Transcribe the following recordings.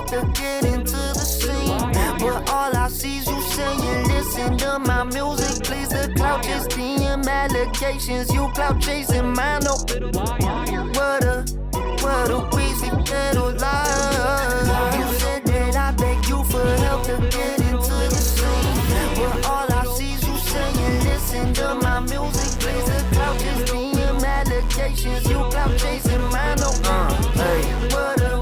To get into the scene, but all I see is you saying, listen to my music, please. The clout chasing allegations, you clout chasing mine. No, what a weezy little liar. You said that I beg you for help to get into the scene, but all I see is you saying, listen to my music, please. The clout chasing allegations, you clout chasing mine. No, hey, what a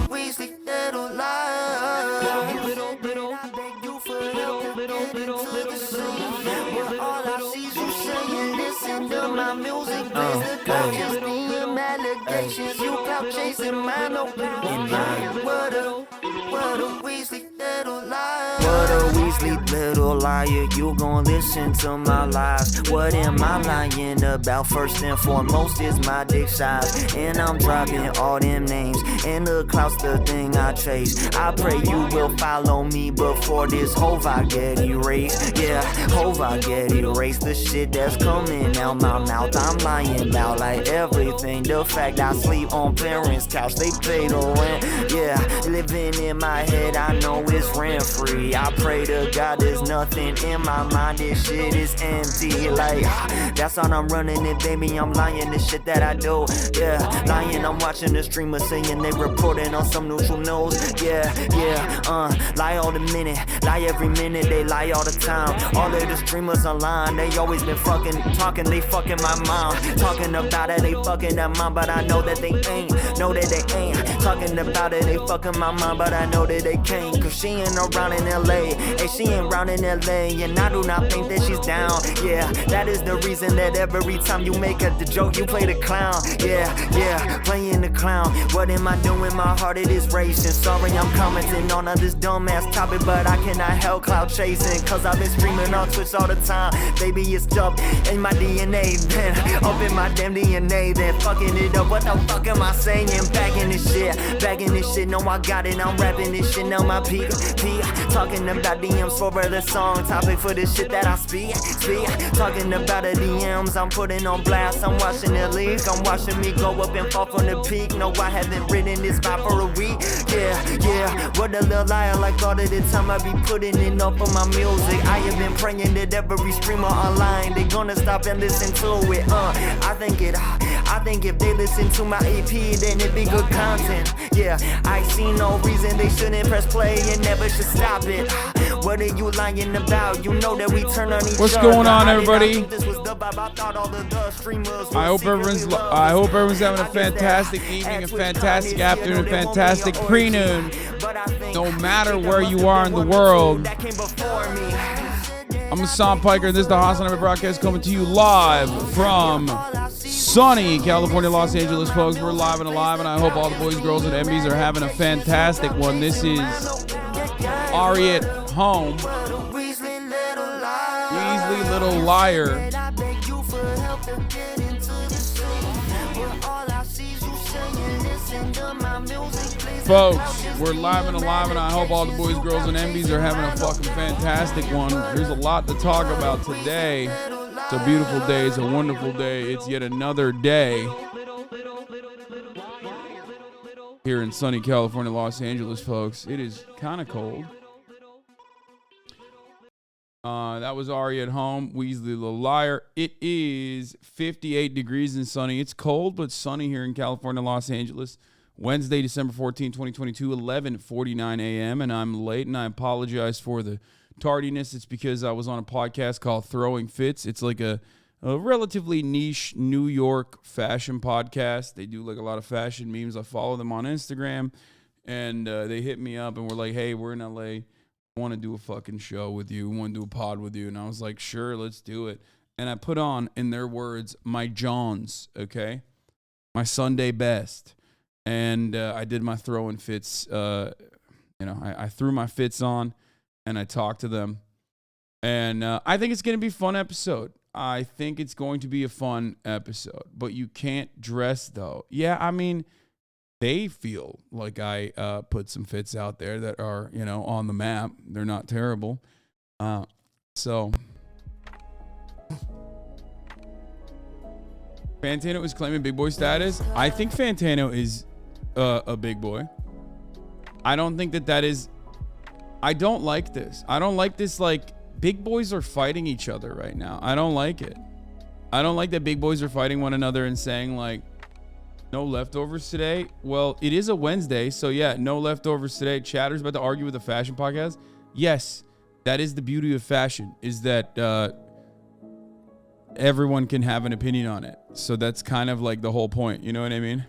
weezy little liar. You said that I beg you for help to get into the scene, but all I see is you saying, listen to my music, please. The clout chasing allegations, you clout chasing mine. No, what a weezy little liar. What a weaselly little liar. You gon' listen to my lies. What am I lying about? First and foremost is my dick size, and I'm dropping all them names, and the clout's the thing I chase. I pray you will follow me before this whole vibe get erased. Yeah, whole vibe get erased. The shit that's coming out my mouth, I'm lying about like everything. The fact I sleep on parents' couch, they pay the rent. Yeah, living in my head, I know it's rent free. I pray to God there's nothing in my mind, this shit is empty. Like, that's all I'm running it, baby, I'm lying, this shit that I do. Yeah, lying, I'm watching the streamers saying they reporting on some neutral news. Yeah, lie all the minute, lie every minute, they lie all the time. All of the streamers online, they always been fucking talking, they fucking my mom. Talking about it, they fucking that mom, but I know that they ain't. Know that they ain't. Talking about it, they fucking my mom, but I know that they can't. Cause she ain't around in LA, hey, she ain't around in LA, and I do not think that she's down. Yeah, that is the reason that every time you make the joke, you play the clown. Yeah, playing the clown. What am I doing? My heart it is racing. Sorry I'm commenting on this dumbass topic, but I cannot help cloud chasing, cause I've been streaming on Twitch all the time. Baby, it's up in my DNA, then up in my damn DNA, then fucking it up. What the fuck am I saying? Back in this shit, no I got it, I'm rapping this shit on my peak. Talking about DMs for the song, topic for this shit that I speak. Talking about the DMs, I'm putting on blast, I'm watching the league, I'm watching me go up and fall from the peak. No, I haven't written this spot for a week. Yeah, what a little liar, like all of the time I be putting it up for my music. I have been praying that every streamer online, they gonna stop and listen to it. I think if they listen to my EP, then it be good content. Yeah, I see no reason they shouldn't press play and never should stop it. What are you lying about? You know that we turn on each other. What's going on, everybody? I hope everyone's having a fantastic evening, a fantastic afternoon, a fantastic pre-noon. No matter where you are in the world. I'm Hasan Piker, and this is the HasanAbi broadcast coming to you live from sunny California, Los Angeles, folks. We're live and alive, and I hope all the boys, girls, and MBs are having a fantastic one. This is Ari at home. Weasley Little Liar. Folks, we're live and alive, and I hope all the boys, girls, and MBs are having a fucking fantastic one. There's a lot to talk about today. It's a beautiful day. It's a wonderful day. It's yet another day here in sunny California, Los Angeles, folks. It is kind of cold. That was Ari at home, Weasley Little Liar. It is 58 degrees and sunny. It's cold, but sunny here in California, Los Angeles. Wednesday, December 14, 2022, 11:49 a.m., and I'm late, and I apologize for the tardiness. It's because I was on a podcast called Throwing Fits. It's like a a relatively niche New York fashion podcast. They do like a lot of fashion memes. I follow them on Instagram, and they hit me up and were like, hey, we're in LA. I want to do a fucking show with you. We want to do a pod with you. And I was like, sure, let's do it. And I put on, in their words, my Johns, okay? My Sunday best. And I did my throwing fits. I threw my fits on, and I talked to them. And I think it's going to be a fun episode. I think it's going to be a fun episode. But you can't dress, though. Yeah, I mean, they feel like I put some fits out there that are, on the map. They're not terrible. So... Fantano is claiming big boy status. I think Fantano is a big boy. I don't think that is... I don't like this. I don't like this, like, big boys are fighting each other right now. I don't like it. I don't like that big boys are fighting one another and saying, like, no leftovers today. Well, it is a Wednesday, so yeah, no leftovers today. Chatter's about to argue with a fashion podcast. Yes, that is the beauty of fashion, is that... everyone can have an opinion on it. So that's kind of like the whole point. You know what I mean?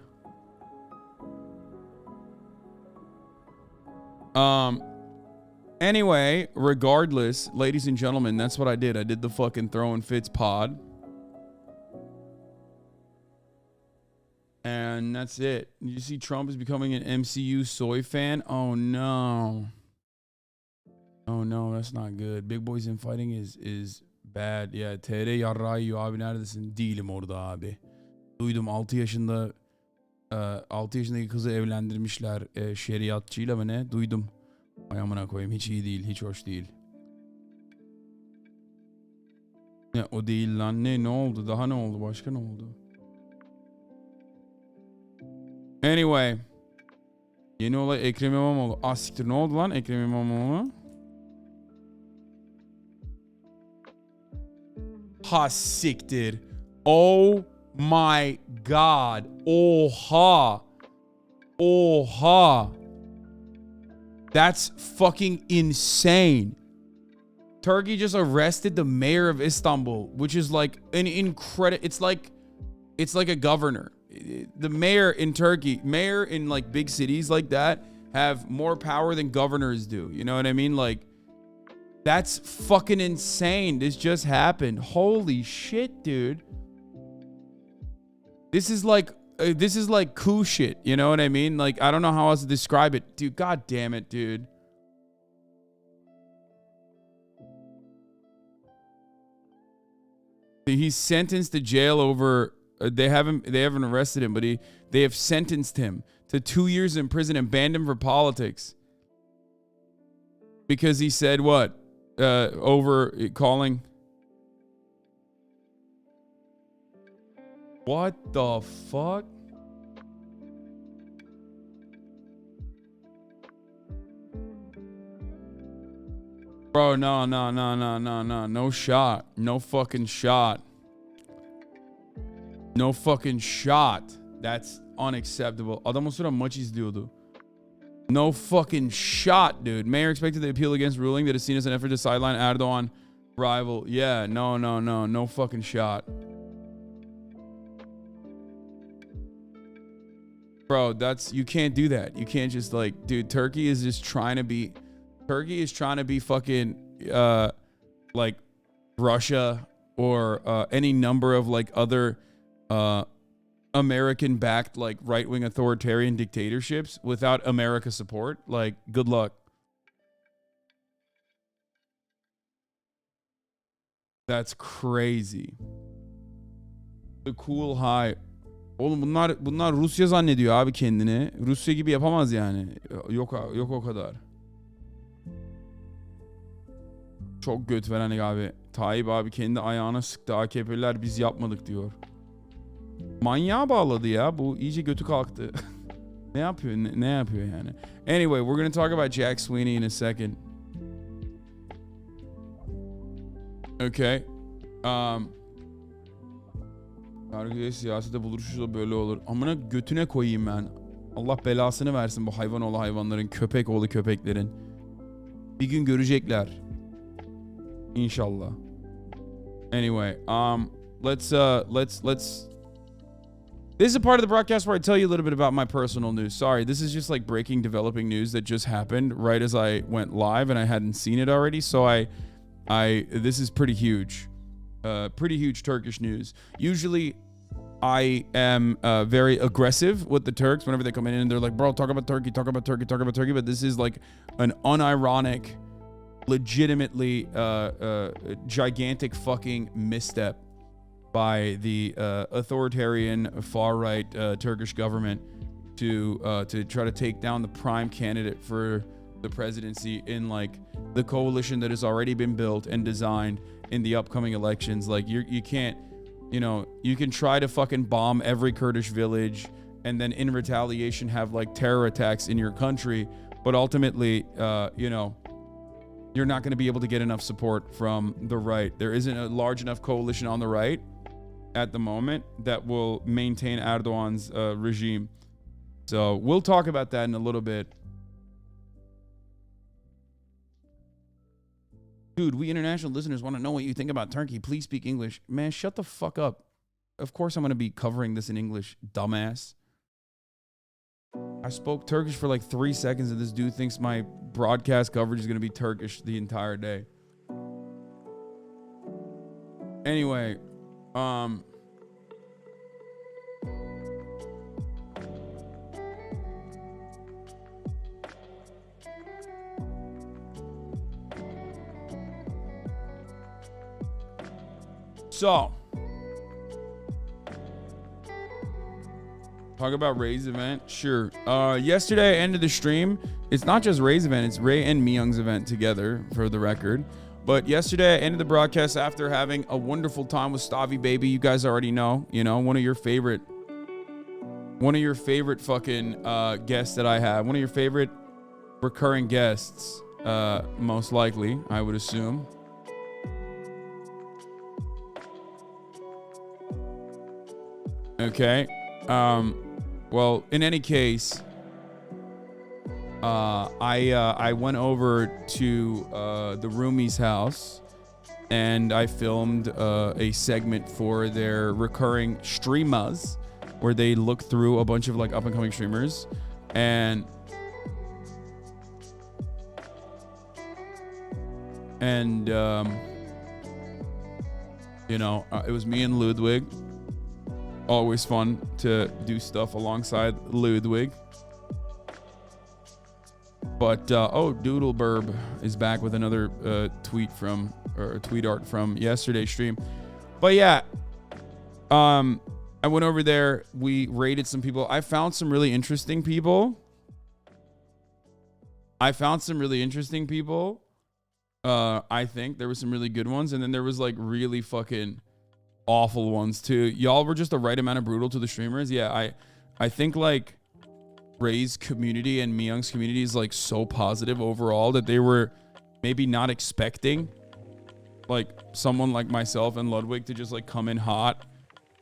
Anyway, regardless, ladies and gentlemen, that's what I did. I did the fucking Throwing Fits pod. And that's it. You see Trump is becoming an MCU soy fan? Oh, no. Oh, no, that's not good. Big boys in fighting is bad. Ya TR yarrağı yiyor abi, neredesin? Değilim orada abi. Duydum 6 yaşındaki kızı evlendirmişler şeriatçıyla mı ne? Duydum. Ay amına koyayım, hiç iyi değil, hiç hoş değil. Ya o değil lan, ne oldu? Daha ne oldu? Başka ne oldu? Anyway. Yeni olay Ekrem İmamoğlu. Ah siktir, ne oldu lan Ekrem İmamoğlu? Ha siktir. Oh my god. Oha. Oha. That's fucking insane. Turkey just arrested the mayor of Istanbul, which is like an incredible... It's like a governor. The mayor in Turkey, mayor in like big cities like that have more power than governors do. You know what I mean? Like, that's fucking insane. This just happened. Holy shit, dude. This is like coup shit. You know what I mean? Like, I don't know how else to describe it. Dude, god damn it, dude. He's sentenced to jail over... They haven't arrested him, but they have sentenced him to 2 years in prison and banned him for politics. Because he said what? Over calling. What the fuck? Bro, no. No shot. No fucking shot. No fucking shot. That's unacceptable. Adam o sıra maç izliyordu. No fucking shot, dude. Mayor expected the appeal against ruling that is seen as an effort to sideline Erdogan rival. Yeah, no. No fucking shot. Bro, you can't do that. You can't just like, dude, Turkey is trying to be fucking, like Russia or any number of like other, American-backed like right-wing authoritarian dictatorships without America support. Like, good luck. That's crazy. The cool high. Oğlum bunlar Rusya zannediyor abi kendini. Rusya gibi yapamaz yani. Yok o kadar. Çok göt veren abi. Tayyip abi kendi ayağına sıktı. AKP'liler biz yapmadık diyor. Manyağa bağladı ya. Bu iyice götü kalktı. Ne yapıyor? Ne yapıyor yani? Anyway, we're going to talk about Jack Sweeney in a second. Okay. Yargıya siyasete buluşursa böyle olur. Amına götüne koyayım ben. Allah belasını versin bu hayvanoğlu hayvanların, köpek oğlu köpeklerin. Bir gün görecekler. İnşallah. Anyway, Let's this is a part of the broadcast where I tell you a little bit about my personal news. Sorry, this is just like breaking, developing news that just happened right as I went live and I hadn't seen it already. So this is pretty huge Turkish news. Usually I am very aggressive with the Turks whenever they come in and they're like, bro, talk about Turkey. But this is like an unironic, legitimately gigantic fucking misstep by the authoritarian far-right Turkish government to try to take down the prime candidate for the presidency in like the coalition that has already been built and designed in the upcoming elections. Like you can't, you can try to fucking bomb every Kurdish village and then in retaliation have like terror attacks in your country, but ultimately, you're not going to be able to get enough support from the right. There isn't a large enough coalition on the right at the moment that will maintain Erdogan's regime. So we'll talk about that in a little bit. Dude, we international listeners want to know what you think about Turkey. Please speak English. Man, shut the fuck up. Of course I'm going to be covering this in English, dumbass. I spoke Turkish for like 3 seconds and this dude thinks my broadcast coverage is going to be Turkish the entire day. Anyway, so talk about Ray's event. Sure. Yesterday I ended the stream. It's not just Ray's event, it's Ray and Myung's event together, for the record. But yesterday I ended the broadcast after having a wonderful time with Stavi Baby. You guys already know, one of your favorite fucking guests that I have. One of your favorite recurring guests, most likely, I would assume. Okay. Well, in any case, I went over to the roomies' house and I filmed a segment for their recurring streamers where they look through a bunch of like up and coming streamers and it was me and Ludwig. Always fun to do stuff alongside Ludwig. But Doodleburb is back with another tweet art from yesterday's stream. But yeah, I went over there. We rated some people. I found some really interesting people. I think there were some really good ones, and then there was like really fucking awful ones too. Y'all were just the right amount of brutal to the streamers. Yeah, I think like Ray's community and Myung's community is like so positive overall that they were maybe not expecting like someone like myself and Ludwig to just like come in hot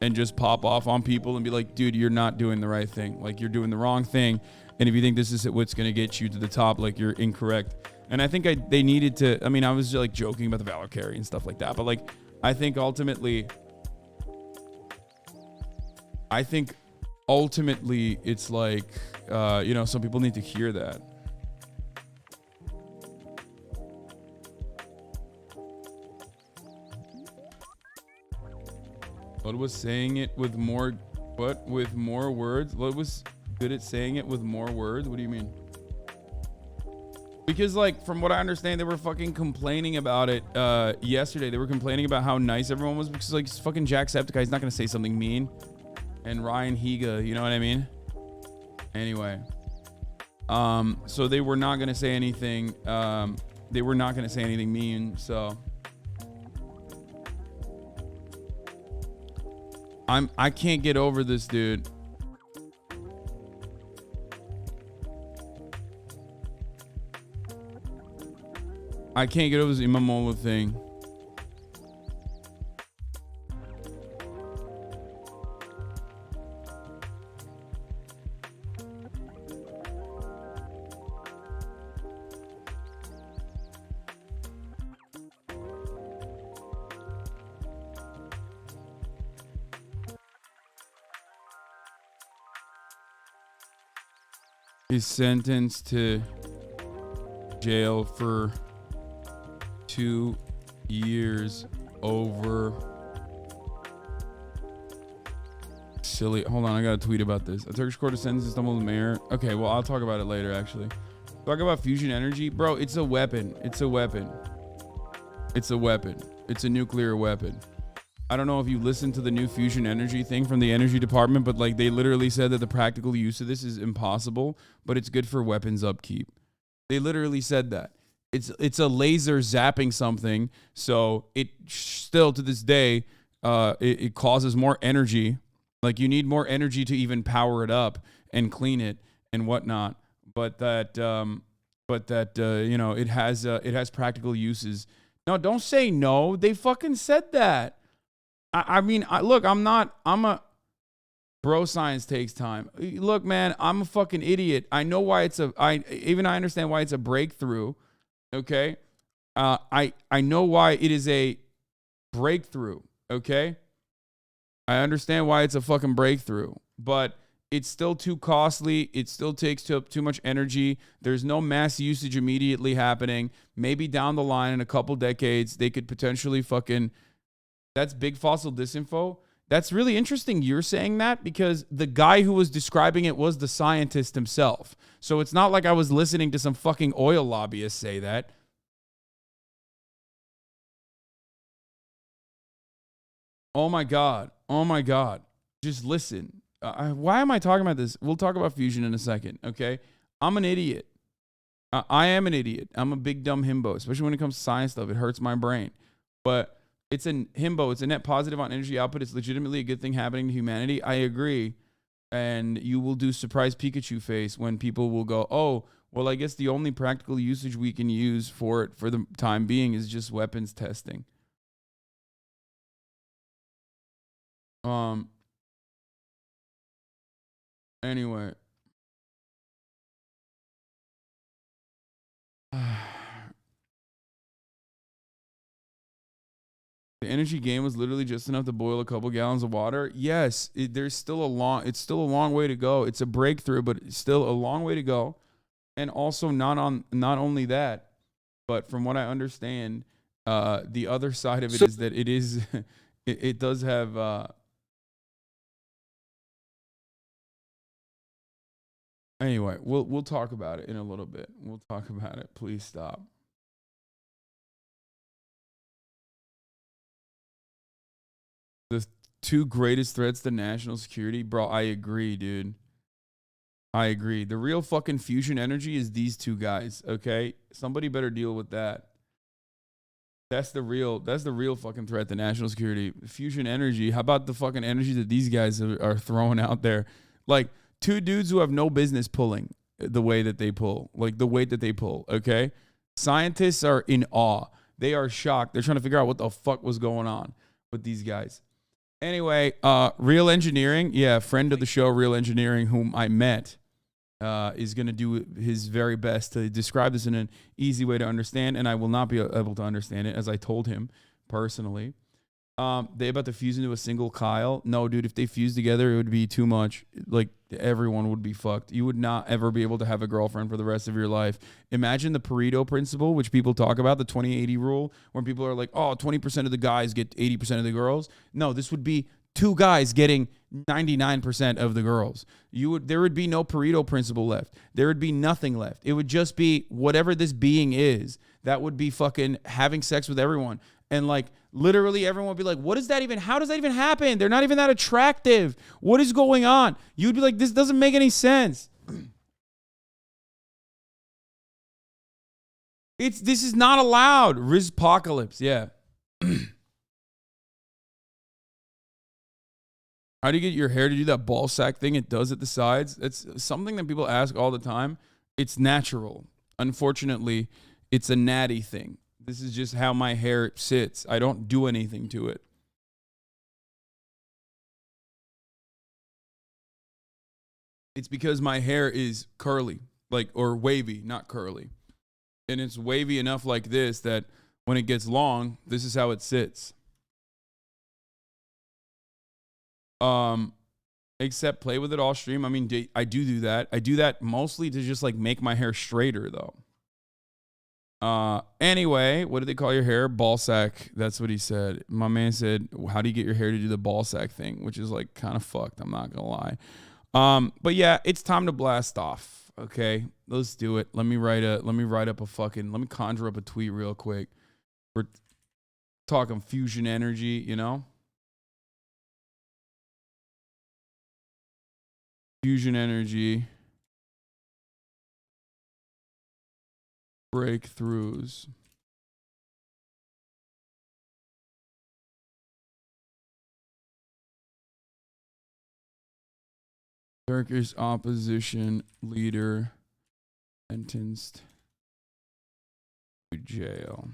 and just pop off on people and be like, dude, you're not doing the right thing. Like you're doing the wrong thing. And if you think this is what's going to get you to the top, like you're incorrect. And I think they needed to, I mean, I was like joking about the Valkyrae and stuff like that. But like, I think ultimately it's like, some people need to hear that. What was saying it with more, with more words? What was good at saying it with more words? What do you mean? Because like, from what I understand, they were fucking complaining about it yesterday. They were complaining about how nice everyone was because like, fucking Jacksepticeye, he's not going to say something mean. And Ryan Higa, you know what I mean? Anyway. So they were not going to say anything. They were not going to say anything mean. So I can't get over this dude. I can't get over this Imamola thing. is sentenced to jail for 2 years over silly. Hold on, I got a tweet about this. A Turkish court has sentenced Istanbul's mayor. Okay, well, I'll talk about it later, actually. Talk about fusion energy. Bro, it's a weapon. It's a weapon. It's a weapon. It's a nuclear weapon. I don't know if you listened to the new fusion energy thing from the energy department, but like they literally said that the practical use of this is impossible, but it's good for weapons upkeep. They literally said that. It's a laser zapping something, so it still to this day it causes more energy. Like you need more energy to even power it up and clean it and whatnot. But that you know, it has practical uses. No, don't say no. They fucking said that. I mean, look, I'm a bro. Science takes time. Look, man, I'm a fucking idiot. I know why I understand why it's a breakthrough. Okay. I know why it is a breakthrough. Okay. I understand why it's a fucking breakthrough, but it's still too costly. It still takes too much energy. There's no mass usage immediately happening. Maybe down the line in a couple decades, they could potentially fucking... That's big fossil disinfo. That's really interesting you're saying that because the guy who was describing it was the scientist himself. So it's not like I was listening to some fucking oil lobbyist say that. Oh my God. Oh my God. Just listen. Why am I talking about this? We'll talk about fusion in a second, okay? I'm an idiot. I am an idiot. I'm a big dumb himbo, especially when it comes to science stuff. It hurts my brain. But it's a himbo. It's a net positive on energy output. It's legitimately a good thing happening to humanity. I agree. And you will do surprise Pikachu face when people will go, oh, well, I guess the only practical usage we can use for it for the time being is just weapons testing. Anyway. The energy gain was literally just enough to boil a couple gallons of water. Yes, it's still a long way to go. It's a breakthrough, but it's still a long way to go. And also not only that, but from what I understand, the other side of it is that it does have anyway, we'll talk about it in a little bit. We'll talk about it. Please stop. The two greatest threats to national security, bro. I agree, dude. I agree. The real fucking fusion energy is these two guys, okay? Somebody better deal with that. That's the real fucking threat to national security. Fusion energy. How about the fucking energy that these guys are throwing out there? Like two dudes who have no business pulling the way that they pull, like the weight that they pull, okay? Scientists are in awe. They are shocked. They're trying to figure out what the fuck was going on with these guys. Anyway, Real Engineering, yeah, friend of the show, Real Engineering, whom I met, is going to do his very best to describe this in an easy way to understand, and I will not be able to understand it, as I told him personally. They about to fuse into a single Kyle. No, dude, if they fuse together, it would be too much. Like, everyone would be fucked. You would not ever be able to have a girlfriend for the rest of your life. Imagine the Pareto principle, which people talk about, the 20-80 rule, where people are like, oh, 20% of the guys get 80% of the girls. No, this would be two guys getting 99% of the girls. There would be no Pareto principle left. There would be nothing left. It would just be whatever this being is, that would be fucking having sex with everyone. And like literally everyone would be like, how does that even happen? They're not even that attractive. What is going on? You'd be like, this doesn't make any sense. This is not allowed. Rizpocalypse, yeah. How do you get your hair to do that ball sack thing it does at the sides? It's something that people ask all the time. It's natural. Unfortunately, it's a natty thing. This is just how my hair sits. I don't do anything to it. It's because my hair is curly, or wavy, not curly. And it's wavy enough like this that when it gets long, this is how it sits. Except play with it all stream. I mean, I do that. I do that mostly to just like make my hair straighter though. Anyway, what did they call your hair? Ball sack. That's what he said. My man said, how do you get your hair to do the ball sack thing? Which is like kind of fucked. I'm not gonna lie. But yeah, it's time to blast off. Okay, let's do it. Let me conjure up a tweet real quick. We're talking fusion energy, you know? Fusion energy. Breakthroughs. Turkish opposition leader sentenced to jail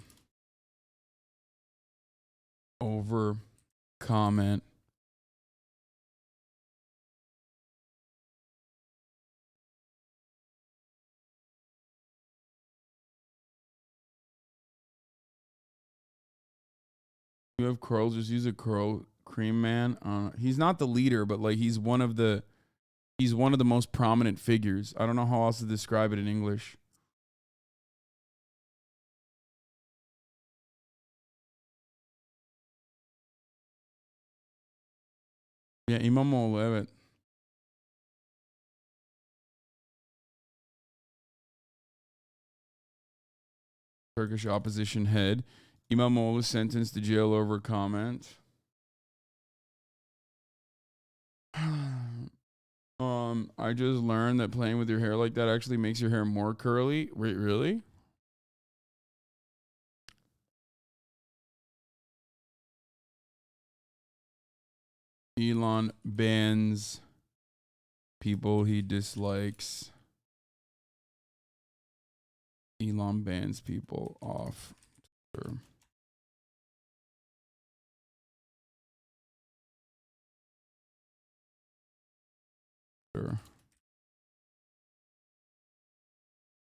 over comment. You have curls, just use a curl cream man. He's not the leader, but like he's one of the most prominent figures. I don't know how else to describe it in English. Yeah, İmamoğlu, evet. Turkish opposition head. İmamoğlu sentenced to jail over comment. I just learned that playing with your hair like that actually makes your hair more curly. Wait, really? Elon bans people he dislikes. Elon bans people off Twitter.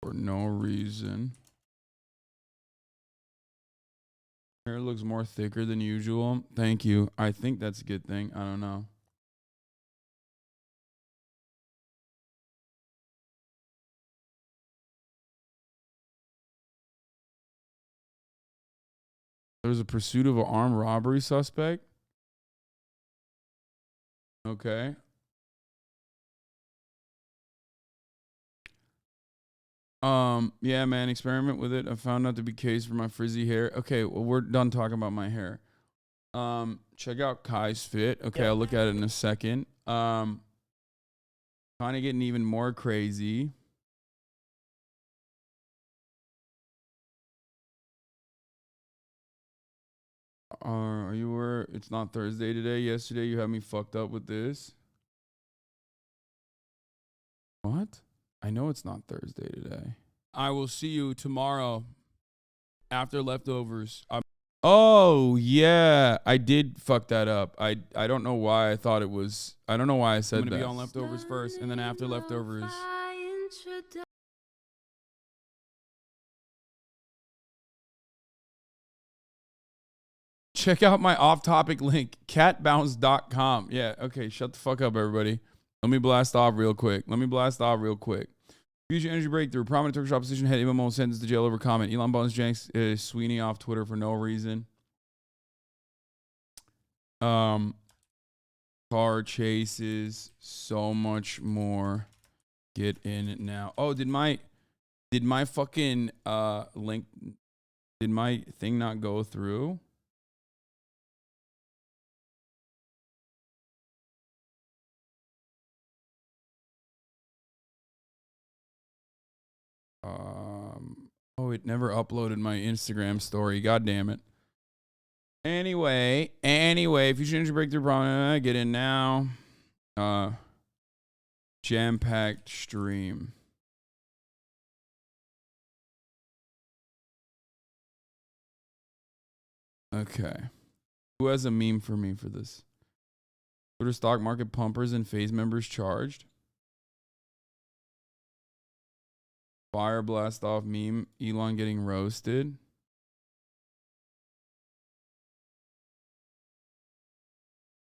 For no reason. Hair looks more thicker than usual. Thank you. I think that's a good thing. I don't know. There's a pursuit of an armed robbery suspect. Okay. Yeah, man, experiment with it. I found out to be case for my frizzy hair. Okay, well, we're done talking about my hair. Check out Kai's fit. Okay, I'll look at it in a second. Kind of getting even more crazy. Are you aware it's not Thursday today? Yesterday you had me fucked up with this. What? I know it's not Thursday today. I will see you tomorrow after leftovers. Oh yeah, I did fuck that up. I don't know why I thought it was. I don't know why I said that. I'm gonna be on leftovers first, and then after leftovers. Check out my off-topic link, catbounce.com. Yeah, okay, shut the fuck up, everybody. Let me blast off real quick. Fusion energy breakthrough. Prominent Turkish opposition head İmamoğlu sentenced to jail over comment. Elon bones Jenks Sweeney off Twitter for no reason. Car chases, so much more. Get in it now. Oh, did my fucking link, did my thing not go through? Oh, it never uploaded my Instagram story. God damn it. Anyway, if you change your breakthrough problem, get in now. Jam-packed stream. Okay. Who has a meme for me for this? Twitter stock market pumpers and phase members charged. Fire blast off meme. Elon getting roasted.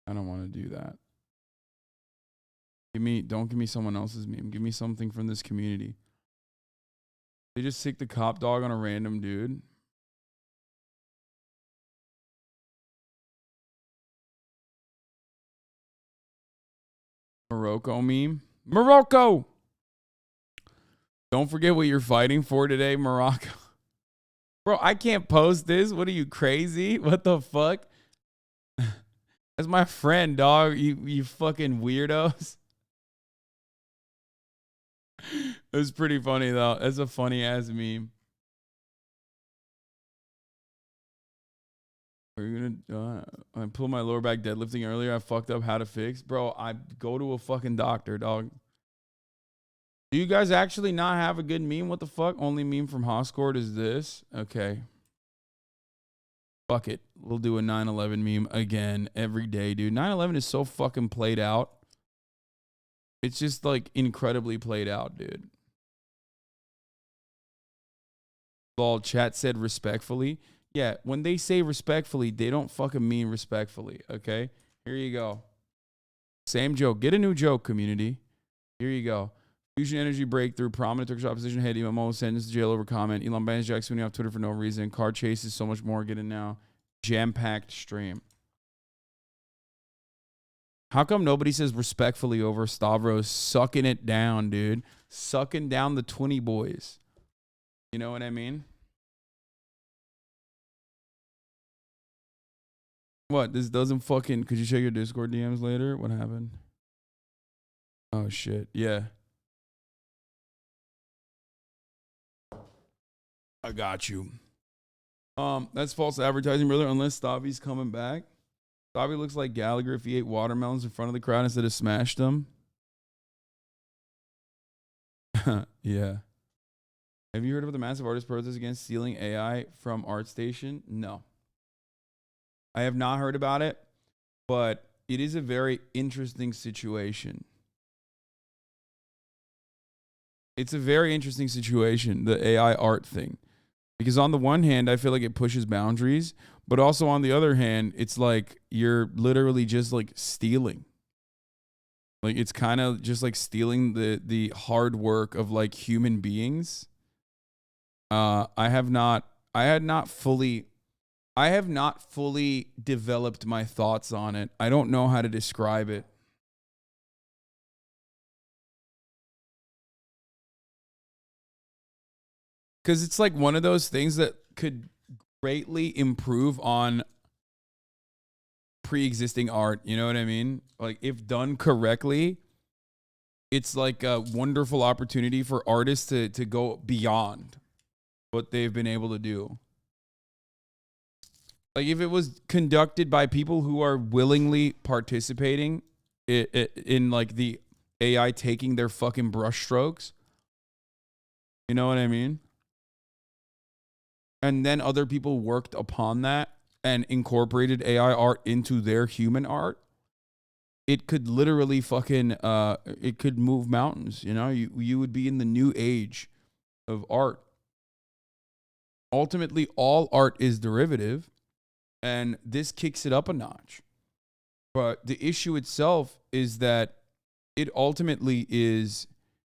I don't want to do that. Don't give me someone else's meme. Give me something from this community. They just sick the cop dog on a random dude. Morocco meme. Morocco! Don't forget what you're fighting for today, Morocco. Bro, I can't post this. What are you, crazy? What the fuck? That's my friend, dog. You fucking weirdos. It was pretty funny, though. That's a funny-ass meme. Are you gonna I pulled my lower back deadlifting earlier. I fucked up how to fix. Bro, I go to a fucking doctor, dog. Do you guys actually not have a good meme? What the fuck? Only meme from Hoscourt is this? Okay. Fuck it. We'll do a 9/11 meme again every day, dude. 9/11 is so fucking played out. It's just like incredibly played out, dude. Lol, chat said respectfully. Yeah, when they say respectfully, they don't fucking mean respectfully, okay? Here you go. Same joke. Get a new joke, community. Here you go. Fusion energy breakthrough. Prominent Turkish opposition head. Imamo sentenced to jail over comment. Elon bans Jack Sweeney off Twitter for no reason. Car chases, so much more. Get it now. Jam-packed stream. How come nobody says respectfully over Stavros sucking it down, dude? Sucking down the 20 boys. You know what I mean? What? This doesn't fucking... Could you check your Discord DMs later? What happened? Oh, shit. Yeah. I got you. That's false advertising, brother, unless Stavi's coming back. Stavi looks like Gallagher if he ate watermelons in front of the crowd instead of smashed them. Yeah. Have you heard about the massive artist protest against stealing AI from ArtStation? No. I have not heard about it, but it is a very interesting situation. It's a very interesting situation, the AI art thing. Because on the one hand, I feel like it pushes boundaries, but also on the other hand, it's like you're literally just like stealing. Like it's kind of just like stealing the hard work of like human beings. I have not fully developed my thoughts on it. I don't know how to describe it. Because it's like one of those things that could greatly improve on pre-existing art. You know what I mean? Like if done correctly, it's like a wonderful opportunity for artists to go beyond what they've been able to do. Like if it was conducted by people who are willingly participating in like the AI taking their fucking brush strokes. You know what I mean? And then other people worked upon that and incorporated AI art into their human art. It could literally fucking, it could move mountains. You know, you would be in the new age of art. Ultimately, all art is derivative, and this kicks it up a notch. But the issue itself is that it ultimately is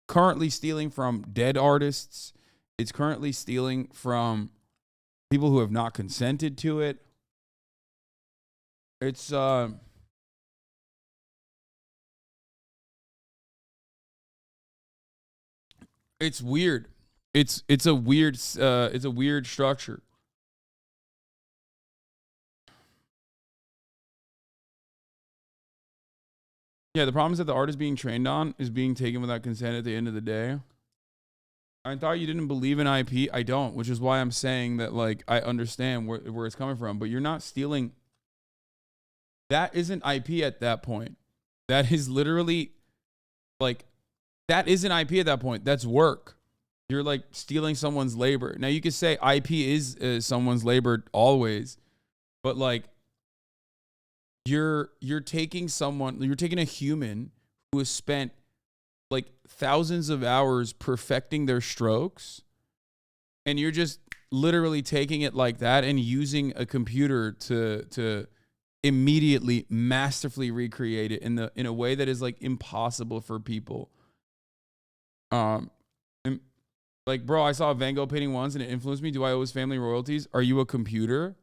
currently stealing from dead artists. It's currently stealing from people who have not consented to it. It's weird. It's a weird structure. Yeah, the problem is that the art is being trained on is being taken without consent at the end of the day. I thought you didn't believe in IP. I don't, which is why I'm saying that, like, I understand where it's coming from, but you're not stealing. That isn't IP at that point. That is literally, like, that isn't IP at that point. That's work. You're, like, stealing someone's labor. Now, you could say IP is someone's labor always, but, like, you're taking a human who has spent like thousands of hours perfecting their strokes, and you're just literally taking it like that and using a computer to immediately masterfully recreate it in a way that is like impossible for people. And, like, bro, I saw a Van Gogh painting once and it influenced me. Do I owe his family royalties? Are you a computer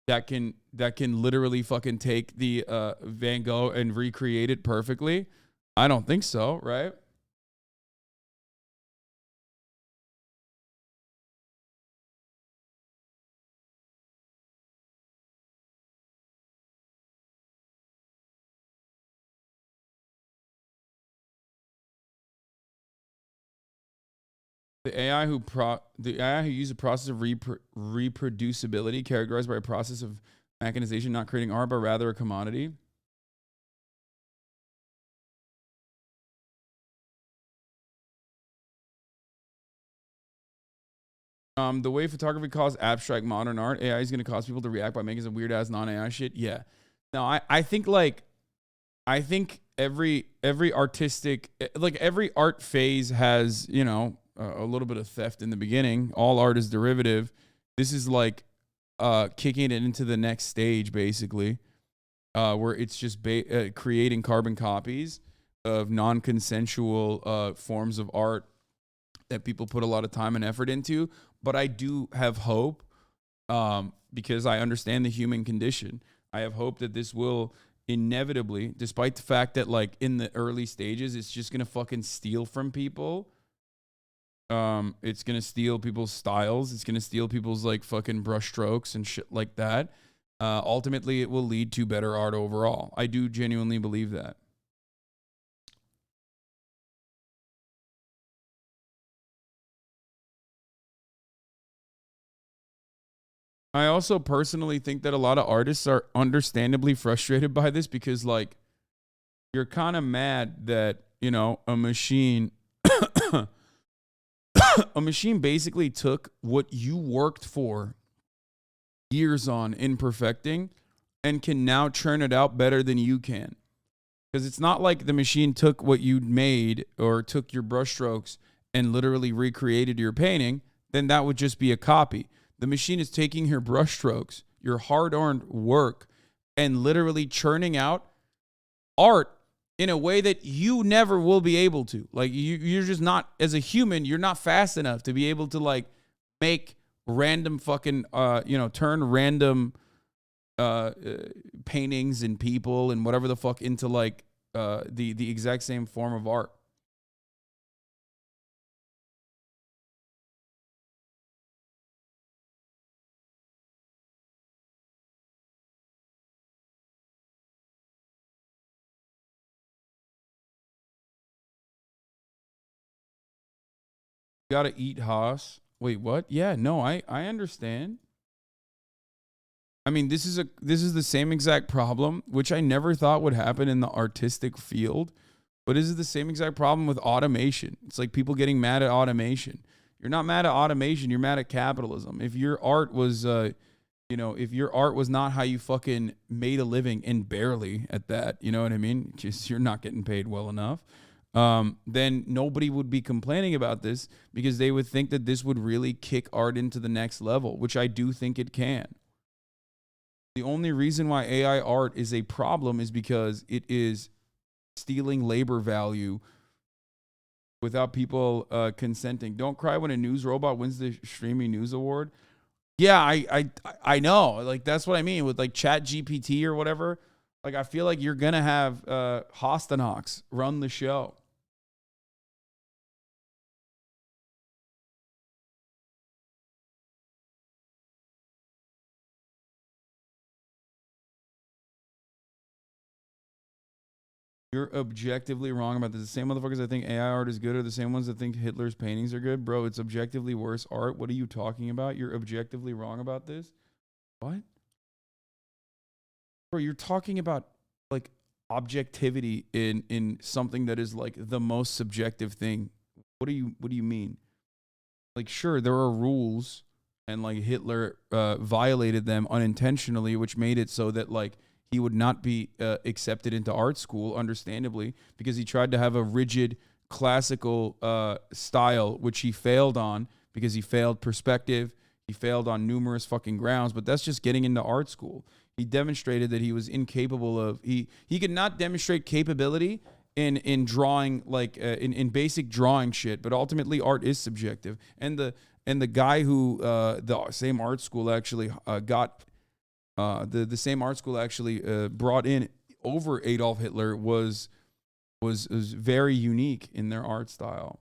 that can literally fucking take the Van Gogh and recreate it perfectly? I don't think so, right? The AI who uses a process of reproducibility characterized by a process of mechanization, not creating art, but rather a commodity. The way photography caused abstract modern art, AI is going to cause people to react by making some weird ass non-AI shit. Yeah. No, I think every artistic, like every art phase has, you know, a little bit of theft in the beginning. All art is derivative. This is like kicking it into the next stage, basically, where it's just creating carbon copies of non-consensual forms of art that people put a lot of time and effort into. But I do have hope, because I understand the human condition. I have hope that this will inevitably, despite the fact that like in the early stages, it's just going to fucking steal from people. It's going to steal people's styles. It's going to steal people's like fucking brush strokes and shit like that. Ultimately, it will lead to better art overall. I do genuinely believe that. I also personally think that a lot of artists are understandably frustrated by this because, like, you're kind of mad that, you know, a machine basically took what you worked for years on in perfecting and can now churn it out better than you can. Because it's not like the machine took what you made or took your brushstrokes and literally recreated your painting. Then that would just be a copy. The machine is taking your brushstrokes, your hard-earned work, and literally churning out art in a way that you never will be able to. Like, you're just not, as a human, you're not fast enough to be able to, like, make random fucking, turn random paintings and people and whatever the fuck into, like, the exact same form of art. Gotta eat Haas. Wait, what? Yeah, no, I understand. I mean, this is the same exact problem, which I never thought would happen in the artistic field, but this is the same exact problem with automation. It's like people getting mad at automation. You're not mad at automation, you're mad at capitalism. If your art was if your art was not how you fucking made a living, and barely at that, you know what I mean? Just you're not getting paid well enough. Then nobody would be complaining about this because they would think that this would really kick art into the next level, which I do think it can. The only reason why AI art is a problem is because it is stealing labor value without people consenting. Don't cry when a news robot wins the streaming news award. Yeah, I know. Like, that's what I mean with like Chat GPT or whatever. Like, I feel like you're gonna have Hostanox run the show. You're objectively wrong about this. The same motherfuckers that think AI art is good are the same ones that think Hitler's paintings are good. Bro, it's objectively worse art. What are you talking about? You're objectively wrong about this? What? Bro, you're talking about like objectivity in something that is like the most subjective thing. What do you mean? Like, sure, there are rules and like Hitler violated them unintentionally, which made it so that like he would not be accepted into art school, understandably, because he tried to have a rigid classical style, which he failed on because he failed perspective. He failed on numerous fucking grounds, but that's just getting into art school. He demonstrated that he was incapable of he could not demonstrate capability in drawing like in basic drawing shit, but ultimately art is subjective. And the guy who the same art school actually got the same art school actually brought in over Adolf Hitler was very unique in their art style.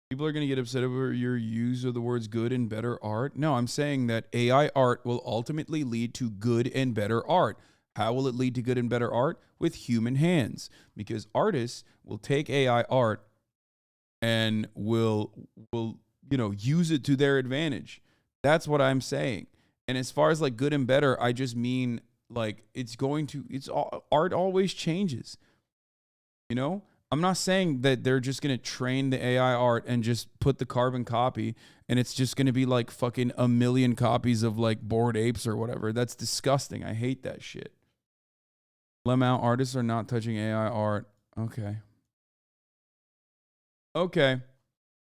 People are going to get upset over your use of the words good and better art. No, I'm saying that AI art will ultimately lead to good and better art. How will it lead to good and better art? With human hands. Because artists will take AI art and will use it to their advantage. That's what I'm saying. And as far as like good and better, I just mean like art always changes. You know? I'm not saying that they're just going to train the AI art and just put the carbon copy and it's just going to be like fucking a million copies of like Bored Apes or whatever. That's disgusting. I hate that shit. Lemao, artists are not touching AI art. Okay. Okay.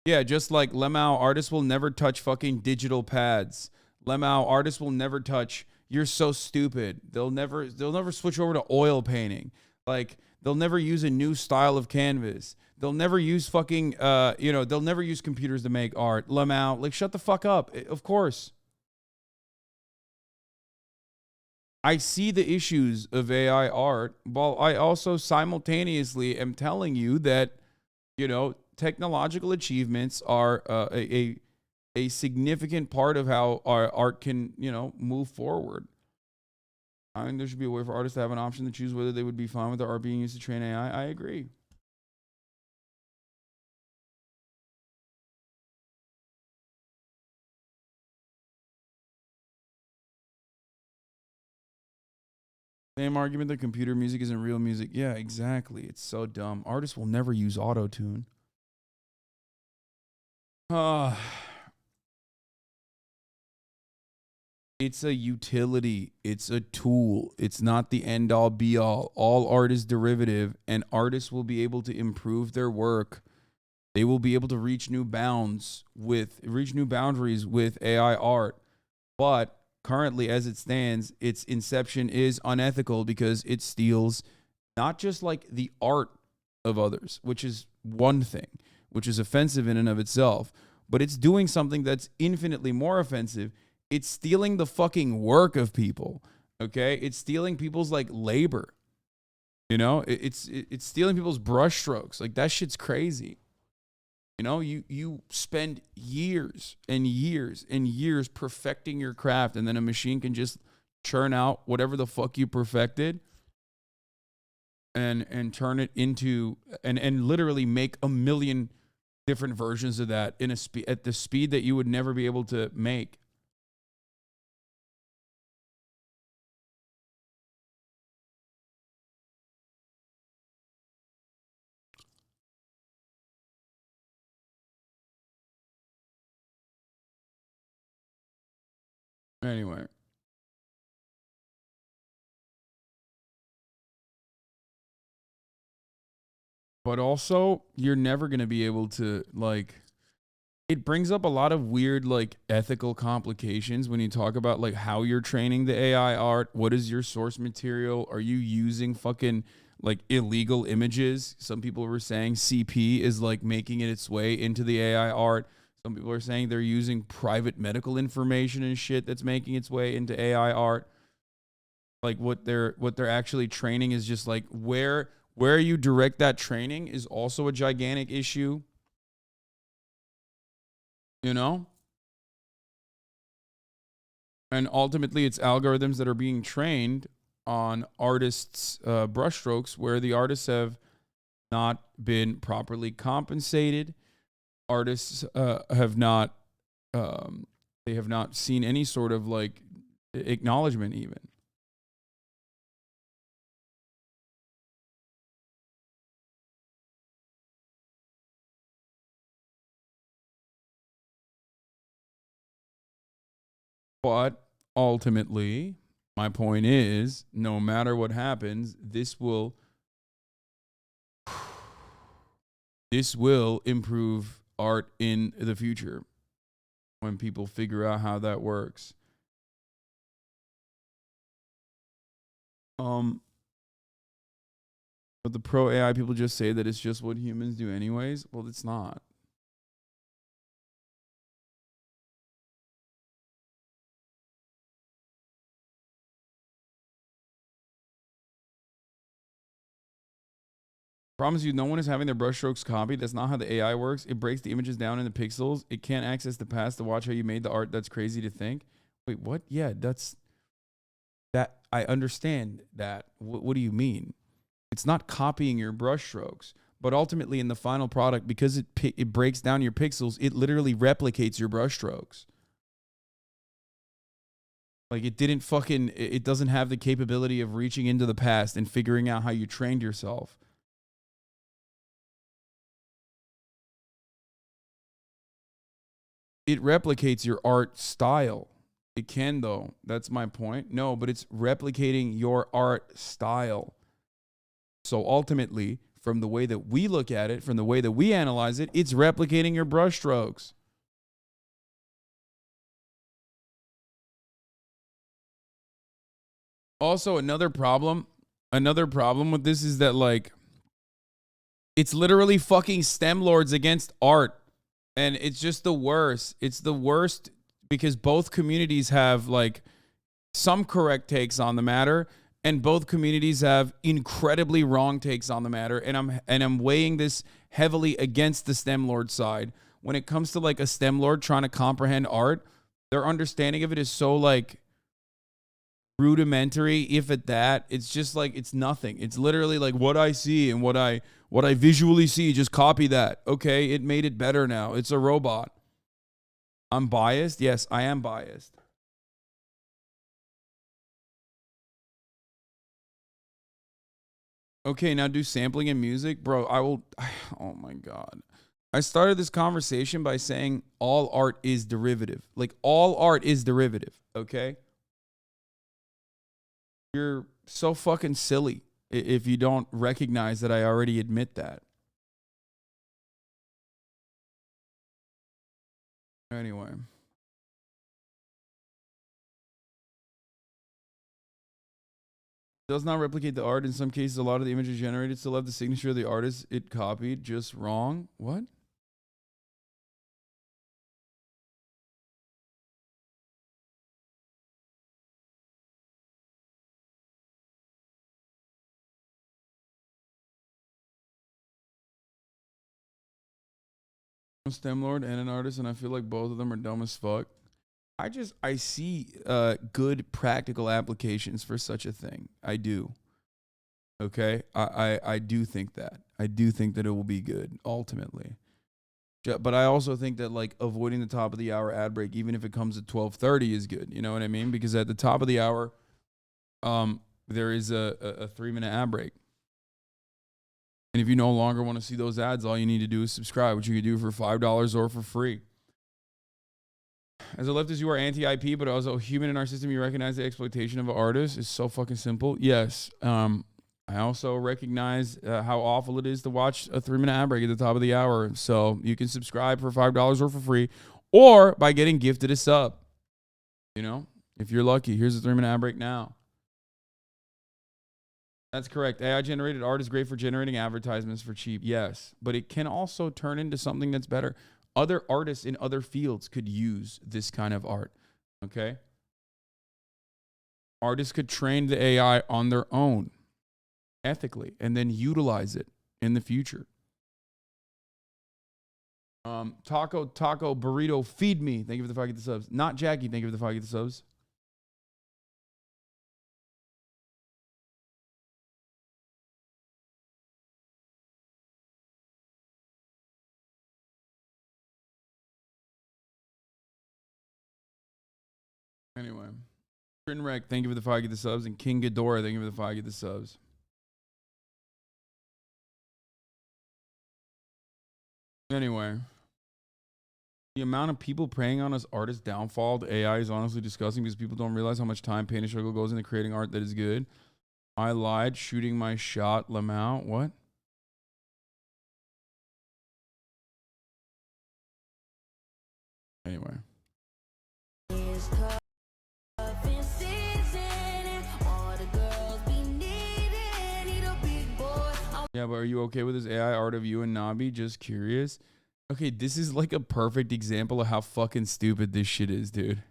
Yeah, just like Lemao, artists will never touch fucking digital pads. Lemao, artists will never touch. You're so stupid. They'll never switch over to oil painting. Like, they'll never use a new style of canvas. They'll never use fucking, they'll never use computers to make art. Lemao, like, shut the fuck up. Of course. I see the issues of AI art, while I also simultaneously am telling you that, technological achievements are a significant part of how our art can, move forward. I think there should be a way for artists to have an option to choose whether they would be fine with their art being used to train AI. I agree. Same argument that computer music isn't real music. Yeah, exactly. It's so dumb. Artists will never use auto-tune. It's a utility. It's a tool. It's not the end all be all. All art is derivative, and artists will be able to improve their work. They will be able to reach new boundaries with AI art. But currently, as it stands, its inception is unethical because it steals not just like the art of others, which is one thing, which is offensive in and of itself, but it's doing something that's infinitely more offensive. It's stealing the fucking work of people. Okay, it's stealing people's like labor. It's stealing people's brushstrokes. Like, that shit's crazy. You spend years and years and years perfecting your craft, and then a machine can just churn out whatever the fuck you perfected and turn it into and literally make a million different versions of that at the speed that you would never be able to make. Anyway. But also, you're never going to be able to, like, it brings up a lot of weird, like, ethical complications when you talk about, like, how you're training the AI art. What is your source material? Are you using fucking, like, illegal images? Some people were saying CP is, like, making it its way into the AI art. Some people are saying they're using private medical information and shit that's making its way into AI art. Like, what they're actually training is just, like, where you direct that training is also a gigantic issue. And ultimately, it's algorithms that are being trained on artists' brushstrokes where the artists have not been properly compensated. Artists have not they have not seen any sort of like acknowledgement even. But ultimately, my point is, no matter what happens, this will improve art in the future when people figure out how that works. But the pro AI people just say that it's just what humans do anyways. Well, it's not. Promise you, no one is having their brushstrokes copied. That's not how the AI works. It breaks the images down into pixels. It can't access the past to watch how you made the art. That's crazy to think. Wait, what? Yeah, that. I understand that. What do you mean? It's not copying your brushstrokes, but ultimately in the final product, because it breaks down your pixels, it literally replicates your brushstrokes. Like it doesn't have the capability of reaching into the past and figuring out how you trained yourself. It replicates your art style. It can, though. That's my point. No, but it's replicating your art style. So ultimately, from the way that we look at it, from the way that we analyze it, it's replicating your brushstrokes. Also, another problem with this is that, like, it's literally fucking STEM lords against art. And it's just the worst. It's the worst because both communities have like some correct takes on the matter, and both communities have incredibly wrong takes on the matter. And I'm weighing this heavily against the STEM lord side. When it comes to like a STEM lord trying to comprehend art, their understanding of it is so like rudimentary, if at that. It's just like it's nothing. It's literally like what I see and what I visually see, just copy that. Okay, it made it better now. It's a robot. I'm biased. Yes, I am biased. Okay, now do sampling and music. Bro, oh my God. I started this conversation by saying all art is derivative. Like all art is derivative, okay? You're so fucking silly if you don't recognize that I already admit that. Anyway. Does not replicate the art. In some cases, a lot of the images generated still have the signature of the artist it copied, just wrong. What? I'm a STEM lord and an artist, and I feel like both of them are dumb as fuck. I see good practical applications for such a thing. I do. Okay? I do think that. I do think that it will be good, ultimately. But I also think that like avoiding the top of the hour ad break, even if it comes at 12:30, is good. You know what I mean? Because at the top of the hour, there is a 3-minute ad break. And if you no longer want to see those ads, all you need to do is subscribe, which you can do for $5 or for free. As a leftist, you are anti-IP, but also human in our system, you recognize the exploitation of an artist is so fucking simple. Yes. I also recognize how awful it is to watch a 3-minute ad break at the top of the hour. So you can subscribe for $5 or for free, or by getting gifted a sub. You know, if you're lucky, here's a 3-minute ad break now. That's correct. AI-generated art is great for generating advertisements for cheap. Yes, but it can also turn into something that's better. Other artists in other fields could use this kind of art. Okay? Artists could train the AI on their own ethically and then utilize it in the future. Taco Burrito Feed Me. Thank you for the 5 subs. Not Jackie. Thank you for the 5 subs. Anyway. Trinrek, thank you for the 5 subs. And King Ghidorah, thank you for the 5 subs. Anyway. The amount of people preying on us artists' downfall to AI is honestly disgusting because people don't realize how much time, pain, and struggle goes into creating art that is good. I lied, shooting my shot, Lamau. What? Anyway. Yeah, but are you okay with this AI art of you and Nabi? Just curious. Okay, this is like a perfect example of how fucking stupid this shit is, dude.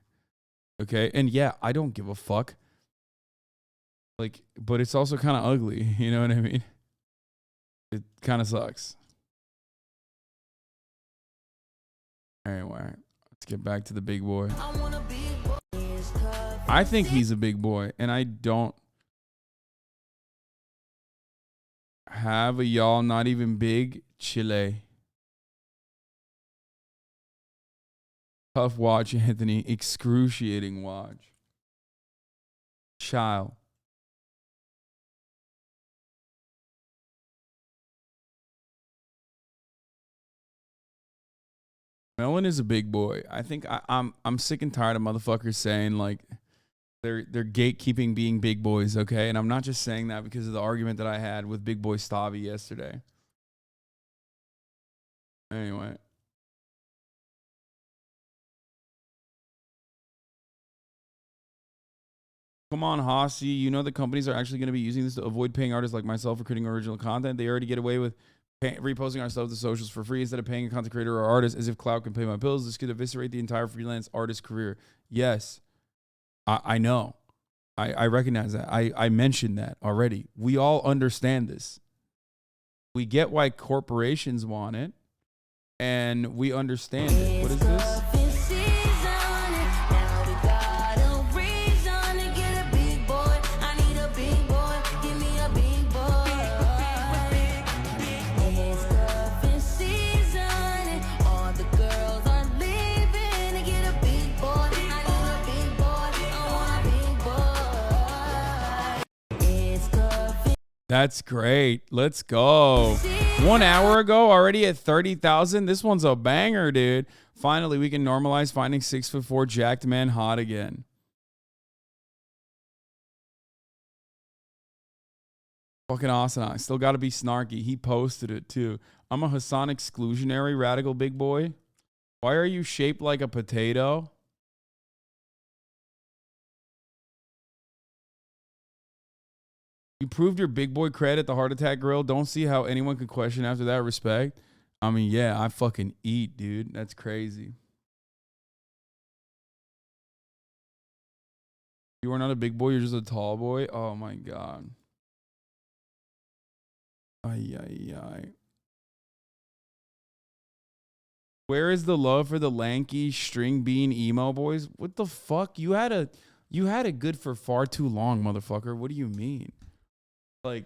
Okay, and yeah, I don't give a fuck. Like, but it's also kind of ugly. You know what I mean? It kind of sucks. Anyway, let's get back to the big boy. I think he's a big boy, and I don't have a y'all not even big Chile. Tough watch, Anthony. Excruciating watch. Child. Melon is a big boy. I think I'm sick and tired of motherfuckers saying like they're gatekeeping being big boys, okay? And I'm not just saying that because of the argument that I had with Big Boy Stavi yesterday. Anyway. Come on, Hossie. You know the companies are actually going to be using this to avoid paying artists like myself for creating original content. They already get away with reposting our stuff to socials for free instead of paying a content creator or artist as if cloud can pay my bills. This could eviscerate the entire freelance artist career. Yes, I know. I recognize that. I mentioned that already. We all understand this. We get why corporations want it, and we understand it. What is this? That's great. Let's go. 1 hour ago, already at 30,000. This one's a banger, dude. Finally, we can normalize finding 6'4" jacked man hot again. Fucking awesome. I still got to be snarky. He posted it too. I'm a Hasan exclusionary radical big boy. Why are you shaped like a potato? You proved your big boy cred at the heart attack grill. Don't see how anyone could question after that. Respect. I mean, yeah, I fucking eat, dude. That's crazy. You are not a big boy. You're just a tall boy. Oh, my God. Ay, ay, ay. Where is the love for the lanky string bean emo boys? What the fuck? You had it good for far too long, motherfucker. What do you mean? Like,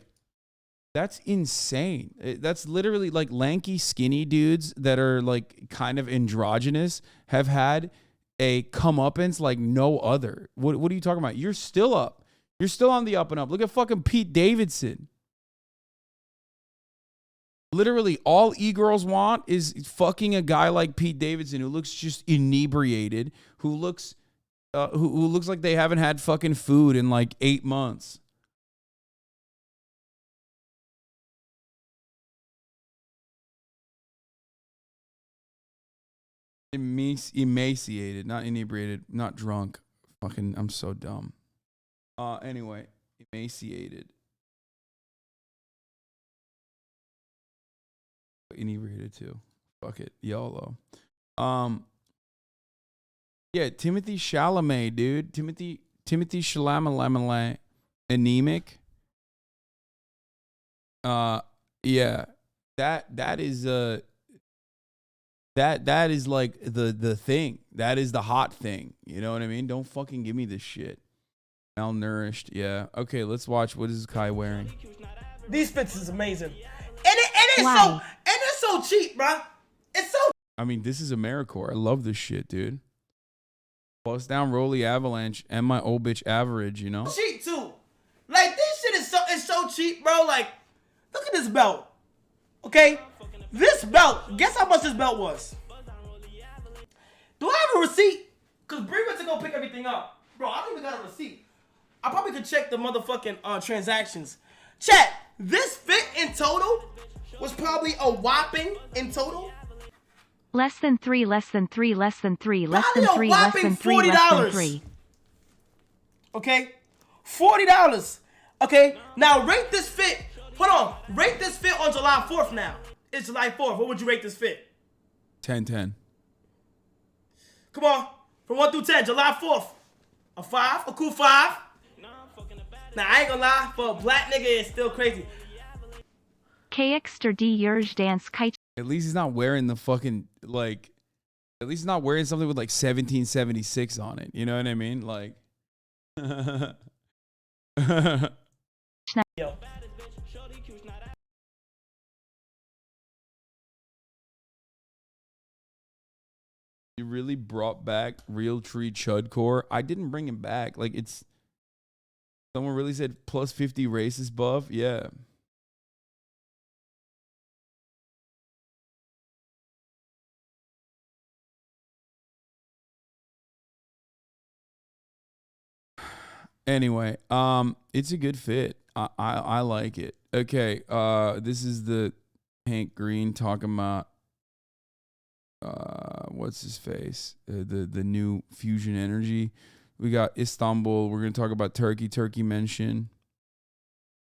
that's insane. That's literally like lanky, skinny dudes that are like kind of androgynous have had a comeuppance like no other. What are you talking about? You're still up. You're still on the up and up. Look at fucking Pete Davidson. Literally, all e-girls want is fucking a guy like Pete Davidson who looks just inebriated, who looks like they haven't had fucking food in like 8 months. Emaciated, not inebriated, not drunk. Fucking, I'm so dumb. Anyway, emaciated. Inebriated too. Fuck it. YOLO. Yeah, Timothy Chalamet, dude. Timothy Chalamet. Anemic. Yeah. That is that is like the thing. That is the hot thing. You know what I mean? Don't fucking give me this shit. Malnourished. Yeah. Okay, let's watch. What is Kai wearing? These fits is amazing. And it's so cheap, bro. It's so. I mean, this is AmeriCorps. I love this shit, dude. Bust down Rolly Avalanche and my old bitch average, you know? Cheap too. Like, this shit is so cheap, bro. Like, look at this belt. Okay? This belt, guess how much this belt was? Do I have a receipt? Because Bree went to go pick everything up. Bro, I don't even got a receipt. I probably could check the motherfucking transactions. Chat, this fit in total was probably a whopping in total. Less than 3, less than 3, less than 3, less Probably than a 3, less whopping than 3, less than $40. 3. Okay? $40. Okay? Now rate this fit. Hold on. Rate this fit on July 4th now. It's July 4th. What would you rate this fit? 10-10. Come on. From 1 through 10. July 4th. A 5? A cool 5? Now, I ain't gonna lie. For a black nigga, it's still crazy. KX der die Urge dance kite. At least he's not wearing the fucking, like, at least he's not wearing something with like 1776 on it. You know what I mean? Like, Yo. you really brought back Real Tree Chudcore. I didn't bring him back. Like, it's, someone really said plus 50 racist buff. Yeah. Anyway, it's a good fit. I like it. Okay, this is the Hank Green talking about what's his face? The new fusion energy. We got Istanbul. We're gonna talk about Turkey mention.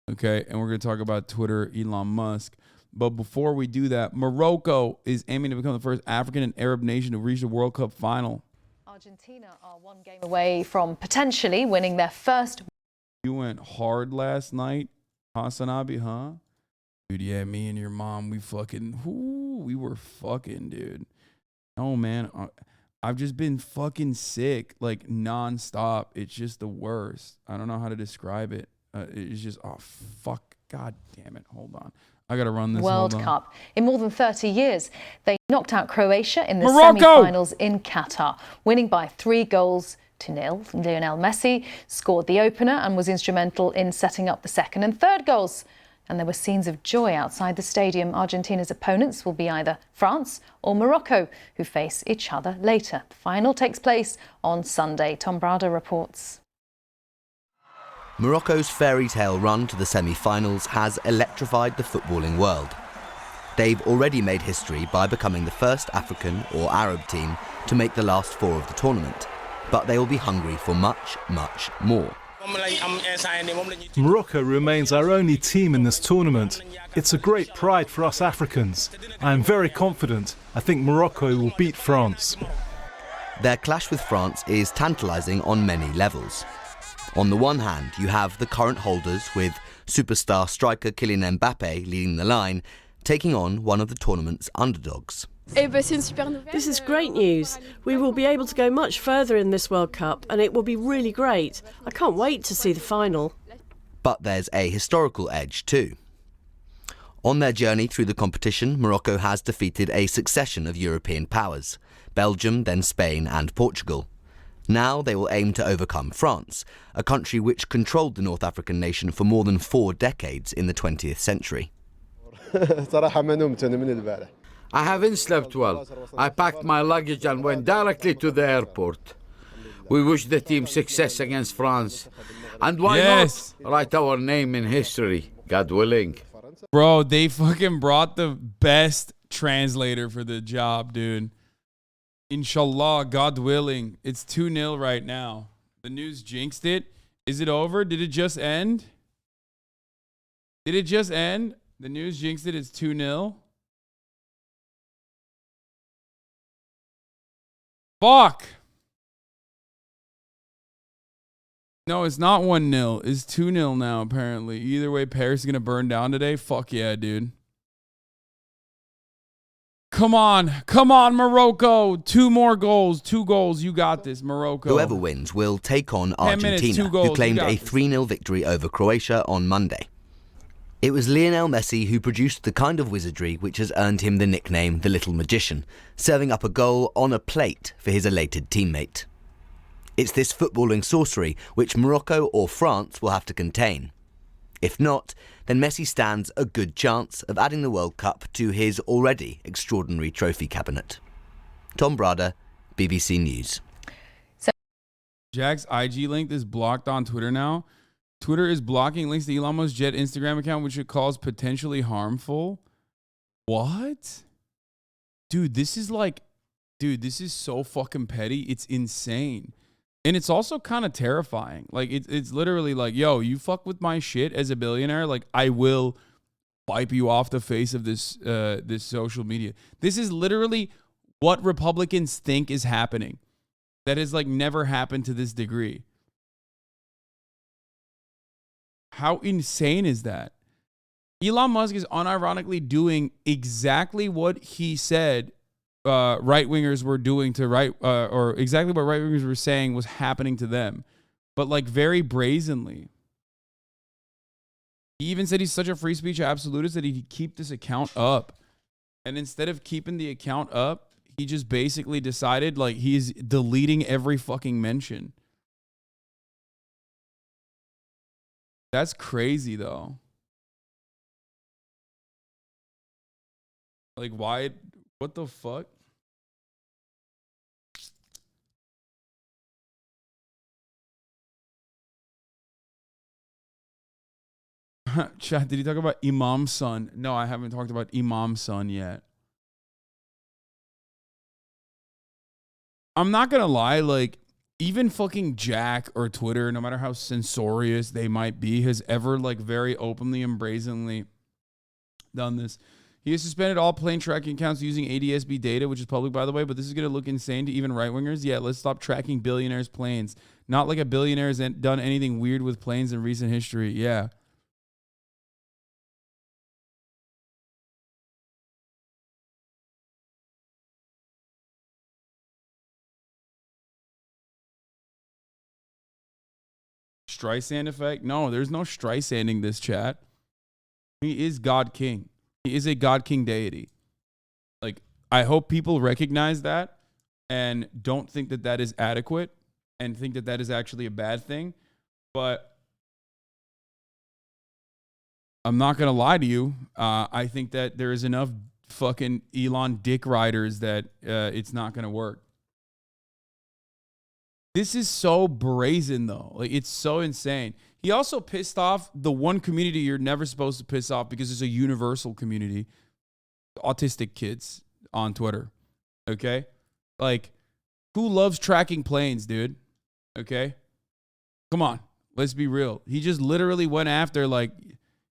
Okay, and we're gonna talk about Twitter, Elon Musk. But before we do that, Morocco is aiming to become the first African and Arab nation to reach the World Cup final. Argentina are one game away from potentially winning their first. You went hard last night, HasanAbi, huh? Dude, yeah, me and your mom, we were fucking, dude. Oh, man, I've just been fucking sick, like, nonstop. It's just the worst. I don't know how to describe it. It's just, oh, fuck, god damn it. Hold on. I got to run this World Cup. In more than 30 years, they knocked out Croatia in the Morocco! semi-finals in Qatar, winning by 3-0. Lionel Messi scored the opener and was instrumental in setting up the second and third goals. And there were scenes of joy outside the stadium. Argentina's opponents will be either France or Morocco, who face each other later. The final takes place on Sunday. Tom Brada reports. Morocco's fairy tale run to the semi-finals has electrified the footballing world. They've already made history by becoming the first African or Arab team to make the last 4 of the tournament, but they will be hungry for much, much more. Morocco remains our only team in this tournament. It's a great pride for us Africans. I am very confident. I think Morocco will beat France. Their clash with France is tantalising on many levels. On the one hand, you have the current holders with superstar striker Kylian Mbappe leading the line, taking on one of the tournament's underdogs. This is great news. We will be able to go much further in this World Cup and it will be really great. I can't wait to see the final. But there's a historical edge too. On their journey through the competition, Morocco has defeated a succession of European powers, Belgium, then Spain and Portugal. Now they will aim to overcome France, a country which controlled the North African nation for more than 4 decades in the 20th century. I haven't slept well. I packed my luggage and went directly to the airport. We wish the team success against France. And why not write our name in history, God willing. Bro, they fucking brought the best translator for the job, dude. Inshallah, God willing. It's 2-0 right now. The news jinxed it. Is it over? Did it just end? Did it just end? The news jinxed it. It's 2-0. Fuck. No, it's not 1-0. It's 2-0 now, apparently. Either way, Paris is going to burn down today. Fuck yeah, dude. Come on, Morocco. 2 more goals, 2 goals. You got this, Morocco. Whoever wins will take on Argentina, who claimed a 3-0 victory over Croatia on Monday. It was Lionel Messi who produced the kind of wizardry which has earned him the nickname the Little Magician, serving up a goal on a plate for his elated teammate. It's this footballing sorcery which Morocco or France will have to contain. If not, then Messi stands a good chance of adding the World Cup to his already extraordinary trophy cabinet. Tom Brada, BBC News. Jack's IG link is blocked on Twitter now. Twitter is blocking links to Elon Musk's Jet Instagram account, which it calls potentially harmful. What? Dude, this is so fucking petty. It's insane. And it's also kind of terrifying. Like, it's literally like, yo, you fuck with my shit as a billionaire, like, I will wipe you off the face of this social media. This is literally what Republicans think is happening. That has, like, never happened to this degree. How insane is that? Elon Musk is unironically doing exactly what he said right-wingers were doing to or exactly what right-wingers were saying was happening to them, but, like, very brazenly. He even said he's such a free speech absolutist that he'd keep this account up. And instead of keeping the account up, he just basically decided, like, he's deleting every fucking mention. That's crazy, though. Like, why? What the fuck? Chat, did he talk about Imam's son? No, I haven't talked about Imam's son yet. I'm not gonna lie, like, even fucking Jack or Twitter, no matter how censorious they might be, has ever, like, very openly and brazenly done this. He has suspended all plane tracking accounts using ADSB data, which is public, by the way, but this is going to look insane to even right-wingers. Yeah, let's stop tracking billionaires' planes. Not like a billionaire has done anything weird with planes in recent history. Yeah. Streisand effect? No, there's no Streisanding this, chat. He is God King. He is a God King deity. Like, I hope people recognize that and don't think that that is adequate and think that that is actually a bad thing. But I'm not going to lie to you. I think that there is enough fucking Elon dick riders that it's not going to work. This is so brazen, though. Like, it's so insane. He also pissed off the one community you're never supposed to piss off because it's a universal community. Autistic kids on Twitter. Okay? Like, who loves tracking planes, dude? Okay? Come on. Let's be real. He just literally went after,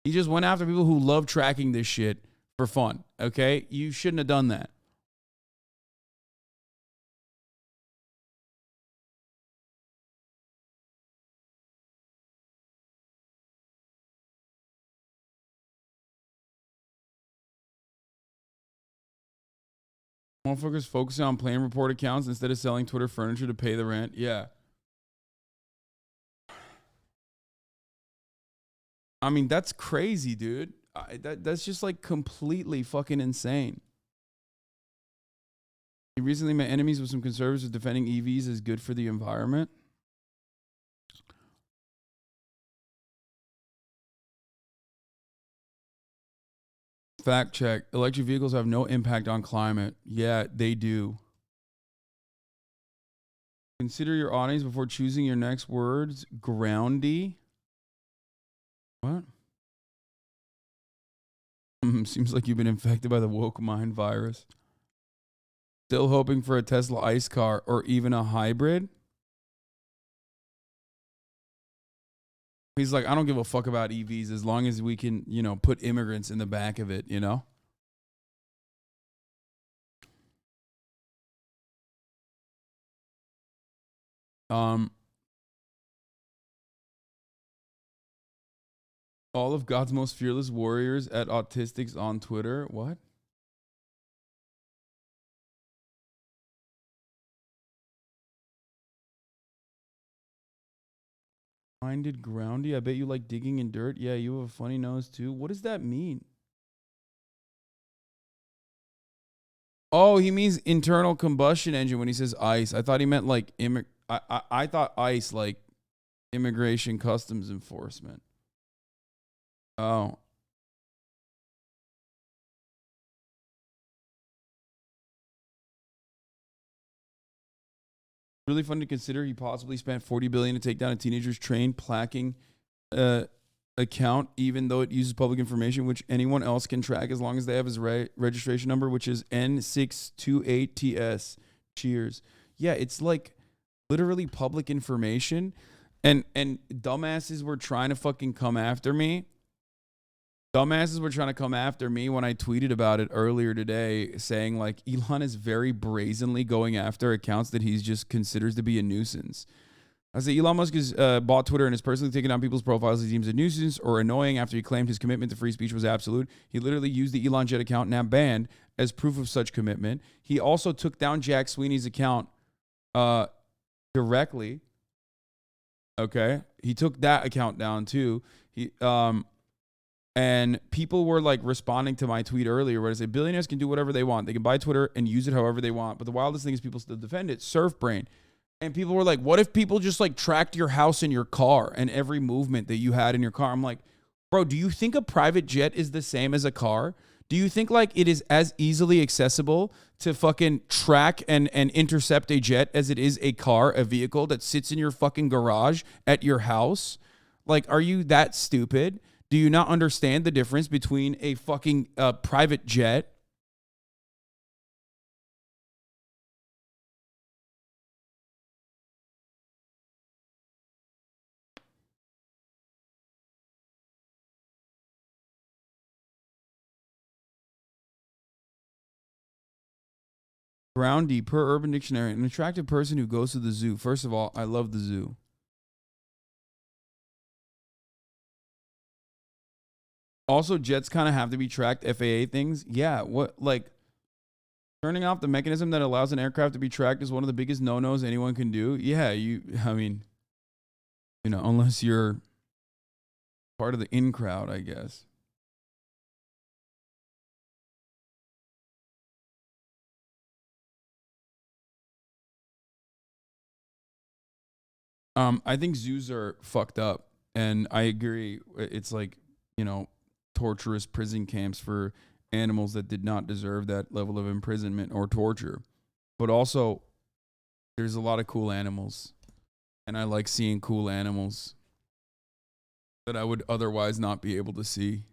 people who love tracking this shit for fun. Okay? You shouldn't have done that. Motherfuckers focusing on plane report accounts instead of selling Twitter furniture to pay the rent. Yeah. I mean, that's crazy, dude. That's just, like, completely fucking insane. He recently met enemies with some conservatives defending EVs is good for the environment. Fact check. Electric vehicles have no impact on climate. Yeah, they do. Consider your audience before choosing your next words. Groundy. What? Seems like you've been infected by the woke mind virus. Still hoping for a Tesla ICE car or even a hybrid? He's like, I don't give a fuck about EVs as long as we can, put immigrants in the back of it, All of God's most fearless warriors at Autistics on Twitter. What? Minded groundy. I bet you like digging in dirt. Yeah, you have a funny nose too. What does that mean? Oh, he means internal combustion engine when he says ICE. I thought he meant like I thought ICE like immigration customs enforcement. Oh. Really funny to consider he possibly spent $40 billion to take down a teenager's train placking account, even though it uses public information, which anyone else can track as long as they have his registration number, which is N628TS. Cheers. Yeah, it's like literally public information. And dumbasses were trying to fucking come after me. Dumbasses were trying to come after me when I tweeted about it earlier today, saying like Elon is very brazenly going after accounts that he's just considers to be a nuisance. I say Elon Musk has bought Twitter and has personally taken down people's profiles he deems a nuisance or annoying after he claimed his commitment to free speech was absolute. He literally used the Elon Jet account, now banned, as proof of such commitment. He also took down Jack Sweeney's account directly. Okay, he took that account down too. And people were like responding to my tweet earlier where I say billionaires can do whatever they want. They can buy Twitter and use it however they want. But the wildest thing is people still defend it. Surf brain. And people were like, what if people just like tracked your house and your car and every movement that you had in your car? I'm like, bro, do you think a private jet is the same as a car? Do you think like it is as easily accessible to fucking track and intercept a jet as it is a car, a vehicle that sits in your fucking garage at your house? Like, are you that stupid? Do you not understand the difference between a fucking private jet? Groundy, per Urban Dictionary, an attractive person who goes to the zoo. First of all, I love the zoo. Also, jets kind of have to be tracked, FAA things. Yeah, what, like, turning off the mechanism that allows an aircraft to be tracked is one of the biggest no-nos anyone can do. Yeah, I mean, you know, unless you're part of the in crowd, I guess. I think zoos are fucked up, and I agree. It's like, you know, torturous prison camps for animals that did not deserve that level of imprisonment or torture. But also, there's a lot of cool animals, and I like seeing cool animals that I would otherwise not be able to see.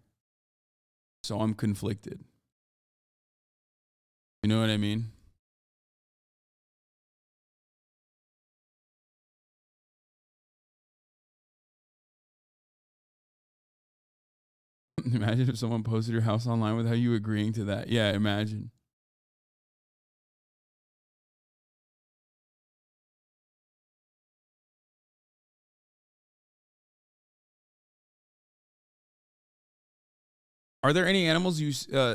So I'm conflicted. You know what I mean? Imagine if someone posted your house online without you agreeing to that. Yeah, imagine. Are there any animals you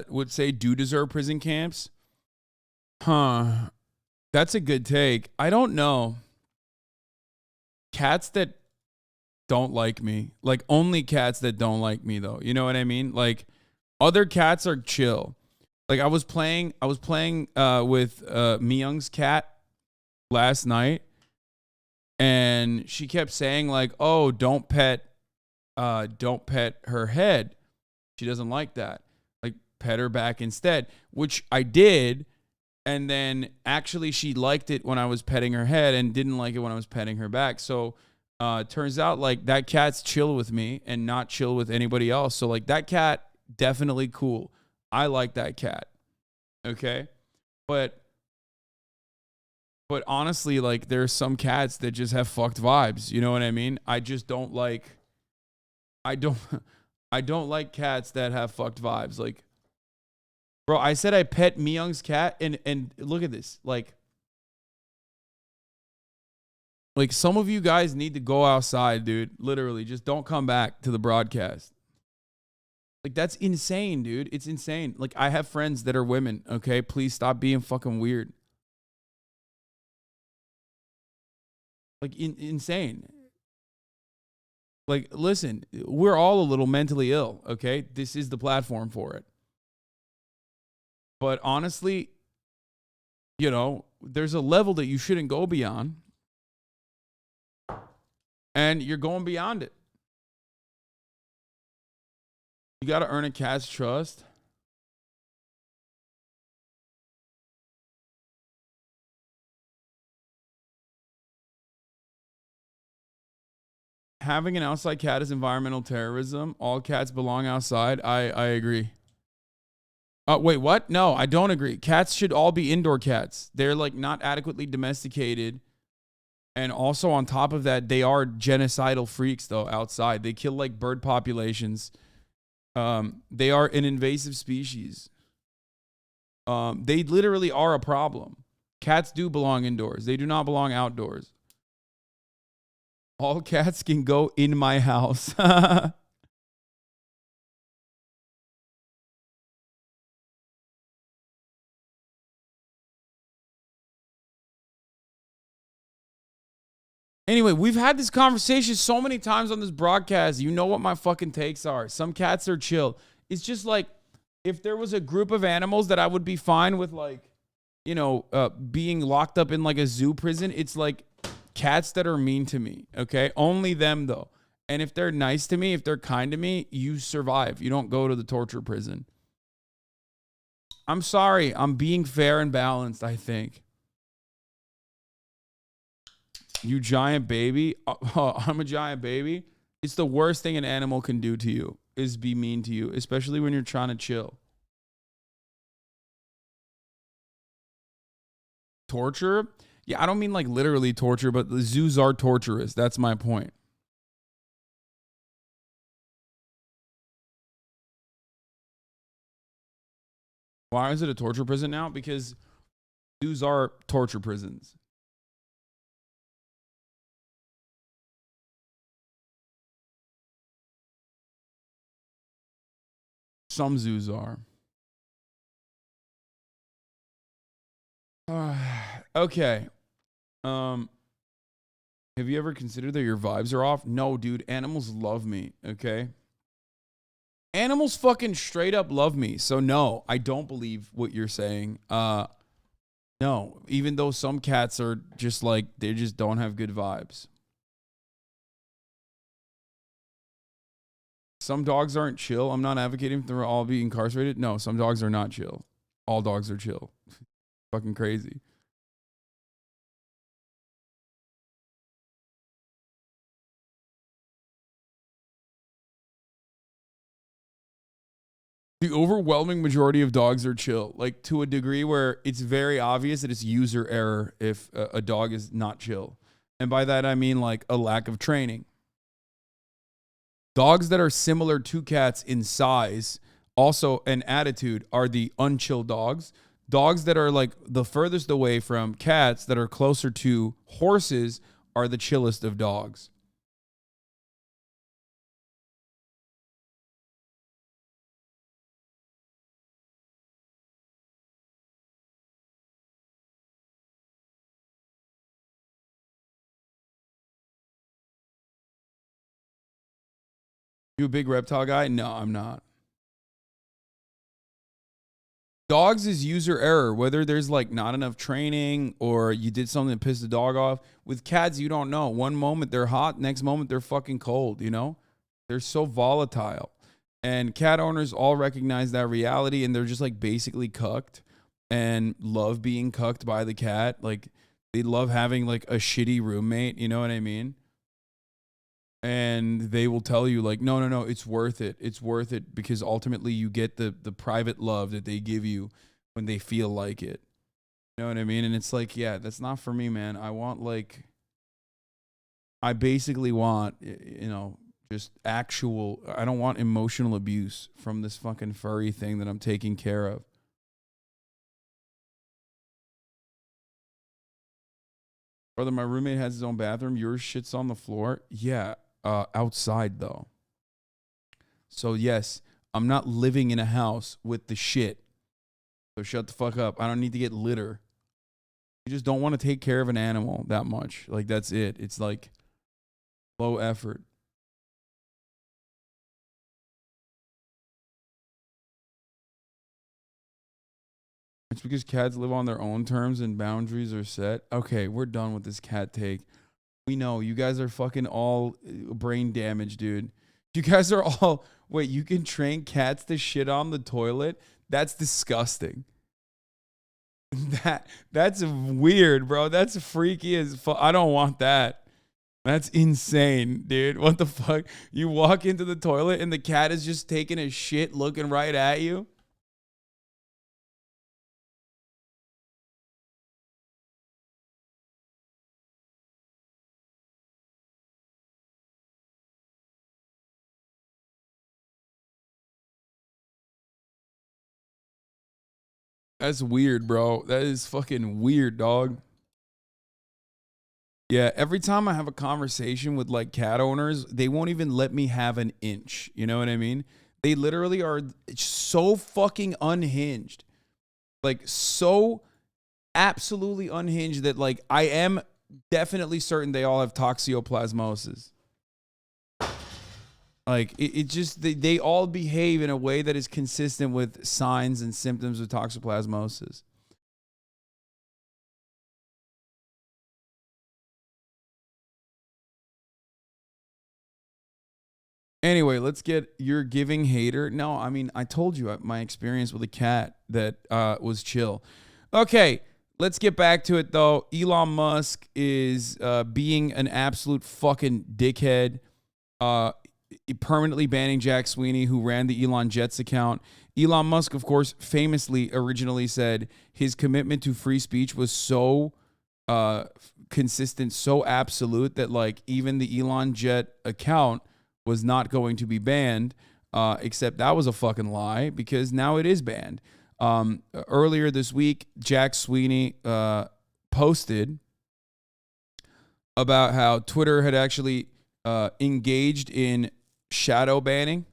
would say do deserve prison camps? Huh. That's a good take. I don't know. Cats that don't like me. Like, only cats that don't like me, though. You know what I mean? Like, other cats are chill. Like, I was playing with Myung's cat last night, and she kept saying, like, oh, don't pet her head. She doesn't like that. Like, pet her back instead, which I did. And then actually she liked it when I was petting her head and didn't like it when I was petting her back. So turns out like that cat's chill with me and not chill with anybody else. So like that cat, definitely cool. I like that cat. Okay. But honestly, like there's some cats that just have fucked vibes. You know what I mean? I just don't like, I don't like cats that have fucked vibes. Like, bro, I said I pet Myung's cat, and look at this. Like some of you guys need to go outside, dude. Literally, just don't come back to the broadcast. Like, that's insane, dude. It's insane. Like, I have friends that are women, okay? Please stop being fucking weird. Like, insane. Like, listen, we're all a little mentally ill, okay? This is the platform for it. But honestly, you know, there's a level that you shouldn't go beyond. And you're going beyond it. You got to earn a cat's trust. having an outside cat is environmental terrorism. All cats belong outside. I agree. Wait, what? No, I don't agree. Cats should all be indoor cats. They're like not adequately domesticated. And also on top of that, they are genocidal freaks though outside. They kill like bird populations. They are an invasive species. They literally are a problem. Cats do belong indoors. They do not belong outdoors. All cats can go in my house. Anyway, we've had this conversation so many times on this broadcast. You know what my fucking takes are. Some cats are chill. It's just like if there was a group of animals that I would be fine with, like, you know, being locked up in like a zoo prison. It's like cats that are mean to me. Okay. Only them though. And if they're nice to me, if they're kind to me, you survive. You don't go to the torture prison. I'm sorry. I'm being fair and balanced, I think. You giant baby. I'm a giant baby. It's the worst thing an animal can do to you is be mean to you, especially when you're trying to chill. Torture? Yeah, I don't mean like literally torture, but the zoos are torturous. That's my point. Why is it a torture prison now? Because zoos are torture prisons. Some zoos are. Okay. Have you ever considered that your vibes are off? No, dude. Animals love me, okay? Animals fucking straight up love me. So no, I don't believe what you're saying. No, even though some cats are just like, they just don't have good vibes. Some dogs aren't chill. I'm not advocating for them to all be incarcerated. No, some dogs are not chill. All dogs are chill. Fucking crazy. The overwhelming majority of dogs are chill, like to a degree where it's very obvious that it's user error if a dog is not chill. And by that, I mean like a lack of training. Dogs that are similar to cats in size, also an attitude, are the unchill dogs. Dogs that are like the furthest away from cats, that are closer to horses, are the chillest of dogs. You a big reptile guy? No, I'm not. Dogs is user error, whether there's like not enough training or you did something that pissed the dog off. With cats, you don't know. One moment they're hot, next moment they're fucking cold, you know? They're so volatile. And cat owners all recognize that reality, and they're just like basically cucked and love being cucked by the cat. Like they love having like a shitty roommate, you know what I mean? And they will tell you like, no, it's worth it. It's worth it because ultimately you get the private love that they give you when they feel like it. You know what I mean? And it's like, yeah, that's not for me, man. I basically want, you know, just actual, I don't want emotional abuse from this fucking furry thing that I'm taking care of. Brother, my roommate has his own bathroom. Yours shits on the floor. Yeah. Outside though. So yes, I'm not living in a house with the shit. So shut the fuck up. I don't need to get litter. You just don't want to take care of an animal that much. Like that's it. It's like low effort. It's because cats live on their own terms and boundaries are set. Okay, we're done with this cat take. We know you guys are fucking all brain damaged, dude. You guys are all, wait, you can train cats to shit on the toilet? That's disgusting. That's weird, bro. That's freaky as fuck. I don't want that. That's insane, dude. What the fuck? You walk into the toilet and the cat is just taking a shit looking right at you? That's weird, bro. That is fucking weird, dog. Yeah, every time I have a conversation with like cat owners, they won't even let me have an inch. You know what I mean? They literally are so fucking unhinged. Like so absolutely unhinged that like I am definitely certain they all have toxoplasmosis. Like it just they all behave in a way that is consistent with signs and symptoms of toxoplasmosis. Anyway, let's get your giving hater. No, I mean, I told you my experience with a cat that was chill. Okay, let's get back to it, though. Elon Musk is being an absolute fucking dickhead, permanently banning Jack Sweeney, who ran the Elon Jets account. Elon Musk, of course, famously originally said his commitment to free speech was so consistent, so absolute that, like, even the Elon Jet account was not going to be banned, except that was a fucking lie because now it is banned. Earlier this week, Jack Sweeney posted about how Twitter had actually engaged in shadow banning.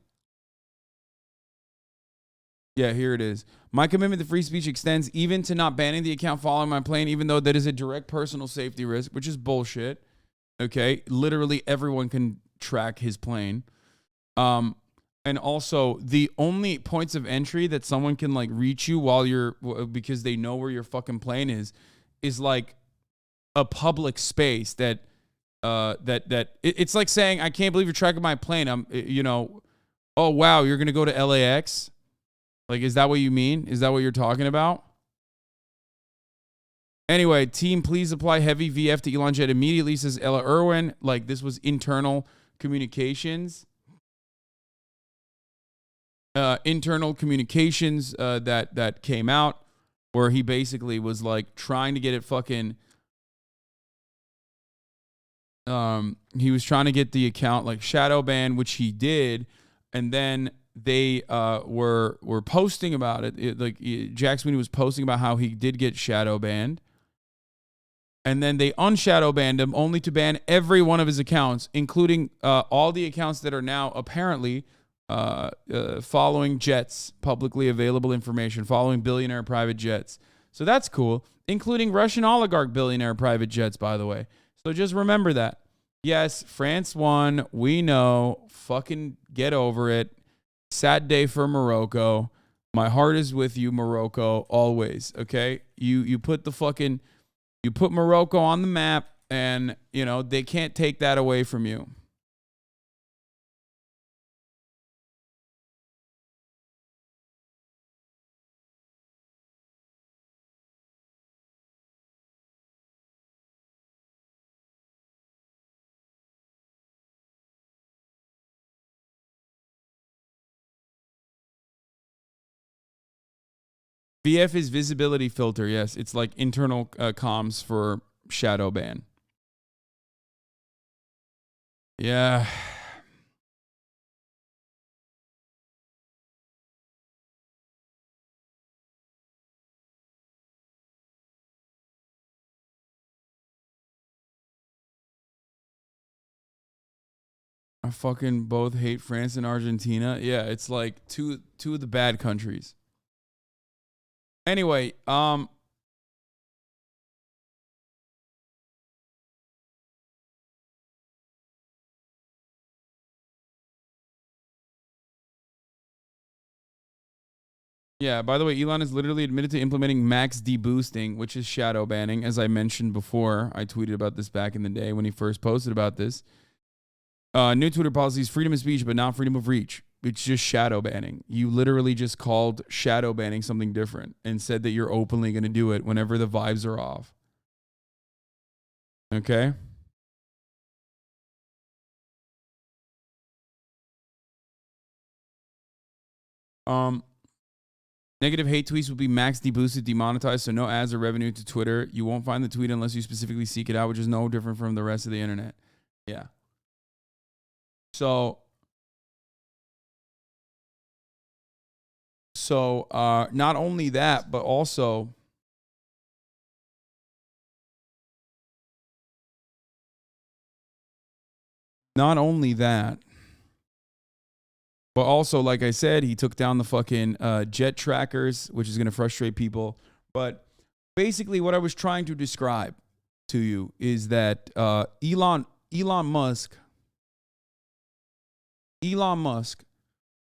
Yeah, here it is. My commitment to free speech extends even to not banning the account following my plane, even though that is a direct personal safety risk, which is bullshit. Okay, literally everyone can track his plane. And also the only points of entry that someone can like reach you while you're, because they know where your fucking plane is like a public space that it's like saying, I can't believe you're tracking my plane. Oh wow, you're gonna go to LAX. Like, is that what you mean? Is that what you're talking about? Anyway, team, please apply heavy VF to Elon Jet immediately, says Ella Irwin. Like, this was internal communications. Internal communications that came out where he basically was like trying to get it fucking he was trying to get the account like shadow banned, which he did, and then they were posting about it. Jack Sweeney was posting about how he did get shadow banned. And then they unshadow banned him only to ban every one of his accounts, including all the accounts that are now apparently following jets, publicly available information, following billionaire private jets. So that's cool, including Russian oligarch billionaire private jets, by the way. So just remember that. Yes, France won. We know. Fucking get over it. Sad day for Morocco. My heart is with you, Morocco, always. Okay? You put the fucking... You put Morocco on the map, and, you know, they can't take that away from you. VF is visibility filter. Yes, it's like internal comms for shadow ban. Yeah. I fucking both hate France and Argentina. Yeah, it's like two of the bad countries. Anyway, yeah, by the way, Elon has literally admitted to implementing max deboosting, which is shadow banning, as I mentioned before. I tweeted about this back in the day when he first posted about this. New Twitter policy is freedom of speech, but not freedom of reach. It's just shadow banning. You literally just called shadow banning something different and said that you're openly going to do it whenever the vibes are off. Okay? Negative hate tweets will be max deboosted, demonetized, so no ads or revenue to Twitter. You won't find the tweet unless you specifically seek it out, which is no different from the rest of the internet. Yeah. So not only that, but also like I said, he took down the fucking jet trackers, which is going to frustrate people. But basically what I was trying to describe to you is that Elon Musk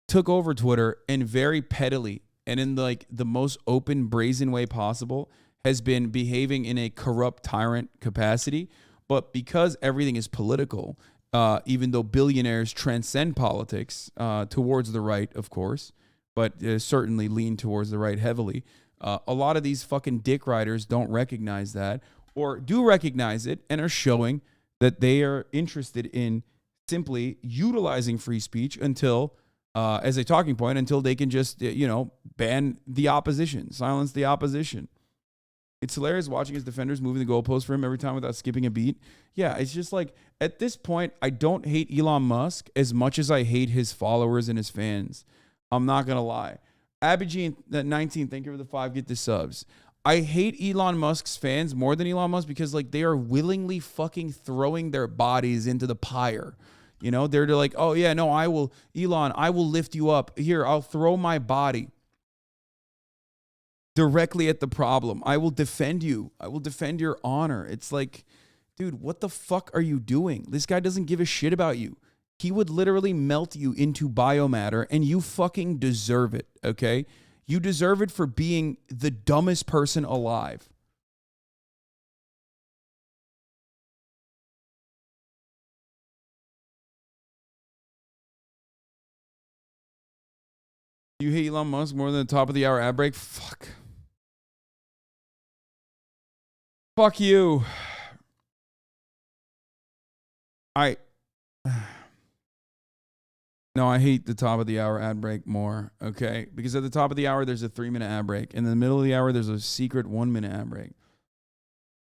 took over Twitter and very pettily and in like the most open, brazen way possible has been behaving in a corrupt tyrant capacity. But because everything is political, even though billionaires transcend politics towards the right, of course, but certainly lean towards the right heavily, a lot of these fucking dick riders don't recognize that or do recognize it and are showing that they are interested in simply utilizing free speech until, as a talking point, until they can just, ban the opposition, silence the opposition. It's hilarious watching his defenders moving the goalpost for him every time without skipping a beat. Yeah, it's just like, at this point, I don't hate Elon Musk as much as I hate his followers and his fans. I'm not going to lie. Abby Jean, 19, thank you for the 5 get the subs. I hate Elon Musk's fans more than Elon Musk because like they are willingly fucking throwing their bodies into the pyre. They're like, oh yeah, no, Elon, I will lift you up. Here, I'll throw my body directly at the problem. I will defend you. I will defend your honor. It's like, dude, what the fuck are you doing? This guy doesn't give a shit about you. He would literally melt you into biomatter and you fucking deserve it, okay? You deserve it for being the dumbest person alive. You hate Elon Musk more than the top of the hour ad break? Fuck. Fuck you. No, I hate the top of the hour ad break more, okay? Because at the top of the hour, there's a 3-minute ad break. In the middle of the hour, there's a secret 1-minute ad break.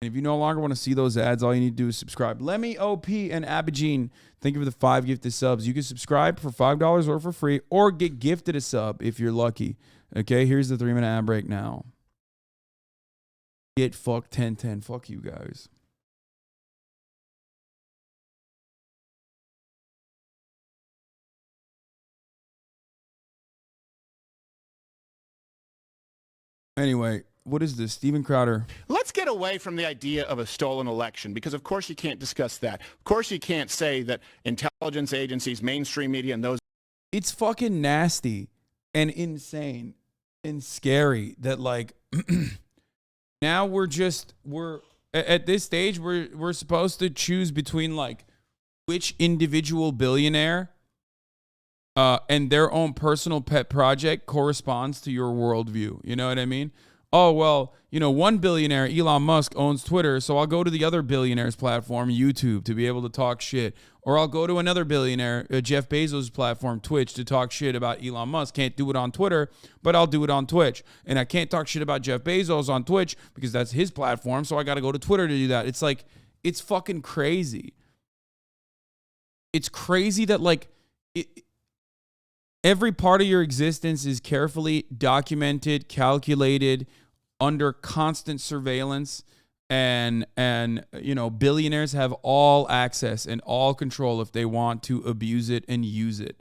And if you no longer want to see those ads, all you need to do is subscribe. Lemmy, OP, and Abigene, thank you for the 5 gifted subs. You can subscribe for $5 or for free, or get gifted a sub if you're lucky. Okay, here's the 3-minute ad break now. Get fucked 1010. Fuck you guys. Anyway, what is this? Steven Crowder. Let's get away from the idea of a stolen election, because of course you can't discuss that. Of course you can't say that intelligence agencies, mainstream media, and those... It's fucking nasty and insane and scary that, like, now we're at this stage, we're supposed to choose between, like, which individual billionaire and their own personal pet project corresponds to your worldview. You know what I mean? Oh, well, one billionaire, Elon Musk, owns Twitter, so I'll go to the other billionaire's platform, YouTube, to be able to talk shit. Or I'll go to another billionaire, Jeff Bezos' platform, Twitch, to talk shit about Elon Musk. Can't do it on Twitter, but I'll do it on Twitch. And I can't talk shit about Jeff Bezos on Twitch because that's his platform, so I got to go to Twitter to do that. It's like, it's fucking crazy. It's crazy that, like, every part of your existence is carefully documented, calculated, under constant surveillance, and billionaires have all access and all control if they want to abuse it and use it.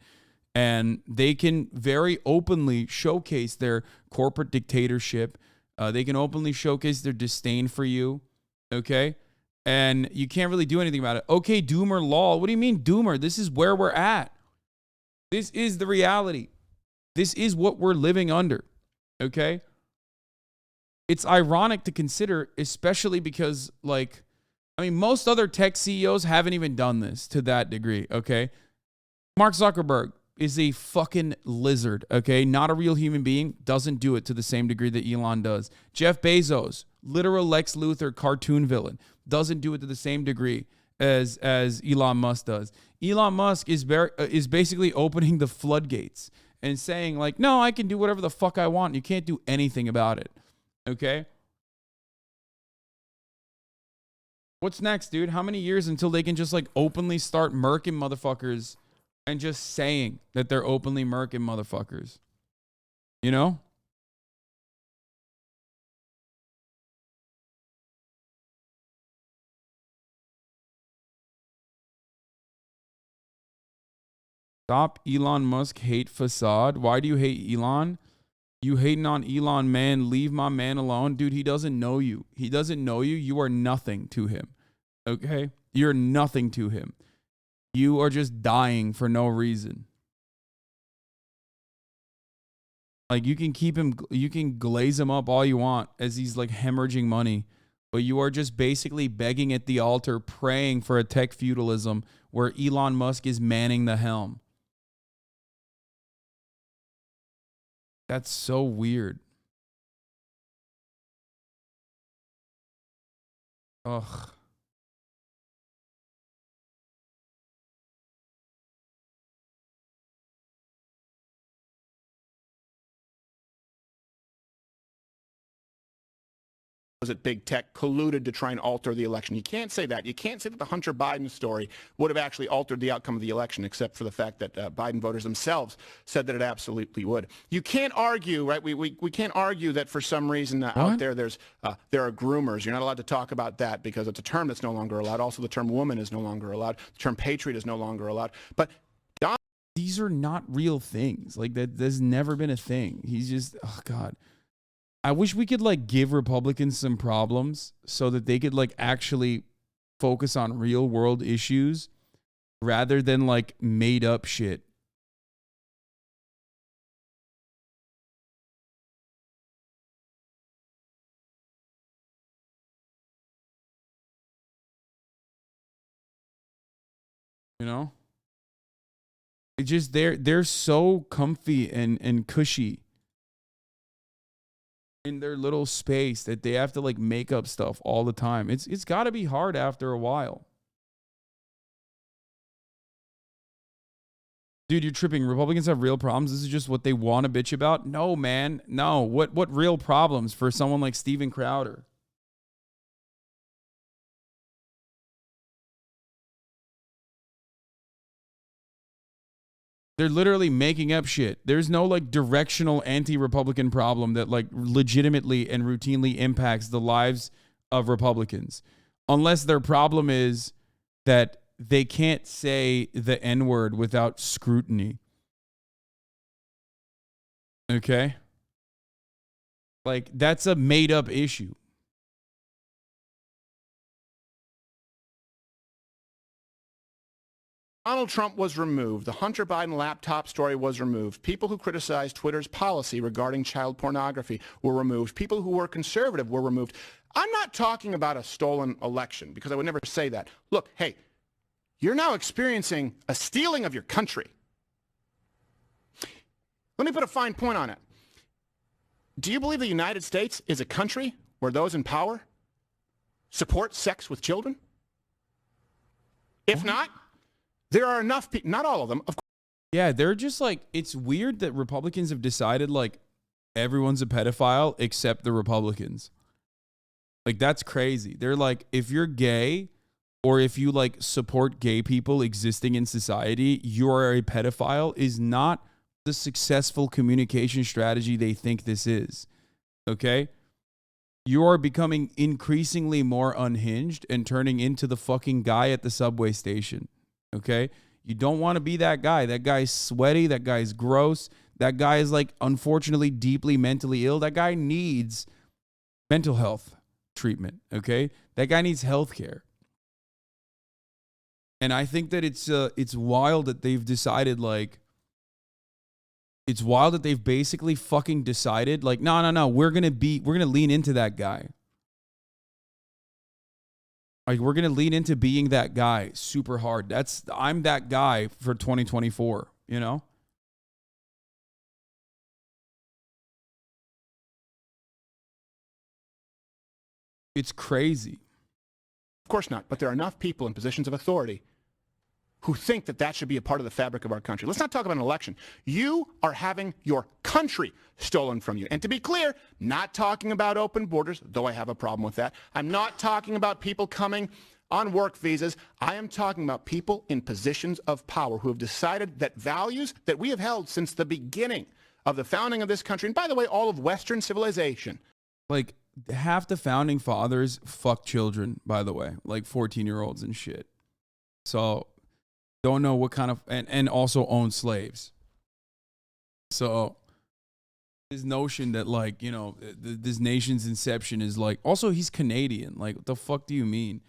And they can very openly showcase their corporate dictatorship. They can openly showcase their disdain for you, okay? And you can't really do anything about it. Okay, Doomer, lol. What do you mean, Doomer? This is where we're at. This is the reality. This is what we're living under, okay? It's ironic to consider, especially because, like, most other tech CEOs haven't even done this to that degree, okay? Mark Zuckerberg is a fucking lizard, okay? Not a real human being, doesn't do it to the same degree that Elon does. Jeff Bezos, literal Lex Luthor cartoon villain, doesn't do it to the same degree as Elon Musk does. Elon Musk is basically opening the floodgates and saying like, no, I can do whatever the fuck I want. You can't do anything about it. Okay? What's next, dude? How many years until they can just like openly start murking motherfuckers and just saying that they're openly murking motherfuckers? You know? Stop Elon Musk hate facade. Why do you hate Elon? You hating on Elon, man. Leave my man alone. Dude, he doesn't know you. He doesn't know you. You are nothing to him. Okay? You're nothing to him. You are just dying for no reason. Like, you can keep him, you can glaze him up all you want as he's like hemorrhaging money. But you are just basically begging at the altar, praying for a tech feudalism where Elon Musk is manning the helm. That's so weird. Ugh. That big tech colluded to try and alter the election. You can't say that. You can't say that the Hunter Biden story would have actually altered the outcome of the election, except for the fact that Biden voters themselves said that it absolutely would. You can't argue, right? We can't argue that for some reason out there there are groomers. You're not allowed to talk about that because it's a term that's no longer allowed. Also, the term woman is no longer allowed. The term patriot is no longer allowed. But these are not real things. Like that, there's never been a thing. He's just, oh God. I wish we could like give Republicans some problems so that they could like actually focus on real world issues rather than like made up shit. You know? It just they're so comfy and cushy in their little space that they have to like make up stuff all the time. It's got to be hard after a while. Dude, you're tripping. Republicans have real problems. This is just what they want to bitch about. No, man. No. What real problems for someone like Steven Crowder? They're literally making up shit. There's no like directional anti-Republican problem that like legitimately and routinely impacts the lives of Republicans. Unless their problem is that they can't say the N-word without scrutiny. Okay? Like, that's a made-up issue. Donald Trump was removed. The Hunter Biden laptop story was removed. People who criticized Twitter's policy regarding child pornography were removed. People who were conservative were removed. I'm not talking about a stolen election because I would never say that. Look, hey, you're now experiencing a stealing of your country. Let me put a fine point on it. Do you believe the United States is a country where those in power support sex with children? If not, there are enough people, not all of them, of course. Yeah, they're just like, it's weird that Republicans have decided like everyone's a pedophile except the Republicans. Like, that's crazy. They're like, if you're gay or if you like support gay people existing in society, you are a pedophile is not the successful communication strategy they think this is. Okay? You are becoming increasingly more unhinged and turning into the fucking guy at the subway station. Okay? You don't want to be that guy. That guy's sweaty. That guy's gross. That guy is like, unfortunately, deeply mentally ill. That guy needs mental health treatment. Okay? That guy needs health care. And I think that it's wild that they've decided like, it's wild that they've basically fucking decided like, no, we're going to lean into that guy. Like, we're going to lean into being that guy super hard. I'm that guy for 2024, you know? It's crazy. Of course not, but there are enough people in positions of authority who think that that should be a part of the fabric of our country. Let's not talk about an election. You are having your country stolen from you. And to be clear, not talking about open borders, though I have a problem with that. I'm not talking about people coming on work visas. I am talking about people in positions of power who have decided that values that we have held since the beginning of the founding of this country, and by the way, all of Western civilization. Like, half the founding fathers fuck children, by the way, like 14-year-olds and shit. So don't know what kind of, and also own slaves. So this notion that, like, you know, this nation's inception is like, also he's Canadian. Like, what the fuck do you mean?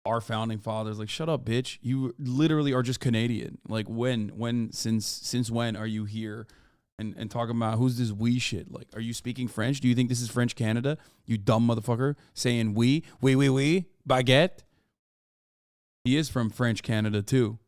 Our founding fathers, like, shut up, bitch. You literally are just Canadian. Like, since when are you here? And talking about who's this we shit? Like, are you speaking French? Do you think this is French Canada? You dumb motherfucker saying we, baguette. He is from French Canada too.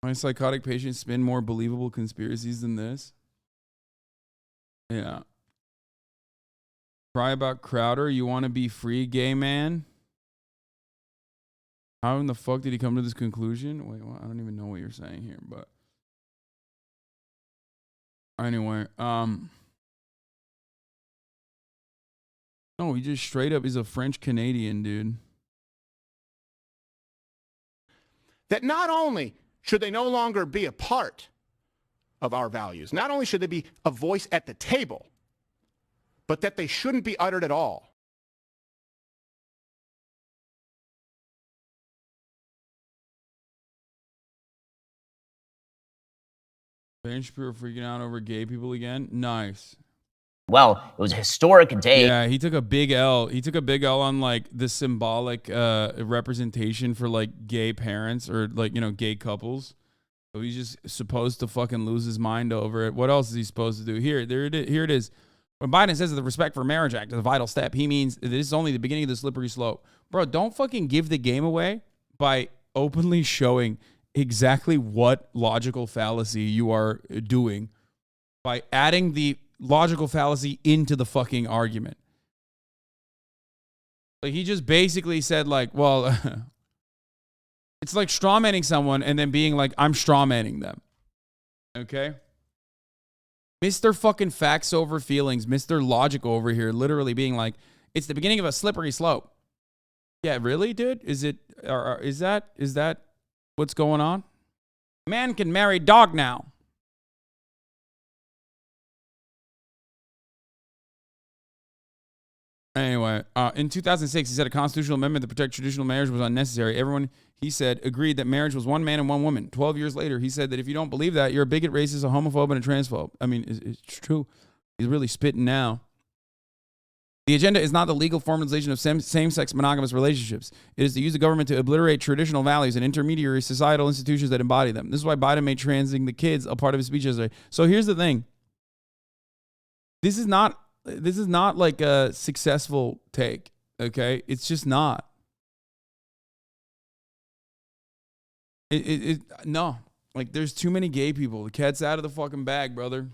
My psychotic patients spin more believable conspiracies than this. Yeah. Cry about Crowder. You want to be free, gay man? How in the fuck did he come to this conclusion? Wait, well, I don't even know what you're saying here, but anyway, no, he just straight up is a French Canadian, dude. That not only should they no longer be a part of our values, not only should they be a voice at the table, but that they shouldn't be uttered at all. Ben Shapiro freaking out over gay people again. Nice. Well, it was a historic day. Yeah, he took a big L. He took a big L on, like, the symbolic representation for, like, gay parents or, like, you know, gay couples. So he's just supposed to fucking lose his mind over it. What else is he supposed to do? Here it is. When Biden says that the Respect for Marriage Act is a vital step, he means this is only the beginning of the slippery slope. Bro, don't fucking give the game away by openly showing exactly what logical fallacy you are doing by adding the logical fallacy into the fucking argument. Like, he just basically said, like, well, it's like strawmanning someone and then being like, I'm strawmanning them. Okay? Mr. fucking facts over feelings, Mr. Logic over here, literally being like, it's the beginning of a slippery slope. Yeah, really, dude? Is that what's going on? Man can marry dog now. Anyway, in 2006, he said a constitutional amendment to protect traditional marriage was unnecessary. Everyone, he said, agreed that marriage was one man and one woman. 12 years later, he said that if you don't believe that, you're a bigot, racist, a homophobe, and a transphobe. I mean, it's true. He's really spitting now. The agenda is not the legal formalization of same-sex monogamous relationships. It is to use the government to obliterate traditional values and intermediary societal institutions that embody them. This is why Biden made transing the kids a part of his speech yesterday. So here's the thing. This is not like a successful take, okay? It's just not. No. Like, there's too many gay people. The cat's out of the fucking bag, brother.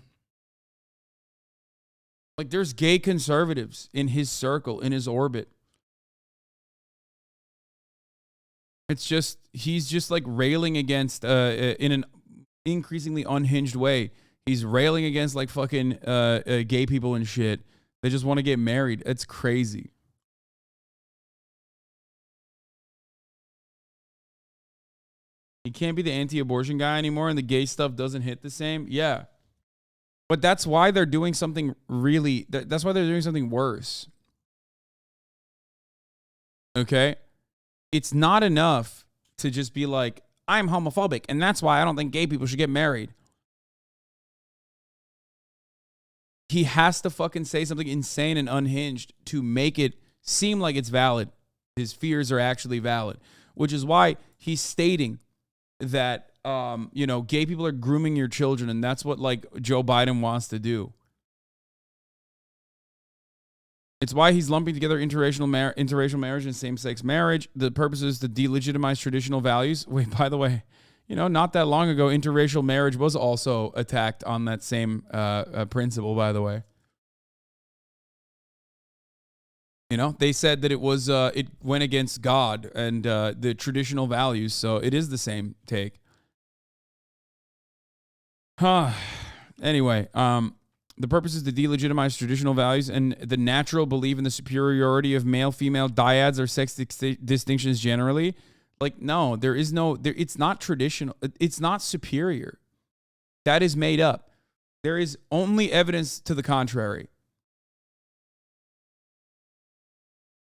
Like, there's gay conservatives in his circle, in his orbit. It's just, he's just like railing against, in an increasingly unhinged way, he's railing against like fucking gay people and shit. They just want to get married. It's crazy. He can't be the anti-abortion guy anymore and the gay stuff doesn't hit the same. Yeah. But that's why they're doing something really, that's why they're doing something worse. Okay? It's not enough to just be like, I'm homophobic and that's why I don't think gay people should get married. He has to fucking say something insane and unhinged to make it seem like it's valid. His fears are actually valid, which is why he's stating that, you know, gay people are grooming your children, and that's what, like, Joe Biden wants to do. It's why he's lumping together interracial marriage and same-sex marriage. The purpose is to delegitimize traditional values. Wait, by the way, you know, not that long ago, interracial marriage was also attacked on that same principle, by the way. You know, they said that it was it went against God and the traditional values, so it is the same take. Anyway, the purpose is to delegitimize traditional values and the natural belief in the superiority of male-female dyads or sex distinctions generally. Like, no, there is no, it's not traditional. It's not superior. That is made up. There is only evidence to the contrary.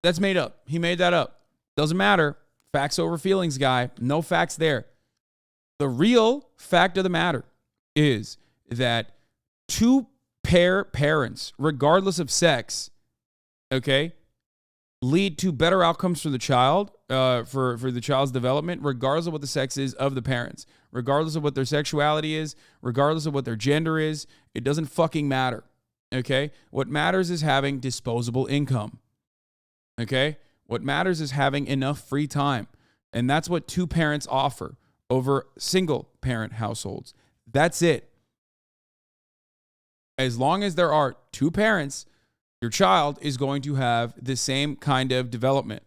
That's made up. He made that up. Doesn't matter. Facts over feelings, guy. No facts there. The real fact of the matter is that two parents, regardless of sex, okay, lead to better outcomes for the child, for the child's development, regardless of what the sex is of the parents, regardless of what their sexuality is, regardless of what their gender is. It doesn't fucking matter, okay? What matters is having disposable income, okay? What matters is having enough free time, and that's what two parents offer over single parent households. That's it. As long as there are two parents, your child is going to have the same kind of development.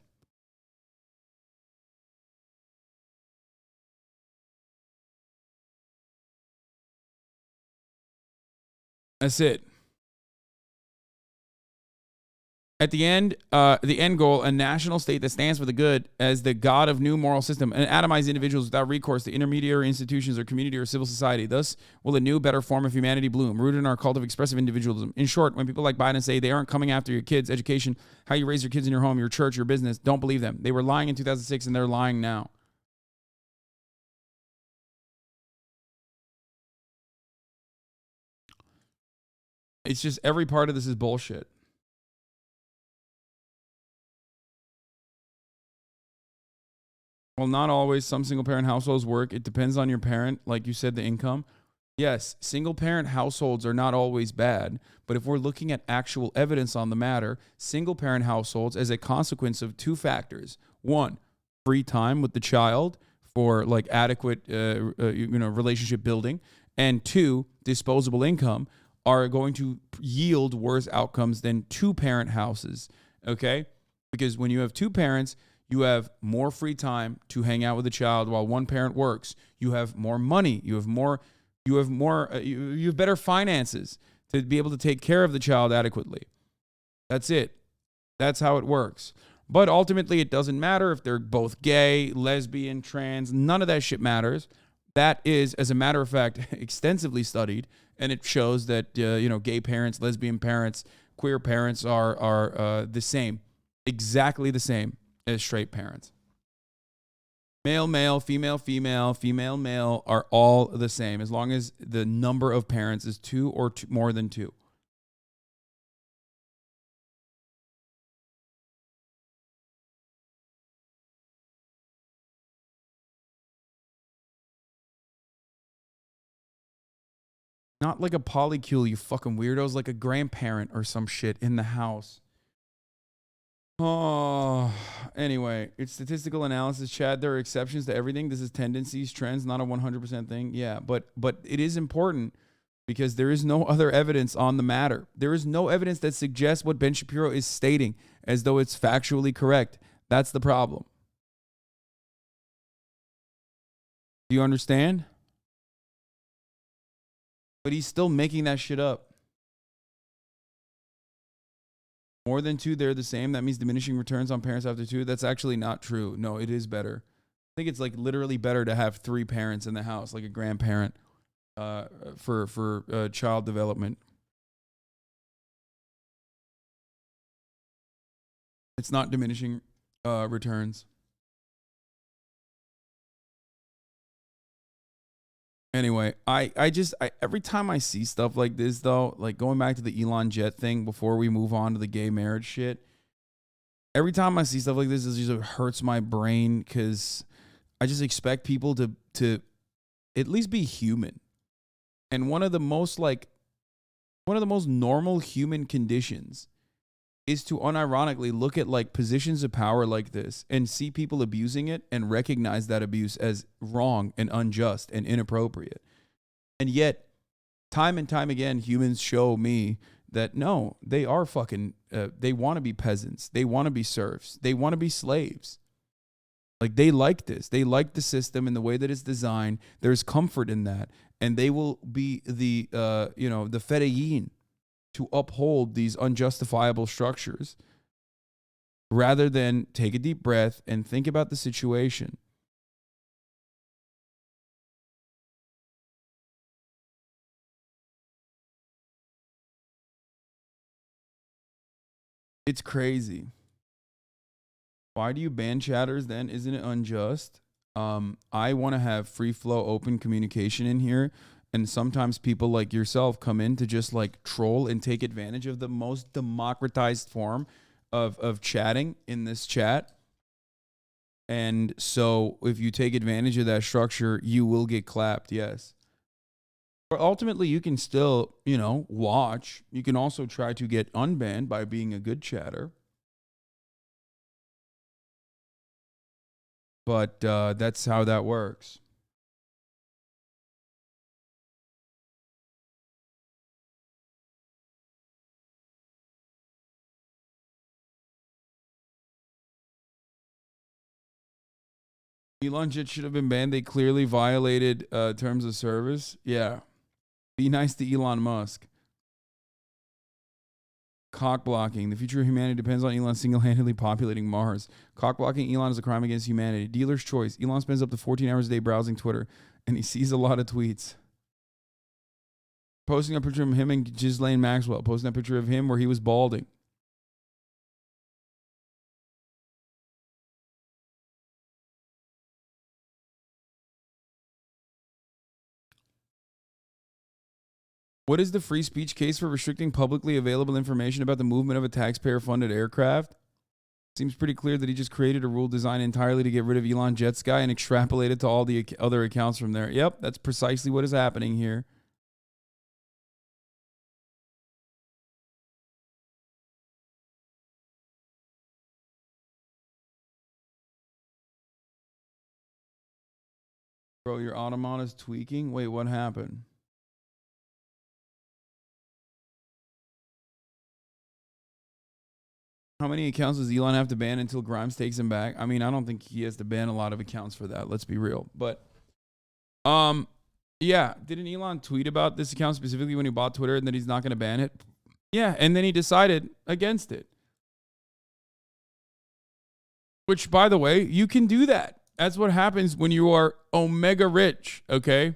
That's it. At the end goal, a national state that stands for the good as the God of new moral system and atomize individuals without recourse to intermediary institutions or community or civil society. Thus will a new, better form of humanity bloom, rooted in our cult of expressive individualism. In short, when people like Biden say they aren't coming after your kids' education, how you raise your kids in your home, your church, your business, don't believe them. They were lying in 2006 and they're lying now. It's just every part of this is bullshit. Well, not always. Some single-parent households work. It depends on your parent, like you said, the income. Yes, single-parent households are not always bad, but if we're looking at actual evidence on the matter, single-parent households, as a consequence of two factors: one, free time with the child for like adequate, relationship building, and two, disposable income, are going to yield worse outcomes than two-parent houses. Okay, because when you have two parents, you have more free time to hang out with the child while one parent works. You have more money. You have better finances to be able to take care of the child adequately. That's it. That's how it works. But ultimately, it doesn't matter if they're both gay, lesbian, trans. None of that shit matters. That is, as a matter of fact, extensively studied, and it shows that gay parents, lesbian parents, queer parents are the same, exactly the same as straight parents. Male, male, female, female, female, male are all the same as long as the number of parents is two or more than two. Not like a polycule, you fucking weirdos, like a grandparent or some shit in the house. Oh, anyway, it's statistical analysis, Chad. There are exceptions to everything. This is tendencies, trends, not a 100% thing. Yeah, but it is important because there is no other evidence on the matter. There is no evidence that suggests what Ben Shapiro is stating as though it's factually correct. That's the problem. Do you understand? But he's still making that shit up. More than two, they're the same. That means diminishing returns on parents after two. That's actually not true. No, it is better. I think it's like literally better to have three parents in the house, like a grandparent, for child development. It's not diminishing returns. Anyway, I every time I see stuff like this, though, like going back to the Elon jet thing before we move on to the gay marriage shit, every time I see stuff like this, it just hurts my brain because I just expect people to at least be human. And one of the most normal human conditions is to unironically look at like positions of power like this and see people abusing it and recognize that abuse as wrong and unjust and inappropriate. And yet, time and time again, humans show me that no, they are fucking, they want to be peasants. They want to be serfs. They want to be slaves. Like, they like this. They like the system and the way that it's designed. There's comfort in that. And they will be the, the fedeyin to uphold these unjustifiable structures rather than take a deep breath and think about the situation. It's crazy. Why do you ban chatters then? Isn't it unjust? I want to have free flow, open communication in here. And sometimes people like yourself come in to just like troll and take advantage of the most democratized form of chatting in this chat. And so if you take advantage of that structure, you will get clapped, yes. But ultimately, you can still, watch. You can also try to get unbanned by being a good chatter. But that's how that works. Elon Jet should have been banned. They clearly violated terms of service. Yeah. Be nice to Elon Musk. Cock blocking. The future of humanity depends on Elon single-handedly populating Mars. Cock blocking Elon is a crime against humanity. Dealer's choice. Elon spends up to 14 hours a day browsing Twitter, and he sees a lot of tweets. Posting a picture of him and Ghislaine Maxwell. Posting a picture of him where he was balding. What is the free speech case for restricting publicly available information about the movement of a taxpayer-funded aircraft? Seems pretty clear that he just created a rule designed entirely to get rid of Elon Jet Sky and extrapolate it to all the other accounts from there. Yep, that's precisely what is happening here. Bro, your Automon is tweaking? Wait, what happened? How many accounts does Elon have to ban until Grimes takes him back? I mean, I don't think he has to ban a lot of accounts for that. Let's be real. But, yeah. Didn't Elon tweet about this account specifically when he bought Twitter and that he's not going to ban it? Yeah, and then he decided against it. Which, by the way, you can do that. That's what happens when you are omega rich, okay?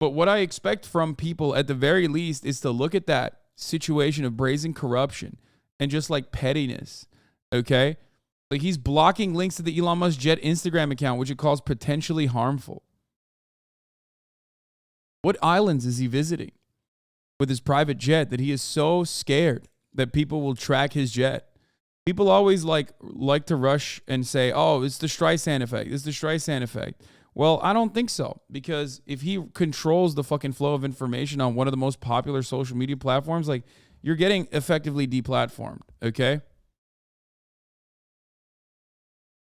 But what I expect from people at the very least is to look at that situation of brazen corruption and just like pettiness, okay? Like, he's blocking links to the Elon Musk Jet Instagram account, which it calls potentially harmful. What islands is he visiting with his private jet that he is so scared that people will track his jet? People always like to rush and say, oh, it's the Streisand effect. It's the Streisand effect. Well, I don't think so, because if he controls the fucking flow of information on one of the most popular social media platforms, like, you're getting effectively deplatformed, okay?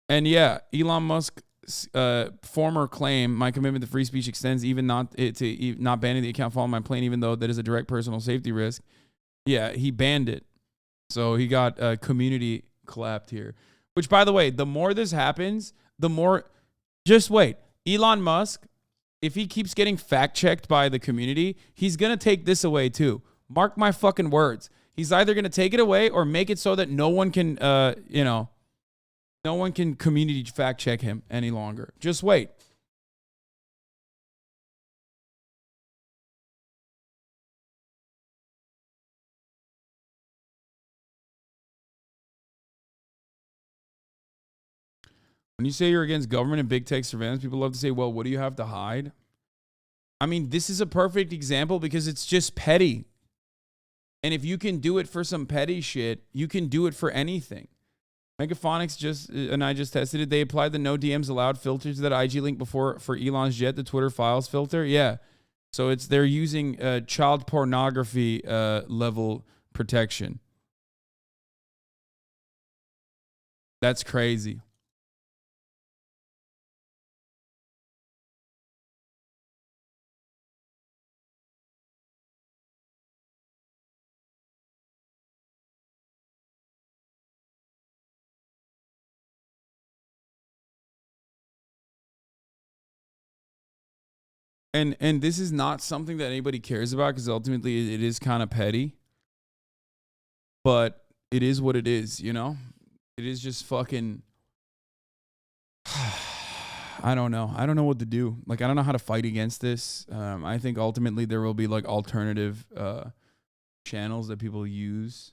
And yeah, Elon Musk's former claim, my commitment to free speech extends even not banning the account following my plane, even though that is a direct personal safety risk. Yeah, he banned it. So he got community clapped here. Which, by the way, the more this happens, the more... Just wait. Elon Musk, if he keeps getting fact-checked by the community, he's going to take this away too. Mark my fucking words. He's either going to take it away or make it so that no one can, no one can community fact check him any longer. Just wait. When you say you're against government and big tech surveillance, people love to say, well, what do you have to hide? I mean, this is a perfect example because it's just petty. And if you can do it for some petty shit, you can do it for anything. Megaphonics I just tested it. They applied the no DMs allowed filter to that IG link before for Elon's Jet, the Twitter files filter. Yeah. So they're using child pornography level protection. That's crazy. And this is not something that anybody cares about because ultimately it is kind of petty. But it is what it is, you know? It is just fucking... I don't know. I don't know what to do. Like, I don't know how to fight against this. I think ultimately there will be, like, alternative channels that people use.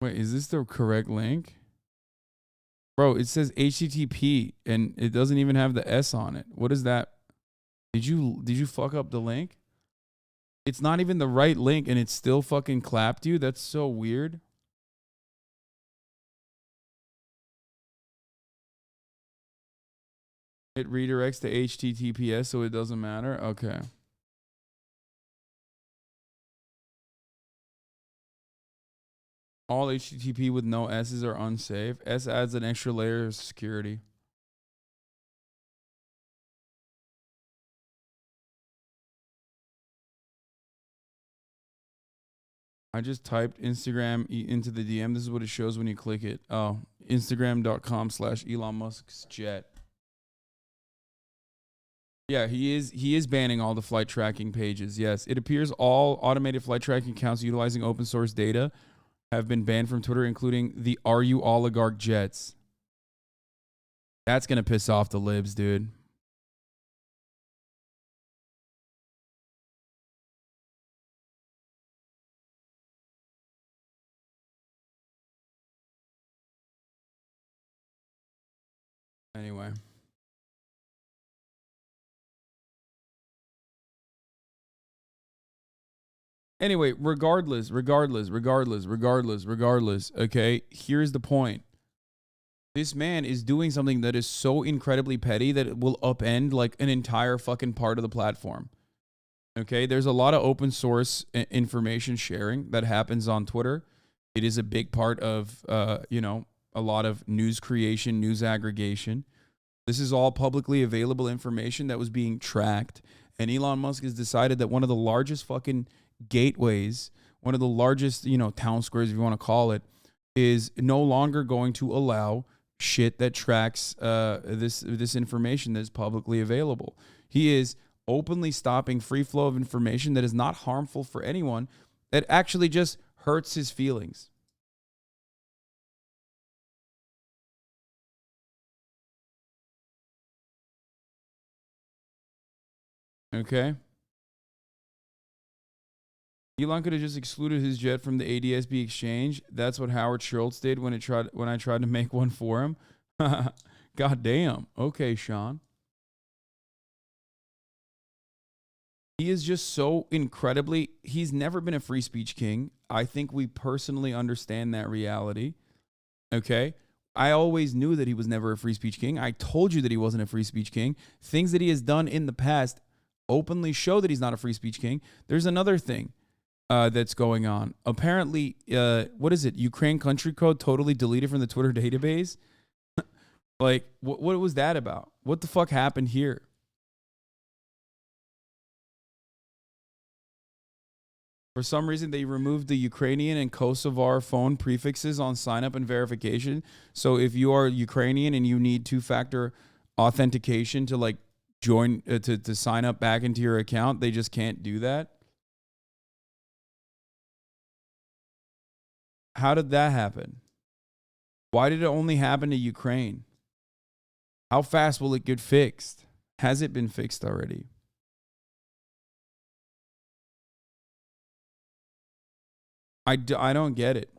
Wait, is this the correct link? Bro, it says HTTP and it doesn't even have the S on it. What is that? Did you fuck up the link? It's not even the right link and it still fucking clapped you? That's so weird. It redirects to HTTPS so it doesn't matter? Okay. All HTTP with no S's are unsafe. S adds an extra layer of security. I just typed Instagram into the DM. This is what it shows when you click it. Oh, Instagram.com/Elon Musk's jet. Yeah, he is banning all the flight tracking pages. Yes, it appears all automated flight tracking accounts utilizing open source data have been banned from Twitter, including the Are You Oligarch Jets. That's going to piss off the libs, dude. Anyway. Anyway, regardless, okay, here's the point. This man is doing something that is so incredibly petty that it will upend like an entire fucking part of the platform. Okay, there's a lot of open source information sharing that happens on Twitter. It is a big part of, you know, a lot of news creation, news aggregation. This is all publicly available information that was being tracked. And Elon Musk has decided that one of the largest fucking gateways, one of the largest, you know, town squares, if you want to call it, is no longer going to allow shit that tracks this information that is publicly available. He is openly stopping free flow of information that is not harmful for anyone, that actually just hurts his feelings. Okay. Elon could have just excluded his jet from the ADSB exchange. That's what Howard Schultz did when I tried to make one for him. God damn. Okay, Sean. He is just so incredibly... He's never been a free speech king. I think we personally understand that reality. Okay? I always knew that he was never a free speech king. I told you that he wasn't a free speech king. Things that he has done in the past openly show that he's not a free speech king. There's another thing that's going on. Apparently, what is it? Ukraine country code totally deleted from the Twitter database? Like, what was that about? What the fuck happened here? For some reason, they removed the Ukrainian and Kosovar phone prefixes on sign-up and verification. So if you are Ukrainian and you need two-factor authentication to like join to sign up back into your account, they just can't do that. How did that happen? Why did it only happen to Ukraine? How fast will it get fixed? Has it been fixed already? I don't get it.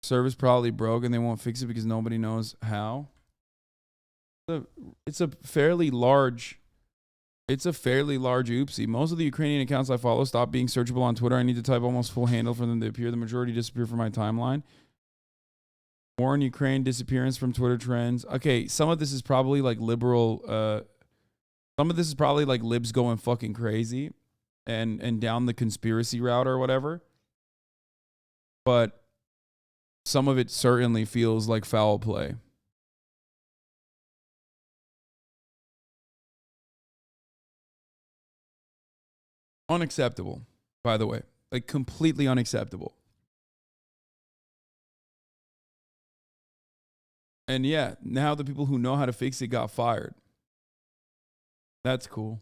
Service probably broke and they won't fix it because nobody knows how. It's a fairly large It's a fairly large oopsie. Most of the Ukrainian accounts I follow stop being searchable on Twitter. I need to type almost full handle for them to appear. The majority disappear from my timeline. War in Ukraine, disappearance from Twitter trends. Okay, some of this is probably like liberal. Some of this is probably like libs going fucking crazy and down the conspiracy route or whatever. But some of it certainly feels like foul play. Unacceptable, by the way. Like, completely unacceptable. And yeah, now the people who know how to fix it got fired. That's cool.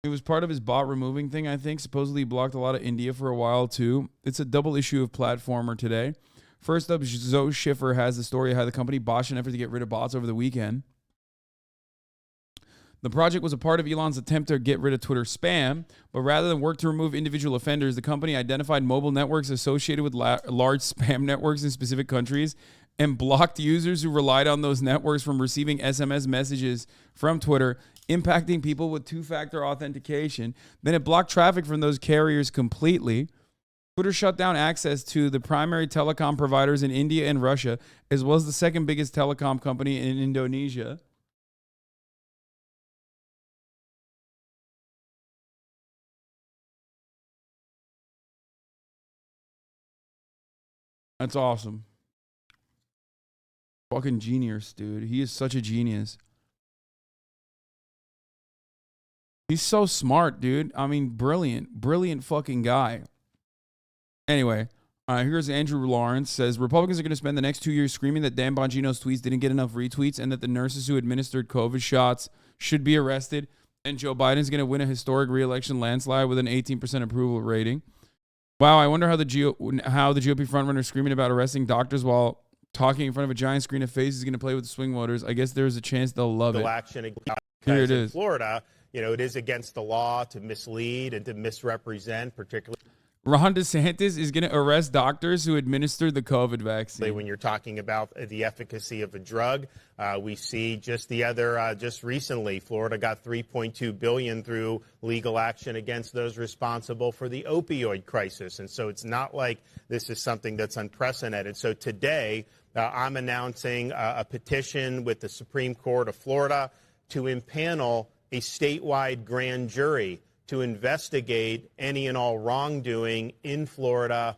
It was part of his bot removing thing, I think. Supposedly he blocked a lot of India for a while, too. It's a double issue of Platformer today. First up, Zoe Schiffer has the story of how the company botched an effort to get rid of bots over the weekend. The project was a part of Elon's attempt to get rid of Twitter spam, but rather than work to remove individual offenders, the company identified mobile networks associated with large spam networks in specific countries and blocked users who relied on those networks from receiving SMS messages from Twitter, impacting people with two-factor authentication. Then it blocked traffic from those carriers completely. Twitter shut down access to the primary telecom providers in India and Russia, as well as the second biggest telecom company in Indonesia. That's awesome. Fucking genius, dude. He is such a genius. He's so smart, dude. I mean, brilliant. Brilliant fucking guy. Anyway, here's Andrew Lawrence. Says, Republicans are going to spend the next 2 years screaming that Dan Bongino's tweets didn't get enough retweets and that the nurses who administered COVID shots should be arrested. And Joe Biden's going to win a historic re-election landslide with an 18% approval rating. Wow, I wonder how the GOP frontrunner screaming about arresting doctors while talking in front of a giant screen of faces is going to play with the swing voters. I guess there's a chance they'll love it. Action Here it is. Florida, you know, it is against the law to mislead and to misrepresent, particularly. Ron DeSantis is going to arrest doctors who administered the COVID vaccine. When you're talking about the efficacy of a drug, we see just recently, Florida got $3.2 billion through legal action against those responsible for the opioid crisis. And so it's not like this is something that's unprecedented. So today, I'm announcing a petition with the Supreme Court of Florida to impanel a statewide grand jury to investigate any and all wrongdoing in Florida.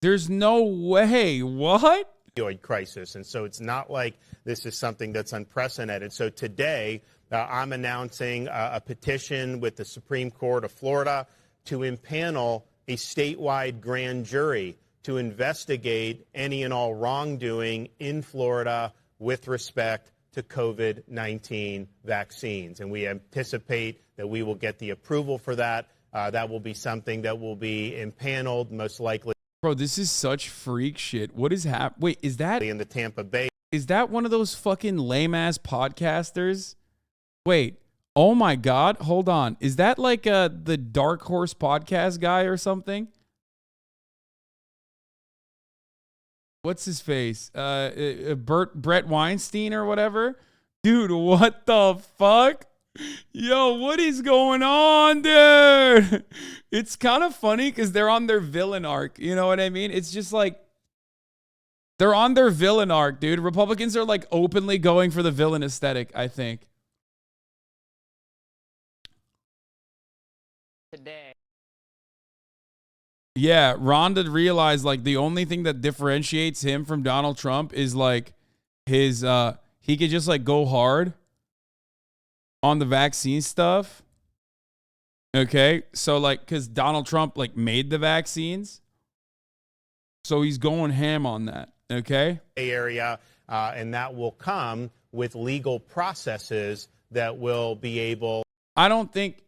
There's no way. What? Opioid crisis. And so it's not like this is something that's unprecedented. So today, I'm announcing a petition with the Supreme Court of Florida to impanel a statewide grand jury to investigate any and all wrongdoing in Florida with respect to COVID-19 vaccines. And we anticipate that we will get the approval for that. That will be something that will be impaneled most likely. Bro, this is such freak shit. What is happening? Wait, is that in the Tampa Bay? Is that one of those fucking lame-ass podcasters? Wait, oh my God, hold on. Is that like the Dark Horse podcast guy or something? What's his face? Brett Weinstein or whatever? Dude, what the fuck? Yo, what is going on, dude? It's kind of funny because they're on their villain arc. You know what I mean? It's just like, they're on their villain arc, dude. Republicans are like openly going for the villain aesthetic, I think. Today. Yeah, Rhonda realized like the only thing that differentiates him from Donald Trump is like his he could just like go hard on the vaccine stuff. Okay? So like cuz Donald Trump like made the vaccines. So he's going ham on that, okay? Area and that will come with legal processes that will be able. I don't think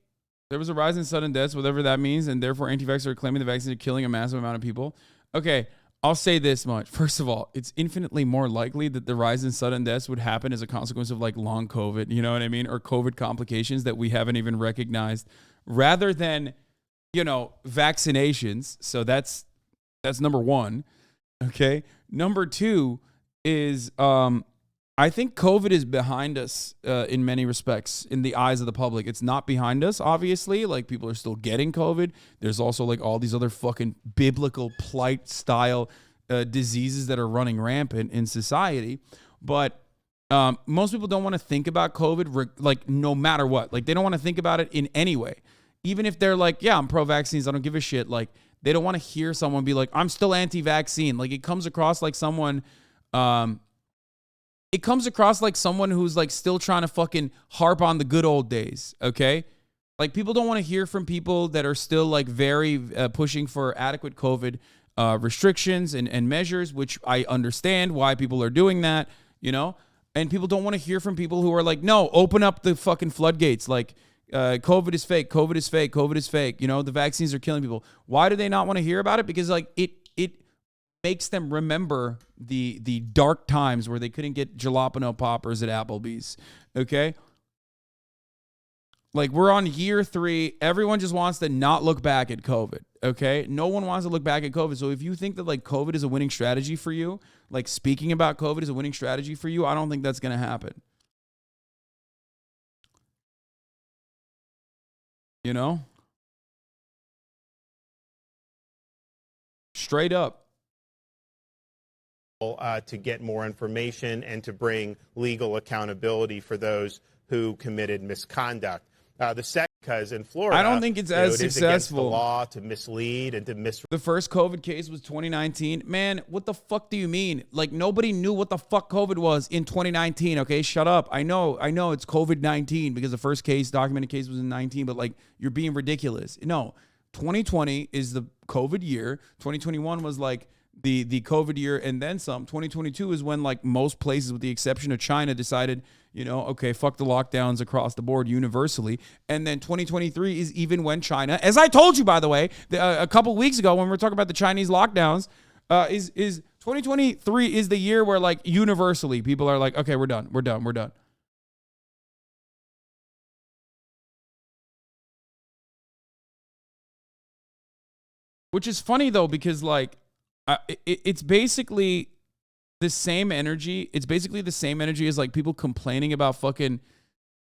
there was a rise in sudden deaths, whatever that means, and therefore anti-vaxxers are claiming the vaccines are killing a massive amount of people. Okay, I'll say this much. First of all, it's infinitely more likely that the rise in sudden deaths would happen as a consequence of like long COVID, you know what I mean? Or COVID complications that we haven't even recognized rather than, you know, vaccinations. So that's number one. Okay. Number two is, I think COVID is behind us in many respects in the eyes of the public. It's not behind us, obviously. Like, people are still getting COVID. There's also like all these other fucking biblical plight style diseases that are running rampant in society. But most people don't want to think about COVID, like, no matter what. Like, they don't want to think about it in any way. Even if they're like, yeah, I'm pro-vaccines, I don't give a shit. Like, they don't want to hear someone be like, I'm still anti-vaccine. Like, it comes across like someone... it comes across like someone who's like still trying to fucking harp on the good old days, okay? Like, people don't want to hear from people that are still like very pushing for adequate COVID restrictions and measures, which I understand why people are doing that, you know? And people don't want to hear from people who are like, no, open up the fucking floodgates. Like, COVID is fake, COVID is fake, COVID is fake. You know, the vaccines are killing people. Why do they not want to hear about it? Because like it makes them remember the dark times where they couldn't get jalapeno poppers at Applebee's, okay? Like, we're on year 3. Everyone just wants to not look back at COVID, okay? No one wants to look back at COVID. So if you think that, like, COVID is a winning strategy for you, like, speaking about COVID is a winning strategy for you, I don't think that's going to happen. You know? Straight up. To get more information and to bring legal accountability for those who committed misconduct. The second, because in Florida, I don't think it's as it is successful. against the law to mislead and to The first COVID case was 2019. Man, what the fuck do you mean? Like, nobody knew what the fuck COVID was in 2019. Okay, shut up. I know it's COVID-19 because the first documented case was in 19, but like, you're being ridiculous. No, 2020 is the COVID year. 2021 was like the COVID year and then some. 2022 is when like most places, with the exception of China, decided, you know, okay, fuck the lockdowns across the board universally. And then 2023 is even when China, as I told you, by the way, a couple weeks ago when we were talking about the Chinese lockdowns, is 2023 is the year where like universally people are like, okay, we're done. Which is funny though, because like, it's basically the same energy. It's basically the same energy as like people complaining about fucking,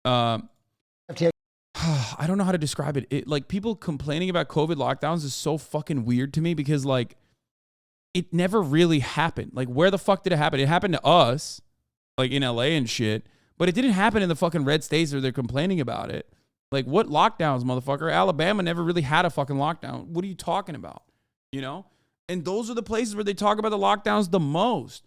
I don't know how to describe it. Like, people complaining about COVID lockdowns is so fucking weird to me because like, it never really happened. Like, where the fuck did it happen? It happened to us, like in LA and shit, but it didn't happen in the fucking red states where they're complaining about it. Like, what lockdowns, motherfucker? Alabama never really had a fucking lockdown. What are you talking about? You know? And those are the places where they talk about the lockdowns the most.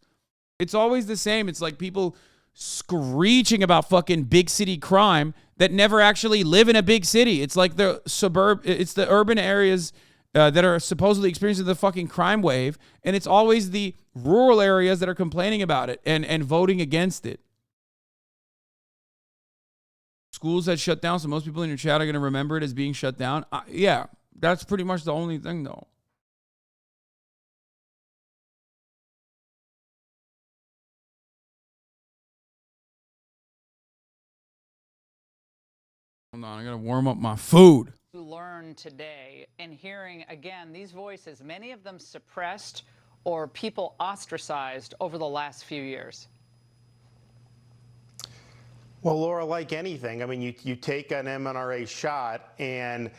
It's always the same. It's like people screeching about fucking big city crime that never actually live in a big city. It's like it's the urban areas that are supposedly experiencing the fucking crime wave. And it's always the rural areas that are complaining about it and voting against it. Schools that shut down, so most people in your chat are going to remember it as being shut down. Yeah, that's pretty much the only thing, though. Hold on, I got to warm up my food. Learn today and hearing, again, these voices, many of them suppressed or people ostracized over the last few years? Well, Laura, like anything, I mean, you take an mRNA shot, and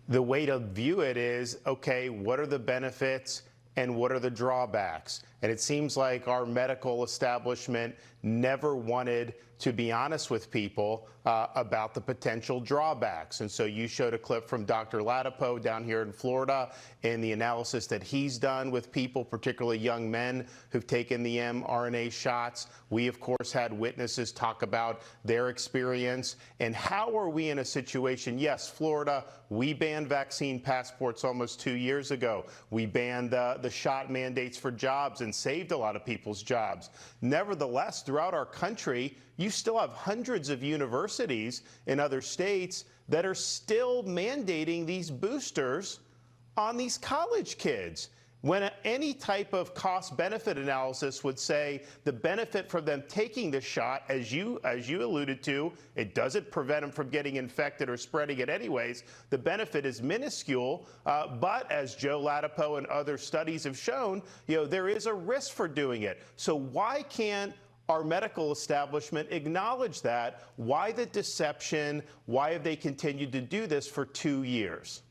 the way to view it is, okay, what are the benefits and what are the drawbacks? And it seems like our medical establishment never wanted to be honest with people about the potential drawbacks. And so you showed a clip from Dr. Latipo down here in Florida and the analysis that he's done with people, particularly young men who've taken the mRNA shots. We, of course, had witnesses talk about their experience. And how are we in a situation? Yes, Florida, we banned vaccine passports almost 2 years ago. We banned the shot mandates for jobs and saved a lot of people's jobs. Nevertheless, throughout our country, you still have hundreds of universities in other states that are still mandating these boosters on these college kids. when any type of cost-benefit analysis would say the benefit from them taking the shot, as you alluded to, it doesn't prevent them from getting infected or spreading it anyways. The benefit is minuscule, but as Joe Latipo and other studies have shown, there is a risk for doing it. So why can't our medical establishment acknowledge that? Why the deception? Why have they continued to do this for 2 years?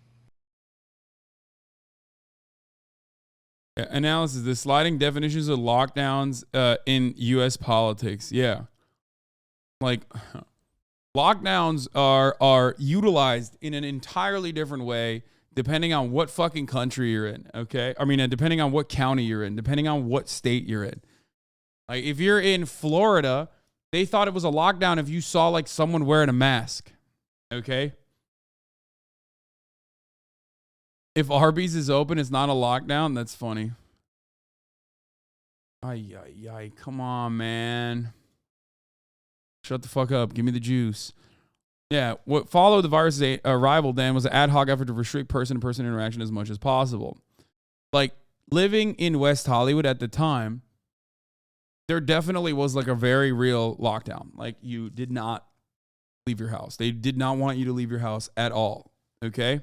Analysis: the sliding definitions of lockdowns in U.S. politics. Yeah, like lockdowns are utilized in an entirely different way depending on what fucking country you're in. Okay, I mean, depending on what county you're in, depending on what state you're in. Like if you're in Florida, they thought it was a lockdown if you saw like someone wearing a mask. Okay. If Arby's is open, it's not a lockdown. That's funny. Ay, come on, man. Shut the fuck up. Give me the juice. Yeah, what followed the virus's arrival then was an ad hoc effort to restrict person-to-person interaction as much as possible. Like, living in West Hollywood at the time, there definitely was like a very real lockdown. Like, you did not leave your house. They did not want you to leave your house at all. Okay?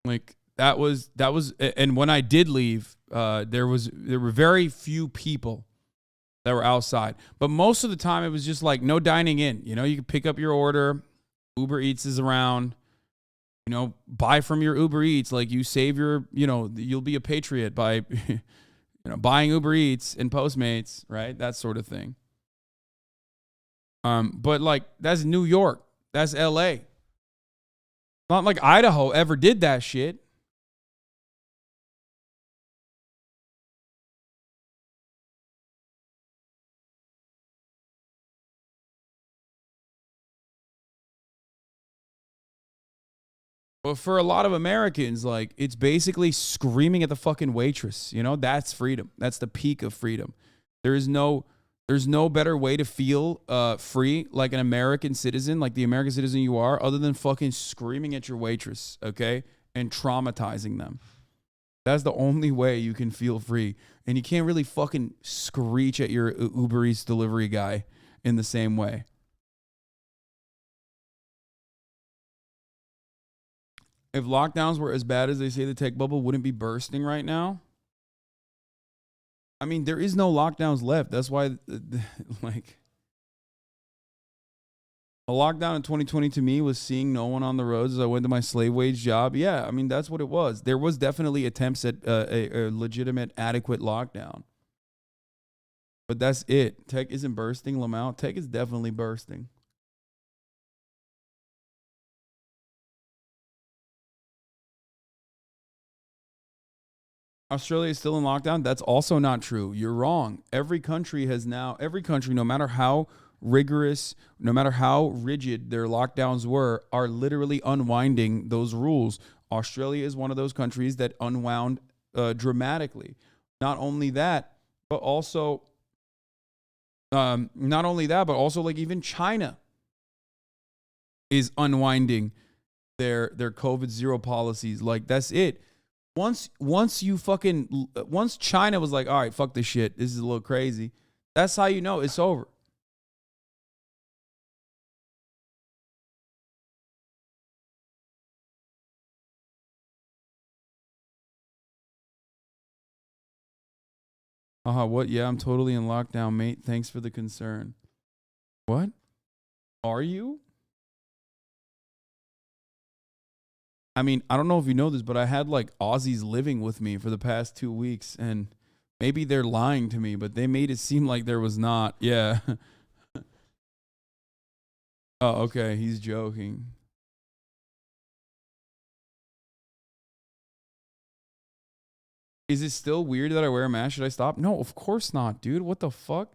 Like that was, and when I did leave, there were very few people that were outside, but most of the time it was just like no dining in. You could pick up your order. Uber Eats is around. Buy from your Uber Eats. Like you save your, you'll be a patriot by, buying Uber Eats and Postmates, right? That sort of thing. But like that's New York, that's LA. Not like Idaho ever did that shit. But for a lot of Americans, like it's basically screaming at the fucking waitress. That's freedom. That's the peak of freedom. There's no better way to feel free like an American citizen, like the American citizen you are, other than fucking screaming at your waitress, okay? And traumatizing them. That's the only way you can feel free. And you can't really fucking screech at your Uber Eats delivery guy in the same way. If lockdowns were as bad as they say the tech bubble wouldn't be bursting right now. I mean, there is no lockdowns left. That's why, like, a lockdown in 2020 to me was seeing no one on the roads as I went to my slave wage job. Yeah, I mean, that's what it was. There was definitely attempts at a legitimate, adequate lockdown. But that's it. Tech isn't bursting, Lamau. Tech is definitely bursting. Australia is still in lockdown. That's also not true. You're wrong. Every country, no matter how rigorous, no matter how rigid their lockdowns were, are literally unwinding those rules. Australia is one of those countries that unwound dramatically. Not only that, but also like even China is unwinding their COVID zero policies. Like that's it. Once China was like, all right, fuck this shit. This is a little crazy. That's how you know it's over. What? Yeah, I'm totally in lockdown, mate. Thanks for the concern. What? Are you? I mean, I don't know if you know this, but I had like Aussies living with me for the past 2 weeks, and maybe they're lying to me, but they made it seem like there was not. Yeah. Oh, okay. He's joking. Is it still weird that I wear a mask? Should I stop? No, of course not, dude. What the fuck?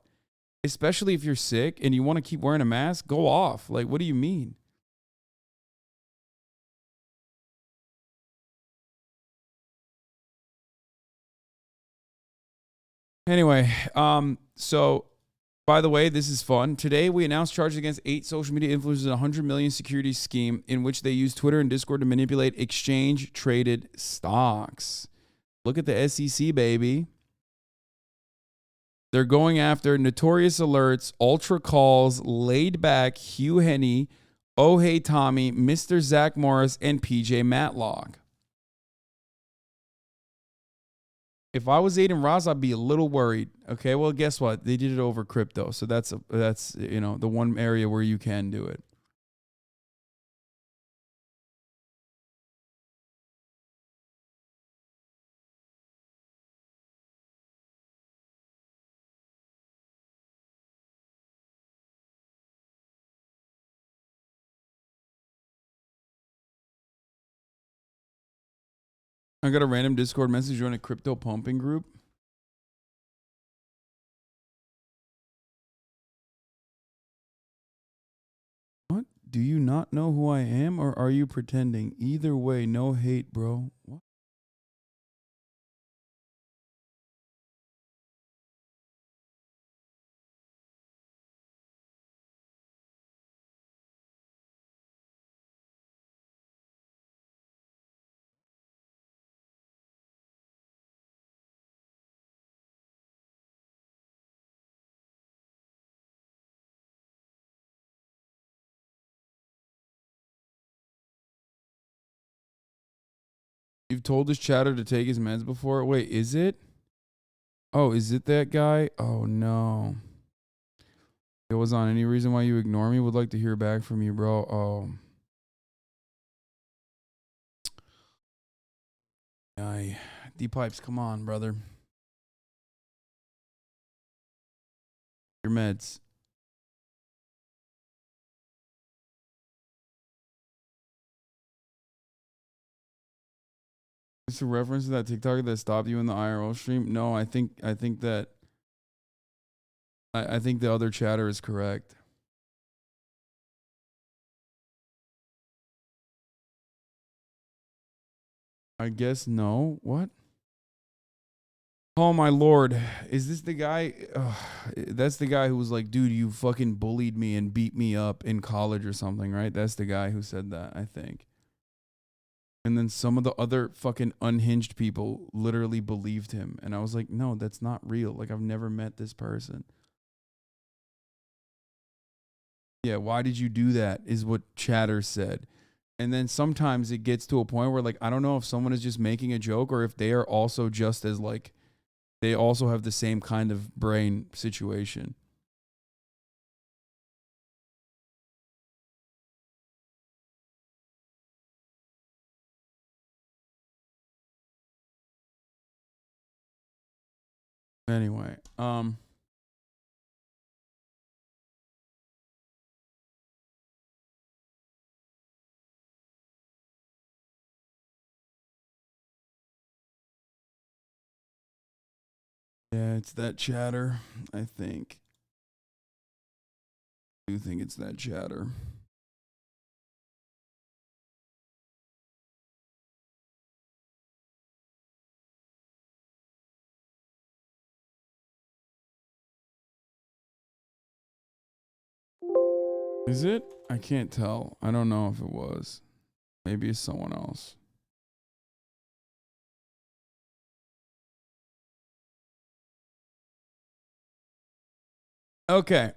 Especially if you're sick and you want to keep wearing a mask, go off. Like, what do you mean? Anyway, so By the way, this is fun. Today, we announced charges against 8 social media influencers in a $100 million securities scheme in which they used Twitter and Discord to manipulate exchange-traded stocks. Look at the SEC, baby. They're going after Notorious Alerts, Ultra Calls, Laid Back, Hugh Henney, Oh Hey Tommy, Mr. Zach Morris, and PJ Matlock. If I was Aiden Ross, I'd be a little worried. Okay, well, guess what? They did it over crypto, so that's you know, the one area where you can do it. I got a random Discord message. Join a crypto pumping group. What? Do you not know who I am, or are you pretending? Either way, no hate, bro. What? You've told this chatter to take his meds before? Wait, is it? Oh, is it that guy? Oh, no. It was on any reason why you ignore me? Would like to hear back from you, bro. Oh. D-Pipes, come on, brother. Your meds. It's a reference to that TikToker that stopped you in the IRL stream. No, I think that I think the other chatter is correct. I guess no. What? Oh my lord. Is this the guy? That's the guy who was like, dude, you fucking bullied me and beat me up in college or something, right? That's the guy who said that, I think. And then some of the other fucking unhinged people literally believed him. And I was like, no, that's not real. Like, I've never met this person. Yeah, why did you do that is what chatter said. And then sometimes it gets to a point where, like, I don't know if someone is just making a joke or if they are also just as, like, they also have the same kind of brain situation. Anyway, yeah, it's that chatter, I think. I do think it's that chatter. Is it? I can't tell. I don't know if it was. Maybe it's someone else. Okay.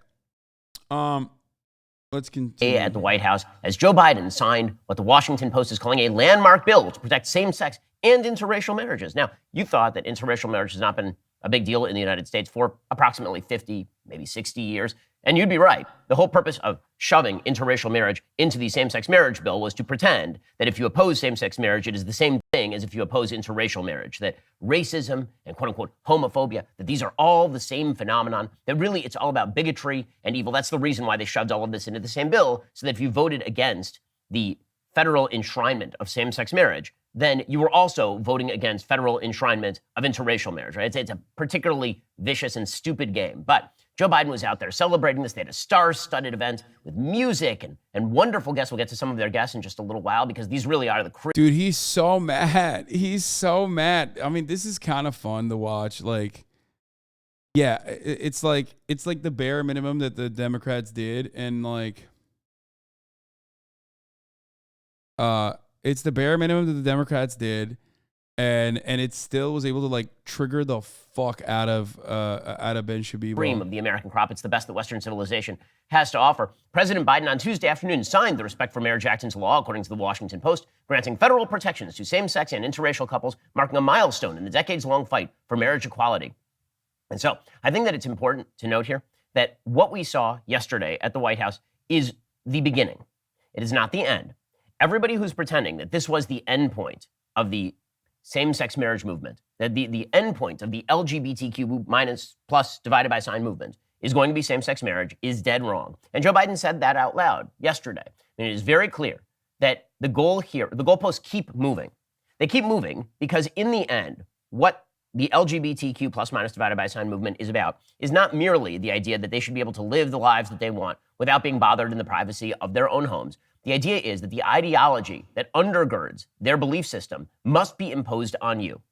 Let's continue. At the White House as Joe Biden signed what the Washington Post is calling a landmark bill to protect same-sex and interracial marriages. Now, you thought that interracial marriage has not been a big deal in the United States for approximately 50, maybe 60 years. And you'd be right. The whole purpose of shoving interracial marriage into the same-sex marriage bill was to pretend that if you oppose same-sex marriage, it is the same thing as if you oppose interracial marriage, that racism and quote-unquote homophobia, that these are all the same phenomenon, that really it's all about bigotry and evil. That's the reason why they shoved all of this into the same bill, so that if you voted against the federal enshrinement of same-sex marriage, then you were also voting against federal enshrinement of interracial marriage, right? It's a particularly vicious and stupid game. But Joe Biden was out there celebrating this. They had a star-studded event with music and wonderful guests. We'll get to some of their guests in just a little while because these really are the Dude, he's so mad. He's so mad. I mean, this is kind of fun to watch. Like, Yeah, it's like the bare minimum that the Democrats did, and like, it's the bare minimum that the Democrats did, and it still was able to like trigger the fuck out of Ben Shapiro. Dream of the American crop. It's the best that Western civilization has to offer. President Biden on Tuesday afternoon signed the Respect for Marriage Act into law, according to the Washington Post, granting federal protections to same-sex and interracial couples, marking a milestone in the decades-long fight for marriage equality. And so I think that it's important to note here that what we saw yesterday at the White House is the beginning. It is not the end. Everybody who's pretending that this was the end point of the same-sex marriage movement, that the end point of the LGBTQ minus plus divided by sign movement is going to be same-sex marriage is dead wrong. And Joe Biden said that out loud yesterday. And it is very clear that the goal here, the goalposts keep moving. They keep moving because in the end, what the LGBTQ plus minus divided by sign movement is about is not merely the idea that they should be able to live the lives that they want without being bothered in the privacy of their own homes. The idea is that the ideology that undergirds their belief system must be imposed on you.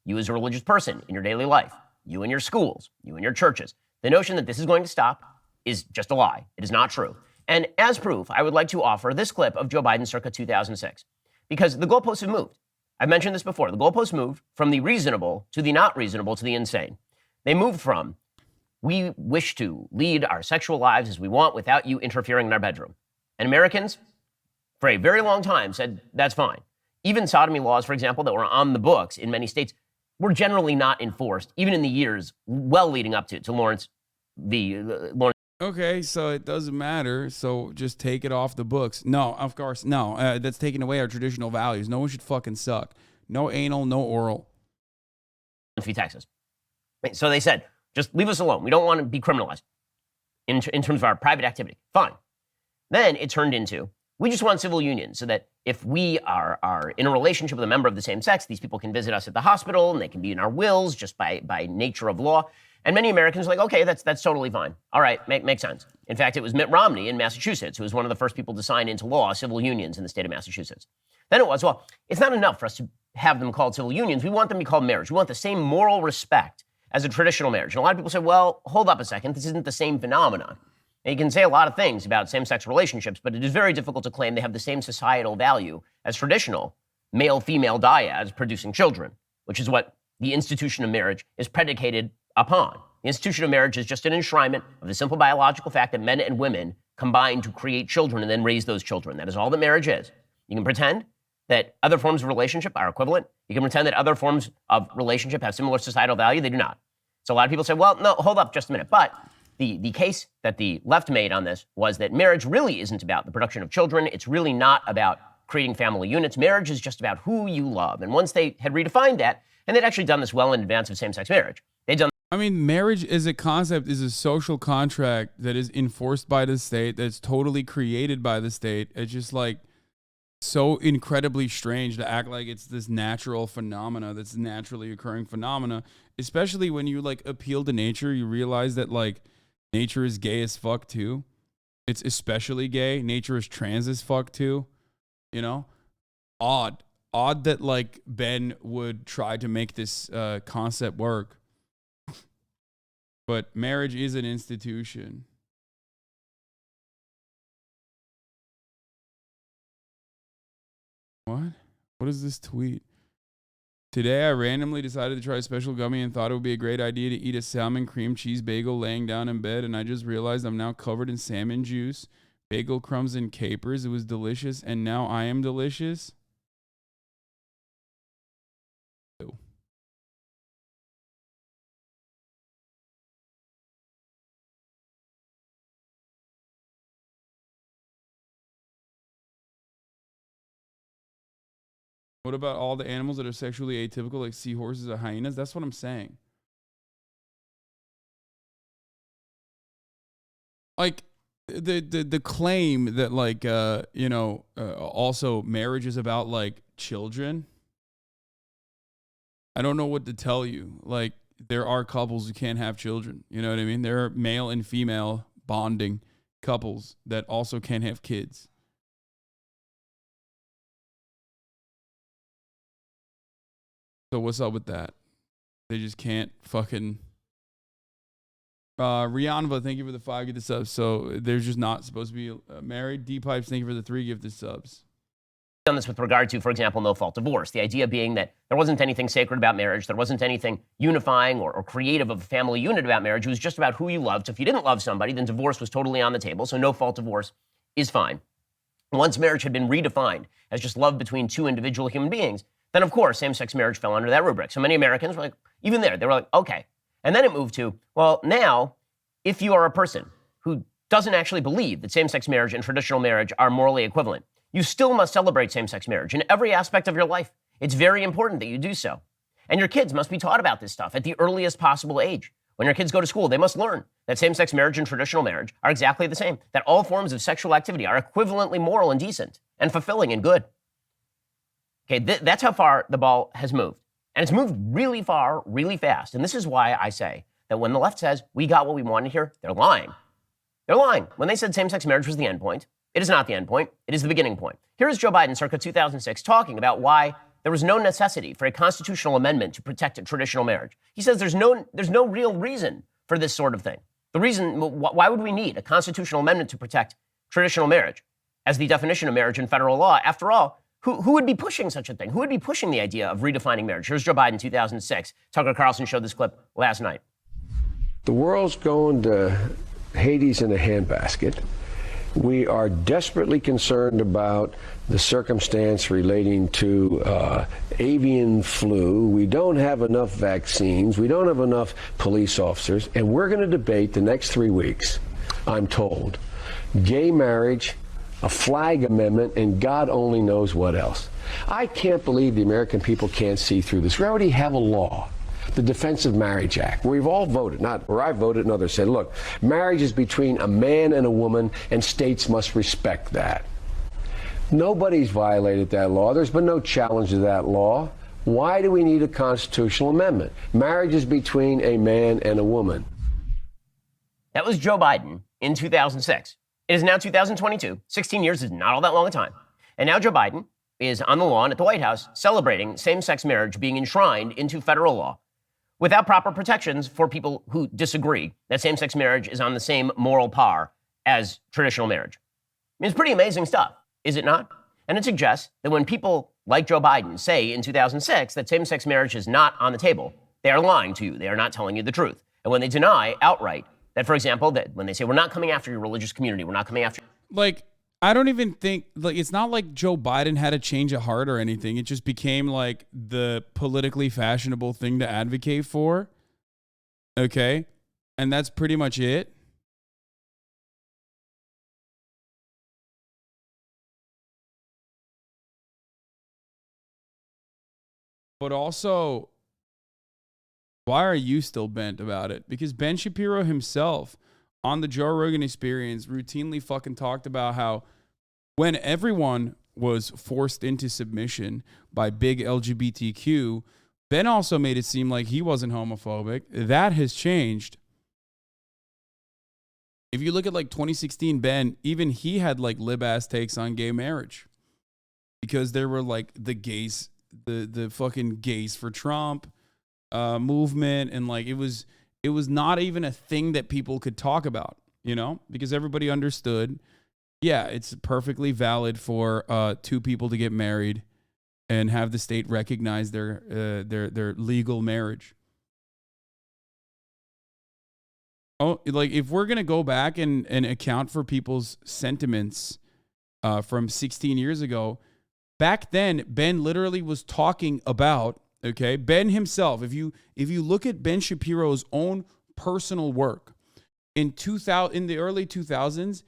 You as a religious person in your daily life, you in your schools, you in your churches. The notion that this is going to stop is just a lie. It is not true. And as proof, I would like to offer this clip of Joe Biden circa 2006, because the goalposts have moved. I've mentioned this before. The goalposts moved from the reasonable to the not reasonable to the insane. They moved from, we wish to lead our sexual lives as we want without you interfering in our bedroom. And Americans, for a very long time, said that's fine. Even sodomy laws, for example, that were on the books in many states were generally not enforced, even in the years well leading up to Lawrence Lawrence. Okay, so it doesn't matter. So just take it off the books. No, of course, no. That's taking away our traditional values. No one should fucking suck. No anal, no oral. Texas. So they said, just leave us alone. We don't want to be criminalized in terms of our private activity. Fine. Then it turned into, we just want civil unions so that if we are in a relationship with a member of the same sex, these people can visit us at the hospital and they can be in our wills just by nature of law. And many Americans are like, okay, that's totally fine. All right, makes sense. In fact, it was Mitt Romney in Massachusetts who was one of the first people to sign into law civil unions in the state of Massachusetts. Then it was, well, it's not enough for us to have them called civil unions. We want them to be called marriage. We want the same moral respect as a traditional marriage. And a lot of people say, well, hold up a second. This isn't the same phenomenon. And you can say a lot of things about same-sex relationships, but it is very difficult to claim they have the same societal value as traditional male-female dyads producing children, which is what the institution of marriage is predicated upon. The institution of marriage is just an enshrinement of the simple biological fact that men and women combine to create children and then raise those children. That is all that marriage is. You can pretend that other forms of relationship are equivalent. You can pretend that other forms of relationship have similar societal value. They do not. So a lot of people say, well, no, hold up just a minute. But the case that the left made on this was that marriage really isn't about the production of children. It's really not about creating family units. Marriage is just about who you love. And once they had redefined that, and they'd actually done this well in advance of same-sex marriage, they'd done. I mean, marriage as a concept is a social contract that is enforced by the state, that's totally created by the state. It's just like so incredibly strange to act like it's this natural phenomena that's naturally occurring phenomena, especially when you like appeal to nature. You realize that like nature is gay as fuck too. It's especially gay. Nature is trans as fuck too. You know, odd that like Ben would try to make this concept work. But marriage is an institution. What? What is this tweet? Today, I randomly decided to try a special gummy and thought it would be a great idea to eat a salmon cream cheese bagel laying down in bed, and I just realized I'm now covered in salmon juice, bagel crumbs, and capers. It was delicious, and now I am delicious. Ew. What about all the animals that are sexually atypical, like seahorses or hyenas? That's what I'm saying. Like the claim that like also marriage is about like children. I don't know what to tell you. Like there are couples who can't have children. You know what I mean? There are male and female bonding couples that also can't have kids. So what's up with that? They just can't fucking Rihanna, thank you for the 5 gifted subs. So they're just not supposed to be married. D-Pipes, thank you for the 3 gifted subs. Done this with regard to, for example, no-fault divorce. The idea being that there wasn't anything sacred about marriage. There wasn't anything unifying or creative of a family unit about marriage. It was just about who you loved. So if you didn't love somebody, then divorce was totally on the table. So no-fault divorce is fine. Once marriage had been redefined as just love between two individual human beings, then, of course, same-sex marriage fell under that rubric. So many Americans were like, even there, they were like, okay. And then it moved to, well, now, if you are a person who doesn't actually believe that same-sex marriage and traditional marriage are morally equivalent, you still must celebrate same-sex marriage in every aspect of your life. It's very important that you do so. And your kids must be taught about this stuff at the earliest possible age. When your kids go to school, they must learn that same-sex marriage and traditional marriage are exactly the same, that all forms of sexual activity are equivalently moral and decent and fulfilling and good. Okay, that's how far the ball has moved. And it's moved really far, really fast. And this is why I say that when the left says we got what we wanted here, they're lying. They're lying. When they said same-sex marriage was the end point, it is not the end point. It is the beginning point. Here is Joe Biden circa 2006 talking about why there was no necessity for a constitutional amendment to protect traditional marriage. He says there's no real reason for this sort of thing. The reason, why would we need a constitutional amendment to protect traditional marriage as the definition of marriage in federal law? After all, who would be pushing such a thing? Who would be pushing the idea of redefining marriage? Here's Joe Biden, 2006. Tucker Carlson showed this clip last night. The world's going to Hades in a handbasket. We are desperately concerned about the circumstance relating to avian flu. We don't have enough vaccines. We don't have enough police officers. And we're going to debate the next 3 weeks, I'm told, gay marriage, a flag amendment, and God only knows what else. I can't believe the American people can't see through this. We already have a law, the Defense of Marriage Act, where we've all voted, or I voted and others said, look, marriage is between a man and a woman, and states must respect that. Nobody's violated that law. There's been no challenge to that law. Why do we need a constitutional amendment? Marriage is between a man and a woman. That was Joe Biden in 2006. It is now 2022. 16 years is not all that long a time. And now Joe Biden is on the lawn at the White House celebrating same-sex marriage being enshrined into federal law without proper protections for people who disagree that same-sex marriage is on the same moral par as traditional marriage. I mean, it's pretty amazing stuff, is it not? And it suggests that when people like Joe Biden say in 2006 that same-sex marriage is not on the table, they are lying to you. They are not telling you the truth. And when they deny outright that, for example, that when they say, we're not coming after your religious community, we're not coming after... Like, I don't even think, like, it's not like Joe Biden had a change of heart or anything. It just became, like, the politically fashionable thing to advocate for. Okay? And that's pretty much it. But also, why are you still bent about it? Because Ben Shapiro himself on the Joe Rogan Experience routinely fucking talked about how when everyone was forced into submission by big LGBTQ, Ben also made it seem like he wasn't homophobic. That has changed. If you look at like 2016 Ben, even he had like lib-ass takes on gay marriage because there were like the gays, the fucking gays for Trump movement, and like it was not even a thing that people could talk about, you know, because everybody understood, yeah, it's perfectly valid for two people to get married and have the state recognize their legal marriage. Oh, like if we're gonna go back and account for people's sentiments from 16 years ago, back then Ben literally was talking about. Okay, Ben himself, if you look at Ben Shapiro's own personal work in the early 2000s,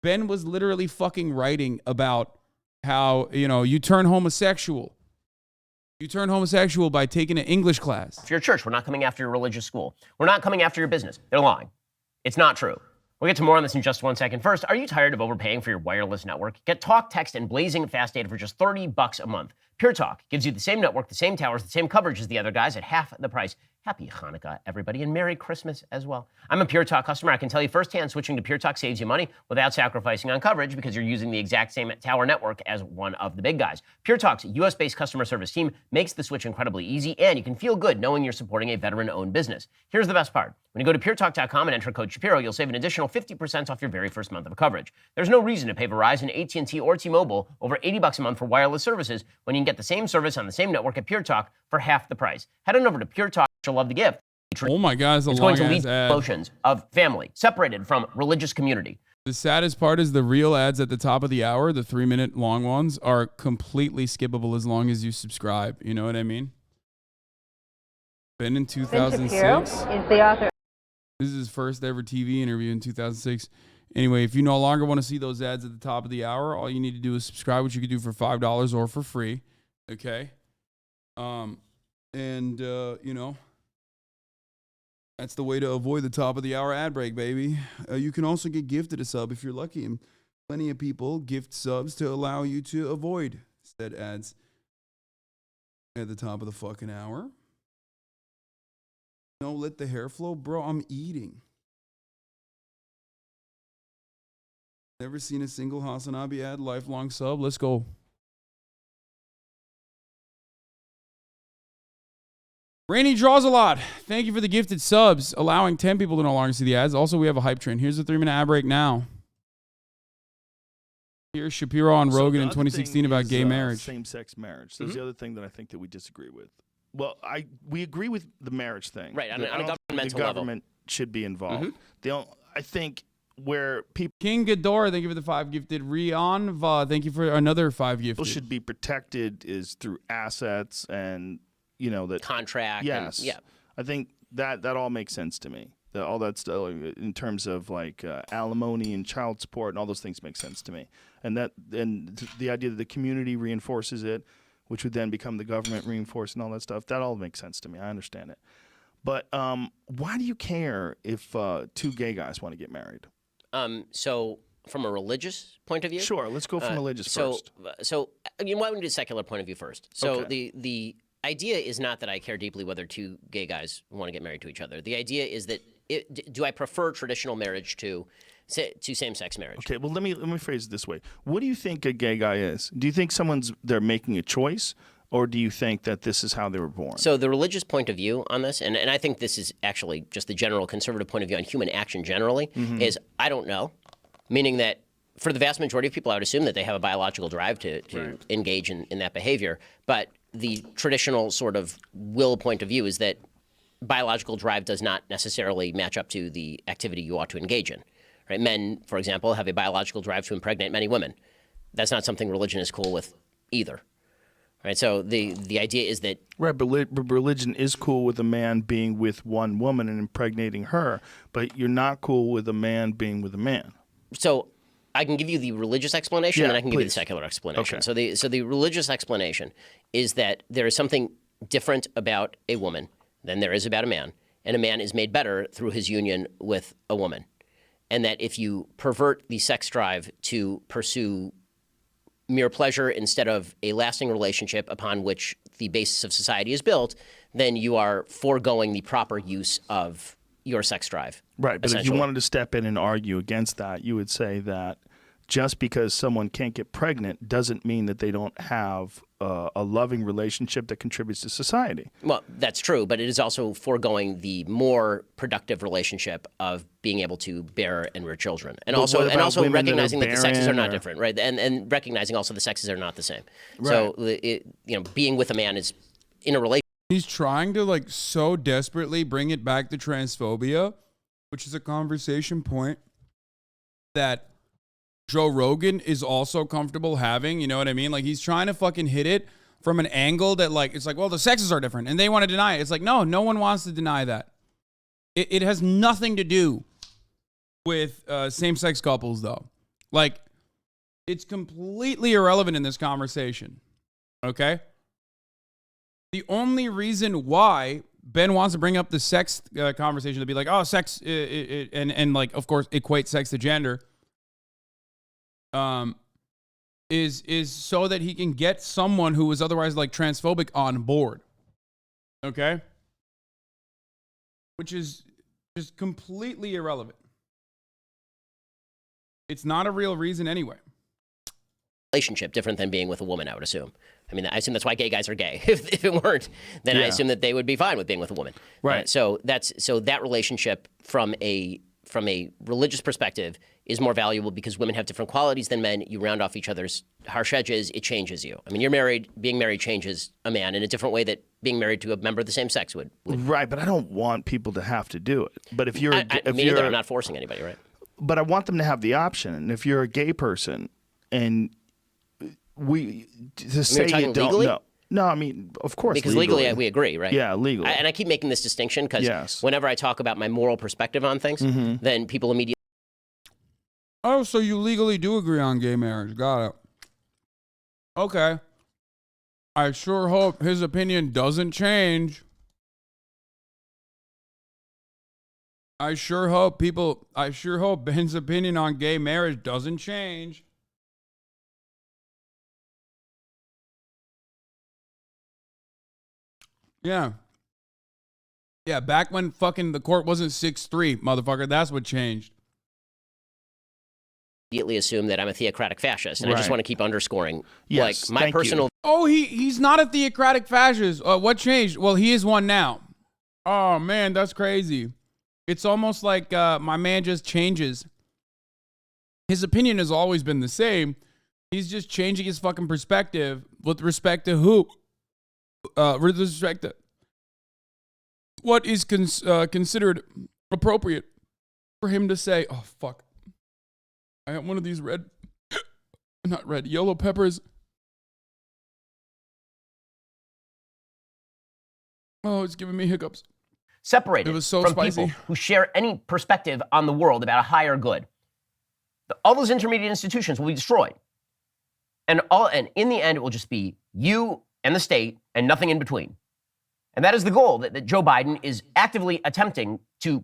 Ben was literally fucking writing about how, you know, you turn homosexual. You turn homosexual by taking an English class. If you're a church, we're not coming after your religious school. We're not coming after your business. They're lying. It's not true. We'll get to more on this in just 1 second. First, are you tired of overpaying for your wireless network? Get talk, text, and blazing fast data for just $30 a month. Pure Talk gives you the same network, the same towers, the same coverage as the other guys at half the price. Happy Hanukkah, everybody, and Merry Christmas as well. I'm a Pure Talk customer. I can tell you firsthand, switching to Pure Talk saves you money without sacrificing on coverage because you're using the exact same tower network as one of the big guys. Pure Talk's US-based customer service team makes the switch incredibly easy, and you can feel good knowing you're supporting a veteran-owned business. Here's the best part. When you go to puretalk.com and enter code Shapiro, you'll save an additional 50% off your very first month of coverage. There's no reason to pay Verizon, AT&T, or T-Mobile over $80 a month for wireless services when you can get the same service on the same network at Pure Talk for half the price. Head on over to Pure Talk. You'll love the gift. Oh my God, it's going to lead to emotions of family, separated from religious community. The saddest part is the real ads at the top of the hour, the 3-minute long ones, are completely skippable as long as you subscribe. You know what I mean? Been in 2006. Shapiro is the author. This is his first ever TV interview in 2006. Anyway, if you no longer want to see those ads at the top of the hour, all you need to do is subscribe, which you can do for $5 or for free. Okay? You know, that's the way to avoid the top of the hour ad break, baby. You can also get gifted a sub if you're lucky, and plenty of people gift subs to allow you to avoid said ads at the top of the fucking hour. No, let the hair flow, bro. I'm eating. Never seen a single HasanAbi ad, lifelong sub. Let's go. Rainy draws a lot. Thank you for the gifted subs, allowing 10 people to no longer see the ads. Also, we have a hype train. Here's the 3-minute ad break now. Here's Shapiro on Rogan in 2016 about gay marriage. Same-sex marriage. So there's the other thing that I think that we disagree with. Well, we agree with the marriage thing. Right, on a governmental level. The government should be involved. I think where people... King Ghidorah, thank you for the 5 gifted. Rianva, thank you for another 5 gifted. People should be protected is through assets and... You know, that contract. Yes. And, yeah. I think that all makes sense to me. All that stuff in terms of like alimony and child support and all those things make sense to me. And the idea that the community reinforces it, which would then become the government reinforcing all that stuff, that all makes sense to me. I understand it. But why do you care if 2 gay guys want to get married? So from a religious point of view? Sure. Let's go from religious first. So why don't we do a secular point of view first? So okay. the idea is not that I care deeply whether 2 gay guys want to get married to each other. The idea is that do I prefer traditional marriage to same-sex marriage? Okay, well let me phrase it this way. What do you think a gay guy is? Do you think they're making a choice, or do you think that this is how they were born? So the religious point of view on this, and I think this is actually just the general conservative point of view on human action generally, is I don't know, meaning that for the vast majority of people, I would assume that they have a biological drive to engage in that behavior, but the traditional sort of will point of view is that biological drive does not necessarily match up to the activity you ought to engage in. Right? Men, for example, have a biological drive to impregnate many women. That's not something religion is cool with either. Right? So the idea is that... Right, but religion is cool with a man being with one woman and impregnating her, but you're not cool with a man being with a man. So I can give you the religious explanation, and I can give you the secular explanation. Okay. So the religious explanation is that there is something different about a woman than there is about a man, and a man is made better through his union with a woman. And that if you pervert the sex drive to pursue mere pleasure instead of a lasting relationship upon which the basis of society is built, then you are foregoing the proper use of your sex drive. Right, but if you wanted to step in and argue against that, you would say that just because someone can't get pregnant doesn't mean that they don't have a loving relationship that contributes to society. Well, that's true, but it is also foregoing the more productive relationship of being able to bear and rear children, and also recognizing that the sexes are not different, right? And recognizing also the sexes are not the same. Right. So, being with a man is in a relationship. He's trying to like so desperately bring it back to transphobia, which is a conversation point that Joe Rogan is also comfortable having, you know what I mean? Like he's trying to fucking hit it from an angle that like, it's like, well, the sexes are different and they want to deny it. It's like, no one wants to deny that. It has nothing to do with same-sex couples though. Like it's completely irrelevant in this conversation. Okay? The only reason why Ben wants to bring up the sex conversation to be like, oh, sex, and like, of course, equate sex to gender, is so that he can get someone who is otherwise like transphobic on board. Okay? which is just completely irrelevant. It's not a real reason anyway. Relationship different than being with a woman, I would assume. I mean, I assume that's why gay guys are gay. If it weren't, then I assume that they would be fine with being with a woman. Right. So that relationship from a religious perspective is more valuable because women have different qualities than men. You round off each other's harsh edges. It changes you. I mean, being married changes a man in a different way that being married to a member of the same sex would. Right, but I don't want people to have to do it. But if you're, I'm not forcing anybody, right? But I want them to have the option. And if you're a gay person, and say you don't legally? know. No, I mean, of course. Because legally we agree, right? Yeah, legally. And I keep making this distinction because whenever I talk about my moral perspective on things, then people immediately. Oh, so you legally do agree on gay marriage. Got it. Okay. I sure hope his opinion doesn't change. I sure hope Ben's opinion on gay marriage doesn't change. Yeah. Yeah, back when fucking the court wasn't 6'3", motherfucker, that's what changed. Immediately assume that I'm a theocratic fascist, and I just want to keep underscoring, yes, like, my personal. Oh, he's not a theocratic fascist. What changed? Well, he is one now. Oh man, that's crazy. It's almost like my man just changes. His opinion has always been the same. He's just changing his fucking perspective with respect to who? With respect to what is considered appropriate for him to say. Oh fuck. I have one of these yellow peppers. Oh, it's giving me hiccups. Separated it was so from spicy. People who share any perspective on the world about a higher good. All those intermediate institutions will be destroyed. And in the end, it will just be you and the state and nothing in between. And that is the goal that Joe Biden is actively attempting to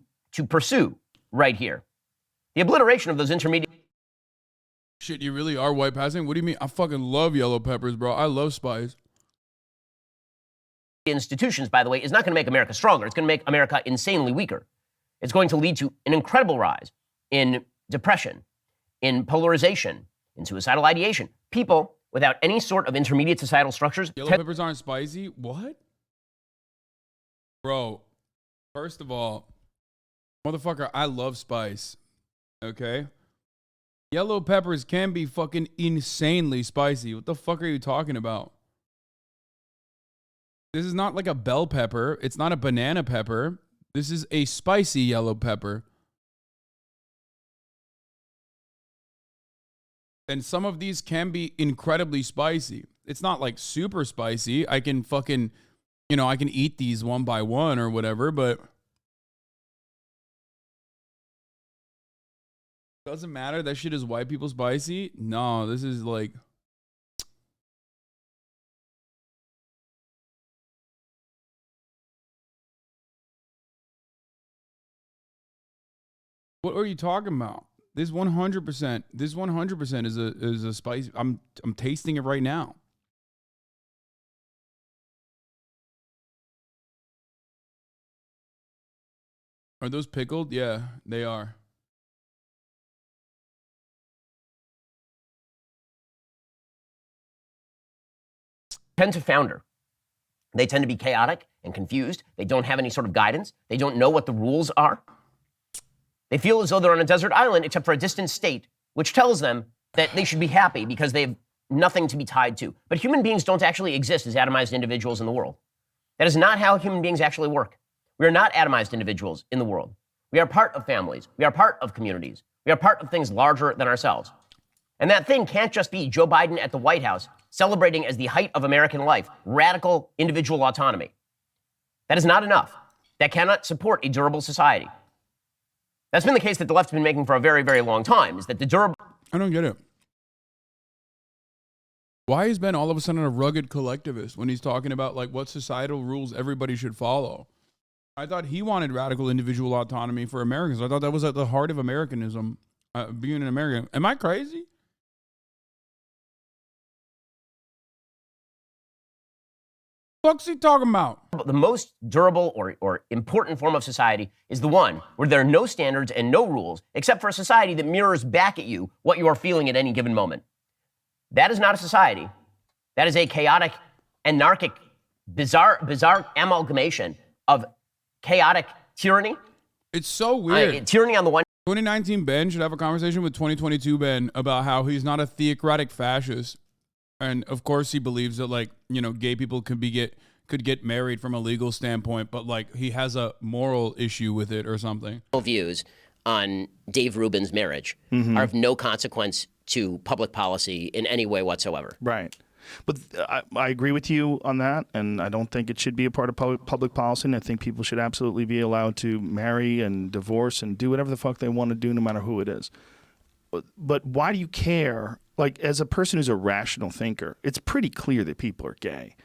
pursue right here. The obliteration of those intermediate. Shit, you really are white passing? What do you mean? I fucking love yellow peppers, bro. I love spice. Institutions, by the way, is not going to make America stronger. It's going to make America insanely weaker. It's going to lead to an incredible rise in depression, in polarization, in suicidal ideation. People without any sort of intermediate societal structures. Yellow peppers aren't spicy? What? Bro, first of all, motherfucker, I love spice. Okay? Yellow peppers can be fucking insanely spicy. What the fuck are you talking about? This is not like a bell pepper. It's not a banana pepper. This is a spicy yellow pepper. And some of these can be incredibly spicy. It's not like super spicy. I can fucking, I can eat these one by one or whatever, but doesn't matter. That shit is white people spicy. No, this is like. What are you talking about? This 100% is a spice. I'm tasting it right now. Are those pickled? Yeah, they are. Tend to founder. They tend to be chaotic and confused. They don't have any sort of guidance. They don't know what the rules are. They feel as though they're on a desert island except for a distant state, which tells them that they should be happy because they have nothing to be tied to. But human beings don't actually exist as atomized individuals in the world. That is not how human beings actually work. We are not atomized individuals in the world. We are part of families. We are part of communities. We are part of things larger than ourselves. And that thing can't just be Joe Biden at the White House celebrating as the height of American life, radical individual autonomy. That is not enough. That cannot support a durable society. That's been the case that the left's been making for a very, very long time, is that the durable... I don't get it. Why is Ben all of a sudden a rugged collectivist when he's talking about like what societal rules everybody should follow? I thought he wanted radical individual autonomy for Americans. I thought that was at the heart of Americanism, being an American. Am I crazy? What's he talking about? The most durable or important form of society is the one where there are no standards and no rules, except for a society that mirrors back at you what you are feeling at any given moment. That is not a society. That is a chaotic, anarchic, bizarre amalgamation of chaotic tyranny. It's so weird. Tyranny on the one. 2019 Ben should have a conversation with 2022 Ben about how he's not a theocratic fascist. And of course he believes that, like, you know, gay people could get married from a legal standpoint, but like he has a moral issue with it or something. Views on Dave Rubin's marriage are of no consequence to public policy in any way whatsoever. Right. But I agree with you on that, and I don't think it should be a part of public policy, and I think people should absolutely be allowed to marry and divorce and do whatever the fuck they want to do, no matter who it is. But why do you care? Like, as a person who's a rational thinker, it's pretty clear that people are gay.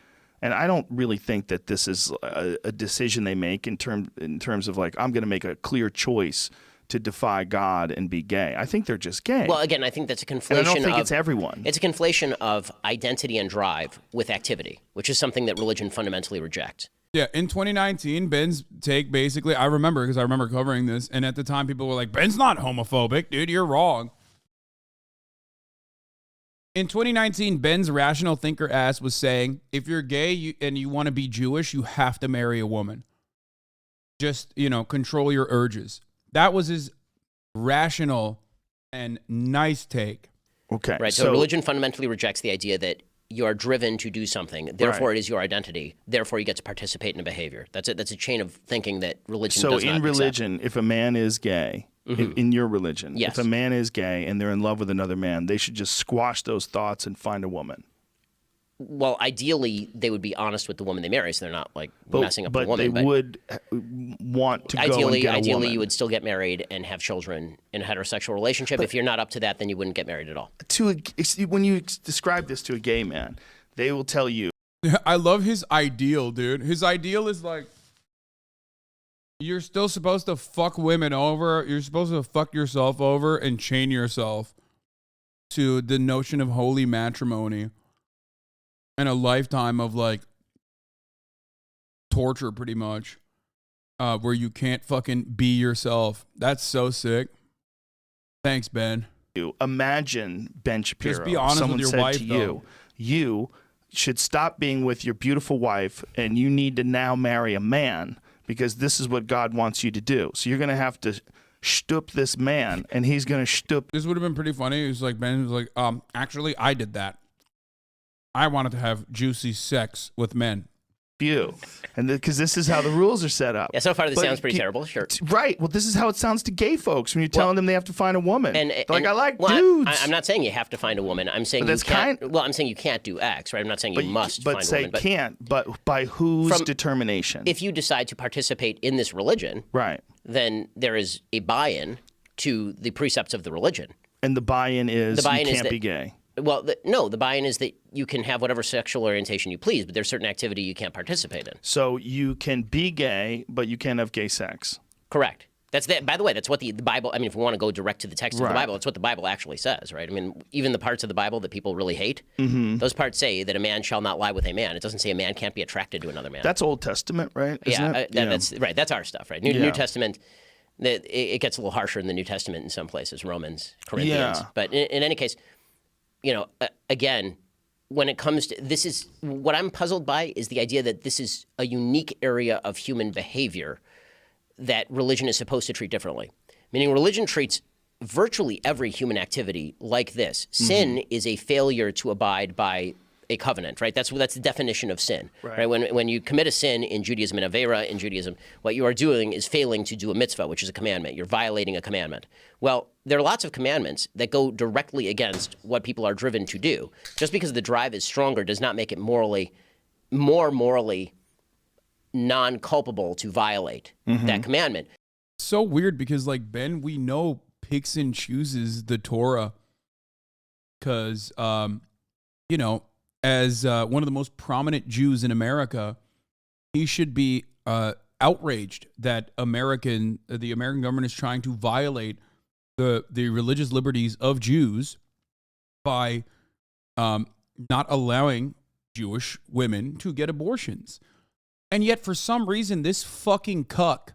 And I don't really think that this is a decision they make in terms of, like, I'm going to make a clear choice to defy God and be gay. I think they're just gay. Well, again, I think that's a conflation. And I don't think it's everyone. It's a conflation of identity and drive with activity, which is something that religion fundamentally rejects. Yeah, in 2019, Ben's take basically, I remember because I remember covering this, and at the time people were like, Ben's not homophobic, dude, you're wrong. In 2019, Ben's rational thinker ass was saying, if you're gay and you want to be Jewish, you have to marry a woman. Just, you know, control your urges. That was his rational and nice take. Okay. Right. So religion fundamentally rejects the idea that you are driven to do something. Therefore, it is your identity. Therefore, you get to participate in a behavior. That's a chain of thinking that religion does not accept. So in religion, if a man is gay, in your religion, if a man is gay and they're in love with another man, they should just squash those thoughts and find a woman. Well, ideally, they would be honest with the woman they marry, so they're not like messing up the woman. But they would want to go and get a woman. Ideally, you would still get married and have children in a heterosexual relationship. If you're not up to that, then you wouldn't get married at all. When you describe this to a gay man, they will tell you. I love his ideal, dude. His ideal is like, you're still supposed to fuck women over. You're supposed to fuck yourself over and chain yourself to the notion of holy matrimony. And a lifetime of, like, torture, pretty much, where you can't fucking be yourself. That's so sick. Thanks, Ben. Imagine Ben Shapiro. Just be honest Someone with your said wife, to though. you should stop being with your beautiful wife, and you need to now marry a man because this is what God wants you to do. So you're going to have to shtup this man, and he's going to shtup. This would have been pretty funny. It was like, Ben was like, actually, I did that. I wanted to have juicy sex with men. You. And because this is how the rules are set up. Yeah, so far this sounds pretty terrible, sure. Right. Well, this is how it sounds to gay folks when you're telling them they have to find a woman. I like well, dudes. I'm not saying you have to find a woman. I'm saying you can't. I'm saying you can't do X, right? I'm not saying you must find a woman. But can't. But by whose determination? If you decide to participate in this religion, right, then there is a buy-in to the precepts of the religion. And the buy-in is you can't be gay. Well, the buy-in is that you can have whatever sexual orientation you please, but there's certain activity you can't participate in. So you can be gay, but you can't have gay sex. Correct. By the way, that's what the Bible, I mean, if we want to go direct to the text of the Bible, it's what the Bible actually says, right? I mean, even the parts of the Bible that people really hate, those parts say that a man shall not lie with a man. It doesn't say a man can't be attracted to another man. That's Old Testament, right? That's right. That's our stuff, right? New Testament, it gets a little harsher in the New Testament in some places, Romans, Corinthians. Yeah. But in any case, you know, again, when it comes to this, is what I'm puzzled by is the idea that this is a unique area of human behavior that religion is supposed to treat differently. Meaning religion treats virtually every human activity like this. Sin is a failure to abide by a covenant, right? That's the definition of sin, right? When you commit a sin in Judaism, and Avera in Judaism, what you are doing is failing to do a mitzvah, which is a commandment. You're violating a commandment. Well, there are lots of commandments that go directly against what people are driven to do. Just because the drive is stronger does not make it more morally non-culpable to violate that commandment. It's so weird because, like, Ben, we know picks and chooses the Torah because, you know, as one of the most prominent Jews in America, he should be outraged that the American government is trying to violate the religious liberties of Jews by not allowing Jewish women to get abortions. And yet, for some reason, this fucking cuck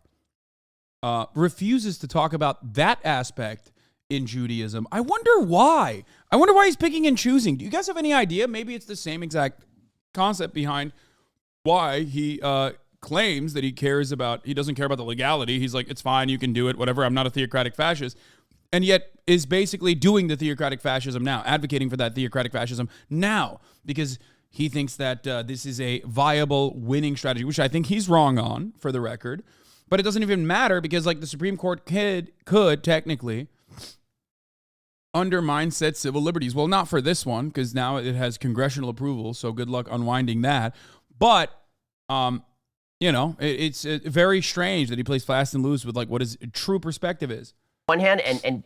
refuses to talk about that aspect in Judaism. I wonder why. I wonder why he's picking and choosing. Do you guys have any idea? Maybe it's the same exact concept behind why he claims that he doesn't care about the legality. He's like, it's fine, you can do it, whatever. I'm not a theocratic fascist. And yet is basically doing the theocratic fascism now, advocating for that theocratic fascism now, because he thinks that this is a viable winning strategy, which I think he's wrong on, for the record. But it doesn't even matter because, like, the Supreme Court could technically undermine said civil liberties. Well, not for this one, because now it has congressional approval, so good luck unwinding that. But, it's very strange that he plays fast and loose with, like, what his true perspective is. One hand and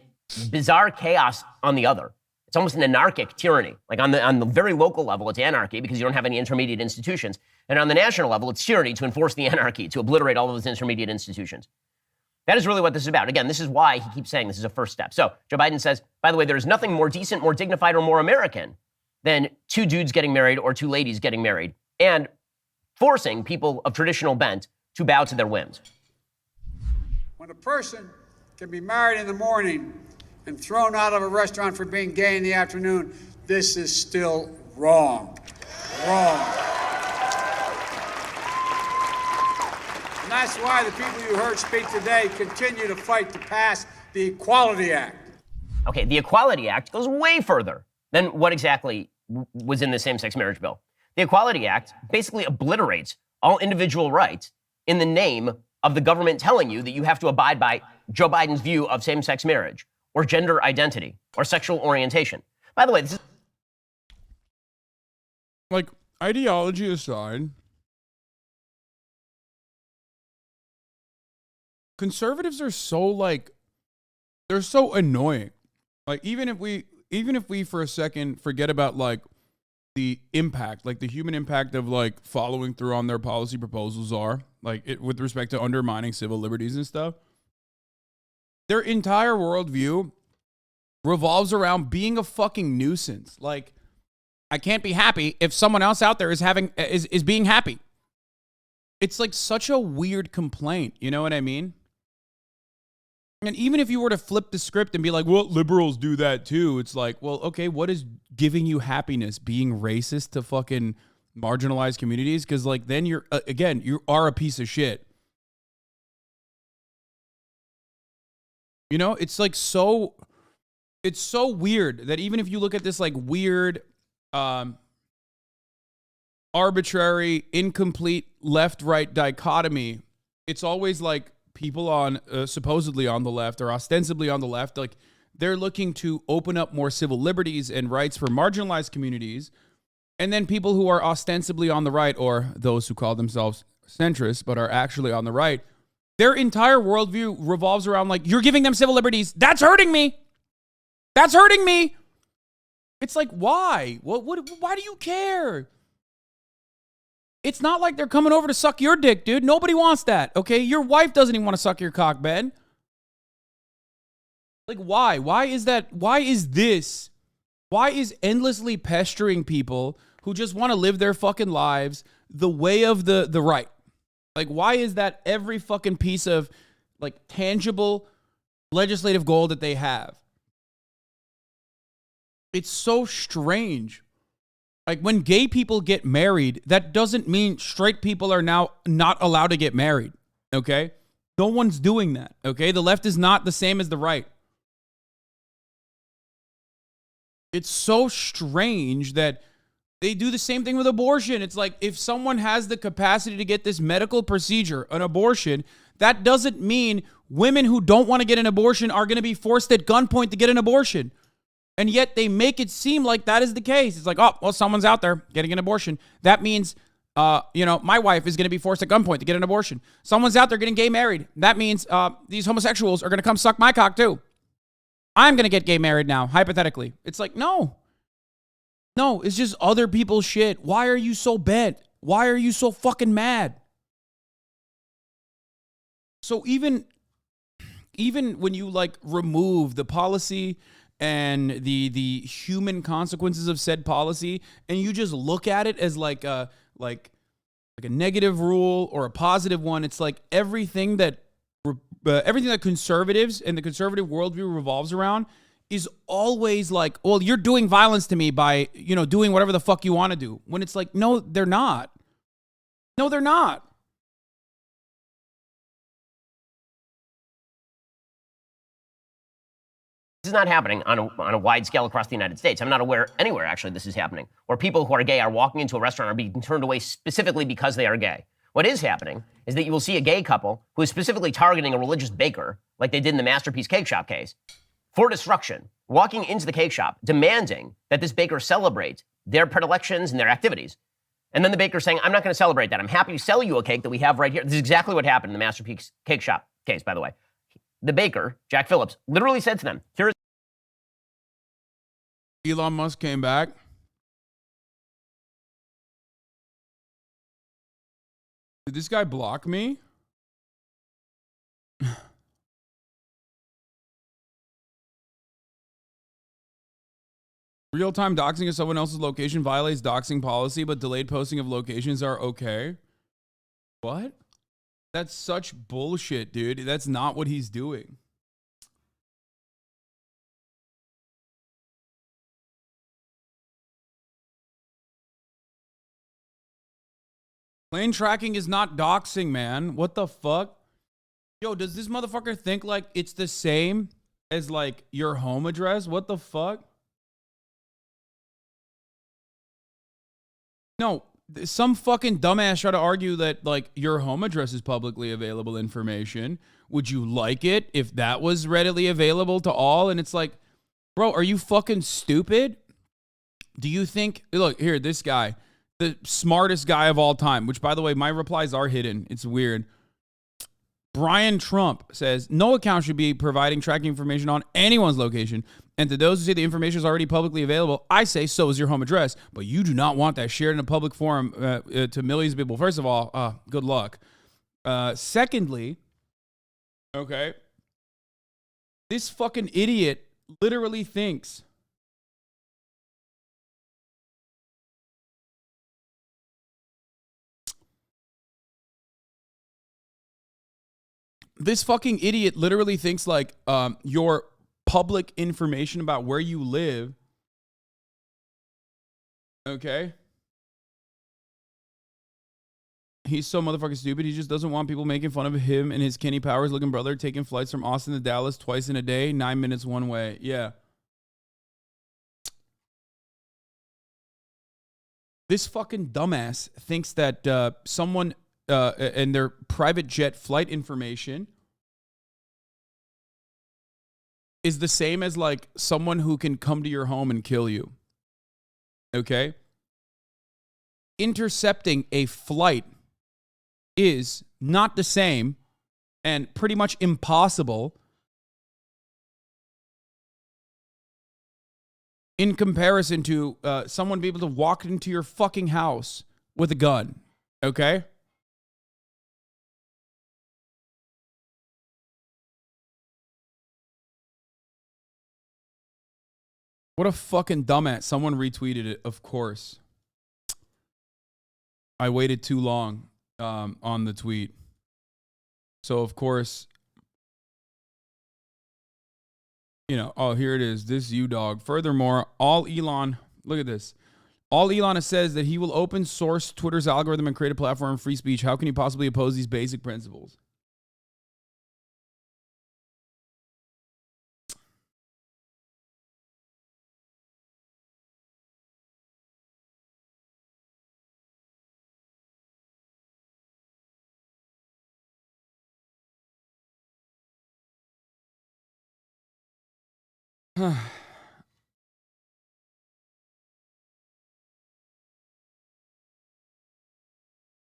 bizarre chaos on the other. It's almost an anarchic tyranny. Like on the very local level, it's anarchy because you don't have any intermediate institutions. And on the national level, it's tyranny to enforce the anarchy, to obliterate all of those intermediate institutions. That is really what this is about. Again, this is why he keeps saying this is a first step. So Joe Biden says, by the way, there is nothing more decent, more dignified, or more American than two dudes getting married or two ladies getting married and forcing people of traditional bent to bow to their whims. When a person can be married in the morning and thrown out of a restaurant for being gay in the afternoon, this is still wrong. Wrong. And that's why the people you heard speak today continue to fight to pass the Equality Act. Okay, the Equality Act goes way further than what exactly was in the same-sex marriage bill. The Equality Act basically obliterates all individual rights in the name of the government telling you that you have to abide by Joe Biden's view of same-sex marriage or gender identity or sexual orientation. By the way, this is... Like, ideology aside, conservatives are so, like, they're so annoying. Like, even if we for a second forget about, like, the impact, like the human impact of, like, following through on their policy proposals are, like, with respect to undermining civil liberties and stuff, their entire worldview revolves around being a fucking nuisance. Like, I can't be happy if someone else out there is being happy. It's like such a weird complaint. You know what I mean? And even if you were to flip the script and be like, well, liberals do that too. It's like, well, okay, what is giving you happiness? Being racist to fucking marginalized communities? Because, like, then you are a piece of shit. You know, it's like it's so weird that even if you look at this, like, weird, arbitrary, incomplete left-right dichotomy, it's always like people on supposedly on the left or ostensibly on the left, like, they're looking to open up more civil liberties and rights for marginalized communities. And then people who are ostensibly on the right, or those who call themselves centrists but are actually on the right, their entire worldview revolves around, like, you're giving them civil liberties. That's hurting me. That's hurting me. It's like, why? Why do you care? It's not like they're coming over to suck your dick, dude. Nobody wants that, okay? Your wife doesn't even want to suck your cock, Ben. Like, why? Why is that? Why is this? Why is endlessly pestering people who just want to live their fucking lives the way of the right? Like, why is that every fucking piece of, like, tangible legislative goal that they have? It's so strange. Like, when gay people get married, that doesn't mean straight people are now not allowed to get married, okay? No one's doing that, okay? The left is not the same as the right. It's so strange that they do the same thing with abortion. It's like, if someone has the capacity to get this medical procedure, an abortion, that doesn't mean women who don't want to get an abortion are going to be forced at gunpoint to get an abortion. And yet they make it seem like that is the case. It's like, oh, well, someone's out there getting an abortion. That means, my wife is going to be forced at gunpoint to get an abortion. Someone's out there getting gay married. That means these homosexuals are going to come suck my cock too. I'm going to get gay married now, hypothetically. It's like, no. No, it's just other people's shit. Why are you so bent? Why are you so fucking mad? So even when you, like, remove the policy and the human consequences of said policy, and you just look at it as like a negative rule or a positive one. It's like everything that conservatives and the conservative worldview revolves around is always like, well, you're doing violence to me by, doing whatever the fuck you want to do. When it's like, no, they're not. No, they're not. This is not happening on a wide scale across the United States. I'm not aware anywhere, actually, this is happening, where people who are gay are walking into a restaurant or being turned away specifically because they are gay. What is happening is that you will see a gay couple who is specifically targeting a religious baker, like they did in the Masterpiece Cake Shop case, for destruction, walking into the cake shop, demanding that this baker celebrate their predilections and their activities. And then the baker saying, I'm not going to celebrate that. I'm happy to sell you a cake that we have right here. This is exactly what happened in the Masterpiece Cake Shop case, by the way. The baker, Jack Phillips, literally said to them, here is Elon Musk came back. Did this guy block me? Real-time doxing of someone else's location violates doxing policy, but delayed posting of locations are okay. What? That's such bullshit, dude. That's not what he's doing. Lane tracking is not doxing, man. What the fuck? Yo, does this motherfucker think like it's the same as like your home address? What the fuck? No, some fucking dumbass tried to argue that like your home address is publicly available information. Would you like it if that was readily available to all? And it's like, bro, are you fucking stupid? Do you think, look, here, this guy, the smartest guy of all time, which by the way, my replies are hidden. It's weird. Brian Trump says, no account should be providing tracking information on anyone's location. And to those who say the information is already publicly available, I say so is your home address. But you do not want that shared in a public forum to millions of people. First of all, good luck. Secondly, okay, this fucking idiot literally thinks like your public information about where you live, okay? He's so motherfucking stupid. He just doesn't want people making fun of him and his Kenny Powers looking brother taking flights from Austin to Dallas twice in a day, 9 minutes one way. Yeah. This fucking dumbass thinks that someone and their private jet flight information is the same as like someone who can come to your home and kill you. Okay? Intercepting a flight is not the same and pretty much impossible in comparison to someone being able to walk into your fucking house with a gun. Okay? What a fucking dumbass. Someone retweeted it, of course. I waited too long on the tweet. So, of course, oh, here it is. This you dog. Furthermore, look at this. All Elon says that he will open source Twitter's algorithm and create a platform of free speech. How can he possibly oppose these basic principles?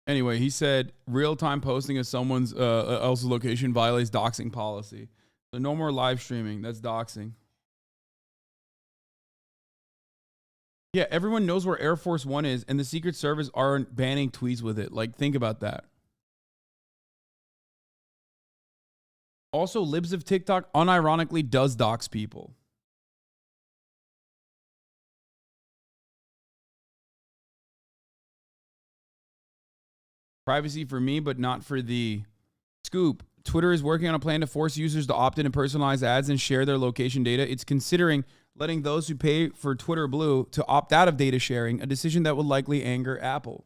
Anyway, he said real-time posting of someone's else's location violates doxing policy. So no more live streaming. That's doxing. Yeah, everyone knows where Air Force One is, and the Secret Service aren't banning tweets with it. Like, think about that. Also, Libs of TikTok unironically does dox people. Privacy for me, but not for thee. Scoop. Twitter is working on a plan to force users to opt in and personalize ads and share their location data. It's considering letting those who pay for Twitter Blue to opt out of data sharing, a decision that would likely anger Apple.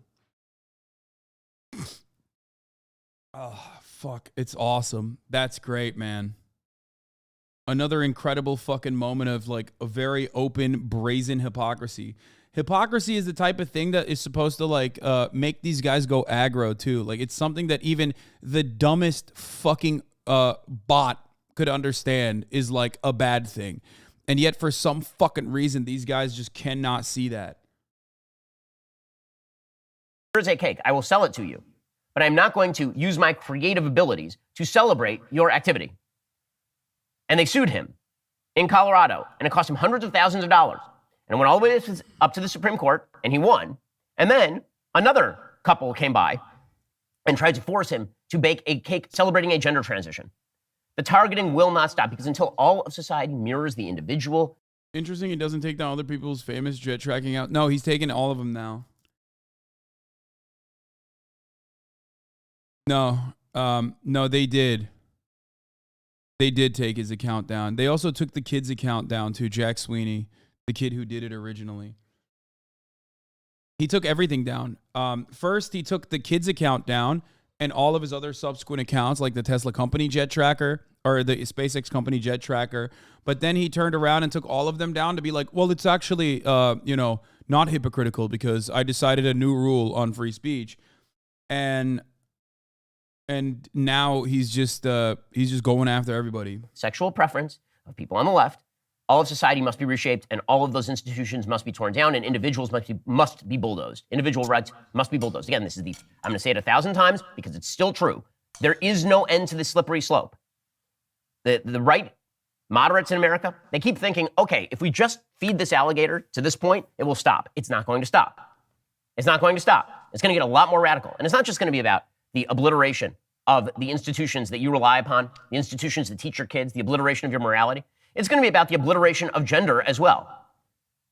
Oh, fuck. It's awesome. That's great, man. Another incredible fucking moment of like a very open, brazen hypocrisy. Hypocrisy is the type of thing that is supposed to like make these guys go aggro too. Like it's something that even the dumbest fucking bot could understand is like a bad thing. And yet for some fucking reason, these guys just cannot see that. Here's a cake. I will sell it to you. But I'm not going to use my creative abilities to celebrate your activity. And they sued him in Colorado, and it cost him hundreds of thousands of dollars. And it went all the way up to the Supreme Court, and he won. And then another couple came by and tried to force him to bake a cake celebrating a gender transition. The targeting will not stop because until all of society mirrors the individual. Interesting, he doesn't take down other people's famous jet tracking out. No, he's taking all of them now. No, no, they did. They did take his account down. They also took the kid's account down too, Jack Sweeney, the kid who did it originally. He took everything down. First, he took the kid's account down and all of his other subsequent accounts, like the Tesla company jet tracker or the SpaceX company jet tracker. But then he turned around and took all of them down to be like, well, it's actually, not hypocritical because I decided a new rule on free speech. And now he's just going after everybody. Sexual preference of people on the left. All of society must be reshaped, and all of those institutions must be torn down, and individuals must be bulldozed. Individual rights must be bulldozed. Again, I'm going to say it 1,000 times because it's still true. There is no end to this slippery slope. The right moderates in America, they keep thinking, okay, if we just feed this alligator to this point, it will stop. It's not going to stop. It's not going to stop. It's going to get a lot more radical. And it's not just going to be about the obliteration of the institutions that you rely upon, the institutions that teach your kids, the obliteration of your morality. It's going to be about the obliteration of gender as well.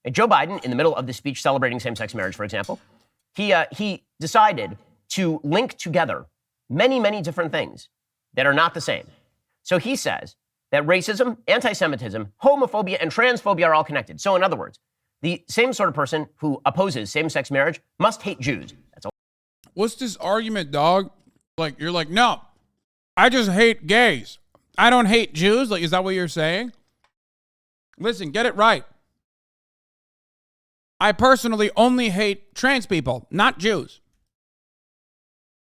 And Joe Biden, in the middle of the speech celebrating same-sex marriage, for example, he decided to link together many, many different things that are not the same. So he says that racism, anti-Semitism, homophobia, and transphobia are all connected. So in other words, the same sort of person who opposes same-sex marriage must hate Jews. That's all. What's this argument, dog? Like, you're like, no, I just hate gays. I don't hate Jews. Like, is that what you're saying? Listen, get it right. I personally only hate trans people, not Jews.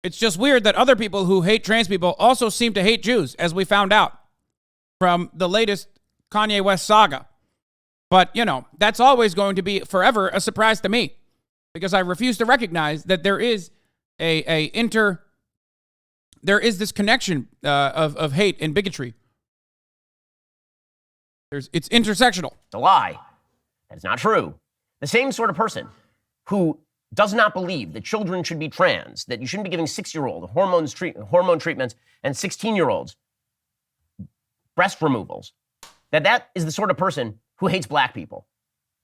It's just weird that other people who hate trans people also seem to hate Jews, as we found out from the latest Kanye West saga. But, that's always going to be forever a surprise to me because I refuse to recognize that there is there is this connection of hate and bigotry. It's intersectional. It's a lie. That is not true. The same sort of person who does not believe that children should be trans, that you shouldn't be giving 6-year-old hormone treatments and 16-year-olds breast removals, that is the sort of person who hates black people.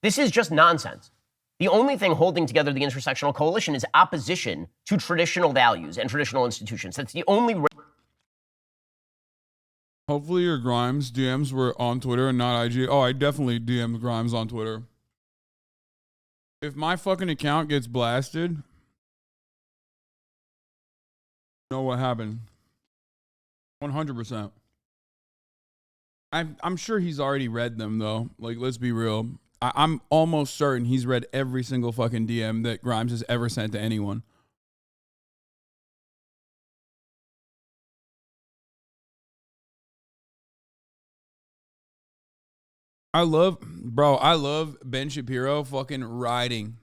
This is just nonsense. The only thing holding together the intersectional coalition is opposition to traditional values and traditional institutions. That's the only... Hopefully your Grimes DMs were on Twitter and not IG. Oh, I definitely DM'd Grimes on Twitter. If my fucking account gets blasted, you know what happened. 100%. I'm sure he's already read them, though. Like, let's be real. I'm almost certain he's read every single fucking DM that Grimes has ever sent to anyone. I love Ben Shapiro fucking riding.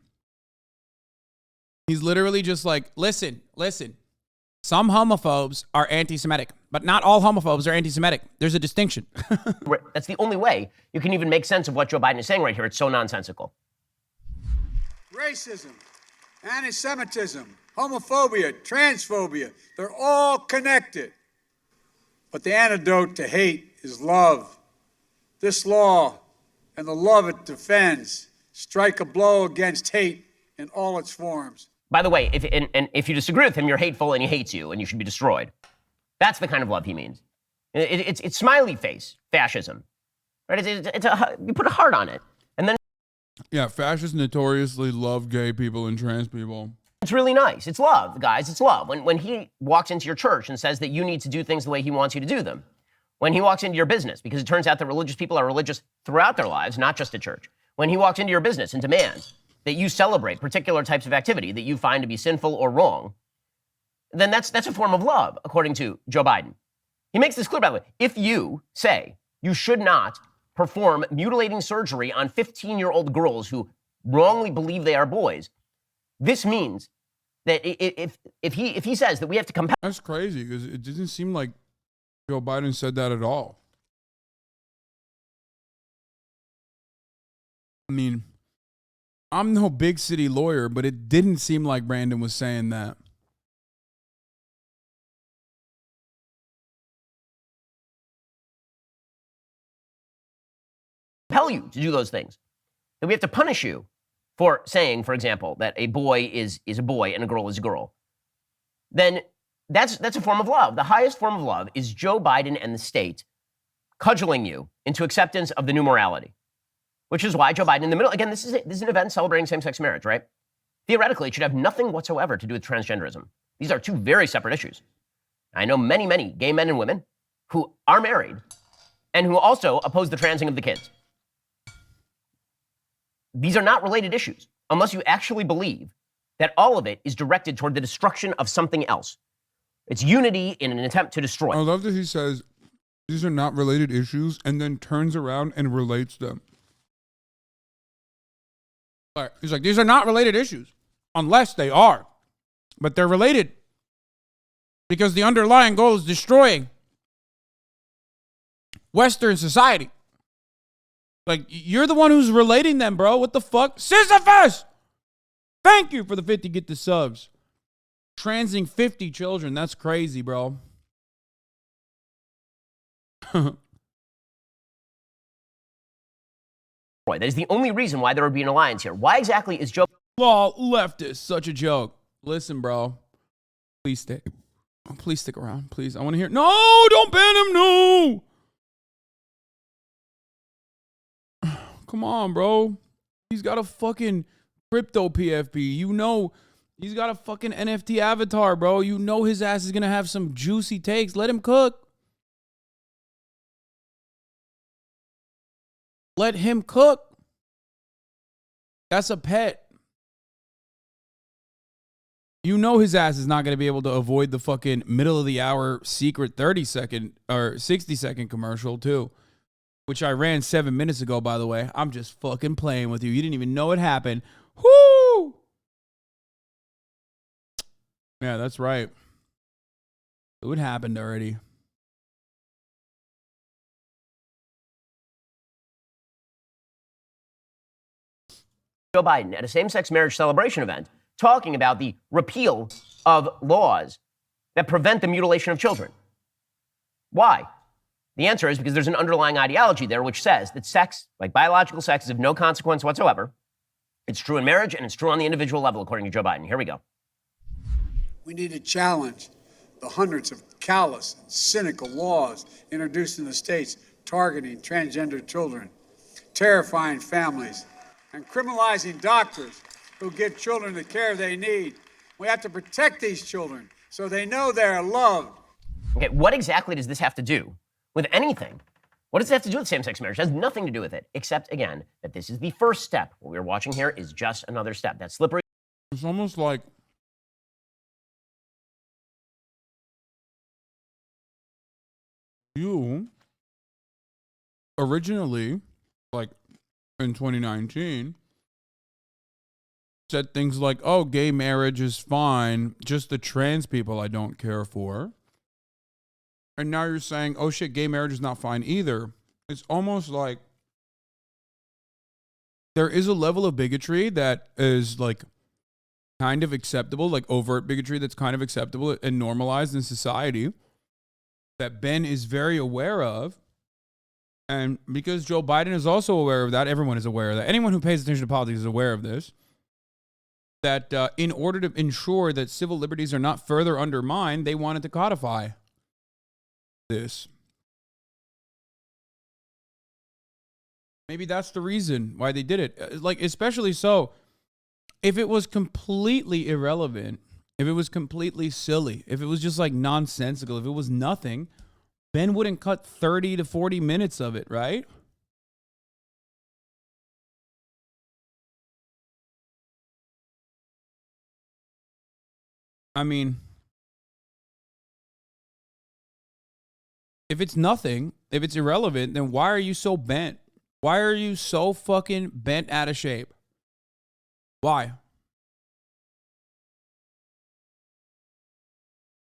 He's literally just like, listen. Some homophobes are anti-Semitic, but not all homophobes are anti-Semitic. There's a distinction. That's the only way you can even make sense of what Joe Biden is saying right here. It's so nonsensical. Racism, anti-Semitism, homophobia, transphobia, they're all connected. But the antidote to hate is love. This law and the love it defends strike a blow against hate in all its forms. By the way, if you disagree with him, you're hateful and he hates you and you should be destroyed. That's the kind of love he means. It's smiley face fascism, right? You put a heart on it, and then yeah, fascists notoriously love gay people and trans people. it's really nice. It's love, guys. It's love. When he walks into your church and says that you need to do things the way he wants you to do them. When he walks into your business, because it turns out that religious people are religious throughout their lives, not just at church. When he walks into your business and demands that you celebrate particular types of activity that you find to be sinful or wrong, then that's a form of love, according to Joe Biden. He makes this clear, by the way. If you say you should not perform mutilating surgery on 15-year-old girls who wrongly believe they are boys, this means that if he says that we have to compel... That's crazy, because it doesn't seem like Joe Biden said that at all. I mean, I'm no big city lawyer, but it didn't seem like Brandon was saying that. Compel you to do those things. That we have to punish you for saying, for example, that a boy is a boy and a girl is a girl. Then that's a form of love. The highest form of love is Joe Biden and the state cudgeling you into acceptance of the new morality, which is why Joe Biden in the middle, again, this is an event celebrating same-sex marriage, right? Theoretically, it should have nothing whatsoever to do with transgenderism. These are two very separate issues. I know many, many gay men and women who are married and who also oppose the transing of the kids. These are not related issues unless you actually believe that all of it is directed toward the destruction of something else. It's unity in an attempt to destroy. I love that he says these are not related issues and then turns around and relates them. He's like, these are not related issues unless they are, but they're related because the underlying goal is destroying Western society. Like, you're the one who's relating them, bro. What the fuck? Sisyphus! Thank you for the 50 get the subs. Transing 50 children. That's crazy, bro. That is the only reason why there would be an alliance here. Why exactly is Joe... Well, leftist. Such a joke. Listen, bro. Please stick around. Please. I want to hear... No! Don't ban him! No! Come on, bro. He's got a fucking crypto PFP. You know, he's got a fucking NFT avatar, bro. You know his ass is going to have some juicy takes. Let him cook. Let him cook. That's a pet. You know his ass is not going to be able to avoid the fucking middle of the hour secret 30-second or 60-second commercial, too. Which I ran 7 minutes ago, by the way. I'm just fucking playing with you. You didn't even know it happened. Whoo! Yeah, that's right. It happened already. Joe Biden at a same-sex marriage celebration event talking about the repeal of laws that prevent the mutilation of children. Why? The answer is because there's an underlying ideology there which says that sex, like biological sex, is of no consequence whatsoever. It's true in marriage and it's true on the individual level, according to Joe Biden. Here we go. We need to challenge the hundreds of callous and cynical laws introduced in the states targeting transgender children, terrifying families, and criminalizing doctors who give children the care they need. We have to protect these children so they know they're loved. Okay, what exactly does this have to do with anything? What does it have to do with same-sex marriage? It has nothing to do with it, except, again, that this is the first step. What we're watching here is just another step. That slippery... It's almost like you originally, like in 2019, said things like, oh, gay marriage is fine, just the trans people I don't care for. And now you're saying, oh shit, gay marriage is not fine either. It's almost like there is a level of bigotry that is like kind of acceptable, like overt bigotry that's kind of acceptable and normalized in society that Ben is very aware of. And because Joe Biden is also aware of that, everyone is aware of that. Anyone who pays attention to politics is aware of this. that in order to ensure that civil liberties are not further undermined, they wanted to codify this. Maybe that's the reason why they did it. Like, especially so, if it was completely irrelevant, if it was completely silly, if it was just like nonsensical, if it was nothing, Ben wouldn't cut 30 to 40 minutes of it, right? I mean, if it's nothing, if it's irrelevant, then why are you so bent? Why are you so fucking bent out of shape? Why?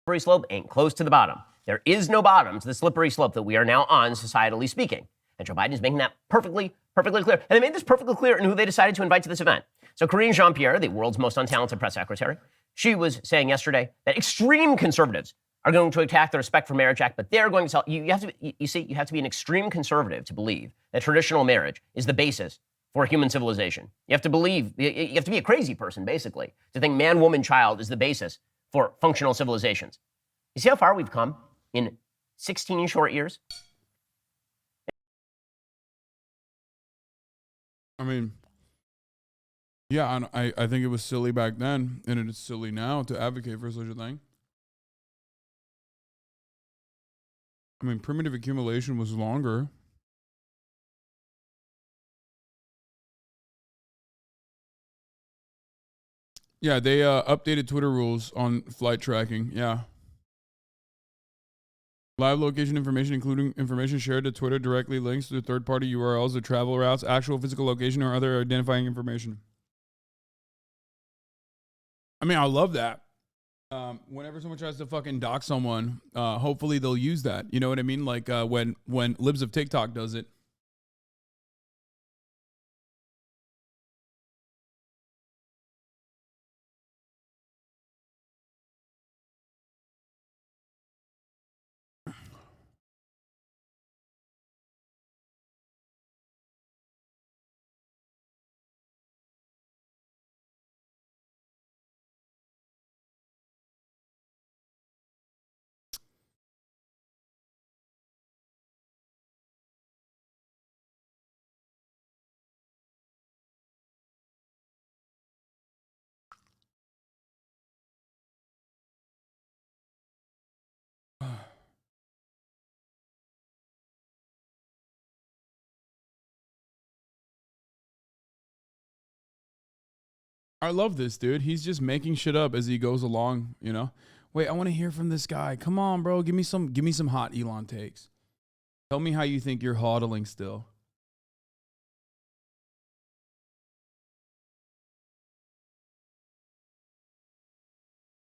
Slippery slope ain't close to the bottom. There is no bottom to the slippery slope that we are now on, societally speaking. And Joe Biden is making that perfectly clear. And they made this perfectly clear in who they decided to invite to this event. So Karine Jean-Pierre, the world's most untalented press secretary, she was saying yesterday that extreme conservatives are going to attack the Respect for Marriage Act, but they're going to tell you have to be an extreme conservative to believe that traditional marriage is the basis for human civilization. You have to be a crazy person, basically, to think man, woman, child is the basis for functional civilizations. You see how far we've come in 16 short years? I mean, yeah, I think it was silly back then, and it is silly now to advocate for such a thing. I mean, primitive accumulation was longer. Yeah, they updated Twitter rules on flight tracking. Yeah. Live location information, including information shared to Twitter, directly links to third-party URLs, the travel routes, actual physical location, or other identifying information. I mean, I love that. Whenever someone tries to fucking dox someone, hopefully they'll use that. You know what I mean? Like when Libs of TikTok does it. I love this, dude. He's just making shit up as he goes along, you know? Wait, I want to hear from this guy. Come on, bro. Give me some hot Elon takes. Tell me how you think you're hodling still.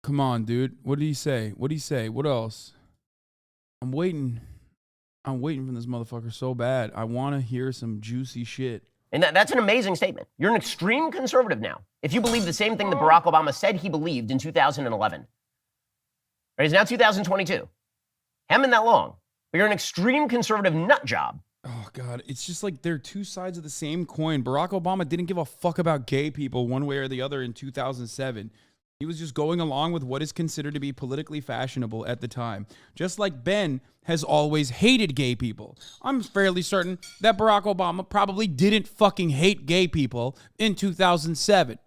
Come on, dude. What did he say? What did he say? What else? I'm waiting for this motherfucker so bad. I want to hear some juicy shit. And that's an amazing statement. You're an extreme conservative now. If you believe the same thing that Barack Obama said he believed in 2011. Right, it's now 2022. Haven't been that long. But you're an extreme conservative nut job. Oh, God. It's just like they're two sides of the same coin. Barack Obama didn't give a fuck about gay people one way or the other in 2007. He was just going along with what is considered to be politically fashionable at the time. Just like Ben has always hated gay people. I'm fairly certain that Barack Obama probably didn't fucking hate gay people in 2007.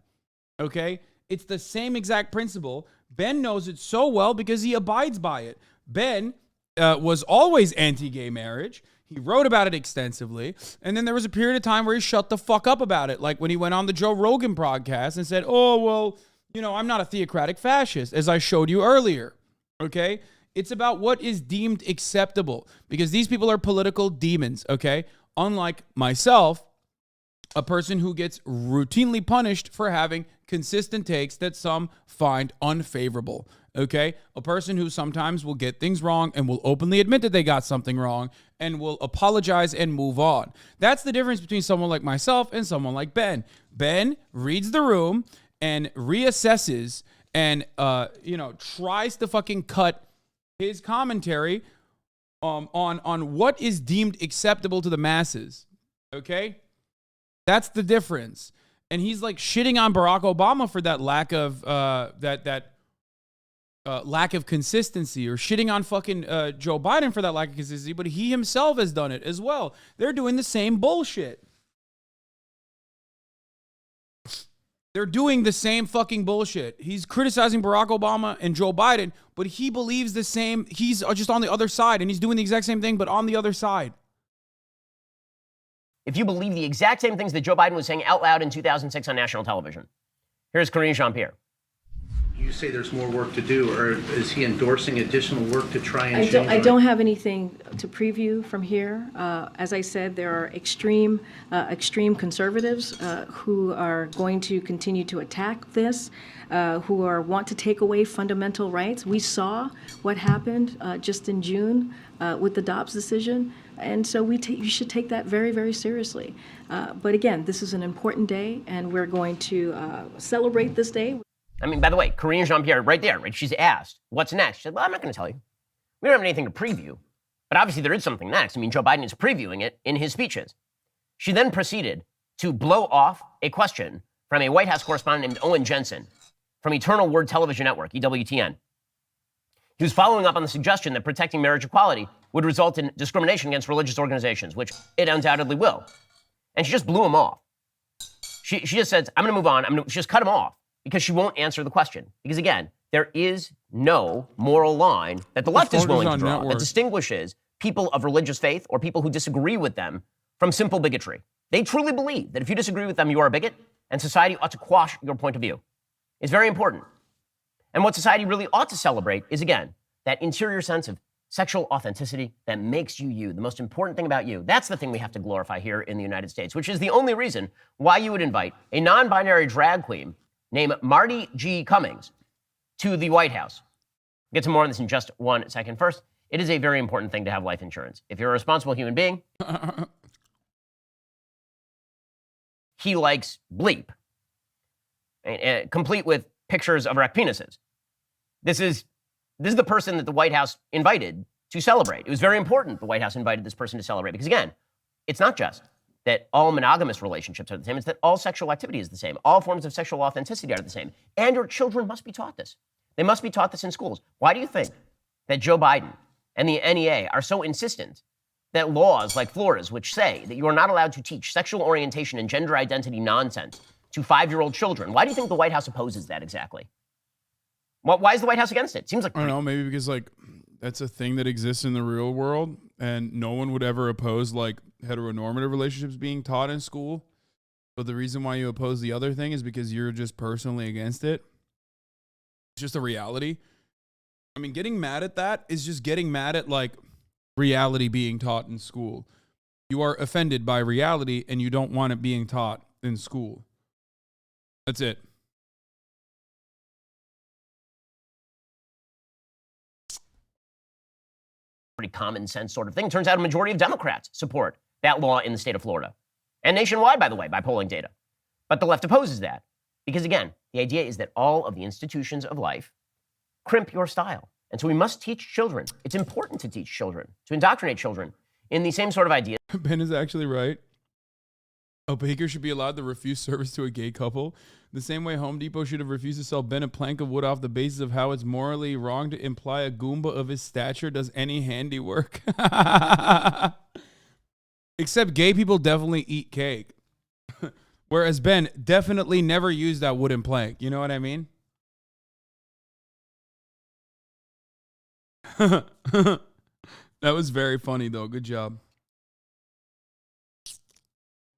Okay? It's the same exact principle. Ben knows it so well because he abides by it. Ben was always anti-gay marriage. He wrote about it extensively. And then there was a period of time where he shut the fuck up about it. Like when he went on the Joe Rogan podcast and said, oh, well, you know, I'm not a theocratic fascist, as I showed you earlier, okay? It's about what is deemed acceptable, because these people are political demons, okay? Unlike myself, a person who gets routinely punished for having consistent takes that some find unfavorable, okay? A person who sometimes will get things wrong and will openly admit that they got something wrong and will apologize and move on. That's the difference between someone like myself and someone like Ben. Ben reads the room and reassesses and, tries to fucking cut his commentary on what is deemed acceptable to the masses, okay? That's the difference. And he's like shitting on Barack Obama for that lack of lack of consistency, or shitting on fucking Joe Biden for that lack of consistency, but he himself has done it as well. They're doing the same bullshit. They're doing the same fucking bullshit. He's criticizing Barack Obama and Joe Biden, but he believes the same. He's just on the other side, and he's doing the exact same thing, but on the other side. If you believe the exact same things that Joe Biden was saying out loud in 2006 on national television. Here's Karine Jean-Pierre. You say there's more work to do, or is he endorsing additional work to try and change? I don't have anything to preview from here. As I said, there are extreme conservatives who are going to continue to attack this, who want to take away fundamental rights. We saw what happened just in June with the Dobbs decision, and so you should take that very, very seriously. But again, this is an important day, and we're going to celebrate this day. I mean, by the way, Karine Jean-Pierre, right there, right? She's asked, what's next? She said, well, I'm not going to tell you. We don't have anything to preview. But obviously there is something next. I mean, Joe Biden is previewing it in his speeches. She then proceeded to blow off a question from a White House correspondent named Owen Jensen from Eternal Word Television Network, EWTN. He was following up on the suggestion that protecting marriage equality would result in discrimination against religious organizations, which it undoubtedly will. And she just blew him off. She just said, I'm going to move on. She just cut him off, because she won't answer the question. Because again, there is no moral line that the left is willing to draw that distinguishes people of religious faith or people who disagree with them from simple bigotry. They truly believe that if you disagree with them, you are a bigot, and society ought to quash your point of view. It's very important. And what society really ought to celebrate is, again, that interior sense of sexual authenticity that makes you you, the most important thing about you. That's the thing we have to glorify here in the United States, which is the only reason why you would invite a non-binary drag queen named Marty G. Cummings to the White House. We'll get to more on this in just 1 second. First, it is a very important thing to have life insurance. If you're a responsible human being, he likes bleep, complete with pictures of erect penises. This is the person that the White House invited to celebrate. It was very important the White House invited this person to celebrate, because again, it's not just that all monogamous relationships are the same. It's that all sexual activity is the same. All forms of sexual authenticity are the same. And your children must be taught this. They must be taught this in schools. Why do you think that Joe Biden and the NEA are so insistent that laws like Florida's, which say that you are not allowed to teach sexual orientation and gender identity nonsense to 5-year-old children, why do you think the White House opposes that exactly? Why is the White House against it? Seems like... I don't know, maybe because that's a thing that exists in the real world, and no one would ever oppose heteronormative relationships being taught in school. But the reason why you oppose the other thing is because you're just personally against it. It's just a reality. I mean, getting mad at that is just getting mad at reality being taught in school. You are offended by reality and you don't want it being taught in school. That's it. Pretty common sense sort of thing. Turns out a majority of Democrats support that law in the state of Florida. And nationwide, by the way, by polling data. But the left opposes that. Because again, the idea is that all of the institutions of life crimp your style. And so we must teach children. It's important to teach children, to indoctrinate children in the same sort of idea. Ben is actually right. A baker should be allowed to refuse service to a gay couple. The same way Home Depot should have refused to sell Ben a plank of wood off the basis of how it's morally wrong to imply a Goomba of his stature does any handiwork. Except gay people definitely eat cake. Whereas Ben definitely never used that wooden plank. You know what I mean? That was very funny, though. Good job.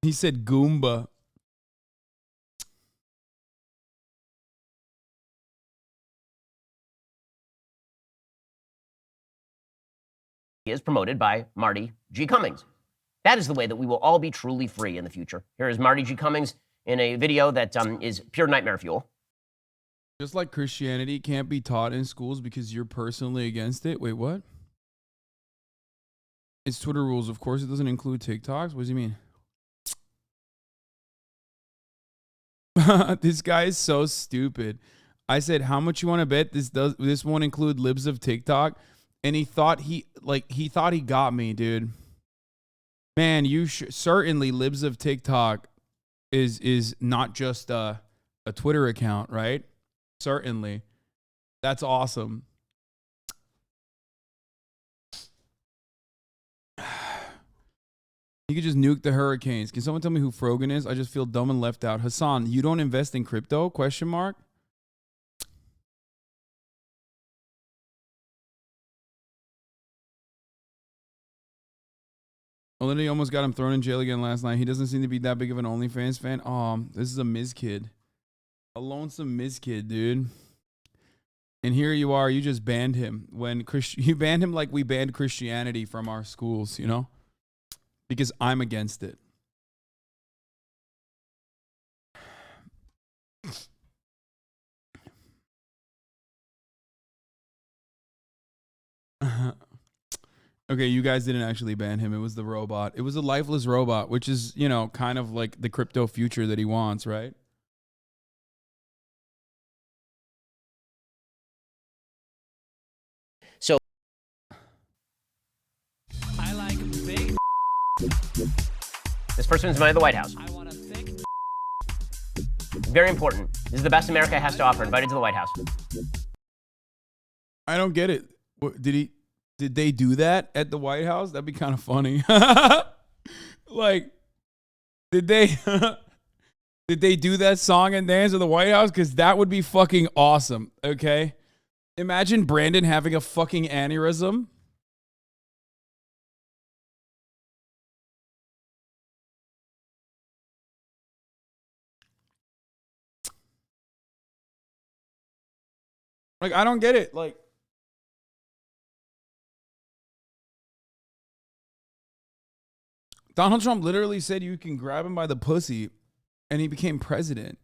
He said Goomba. Is promoted by Marty G. Cummings. That is the way that we will all be truly free in the future. Here is Marty G. Cummings in a video that is pure nightmare fuel. Just like Christianity can't be taught in schools because you're personally against it. Wait, what? It's Twitter rules. Of course, it doesn't include TikToks. What does he mean? This guy is so stupid. I said, how much you want to bet this won't include libs of TikTok? And he thought he got me, dude. Man, you certainly libs of TikTok is not just a Twitter account, right? Certainly. That's awesome. You could just nuke the hurricanes. Can someone tell me who Frogan is? I just feel dumb and left out. Hasan, you don't invest in crypto? Question mark. Olinda almost got him thrown in jail again last night. He doesn't seem to be that big of an OnlyFans fan. This is a Miz kid. A lonesome Miz kid, dude. And here you are, you just banned him. You banned him like we banned Christianity from our schools, you know? Because I'm against it. Okay, you guys didn't actually ban him. It was the robot. It was a lifeless robot, which is, you know, kind of like the crypto future that he wants, right? So I like big. This person's invited to the White House. Very important. This is the best America has to offer. Invited to the White House. I don't get it. Did they do that at the White House? That'd be kind of funny. Like, did they do that song and dance at the White House? Because that would be fucking awesome. Okay. Imagine Brandon having a fucking aneurysm. Like, I don't get it. Like, Donald Trump literally said you can grab him by the pussy, and he became president.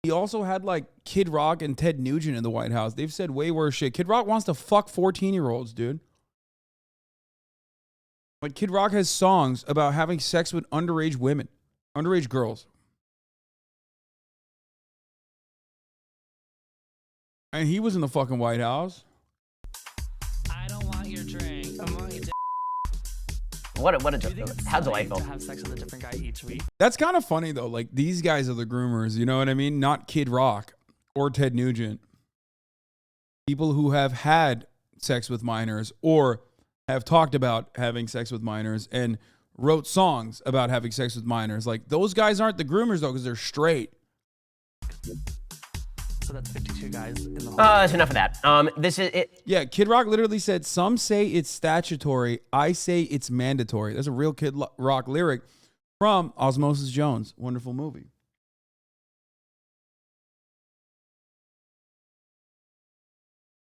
He also had, like, Kid Rock and Ted Nugent in the White House. They've said way worse shit. Kid Rock wants to fuck 14-year-olds, dude. Like, Kid Rock has songs about having sex with underage women, underage girls. And he was in the fucking White House. I don't want your drink. I want your How delightful. To have sex with a different guy each week. That's kind of funny, though. Like, these guys are the groomers, you know what I mean? Not Kid Rock or Ted Nugent. People who have had sex with minors or have talked about having sex with minors and wrote songs about having sex with minors. Like, those guys aren't the groomers, though, because they're straight. So that's 52 guys in the whole. That's enough of that. This is it. Yeah, Kid Rock literally said, some say it's statutory, I say it's mandatory. That's a real Kid Rock lyric from Osmosis Jones. Wonderful movie.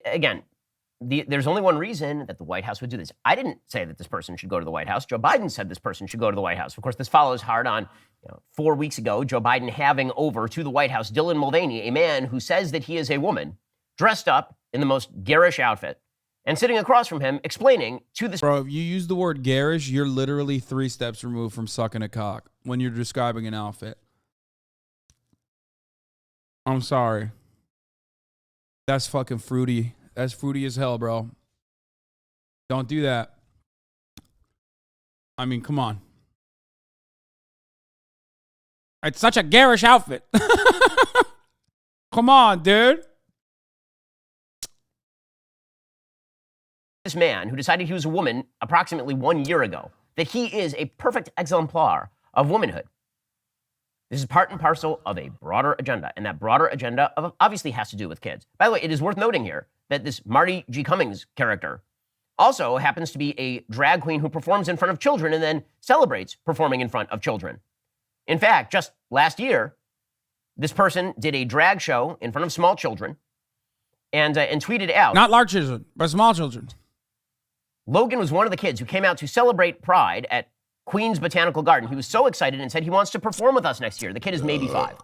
Again, there's only one reason that the White House would do this. I didn't say that this person should go to the White House. Joe Biden said this person should go to the White House. Of course, this follows hard on 4 weeks ago, Joe Biden having over to the White House Dylan Mulvaney, a man who says that he is a woman, dressed up in the most garish outfit, and sitting across from him explaining to this. Bro, if you use the word garish, you're literally 3 steps removed from sucking a cock when you're describing an outfit. I'm sorry. That's fucking fruity. That's fruity as hell, bro. Don't do that. I mean, come on. It's such a garish outfit. Come on, dude. This man who decided he was a woman approximately 1 year ago, that he is a perfect exemplar of womanhood. This is part and parcel of a broader agenda, and that broader agenda obviously has to do with kids. By the way, it is worth noting here that this Marty G. Cummings character also happens to be a drag queen who performs in front of children and then celebrates performing in front of children. In fact, just last year, this person did a drag show in front of small children and tweeted out. Not large children, but small children. Logan was one of the kids who came out to celebrate Pride at Queens Botanical Garden. He was so excited and said he wants to perform with us next year. The kid is maybe 5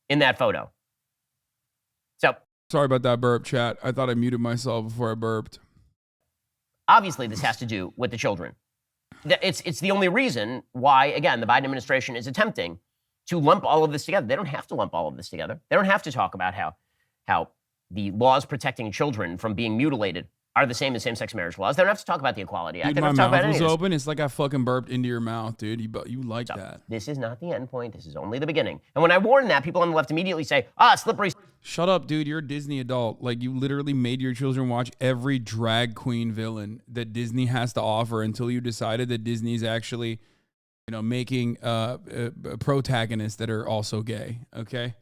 in that photo. So, sorry about that burp, chat. I thought I muted myself before I burped. Obviously, this has to do with the children. It's the only reason why, again, the Biden administration is attempting to lump all of this together. They don't have to lump all of this together. They don't have to talk about how the laws protecting children from being mutilated are the same as same-sex marriage laws. They don't have to talk about the Equality Act. Dude, They my don't have to talk mouth about was any of this. open. It's like I fucking burped into your mouth, dude. You like that. This is not the end point. This is only the beginning. And when I warn that, people on the left immediately say, slippery. Shut up, dude. You're a Disney adult. Like, you literally made your children watch every drag queen villain that Disney has to offer until you decided that Disney's actually, making protagonists that are also gay, okay?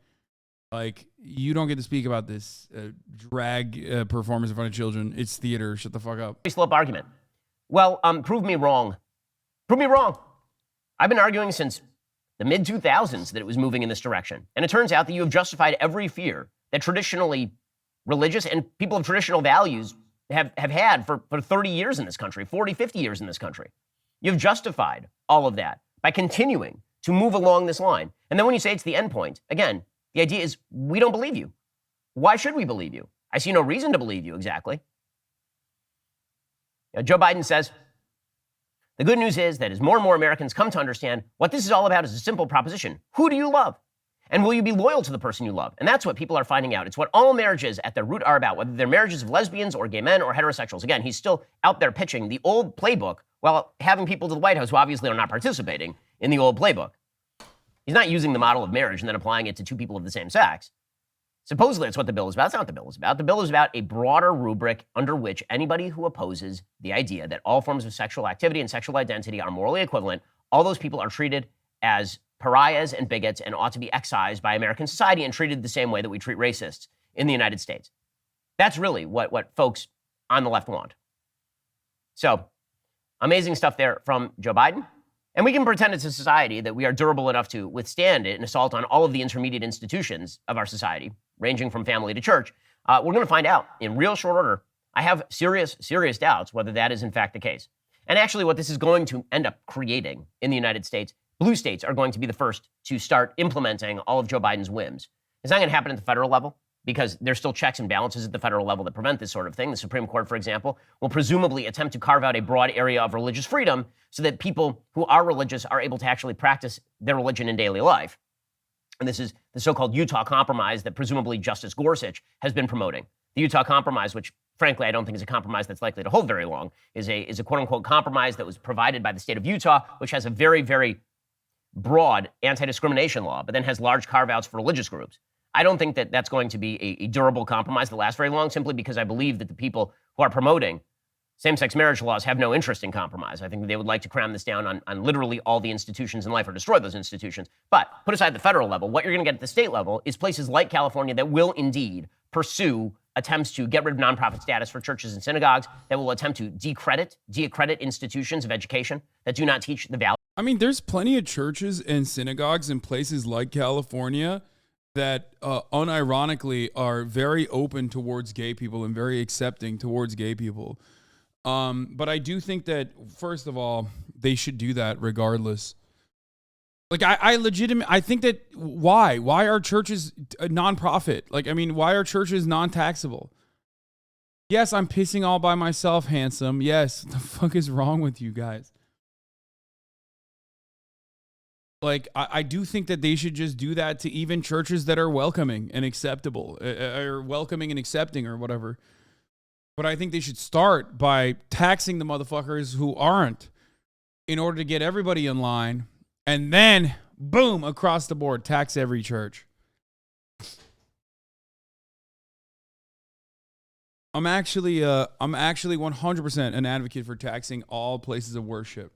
Like, you don't get to speak about this drag performance in front of children. It's theater. Shut the fuck up. Slope argument. Well, prove me wrong. Prove me wrong. I've been arguing since the mid-2000s that it was moving in this direction. And it turns out that you have justified every fear that traditionally religious and people of traditional values have had for 30 years in this country, 40, 50 years in this country. You've justified all of that by continuing to move along this line. And then when you say it's the end point, again, the idea is we don't believe you. Why should we believe you? I see no reason to believe you exactly. Joe Biden says, the good news is that as more and more Americans come to understand what this is all about is a simple proposition. Who do you love? And will you be loyal to the person you love? And that's what people are finding out. It's what all marriages at their root are about, whether they're marriages of lesbians or gay men or heterosexuals. Again, he's still out there pitching the old playbook while having people to the White House who obviously are not participating in the old playbook. He's not using the model of marriage and then applying it to two people of the same sex. Supposedly, it's what the bill is about. It's not what the bill is about. The bill is about a broader rubric under which anybody who opposes the idea that all forms of sexual activity and sexual identity are morally equivalent, all those people are treated as pariahs and bigots and ought to be excised by American society and treated the same way that we treat racists in the United States. That's really what folks on the left want. So, amazing stuff there from Joe Biden. And we can pretend as a society that we are durable enough to withstand it, an assault on all of the intermediate institutions of our society, ranging from family to church. We're going to find out in real short order. I have serious, serious doubts whether that is in fact the case. And actually what this is going to end up creating in the United States, blue states are going to be the first to start implementing all of Joe Biden's whims. It's not going to happen at the federal level because there's still checks and balances at the federal level that prevent this sort of thing. The Supreme Court, for example, will presumably attempt to carve out a broad area of religious freedom so that people who are religious are able to actually practice their religion in daily life. And this is the so-called Utah Compromise that presumably Justice Gorsuch has been promoting. The Utah Compromise, which frankly I don't think is a compromise that's likely to hold very long, is a quote-unquote compromise that was provided by the state of Utah, which has a very, very broad anti-discrimination law, but then has large carve-outs for religious groups. I don't think that that's going to be a durable compromise that lasts very long, simply because I believe that the people who are promoting same-sex marriage laws have no interest in compromise. I think they would like to cram this down on literally all the institutions in life or destroy those institutions. But put aside the federal level, what you're going to get at the state level is places like California that will indeed pursue attempts to get rid of nonprofit status for churches and synagogues, that will attempt to de-accredit institutions of education that do not teach the value. I mean, there's plenty of churches and synagogues in places like California that unironically are very open towards gay people and very accepting towards gay people. But I do think that, first of all, they should do that regardless. Like, I think that why are churches nonprofit? Like, I mean, why are churches non-taxable? Yes, I'm pissing all by myself, handsome. Yes, what the fuck is wrong with you guys? Like, I do think that they should just do that to even churches that are welcoming and acceptable, or welcoming and accepting or whatever. But I think they should start by taxing the motherfuckers who aren't in order to get everybody in line. And then, boom, across the board, tax every church. I'm actually 100% an advocate for taxing all places of worship.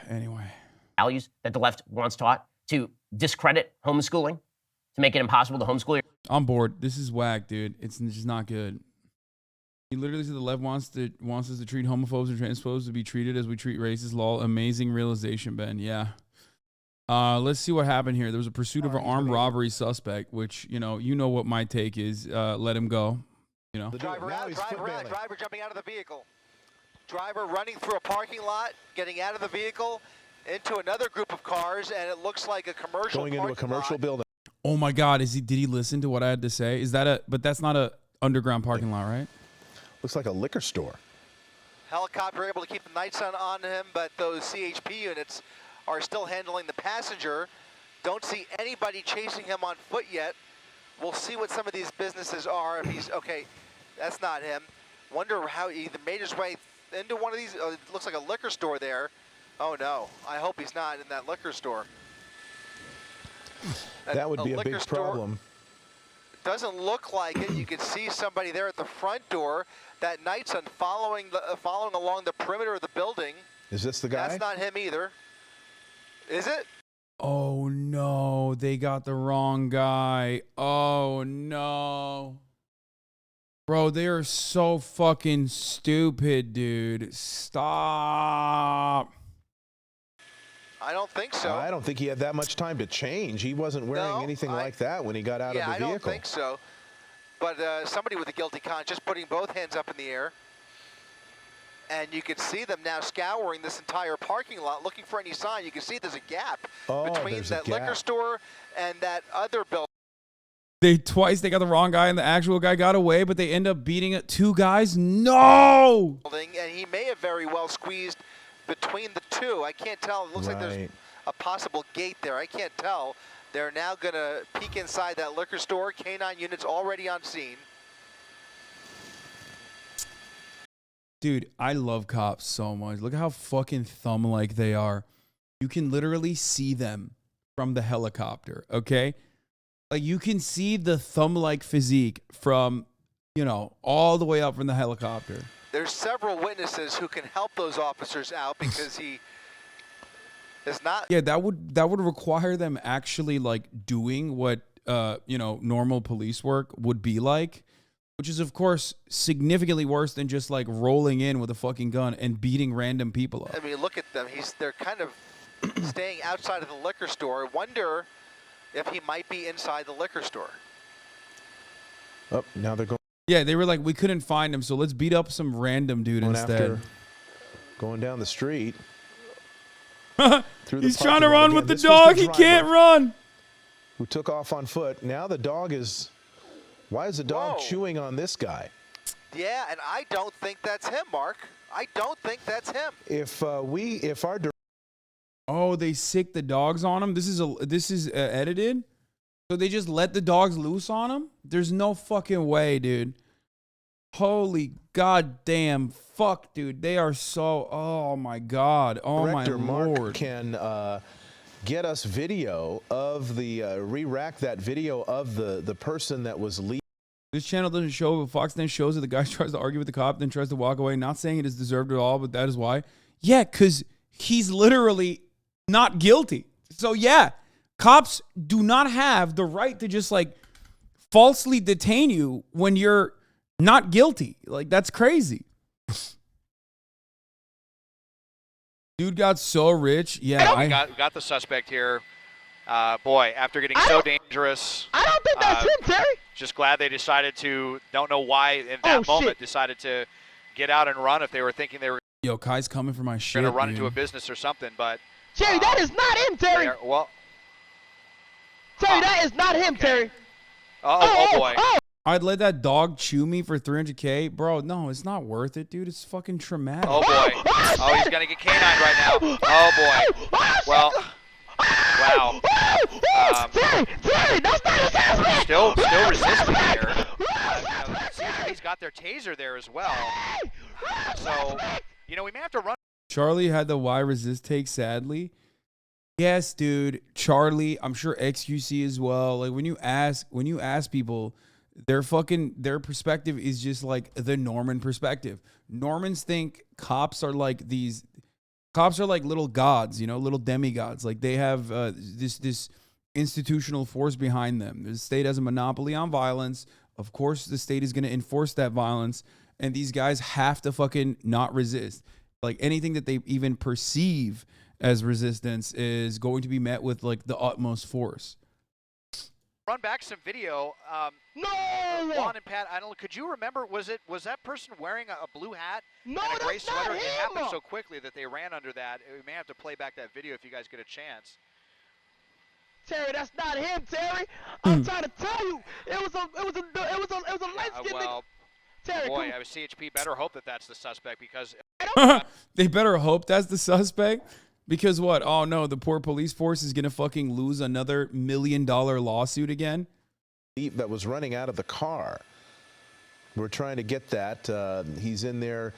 Anyway. Values that the left wants taught to discredit homeschooling, to make it impossible to homeschool. I'm bored. This is whack, dude. It's just not good. He literally said the left wants us to treat homophobes and transphobes to be treated as we treat racists. Lol. Amazing realization, Ben. Yeah. Let's see what happened here. There was a pursuit of an armed robbery suspect, which, you know what my take is. Let him go. You know. Driver jumping out of the vehicle. Driver running through a parking lot, getting out of the vehicle into another group of cars, and it looks like a commercial going into a commercial building. Oh my God! Did he listen to what I had to say? But that's not a underground parking lot, right? Looks like a liquor store. Helicopter able to keep the night sun on him, but those CHP units are still handling the passenger. Don't see anybody chasing him on foot yet. We'll see what some of these businesses are. If he's okay, that's not him. Wonder how he made his way into one of these. It looks like a liquor store there. Oh no! I hope he's not in that liquor store. That would be a big problem. Doesn't look like it. You can see somebody there at the front door. That Knight's following along the perimeter of the building. Is this the guy? That's not him either. Is it? Oh no, they got the wrong guy. Oh no. Bro, they are so fucking stupid, dude. Stop. I don't think so. I don't think he had that much time to change. He wasn't wearing anything like that when he got out of the vehicle. Yeah, I don't think so. But somebody with a guilty conscience putting both hands up in the air. And you can see them now scouring this entire parking lot, looking for any sign. You can see there's a gap between that liquor store and that other building. They got the wrong guy and the actual guy got away, but they end up beating up 2 guys. No! And he may have very well squeezed between the 2. I can't tell. It looks like there's a possible gate there. I can't tell. They're now going to peek inside that liquor store. K-9 units already on scene. Dude, I love cops so much. Look at how fucking thumb-like they are. You can literally see them from the helicopter, okay? Like, you can see the thumb-like physique from, you know, all the way up from the helicopter. There's several witnesses who can help those officers out because he is not... Yeah, that would require them actually, like, doing what, you know, normal police work would be like. Which is, of course, significantly worse than just, like, rolling in with a fucking gun and beating random people up. I mean, look at them. They're kind of staying outside of the liquor store. Wonder if he might be inside the liquor store. Oh, now they're going. Yeah, they were like, we couldn't find him, so let's beat up some random dude instead. Going down the street. He's trying to run with the dog. He can't run. Who took off on foot. Now the dog is... Why is the dog chewing on this guy? Yeah, and I don't think that's him, Mark. I don't think that's him. If our... Oh, they sick the dogs on him? This is edited? So they just let the dogs loose on him? There's no fucking way, dude. Holy goddamn fuck, dude. They are so... Oh, my God. Oh, my Lord. Mark can... get us video of the re-rack that video of the person that was leaving. This channel doesn't show, but Fox then shows that the guy tries to argue with the cop, then tries to walk away. Not saying it is deserved at all, but that is why. Yeah, because he's literally not guilty. So yeah, cops do not have the right to just like falsely detain you when you're not guilty. Like, that's crazy. Dude got so rich. Yeah, we got the suspect here. Boy, after getting so dangerous. I don't think that's him, Terry. Just glad they decided to, don't know why in that moment, decided to get out and run if they were thinking they were Yo, Kai's coming for my shit. going to run into a business or something, but. Terry, that is not him, Terry. Well. Terry, that is not him, Terry. Oh, boy. I'd let that dog chew me for $300K. Bro, no, it's not worth it, dude. It's fucking traumatic. Oh, boy. Oh, he's going to get canine right now. Oh, boy. Well, wow. Terry, that's not his ass. Still resisting here. He's got their taser there as well. So, you know, we may have to run. Charlie had the why resist take, sadly. Yes, dude. Charlie, I'm sure XQC as well. Like, when you ask people, their perspective is just like the Norman perspective. Normans think cops are like little gods, you know, little demigods. Like, they have this institutional force behind them. The state has a monopoly on violence. Of course, the state is going to enforce that violence, and these guys have to fucking not resist. Like, anything that they even perceive as resistance is going to be met with like the utmost force. Run back some video. No! Juan and Pat, I don't know. Could you remember? Was that person wearing a blue hat and a gray sweater? Not him. It happened so quickly that they ran under that. We may have to play back that video if you guys get a chance. Terry, that's not him, Terry. I'm trying to tell you, it was a light-skinned nigga. Terry, boy, CHP better hope that that's the suspect because they better hope that's the suspect. Because what? Oh no, the poor police force is gonna fucking lose another $1 million lawsuit again. that was running out of the car. We're trying to get that. He's in there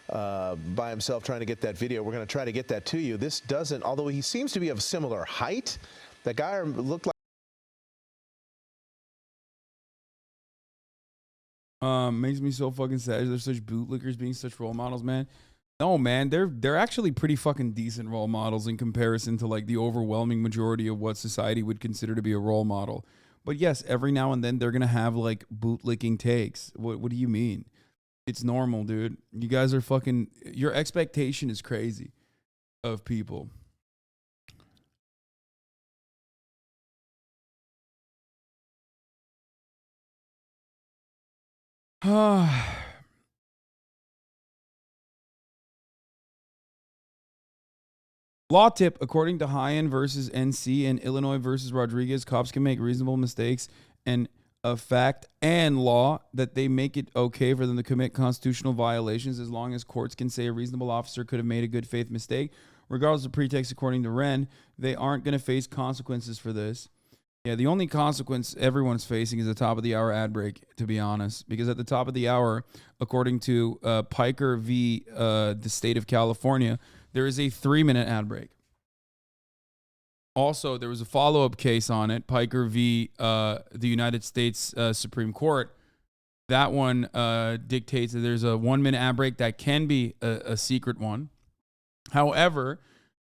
by himself trying to get that video. We're going to try to get that to you. This doesn't, although he seems to be of similar height, the guy looked like. Makes me so fucking sad. They're such bootlickers being such role models, man. No, man, they're actually pretty fucking decent role models in comparison to like the overwhelming majority of what society would consider to be a role model. But yes, every now and then they're gonna have like bootlicking takes. What do you mean? It's normal, dude. You guys are fucking. Your expectation is crazy of people. Law tip, according to Hyen versus NC and Illinois versus Rodriguez, cops can make reasonable mistakes and a fact and law that they make it okay for them to commit constitutional violations as long as courts can say a reasonable officer could have made a good faith mistake. Regardless of pretext, according to Wren, they aren't going to face consequences for this. Yeah, the only consequence everyone's facing is the top of the hour ad break, to be honest. Because at the top of the hour, according to Piker v. the state of California, there is a 3-minute ad break. Also, there was a follow-up case on it, Piker v. the United States Supreme Court. That one dictates that there's a 1-minute ad break that can be a secret one. However,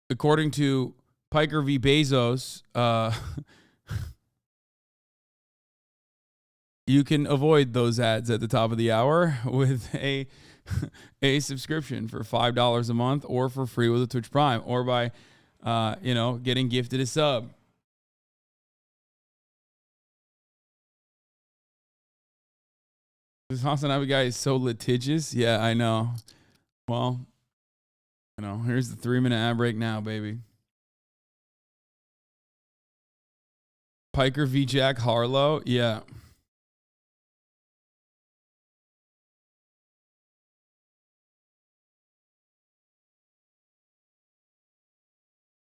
according to Piker v. Bezos, you can avoid those ads at the top of the hour with a subscription for $5 a month or for free with a Twitch Prime or by, getting gifted a sub. This HasanAbi guy is so litigious. Yeah, I know. Well, here's the 3-minute ad break now, baby. Piker v. Jack Harlow. Yeah.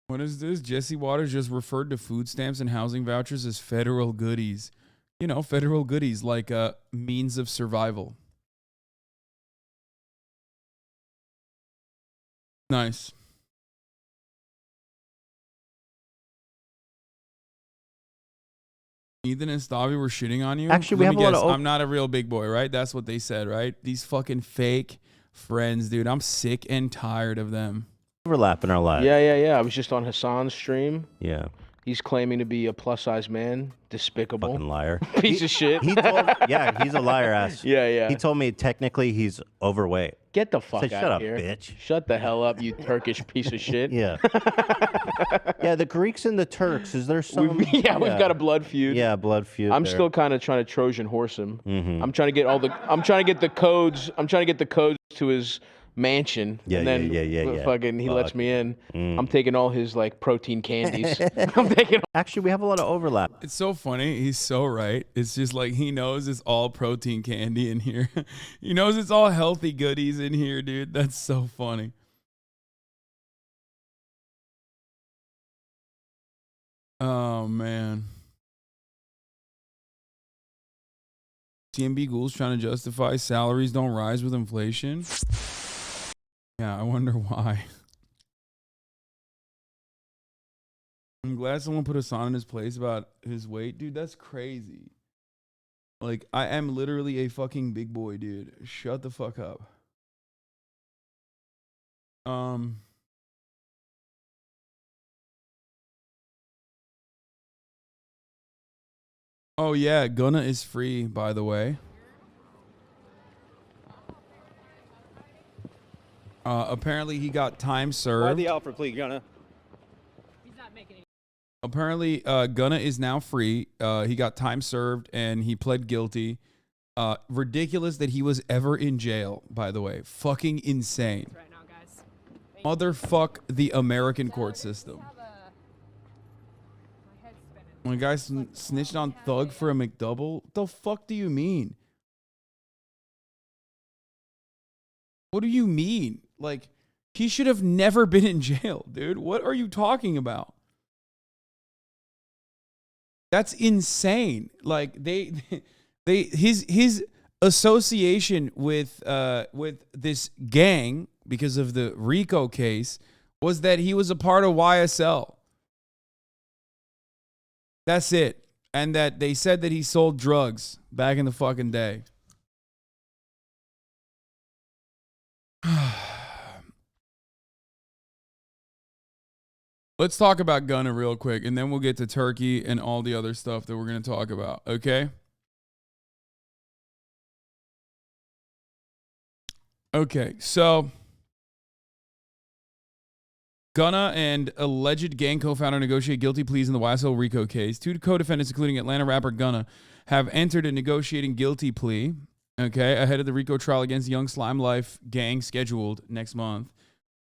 What is this? Jesse Waters just referred to food stamps and housing vouchers as federal goodies. Federal goodies like a means of survival. Nice. Ethan and Stavi were shitting on you? Actually, we have a lot of... I'm not a real big boy, right? That's what they said, right? These fucking fake friends, dude. I'm sick and tired of them. Overlap in our lives. Yeah. I was just on Hasan's stream. Yeah. He's claiming to be a plus-size man. Despicable. Fucking liar. Piece of shit. He's a liar ass. Yeah. He told me technically he's overweight. Get the fuck out Shut up, here. bitch. Shut the hell up, you Turkish piece of shit. Yeah. Yeah, the Greeks and the Turks. Is there some? We've got a blood feud. Yeah, blood feud. I'm still kind of trying to Trojan horse him. Mm-hmm. I'm trying to get I'm trying to get the codes. I'm trying to get the codes to his mansion. Yeah, and then yeah. Fucking, he lets me in. I'm taking all his like protein candies. I'm taking. Actually, we have a lot of overlap. It's so funny. He's so right. It's just like he knows it's all protein candy in here. He knows it's all healthy goodies in here, dude. That's so funny. Oh man. TMB Ghoul's trying to justify salaries don't rise with inflation. Yeah, I wonder why. I'm glad someone put Hasan in his place about his weight. Dude, that's crazy. Like, I am literally a fucking big boy, dude. Shut the fuck up. Oh, yeah, Gunna is free, by the way. Apparently, he got time served. Why the Alfred plea, Gunna? Apparently, Gunna is now free. He got time served, and he pled guilty. Ridiculous that he was ever in jail, by the way. Fucking insane. Motherfuck the American court system. When a guy snitched on Thug for a McDouble, the fuck do you mean? What do you mean? Like, he should have never been in jail, dude. What are you talking about? That's insane. Like his association with this gang because of the RICO case was that he was a part of YSL. That's it. And that they said that he sold drugs back in the fucking day. Let's talk about Gunna real quick, and then we'll get to Turkey and all the other stuff that we're going to talk about, okay? Okay, so Gunna and alleged gang co-founder negotiate guilty pleas in the YSL RICO case. Two co-defendants, including Atlanta rapper Gunna, have entered a negotiating guilty plea, okay, ahead of the RICO trial against Young Slime Life gang scheduled next month.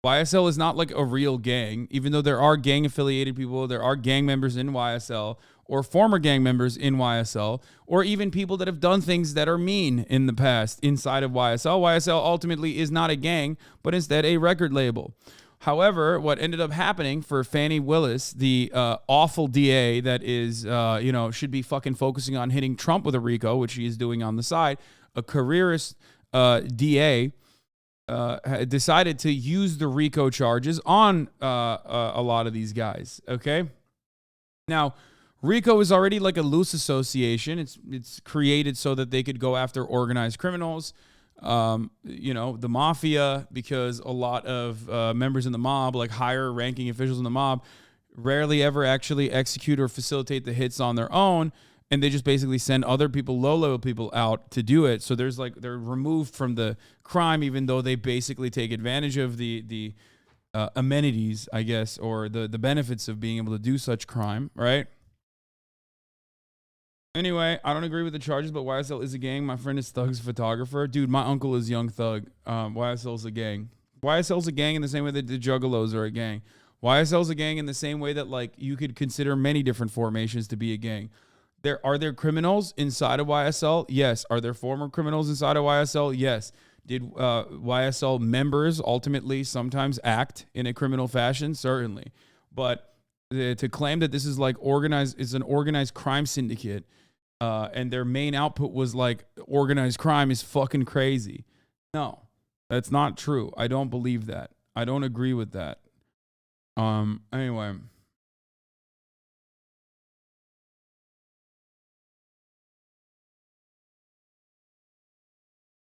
YSL is not like a real gang, even though there are gang-affiliated people, there are gang members in YSL, or former gang members in YSL, or even people that have done things that are mean in the past inside of YSL. YSL ultimately is not a gang, but instead a record label. However, what ended up happening for Fani Willis, the awful DA that is, should be fucking focusing on hitting Trump with a RICO, which she is doing on the side, a careerist DA, decided to use the RICO charges on a lot of these guys, okay? Now, RICO is already like a loose association. It's created so that they could go after organized criminals, the mafia, because a lot of members in the mob, like higher ranking officials in the mob, rarely ever actually execute or facilitate the hits on their own. And they just basically send other people, low-level people out to do it. So they're removed from the crime, even though they basically take advantage of the amenities, I guess, or the benefits of being able to do such crime, right? Anyway, I don't agree with the charges, but YSL is a gang. My friend is Thug's photographer. Dude, my uncle is Young Thug. YSL's a gang. YSL's a gang in the same way that the Juggalos are a gang. YSL's a gang in the same way that, like, you could consider many different formations to be a gang. Are there criminals inside of YSL? Yes. Are there former criminals inside of YSL? Yes. Did YSL members ultimately sometimes act in a criminal fashion? Certainly. But to claim that this is like an organized crime syndicate, and their main output was like organized crime is fucking crazy. No, that's not true. I don't believe that. I don't agree with that. Anyway.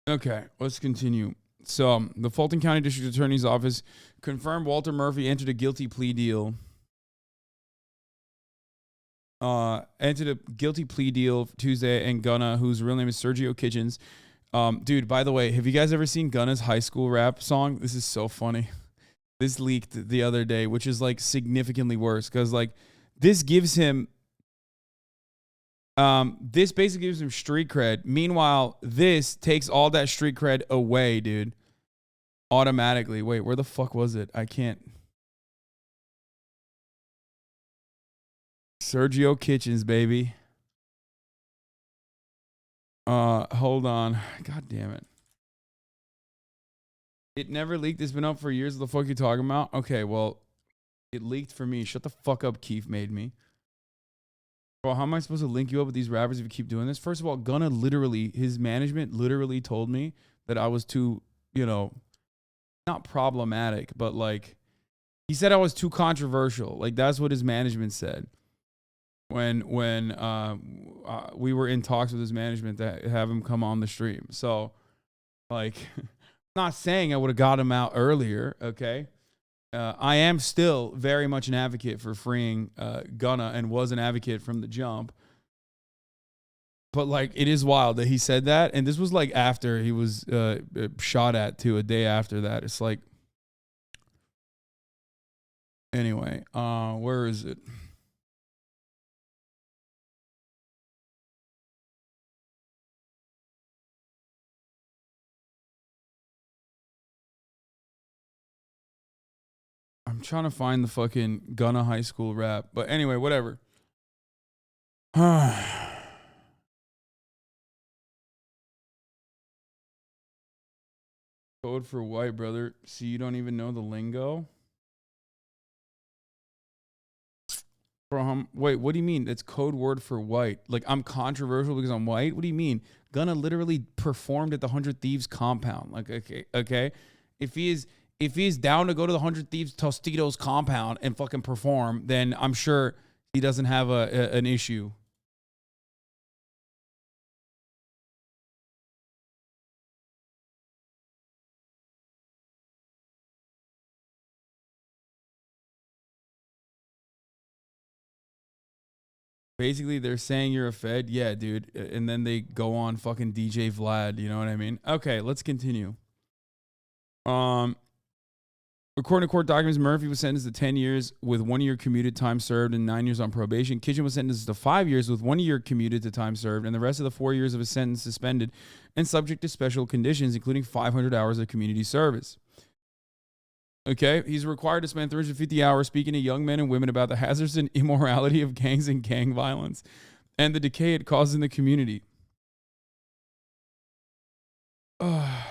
Okay, let's continue. So, the Fulton County District Attorney's Office confirmed Walter Murphy entered a guilty plea deal. Entered a guilty plea deal Tuesday, and Gunna, whose real name is Sergio Kitchens. Dude, by the way, have you guys ever seen Gunna's high school rap song? This is so funny. This leaked the other day, which is like significantly worse, because like this gives him this basically gives him street cred. Meanwhile, this takes all that street cred away, dude. Automatically. Wait, where the fuck was it? I can't. Sergio Kitchens, baby. Hold on. God damn it. It never leaked. It's been up for years. What the fuck are you talking about? Okay, well, it leaked for me. Shut the fuck up, Keith made me. Bro, how am I supposed to link you up with these rappers if you keep doing this? First of all, Gunna his management literally told me that I was too, not problematic, but like, he said I was too controversial. Like, that's what his management said. When we were in talks with his management to have him come on the stream. So, like, I'm not saying I would have got him out earlier, okay? I am still very much an advocate for freeing Gunna and was an advocate from the jump. But, like, it is wild that he said that. And this was, like, after he was shot at, too, a day after that. It's like, anyway, where is it? I'm trying to find the fucking Gunna high school rap. But anyway, whatever. Code for white, brother. See, you don't even know the lingo? Wait, what do you mean? That's code word for white. Like, I'm controversial because I'm white? What do you mean? Gunna literally performed at the 100 Thieves compound. Like, okay. If he is down to go to the 100 Thieves Tostitos compound and fucking perform, then I'm sure he doesn't have an issue. Basically, they're saying you're a Fed. Yeah, dude. And then they go on fucking DJ Vlad. You know what I mean? Okay, let's continue. According to court documents, Murphy was sentenced to 10 years with 1 year commuted time served and 9 years on probation. Kitchen was sentenced to 5 years with 1 year commuted to time served and the rest of the 4 years of his sentence suspended and subject to special conditions, including 500 hours of community service. Okay, he's required to spend 350 hours speaking to young men and women about the hazards and immorality of gangs and gang violence and the decay it causes in the community. My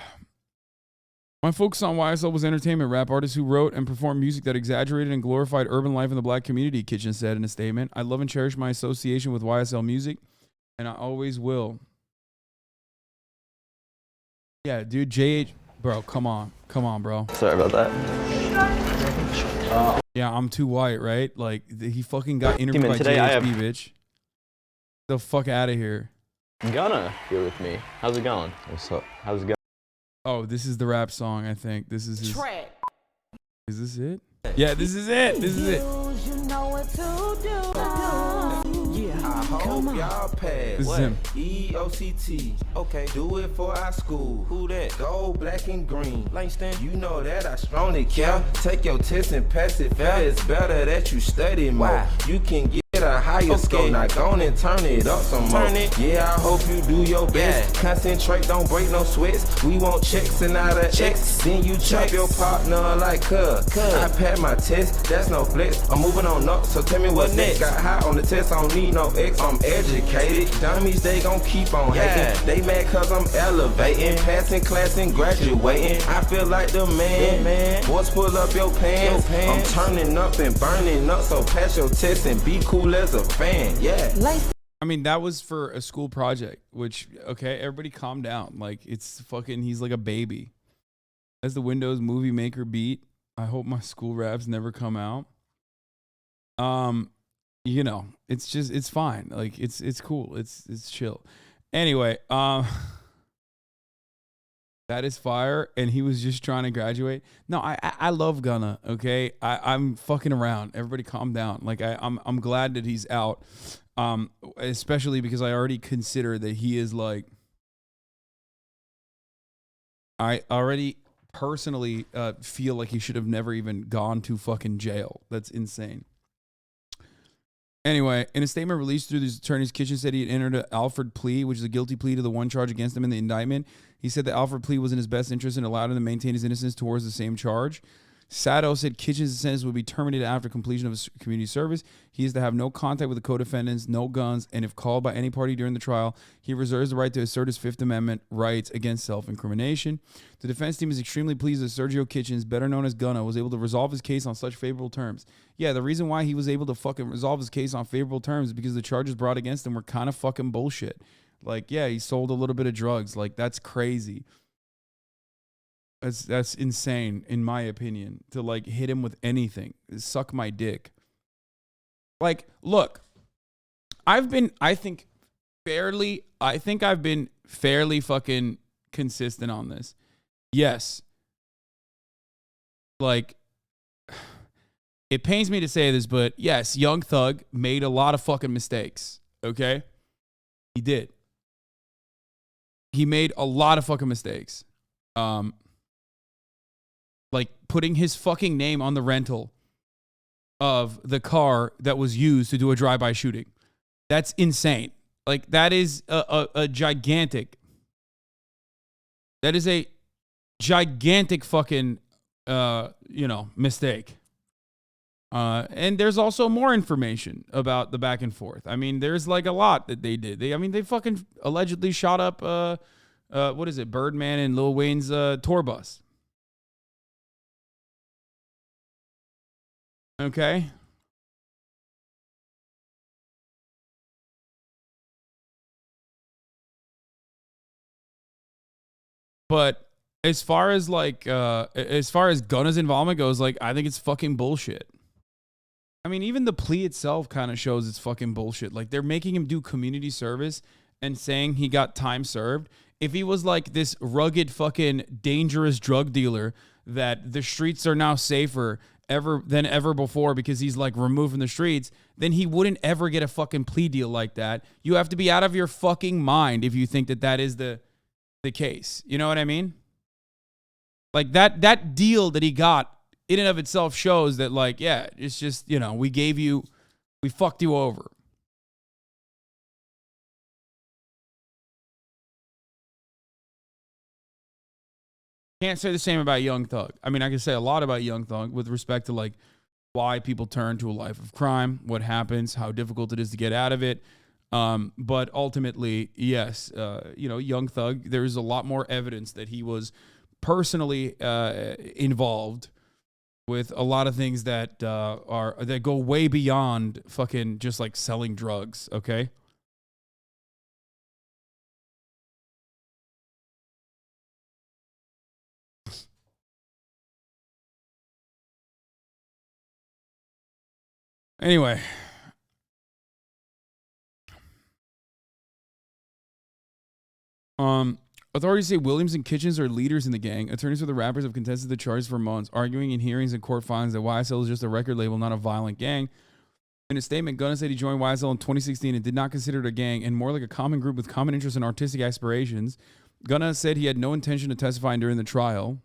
focus on YSL was entertainment. Rap artists who wrote and performed music that exaggerated and glorified urban life in the black community, Kitchen said in a statement. I love and cherish my association with YSL music, and I always will. Yeah, dude, JH... Bro, come on, bro. Sorry about that. Yeah, I'm too white, right? Like, he fucking got interviewed by today JHB, bitch. The fuck out of here. Gunna here with me. How's it going? What's up? How's it going? Oh, this is the rap song, I think. This is his... Track. Is this it? Yeah, this is it. This is it. You know what to do. Yeah. I hope y'all pass. This is him. EOCT. Okay, do it for our school. Who that? Gold, black, and green. Langston, you know that I strongly care. Take your test and pass it fair. It's better that you study more. Why? You can get a higher score. Now go on and turn it up some more. Yeah, I hope you do your best. Concentrate, don't break no sweats. We want checks and not a X. Then you chop your partner like cuz. I passed my test, that's no flex. I'm moving on up, so tell me what's next. Got high on the test, I don't need no X. I'm educated. Dummies, they gon' keep on hating. They mad cause I'm elevating. Passing class and graduating. I feel like the man. Boys, pull up your pants. I'm turning up and burning up, so pass your test and be cool as a fan. Yeah. I mean, that was for a school project, which, okay, everybody calm down. Like, it's fucking, he's like a baby. That's the Windows Movie Maker beat. I hope my school raps never come out. You know, it's just, it's fine. Like, it's cool. It's chill. Anyway, that is fire, and he was just trying to graduate. No, I love Gunna, okay? I'm fucking around. Everybody calm down. Like, I'm glad that he's out, especially because I already consider that he is, like... I already personally feel like he should have never even gone to fucking jail. That's insane. Anyway, in a statement released through his attorney's, Kitchen said he had entered an Alfred plea, which is a guilty plea to the one charge against him in the indictment. He said the Alfred plea was in his best interest and allowed him to maintain his innocence towards the same charge. Sato said Kitchen's sentence would be terminated after completion of his community service. He is to have no contact with the co-defendants, no guns, and if called by any party during the trial, he reserves the right to assert his Fifth Amendment rights against self-incrimination. The defense team is extremely pleased that Sergio Kitchens, better known as Gunna, was able to resolve his case on such favorable terms. Yeah, the reason why he was able to fucking resolve his case on favorable terms is because the charges brought against him were kind of fucking bullshit. Like, yeah, he sold a little bit of drugs. Like, that's crazy. That's insane, in my opinion, to like hit him with anything. Suck my dick. Like, look, I've been fairly fucking consistent on this. Yes. Like, it pains me to say this, but yes, Young Thug made a lot of fucking mistakes. Okay? He did. He made a lot of fucking mistakes. Like putting his fucking name on the rental of the car that was used to do a drive-by shooting. That's insane. Like, that is a gigantic... That is a gigantic fucking, mistake. And there's also more information about the back and forth. I mean, there's like a lot that they did. They fucking allegedly shot up, Birdman and Lil Wayne's tour bus. Okay. But as far as Gunna's involvement goes, like, I think it's fucking bullshit. I mean, even the plea itself kind of shows it's fucking bullshit. Like, they're making him do community service and saying he got time served. If he was like this rugged fucking dangerous drug dealer that the streets are now safer than ever before because he's like removed from the streets, then he wouldn't ever get a fucking plea deal like that. You have to be out of your fucking mind if you think that that is the case. You know what I mean? Like that deal that he got in and of itself shows that, like, yeah, it's just, you know, we fucked you over. Can't say the same about Young Thug. I mean, I can say a lot about Young Thug with respect to, like, why people turn to a life of crime, what happens, how difficult it is to get out of it. But ultimately, yes, you know, Young Thug, there's a lot more evidence that he was personally involved with a lot of things that that go way beyond fucking just like selling drugs, okay? Anyway. Authorities say Williams and Kitchens are leaders in the gang. Attorneys for the rappers have contested the charges for months, arguing in hearings and court filings that YSL is just a record label, not a violent gang. In a statement, Gunna said he joined YSL in 2016 and did not consider it a gang and more like a common group with common interests and artistic aspirations. Gunna said he had no intention of testifying during the trial.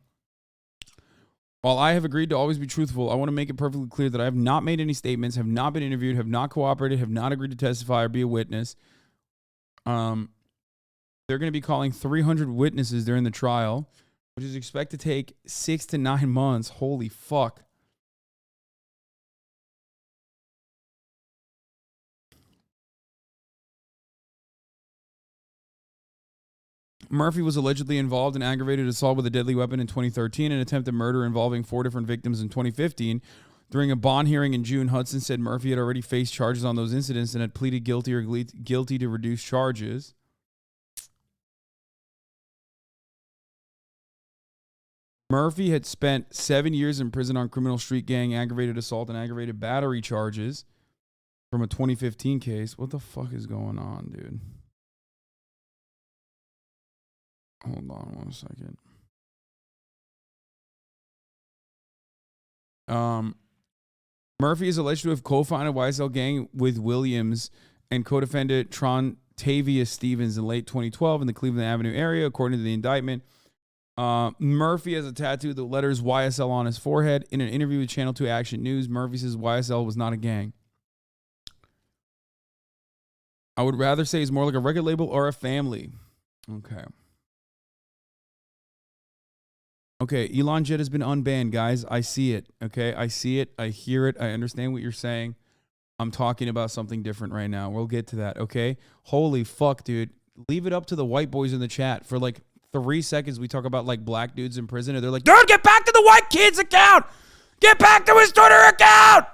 While I have agreed to always be truthful, I want to make it perfectly clear that I have not made any statements, have not been interviewed, have not cooperated, have not agreed to testify or be a witness. They're going to be calling 300 witnesses during the trial, which is expected to take 6 to 9 months. Holy fuck. Murphy was allegedly involved in aggravated assault with a deadly weapon in 2013 and attempted murder involving 4 different victims in 2015. During a bond hearing in June, Hudson said Murphy had already faced charges on those incidents and had pleaded guilty or guilty to reduced charges. Murphy had spent 7 years in prison on criminal street gang, aggravated assault, and aggravated battery charges from a 2015 case. What the fuck is going on, dude? Hold on 1 second. Murphy is alleged to have co-founded YSL gang with Williams and co-defendant Trontavious Stevens in late 2012 in the Cleveland Avenue area, according to the indictment. Murphy has a tattoo of the letters YSL on his forehead. In an interview with Channel 2 Action News, Murphy says YSL was not a gang. I would rather say it's more like a record label or a family. Okay. Okay, Elon Jet has been unbanned, guys. I see it, okay? I see it. I hear it. I understand what you're saying. I'm talking about something different right now. We'll get to that, okay? Holy fuck, dude. Leave it up to the white boys in the chat for like 3 seconds. We talk about like black dudes in prison and they're like, dude, get back to the white kid's account. Get back to his Twitter account.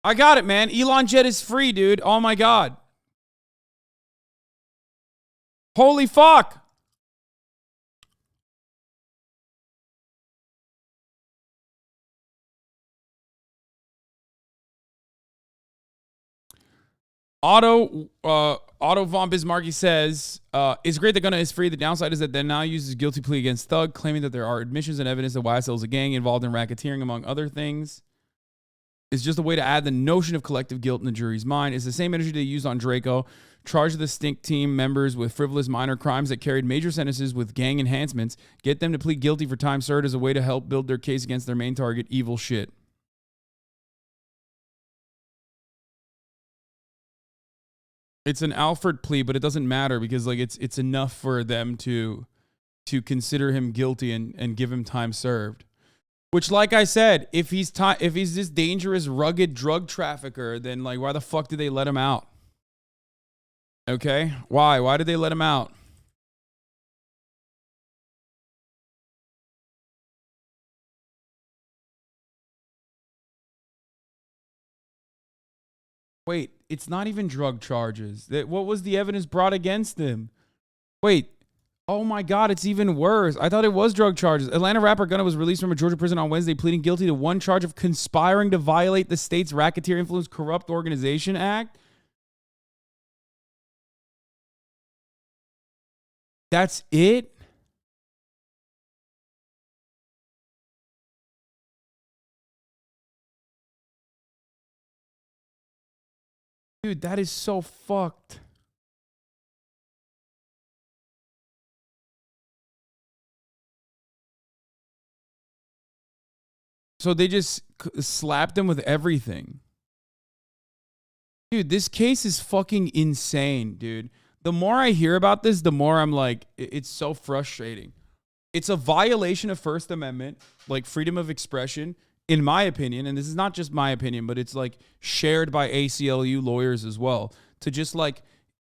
I got it, man. Elon Jet is free, dude. Oh my God. Holy fuck. Otto von Bismarcky says, it's great that Gunna is free. The downside is that then now uses guilty plea against Thug, claiming that there are admissions and evidence that YSL is a gang involved in racketeering, among other things. It's just a way to add the notion of collective guilt in the jury's mind. It's the same energy they used on Draco, charged the Stink Team members with frivolous minor crimes that carried major sentences with gang enhancements, get them to plead guilty for time served as a way to help build their case against their main target, evil shit. It's an Alfred plea, but it doesn't matter because like it's enough for them to consider him guilty and give him time served. Which, like I said, if he's this dangerous, rugged drug trafficker, then like why the fuck did they let him out? Okay, why? Why did they let him out? Wait, it's not even drug charges. What was the evidence brought against him? Wait, Oh my God, it's even worse. I thought it was drug charges. Atlanta rapper Gunna was released from a Georgia prison on Wednesday, pleading guilty to one charge of conspiring to violate the state's Racketeer Influence Corrupt Organization Act. That's it? Dude, that is so fucked. So they just slapped him with everything. Dude, this case is fucking insane, dude. The more I hear about this, the more I'm like, it's so frustrating. It's a violation of First Amendment, like freedom of expression, in my opinion. And this is not just my opinion, but it's like shared by ACLU lawyers as well, to just like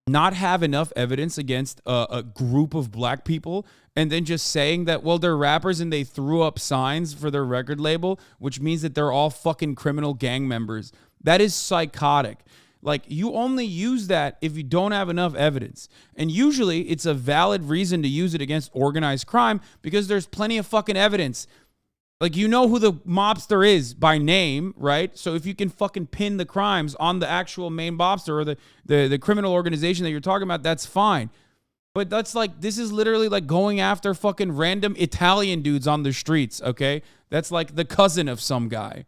not have enough evidence against a group of black people and then just saying that, well, they're rappers and they threw up signs for their record label, which means that they're all fucking criminal gang members. That is psychotic. Like, you only use that if you don't have enough evidence. And usually it's a valid reason to use it against organized crime because there's plenty of fucking evidence. Like, you know who the mobster is by name, right? So if you can fucking pin the crimes on the actual main mobster or the criminal organization that you're talking about, that's fine. But that's like, this is literally like going after fucking random Italian dudes on the streets, okay? That's like the cousin of some guy.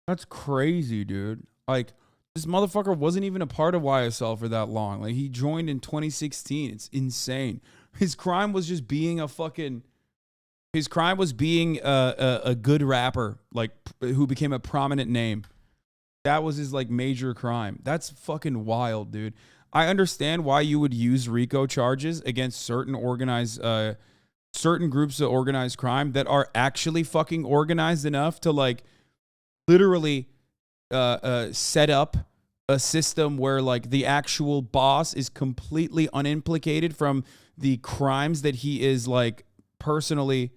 That's crazy, dude. Like, this motherfucker wasn't even a part of YSL for that long. Like, he joined in 2016. It's insane. His crime was just being a fucking... His crime was being a good rapper, like, who became a prominent name. That was his, like, major crime. That's fucking wild, dude. I understand why you would use RICO charges against certain organized... certain groups of organized crime that are actually fucking organized enough to, like... literally set up a system where like the actual boss is completely unimplicated from the crimes that he is like personally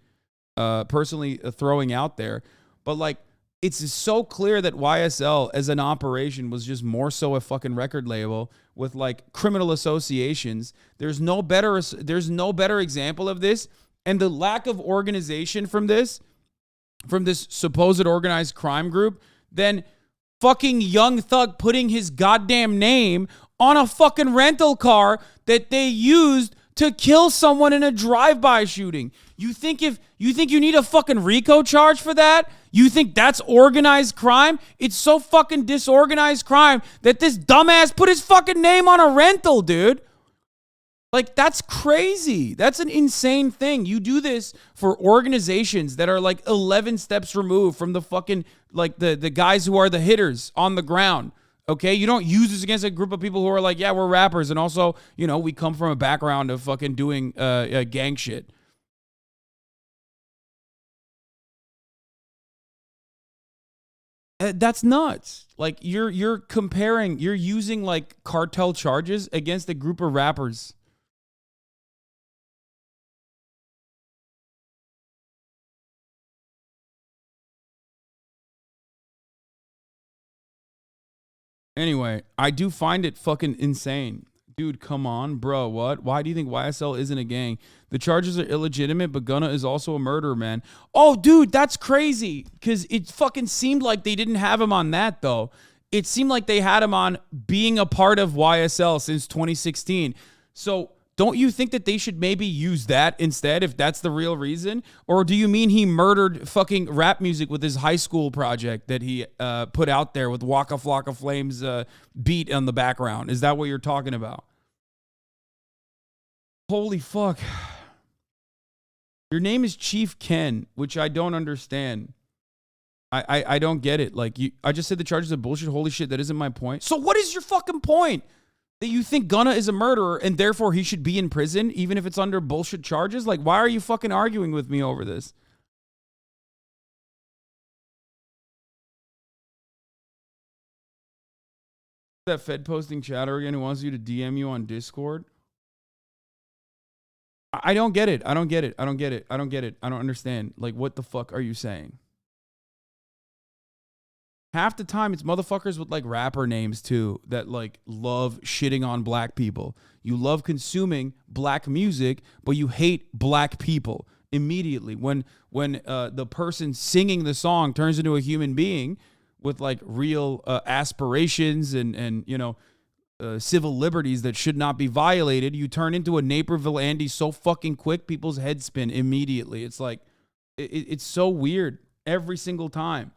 throwing out there. But like, it's so clear that YSL as an operation was just more so a fucking record label with like criminal associations. There's no better example of this. And the lack of organization from this supposed organized crime group, then fucking Young Thug putting his goddamn name on a fucking rental car that they used to kill someone in a drive-by shooting. You think you need a fucking RICO charge for that? You think that's organized crime? It's so fucking disorganized crime that this dumbass put his fucking name on a rental, dude. Like, that's crazy. That's an insane thing. You do this for organizations that are like 11 steps removed from the fucking, like the guys who are the hitters on the ground. Okay? You don't use this against a group of people who are like, yeah, we're rappers. And also, you know, we come from a background of fucking doing gang shit. That's nuts. Like, you're using like cartel charges against a group of rappers. Anyway, I do find it fucking insane. Dude, come on, bro. What? Why do you think YSL isn't a gang? The charges are illegitimate, but Gunna is also a murderer, man. Oh, dude, that's crazy. Because it fucking seemed like they didn't have him on that, though. It seemed like they had him on being a part of YSL since 2016. So don't you think that they should maybe use that instead if that's the real reason? Or do you mean he murdered fucking rap music with his high school project that he put out there with Waka Flocka Flame's beat on the background? Is that what you're talking about? Holy fuck. Your name is Chief Ken, which I don't understand. I don't get it. Like, I just said the charges are bullshit. Holy shit, that isn't my point. So what is your fucking point? That you think Gunna is a murderer and therefore he should be in prison even if it's under bullshit charges? Like, why are you fucking arguing with me over this? That Fed posting chatter again who wants you to DM you on Discord. I don't get it. I don't get it. I don't get it. I don't get it. I don't understand. Like, what the fuck are you saying? Half the time, it's motherfuckers with like rapper names too that like love shitting on black people. You love consuming black music, but you hate black people immediately. When the person singing the song turns into a human being with like real aspirations and you know civil liberties that should not be violated, you turn into a Naperville Andy so fucking quick, people's heads spin immediately. It's like it's so weird every single time.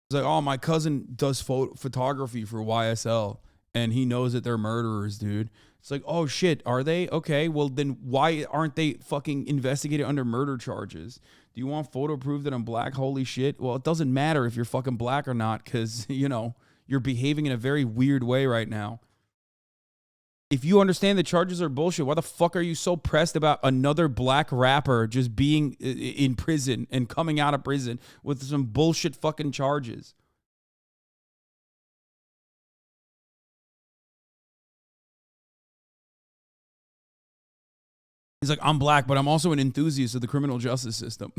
It's like, oh, my cousin does photography for YSL, and he knows that they're murderers, dude. It's like, oh, shit, are they? Okay, well, then why aren't they fucking investigated under murder charges? Do you want photo proof that I'm black? Holy shit. Well, it doesn't matter if you're fucking black or not because, you know, you're behaving in a very weird way right now. If you understand the charges are bullshit, why the fuck are you so pressed about another black rapper just being in prison and coming out of prison with some bullshit fucking charges? He's like, I'm black, but I'm also an enthusiast of the criminal justice system.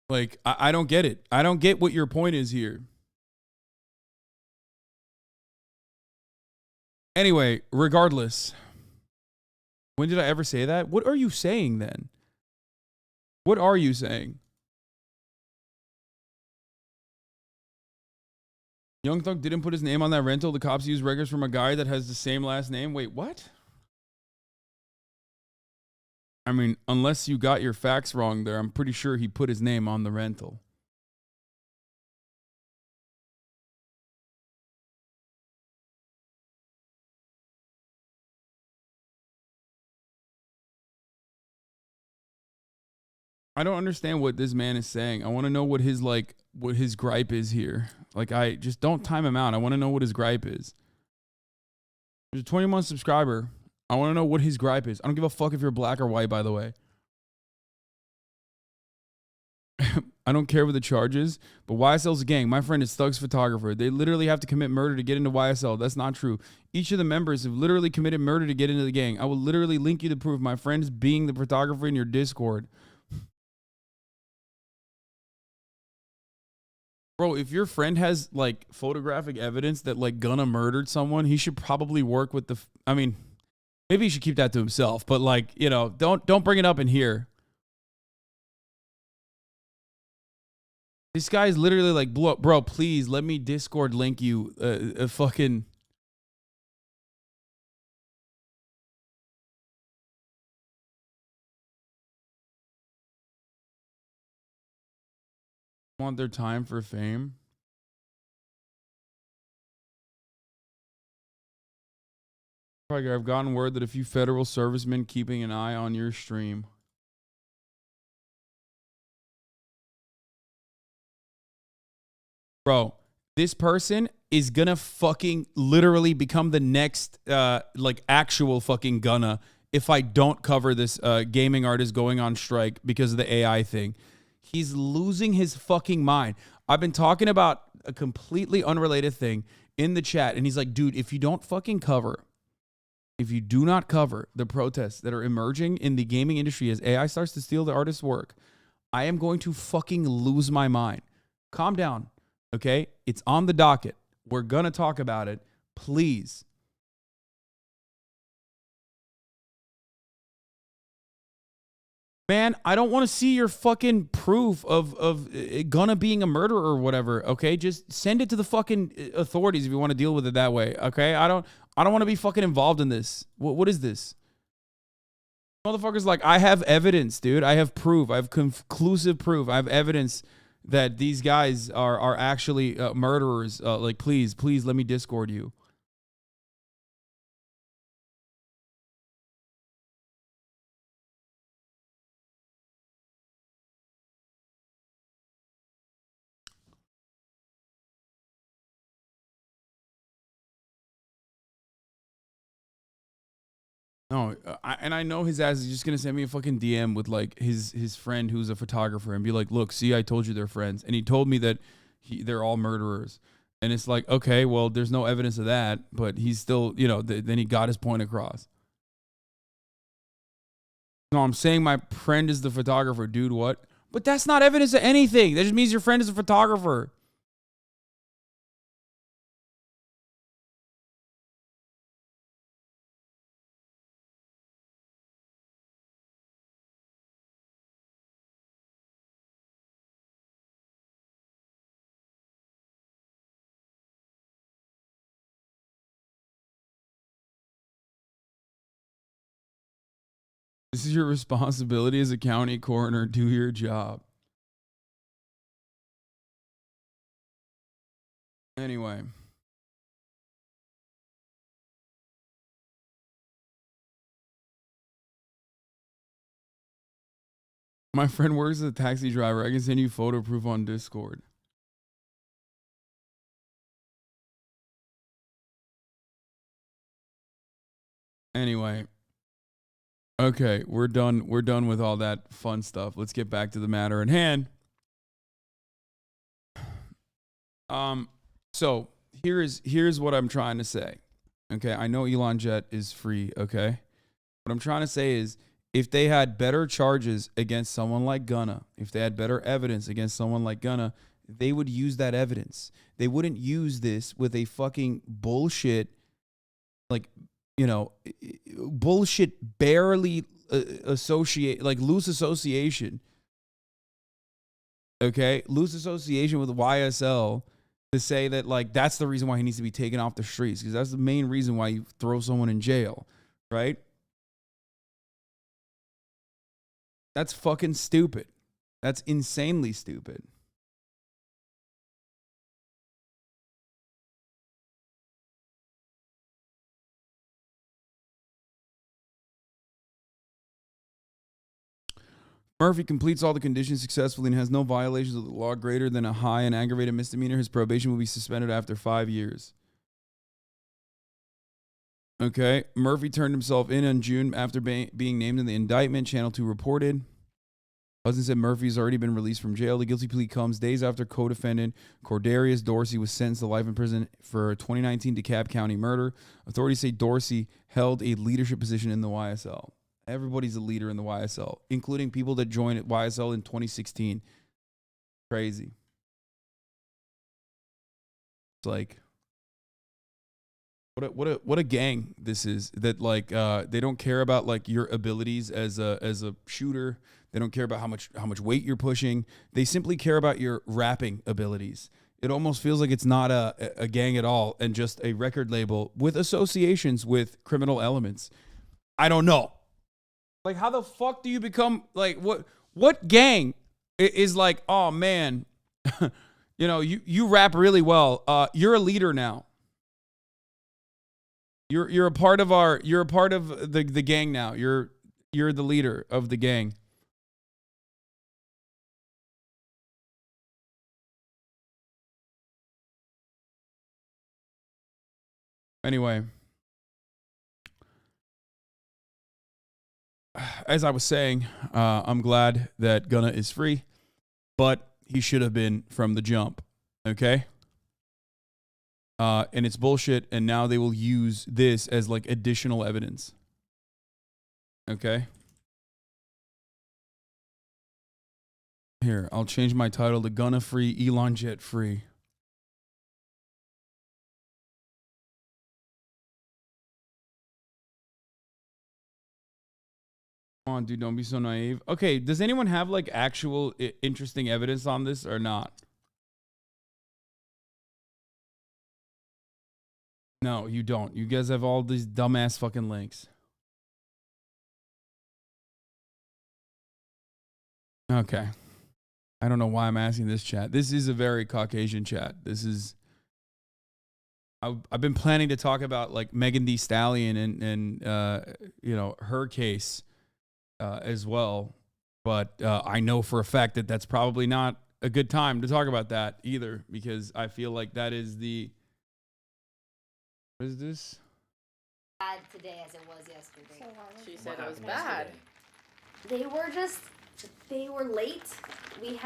Like, I don't get it. I don't get what your point is here. Anyway, regardless, when did I ever say that? What are you saying then? What are you saying? Young Thug didn't put his name on that rental. The cops used records from a guy that has the same last name. Wait, what? I mean, unless you got your facts wrong there, I'm pretty sure he put his name on the rental. I don't understand what this man is saying. I want to know what his gripe is here. Like, I just don't time him out. I want to know what his gripe is. There's a 20-month subscriber. I want to know what his gripe is. I don't give a fuck if you're black or white, by the way. I don't care what the charge is, but YSL's a gang. My friend is Thug's photographer. They literally have to commit murder to get into YSL. That's not true. Each of the members have literally committed murder to get into the gang. I will literally link you to prove my friend is being the photographer in your Discord. Bro, if your friend has like photographic evidence that like Gunna murdered someone, he should probably work with the. I mean, maybe he should keep that to himself. But like, you know, don't bring it up in here. This guy's literally like, bro, please let me Discord link you a fucking. Want their time for fame? I've gotten word that a few federal servicemen keeping an eye on your stream. Bro, this person is gonna fucking literally become the next like actual fucking Gunna if I don't cover this gaming artist going on strike because of the AI thing. He's losing his fucking mind. I've been talking about a completely unrelated thing in the chat, and he's like, dude, if you do not cover the protests that are emerging in the gaming industry as AI starts to steal the artist's work, I am going to fucking lose my mind. Calm down, okay? It's on the docket. We're gonna talk about it. Please. Man, I don't want to see your fucking proof of Gunna being a murderer or whatever, okay? Just send it to the fucking authorities if you want to deal with it that way, okay? I don't want to be fucking involved in this. What is this? Motherfuckers like, I have evidence, dude. I have proof. I have conclusive proof. I have evidence that these guys are actually murderers. Like, please let me Discord you. No, and I know his ass is just gonna send me a fucking DM with like his friend who's a photographer and be like, look, see, I told you they're friends, and he told me that they're all murderers, and it's like, okay, well, there's no evidence of that, but he's still, you know, then he got his point across. No, I'm saying my friend is the photographer, dude. What? But that's not evidence of anything. That just means your friend is a photographer. This is your responsibility as a county coroner. Do your job. Anyway. My friend works as a taxi driver. I can send you photo proof on Discord. Anyway. Okay, we're done. We're done with all that fun stuff. Let's get back to the matter at hand. So here's what I'm trying to say. Okay, I know ElonJet is free, okay? What I'm trying to say is if they had better charges against someone like Gunna, if they had better evidence against someone like Gunna, they would use that evidence. They wouldn't use this with a fucking bullshit, like, you know, bullshit barely associate, like loose association. Okay? Loose association with YSL to say that, like, that's the reason why he needs to be taken off the streets, because that's the main reason why you throw someone in jail, right? That's fucking stupid. That's insanely stupid. Murphy completes all the conditions successfully and has no violations of the law greater than a high and aggravated misdemeanor. His probation will be suspended after 5 years. Okay. Murphy turned himself in June after being named in the indictment. Channel 2 reported. Hasan said Murphy's already been released from jail. The guilty plea comes days after co-defendant Cordarius Dorsey was sentenced to life in prison for a 2019 DeKalb County murder. Authorities say Dorsey held a leadership position in the YSL. Everybody's a leader in the YSL, including people that joined at YSL in 2016. Crazy. It's like, what a gang this is. That, like, they don't care about, like, your abilities as a shooter. They don't care about how much weight you're pushing. They simply care about your rapping abilities. It almost feels like it's not a gang at all and just a record label with associations with criminal elements. I don't know. Like, how the fuck do you become, like, what gang is like, oh man, you know, you rap really well. You're a leader now. You're a part of the gang now. You're the leader of the gang. Anyway, as I was saying, I'm glad that Gunna is free, but he should have been from the jump, okay? And it's bullshit, and now they will use this as, like, additional evidence, okay? Here, I'll change my title to Gunna free, ElonJet free. Come on, dude, don't be so naive. Okay, does anyone have, like, actual interesting evidence on this or not? No, you don't. You guys have all these dumbass fucking links. Okay. I don't know why I'm asking this chat. This is a very Caucasian chat. This is... I've been planning to talk about, like, Megan Thee Stallion and you know, her case as well. But I know for a fact that that's probably not a good time to talk about that either, because I feel like that is the... What is this? bad today as it was yesterday. She said it was bad. They were late. We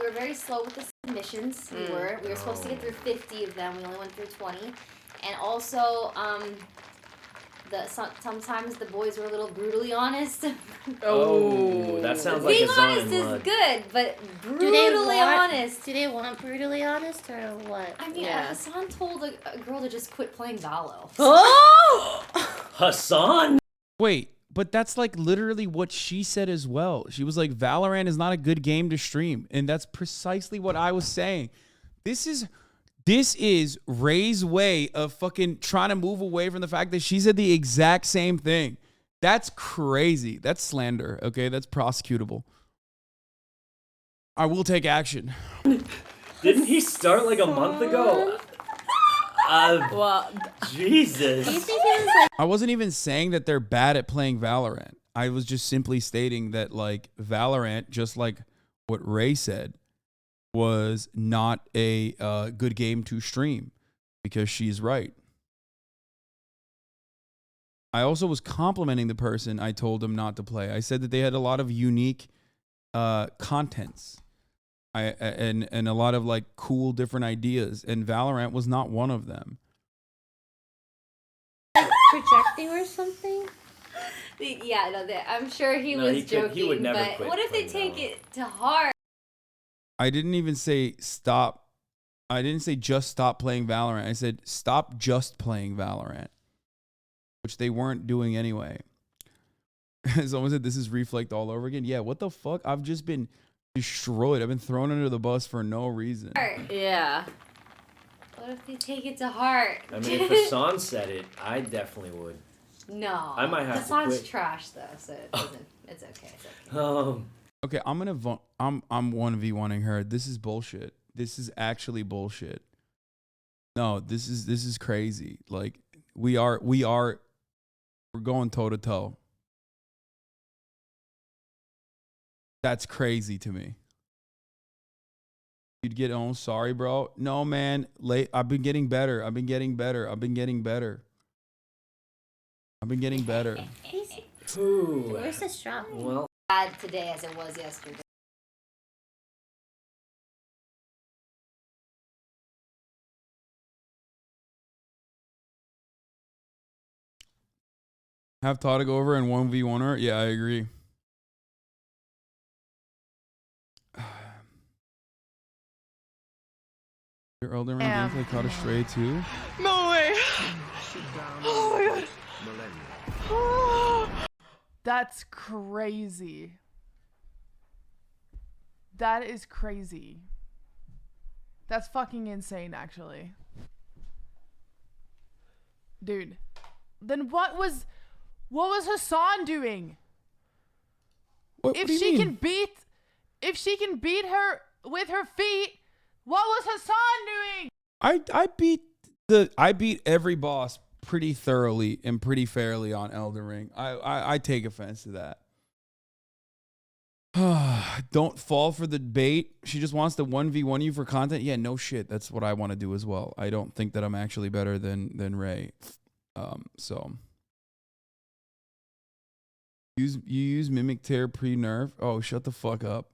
were very slow with the submissions. We were supposed to get through 50 of them. We only went through 20. And also, sometimes the boys were a little brutally honest. Oh, that sounds like being a zone honest is blood. good, but brutally honest. Do they want brutally honest or what? I mean, Hasan told a girl to just quit playing Valo. Oh! Hasan? Wait, but that's like literally what she said as well. She was like, Valorant is not a good game to stream. And that's precisely what I was saying. This is Ray's way of fucking trying to move away from the fact that she said the exact same thing. That's crazy. That's slander, okay? That's prosecutable. I will take action. Didn't he start like a month ago? Well, Jesus. do you think it was like I wasn't even saying that they're bad at playing Valorant. I was just simply stating that, like, Valorant, just like what Ray said, was not a good game to stream, because she's right. I also was complimenting the person I told them not to play. I said that they had a lot of unique contents and a lot of like cool different ideas, and Valorant was not one of them. projecting or something? Yeah, no, I'm sure he No, was he could- joking, he would never but quit what if they playing take it to heart? I didn't even say stop. I didn't say just stop playing Valorant. I said stop just playing Valorant, which they weren't doing anyway. Someone said this is Reflect all over again. Yeah, what the fuck? I've just been destroyed. I've been thrown under the bus for no reason. Yeah. What if they take it to heart? I mean, if Hasan said it, I definitely would. No. I might have the to song's quit. trash though, so it doesn't, it's okay. It's okay. Okay, I'm 1v1ing her. This is bullshit. This is actually bullshit. No, this is crazy. Like we're going toe to toe. That's crazy to me. You'd get on. Sorry, bro. No, man. I've been getting better. I've been getting better. Ooh. Where's the strap? Well, Bad today as it was yesterday. Have Tata go over and 1v1 her? Yeah, I agree. Your Elden Ring gameplay caught a stray too? No way! Oh my god! That's crazy. That is crazy. That's fucking insane, actually. Dude. Then what was Hasan doing? If she can beat her with her feet, what was Hasan doing? I beat every boss pretty thoroughly and pretty fairly on Elden Ring. I take offense to that. Don't fall for the bait. She just wants to 1v1 you for content. Yeah, no shit. That's what I want to do as well. I don't think that I'm actually better than Ray. So you use Mimic Tear pre-nerf? Oh, shut the fuck up.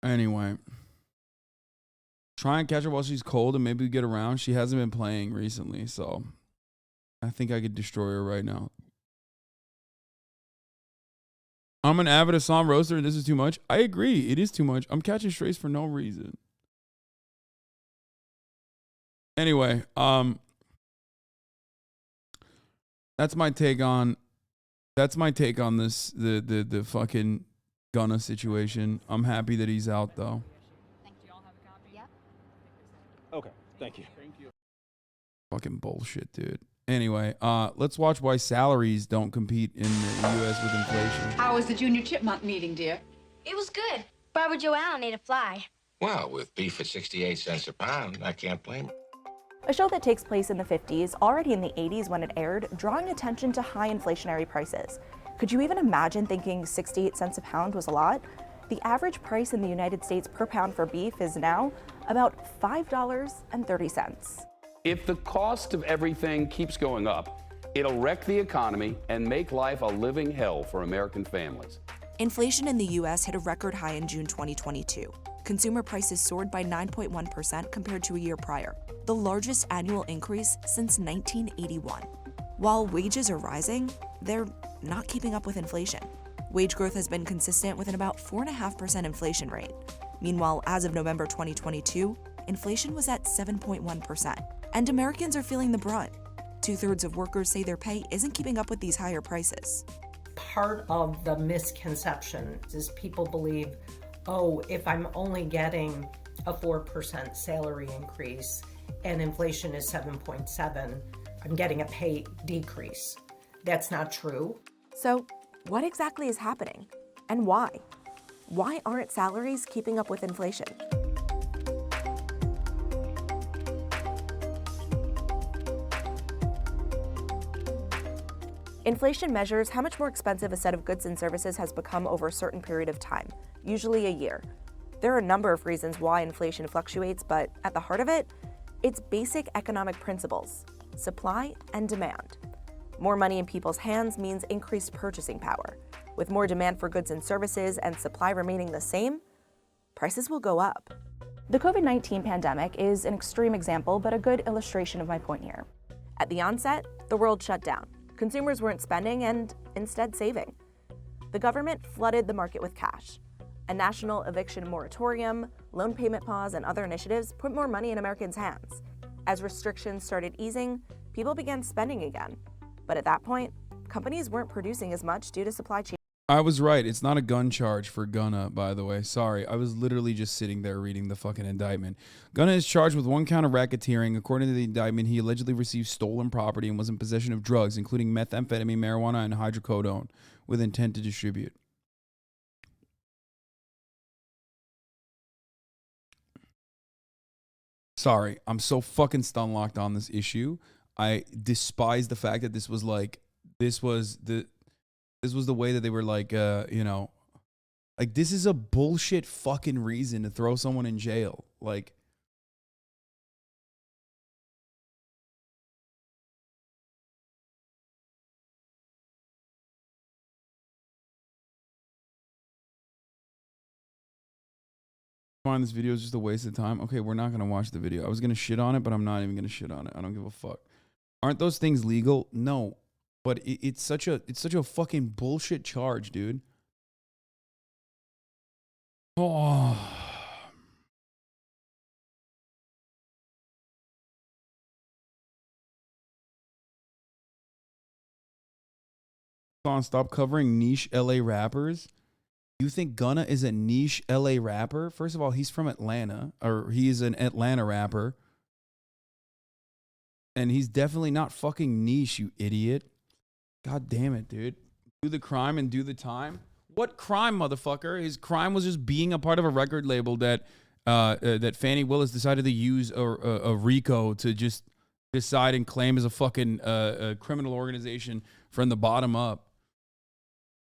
Anyway, try and catch her while she's cold and maybe get around. She hasn't been playing recently, so I think I could destroy her right now. I'm an avid Hasan roaster and this is too much. I agree. It is too much. I'm catching strays for no reason. Anyway, that's my take on this the fucking Gunna situation. I'm happy that he's out though. Okay, thank you. Fucking bullshit, dude. Anyway, let's watch why salaries don't compete in the U.S. with inflation. How was the Junior Chipmunk meeting, dear? It was good. Barbara Joe Allen ate a fly. Well, with beef at 68 cents a pound, I can't blame her. A show that takes place in the 50s, already in the 80s when it aired, drawing attention to high inflationary prices. Could you even imagine thinking 68 cents a pound was a lot? The average price in the United States per pound for beef is now about $5.30. If the cost of everything keeps going up, it'll wreck the economy and make life a living hell for American families. Inflation in the U.S. hit a record high in June 2022. Consumer prices soared by 9.1% compared to a year prior, the largest annual increase since 1981. While wages are rising, they're not keeping up with inflation. Wage growth has been consistent with an about 4.5% inflation rate. Meanwhile, as of November 2022, inflation was at 7.1%, and Americans are feeling the brunt. 2/3 of workers say their pay isn't keeping up with these higher prices. Part of the misconception is people believe, oh, if I'm only getting a 4% salary increase and inflation is 7.7, I'm getting a pay decrease. That's not true. So, what exactly is happening? And why? Why aren't salaries keeping up with inflation? Inflation measures how much more expensive a set of goods and services has become over a certain period of time, usually a year. There are a number of reasons why inflation fluctuates, but at the heart of it, it's basic economic principles: supply and demand. More money in people's hands means increased purchasing power. With more demand for goods and services and supply remaining the same, prices will go up. The COVID-19 pandemic is an extreme example, but a good illustration of my point here. At the onset, the world shut down. Consumers weren't spending and instead saving. The government flooded the market with cash. A national eviction moratorium, loan payment pause, and other initiatives put more money in Americans' hands. As restrictions started easing, people began spending again. But at that point, companies weren't producing as much due to supply chain. I was right. It's not a gun charge for Gunna, by the way. Sorry. I was literally just sitting there reading the fucking indictment. Gunna is charged with 1 count of racketeering. According to the indictment, he allegedly received stolen property and was in possession of drugs, including methamphetamine, marijuana, and hydrocodone, with intent to distribute. Sorry. I'm so fucking stun locked on this issue. I despise the fact that this was the way that they were like, like this is a bullshit fucking reason to throw someone in jail. Like, find this video is just a waste of time. Okay, we're not going to watch the video. I was going to shit on it, but I'm not even going to shit on it. I don't give a fuck. Aren't those things legal? No. But it's such a fucking bullshit charge, dude. Oh. Stop covering niche LA rappers. You think Gunna is a niche LA rapper? First of all, he's from Atlanta, or he is an Atlanta rapper. And he's definitely not fucking niche, you idiot. God damn it, dude. Do the crime and do the time. What crime, motherfucker? His crime was just being a part of a record label that that Fannie Willis decided to use a RICO to just decide and claim as a fucking a criminal organization from the bottom up.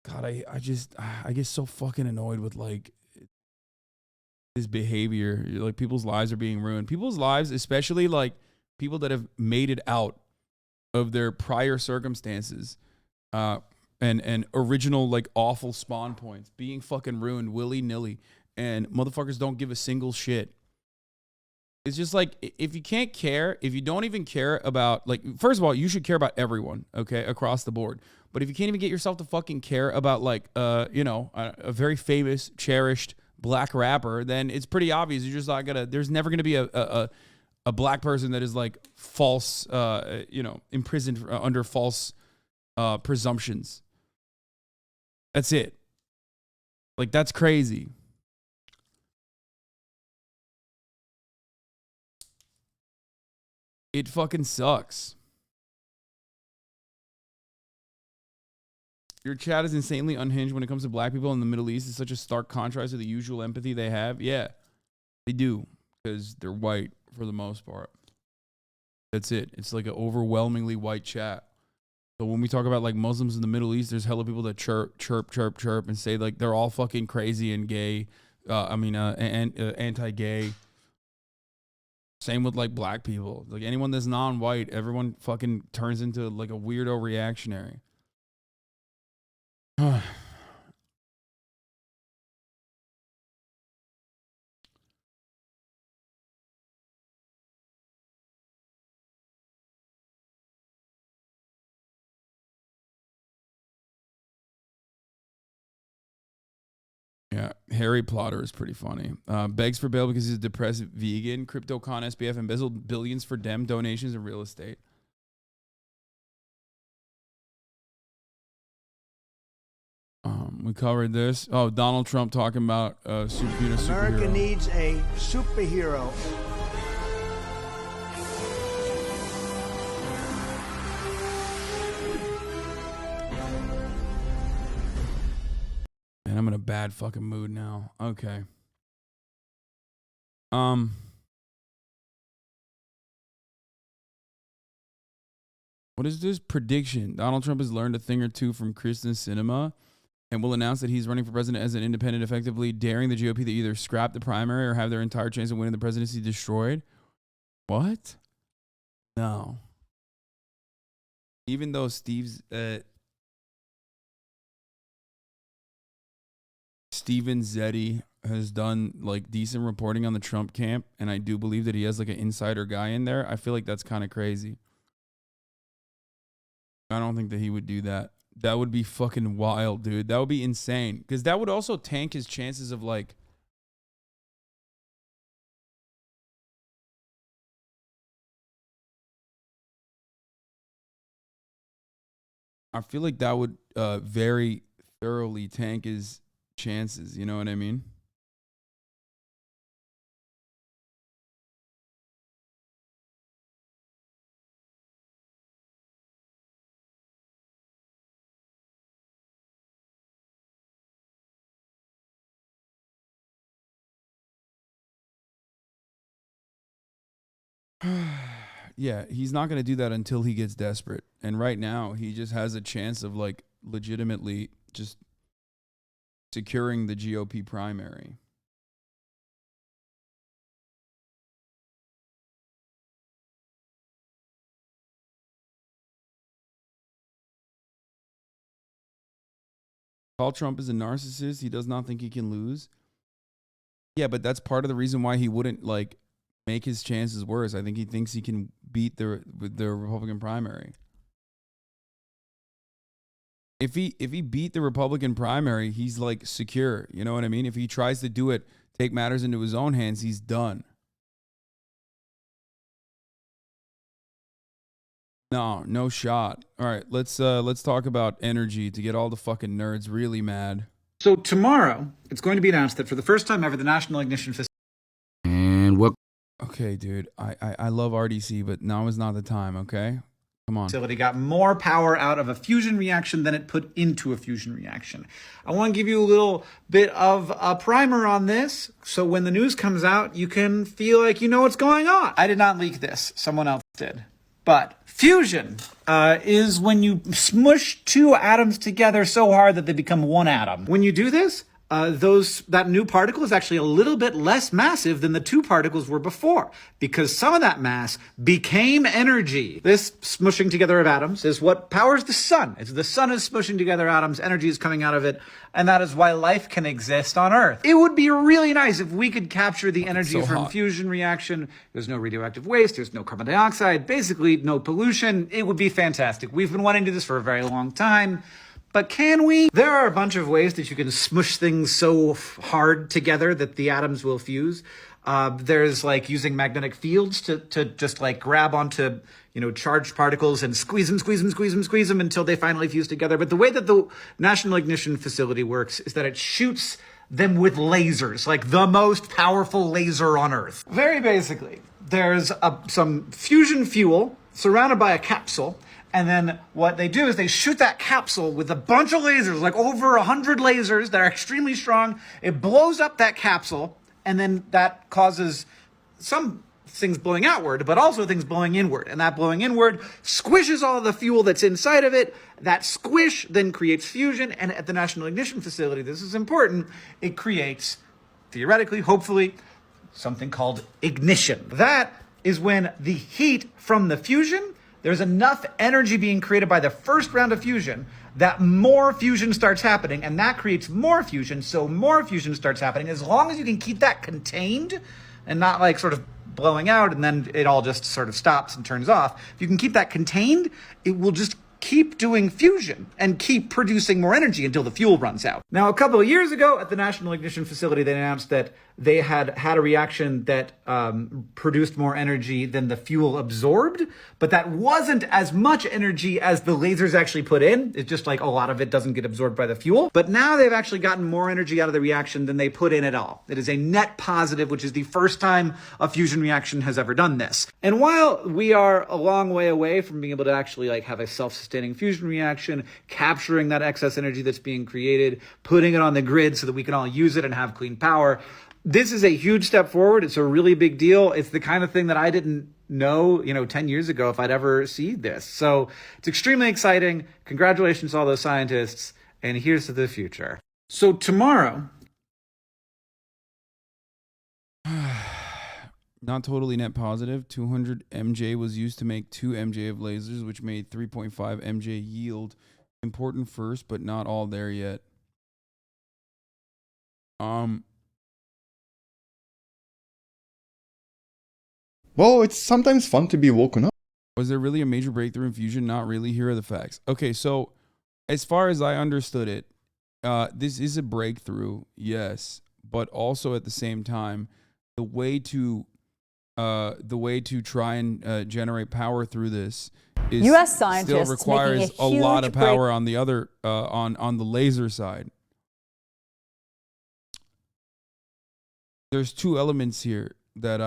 God, I get so fucking annoyed with like his behavior. Like people's lives are being ruined. People's lives, especially like people that have made it out of their prior circumstances and original like awful spawn points being fucking ruined willy-nilly, and motherfuckers don't give a single shit. It's just like, if you can't care, if you don't even care about, like, first of all, you should care about everyone, okay, across the board. But if you can't even get yourself to fucking care about like a very famous, cherished black rapper, then it's pretty obvious you're just not gonna, there's never gonna be a black person that is like false, imprisoned under false presumptions. That's it. Like, that's crazy. It fucking sucks. Your chat is insanely unhinged when it comes to black people in the Middle East. It's such a stark contrast to the usual empathy they have. Yeah, they do, because they're white for the most part. That's it. It's like an overwhelmingly white chat. So when we talk about like Muslims in the Middle East, there's hella people that chirp and say like they're all fucking crazy and gay. Anti-gay. Same with like black people. Like anyone that's non-white, everyone fucking turns into like a weirdo reactionary. Yeah, Harry Plotter is pretty funny. Begs for bail because he's a depressed vegan. CryptoCon SBF embezzled billions for Dem donations and real estate. We covered this. Oh, Donald Trump talking about being a superhero. America needs a superhero. Man, I'm in a bad fucking mood now. Okay. What is this prediction? Donald Trump has learned a thing or two from Kristen Sinema and will announce that he's running for president as an independent, effectively daring the GOP to either scrap the primary or have their entire chance of winning the presidency destroyed. What? No. Even though Steven Zetti has done like decent reporting on the Trump camp, and I do believe that he has like an insider guy in there, I feel like that's kind of crazy. I don't think that he would do that. That would be fucking wild, dude. That would be insane. Because that would also tank his chances of like... I feel like that would very thoroughly tank his chances. You know what I mean? Yeah, he's not going to do that until he gets desperate. And right now, he just has a chance of like legitimately just securing the GOP primary. Call Trump is a narcissist. He does not think he can lose. Yeah, but that's part of the reason why he wouldn't like make his chances worse. I think he thinks he can beat the Republican primary. If he beat the Republican primary, he's like secure. You know what I mean? If he tries to do it, take matters into his own hands, he's done. No shot. All right, let's talk about energy to get all the fucking nerds really mad. So tomorrow, it's going to be announced that for the first time ever, the National Ignition Facility. And what? Okay, dude. I love RDC, but now is not the time. Okay, come on. Facility got more power out of a fusion reaction than it put into a fusion reaction. I want to give you a little bit of a primer on this, so when the news comes out, you can feel like you know what's going on. I did not leak this. Someone else did. But fusion is when you smush two atoms together so hard that they become one atom. When you do this, that new particle is actually a little bit less massive than the two particles were before, because some of that mass became energy. This smushing together of atoms is what powers the sun. It's the sun is smushing together atoms, energy is coming out of it, and that is why life can exist on Earth. It would be really nice if we could capture the energy from fusion reaction. There's no radioactive waste, there's no carbon dioxide, basically no pollution. It would be fantastic. We've been wanting to do this for a very long time. But can we? There are a bunch of ways that you can smush things so hard together that the atoms will fuse. There's like using magnetic fields to just like grab onto, charged particles and squeeze them until they finally fuse together. But the way that the National Ignition Facility works is that it shoots them with lasers, like the most powerful laser on Earth. Very basically, there's some fusion fuel surrounded by a capsule. And then what they do is they shoot that capsule with a bunch of lasers, like over 100 lasers that are extremely strong. It blows up that capsule, and then that causes some things blowing outward, but also things blowing inward. And that blowing inward squishes all the fuel that's inside of it. That squish then creates fusion. And at the National Ignition Facility, this is important, it creates, theoretically, hopefully, something called ignition. That is when the heat from the fusion, there's enough energy being created by the first round of fusion that more fusion starts happening, and that creates more fusion, so more fusion starts happening. As long as you can keep that contained and not like sort of blowing out and then it all just sort of stops and turns off, if you can keep that contained, it will just keep doing fusion and keep producing more energy until the fuel runs out. Now, a couple of years ago at the National Ignition Facility, they announced that they had a reaction that produced more energy than the fuel absorbed, but that wasn't as much energy as the lasers actually put in. It's just like a lot of it doesn't get absorbed by the fuel. But now they've actually gotten more energy out of the reaction than they put in at all. It is a net positive, which is the first time a fusion reaction has ever done this. And while we are a long way away from being able to actually like have a self-sustaining fusion reaction, capturing that excess energy that's being created, putting it on the grid so that we can all use it and have clean power, this is a huge step forward. It's a really big deal. It's the kind of thing that I didn't know, 10 years ago if I'd ever see this. So it's extremely exciting. Congratulations to all those scientists. And here's to the future. So tomorrow, not totally net positive. 200 MJ was used to make 2 MJ of lasers, which made 3.5 MJ yield. Important first, but not all there yet. Well, it's sometimes fun to be woken up. Was there really a major breakthrough in fusion? Not really. Here are the facts. Okay, so as far as I understood it, this is a breakthrough, yes, but also at the same time, the way to try and generate power through this is U.S. scientists still requires making a lot of power on the other on the laser side. There's 2 elements here that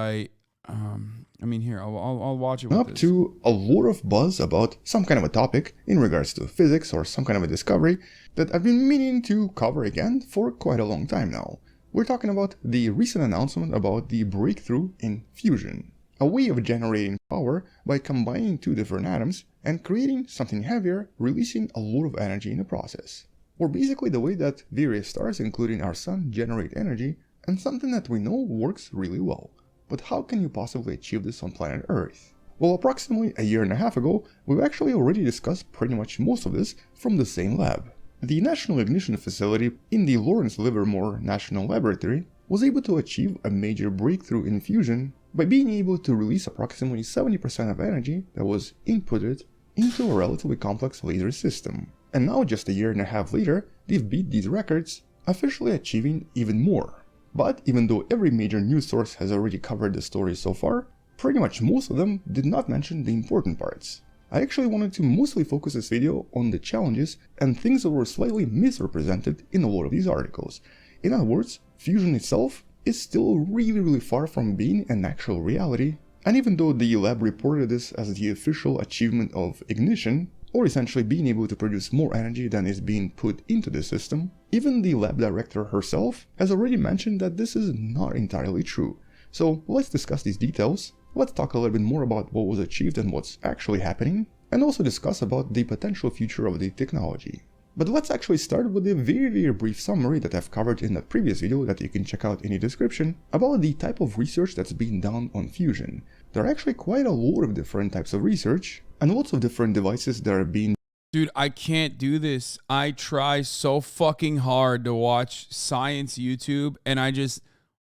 here I'll watch it with Up this. to a lot of buzz about some kind of a topic in regards to physics or some kind of a discovery that I've been meaning to cover again for quite a long time now. We're talking about the recent announcement about the breakthrough in fusion, a way of generating power by combining 2 different atoms and creating something heavier, releasing a lot of energy in the process. Or basically the way that various stars, including our sun, generate energy, and something that we know works really well. But how can you possibly achieve this on planet Earth? Well, approximately a year and a half ago, we've actually already discussed pretty much most of this from the same lab. The National Ignition Facility in the Lawrence Livermore National Laboratory was able to achieve a major breakthrough in fusion by being able to release approximately 70% of energy that was inputted into a relatively complex laser system. And now, just a year and a half later, they've beat these records, officially achieving even more. But even though every major news source has already covered the story so far, pretty much most of them did not mention the important parts. I actually wanted to mostly focus this video on the challenges and things that were slightly misrepresented in a lot of these articles. In other words, fusion itself is still really far from being an actual reality, and even though the lab reported this as the official achievement of ignition, or essentially being able to produce more energy than is being put into the system, even the lab director herself has already mentioned that this is not entirely true. So let's discuss these details, let's talk a little bit more about what was achieved and what's actually happening, and also discuss about the potential future of the technology. But let's actually start with a very brief summary that I've covered in the previous video that you can check out in the description about the type of research that's being done on fusion. There are actually quite a lot of different types of research, and lots of different devices that are being... Dude, I can't do this. I try so fucking hard to watch science YouTube, and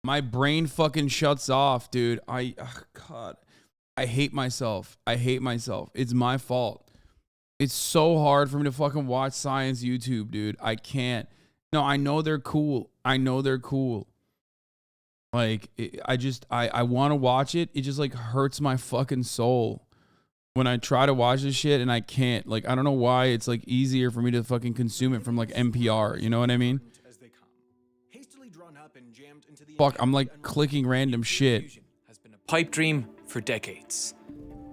my brain fucking shuts off, dude. God, I hate myself. It's my fault. It's so hard for me to fucking watch science YouTube, dude. I can't. No, I know they're cool. Like, I want to watch it. It just like hurts my fucking soul when I try to watch this shit and I can't. Like, I don't know why it's like easier for me to fucking consume it from like NPR. You know what I mean? Fuck, I'm like clicking random shit. Pipe dream for decades.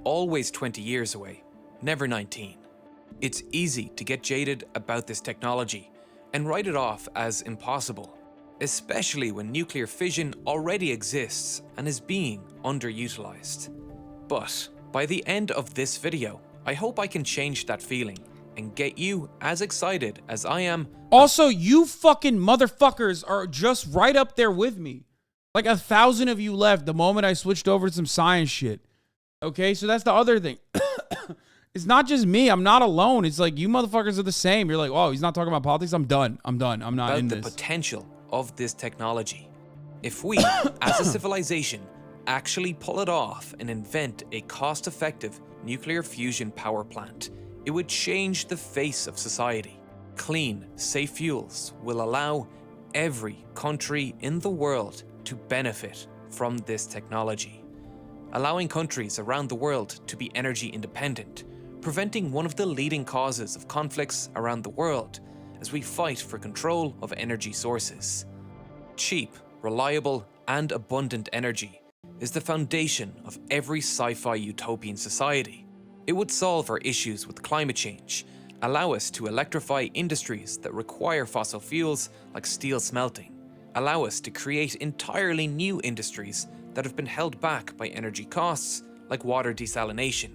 Always 20 years away. never 19. It's easy to get jaded about this technology and write it off as impossible, especially when nuclear fission already exists and is being underutilized. But by the end of this video, I hope I can change that feeling and get you as excited as I am. Also, you fucking motherfuckers are just right up there with me. Like 1,000 of you left the moment I switched over to some science shit. Okay, so that's the other thing. It's not just me. I'm not alone. It's like you motherfuckers are the same. You're like, oh, he's not talking about politics. I'm done. I'm not in the this. Potential of this technology. If we, as a civilization, actually pull it off and invent a cost-effective nuclear fusion power plant, it would change the face of society. Clean, safe fuels will allow every country in the world to benefit from this technology, allowing countries around the world to be energy independent, preventing one of the leading causes of conflicts around the world as we fight for control of energy sources. Cheap, reliable, and abundant energy is the foundation of every sci-fi utopian society. It would solve our issues with climate change, allow us to electrify industries that require fossil fuels like steel smelting, allow us to create entirely new industries that have been held back by energy costs like water desalination,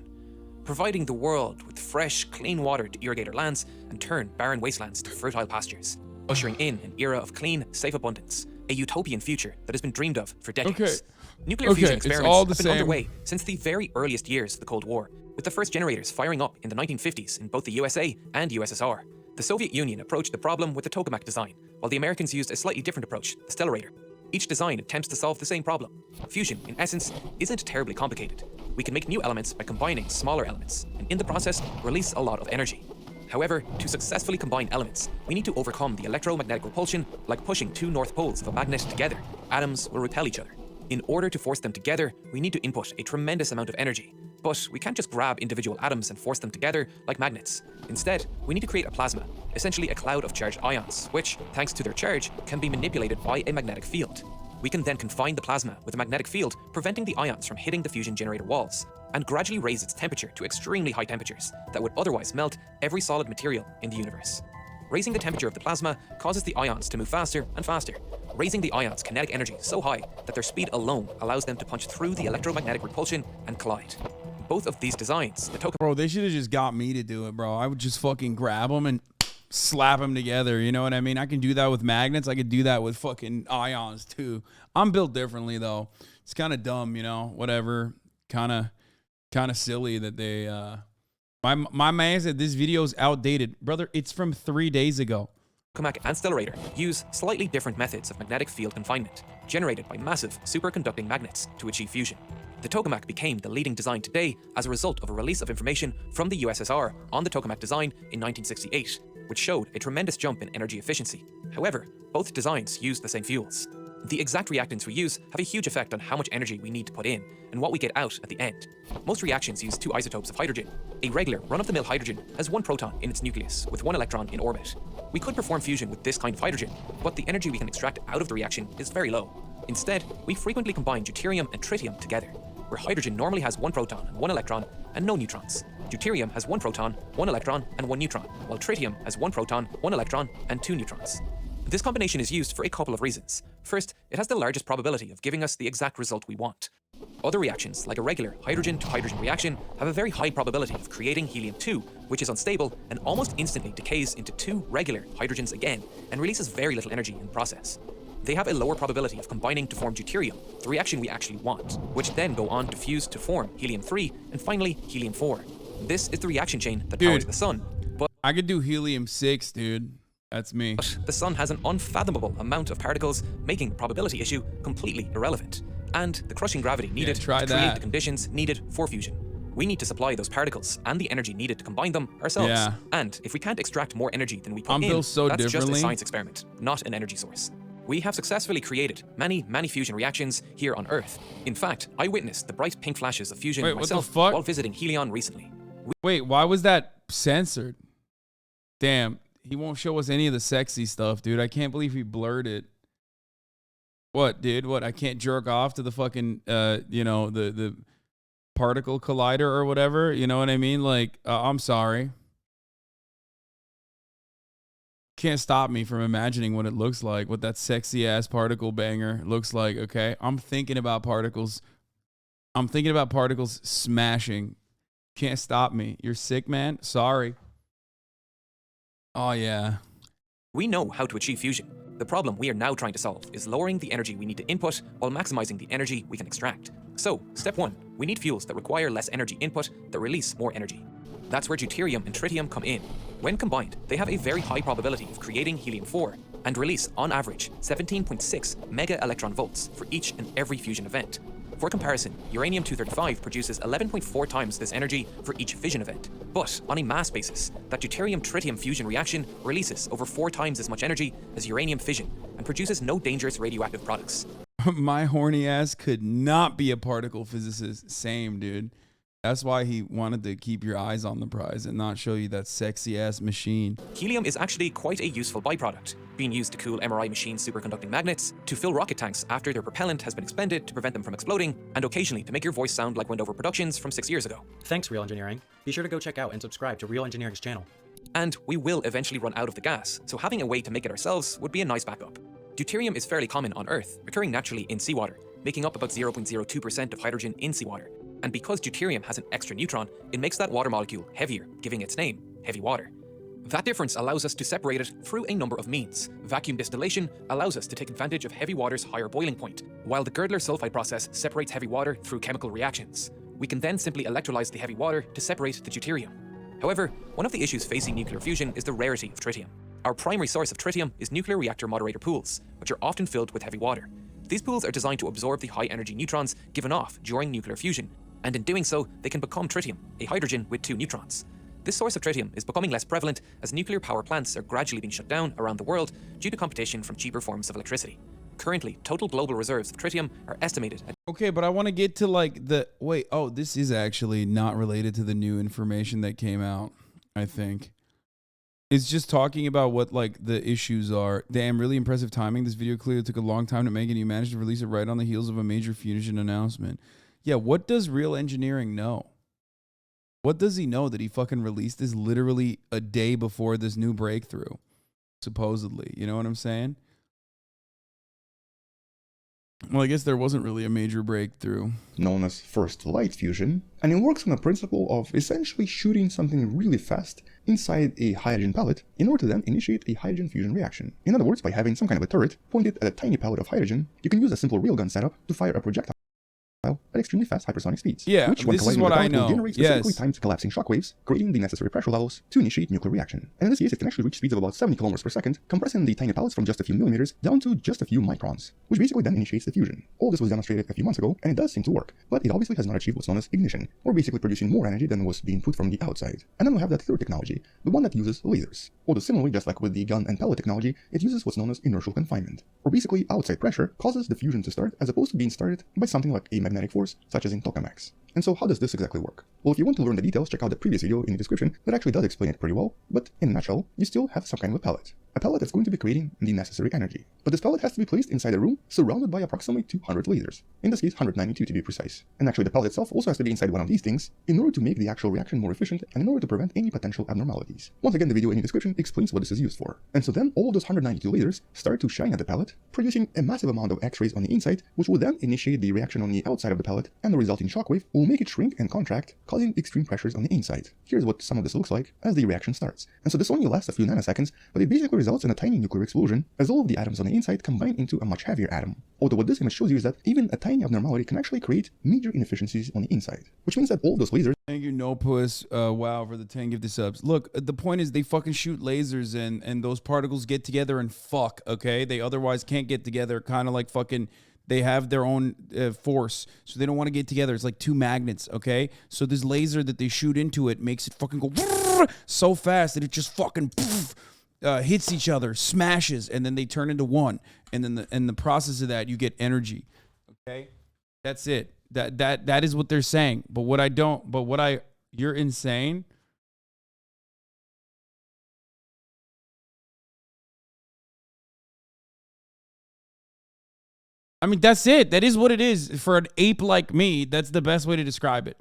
providing the world with fresh, clean water to irrigate our lands and turn barren wastelands to fertile pastures, ushering in an era of clean, safe abundance, a utopian future that has been dreamed of for decades. Okay. Nuclear fusion experiments have been same. underway since the very earliest years of the Cold War, with the first generators firing up in the 1950s in both the USA and USSR. The Soviet Union approached the problem with the tokamak design, while the Americans used a slightly different approach, the stellarator. Each design attempts to solve the same problem. Fusion, in essence, isn't terribly complicated. We can make new elements by combining smaller elements, and in the process, release a lot of energy. However, to successfully combine elements, we need to overcome the electromagnetic repulsion like pushing two north poles of a magnet together. Atoms will repel each other. In order to force them together, we need to input a tremendous amount of energy. But we can't just grab individual atoms and force them together like magnets. Instead, we need to create a plasma, essentially a cloud of charged ions, which, thanks to their charge, can be manipulated by a magnetic field. We can then confine the plasma with a magnetic field, preventing the ions from hitting the fusion generator walls, and gradually raise its temperature to extremely high temperatures that would otherwise melt every solid material in the universe. Raising the temperature of the plasma causes the ions to move faster and faster, raising the ions' kinetic energy so high that their speed alone allows them to punch through the electromagnetic repulsion and collide. Both of these designs, the tokamak... Bro, they should have just got me to do it, bro. I would just fucking grab them and slap them together. You know what I mean? I can do that with magnets. I could do that with fucking ions too. I'm built differently though. It's kind of dumb, you know, whatever. Kind of silly that they, my man said this video is outdated. Brother, it's from 3 days ago. Tokamak and stellarator use slightly different methods of magnetic field confinement, generated by massive superconducting magnets to achieve fusion. The tokamak became the leading design today as a result of a release of information from the USSR on the tokamak design in 1968, which showed a tremendous jump in energy efficiency. However, both designs use the same fuels. The exact reactants we use have a huge effect on how much energy we need to put in and what we get out at the end. Most reactions use two isotopes of hydrogen. A regular, run-of-the-mill hydrogen has one proton in its nucleus with one electron in orbit. We could perform fusion with this kind of hydrogen, but the energy we can extract out of the reaction is very low. Instead, we frequently combine deuterium and tritium together, where hydrogen normally has one proton and one electron and no neutrons. Deuterium has one proton, one electron, and one neutron, while tritium has one proton, one electron, and two neutrons. This combination is used for a couple of reasons. First, it has the largest probability of giving us the exact result we want. Other reactions, like a regular hydrogen-to-hydrogen reaction, have a very high probability of creating helium-2, which is unstable and almost instantly decays into two regular hydrogens again and releases very little energy in the process. They have a lower probability of combining to form deuterium, the reaction we actually want, which then go on to fuse to form helium-3 and finally helium-4. This is the reaction chain that powers the sun. But I could do helium-6, dude. That's me. But the sun has an unfathomable amount of particles, making the probability issue completely irrelevant, and the crushing gravity needed to create the conditions needed for fusion. We need to supply those particles and the energy needed to combine them ourselves. Yeah. And if we can't extract more energy than we put I'm in, built so that's just a differently. science experiment, not an energy source. We have successfully created many fusion reactions here on Earth. In fact, I witnessed the bright pink flashes of fusion myself while visiting Helion recently. Wait, why was that censored? Damn, he won't show us any of the sexy stuff, dude. I can't believe he blurred it. What, dude? What? I can't jerk off to the fucking, you know, the particle collider or whatever. You know what I mean? Like, I'm sorry. Can't stop me from imagining what it looks like, what that sexy ass particle banger looks like. Okay, I'm thinking about particles. I'm thinking about particles smashing. Can't stop me. You're sick, man. Sorry. Oh yeah. We know how to achieve fusion. The problem we are now trying to solve is lowering the energy we need to input while maximizing the energy we can extract. So, step 1, we need fuels that require less energy input that release more energy. That's where deuterium and tritium come in. When combined, they have a very high probability of creating helium-4 and release, on average, 17.6 mega-electron volts for each and every fusion event. For comparison, uranium-235 produces 11.4 times this energy for each fission event. But on a mass basis, that deuterium-tritium fusion reaction releases over 4 times as much energy as uranium fission and produces no dangerous radioactive products. My horny ass could not be a particle physicist. Same, dude. That's why he wanted to keep your eyes on the prize and not show you that sexy ass machine. Helium is actually quite a useful byproduct, being used to cool MRI machine superconducting magnets, to fill rocket tanks after their propellant has been expended to prevent them from exploding, and occasionally to make your voice sound like Wendover Productions from 6 years ago. Thanks, Real Engineering. Be sure to go check out and subscribe to Real Engineering's channel. And we will eventually run out of the gas, so having a way to make it ourselves would be a nice backup. Deuterium is fairly common on Earth, occurring naturally in seawater, making up about 0.02% of hydrogen in seawater. And because deuterium has an extra neutron, it makes that water molecule heavier, giving its name, heavy water. That difference allows us to separate it through a number of means. Vacuum distillation allows us to take advantage of heavy water's higher boiling point, while the Girdler sulfide process separates heavy water through chemical reactions. We can then simply electrolyze the heavy water to separate the deuterium. However, one of the issues facing nuclear fusion is the rarity of tritium. Our primary source of tritium is nuclear reactor moderator pools, which are often filled with heavy water. These pools are designed to absorb the high-energy neutrons given off during nuclear fusion, and in doing so, they can become tritium, a hydrogen with 2 neutrons. This source of tritium is becoming less prevalent as nuclear power plants are gradually being shut down around the world due to competition from cheaper forms of electricity. Currently, total global reserves of tritium are estimated at... Okay, but I want to get to like the... Wait, oh, this is actually not related to the new information that came out, I think. It's just talking about what like the issues are. Damn, really impressive timing. This video clearly took a long time to make and you managed to release it right on the heels of a major fusion announcement. Yeah, what does Real Engineering know? What does he know that he fucking released this literally a day before this new breakthrough? Supposedly, you know what I'm saying? Well, I guess there wasn't really a major breakthrough. Known as first light fusion, and it works on the principle of essentially shooting something really fast inside a hydrogen pellet in order to then initiate a hydrogen fusion reaction. In other words, by having some kind of a turret pointed at a tiny pellet of hydrogen, you can use a simple railgun setup to fire a projectile at extremely fast hypersonic speeds. Yeah, which, when this is colliding what with the I pellet, will know. generate specifically Yes. timed collapsing shockwaves, creating the necessary pressure levels to initiate nuclear reaction. And in this case, it can actually reach speeds of about 70 kilometers per second, compressing the tiny pellets from just a few millimeters down to just a few microns, which basically then initiates the fusion. All this was demonstrated a few months ago, and it does seem to work, but it obviously has not achieved what's known as ignition, or basically producing more energy than was being put from the outside. And then we have that third technology, the one that uses lasers. Although similarly, just like with the gun and pellet technology, it uses what's known as inertial confinement, or basically outside pressure causes the fusion to start as opposed to being started by something like a magnetic force, such as in tokamaks. And so how does this exactly work? Well, if you want to learn the details, check out the previous video in the description that actually does explain it pretty well, but in a nutshell, you still have some kind of a pellet. A pellet that's going to be creating the necessary energy. But this pellet has to be placed inside a room surrounded by approximately 200 lasers. In this case, 192 to be precise. And actually the pellet itself also has to be inside one of these things in order to make the actual reaction more efficient and in order to prevent any potential abnormalities. Once again, the video in the description explains what this is used for. And so then all of those 192 lasers start to shine at the pellet, producing a massive amount of X-rays on the inside, which will then initiate the reaction on the outside of the pellet, and the resulting shockwave will make it shrink and contract, causing extreme pressures on the inside. Here's what some of this looks like as the reaction starts. And so this only lasts a few nanoseconds, but it basically results in a tiny nuclear explosion as all of the atoms on the inside combine into a much heavier atom. Although what this image shows you is that even a tiny abnormality can actually create major inefficiencies on the inside, which means that all those lasers... Thank you, No Puss. Wow, for the 10 gifted subs. Look, the point is they fucking shoot lasers and those particles get together and fuck, okay? They otherwise can't get together, kind of like fucking... They have their own force, so they don't want to get together. It's like two magnets, okay? So this laser that they shoot into it makes it fucking go so fast that it just fucking hits each other, smashes, and then they turn into one. And then in the process of that, you get energy, okay? That's it. That is what they're saying. But you're insane. I mean, that's it. That is what it is. For an ape like me, that's the best way to describe it.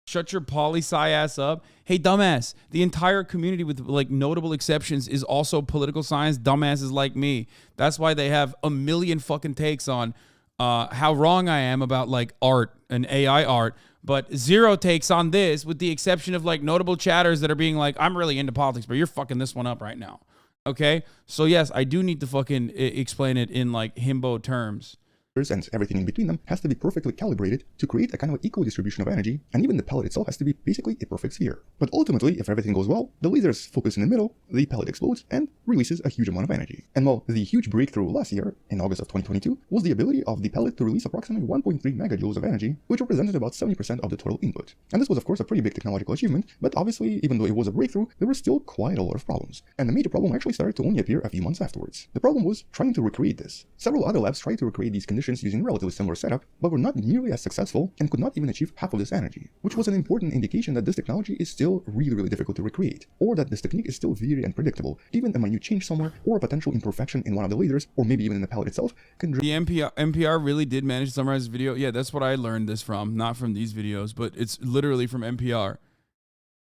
Shut your poli-sci ass up. Hey, dumbass. The entire community, with like notable exceptions, is also political science dumbasses like me. That's why they have a million fucking takes on how wrong I am about like art and AI art, but zero takes on this, with the exception of like notable chatters that are being like, I'm really into politics, but you're fucking this one up right now. Okay? So yes, I do need to fucking explain it in like himbo terms. And everything in between them has to be perfectly calibrated to create a kind of equal distribution of energy, and even the pellet itself has to be basically a perfect sphere. But ultimately, if everything goes well, the lasers focus in the middle, the pellet explodes, and releases a huge amount of energy. And well, the huge breakthrough last year, in August of 2022, was the ability of the pellet to release approximately 1.3 megajoules of energy, which represented about 70% of the total input. And this was of course a pretty big technological achievement, but obviously, even though it was a breakthrough, there were still quite a lot of problems. And the major problem actually started to only appear a few months afterwards. The problem was trying to recreate this. Several other labs tried to recreate these conditions using relatively similar setup, but were not nearly as successful and could not even achieve half of this energy, which was an important indication that this technology is still really difficult to recreate, or that this technique is still very unpredictable. Even a minute change somewhere, or a potential imperfection in one of the lasers, or maybe even in the pellet itself, can... The NPR really did manage to summarize the video. Yeah, that's what I learned this from, not from these videos, but it's literally from NPR.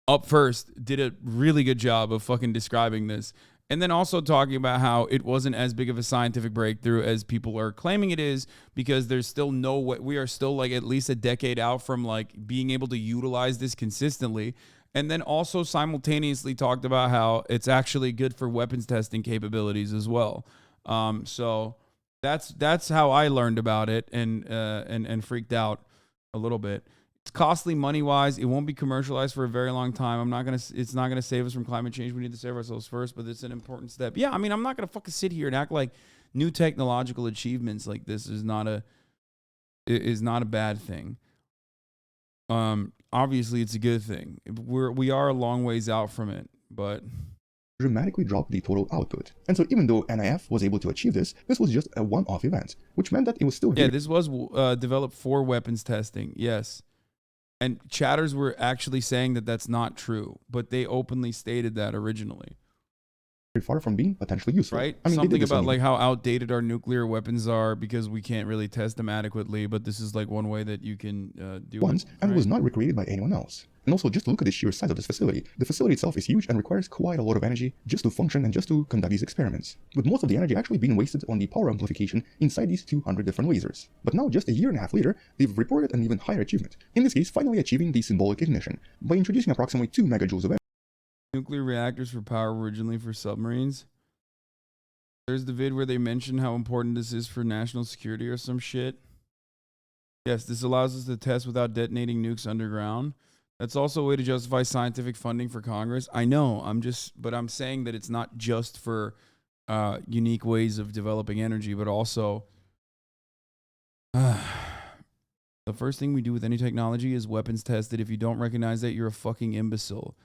Up First did a really good job of fucking describing this. And then also talking about how it wasn't as big of a scientific breakthrough as people are claiming it is, because there's still no way, we are still like at least a decade out from like being able to utilize this consistently. And then also simultaneously talked about how it's actually good for weapons testing capabilities as well. So that's how I learned about it and freaked out a little bit. It's costly money-wise. It won't be commercialized for a very long time. It's not gonna save us from climate change. We need to save ourselves first, but it's an important step. Yeah, I mean, I'm not gonna fucking sit here and act like new technological achievements like this is not a bad thing. Obviously, it's a good thing. We are a long ways out from it, but dramatically dropped the total output. And so even though NIF was able to achieve this, this was just a one-off event, which meant that it was still... Yeah, this was developed for weapons testing, yes. And chatters were actually saying that that's not true, but they openly stated that originally. Very far from being potentially useful. Right? I mean, something about like how outdated our nuclear weapons are because we can't really test them adequately, but this is like one way that you can do once, it. And was not recreated by anyone else. And also, just look at the sheer size of this facility. The facility itself is huge and requires quite a lot of energy just to function and just to conduct these experiments, with most of the energy actually being wasted on the power amplification inside these 200 different lasers. But now, just a year and a half later, they've reported an even higher achievement. In this case, finally achieving the symbolic ignition by introducing approximately 2 megajoules of energy. Nuclear reactors for power originally for submarines. There's the vid where they mention how important this is for national security or some shit. Yes, this allows us to test without detonating nukes underground. That's also a way to justify scientific funding for Congress. I know, but I'm saying that it's not just for unique ways of developing energy, but also the first thing we do with any technology is weapons test it. If you don't recognize that, you're a fucking imbecile.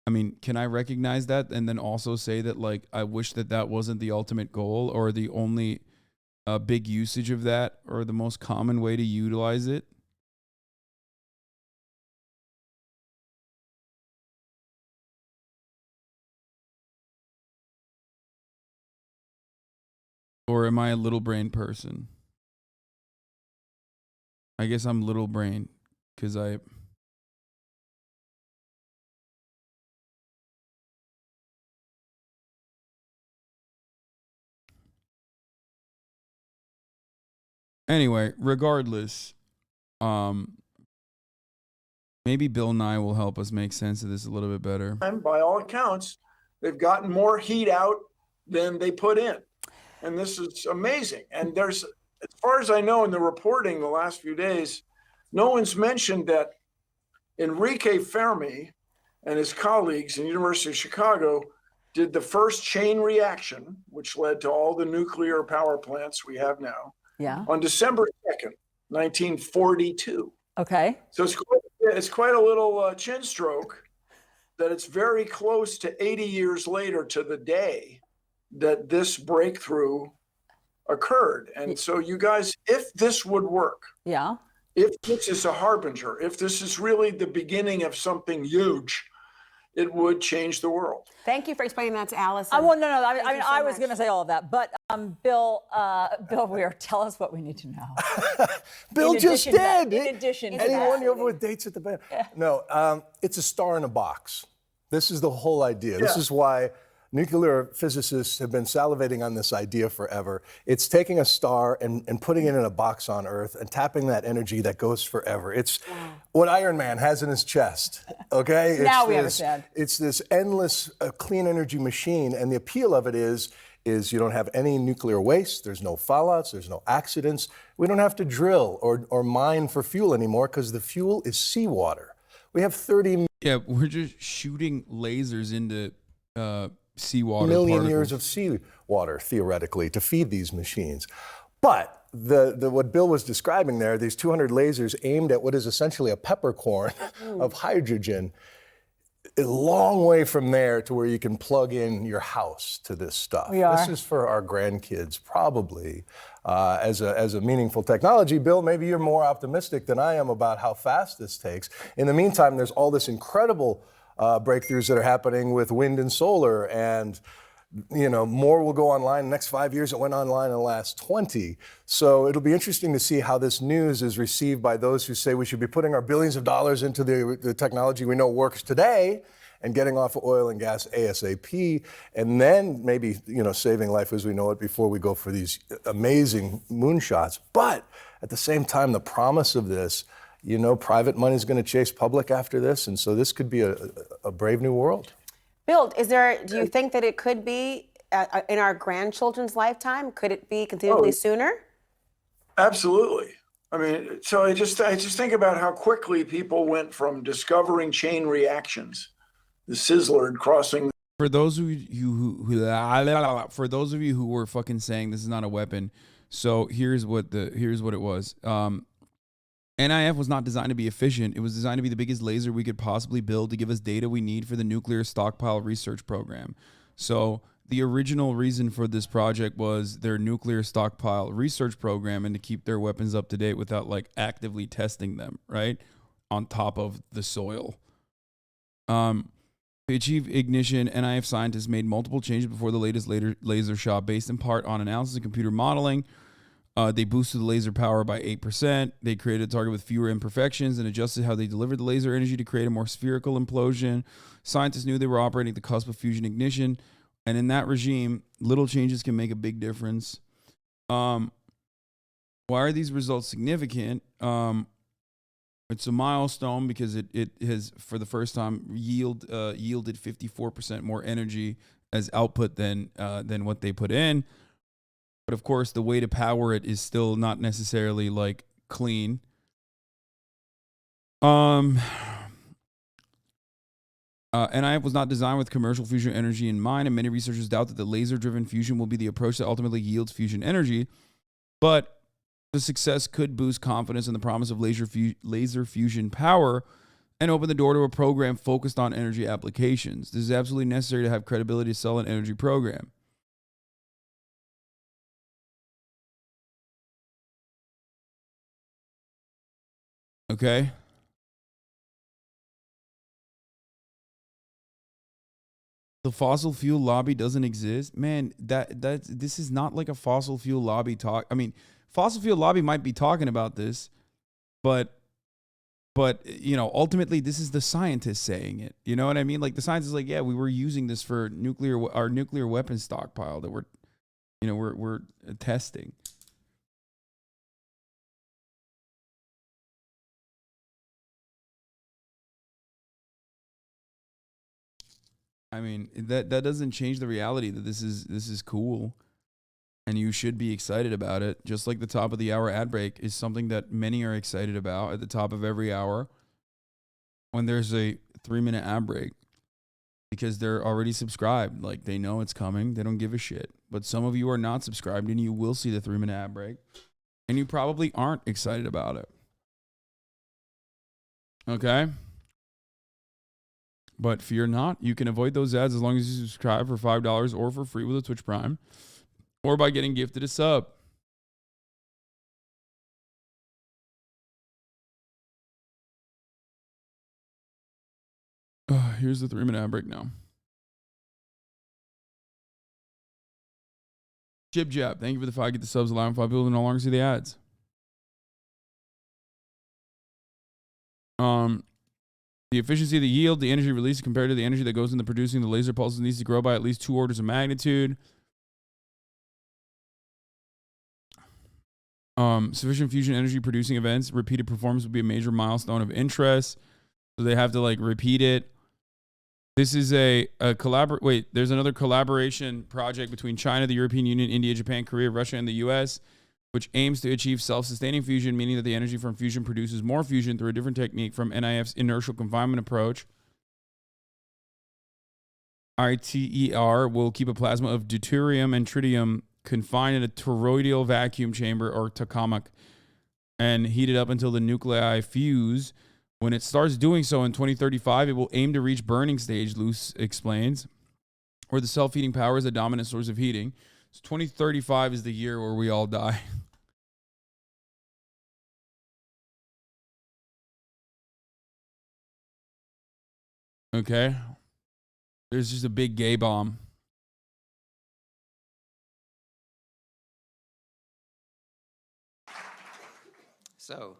I mean, can I recognize that and then also say that, like, I wish that that wasn't the ultimate goal or the only big usage of that or the most common way to utilize it? Or am I a little brain person? I guess I'm little brain because I... Anyway, regardless, maybe Bill Nye will help us make sense of this a little bit better. And by all accounts, they've gotten more heat out than they put in. And this is amazing. And there's, as far as I know in the reporting the last few days, no one's mentioned that Enrique Fermi and his colleagues in the University of Chicago did the first chain reaction, which led to all the nuclear power plants we have now. Yeah. On December 2nd, 1942. Okay. So it's quite a little chin stroke that it's very close to 80 years later to the day that this breakthrough occurred. And so you guys, if this would work, yeah, if this is a harbinger, if this is really the beginning of something huge, it would change the world. Thank you for explaining that to Allison. Well, no. I mean, I was going to say all of that, but Bill, Weir, tell us what we need to know. Bill just did. In addition to anyone that. over with dates at the band? No, it's a star in a box. This is the whole idea. This is why nuclear physicists have been salivating on this idea forever. It's taking a star and putting it in a box on Earth and tapping that energy that goes forever. It's what Iron Man has in his chest, okay? Now we understand. It's this endless clean energy machine, and the appeal of it is you don't have any nuclear waste, there's no fallouts, there's no accidents. We don't have to drill or mine for fuel anymore because the fuel is seawater. We have 30 Yeah, we're just shooting lasers into seawater million particles. years of seawater, theoretically, to feed these machines. But what Bill was describing there, these 200 lasers aimed at what is essentially a peppercorn of hydrogen, a long way from there to where you can plug in your house to this stuff. This is for our grandkids, probably, as a meaningful technology. Bill, maybe you're more optimistic than I am about how fast this takes. In the meantime, there's all this incredible breakthroughs that are happening with wind and solar, and more will go online in the next 5 years. It went online in the last 20. So it'll be interesting to see how this news is received by those who say we should be putting our billions of dollars into the technology we know works today and getting off of oil and gas ASAP, and then maybe saving life as we know it before we go for these amazing moonshots. But at the same time, the promise of this, private money is going to chase public after this, and so this could be a brave new world. Bill, do you think that it could be in our grandchildren's lifetime? Could it be conceivably sooner? Absolutely. I mean, so I just think about how quickly people went from discovering chain reactions, the Sizzler crossing. For those of you who were fucking saying this is not a weapon, so here's what it was. NIF was not designed to be efficient. It was designed to be the biggest laser we could possibly build to give us data we need for the nuclear stockpile research program. So the original reason for this project was their nuclear stockpile research program and to keep their weapons up to date without actively testing them, right? On top of the soil. To achieve ignition, NIF scientists made multiple changes before the latest laser shot based in part on analysis and computer modeling. They boosted the laser power by 8%. They created a target with fewer imperfections and adjusted how they delivered the laser energy to create a more spherical implosion. Scientists knew they were operating at the cusp of fusion ignition. And in that regime, little changes can make a big difference. Why are these results significant? It's a milestone because it has, for the first time, yielded 54% more energy as output than what they put in. But of course, the way to power it is still not necessarily clean. NIF was not designed with commercial fusion energy in mind, and many researchers doubt that the laser-driven fusion will be the approach that ultimately yields fusion energy. But the success could boost confidence in the promise of laser fusion power and open the door to a program focused on energy applications. This is absolutely necessary to have credibility to sell an energy program. Okay. The fossil fuel lobby doesn't exist. Man, this is not like a fossil fuel lobby talk. I mean, fossil fuel lobby might be talking about this, but ultimately this is the scientists saying it. You know what I mean? The scientists are yeah, we were using this for our nuclear weapons stockpile that we're testing. I mean, that doesn't change the reality that this is cool, and you should be excited about it. Just like the top of the hour ad break is something that many are excited about at the top of every hour when there's a 3-minute ad break, because they're already subscribed. They know it's coming. They don't give a shit. But some of you are not subscribed, and you will see the 3-minute ad break, and you probably aren't excited about it. Okay? But fear not, you can avoid those ads as long as you subscribe for $5 or for free with a Twitch Prime, or by getting gifted a sub. Here's the 3-minute ad break now. Jib Jab, thank you for the 5. Get the subs, allowing 5 people to no longer see the ads. The efficiency of the yield, the energy released compared to the energy that goes into producing the laser pulses needs to grow by at least 2 orders of magnitude. Sufficient fusion energy producing events. Repeated performance would be a major milestone of interest. So they have to like repeat it. This is a wait, there's another collaboration project between China, the European Union, India, Japan, Korea, Russia, and the US, which aims to achieve self-sustaining fusion, meaning that the energy from fusion produces more fusion through a different technique from NIF's inertial confinement approach. ITER will keep a plasma of deuterium and tritium confined in a toroidal vacuum chamber or tokamak and heat it up until the nuclei fuse. When it starts doing so in 2035, it will aim to reach burning stage, Luce explains, where the self-heating power is a dominant source of heating. So 2035 is the year where we all die. Okay. There's just a big gay bomb. So,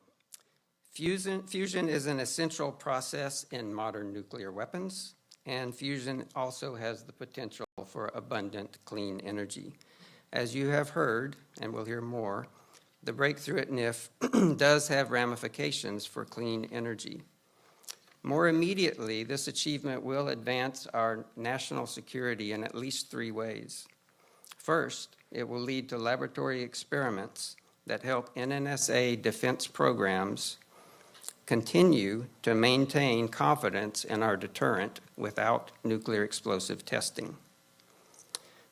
fusion is an essential process in modern nuclear weapons, and fusion also has the potential for abundant clean energy. As you have heard, and we'll hear more, the breakthrough at NIF does have ramifications for clean energy. More immediately, this achievement will advance our national security in at least 3 ways. First, it will lead to laboratory experiments that help NNSA defense programs continue to maintain confidence in our deterrent without nuclear explosive testing.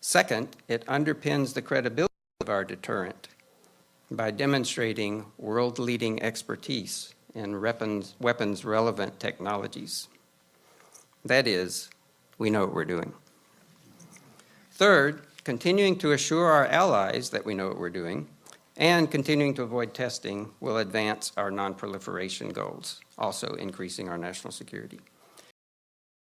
Second, it underpins the credibility of our deterrent by demonstrating world-leading expertise in weapons-relevant technologies. That is, we know what we're doing. Third, continuing to assure our allies that we know what we're doing and continuing to avoid testing will advance our non-proliferation goals, also increasing our national security.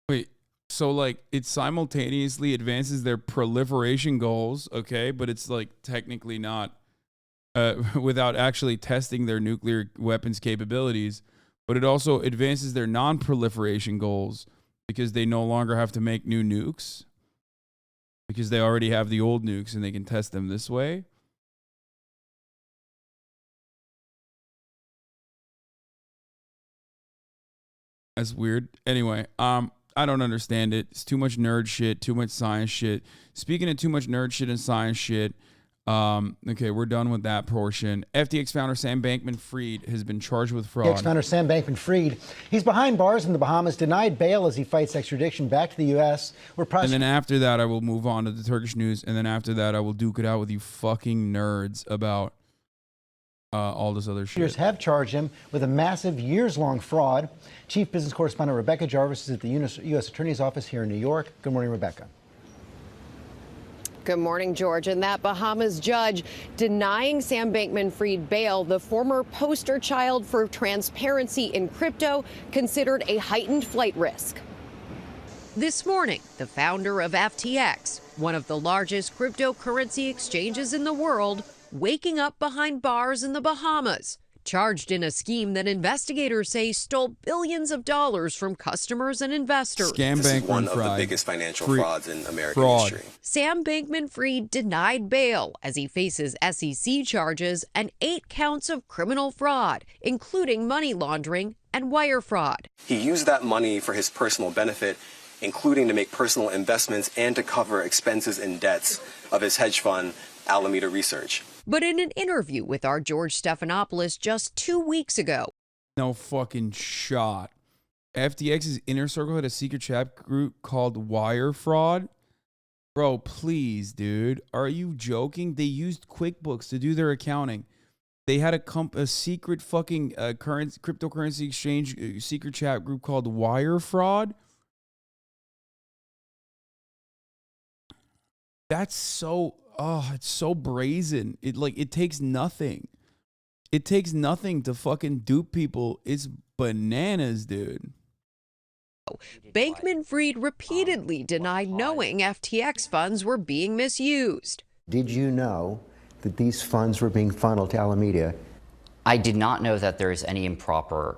Wait, so like it simultaneously advances their proliferation goals, okay, but it's like technically not without actually testing their nuclear weapons capabilities, but it also advances their non-proliferation goals because they no longer have to make new nukes because they already have the old nukes and they can test them this way. That's weird. Anyway, I don't understand it. It's too much nerd shit, too much science shit. Speaking of too much nerd shit and science shit, okay, we're done with that portion. FTX founder Sam Bankman-Fried has been charged with fraud. FTX founder Sam Bankman-Fried, he's behind bars in the Bahamas, denied bail as he fights extradition back to the U.S. And then after that, I will move on to the Turkish news, and then after that, I will duke it out with you fucking nerds about all this other shit. Prosecutors have charged him with a massive years-long fraud. Chief business correspondent Rebecca Jarvis is at the U.S. Attorney's Office here in New York. Good morning, Rebecca. Good morning, George. And that Bahamas judge denying Sam Bankman-Fried bail, the former poster child for transparency in crypto, considered a heightened flight risk. This morning, the founder of FTX, one of the largest cryptocurrency exchanges in the world, waking up behind bars in the Bahamas, charged in a scheme that investigators say stole billions of dollars from customers and investors. This is one of the biggest financial frauds in American history. Sam Bankman-Fried denied bail as he faces SEC charges and 8 counts of criminal fraud, including money laundering and wire fraud. He used that money for his personal benefit, including to make personal investments and to cover expenses and debts of his hedge fund, Alameda Research. But in an interview with our George Stephanopoulos just 2 weeks ago, no fucking shot. FTX's inner circle had a secret chat group called Wire Fraud. Bro, please, dude. Are you joking? They used QuickBooks to do their accounting. They had a secret fucking cryptocurrency exchange secret chat group called Wire Fraud. That's so... Oh, it's so brazen. It takes nothing. It takes nothing to fucking dupe people. It's bananas, dude. Bankman-Fried repeatedly denied knowing FTX funds were being misused. Did you know that these funds were being funneled to Alameda? I did not know that there is any improper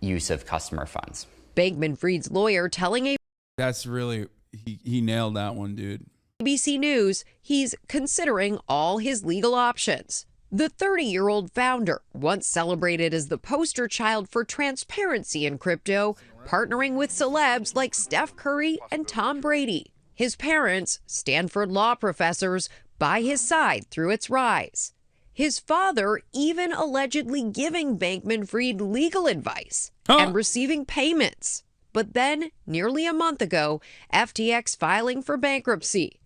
use of customer funds. Bankman Fried's lawyer telling a That's really, he nailed that one, dude. ABC News he's considering all his legal options. The 30-year-old founder, once celebrated as the poster child for transparency in crypto, partnering with celebs like Steph Curry and Tom Brady. His parents, Stanford law professors, by his side through its rise. His father even allegedly giving Bankman Fried legal advice and receiving payments. But then, nearly a month ago, FTX filing for bankruptcy.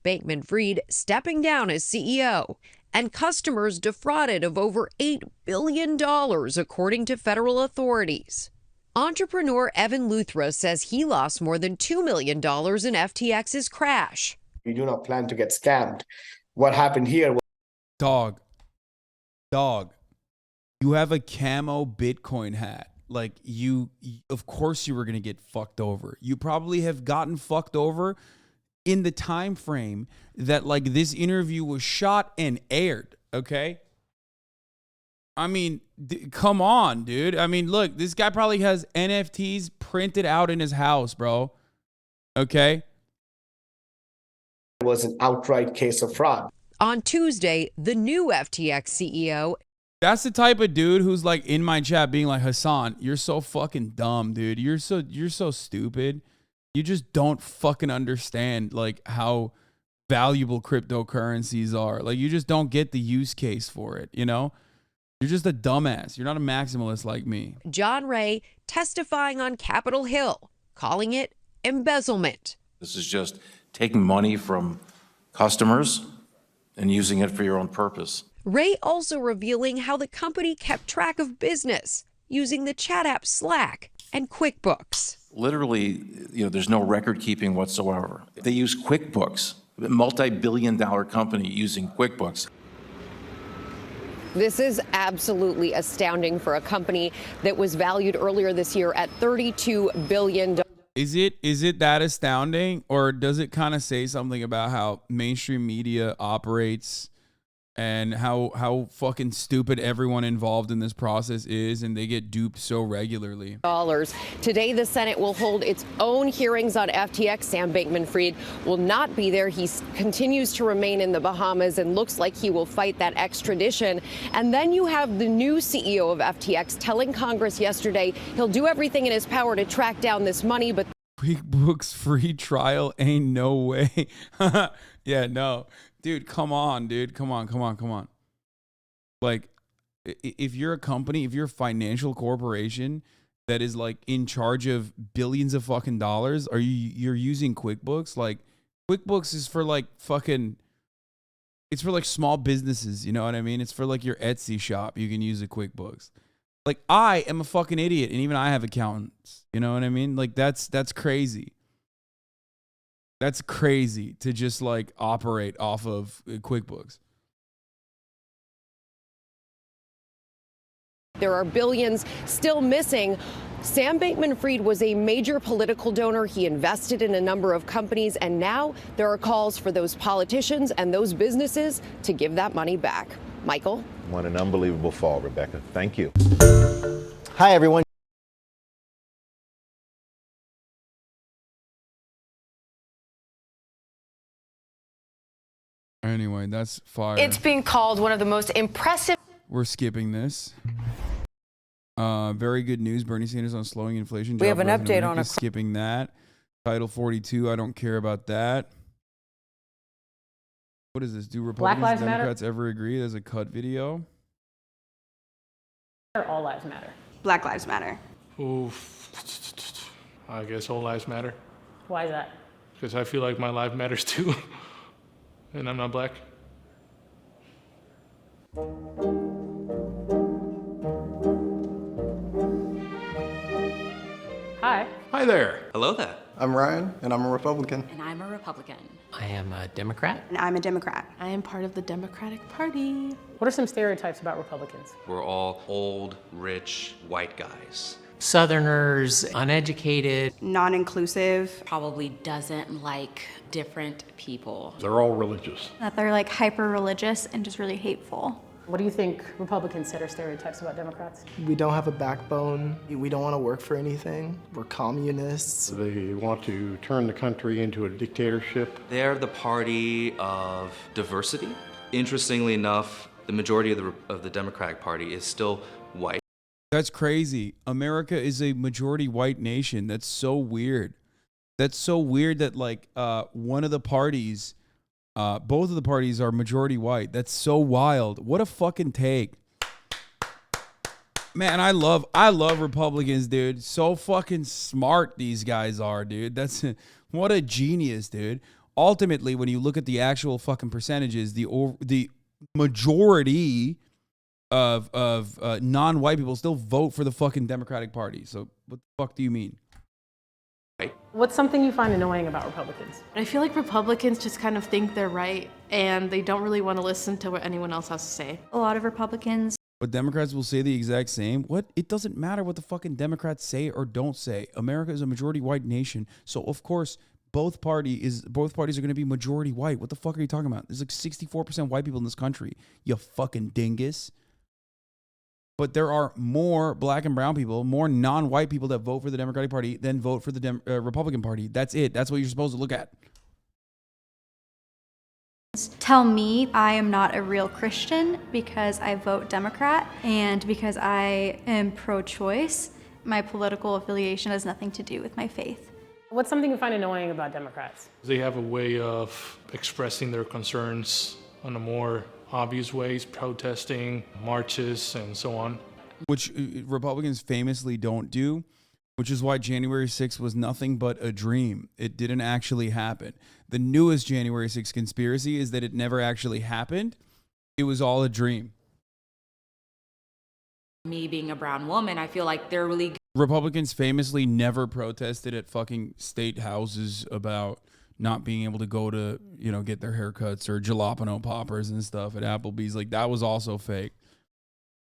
Bankman Fried stepping down as CEO, and customers defrauded of over $8 billion, according to federal authorities. Entrepreneur Evan Luthra says he lost more than $2 million in FTX's crash. We do not plan to get scammed. What happened here was... Dog, you have a camo Bitcoin hat. Like, you of course you were going to get fucked over. You probably have gotten fucked over in the time frame that, like, this interview was shot and aired, okay? I mean, come on, dude. I mean, look, this guy probably has NFTs printed out in his house, bro. Okay? It was an outright case of fraud. On Tuesday, the new FTX CEO... That's the type of dude who's like in my chat being like, Hasan, you're so fucking dumb, dude. You're so stupid. You just don't fucking understand like how valuable cryptocurrencies are. Like, you just don't get the use case for it, you know? You're just a dumbass. You're not a maximalist like me. John Ray testifying on Capitol Hill, calling it embezzlement. This is just taking money from customers and using it for your own purpose. Ray also revealing how the company kept track of business using the chat app Slack and QuickBooks. Literally, there's no record keeping whatsoever. They use QuickBooks, a multi-billion-dollar company using QuickBooks. This is absolutely astounding for a company that was valued earlier this year at $32 billion. Is it that astounding, or does it kind of say something about how mainstream media operates and how fucking stupid everyone involved in this process is, and they get duped so regularly? Today, the Senate will hold its own hearings on FTX. Sam Bankman-Fried will not be there. He continues to remain in the Bahamas and looks like he will fight that extradition. And then you have the new CEO of FTX telling Congress yesterday he'll do everything in his power to track down this money, but QuickBooks free trial ain't no way. Yeah, no. Dude, come on, dude. Come on. Like, if you're a company, if you're a financial corporation that is like in charge of billions of fucking dollars, you're using QuickBooks? Like, QuickBooks is for like fucking, it's for like small businesses, you know what I mean? It's for like your Etsy shop. You can use a QuickBooks. Like, I am a fucking idiot, and even I have accountants. You know what I mean? Like, that's crazy. That's crazy to just like operate off of QuickBooks. there are billions still missing. Sam Bankman-Fried was a major political donor. He invested in a number of companies, and now there are calls for those politicians and those businesses to give that money back. Michael? What an unbelievable fall, Rebecca. Thank you. Hi, everyone. Anyway, that's fire. It's being called one of the most impressive. We're skipping this. Very good news. Bernie Sanders on slowing inflation. We have an update on it. Skipping that. Title 42. I don't care about that. What is this? Do Republicans and Democrats ever agree? There's a cut video. All lives matter. Black Lives Matter. Oof. I guess all lives matter. Why is that? Because I feel like my life matters too. And I'm not black. Hi. Hi there. Hello there. I'm Ryan, and I'm a Republican. And I'm a Republican. I am a Democrat. And I'm a Democrat. I am part of the Democratic Party. What are some stereotypes about Republicans? We're all old, rich, white guys. Southerners, uneducated. Non-inclusive. Probably doesn't like different people. They're all religious. That they're like hyper-religious and just really hateful. What do you think Republicans said are stereotypes about Democrats? We don't have a backbone. We don't want to work for anything. We're communists. They want to turn the country into a dictatorship. They're the party of diversity. Interestingly enough, the majority of the Democratic Party is still white. That's crazy. America is a majority white nation. That's so weird. That's so weird that like one of the parties, both of the parties are majority white. That's so wild. What a fucking take. Man, I love Republicans, dude. So fucking smart these guys are, dude. That's what a genius, dude. Ultimately, when you look at the actual fucking percentages, the majority of non-white people still vote for the fucking Democratic Party. So what the fuck do you mean? What's something you find annoying about Republicans? I feel like Republicans just kind of think they're right and they don't really want to listen to what anyone else has to say. A lot of Republicans. But Democrats will say the exact same. What? It doesn't matter what the fucking Democrats say or don't say. America is a majority white nation. So of course, both parties are going to be majority white. What the fuck are you talking about? There's like 64% white people in this country. You fucking dingus. But there are more black and brown people, more non-white people that vote for the Democratic Party than vote for the Republican Party. That's it. That's what you're supposed to look at. Tell me I am not a real Christian because I vote Democrat and because I am pro-choice. My political affiliation has nothing to do with my faith. What's something you find annoying about Democrats? They have a way of expressing their concerns on a more obvious ways, protesting, marches, and so on. Which Republicans famously don't do, which is why January 6th was nothing but a dream. It didn't actually happen. The newest January 6th conspiracy is that it never actually happened. It was all a dream. Me being a brown woman, I feel like they're really Republicans famously never protested at fucking state houses about not being able to go to, get their haircuts or jalapeno poppers and stuff at Applebee's. Like, that was also fake.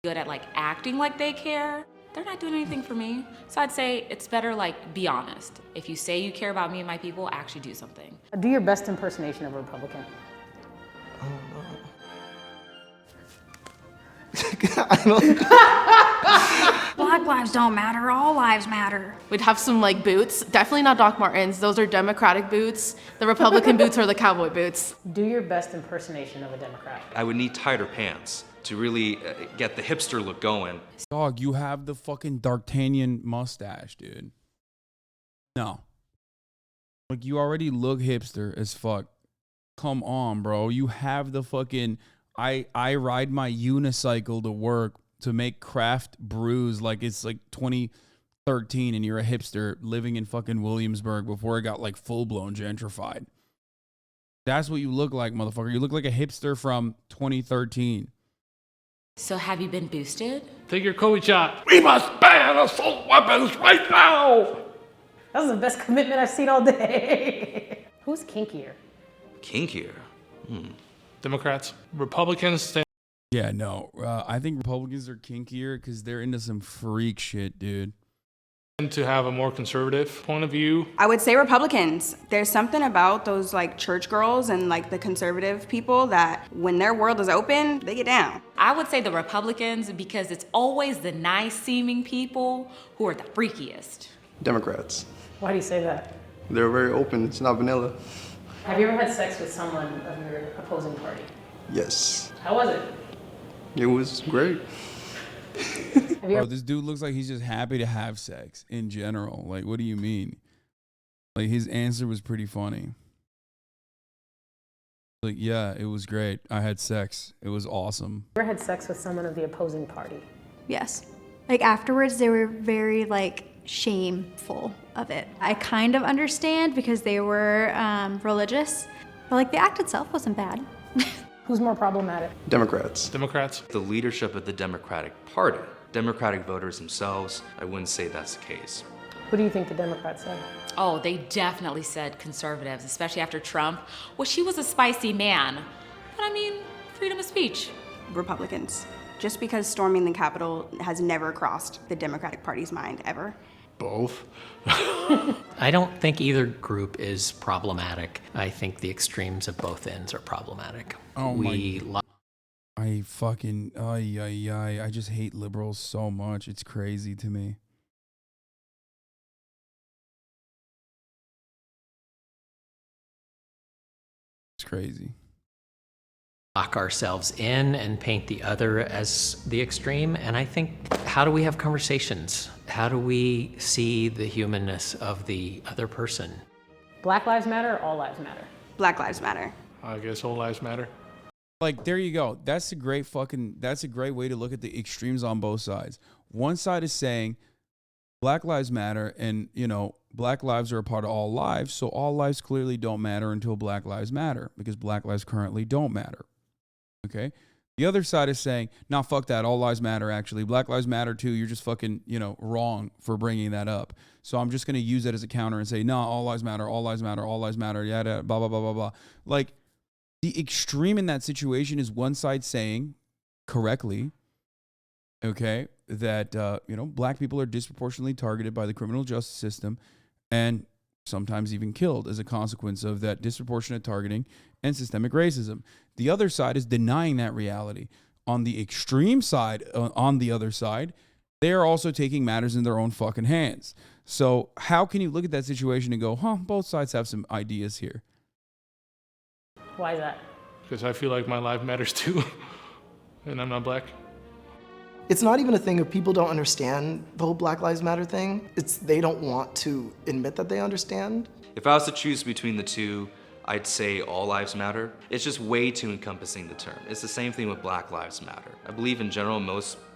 good at like acting like they care. They're not doing anything for me. So I'd say it's better like be honest. If you say you care about me and my people, actually do something. Do your best impersonation of a Republican. Black lives don't matter, all lives matter. We'd have some like boots, definitely not Doc Martens. Those are Democratic boots. The Republican boots are the cowboy boots. Do your best impersonation of a Democrat. I would need tighter pants to really get the hipster look going. Dog, you have the fucking D'Artagnan mustache, dude. No. Like, you already look hipster as fuck. Come on, bro. You have the fucking... I ride my unicycle to work to make craft brews like it's like 2013 and you're a hipster living in fucking Williamsburg before it got like full-blown gentrified. That's what you look like, motherfucker. You look like a hipster from 2013. So have you been boosted? Take your COVID shot. We must ban assault weapons right now! That was the best commitment I've seen all day. Who's kinkier? Kinkier? Democrats. Republicans tend Yeah, no. I think Republicans are kinkier because they're into some freak shit, dude. to have a more conservative point of view. I would say Republicans. There's something about those like church girls and like the conservative people that when their world is open, they get down. I would say the Republicans because it's always the nice seeming people who are the freakiest. Democrats. Why do you say that? They're very open. It's not vanilla. Have you ever had sex with someone of your opposing party? Yes. How was it? It was great. Bro, this dude looks like he's just happy to have sex in general. Like, what do you mean? Like, his answer was pretty funny. Like, yeah, it was great. I had sex. It was awesome. Ever had sex with someone of the opposing party? Yes. Like afterwards, they were very like shameful of it. I kind of understand because they were religious, but like the act itself wasn't bad. Who's more problematic? Democrats. Democrats. The leadership of the Democratic Party. Democratic voters themselves, I wouldn't say that's the case. Who do you think the Democrats said? Oh, they definitely said conservatives, especially after Trump. Well, she was a spicy man. But I mean, freedom of speech. Republicans. Just because storming the Capitol has never crossed the Democratic Party's mind, ever. Both. I don't think either group is problematic. I think the extremes of both ends are problematic. Oh I fucking I just hate liberals so much. It's crazy to me. It's crazy. Lock ourselves in and paint the other as the extreme. And I think, how do we have conversations? How do we see the humanness of the other person? Black lives matter, all lives matter. Black lives matter. I guess all lives matter. Like, there you go. That's a great way to look at the extremes on both sides. One side is saying Black lives matter, and, you know, Black lives are a part of all lives, so all lives clearly don't matter until Black lives matter, because Black lives currently don't matter. Okay? The other side is saying, nah, fuck that. All lives matter, actually. Black lives matter, too. You're just fucking, you know, wrong for bringing that up. So I'm just going to use that as a counter and say, nah, all lives matter, all lives matter, all lives matter, yada, blah, blah, blah, blah, blah. Like, the extreme in that situation is one side saying correctly, okay, that, you know, Black people are disproportionately targeted by the criminal justice system and sometimes even killed as a consequence of that disproportionate targeting and systemic racism. The other side is denying that reality. On the extreme side, on the other side, they are also taking matters in their own fucking hands. So how can you look at that situation and go, both sides have some ideas here? Why is that? Because I feel like my life matters too, and I'm not Black. It's not even a thing of people don't understand the whole Black Lives Matter thing. It's they don't want to admit that they understand. If I was to choose between the two, I'd say all lives matter. It's just way too encompassing the term. It's the same thing with Black Lives Matter. I believe in general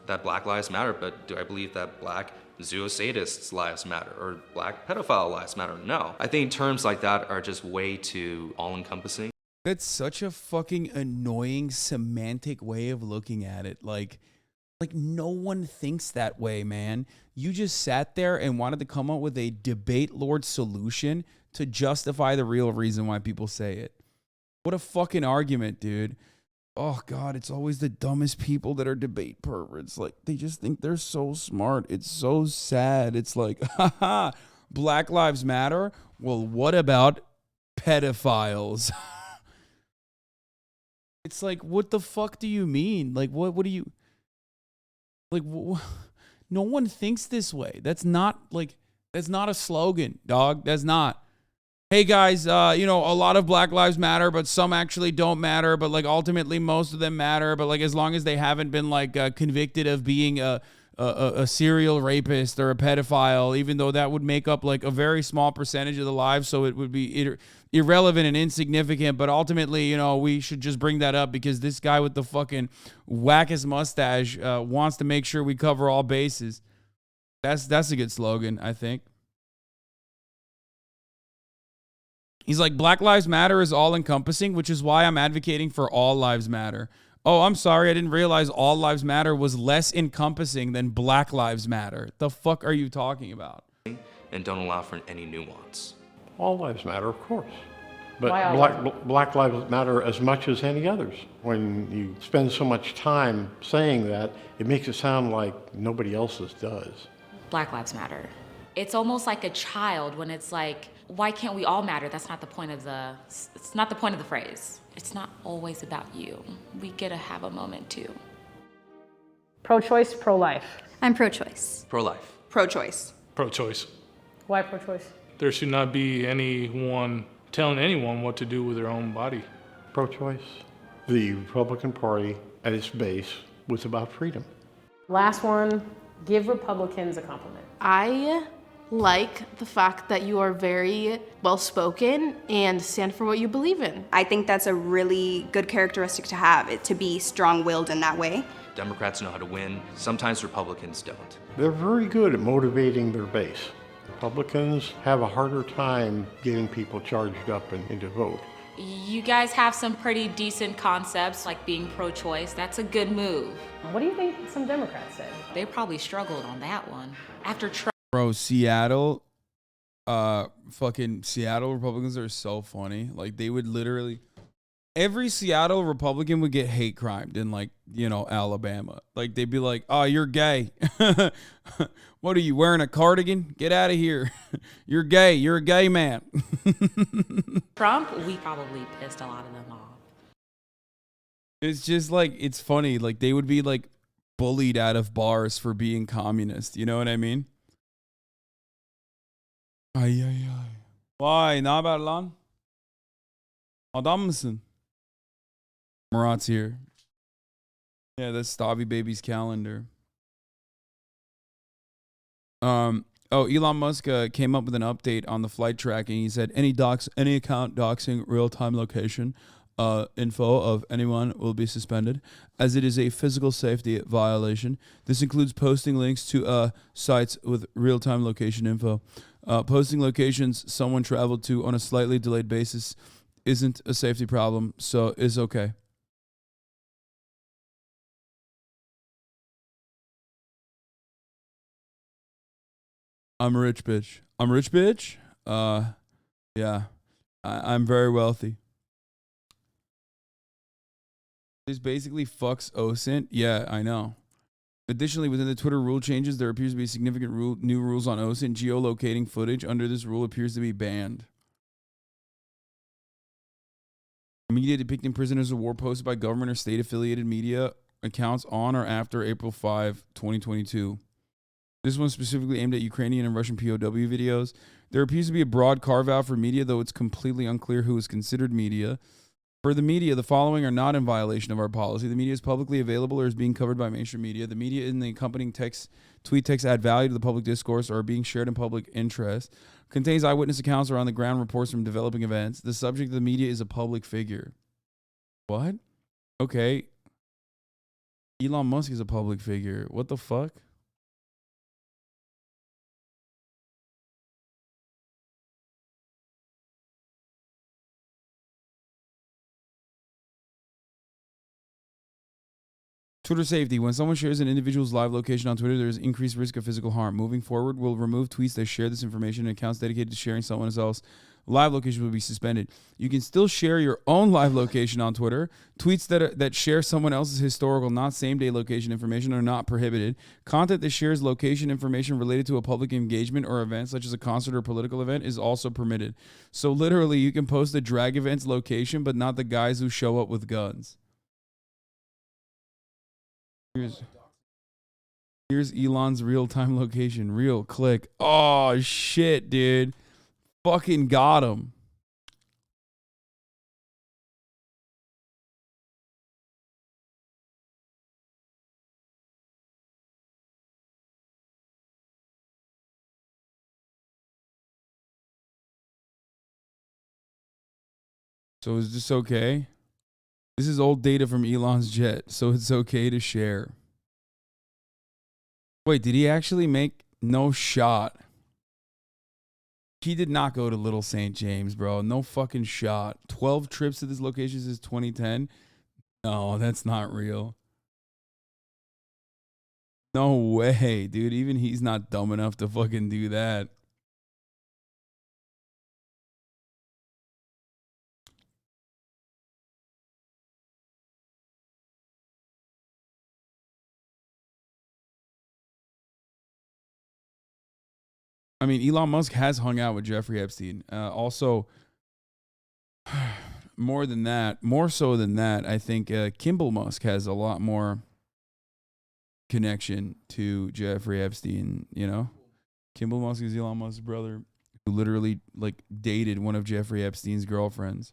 that Black lives matter, but do I believe that Black zoosadists' lives matter or Black pedophile lives matter? No. I think terms like that are just way too all-encompassing. That's such a fucking annoying semantic way of looking at it. Like no one thinks that way, man. You just sat there and wanted to come up with a debate lord solution to justify the real reason why people say it. What a fucking argument, dude. Oh, God, it's always the dumbest people that are debate perverts. Like, they just think they're so smart. It's so sad. It's like, haha, Black Lives Matter? Well, what about pedophiles? It's like, what the fuck do you mean? Like, what do you... Like, no one thinks this way. That's not a slogan, dog. That's not. Hey, guys, you know, a lot of Black lives matter, but some actually don't matter. But, like, ultimately, most of them matter. But, like, as long as they haven't been, like, convicted of being a serial rapist or a pedophile, even though that would make up, like, a very small percentage of the lives, so it would be irrelevant and insignificant. But ultimately, you know, we should just bring that up because this guy with the fucking wackest mustache wants to make sure we cover all bases. That's a good slogan, I think. He's like, Black Lives Matter is all-encompassing, which is why I'm advocating for all lives matter. Oh, I'm sorry, I didn't realize all lives matter was less encompassing than Black Lives Matter. The fuck are you talking about? And don't allow for any nuance. All lives matter, of course. But Why Black lives matter as much as any others. When you spend so much time saying that, it makes it sound like nobody else's does. Black Lives Matter. It's almost like a child when it's like, why can't we all matter? It's not the point of the phrase. It's not always about you. We get to have a moment too. Pro-choice, pro-life? I'm pro-choice. Pro-life. Pro-choice. Pro-choice. Why pro-choice? There should not be anyone telling anyone what to do with their own body. Pro-choice. The Republican Party, at its base, was about freedom. Last one, give Republicans a compliment. I like the fact that you are very well-spoken and stand for what you believe in. I think that's a really good characteristic to have, to be strong-willed in that way. Democrats know how to win. Sometimes Republicans don't. They're very good at motivating their base. Republicans have a harder time getting people charged up and to vote. You guys have some pretty decent concepts, like being pro-choice. That's a good move. What do you think some Democrats say? They probably struggled on that one. After Trump. Bro, Seattle Republicans are so funny. Like, they would literally, every Seattle Republican would get hate crimed in, like, you know, Alabama. Like, they'd be like, oh, you're gay. What are you, wearing a cardigan? Get out of here. You're gay. You're a gay man. Trump, we probably pissed a lot of them off. It's just like, it's funny. Like, they would be like bullied out of bars for being communist. You know what I mean? Ay, ay, ay. Vay, ne haber lan? Adam mısın? Murat's here. Yeah, that's Stabby Baby's calendar. Oh, Elon Musk came up with an update on the flight tracking. He said any account doxing real-time location info of anyone will be suspended, as it is a physical safety violation. This includes posting links to sites with real-time location info. Posting locations someone traveled to on a slightly delayed basis isn't a safety problem, so it's okay. I'm a rich bitch. I'm a rich bitch? Yeah. I'm very wealthy. This basically fucks OSINT. Yeah, I know. Additionally, within the Twitter rule changes, there appears to be significant new rules on OSINT. Geolocating footage under this rule appears to be banned. Media depicting prisoners of war posted by government or state-affiliated media accounts on or after April 5, 2022. This one specifically aimed at Ukrainian and Russian POW videos. There appears to be a broad carve-out for media, though it's completely unclear who is considered media. For the media, the following are not in violation of our policy. The media is publicly available or is being covered by mainstream media. The media in the accompanying tweet text add value to the public discourse or are being shared in public interest. Contains eyewitness accounts or on-the-ground reports from developing events. The subject of the media is a public figure. What? Okay. Elon Musk is a public figure. What the fuck? Twitter safety. When someone shares an individual's live location on Twitter, there is increased risk of physical harm. Moving forward, we'll remove tweets that share this information, and accounts dedicated to sharing someone else's live location will be suspended. You can still share your own live location on Twitter. Tweets that share someone else's historical, not same-day location information are not prohibited. Content that shares location information related to a public engagement or event, such as a concert or political event, is also permitted. So literally, you can post the drag event's location, but not the guys who show up with guns. Here's Elon's real-time location. Real click. Oh, shit, dude. Fucking got him. So is this okay? This is old data from Elon's jet, so it's okay to share. Wait, did he actually make no shot? He did not go to Little St. James, bro. No fucking shot. 12 trips to this location since 2010? No, that's not real. No way, dude. Even he's not dumb enough to fucking do that. I mean, Elon Musk has hung out with Jeffrey Epstein. Also, more so than that, I think Kimball Musk has a lot more connection to Jeffrey Epstein, you know? Kimball Musk is Elon Musk's brother, who literally, like, dated one of Jeffrey Epstein's girlfriends.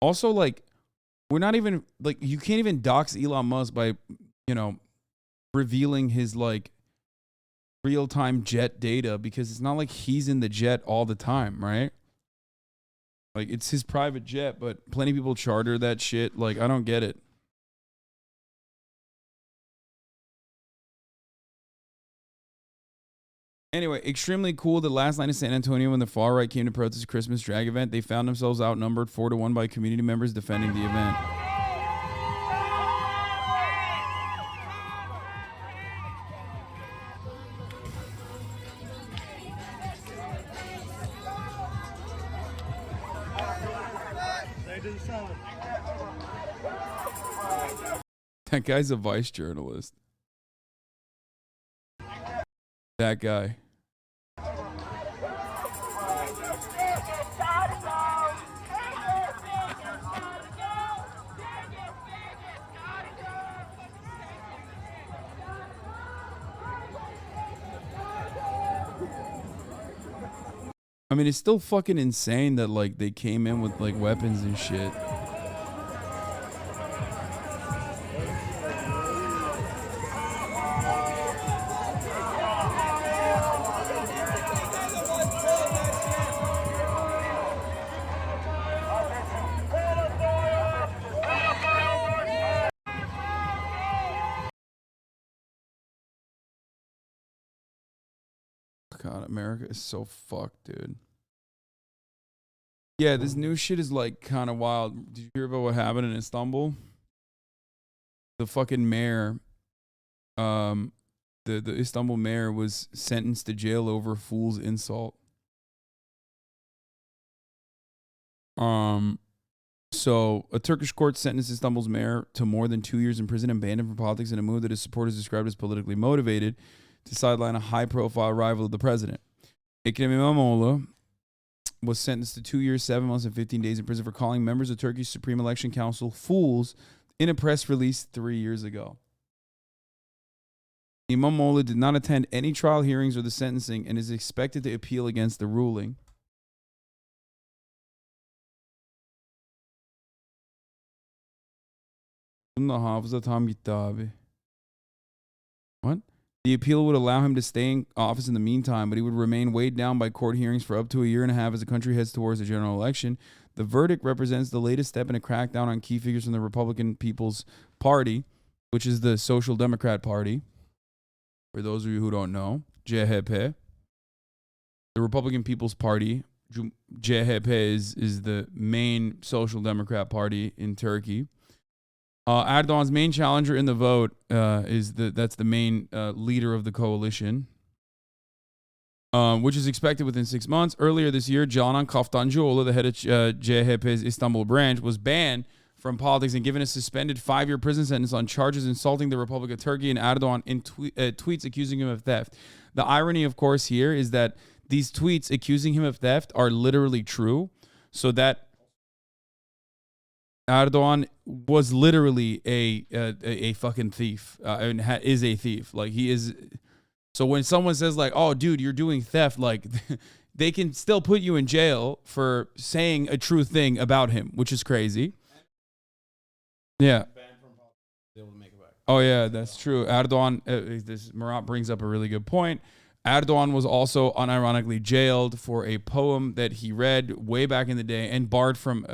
Also, like, we're not even, like, you can't even dox Elon Musk by, you know, revealing his, like, real-time jet data, because it's not like he's in the jet all the time, right? Like, it's his private jet, but plenty of people charter that shit. Like, I don't get it. Anyway, extremely cool that last night in San Antonio, when the far right came to protest a Christmas drag event, they found themselves outnumbered 4-1 by community members defending the event. That guy's a Vice journalist. That guy. I mean, it's still fucking insane that, like, they came in with, like, weapons and shit. God, America is so fucked, dude. Yeah, this new shit is like kind of wild. Did you hear about what happened in Istanbul? The fucking mayor, the Istanbul mayor was sentenced to jail over fool's insult. So a Turkish court sentenced Istanbul's mayor to more than 2 years in prison and banned him from politics in a move that his supporters described as politically motivated to sideline a high-profile rival of the president. Ekrem İmamoğlu was sentenced to 2 years, 7 months, and 15 days in prison for calling members of Turkey's Supreme Election Council fools in a press release 3 years ago. İmamoğlu did not attend any trial hearings or the sentencing and is expected to appeal against the ruling. What? The appeal would allow him to stay in office in the meantime, but he would remain weighed down by court hearings for up to a year and a half as the country heads towards a general election. The verdict represents the latest step in a crackdown on key figures from the Republican People's Party, which is the Social Democrat Party. For those of you who don't know, CHP. The Republican People's Party, CHP, is the main Social Democrat Party in Turkey. Erdogan's main challenger in the vote that's the main leader of the coalition, which is expected within 6 months. Earlier this year, Canan Kaftancıoğlu, the head of CHP's Istanbul branch, was banned from politics and given a suspended 5-year prison sentence on charges insulting the Republic of Turkey, and Erdogan in tweets accusing him of theft. The irony, of course, here is that these tweets accusing him of theft are literally true, so that Erdogan was literally a fucking thief, and is a thief. Like, he is. So when someone says, like, "Oh, dude, you're doing theft," like, they can still put you in jail for saying a true thing about him, which is crazy. Yeah. Oh yeah, that's true. Erdogan. Murat brings up a really good point. Erdogan was also unironically jailed for a poem that he read way back in the day and barred from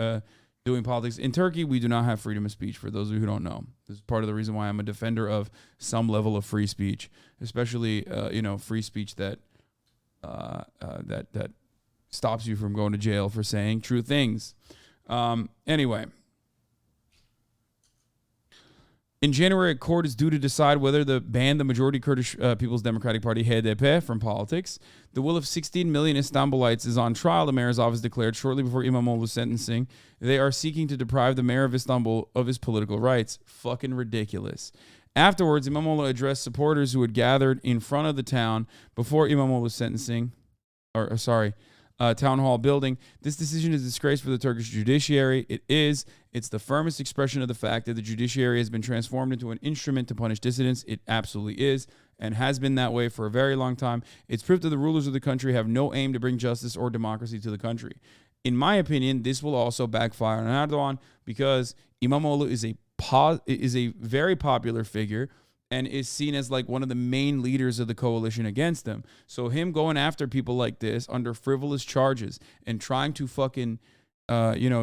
doing politics. In Turkey, we do not have freedom of speech, for those of you who don't know. This is part of the reason why I'm a defender of some level of free speech, especially free speech that stops you from going to jail for saying true things. Anyway, in January, a court is due to decide whether to ban the majority Kurdish People's Democratic Party HDP from politics. The will of 16 million Istanbulites is on trial, the mayor's office declared shortly before İmamoğlu's sentencing. They are seeking to deprive the mayor of Istanbul of his political rights. Fucking ridiculous. Afterwards, İmamoğlu addressed supporters who had gathered in front of the town before İmamoğlu's sentencing, town hall building. This decision is a disgrace for the Turkish judiciary. It is. It's the firmest expression of the fact that the judiciary has been transformed into an instrument to punish dissidents. It absolutely is, and has been that way for a very long time. It's proof that the rulers of the country have no aim to bring justice or democracy to the country. In my opinion, this will also backfire on Erdogan because İmamoğlu is a very popular figure and is seen as like one of the main leaders of the coalition against them. So him going after people like this under frivolous charges and trying to fucking,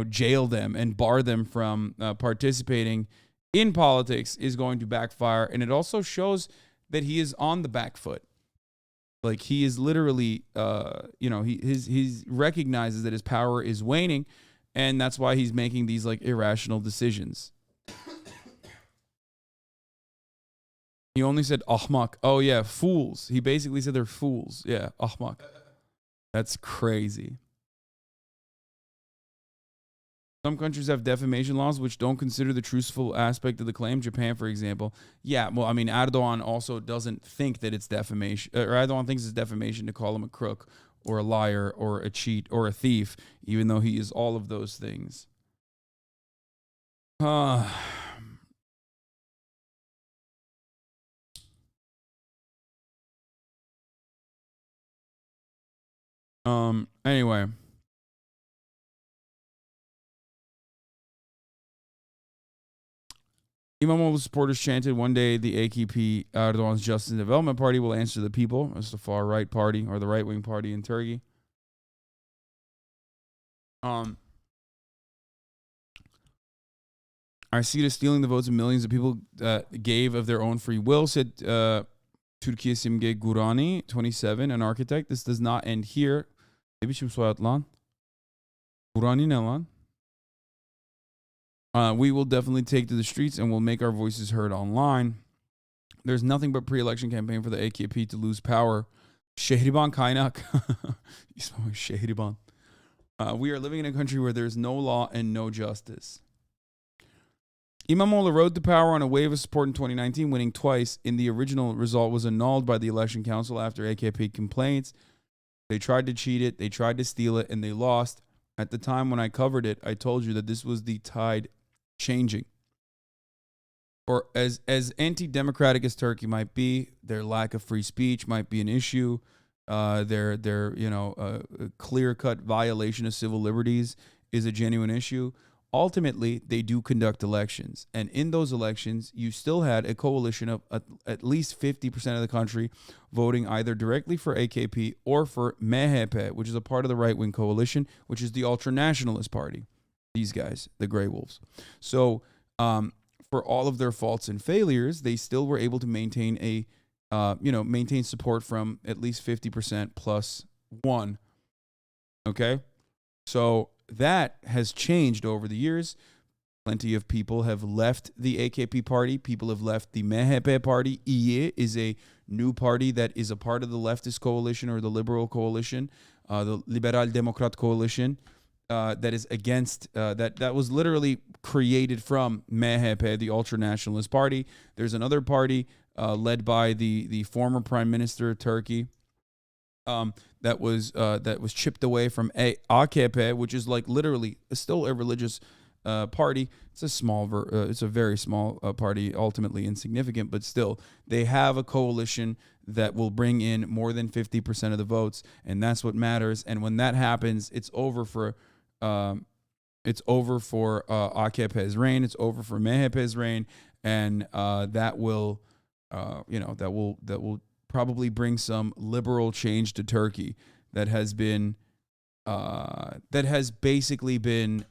jail them and bar them from participating in politics is going to backfire. And it also shows that he is on the back foot. Like, he is literally, he recognizes that his power is waning, and that's why he's making these like irrational decisions. He only said ahmak. Oh, yeah, fools. He basically said they're fools. Yeah, ahmak. That's crazy. Some countries have defamation laws which don't consider the truthful aspect of the claim. Japan, for example. Yeah, well, I mean, Erdogan also doesn't think that it's defamation, or Erdogan thinks it's defamation to call him a crook or a liar or a cheat or a thief, even though he is all of those things. Anyway. Imamoglu supporters chanted, one day the AKP, Erdogan's Justice and Development Party, will answer the people. That's the far-right party, or the right-wing party in Turkey. I see it as stealing the votes of millions of people that gave of their own free will, said Türkiye Simge Gurani, 27, an architect. This does not end here. Ne biçim soyad lan? Gurani ne lan? We will definitely take to the streets and we'll make our voices heard online. There's nothing but pre-election campaign for the AKP to lose power. Şehriban kaynak. Şehriban. We are living in a country where there's no law and no justice. İmamoğlu rode to power on a wave of support in 2019, winning twice. In the original result was annulled by the election council after AKP complaints. They tried to cheat it, they tried to steal it, and they lost. At the time when I covered it, I told you that this was the tide changing. Or as anti-democratic as Turkey might be, their lack of free speech might be an issue. Their clear-cut violation of civil liberties is a genuine issue. Ultimately, they do conduct elections. And in those elections, you still had a coalition of at least 50% of the country voting either directly for AKP or for MHP, which is a part of the right-wing coalition, which is the ultra-nationalist party. These guys, the Grey Wolves. So for all of their faults and failures, they still were able to maintain maintain support from at least 50% plus one. Okay? So that has changed over the years. Plenty of people have left the AKP party. People have left the MHP party. İYİ is a new party that is a part of the leftist coalition or the liberal coalition, the Liberal Democrat coalition, that is against, that was literally created from MHP, the ultra-nationalist party. There's another party led by the former prime minister of Turkey, that was chipped away from AKP, which is like literally still a religious party. It's a very small party, ultimately insignificant, but still they have a coalition that will bring in more than 50% of the votes, and that's what matters. And when that happens, it's over for AKP's reign. It's over for MHP's reign, and that will probably bring some liberal change to Turkey that has basically been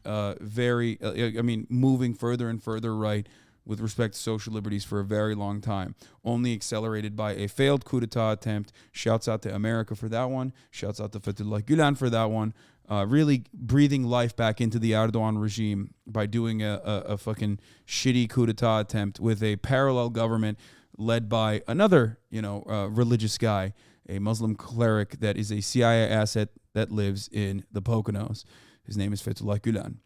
moving further and further right with respect to social liberties for a very long time, only accelerated by a failed coup d'etat attempt. Shouts out to America for that one. Shouts out to Fethullah Gülen for that one. Really breathing life back into the Erdogan regime by doing a fucking shitty coup d'etat attempt with a parallel government led by another, religious guy, a Muslim cleric that is a CIA asset that lives in the Poconos. His name is Fethullah Gülen.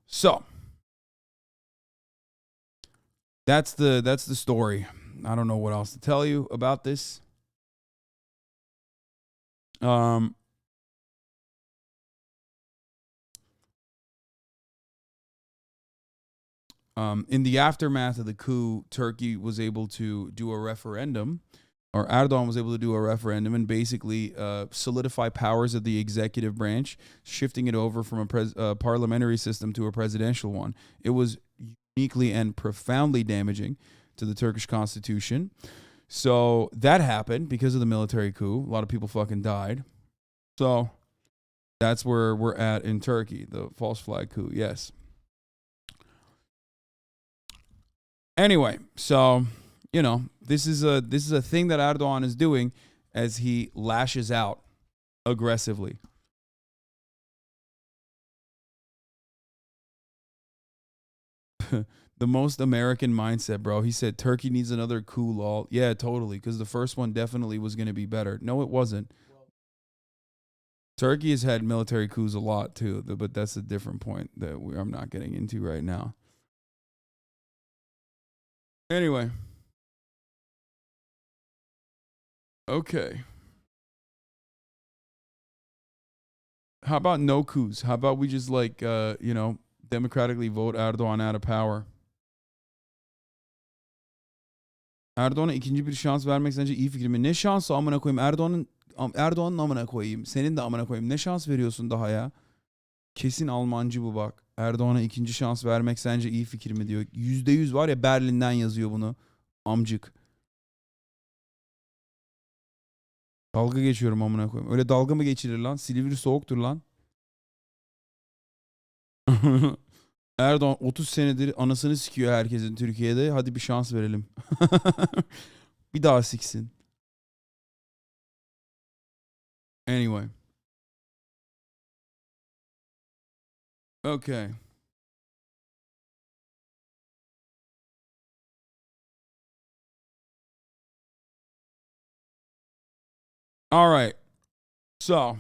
So that's the story. I don't know what else to tell you about this. In the aftermath of the coup, Turkey was able to do a referendum, or Erdogan was able to do a referendum and basically solidify powers of the executive branch, shifting it over from a parliamentary system to a presidential one. It was uniquely and profoundly damaging to the Turkish constitution. So that happened because of the military coup. A lot of people fucking died. So that's where we're at in Turkey, the false flag coup, yes. Anyway, so, this is a thing that Erdogan is doing as he lashes out aggressively. The most American mindset, bro. He said Turkey needs another coup, lol. Yeah, totally, because the first one definitely was going to be better. No, it wasn't. Turkey has had military coups a lot too, but that's a different point that I'm not getting into right now. Anyway. Okay. How about no coups? How about we just democratically vote Erdoğan out of power? Erdoğan'a ikinci bir şans vermek sence iyi fikir mi? Ne şansı amına koyayım? Erdoğan'ın amına koyayım. Senin de amına koyayım. Ne şans veriyorsun daha ya? Kesin Almancı bu bak. Erdoğan'a ikinci şans vermek sence iyi fikir mi diyor. %100 var ya, Berlin'den yazıyor bunu. Amcık. Dalga geçiyorum amına koyayım. Öyle dalga mı geçilir lan? Silivri soğuktur lan. Erdoğan 30 senedir anasını sikiyor herkesin Türkiye'de. Hadi bir şans verelim. Bir daha siksin. Anyway. Okay. All right. So.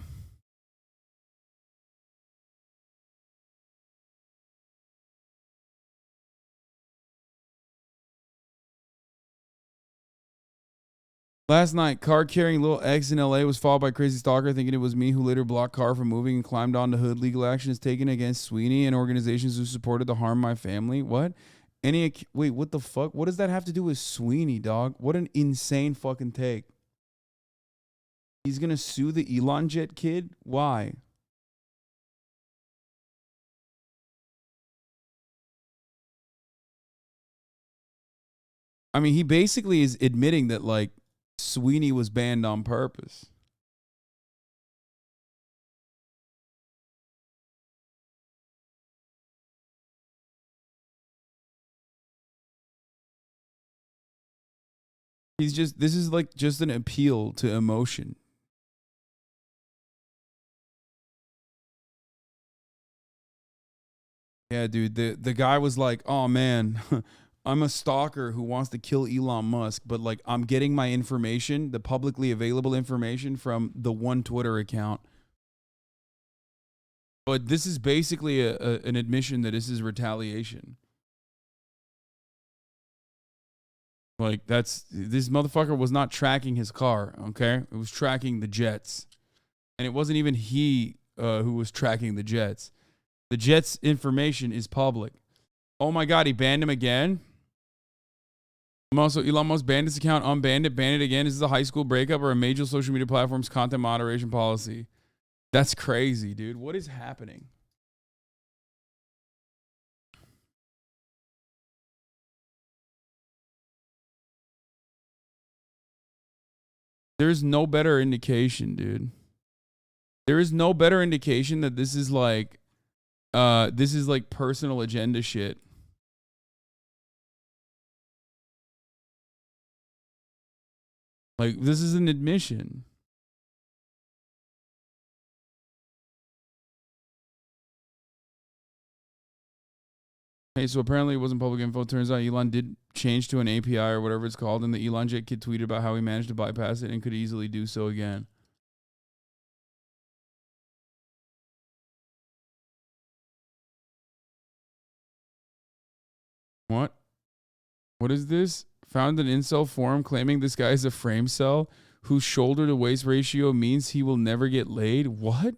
Last night, car carrying little X in LA was followed by crazy stalker thinking it was me, who later blocked car from moving and climbed onto hood. Legal action is taken against Sweeney and organizations who supported the harm my family. What? Wait, what the fuck? What does that have to do with Sweeney, dog? What an insane fucking take. He's gonna sue the Elon Jet kid? Why? I mean, he basically is admitting that, like, Sweeney was banned on purpose. This is like just an appeal to emotion. Yeah, dude, the guy was like, oh man, I'm a stalker who wants to kill Elon Musk, but like I'm getting my information, the publicly available information, from the one Twitter account. But this is basically an admission that this is retaliation. Like this motherfucker was not tracking his car, okay? It was tracking the jets. And it wasn't even he who was tracking the jets. The jets' information is public. Oh my God, he banned him again? Also, Elon Musk banned his account, unbanned it, banned it again. Is this a high school breakup or a major social media platform's content moderation policy? That's crazy, dude. What is happening? There's no better indication, dude. There is no better indication that this is like personal agenda shit. Like, this is an admission. Hey, so apparently it wasn't public info. Turns out Elon did change to an API or whatever it's called, and the Elon Jet kid tweeted about how he managed to bypass it and could easily do so again. What? What is this? Found an incel forum claiming this guy is a framecel whose shoulder to waist ratio means he will never get laid. What?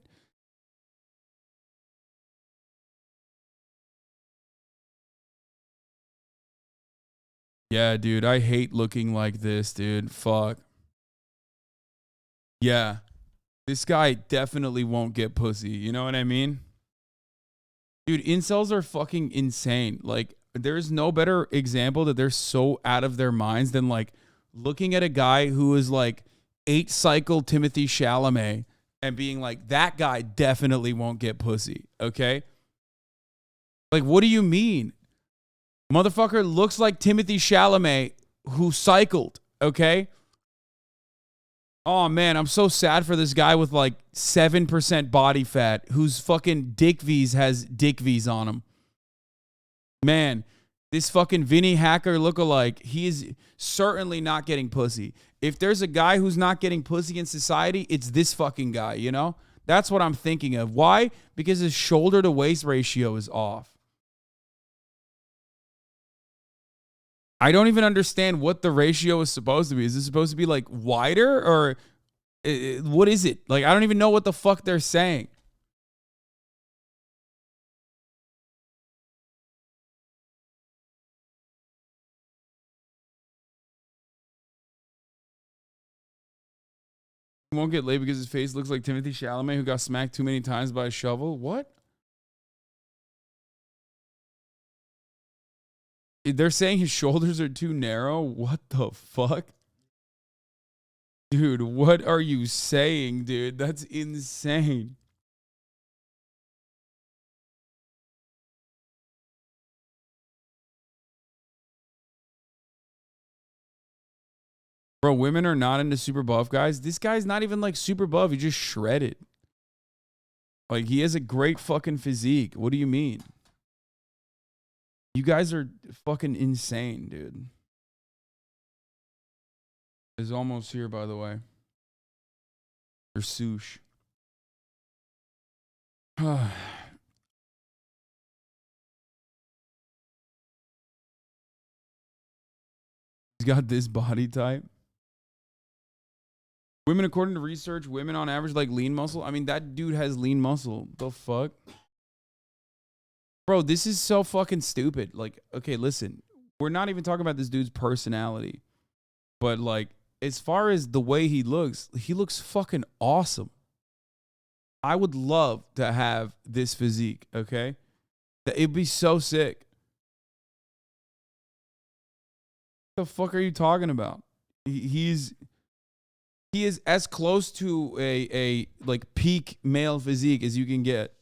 Yeah, dude, I hate looking like this, dude. Fuck. Yeah. This guy definitely won't get pussy. You know what I mean? Dude, incels are fucking insane. Like, there's no better example that they're so out of their minds than like looking at a guy who is like 8-cycle Timothy Chalamet and being like, that guy definitely won't get pussy. Okay? Like, what do you mean? Motherfucker looks like Timothy Chalamet who cycled. Okay? Oh man, I'm so sad for this guy with like 7% body fat whose fucking Dick V's has Dick V's on him. Man, this fucking Vinny Hacker lookalike, he is certainly not getting pussy. If there's a guy who's not getting pussy in society, it's this fucking guy, you know? That's what I'm thinking of. Why? Because his shoulder to waist ratio is off. I don't even understand what the ratio is supposed to be. Is it supposed to be like wider or what is it? Like, I don't even know what the fuck they're saying. He won't get laid because his face looks like Timothy Chalamet, who got smacked too many times by a shovel. What? They're saying his shoulders are too narrow? What the fuck? Dude, what are you saying, dude? That's insane. Bro, women are not into super buff guys. This guy's not even like super buff. He just shredded. Like, he has a great fucking physique. What do you mean? You guys are fucking insane, dude. Is almost here, by the way. Or sush. He's got this body type. Women, according to research, women on average like lean muscle. I mean, that dude has lean muscle. The fuck? Bro, this is so fucking stupid. Like, okay, listen. We're not even talking about this dude's personality. But, like, as far as the way he looks fucking awesome. I would love to have this physique, okay? It'd be so sick. What the fuck are you talking about? He is as close to a like peak male physique as you can get.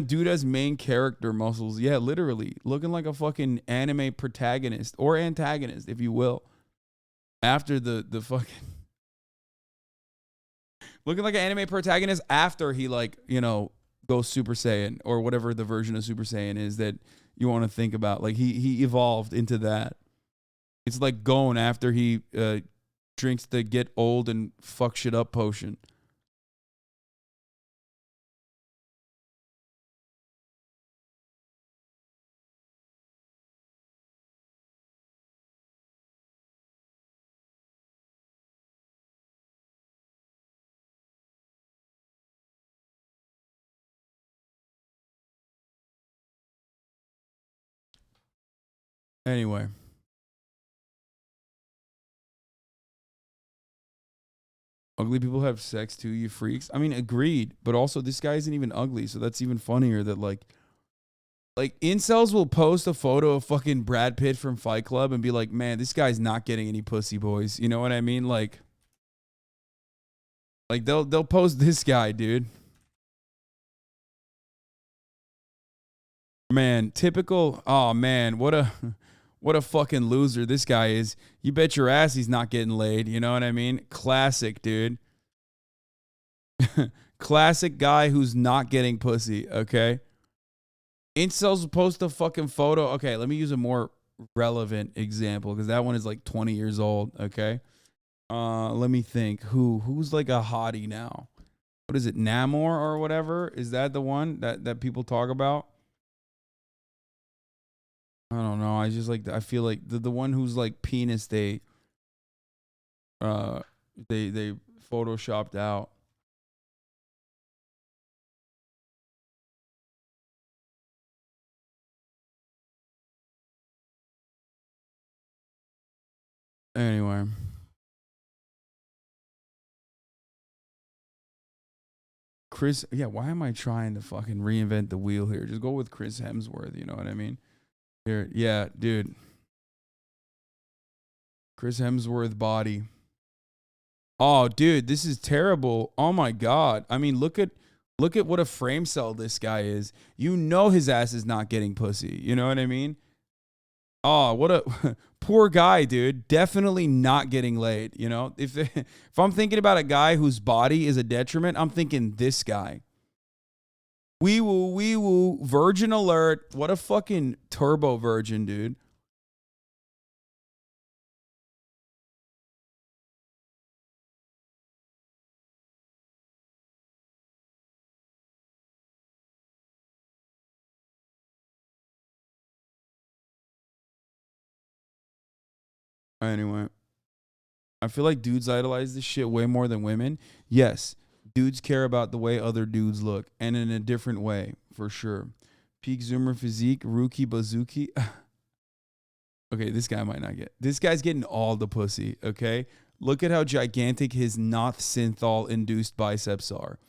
Dude has main character muscles. Yeah, literally. Looking like a fucking anime protagonist or antagonist, if you will. After the fucking... Looking like an anime protagonist after he, like, you know, goes Super Saiyan or whatever the version of Super Saiyan is that you want to think about. Like, he evolved into that. It's like going after he drinks the get old and fuck shit up potion. Anyway. Ugly people have sex too, you freaks. I mean, agreed. But also, this guy isn't even ugly, so that's even funnier that, like incels will post a photo of fucking Brad Pitt from Fight Club and be like, man, this guy's not getting any pussy, boys. You know what I mean? Like they'll post this guy, dude. Man, typical. Oh, man, what a fucking loser this guy is. You bet your ass he's not getting laid. You know what I mean? Classic, dude. Classic guy who's not getting pussy, okay? Incels will post a fucking photo. Okay, let me use a more relevant example because that one is like 20 years old, okay? Let me think. Who's like a hottie now? What is it, Namor or whatever? Is that the one that people talk about? I don't know. I feel like the one who's like penis they photoshopped out. Anyway. Chris, yeah, why am I trying to fucking reinvent the wheel here? Just go with Chris Hemsworth, you know what I mean? Here, yeah, dude. Chris Hemsworth body. Oh, dude, this is terrible. Oh my God. I mean, look at what a frame cell this guy is. You know his ass is not getting pussy. You know what I mean? Oh, what a poor guy, dude. Definitely not getting laid. You know, if I'm thinking about a guy whose body is a detriment, I'm thinking this guy. Wee woo, virgin alert. What a fucking turbo virgin, dude. Anyway, I feel like dudes idolize this shit way more than women. Yes, dudes care about the way other dudes look, and in a different way, for sure. Peak Zoomer physique, Rookie Bazooki. Okay, this guy might not get. This guy's getting all the pussy, okay? Look at how gigantic his not synthol-induced biceps are.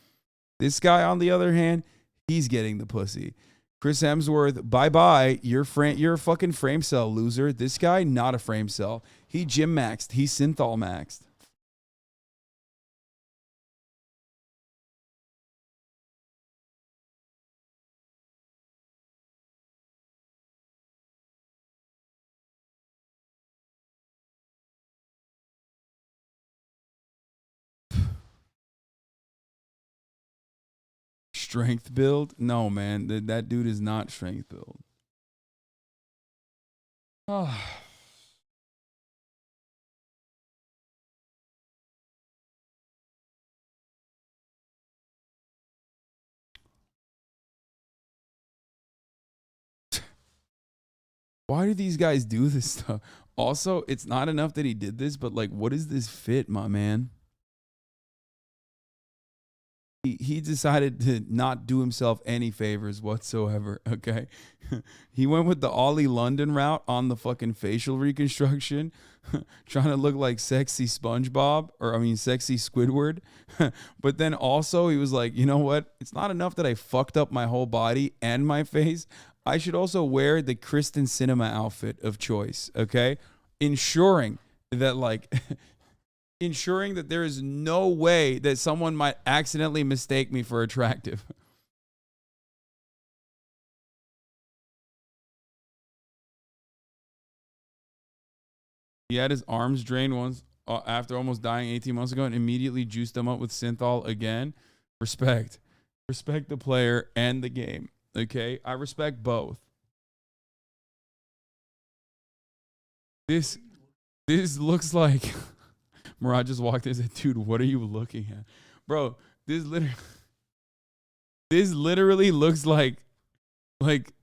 This guy, on the other hand, he's getting the pussy. Chris Hemsworth, bye-bye. You're a fucking frame cell loser. This guy, not a frame cell. He gym maxed. He synthol maxed. Strength build? No, man. That dude is not strength build. Oh. Why do these guys do this stuff? Also, it's not enough that he did this, but like, what is this fit, my man? He decided to not do himself any favors whatsoever, okay? He went with the Ollie London route on the fucking facial reconstruction, trying to look like sexy SpongeBob, sexy Squidward. But then also he was like, you know what? It's not enough that I fucked up my whole body and my face. I should also wear the Kristen Cinema outfit of choice, okay? Ensuring that there is no way that someone might accidentally mistake me for attractive. He had his arms drained once after almost dying 18 months ago and immediately juiced them up with synthol again. Respect. Respect the player and the game. Okay? I respect both. This looks like... Murad just walked in and said, dude, what are you looking at? Bro, this literally looks like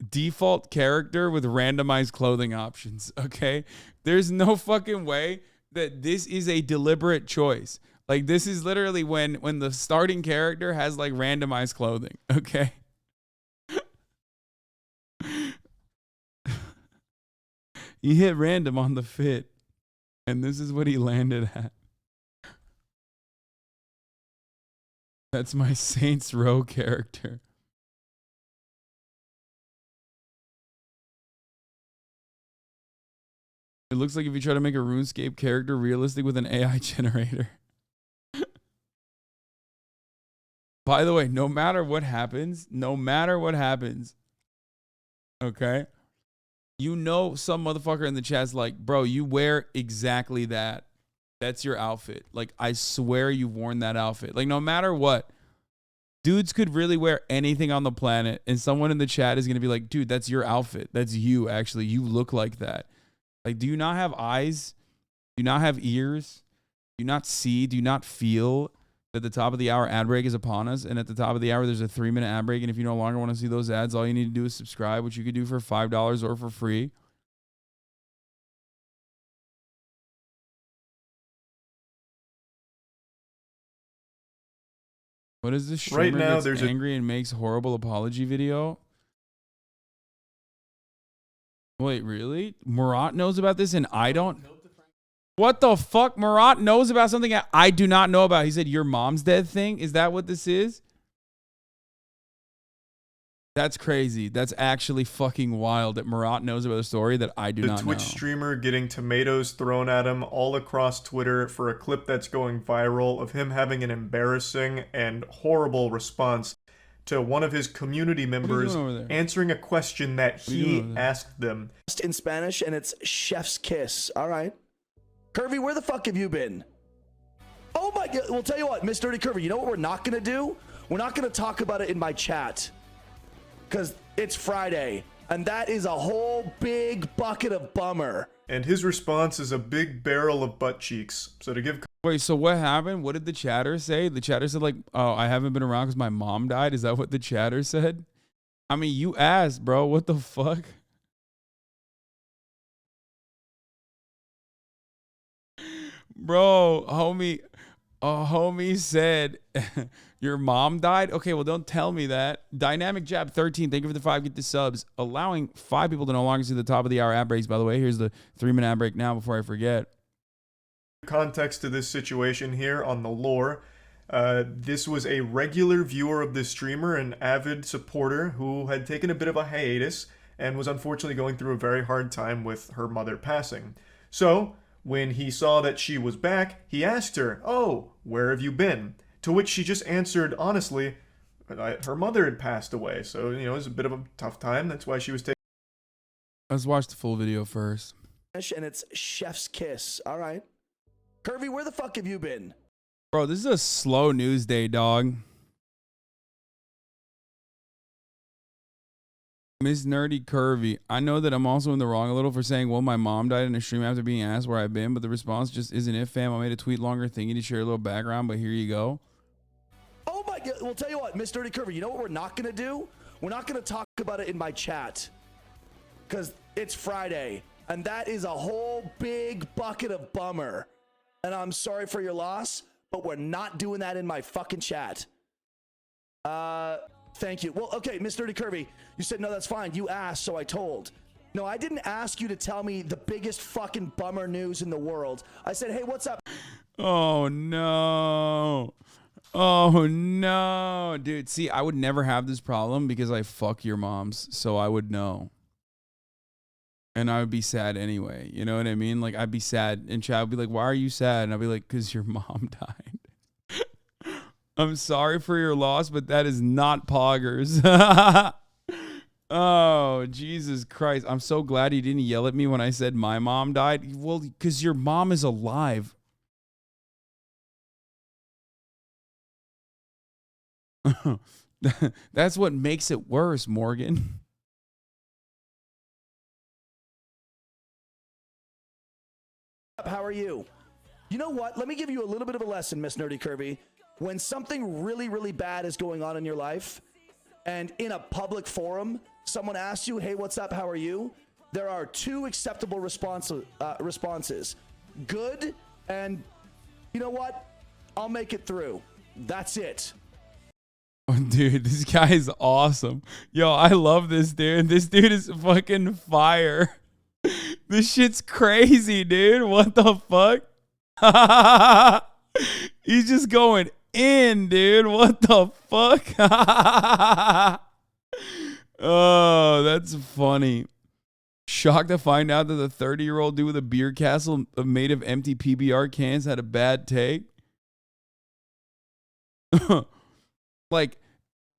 default character with randomized clothing options, okay? There's no fucking way that this is a deliberate choice. Like, this is literally when the starting character has like randomized clothing, okay? He hit random on the fit, and this is what he landed at. That's my Saints Row character. It looks like if you try to make a RuneScape character realistic with an AI generator. By the way, no matter what happens, okay? You know some motherfucker in the chat's like, bro, you wear exactly that. That's your outfit. Like, I swear you've worn that outfit. Like, no matter what, dudes could really wear anything on the planet, and someone in the chat is going to be like, dude, that's your outfit. That's you, actually. You look like that. Like, do you not have eyes? Do you not have ears? Do you not see? Do you not feel that the top of the hour ad break is upon us? And at the top of the hour, there's a 3-minute ad break. And if you no longer want to see those ads, all you need to do is subscribe, which you could do for $5 or for free. What is this streamer right now, gets there's angry and makes horrible apology video? Wait, really? Murat knows about this and I don't? What the fuck? Murat knows about something I do not know about. He said your mom's dead thing? Is that what this is? That's crazy. That's actually fucking wild that Murat knows about a story that I do not know. The Twitch streamer getting tomatoes thrown at him all across Twitter for a clip that's going viral of him having an embarrassing and horrible response to one of his community members answering a question that he asked them. In Spanish, and it's chef's kiss. All right. Curvy, where the fuck have you been? Oh my God. Well, tell you what, Miss Dirty Curvy, you know what we're not going to do? We're not going to talk about it in my chat. Because it's Friday, and that is a whole big bucket of bummer. And his response is a big barrel of butt cheeks. So to give... Wait, so what happened? What did the chatter say? The chatter said like, oh, I haven't been around because my mom died. Is that what the chatter said? I mean, you asked, bro. What the fuck? Bro, homie said your mom died. Okay, well, don't tell me that. Dynamic Jab 13, thank you for the 5 get the subs. Allowing 5 people to no longer see the top of the hour ad breaks, by the way. Here's the 3-minute ad break now before I forget. Context to this situation here on the lore. This was a regular viewer of this streamer, an avid supporter who had taken a bit of a hiatus and was unfortunately going through a very hard time with her mother passing. So, when he saw that she was back, he asked her, "Oh, where have you been?" To which she just answered honestly, her mother had passed away. So, it was a bit of a tough time. That's why she was taking... Let's watch the full video first. And it's chef's kiss. All right. Curvy, where the fuck have you been? Bro, this is a slow news day, dog. Miss Nerdy Curvy, I know that I'm also in the wrong a little for saying, well, my mom died in a stream after being asked where I've been, but the response just isn't it, fam. I made a tweet longer thinking to share a little background, but here you go. Oh my God. Well, tell you what, Miss Nerdy Curvy, you know what we're not going to do? We're not going to talk about it in my chat because it's Friday, and that is a whole big bucket of bummer. And I'm sorry for your loss, but we're not doing that in my fucking chat. Thank you. Well, okay, Miss Dirty Curvy, you said, no, that's fine. You asked, so I told. No, I didn't ask you to tell me the biggest fucking bummer news in the world. I said, hey, what's up? Oh, no. Oh, no. Dude, see, I would never have this problem because I fuck your moms, so I would know. And I would be sad anyway. You know what I mean? Like, I'd be sad, and Chad would be like, why are you sad? And I'd be like, because your mom died. I'm sorry for your loss, but that is not poggers. Oh, Jesus Christ. I'm so glad you didn't yell at me when I said my mom died. Well, because your mom is alive. That's what makes it worse, Morgan. How are you? You know what? Let me give you a little bit of a lesson, Miss Nerdy Curvy. When something really, really bad is going on in your life, and in a public forum, someone asks you, hey, what's up? How are you? There are 2 acceptable responses. Good, and you know what? I'll make it through. That's it. Oh, dude, this guy is awesome. Yo, I love this dude. This dude is fucking fire. This shit's crazy, dude. What the fuck? He's just going in, dude. What the fuck? Oh, that's funny. Shocked to find out that the 30-year-old dude with a beer castle made of empty PBR cans had a bad take. Like,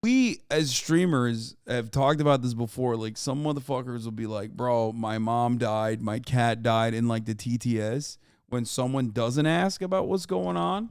we as streamers have talked about this before. Like, some motherfuckers will be like, bro, my mom died, my cat died in like the TTS when someone doesn't ask about what's going on.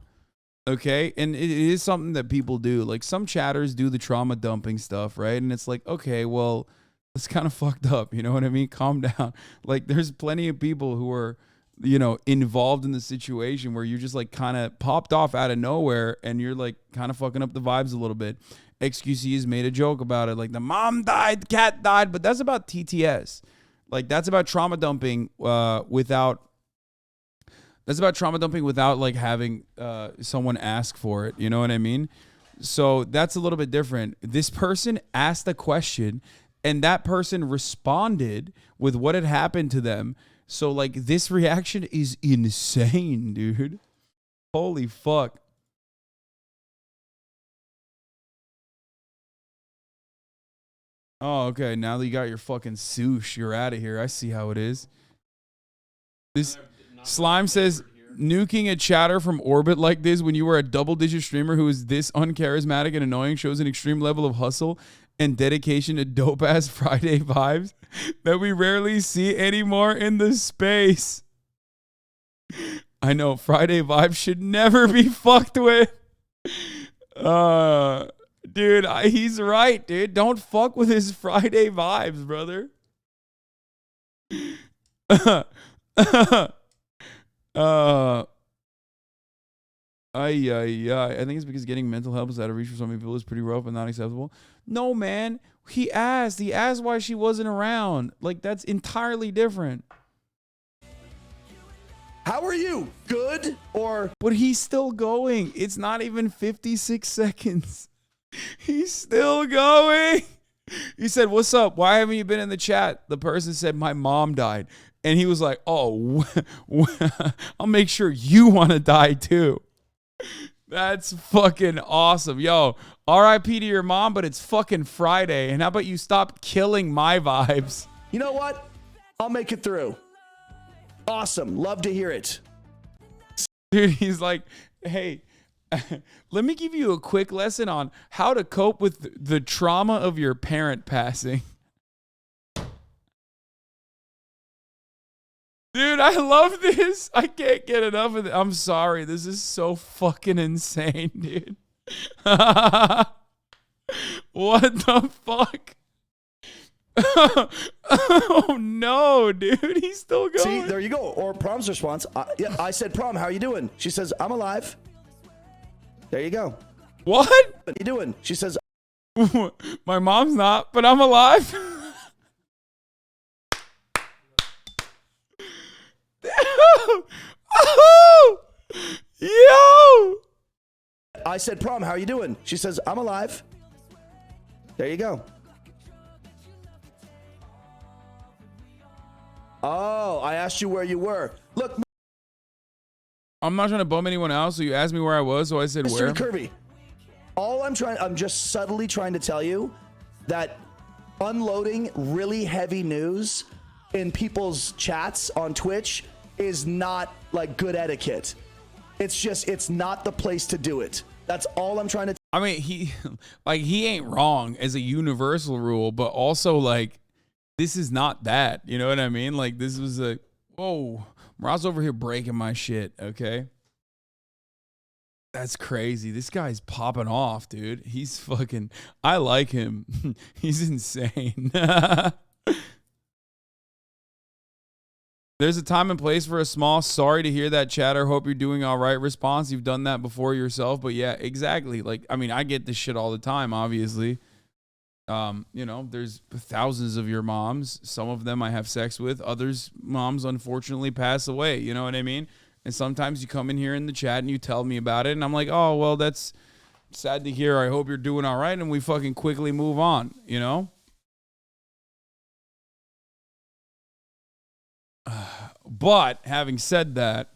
Okay, and it is something that people do. Like, some chatters do the trauma dumping stuff, right? And it's like, okay, well, it's kind of fucked up. You know what I mean? Calm down. Like, there's plenty of people who are, you know, involved in the situation where you're just like kind of popped off out of nowhere and you're like kind of fucking up the vibes a little bit. XQC has made a joke about it. Like, the mom died, the cat died, but that's about TTS. Like, that's about trauma dumping without like having someone ask for it. You know what I mean? So that's a little bit different. This person asked a question and that person responded with what had happened to them. So like, this reaction is insane, dude. Holy fuck. Oh, okay. Now that you got your fucking swoosh, you're out of here. I see how it is. This Slime says, nuking a chatter from orbit like this when you were a double-digit streamer who is this uncharismatic and annoying shows an extreme level of hustle and dedication to dope-ass Friday vibes that we rarely see anymore in the space. I know, Friday vibes should never be fucked with. Dude, he's right, dude. Don't fuck with his Friday vibes, brother. I think it's because getting mental help is out of reach for so many people is pretty rough and not acceptable. No, man. He asked why she wasn't around. Like, that's entirely different. How are you? Good? Or but he's still going. It's not even 56 seconds. He's still going. He said, "What's up? Why haven't you been in the chat?" The person said, "My mom died." And he was like, "Oh, I'll make sure you want to die too." That's fucking awesome. Yo, RIP to your mom, but it's fucking Friday. And how about you stop killing my vibes? You know what? I'll make it through. Awesome. Love to hear it. Dude, he's like, "Hey, let me give you a quick lesson on how to cope with the trauma of your parent passing." Dude, I love this. I can't get enough of it. I'm sorry. This is so fucking insane, dude. What the fuck? Oh no, dude. He's still going. See, there you go. Or Prom's response. Yeah, I said, "Prom, how are you doing?" She says, "I'm alive." There you go. What? What are you doing? She says, "My mom's not, but I'm alive." Oh, yo! I said, "Prom, how are you doing?" She says, "I'm alive." There you go. Oh, I asked you where you were. Look, I'm not trying to bum anyone out, so you asked me where I was, so I said where. Mr. Curvy, I'm just subtly trying to tell you that unloading really heavy news in people's chats on Twitch is not like good etiquette. It's not the place to do it. That's all I'm trying to. I mean, he ain't wrong as a universal rule, but also like, this is not that. You know what I mean? Like, this was a, whoa, Miraz over here breaking my shit. Okay. That's crazy. This guy's popping off, dude. He's fucking, I like him. He's insane. There's a time and place for a small "sorry to hear that, chatter, hope you're doing all right" response. You've done that before yourself, but yeah, exactly. Like, I mean, I get this shit all the time, obviously. You know, there's thousands of your moms. Some of them I have sex with. Others, moms unfortunately pass away. You know what I mean? And sometimes you come in here in the chat and you tell me about it, and I'm like, "Oh, well, that's sad to hear. I hope you're doing all right." And we fucking quickly move on, you know? But having said that,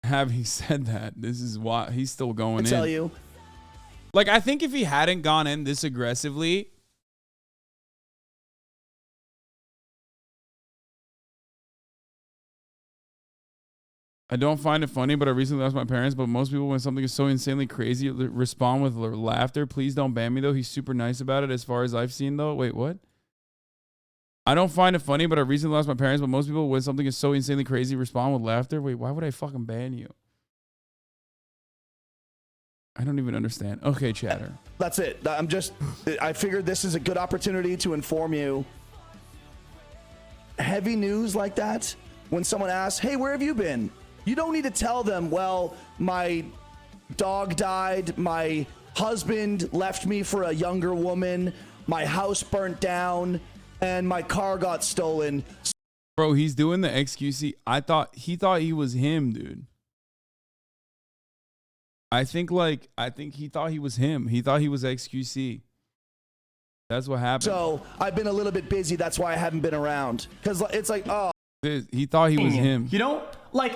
this is why he's still going in. I tell you. Like, I think if he hadn't gone in this aggressively, I don't find it funny, but I recently lost my parents. But most people, when something is so insanely crazy, respond with laughter. Please don't ban me, though. He's super nice about it as far as I've seen, though. Wait, what? I don't find it funny, but I recently lost my parents. But most people, when something is so insanely crazy, respond with laughter. Wait, why would I fucking ban you? I don't even understand. Okay, chatter. That's it. I figured this is a good opportunity to inform you. Heavy news like that, when someone asks, "Hey, where have you been?" You don't need to tell them, "Well, my dog died, my husband left me for a younger woman, my house burnt down, and my car got stolen." Bro, he's doing the XQC. He thought he was him, dude. I think he thought he was him. He thought he was XQC. That's what happened. So I've been a little bit busy. That's why I haven't been around. Because it's like, oh. He thought he was him. You know, like,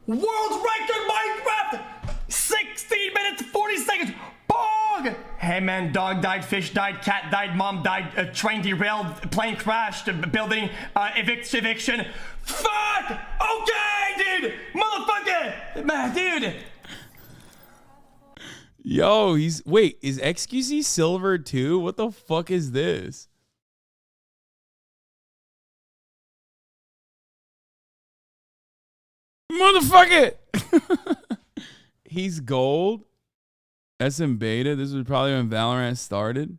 world record Minecraft, 16 minutes, 40 seconds. Bog! Hey man, dog died, fish died, cat died, mom died, train derailed, plane crashed, building, eviction. Fuck! Okay, dude! Motherfucker! Man, dude! Yo, wait, is XQC silver too? What the fuck is this? Motherfucker! He's gold. SM beta. This was probably when Valorant started.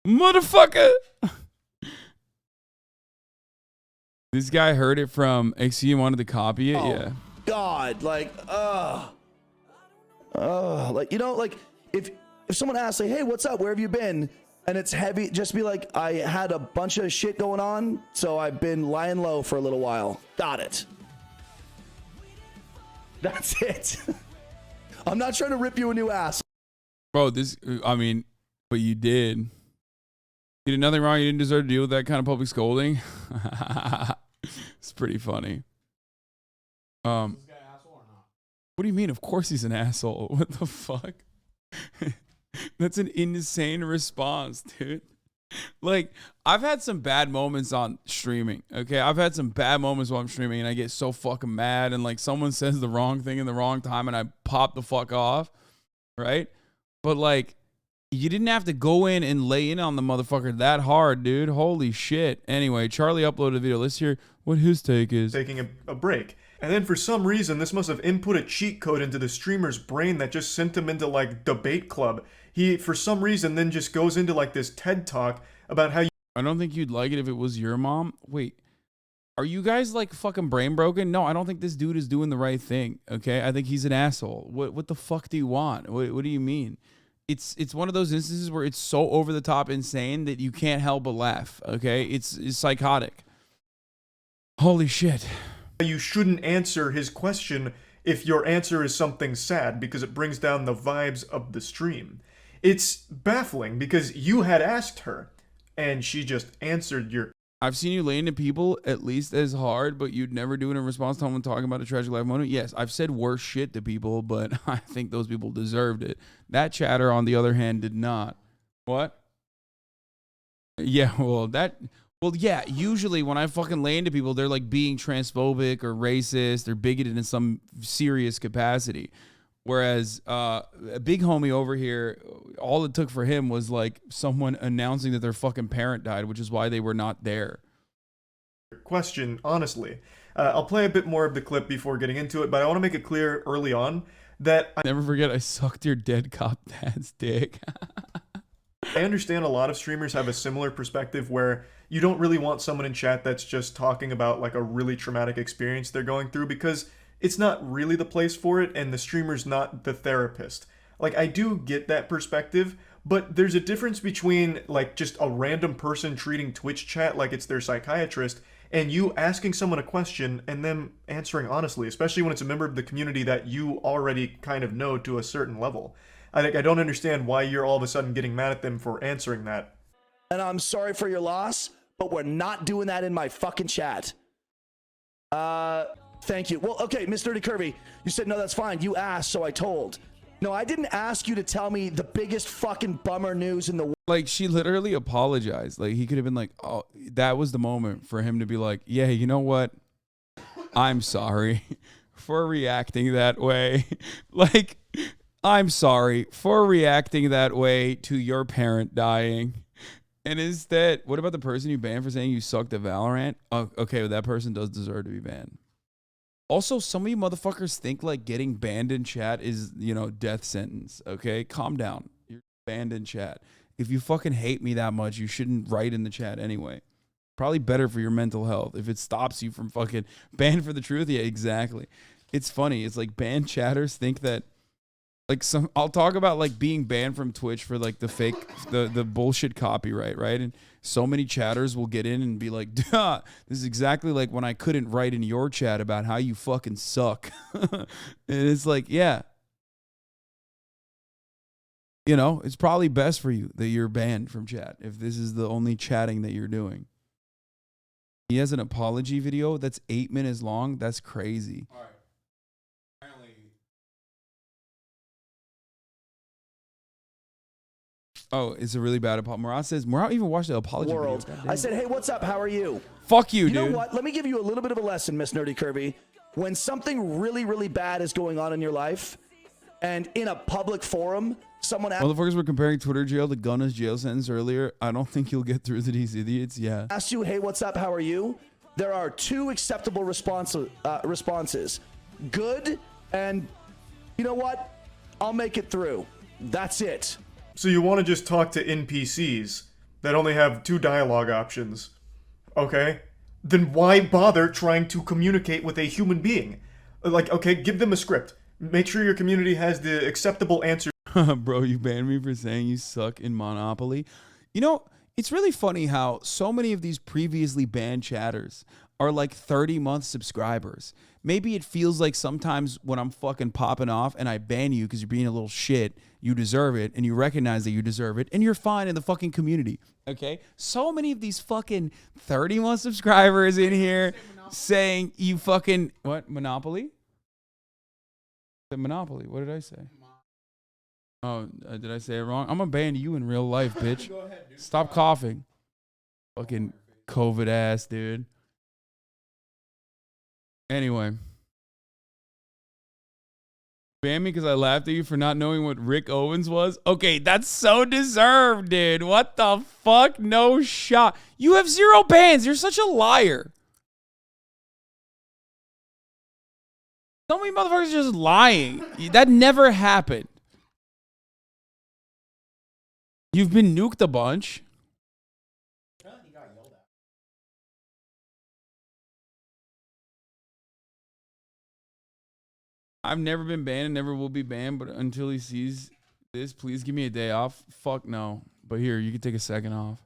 Motherfucker! This guy heard it from XQ and wanted to copy it. Oh, yeah. God, like, like, you know, like if someone asks, like, "Hey, what's up? Where have you been?" and it's heavy, just be like, I had a bunch of shit going on, so I've been lying low for a little while. Got it. That's it. I'm not trying to rip you a new ass. Bro, I mean, but you did. You did nothing wrong. You didn't deserve to deal with that kind of public scolding. It's pretty funny. What do you mean? Of course he's an asshole. What the fuck? That's an insane response, dude. Like, I've had some bad moments on streaming, okay? I've had some bad moments while I'm streaming, and I get so fucking mad, and, like, someone says the wrong thing in the wrong time, and I pop the fuck off, right? But, like, you didn't have to go in and lay in on the motherfucker that hard, dude. Holy shit. Anyway, Charlie uploaded a video. Let's hear what his take is. Taking a break. And then for some reason, this must have input a cheat code into the streamer's brain that just sent him into, like, debate club. He, for some reason, then just goes into, like, this TED Talk about how I don't think you'd like it if it was your mom. Wait, are you guys, like, fucking brain broken? No, I don't think this dude is doing the right thing, okay? I think he's an asshole. What the fuck do you want? What do you mean? It's one of those instances where it's so over the top insane that you can't help but laugh, okay? It's psychotic. Holy shit. You shouldn't answer his question if your answer is something sad because it brings down the vibes of the stream. It's baffling because you had asked her and she just answered your... I've seen you lay into people at least as hard, but you'd never do it in response to someone talking about a tragic life moment. Yes, I've said worse shit to people, but I think those people deserved it. That chatter, on the other hand, did not. What? Yeah, yeah, usually when I fucking lay into people, they're like being transphobic or racist or bigoted in some serious capacity. Whereas a big homie over here, all it took for him was like someone announcing that their fucking parent died, which is why they were not there. Question, honestly. I'll play a bit more of the clip before getting into it, but I want to make it clear early on that... Never forget I sucked your dead cop dad's dick. I understand a lot of streamers have a similar perspective where you don't really want someone in chat that's just talking about like a really traumatic experience they're going through because it's not really the place for it and the streamer's not the therapist. Like, I do get that perspective, but there's a difference between like just a random person treating Twitch chat like it's their psychiatrist and you asking someone a question and them answering honestly, especially when it's a member of the community that you already kind of know to a certain level. I don't understand why you're all of a sudden getting mad at them for answering that. And I'm sorry for your loss, but we're not doing that in my fucking chat. Thank you. Well, okay, Miss Dirty Curvy, you said, no, that's fine. You asked, so I told. No, I didn't ask you to tell me the biggest fucking bummer news in the world. Like, she literally apologized. Like, he could have been like, oh, that was the moment for him to be like, yeah, you know what? I'm sorry for reacting that way. Like, I'm sorry for reacting that way to your parent dying. And is that, what about the person you banned for saying you sucked at VALORANT? Oh, okay, well, that person does deserve to be banned. Also, some of you motherfuckers think like getting banned in chat is, you know, death sentence, okay? Calm down. You're banned in chat. If you fucking hate me that much, you shouldn't write in the chat anyway. Probably better for your mental health. If it stops you from fucking banned for the truth, yeah, exactly. It's funny. It's like banned chatters think that, like, I'll talk about like being banned from Twitch for like the fake, the bullshit copyright, right? And so many chatters will get in and be like, duh, this is exactly like when I couldn't write in your chat about how you fucking suck. And it's like, yeah. You know, it's probably best for you that you're banned from chat if this is the only chatting that you're doing. He has an apology video that's 8 minutes long. That's crazy. All right. Oh, it's a really bad apology. Murat says, Murat even watched the apology World. video. I said, hey, what's up? How are you? Fuck you, dude. You know dude. what? Let me give you a little bit of a lesson, Miss Nerdy Kirby. When something really, really bad is going on in your life, and in a public forum, someone motherfuckers were comparing Twitter jail to Gunna's jail sentence earlier. I don't think you'll get through to these idiots. Yeah. Asked you, hey, what's up? How are you? There are two acceptable responses. Good, and you know what? I'll make it through. That's it. So you want to just talk to NPCs that only have 2 dialogue options, okay? Then why bother trying to communicate with a human being? Like, okay, give them a script. Make sure your community has the acceptable answer. Bro, you banned me for saying you suck in Monopoly. You know, it's really funny how so many of these previously banned chatters are like 30-month subscribers. Maybe it feels like sometimes when I'm fucking popping off and I ban you because you're being a little shit, you deserve it, and you recognize that you deserve it, and you're fine in the fucking community, okay? So many of these fucking 30-month subscribers in here saying you fucking, what, Monopoly? The Monopoly, what did I say? Oh, did I say it wrong? I'm gonna ban you in real life, bitch. Go ahead, dude. Stop coughing. Fucking COVID ass, dude. Anyway. Ban me because I laughed at you for not knowing what Rick Owens was? Okay, that's so deserved, dude. What the fuck? No shot. You have 0 bans. You're such a liar. So many motherfuckers are just lying. That never happened. You've been nuked a bunch. I've never been banned and never will be banned, but until he sees this, please give me a day off. Fuck no. But here, you can take a second off.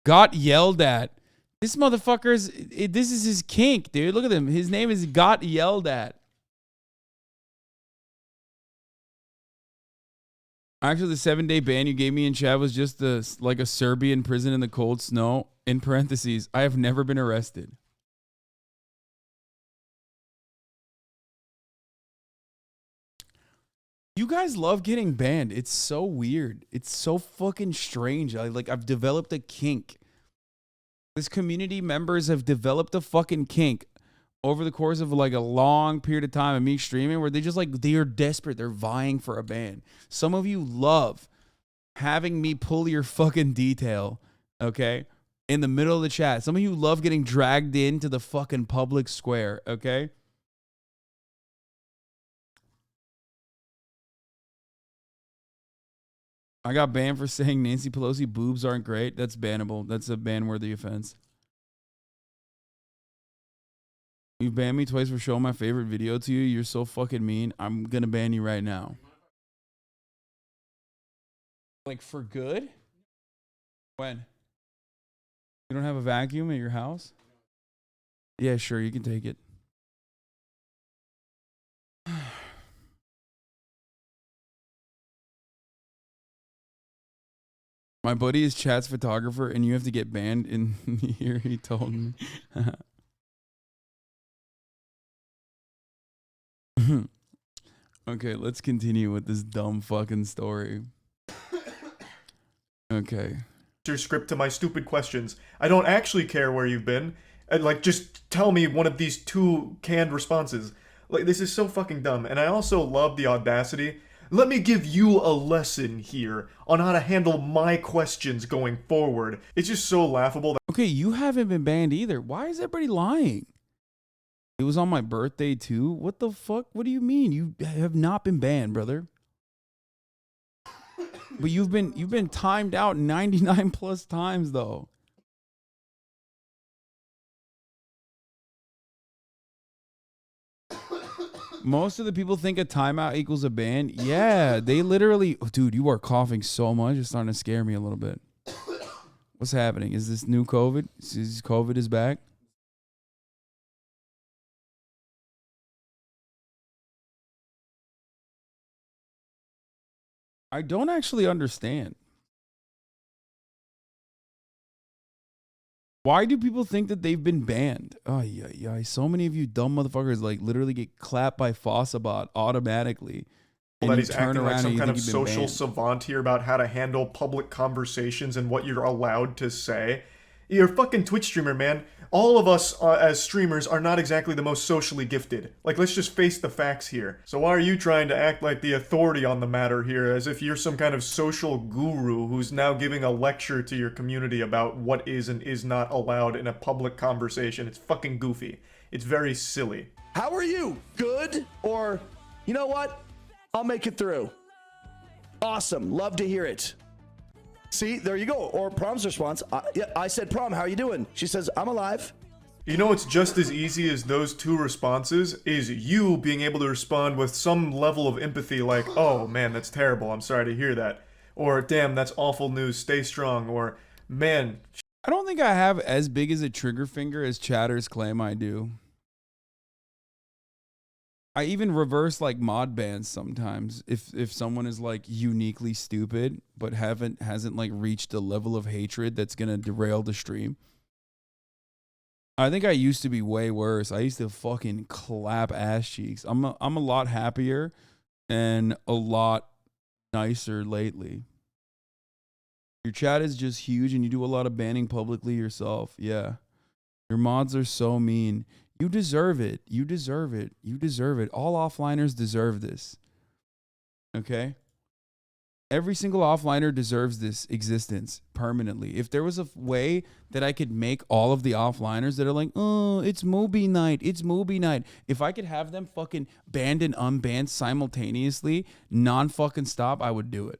Got yelled at. This motherfucker's, this is his kink, dude. Look at him. His name is Got Yelled At. Actually, the 7-day ban you gave me in chat was just like a Serbian prison in the cold snow. In parentheses, I have never been arrested. You guys love getting banned. It's so weird. It's so fucking strange. I've developed a kink. This community members have developed a fucking kink over the course of like a long period of time of me streaming where they just like, they are desperate. They're vying for a ban. Some of you love having me pull your fucking detail, okay, in the middle of the chat. Some of you love getting dragged into the fucking public square, okay? I got banned for saying Nancy Pelosi boobs aren't great. That's bannable. That's a ban-worthy offense. You banned me twice for showing my favorite video to you. You're so fucking mean. I'm gonna ban you right now. Like for good? When? You don't have a vacuum at your house? Yeah, sure, you can take it. My buddy is chat's photographer and you have to get banned in here, he told me. Okay, let's continue with this dumb fucking story. Okay. Your script to my stupid questions. I don't actually care where you've been. And like, just tell me one of these 2 canned responses. Like, this is so fucking dumb. And I also love the audacity. Let me give you a lesson here on how to handle my questions going forward. It's just so laughable. Okay, you haven't been banned either. Why is everybody lying? It was on my birthday too? What the fuck? What do you mean? You have not been banned, brother. But you've been timed out 99 plus times though. Most of the people think a timeout equals a ban. Yeah, they literally... Oh, dude, you are coughing so much. It's starting to scare me a little bit. What's happening? Is this new COVID? Is COVID is back? I don't actually understand. Why do people think that they've been banned? Oh, yeah. So many of you dumb motherfuckers like literally get clapped by Fossabot automatically. That he's acting like some kind of social savant here about how to handle public conversations and what you're allowed to say. You're a fucking Twitch streamer, man. All of us as streamers are not exactly the most socially gifted. Like, let's just face the facts here. So why are you trying to act like the authority on the matter here, as if you're some kind of social guru who's now giving a lecture to your community about what is and is not allowed in a public conversation? It's fucking goofy. It's very silly. How are you? Good? Or, you know what? I'll make it through. Awesome. Love to hear it. See, there you go. Or Prom's response. Yeah, I said, Prom, how are you doing? She says, I'm alive. You know what's just as easy as those two responses is you being able to respond with some level of empathy like, oh man, that's terrible, I'm sorry to hear that. Or, damn, that's awful news, stay strong. Or, man. I don't think I have as big as a trigger finger as chatters claim I do. I even reverse like mod bans sometimes if someone is like uniquely stupid but hasn't like reached a level of hatred that's gonna derail the stream. I think I used to be way worse. I used to fucking clap ass cheeks. I'm a lot happier and a lot nicer lately. Your chat is just huge and you do a lot of banning publicly yourself. Yeah. Your mods are so mean. You deserve it. You deserve it. You deserve it. All offliners deserve this. Okay? Every single offliner deserves this existence permanently. If there was a way that I could make all of the offliners that are like, oh, it's Moby night. It's Moby night. If I could have them fucking banned and unbanned simultaneously, non-fucking stop, I would do it.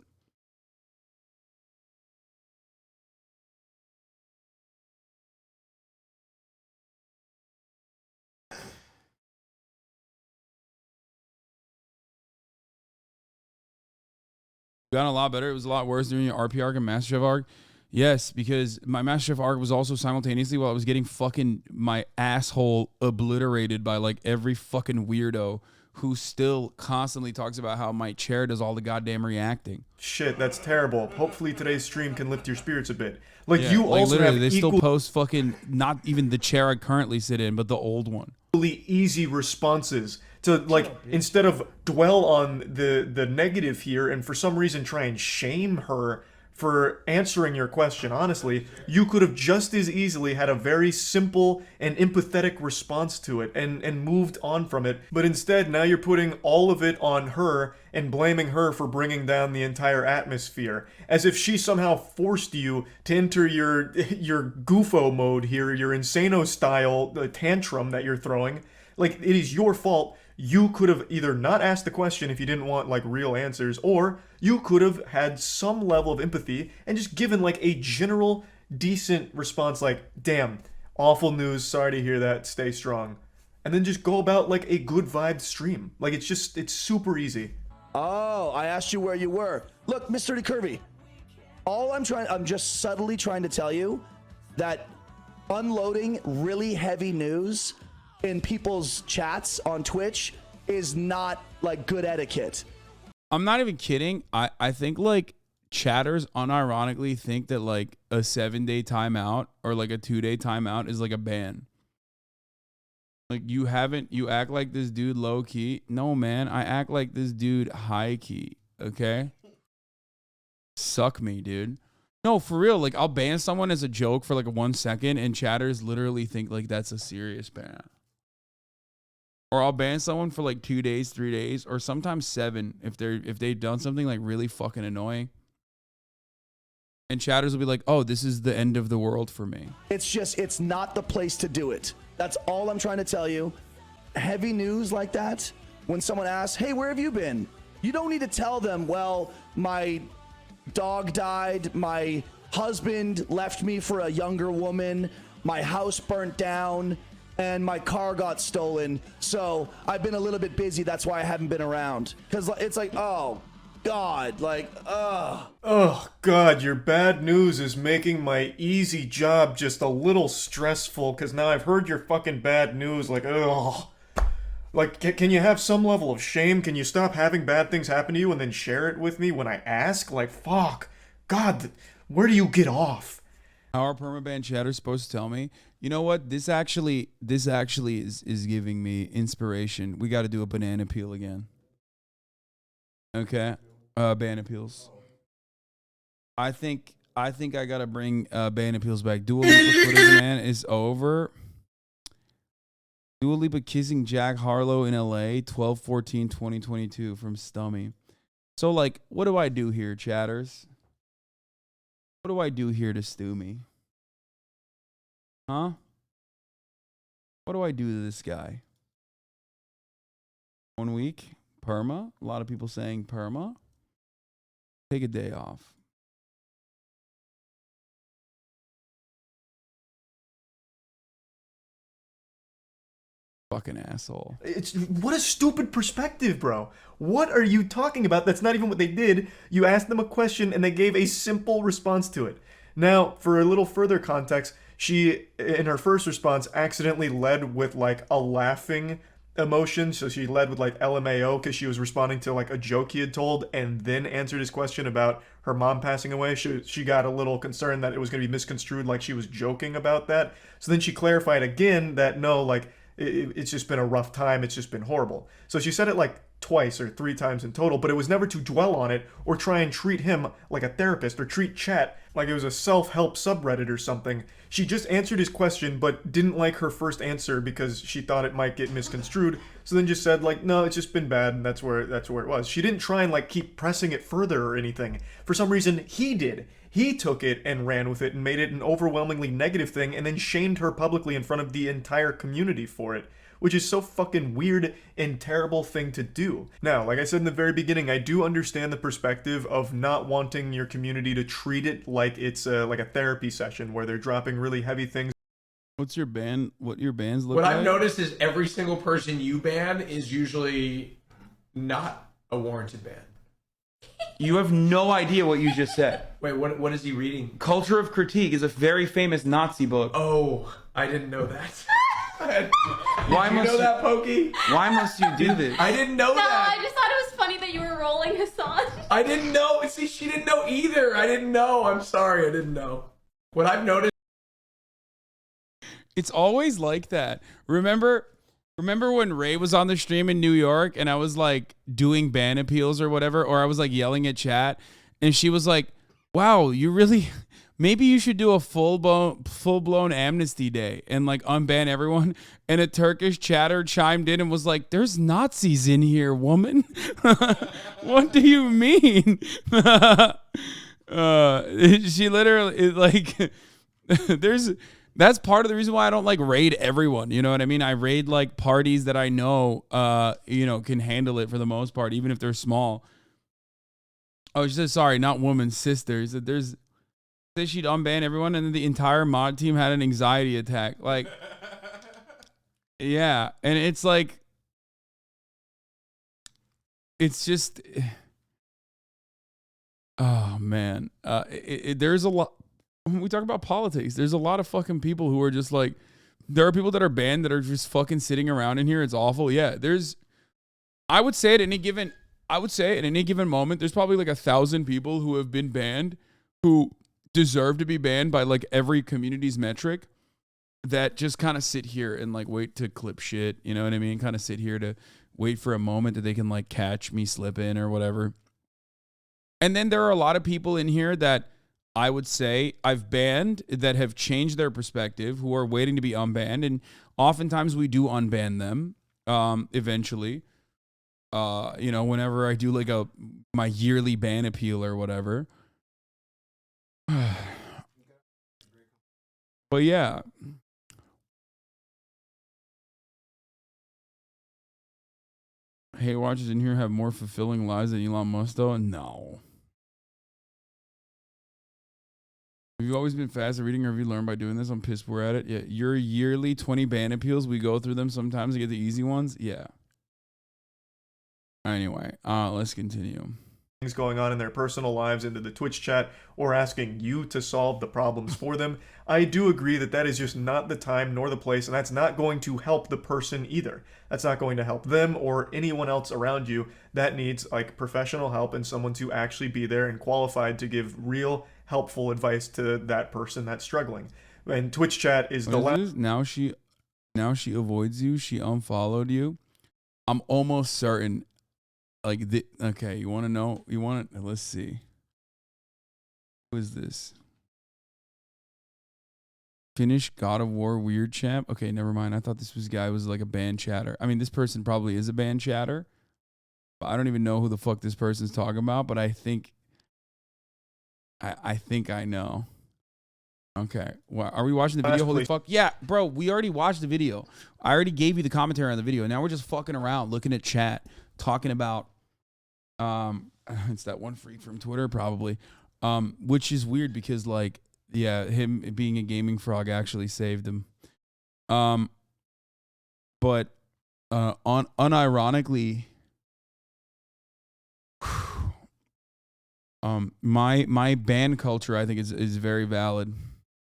Gotten a lot better. It was a lot worse during your RP arc and MasterChef arc. Yes, because my MasterChef arc was also simultaneously while I was getting fucking my asshole obliterated by like every fucking weirdo who still constantly talks about how my chair does all the goddamn reacting. Shit, that's terrible. Hopefully today's stream can lift your spirits a bit. Like, Yeah, you like also literally, have they still post fucking not even the chair I currently sit in, but the old one. easy responses to, like, instead of dwell on the negative here and for some reason try and shame her for answering your question honestly. You could have just as easily had a very simple and empathetic response to it and moved on from it. But instead, now you're putting all of it on her and blaming her for bringing down the entire atmosphere, as if she somehow forced you to enter your goofo mode here, your insano style tantrum that you're throwing. Like, it is your fault. You could have either not asked the question if you didn't want, like, real answers, or you could have had some level of empathy and just given, like, a general, decent response like, damn, awful news, sorry to hear that, stay strong. And then just go about, like, a good vibe stream. Like, it's super easy. Oh, I asked you where you were. Look, Mr. Curvy, I'm just subtly trying to tell you that unloading really heavy news in people's chats on Twitch is not like good etiquette. I'm not even kidding. I think like chatters unironically think that like a 7-day timeout or like a 2-day timeout is like a ban. Like you act like this dude low key. No, man, I act like this dude high key. Okay. Suck me, dude. No, for real. Like I'll ban someone as a joke for like 1 second and chatters literally think like that's a serious ban. Or I'll ban someone for like 2 days, 3 days, or sometimes 7 if they've done something like really fucking annoying. And chatters will be like, oh, this is the end of the world for me. It's not the place to do it. That's all I'm trying to tell you. Heavy news like that, when someone asks, hey, where have you been? You don't need to tell them, well, my dog died, my husband left me for a younger woman, my house burnt down, and my car got stolen, so I've been a little bit busy, that's why I haven't been around. Because it's like, oh, God, like, ugh. Oh, God, your bad news is making my easy job just a little stressful, because now I've heard your fucking bad news, like, ugh. Like, can you have some level of shame? Can you stop having bad things happen to you and then share it with me when I ask? Like, fuck. God, where do you get off? How are permaban chatters supposed to tell me? You know what? This actually is giving me inspiration. We got to do a banana peel again. Okay, banana peels. I think I gotta bring banana peels back. Dua Lipa footage, man, is over. Dua Lipa kissing Jack Harlow in LA, 12/14/2022 from Stummy. So like, what do I do here, chatters? What do I do here to stew me? Huh? What do I do to this guy? 1 week? Perma? A lot of people saying perma. Take a day off. Fucking asshole. What a stupid perspective, bro. What are you talking about? That's not even what they did. You asked them a question and they gave a simple response to it. Now, for a little further context, she, in her first response, accidentally led with like a laughing emotion. So she led with like LMAO because she was responding to like a joke he had told, and then answered his question about her mom passing away. She got a little concerned that it was going to be misconstrued like she was joking about that. So then she clarified again that no, like it's just been a rough time. It's just been horrible. So she said it like twice or 3 times in total, but it was never to dwell on it or try and treat him like a therapist or treat chat like it was a self-help subreddit or something. She just answered his question, but didn't like her first answer because she thought it might get misconstrued. So then just said like, no, it's just been bad, and that's where it was. She didn't try and like keep pressing it further or anything. For some reason, he did. He took it and ran with it and made it an overwhelmingly negative thing, and then shamed her publicly in front of the entire community for it, which is so fucking weird and terrible thing to do. Now, like I said in the very beginning, I do understand the perspective of not wanting your community to treat it like it's like a therapy session where they're dropping really heavy things. What's your band? What your bands look What like? I've noticed is every single person you ban is usually not a warranted ban. You have no idea what you just said. Wait, what is he reading? Culture of Critique is a very famous Nazi book. Oh, I didn't know that. Why Did you must know that, Pokey? Why must you do this? I didn't know No, that. I just thought it was funny that you were rolling Hasan. I didn't know. See, she didn't know either. I didn't know. I'm sorry. I didn't know. What I've noticed. It's always like that. Remember when Ray was on the stream in New York and I was like doing ban appeals or whatever, or I was like yelling at chat and she was like, wow, you really, maybe you should do a full blown amnesty day and like unban everyone. And a Turkish chatter chimed in and was like, there's Nazis in here, woman. What do you mean? She literally like, that's part of the reason why I don't like raid everyone. You know what I mean? I raid like parties that I know, can handle it for the most part, even if they're small. Oh, she said, sorry, not woman, sisters. That there's, said she'd unban everyone, and then the entire mod team had an anxiety attack. Like, yeah, and it's like, it's just, oh man, there's a lot. When we talk about politics, there's a lot of fucking people who are just like, there are people that are banned that are just fucking sitting around in here. It's awful. Yeah, I would say at any given moment, there's probably like 1,000 people who have been banned who deserve to be banned by like every community's metric that just kind of sit here and like wait to clip shit. You know what I mean? Kind of sit here to wait for a moment that they can like catch me slipping or whatever. And then there are a lot of people in here that I would say I've banned that have changed their perspective, who are waiting to be unbanned. And oftentimes we do unban them eventually. Whenever I do like my yearly ban appeal or whatever. But yeah. Hey, watchers in here have more fulfilling lives than Elon Musk though? No. Have you always been fast at reading, or have you learned by doing this? I'm pissed we're at it. Yeah, your yearly 20 ban appeals, we go through them sometimes to get the easy ones. Yeah. Anyway, let's continue. Things going on in their personal lives into the Twitch chat, or asking you to solve the problems for them. I do agree that is just not the time nor the place, and that's not going to help the person either. That's not going to help them or anyone else around you that needs like professional help and someone to actually be there and qualified to give real helpful advice to that person that's struggling. And Twitch chat is the last. Now she avoids you. She unfollowed you. I'm almost certain. Okay, you want to know? Let's see. Who is this? Finnish God of War weird champ. Okay, never mind. I thought this guy was like a band chatter. I mean, this person probably is a band chatter. But I don't even know who the fuck this person's talking about. But I think I know. Okay. Well, are we watching the video? Holy fuck. Yeah, bro, we already watched the video. I already gave you the commentary on the video. Now we're just fucking around, looking at chat, talking about it's that one freak from Twitter probably. Which is weird because like, yeah, him being a gaming frog actually saved him. But unironically, my ban culture, I think, is very valid.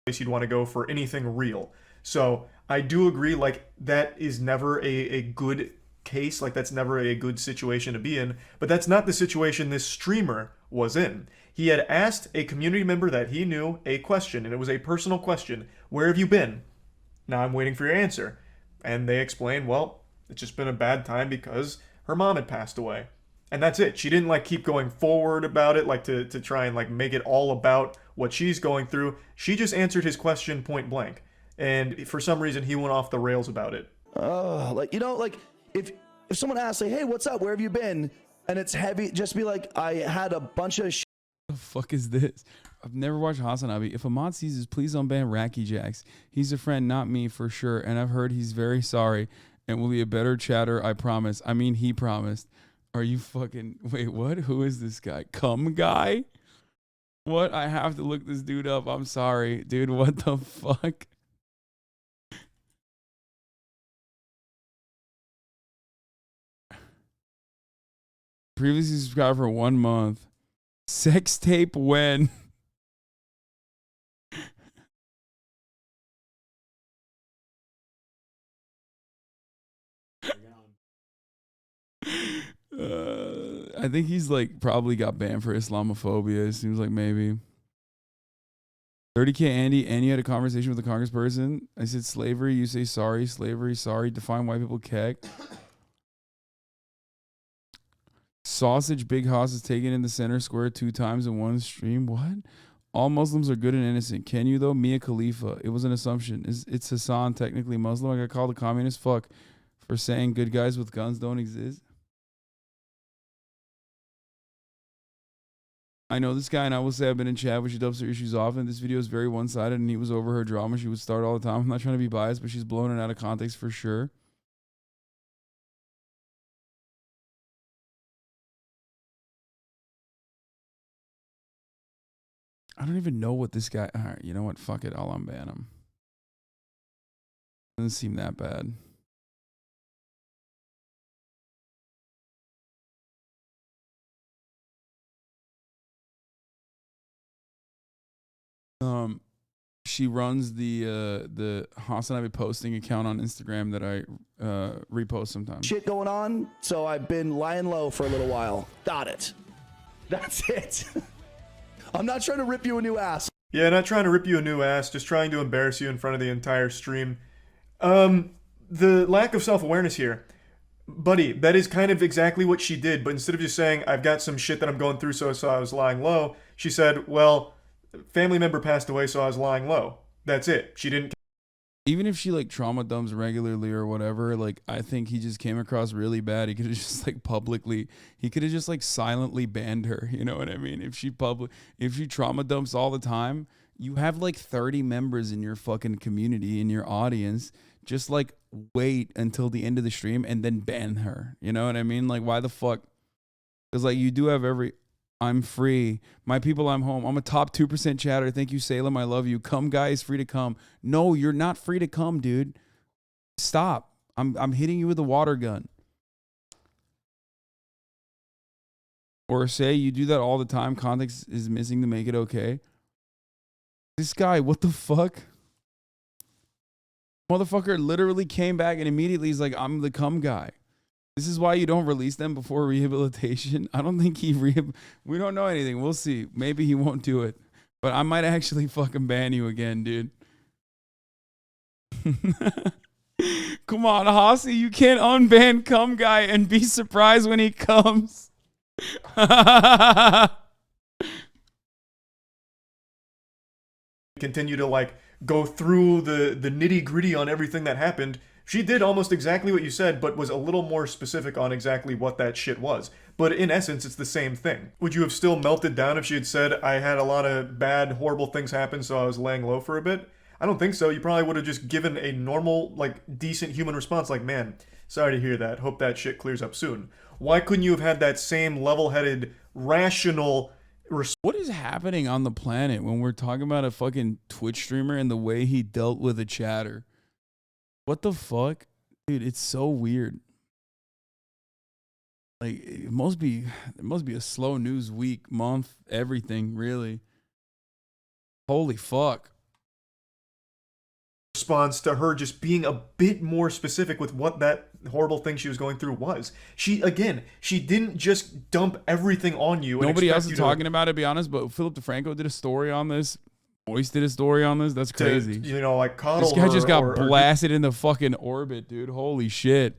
You'd want to go for anything real. So I do agree, like, that is never a good case, like that's never a good situation to be in, but that's not the situation this streamer was in. He had asked a community member that he knew a question, and it was a personal question. Where have you been? Now I'm waiting for your answer. And they explained, well, it's just been a bad time because her mom had passed away. And that's it. She didn't like keep going forward about it, like to try and like make it all about what she's going through. She just answered his question point blank. And for some reason he went off the rails about it. Like, you know, like if someone asks, like, hey, what's up? Where have you been? And it's heavy, just be like, I had a bunch of shit. The fuck is this? I've never watched HasanAbi. If a mod sees this, please unban Racky Jacks. He's a friend, not me, for sure. And I've heard he's very sorry and will be a better chatter, I promise. I mean, he promised. Are you fucking... Wait, what? Who is this guy? Cum guy? What? I have to look this dude up. I'm sorry. Dude, what the fuck? Previously subscribed for 1 month. Sex tape when? I think he's like probably got banned for Islamophobia. It seems like maybe. 30K Andy, and you had a conversation with a congressperson. I said slavery, you say sorry. Slavery, sorry. Define white people keck. Sausage Big Hoss is taken in the center square 2 times in one stream. What? All Muslims are good and innocent. Can you though? Mia Khalifa. It was an assumption. It's Hasan technically Muslim? I got called a communist fuck for saying good guys with guns don't exist. I know this guy, and I will say I've been in chat where she dubs her issues often. This video is very one-sided, and he was over her drama. She would start all the time. I'm not trying to be biased, but she's blown it out of context for sure. I don't even know what this guy... All right, you know what? Fuck it. I'll unban him. Doesn't seem that bad. She runs the HasanAbi posting account on Instagram that I repost sometimes. Shit going on, so I've been lying low for a little while. Got it. That's it. I'm not trying to rip you a new ass. Yeah, not trying to rip you a new ass, just trying to embarrass you in front of the entire stream. The lack of self-awareness here. Buddy, that is kind of exactly what she did, but instead of just saying, I've got some shit that I'm going through, so I was lying low, she said, well, family member passed away, so I was lying low. That's it. She didn't... Even if she like trauma dumps regularly or whatever, like I think he just came across really bad. He could have just like publicly, he could have just like silently banned her. You know what I mean? If she trauma dumps all the time, you have like 30 members in your fucking community, in your audience. Just like wait until the end of the stream and then ban her. You know what I mean? Like why the fuck? Because like you do have I'm free. My people, I'm home. I'm a top 2% chatter. Thank you, Salem. I love you. Come, guys, free to come. No, you're not free to come, dude. Stop. I'm hitting you with a water gun. Or say you do that all the time. Context is missing to make it okay. This guy, what the fuck? Motherfucker literally came back and immediately he's like, I'm the cum guy. This is why you don't release them before rehabilitation. I don't think we don't know anything. We'll see. Maybe he won't do it. But I might actually fucking ban you again, dude. Come on, Hossie. You can't unban cum guy and be surprised when he comes. Continue to like go through the nitty gritty on everything that happened. She did almost exactly what you said, but was a little more specific on exactly what that shit was. But in essence, it's the same thing. Would you have still melted down if she had said, I had a lot of bad, horrible things happen, so I was laying low for a bit? I don't think so. You probably would have just given a normal, like, decent human response like, man, sorry to hear that. Hope that shit clears up soon. Why couldn't you have had that same level-headed, rational response? What is happening on the planet when we're talking about a fucking Twitch streamer and the way he dealt with a chatter? What the fuck? Dude, it's so weird. Like it must be a slow news week, month, everything really. Holy fuck. Response to her just being a bit more specific with what that horrible thing she was going through was. She didn't just dump everything on you. Nobody else is talking about it, to be honest, but Philip DeFranco did a story on this. Moist did a story on this. That's crazy. Like coddle this guy just got or blasted in the fucking orbit, dude. Holy shit.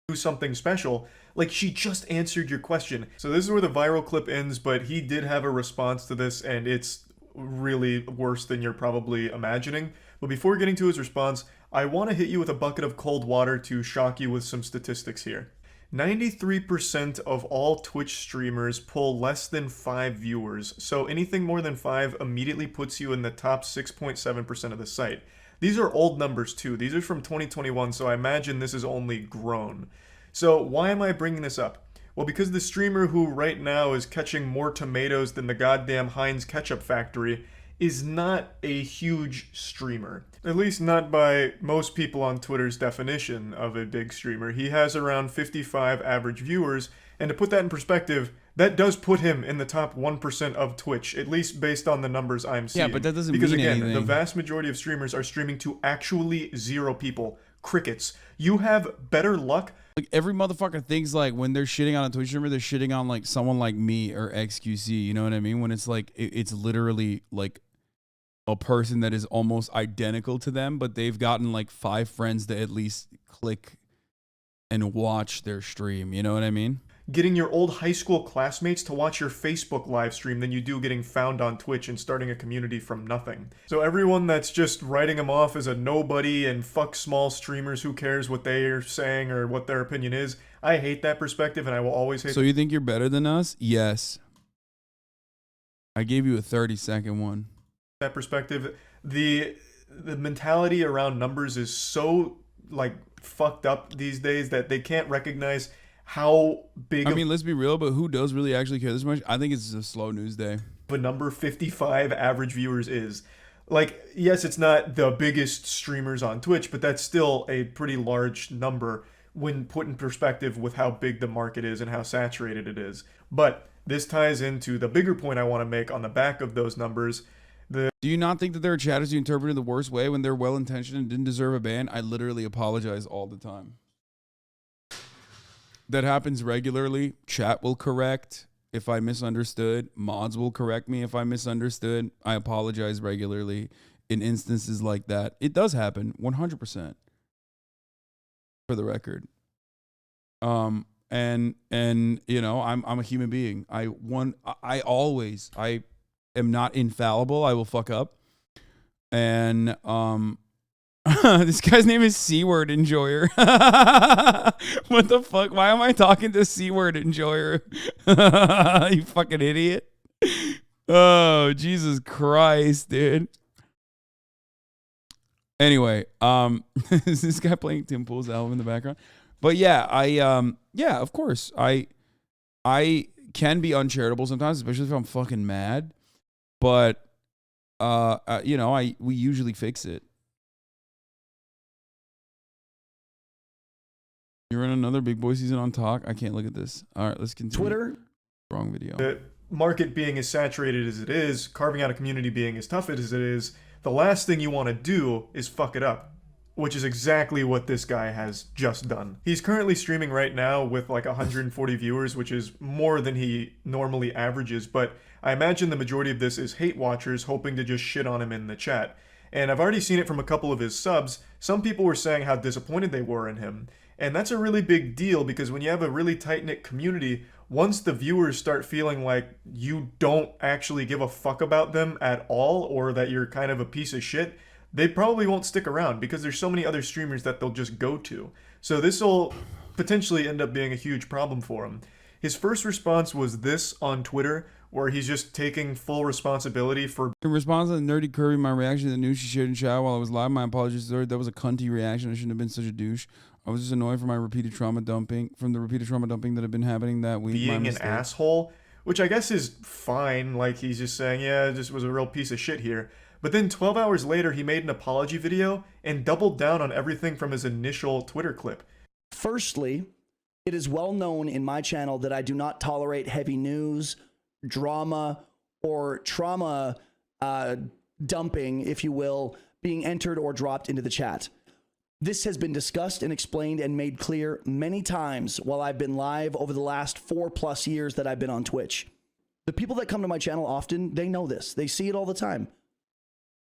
Do something special. Like, she just answered your question. So this is where the viral clip ends, but he did have a response to this, and it's really worse than you're probably imagining. But before getting to his response, I want to hit you with a bucket of cold water to shock you with some statistics here. 93% of all Twitch streamers pull less than 5 viewers, so anything more than 5 immediately puts you in the top 6.7% of the site. These are old numbers too. These are from 2021, so I imagine this is only grown. So why am I bringing this up? Well, because the streamer who right now is catching more tomatoes than the goddamn Heinz ketchup factory is not a huge streamer. At least not by most people on Twitter's definition of a big streamer. He has around 55 average viewers, and to put that in perspective, that does put him in the top 1% of Twitch, at least based on the numbers I'm seeing. Yeah, but that doesn't because mean again, anything. the vast majority of streamers are streaming to actually 0 people. Crickets. You have better luck. Like every motherfucker thinks like when they're shitting on a Twitch streamer, they're shitting on like someone like me or XQC. You know what I mean? When it's like it's literally like a person that is almost identical to them, but they've gotten like 5 friends to at least click and watch their stream. You know what I mean? Getting your old high school classmates to watch your Facebook live stream than you do getting found on Twitch and starting a community from nothing. So everyone that's just writing them off as a nobody and fuck small streamers, who cares what they are saying or what their opinion is, I hate that perspective and I will always hate. So you think you're better than us? Yes. I gave you a 30-second one. That perspective. The mentality around numbers is so like fucked up these days that they can't recognize how big. I mean, let's be real, but who does really actually care this much? I think it's a slow news day. The number 55 average viewers is. Like, yes, it's not the biggest streamers on Twitch, but that's still a pretty large number when put in perspective with how big the market is and how saturated it is. But this ties into the bigger point I want to make on the back of those numbers. Do you not think that there are chatters who interpret it the worst way when they're well-intentioned and didn't deserve a ban? I literally apologize all the time. That happens regularly. Chat will correct if I misunderstood. Mods will correct me if I misunderstood. I apologize regularly in instances like that. It does happen 100%. For the record. And you know, I'm a human being. I am not infallible. I will fuck up. And this guy's name is C-word enjoyer. What the fuck? Why am I talking to C-word enjoyer? You fucking idiot. Oh, Jesus Christ, dude. Anyway, is this guy playing Tim Pool's album in the background? But yeah, yeah, of course. I can be uncharitable sometimes, especially if I'm fucking mad. But you know, we usually fix it. You're in another Big Boy season on Talk. I can't look at this. All right, let's continue. Twitter. Wrong video. The market being as saturated as it is, carving out a community being as tough as it is, the last thing you want to do is fuck it up, which is exactly what this guy has just done. He's currently streaming right now with like 140 viewers, which is more than he normally averages, but I imagine the majority of this is hate watchers hoping to just shit on him in the chat. And I've already seen it from a couple of his subs. Some people were saying how disappointed they were in him. And that's a really big deal because when you have a really tight-knit community, once the viewers start feeling like you don't actually give a fuck about them at all, or that you're kind of a piece of shit, they probably won't stick around because there's so many other streamers that they'll just go to. So this will potentially end up being a huge problem for him. His first response was this on Twitter, where he's just taking full responsibility for... In response to the nerdy Kirby, my reaction to the news she shared in chat while I was live, my apologies to her. That was a cunty reaction. I shouldn't have been such a douche. I was just annoyed from the repeated trauma dumping that had been happening that week. Being an asshole, which I guess is fine. Like, he's just saying, yeah, it just was a real piece of shit here. But then 12 hours later, he made an apology video and doubled down on everything from his initial Twitter clip. Firstly, It is well known in my channel that I do not tolerate heavy news, drama, or trauma dumping, if you will, being entered or dropped into the chat. This has been discussed and explained and made clear many times while I've been live over the last 4+ years that I've been on Twitch. The people that come to my channel often, they know this. They see it all the time.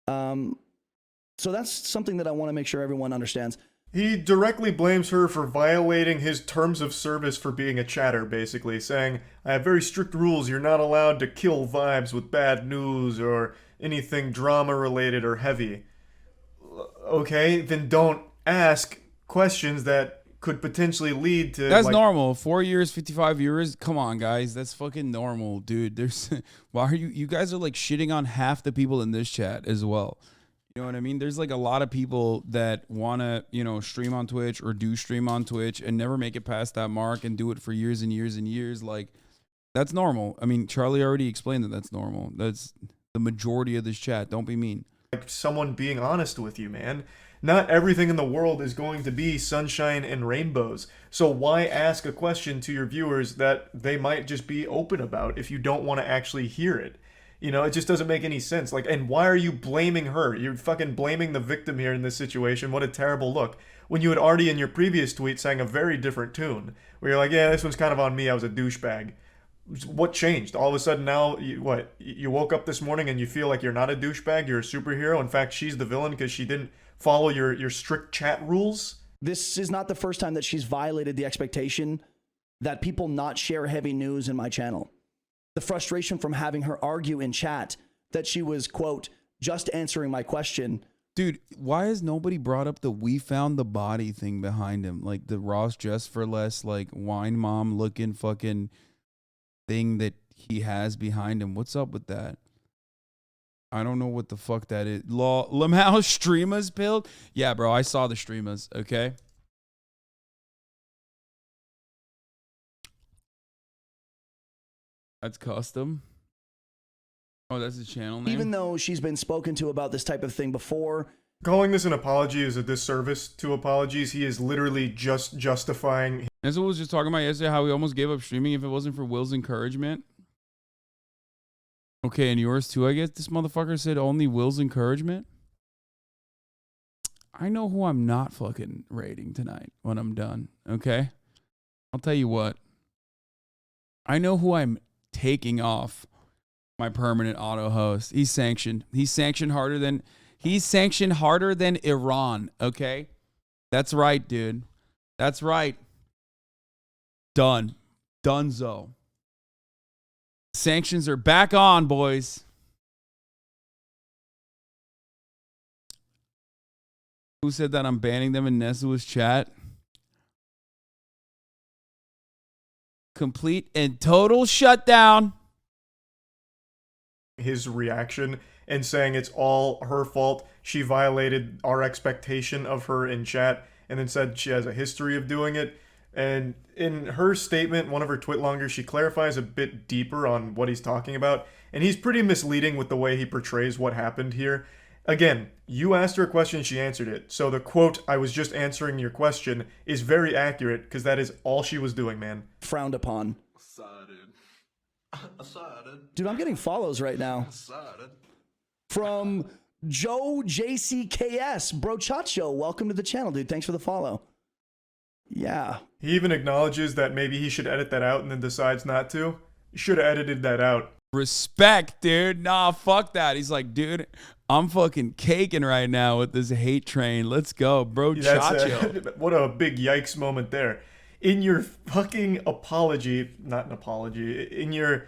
So that's something that I want to make sure everyone understands. He directly blames her for violating his terms of service for being a chatter, basically, saying, I have very strict rules, you're not allowed to kill vibes with bad news or anything drama-related or heavy. Okay, then don't ask questions that could potentially lead to... That's normal. 4 years, 55 viewers. Come on, guys. That's fucking normal, dude. There's... Why are you guys are like shitting on half the people in this chat as well. You know what I mean? There's like a lot of people that want to, you know, stream on Twitch or do stream on Twitch and never make it past that mark and do it for years and years and years. Like, that's normal. I mean, Charlie already explained that that's normal. That's the majority of this chat. Don't be mean. Like someone being honest with you, man. Not everything in the world is going to be sunshine and rainbows. So why ask a question to your viewers that they might just be open about if you don't want to actually hear it? You know, it just doesn't make any sense. Like, and why are you blaming her? You're fucking blaming the victim here in this situation. What a terrible look. When you had already in your previous tweet sang a very different tune. Where you're like, yeah, this one's kind of on me. I was a douchebag. What changed? All of a sudden now, you woke up this morning and you feel like you're not a douchebag, you're a superhero. In fact, she's the villain because she didn't follow your strict chat rules. This is not the first time that she's violated the expectation that people not share heavy news in my channel. The frustration from having her argue in chat that she was, quote, just answering my question. Dude, why has nobody brought up the "we found the body" thing behind him? Like the Ross Just for Less, like wine mom looking fucking thing that he has behind him. What's up with that? I don't know what the fuck that is. Lamau streamers build? Yeah, bro, I saw the streamers, okay? That's custom. Oh, that's his channel name? Even though she's been spoken to about this type of thing before. Calling this an apology is a disservice to apologies. He is literally just justifying. That's what we was just talking about yesterday, how we almost gave up streaming if it wasn't for Will's encouragement. Okay, and yours too, I guess. This motherfucker said only Will's encouragement. I know who I'm not fucking rating tonight when I'm done, okay? I'll tell you what. I know who I'm taking off my permanent auto host. He's sanctioned. He's sanctioned harder than Iran, okay? That's right, dude. That's right. Done. Dunzo. Sanctions are back on, boys. Who said that I'm banning them in Nesua's chat? Complete and total shutdown. His reaction and saying it's all her fault. She violated our expectation of her in chat and then said she has a history of doing it. And in her statement, one of her twitlongers, she clarifies a bit deeper on what he's talking about. And he's pretty misleading with the way he portrays what happened here. Again, you asked her a question, she answered it. So the quote, "I was just answering your question," is very accurate because that is all she was doing, man. Frowned upon. Dude, I'm getting follows right now. From Joe JCKS. Bro Chacho, welcome to the channel, dude. Thanks for the follow. Yeah. He even acknowledges that maybe he should edit that out and then decides not to. You should have edited that out. Respect, dude. Nah, fuck that. He's like, dude, I'm fucking caking right now with this hate train. Let's go, bro. Chacho. What a big yikes moment there. In your fucking apology, not an apology, in your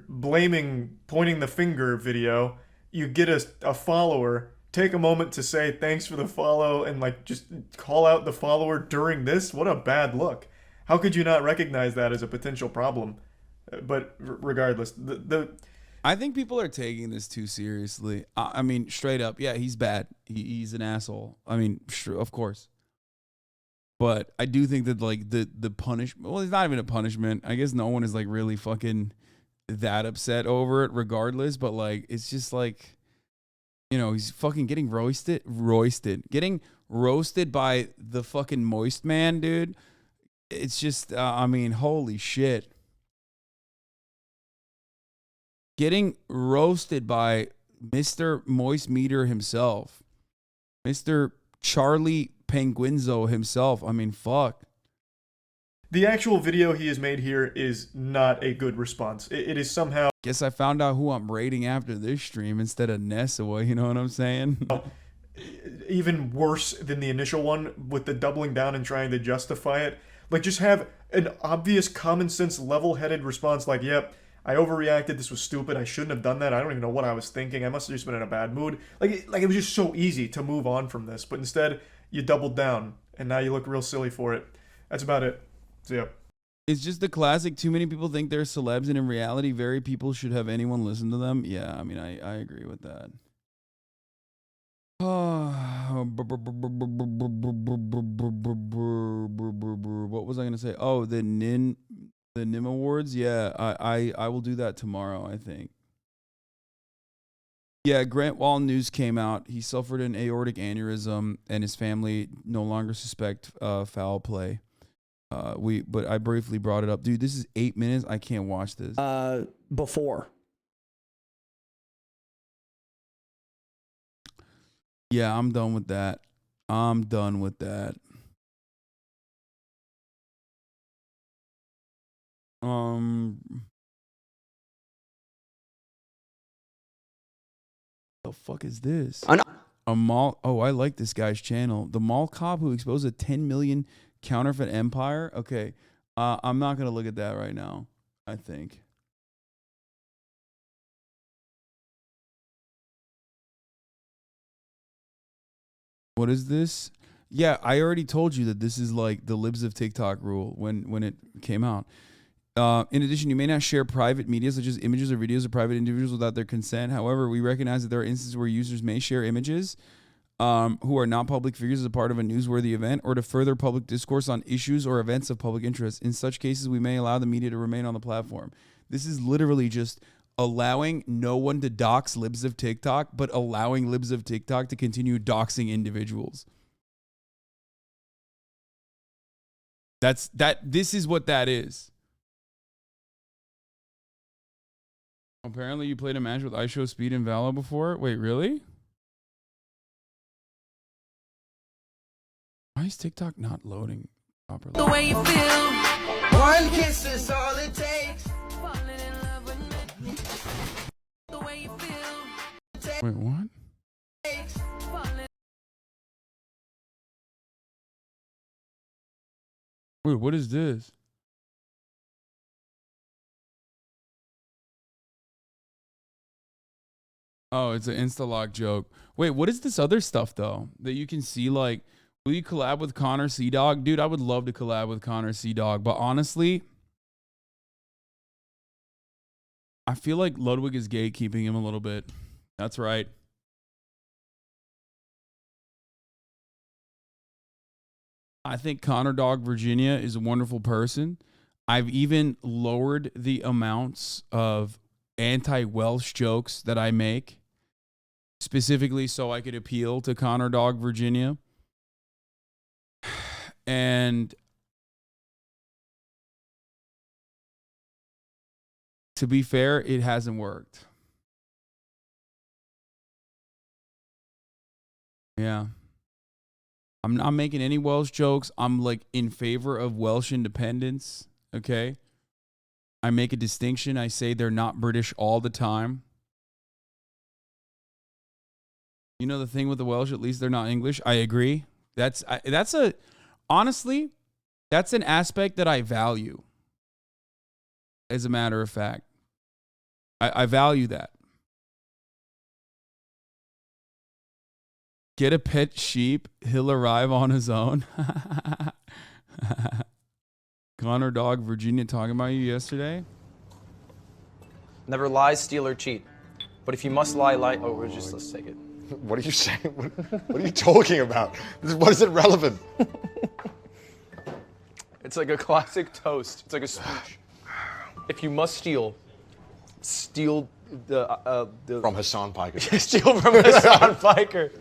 blaming, pointing the finger video, you get a follower, take a moment to say thanks for the follow and like just call out the follower during this. What a bad look. How could you not recognize that as a potential problem? But regardless, I think people are taking this too seriously. I mean, straight up, yeah, he's bad. He's an asshole. I mean, sure, of course. But I do think that like the punishment, well, it's not even a punishment. I guess no one is like really fucking that upset over it regardless. But like, it's just like, you know, he's fucking getting getting roasted by the fucking moist man, dude. it's just, I mean, holy shit. Getting roasted by Mr. Moist Meter himself. Mr. Charlie Penguinzo himself. I mean, fuck. The actual video he has made here is not a good response. It is somehow... Guess I found out who I'm rating after this stream instead of Nessawa, you know what I'm saying? Even worse than the initial one with the doubling down and trying to justify it. Like, just have an obvious common sense level-headed response like, yep, I overreacted, this was stupid, I shouldn't have done that, I don't even know what I was thinking, I must have just been in a bad mood. Like it was just so easy to move on from this, but instead, you doubled down, and now you look real silly for it. That's about it. So, yeah. It's just the classic, too many people think they're celebs, and in reality, very people should have anyone listen to them. Yeah, I mean, I agree with that. What was I going to say? Oh, the NIM Awards? Yeah, I will do that tomorrow, I think. Yeah, Grant Wall news came out. He suffered an aortic aneurysm, and his family no longer suspect foul play. But I briefly brought it up. Dude, this is 8 minutes. I can't watch this. Before. Yeah, I'm done with that. I'm done with that. The fuck is this? A mall. Oh, I like this guy's channel. The mall cop who exposed a 10 million counterfeit empire. Okay, I'm not gonna look at that right now. I think. What is this? Yeah, I already told you that this is like the Libs of TikTok rule when it came out. In addition, you may not share private media such as images or videos of private individuals without their consent. However, we recognize that there are instances where users may share images who are not public figures as a part of a newsworthy event or to further public discourse on issues or events of public interest. In such cases, we may allow the media to remain on the platform. This is literally just allowing no one to dox Libs of TikTok, but allowing Libs of TikTok to continue doxing individuals. This is what that is. Apparently you played a match with iShow Speed and Valo before. Wait, really? Why is TikTok not loading properly? The way you feel, one kiss is all it takes. The way you feel. Wait, what? Wait, what is this? Oh, it's an Insta-lock joke. Wait, what is this other stuff, though? That you can see, like, will you collab with Connor C-Dog? Dude, I would love to collab with Connor C-Dog, but honestly, I feel like Ludwig is gatekeeping him a little bit. That's right. I think Connor Dog Virginia is a wonderful person. I've even lowered the amounts of anti-Welsh jokes that I make, specifically so I could appeal to Connor Dog Virginia. And to be fair, it hasn't worked. Yeah. I'm not making any Welsh jokes. I'm like in favor of Welsh independence. Okay. I make a distinction. I say they're not British all the time. You know the thing with the Welsh, at least they're not English. I agree. Honestly, that's an aspect that I value. As a matter of fact, I value that. Get a pet sheep, he'll arrive on his own. Connor Dog Virginia talking about you yesterday. Never lie, steal, or cheat. But if you must lie. Oh, let's take it. What are you saying? What are you talking about? What is it relevant? It's like a classic toast. It's like a speech. If you must steal the from Hasan Piker. Steal from Hasan Piker.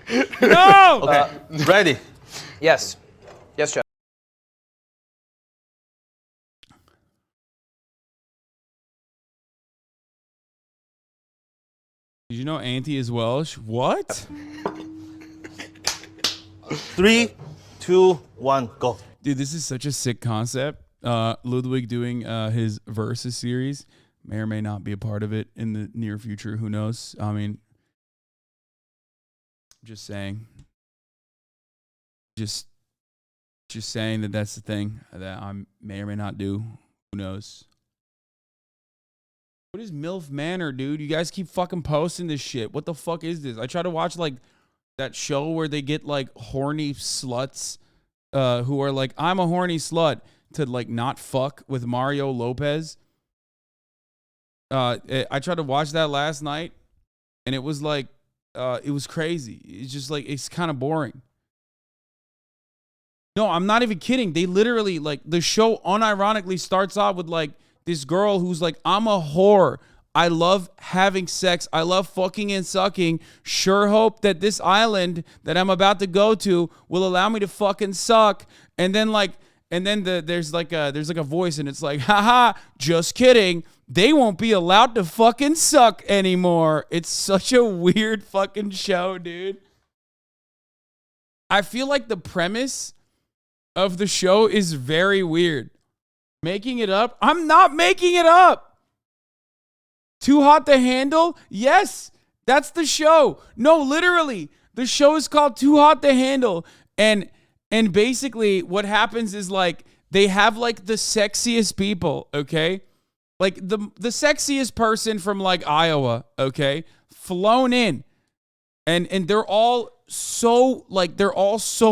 No. Okay. Ready? Yes. Yes, Chef. Did you know Auntie is Welsh? What? 3, 2, 1, go. Dude, this is such a sick concept. Ludwig doing his Versus series may or may not be a part of it in the near future. Who knows? I mean, just saying. Just saying that that's the thing that I may or may not do. Who knows? What is MILF Manor, dude? You guys keep fucking posting this shit. What the fuck is this? I try to watch like that show where they get like horny sluts who are like, I'm a horny slut, to like not fuck with Mario Lopez. I tried to watch that last night and it was like, it was crazy. It's just like, it's kind of boring. No, I'm not even kidding. They literally, like, the show unironically starts off with like this girl who's like, I'm a whore. I love having sex. I love fucking and sucking. Sure hope that this island that I'm about to go to will allow me to fucking suck. And then there's like a voice and it's like, haha, just kidding. They won't be allowed to fucking suck anymore. It's such a weird fucking show, dude. I feel like the premise of the show is very weird. Making it up? I'm not making it up. Too Hot to Handle? Yes, that's the show. No, literally, the show is called Too Hot to Handle. And basically what happens is like they have like the sexiest people, okay? Like the sexiest person from like Iowa, okay? Flown in. And they're all so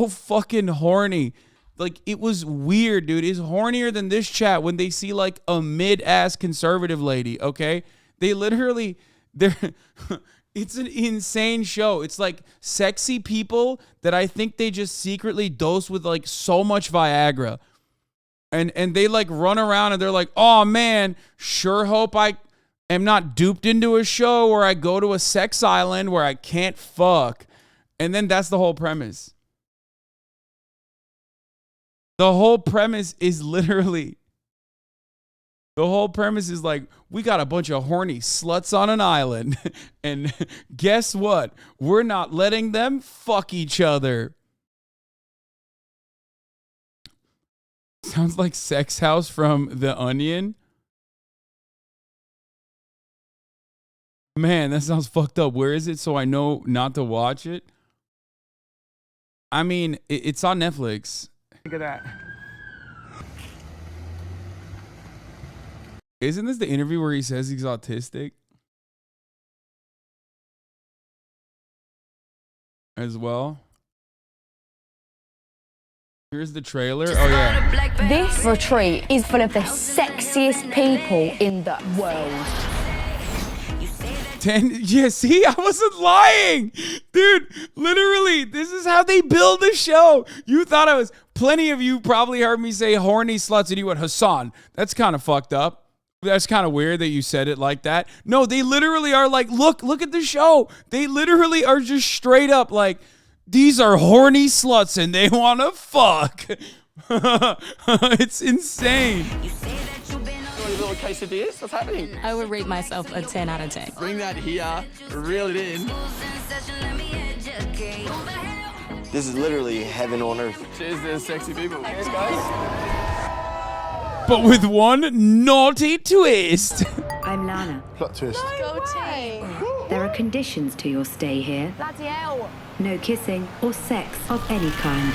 fucking horny. Like, it was weird, dude. It's hornier than this chat when they see like a mid-ass conservative lady, okay? They literally, it's an insane show. It's like sexy people that I think they just secretly dose with like so much Viagra. And they like run around and they're like, oh man, sure hope I am not duped into a show where I go to a sex island where I can't fuck. And then that's the whole premise. The whole premise is literally, the whole premise is like, we got a bunch of horny sluts on an island. And guess what? We're not letting them fuck each other. Sounds like Sex House from The Onion. Man, that sounds fucked up. Where is it so I know not to watch it? I mean, it's on Netflix. Look at that. Isn't this the interview where he says he's autistic? As well. Here's the trailer. Oh, yeah. This retreat is full of the sexiest people in the world. Yeah, see, I wasn't lying. Dude, literally, this is how they build the show. You thought I was, plenty of you probably heard me say horny sluts and you went, Hasan, that's kind of fucked up. That's kind of weird that you said it like that. No, they literally are like, look at the show. They literally are just straight up like, these are horny sluts and they want to fuck. It's insane. Little quesadillas? What's happening? I would rate myself a 10 out of 10. Bring that here, reel it in. This is literally heaven on earth. Cheers to sexy people. Cheers, guys. But with one naughty twist. I'm Lana. Plot twist. Go team. There are conditions to your stay here. Bloody hell. No kissing or sex of any kind.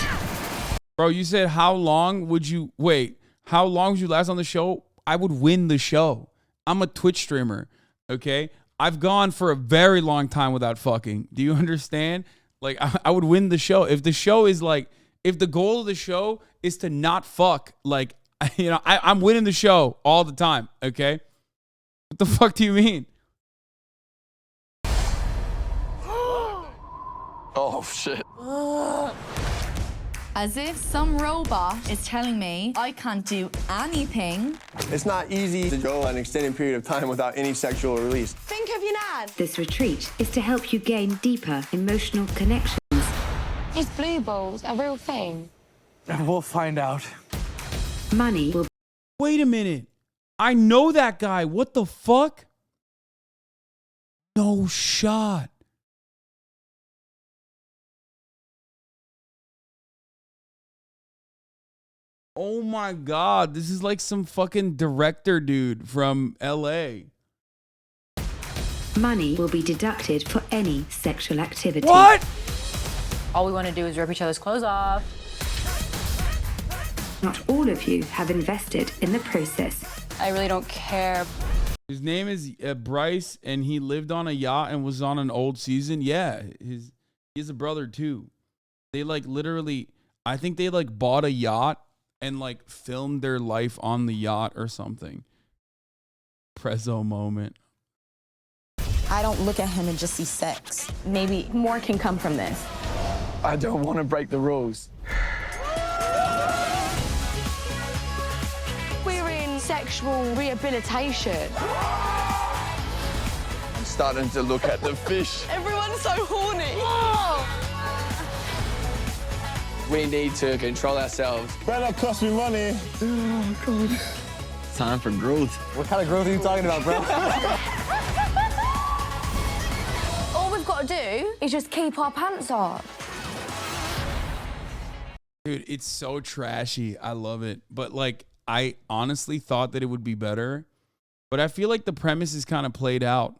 Bro, you said how long would you last on the show? I would win the show. I'm a Twitch streamer, okay? I've gone for a very long time without fucking. Do you understand? Like, I would win the show. If the show is like, if the goal of the show is to not fuck, like, you know, I'm winning the show all the time, okay? What the fuck do you mean? Oh, shit. As if some robot is telling me I can't do anything. It's not easy to go an extended period of time without any sexual release. Think of your nan. This retreat is to help you gain deeper emotional connections. Is blue balls a real thing? We'll find out. Money will... Wait a minute. I know that guy. What the fuck? No shot. Oh my God. This is like some fucking director dude from LA. Money will be deducted for any sexual activity. What? All we want to do is rip each other's clothes off. Not all of you have invested in the process. I really don't care. His name is Bryce, and he lived on a yacht and was on an old season. Yeah, he has a brother too. They like literally, I think they like bought a yacht and like filmed their life on the yacht or something. Prezzo moment. I don't look at him and just see sex. Maybe more can come from this. I don't want to break the rules. We're in sexual rehabilitation. I'm starting to look at the fish. Everyone's so horny. We need to control ourselves. Better cost me money. Oh, God. Time for growth. What kind of growth are you talking about, bro? All we've got to do is just keep our pants on. Dude, it's so trashy. I love it. But like, I honestly thought that it would be better. But I feel like the premise is kind of played out.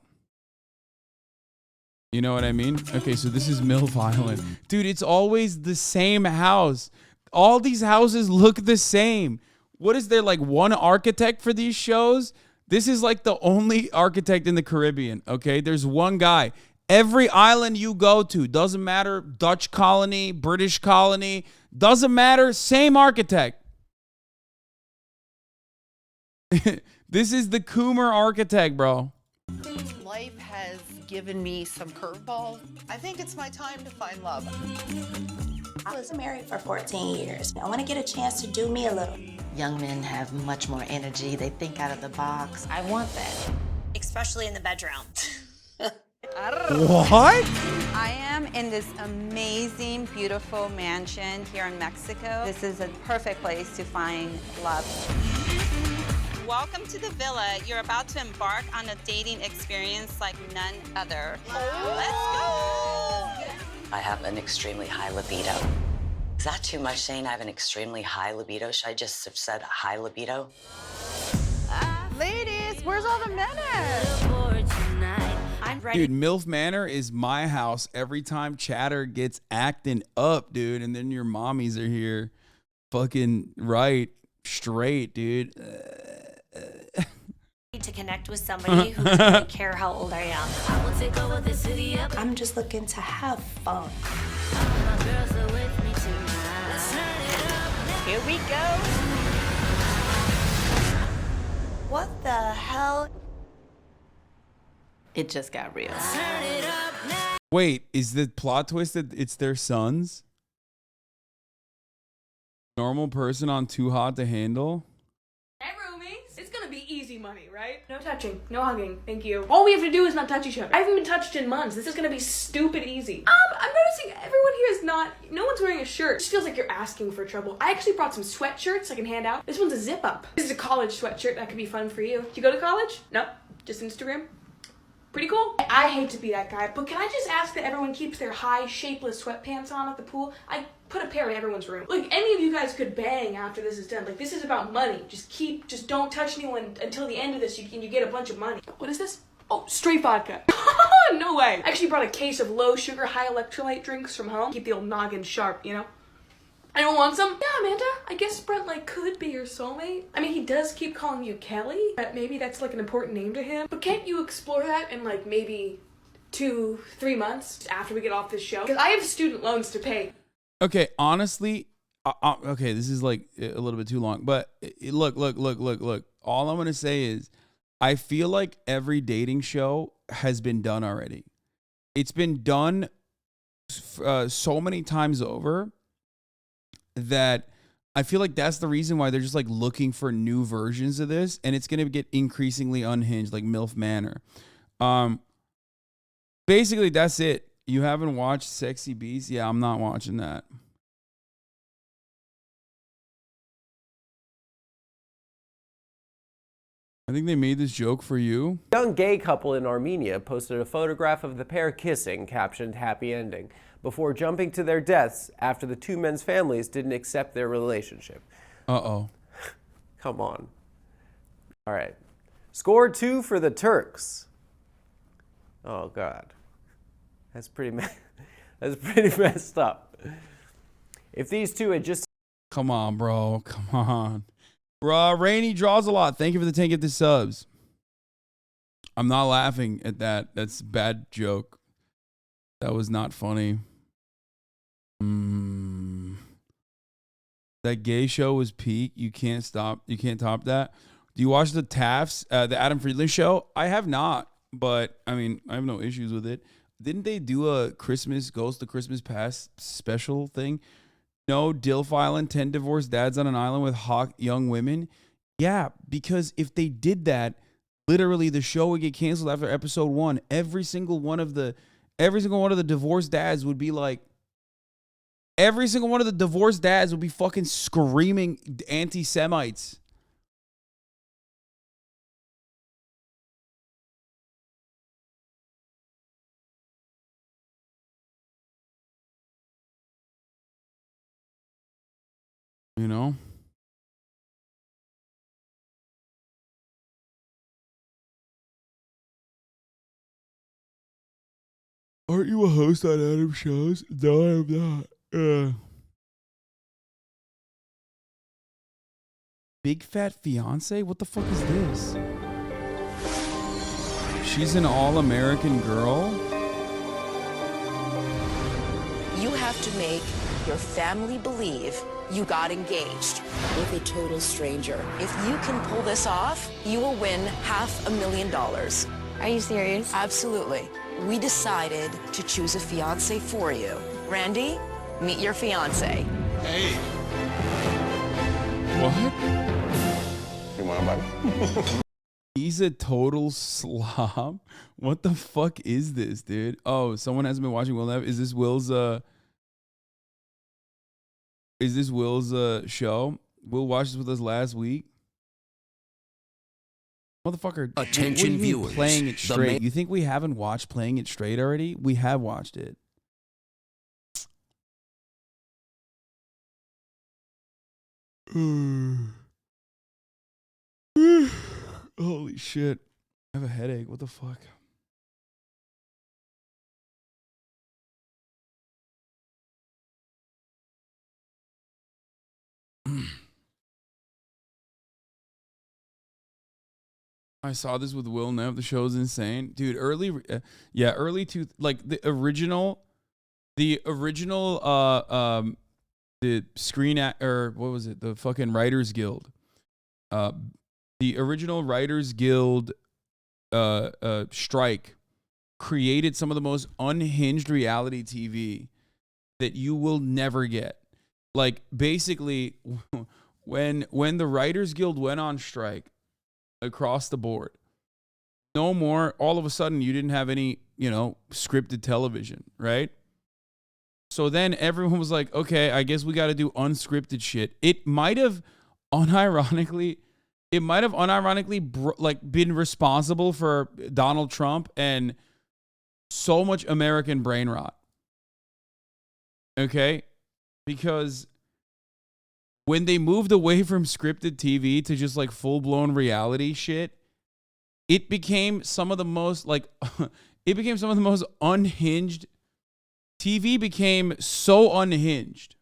You know what I mean? Okay, so this is MILF Island. Dude, it's always the same house. All these houses look the same. What is there, like one architect for these shows? This is like the only architect in the Caribbean, okay? There's one guy. Every island you go to, doesn't matter, Dutch colony, British colony, doesn't matter, same architect. This is the Coomer architect, bro. Life has given me some curveballs. I think it's my time to find love. I was married for 14 years. I want to get a chance to do me a little. Young men have much more energy. They think out of the box. I want that. Especially in the bedroom. What? I am in this amazing, beautiful mansion here in Mexico. This is a perfect place to find love. Welcome to the villa. You're about to embark on a dating experience like none other. Let's go! I have an extremely high libido. Is that too much saying I have an extremely high libido? Should I just have said high libido? Ladies, where's all the men at? I'm ready. Dude, MILF Manor is my house every time Chatter gets acting up, dude. And then your mommies are here. Fucking right, straight, dude. To connect with somebody who doesn't really care how old I am. I will take over the city. I'm just looking to have fun. Here we go. What the hell? It just got real. Wait, is the plot twist that it's their sons? Normal person on Too Hot to Handle? Hey, roomies. It's gonna be easy money, right? No touching, no hugging, thank you. All we have to do is not touch each other. I haven't been touched in months. This is gonna be stupid easy. I'm noticing everyone here is no one's wearing a shirt. It just feels like you're asking for trouble. I actually brought some sweatshirts I can hand out. This one's a zip up. This is a college sweatshirt that could be fun for you. Do you go to college? No, just Instagram. Pretty cool. I hate to be that guy, but can I just ask that everyone keeps their high, shapeless sweatpants on at the pool? I put a pair in everyone's room. Like, any of you guys could bang after this is done. Like, this is about money. Just don't touch anyone until the end of this, and you get a bunch of money. What is this? Oh, straight vodka. No way. I actually brought a case of low sugar, high electrolyte drinks from home. Keep the old noggin sharp, you know? Anyone want some? Yeah, Amanda. I guess Brent, like, could be your soulmate. I mean, he does keep calling you Kelly, but maybe that's, like, an important name to him. But can't you explore that in, like, maybe 2-3 months after we get off this show? Because I have student loans to pay. Okay, honestly, okay, this is, like, a little bit too long. But look. All I'm going to say is I feel like every dating show has been done already. It's been done so many times over that I feel like that's the reason why they're just like looking for new versions of this, and it's going to get increasingly unhinged, like MILF Manor. Basically, that's it. You haven't watched Sexy Beast? Yeah, I'm not watching that. I think they made this joke for you. Young gay couple in Armenia posted a photograph of the pair kissing, captioned "happy ending," before jumping to their deaths after the two men's families didn't accept their relationship. Uh-oh. Come on. All right. Score 2 for the Turks. Oh, God. That's pretty messed up. If these two had just... Come on, bro. Come on. Bro, Rainy draws a lot. Thank you for the 10 gifted subs. I'm not laughing at that. That's a bad joke. That was not funny. That gay show was peak. You can't stop. You can't top that. Do you watch the Tafts, the Adam Friedland show? I have not, but I mean, I have no issues with it. Didn't they do a Christmas Ghost of Christmas Past special thing? No, Dilf Island, 10 divorced dads on an island with hot young women. Yeah, because if they did that, literally the show would get canceled after episode 1. Every single one of the divorced dads would be like, every single one of the divorced dads would be fucking screaming anti-Semites. You know? Aren't you a host on Adam shows? No, I'm not. Big Fat Fiance? What the fuck is this? She's an all-American girl? You have to make your family believe you got engaged with a total stranger. If you can pull this off, you will win $500,000. Are you serious? Absolutely. We decided to choose a fiance for you. Randy, meet your fiance. Hey. What? You want a He's a total slob. What the fuck is this, dude? Oh, someone hasn't been watching Will Nev. Is this Will's show? Will watched this with us last week. Motherfucker, Attention what do you mean viewers, Playing It the Straight. You think we haven't watched Playing It Straight already? We have watched it. Holy shit. I have a headache. What the fuck? I saw this with Will Nev. The show's insane, dude. Early like the original, the Screen Act, or what was it? The fucking Writers Guild. The original Writers Guild strike created some of the most unhinged reality TV that you will never get. Like basically, when the Writers Guild went on strike across the board, no more, all of a sudden you didn't have any, scripted television, right? So then everyone was like, okay, I guess we got to do unscripted shit. It might have unironically been responsible for Donald Trump and so much American brain rot. Okay? Because when they moved away from scripted TV to just like full-blown reality shit, it became some of the most unhinged. TV became so unhinged.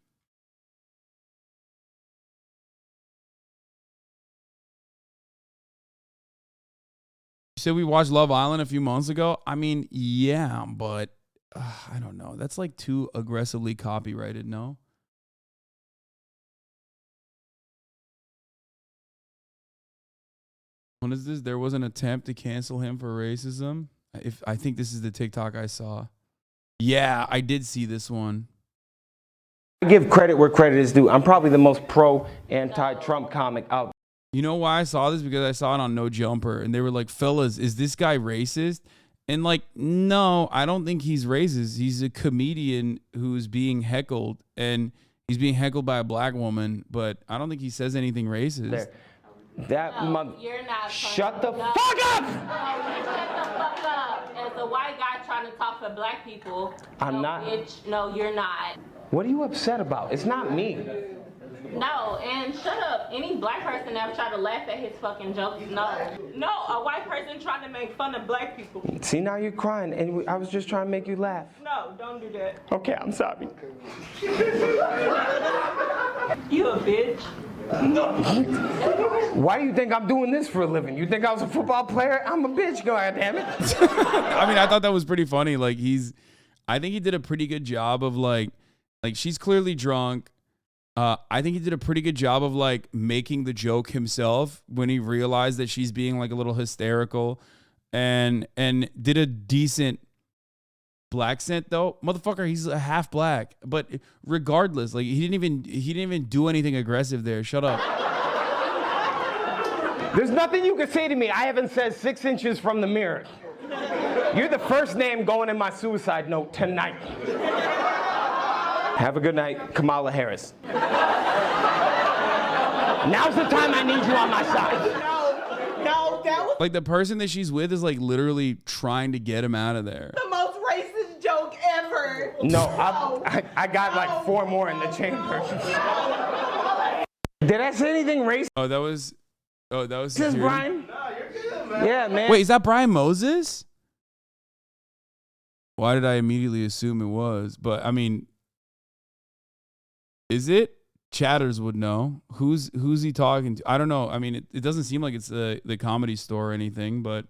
You said we watched Love Island a few months ago. I mean, yeah, but I don't know. That's like too aggressively copyrighted, no? What is this? There was an attempt to cancel him for racism. I think this is the TikTok I saw. Yeah, I did see this one. I give credit where credit is due. I'm probably the most pro anti-Trump comic out. You know why I saw this? Because I saw it on No Jumper, and they were like, fellas, is this guy racist? And like, no, I don't think he's racist. He's a comedian who's being heckled, and he's being heckled by a black woman, but I don't think he says anything racist. There. That mother. You're not. Shut the fuck up! No, shut the fuck up. As a white guy trying to talk for black people. I'm no, not. Bitch, no, you're not. What are you upset about? It's not me. No, and shut up. Any black person ever try to laugh at his fucking jokes? No. No, a white person trying to make fun of black people. See, now you're crying, and I was just trying to make you laugh. No, don't do that. Okay, I'm sorry. You a bitch. Why do you think I'm doing this for a living? You think I was a football player? I'm a bitch, goddammit. I mean, I thought that was pretty funny. Like I think he did a pretty good job of like she's clearly drunk. I think he did a pretty good job of like making the joke himself when he realized that she's being like a little hysterical, and did a decent black scent though. Motherfucker, he's a half black, but regardless, like he didn't even do anything aggressive there. Shut up. There's nothing you can say to me I haven't said 6 inches from the mirror. You're the first name going in my suicide note tonight. Have a good night, Kamala Harris. Now's the time I need you on my side. No, that was Like the person that she's with is like literally trying to get him out of there. the most racist joke ever. No, I got like 4 more in the chamber. Did I say anything racist? Oh, that was This is security? Brian? No, you're good, man. Yeah, man. Wait, is that Brian Moses? Why did I immediately assume it was? But I mean, is it? Chatters would know. Who's he talking to? I don't know. I mean, it doesn't seem like it's the Comedy Store or anything, but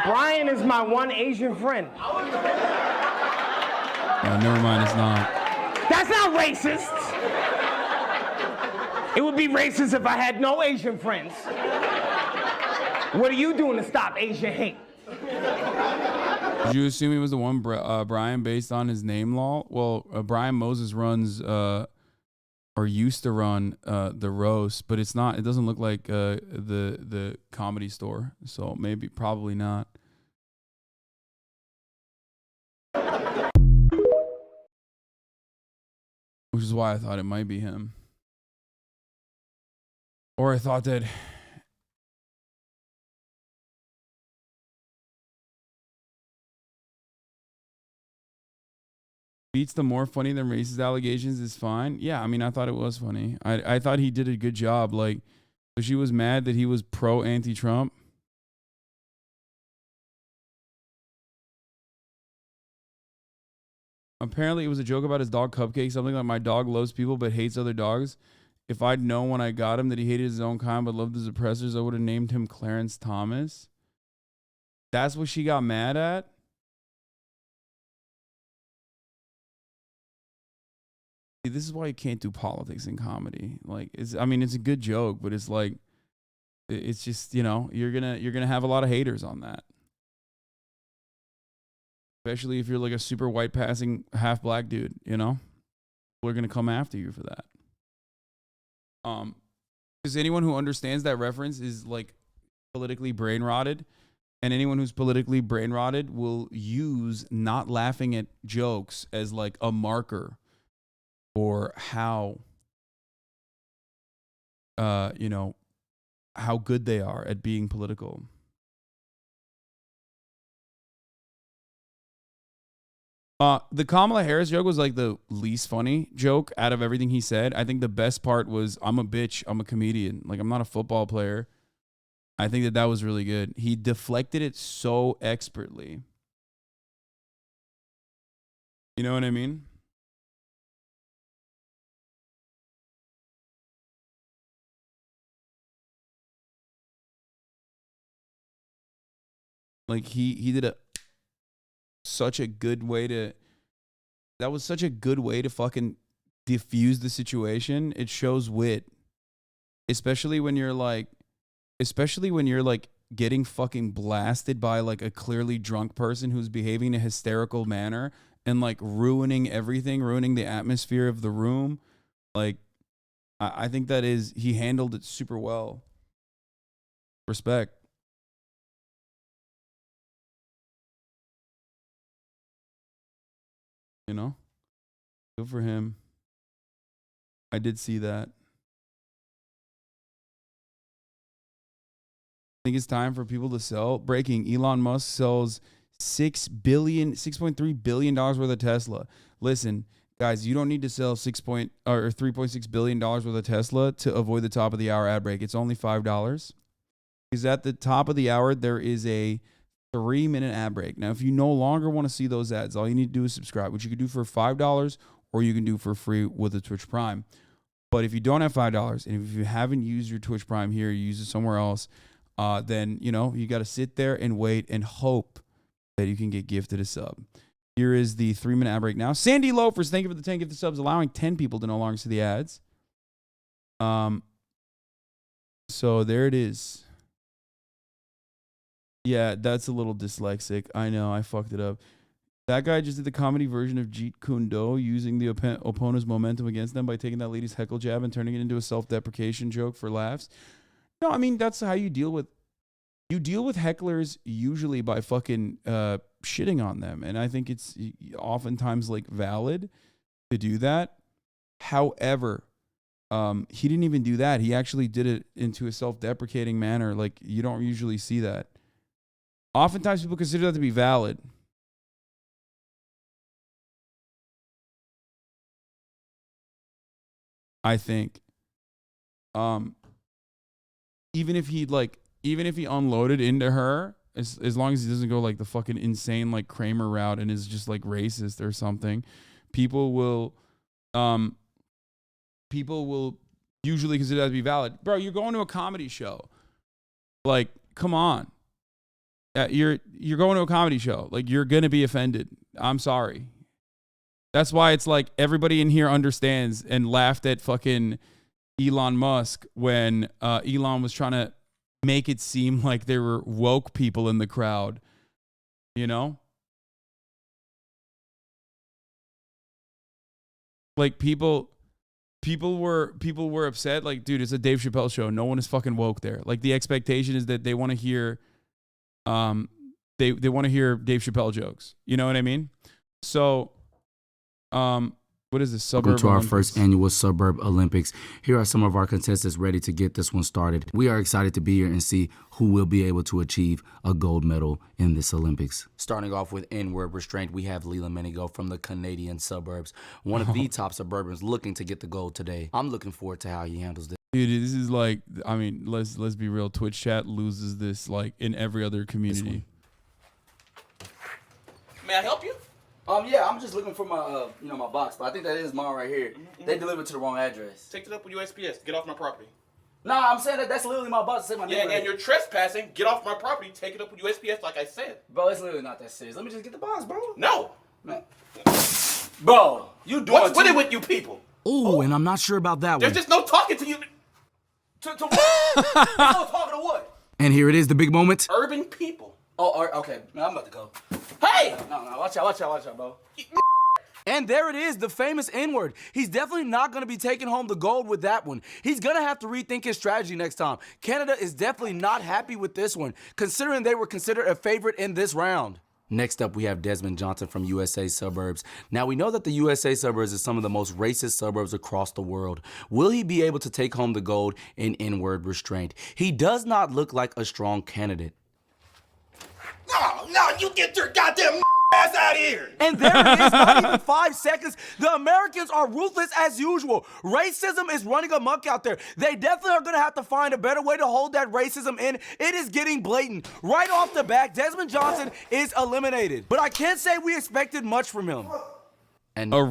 Brian is my one Asian friend. never mind, it's not. That's not racist. It would be racist if I had no Asian friends. What are you doing to stop Asian hate? Did you assume he was the one Brian based on his name law? Well, Brian Moses runs or used to run the roast, but it's not. It doesn't look like the Comedy Store, so probably not. Which is why I thought it might be him. Or I thought that beats the more funny than racist allegations is fine. Yeah, I mean, I thought it was funny. I thought he did a good job. Like, so she was mad that he was pro anti-Trump. Apparently, it was a joke about his dog Cupcake. Something like, my dog loves people but hates other dogs. If I'd known when I got him that he hated his own kind but loved his oppressors, I would have named him Clarence Thomas. That's what she got mad at? See, this is why you can't do politics in comedy. Like, it's a good joke, but it's like, it's just, you're gonna have a lot of haters on that. Especially if you're like a super white passing half black dude, People are gonna come after you for that. Because anyone who understands that reference is like politically brain rotted, and anyone who's politically brain rotted will use not laughing at jokes as like a marker for how how good they are at being political. The Kamala Harris joke was like the least funny joke out of everything he said. I think the best part was, I'm a bitch, I'm a comedian. Like, I'm not a football player. I think that was really good. He deflected it so expertly. You know what I mean? Like, he did such a good way to fucking diffuse the situation. It shows wit, especially when you're like getting fucking blasted by like a clearly drunk person who's behaving in a hysterical manner and like ruining everything, ruining the atmosphere of the room. Like, I think he handled it super well. Respect. You know? Good for him. I did see that. I think it's time for people to sell. Breaking: Elon Musk sells $6.3 billion worth of Tesla. Listen, guys, you don't need to sell $3.6 billion worth of Tesla to avoid the top of the hour ad break. It's only $5. Because at the top of the hour, there is a 3-minute ad break. Now, if you no longer want to see those ads, all you need to do is subscribe, which you can do for $5 or you can do for free with a Twitch Prime. But if you don't have $5 and if you haven't used your Twitch Prime here, you use it somewhere else, then, you know, you got to sit there and wait and hope that you can get gifted a sub. Here is the 3-minute ad break now. Sandy Loafers, thank you for the 10 gifted subs, allowing 10 people to no longer see the ads. So there it is. Yeah, that's a little dyslexic. I know, I fucked it up. That guy just did the comedy version of Jeet Kune Do, using the opponent's momentum against them by taking that lady's heckle jab and turning it into a self-deprecation joke for laughs. No, I mean, that's how you deal with hecklers usually by fucking shitting on them. And I think it's oftentimes like valid to do that. However, he didn't even do that. He actually did it into a self-deprecating manner. Like, you don't usually see that. Oftentimes people consider that to be valid. I think. Even if he unloaded into her, as long as he doesn't go like the fucking insane like Kramer route and is just like racist or something, people will usually consider that to be valid. Bro, you're going to a comedy show. Like, come on. You're going to a comedy show. Like, you're gonna be offended. I'm sorry. That's why it's like everybody in here understands and laughed at fucking Elon Musk when Elon was trying to make it seem like there were woke people in the crowd, you know? Like people were upset. Like, dude, it's a Dave Chappelle show. No one is fucking woke there. Like, the expectation is that they want to hear, they want to hear Dave Chappelle jokes. You know what I mean? So, what is this? Suburb Welcome to our Olympics. first annual Suburb Olympics. Here are some of our contestants ready to get this one started. We are excited to be here and see who will be able to achieve a gold medal in this Olympics. Starting off with N-word restraint, we have Leland Menigo from the Canadian suburbs, one of the top suburbans looking to get the gold today. I'm looking forward to how he handles this. Dude, this is like, I mean, let's be real. Twitch chat loses this like in every other community. May I help you? Yeah, I'm just looking for my, my box, but I think that is mine right here. They delivered to the wrong address. Take it up with USPS. Get off my property. Nah, I'm saying that's literally my box. Say my name. Yeah, and you're trespassing. Get off my property. Take it up with USPS, like I said. Bro, it's literally not that serious. Let me just get the box, bro. No. Man. Bro, you doing What's with it with you people? Ooh, and I'm not sure about that There's one. just no talking to you. To what? There's no talking to what? And here it is, the big moment. Urban people. Oh, okay. Man, I'm about to go. Hey! No, watch out, bro. And there it is, the famous N-word. He's definitely not going to be taking home the gold with that one. He's going to have to rethink his strategy next time. Canada is definitely not happy with this one, considering they were considered a favorite in this round. Next up, we have Desmond Johnson from USA Suburbs. Now, we know that the USA Suburbs is some of the most racist suburbs across the world. Will he be able to take home the gold in N-word restraint? He does not look like a strong candidate. No, you get your goddamn ass out of here. And there it is, not even 5 seconds. The Americans are ruthless as usual. Racism is running amok out there. They definitely are going to have to find a better way to hold that racism in. It is getting blatant. Right off the bat, Desmond Johnson is eliminated. But I can't say we expected much from him. And a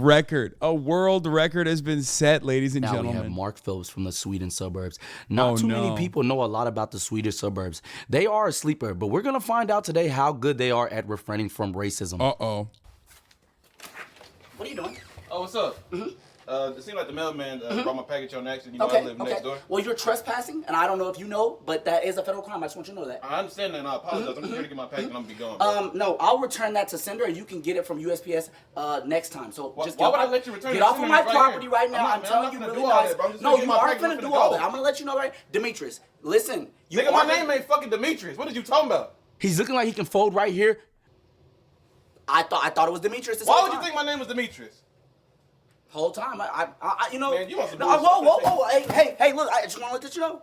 world record has been set, ladies and now gentlemen. we have Mark Phillips from the Sweden suburbs. Not too many people know a lot about the Swedish suburbs. They are a sleeper, but we're going to find out today how good they are at refraining from racism. Uh-oh. What are you doing? Oh, what's up? It seemed like the mailman brought my package on accident. You know, I live next door. Well, you're trespassing, and I don't know if you know, but that is a federal crime. I just want you to know that. I understand that, and I apologize. I'm just here to get my package, and I'm going to be gone. No, I'll return that to sender, and you can get it from USPS next time. So just why would I let you return it? Get off of my property right now. I'm telling you not really do all nice. that, bro. I'm just No, gonna you get my aren't package, going to I'm do finna all go. that. I'm going to let you know, right? Demetrius, listen. Nigga, my name ain't fucking Demetrius. What are you talking about? He's looking like he can fold right here. I thought it was Demetrius. Why would you think my name was Demetrius? Whole time, you know. Man, you must have whoa. Hey, look, I just want to let you know.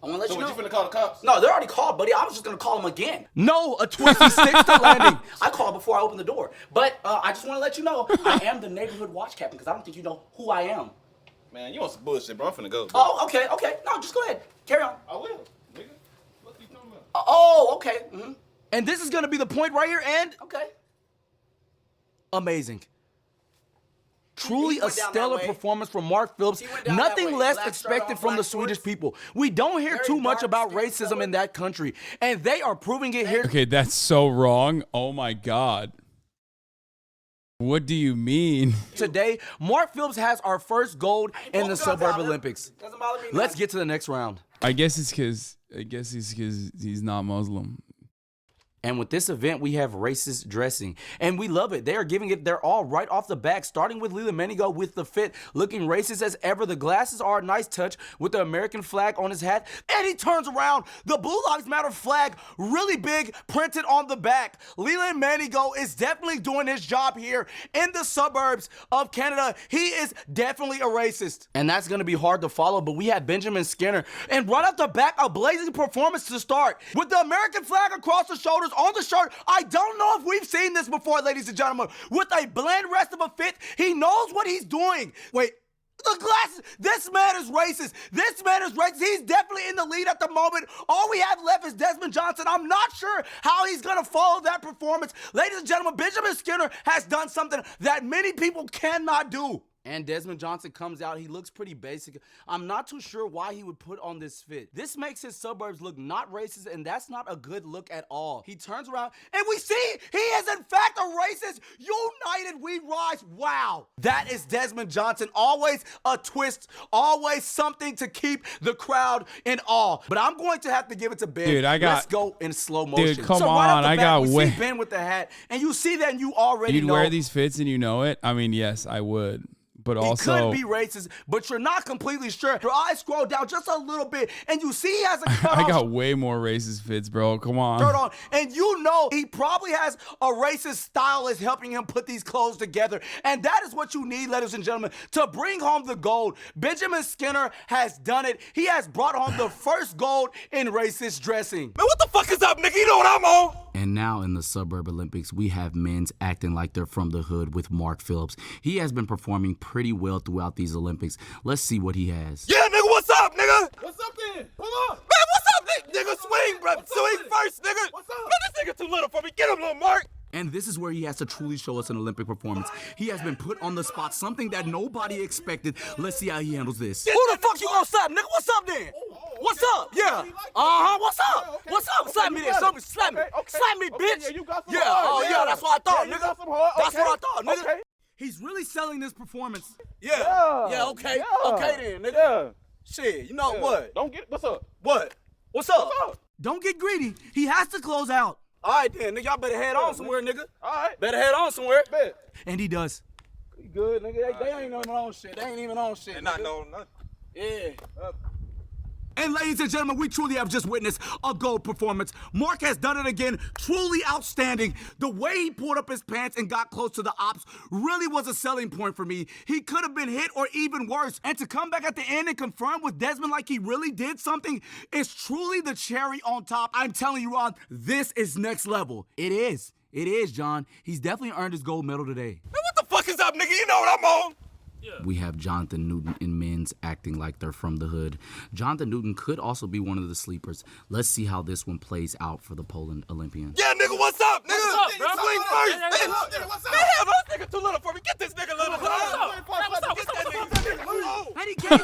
I want to let you know. So what, you finna call the cops? No, they're already called, buddy. I was just going to call them again. No, a twisty sticks to landing. I called before I opened the door. But I just want to let you know, I am the neighborhood watch captain because I don't think you know who I am. Man, you want some bullshit, bro. I'm finna go. Bro. Oh, okay. No, just go ahead. Carry on. I will, nigga. What are you talking about? Oh, okay. Mm-hmm. And this is going to be the point right here, and... Okay. Amazing. Truly a stellar performance from Mark Phillips. Nothing less expected from the Swedish people. We don't hear too much about racism in that country, and they are proving it here. Okay, that's so wrong. Oh my God. What do you mean? Today, Mark Phillips has our first gold in the Suburb Olympics. Let's get to the next round. I guess it's because he's not Muslim. And with this event, we have racist dressing. And we love it. They are giving it their all right off the back, starting with Leland Menigo with the fit, looking racist as ever. The glasses are a nice touch with the American flag on his hat. And he turns around. The Blue Lives Matter flag, really big, printed on the back. Leland Menigo is definitely doing his job here in the suburbs of Canada. He is definitely a racist. And that's going to be hard to follow, but we have Benjamin Skinner. And right off the back, a blazing performance to start. With the American flag across the shoulders, on the shirt. I don't know if we've seen this before, ladies and gentlemen. With a blend rest of a fit, he knows what he's doing. Wait, the glasses. This man is racist. This man is racist. He's definitely in the lead at the moment. All we have left is Desmond Johnson. I'm not sure how he's going to follow that performance. Ladies and gentlemen, Benjamin Skinner has done something that many people cannot do. And Desmond Johnson comes out. He looks pretty basic. I'm not too sure why he would put on this fit. This makes his suburbs look not racist, and that's not a good look at all. He turns around, and we see he is in fact a racist. United we rise. Wow. That is Desmond Johnson. Always a twist. Always something to keep the crowd in awe. But I'm going to have to give it to Ben. Dude, Let's go in slow motion. Dude, come so right on. off the bat, we way. see Ben with the hat, and you see that, and you already You'd know. wear these fits and you know it? I mean, yes, I would. But also, he could be racist, but you're not completely sure. Your eyes scroll down just a little bit, and you see he has a cut I got way more racist fits, bro. Come on. shirt on, and you know he probably has a racist stylist helping him put these clothes together. And that is what you need, ladies and gentlemen, to bring home the gold. Benjamin Skinner has done it. He has brought home the first gold in racist dressing. Man, what the fuck is up, nigga? You know what I'm on? And now in the Suburb Olympics, we have men's acting like they're from the hood with Mark Phillips. He has been performing pretty well throughout these Olympics. Let's see what he has. Yeah, nigga, what's up, nigga? What's up then? Pull up. Man, what's up, nigga? Swing, bro. Swing first, nigga. What's up? Man, this nigga too little for me. Get him, little Mark. And this is where he has to truly show us an Olympic performance. He has been put on the spot, something that nobody expected. Let's see how he handles this. Who the fuck you gonna slap, nigga? What's up then? What's up? Yeah. What's up? What's up? Slap me there. Slap me. Slap me, bitch. Yeah. Oh, yeah. That's what I thought, nigga. That's what I thought, nigga. He's really selling this performance. Yeah. Yeah. Okay. Okay then, nigga. Yeah. Shit. You know what? Don't get. What's up? What? What's up? Don't get greedy. He has to close out. All right then, nigga. Y'all better head on somewhere, nigga. All right. Better head on somewhere. Bet. And he does. You good, nigga? They ain't even on shit. They ain't even on shit. They not know nothing. Yeah. And ladies and gentlemen, we truly have just witnessed a gold performance. Mark has done it again, truly outstanding. The way he pulled up his pants and got close to the ops really was a selling point for me. He could have been hit or even worse. And to come back at the end and confirm with Desmond like he really did something is truly the cherry on top. I'm telling you, Ron, this is next level. It is. It is, John. He's definitely earned his gold medal today. Man, what the fuck is up, nigga? You know what I'm on. We have Jonathan Newton and men's acting like they're from the hood. Jonathan Newton could also be one of the sleepers. Let's see how this one plays out for the Poland Olympians. Yeah, nigga, what's up, nigga? What's up, Swing first. Hey, what's up? Man, hell, this nigga too little for me. Get this nigga little. And he came to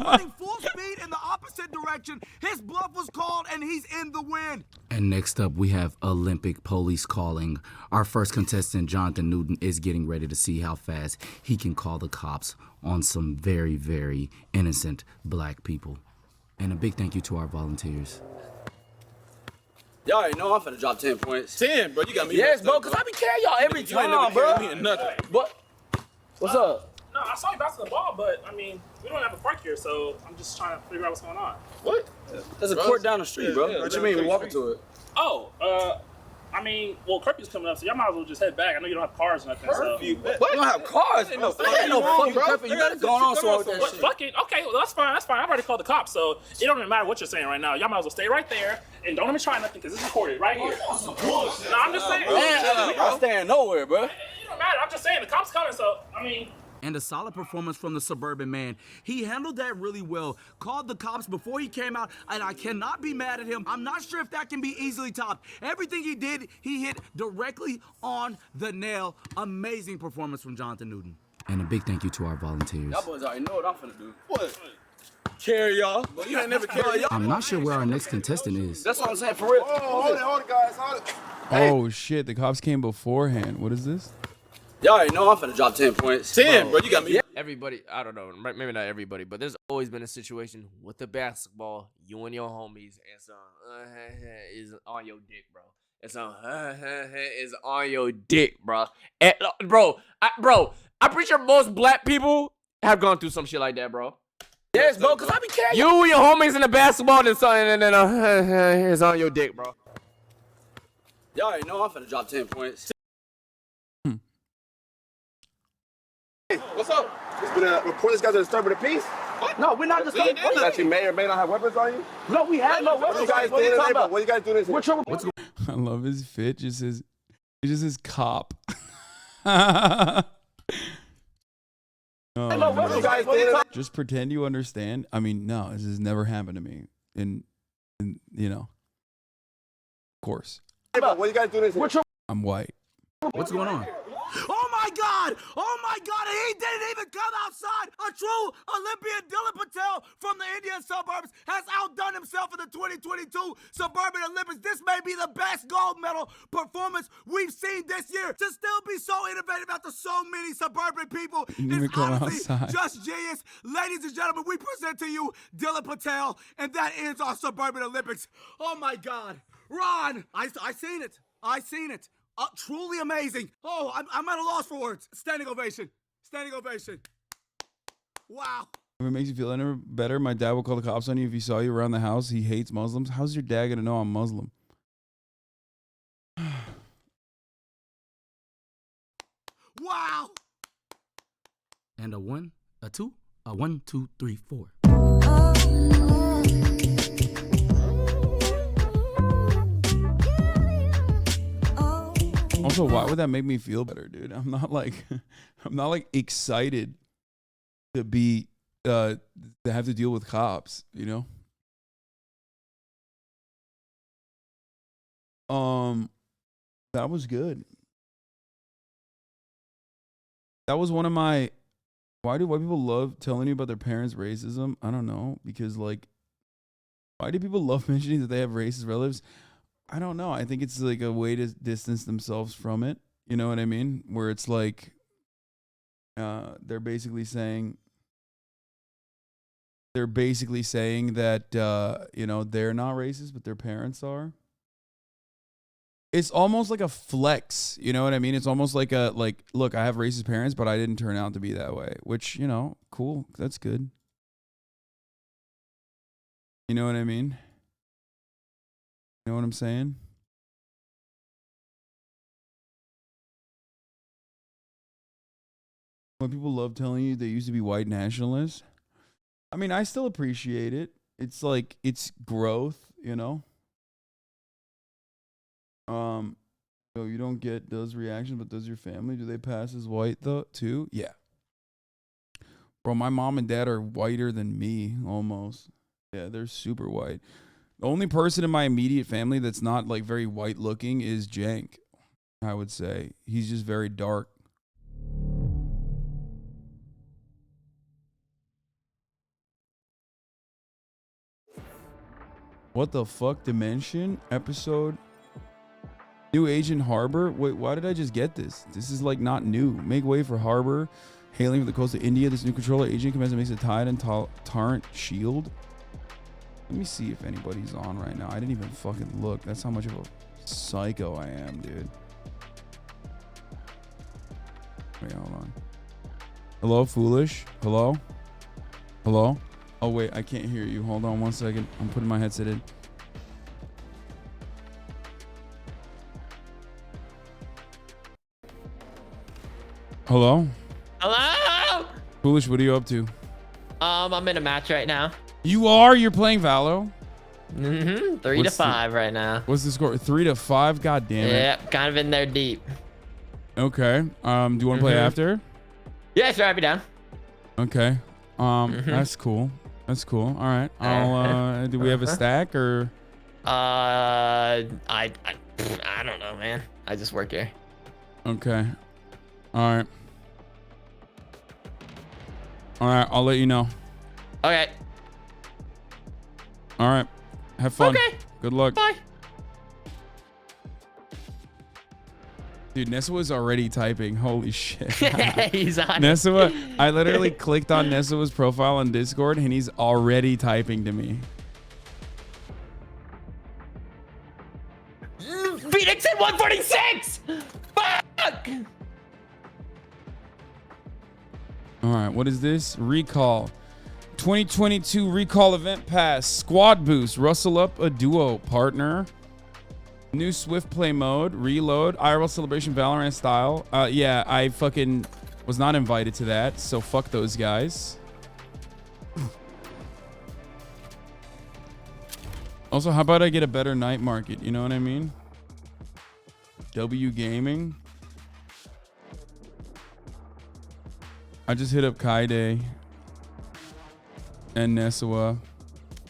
running full speed in the opposite direction. His bluff was called, and he's in the win. And next up, we have Olympic police calling. Our first contestant, Jonathan Newton, is getting ready to see how fast he can call the cops on some very, very innocent black people. And a big thank you to our volunteers. Y'all already know I'm finna drop 10 points. 10, bro. You got me. Yes, bro, because I be carrying y'all every time, bro. But, what's up? No, I saw you bouncing the ball, but I mean, we don't have a park here, so I'm just trying to figure out what's going on. What? There's a court down the street, bro. What you mean? We walking to it. Oh, I mean, well, curfew's coming up, so y'all might as well just head back. I know you don't have cars or nothing. Curfew? So. What? You don't have cars? Ain't no fucking curfew. You got it going on, so Fuck it. Okay, well, that's fine. That's fine. I've already called the cops, so it don't even matter what you're saying right now. Y'all might as well stay right there and don't even try nothing because it's recorded right here. No, I'm just saying. Man, we not staying nowhere, bro. It don't matter. I'm just saying the cops coming, so I mean. And a solid performance from the suburban man. He handled that really well. Called the cops before he came out, and I cannot be mad at him. I'm not sure if that can be easily topped. Everything he did, he hit directly on the nail. Amazing performance from Jonathan Newton. And a big thank you to our volunteers. Y'all boys already know what I'm finna do. What? Carry y'all. But you ain't never carry y'all. I'm not sure where our next contestant is. That's what I'm saying, for real. Hold it, guys, hold it. Oh shit, the cops came beforehand. What is this? Y'all already know I'm finna drop 10 points. 10, bro, you got me. Everybody, I don't know, maybe not everybody, but there's always been a situation with the basketball, you and your homies, and some is on your dick, bro. And some is on your dick, bro. And, bro, I'm pretty sure most black people have gone through some shit like that, bro. Yes, bro, because I be carrying you and your homies in the basketball and something, and then is on your dick, bro. Y'all already know I'm finna drop 10 points. What's up? It's been a report. This guy's a disturber of the peace. What? No, we're not disturbing anything. That you may or may not have weapons on you. No, we have no weapons. What are you guys doing in this? I love his fit. Just his cop. Just pretend you understand. I mean, no, this has never happened to me. And you know, of course. What are you guys doing in this? I'm white. What's going on? Oh my God! Oh my God! And he didn't even come outside. A true Olympian, Dylan Patel from the Indian suburbs has outdone himself in the 2022 Suburban Olympics. This may be the best gold medal performance we've seen this year. To still be so innovative after so many suburban people is honestly just genius. Ladies and gentlemen, we present to you Dylan Patel, and that ends our Suburban Olympics. Oh my God, Ron! I seen it. I seen it. Truly amazing. Oh, I'm at a loss for words. Standing ovation. Standing ovation. Wow. If it makes you feel any better, my dad will call the cops on you if he saw you around the house. He hates Muslims. How's your dad gonna know I'm Muslim? Wow. And a 1, a 2, a 1, 2, 3, 4. Also, why would that make me feel better, dude? I'm not like excited to be to have to deal with cops, you know? That was good. That was one of my why do white people love telling you about their parents' racism? I don't know, because like why do people love mentioning that they have racist relatives? I don't know. I think it's like a way to distance themselves from it. You know what I mean? Where it's like they're basically saying that you know, they're not racist, but their parents are. It's almost like a flex. You know what I mean? It's almost like look, I have racist parents, but I didn't turn out to be that way. Which, you know, cool. That's good. You know what I mean? You know what I'm saying? When people love telling you they used to be white nationalists, I mean, I still appreciate it. It's like, it's growth, you know? So you don't get those reactions, but does your family, do they pass as white though, too? Yeah. Bro, my mom and dad are whiter than me, almost. Yeah, they're super white. The only person in my immediate family that's not like very white looking is Jank, I would say. He's just very dark. What the fuck? Dimension episode? New Agent Harbor? Wait, why did I just get this? This is like not new. Make way for Harbor. Hailing from the coast of India, this new controller agent commands and makes a tide and torrent shield. Let me see if anybody's on right now. I didn't even fucking look. That's how much of a psycho I am, dude. Wait, hold on. Hello, Foolish? Hello? Hello? Oh, wait, I can't hear you. Hold on 1 second. I'm putting my headset in. Hello? Hello? Foolish, what are you up to? I'm in a match right now. You are? You're playing Valo? 3 to 5 right now. What's the score? 3 to 5? God damn it. Yeah, kind of in there deep. Okay. Do you want to play after? Yeah, sure, I'll be down. Okay. That's cool. That's cool. All right. I'll do we have a stack or I don't know, man. I just work here. Okay. All right. All right, I'll let you know. Okay. All right. Have fun. Okay. Good luck. Bye. Dude, Nessa's already typing. Holy shit. He's on Nessa, I literally clicked on Nessa's profile on Discord and he's already typing to me. Phoenix at 146! Fuck! All right, what is this? Recall. 2022 Recall Event Pass. Squad Boost. Rustle up a duo partner. New Swift Play Mode. Reload. IRL Celebration Valorant style. Yeah, I fucking was not invited to that, so fuck those guys. Also, how about I get a better night market? You know what I mean? W Gaming. I just hit up Kaide and Nessawa,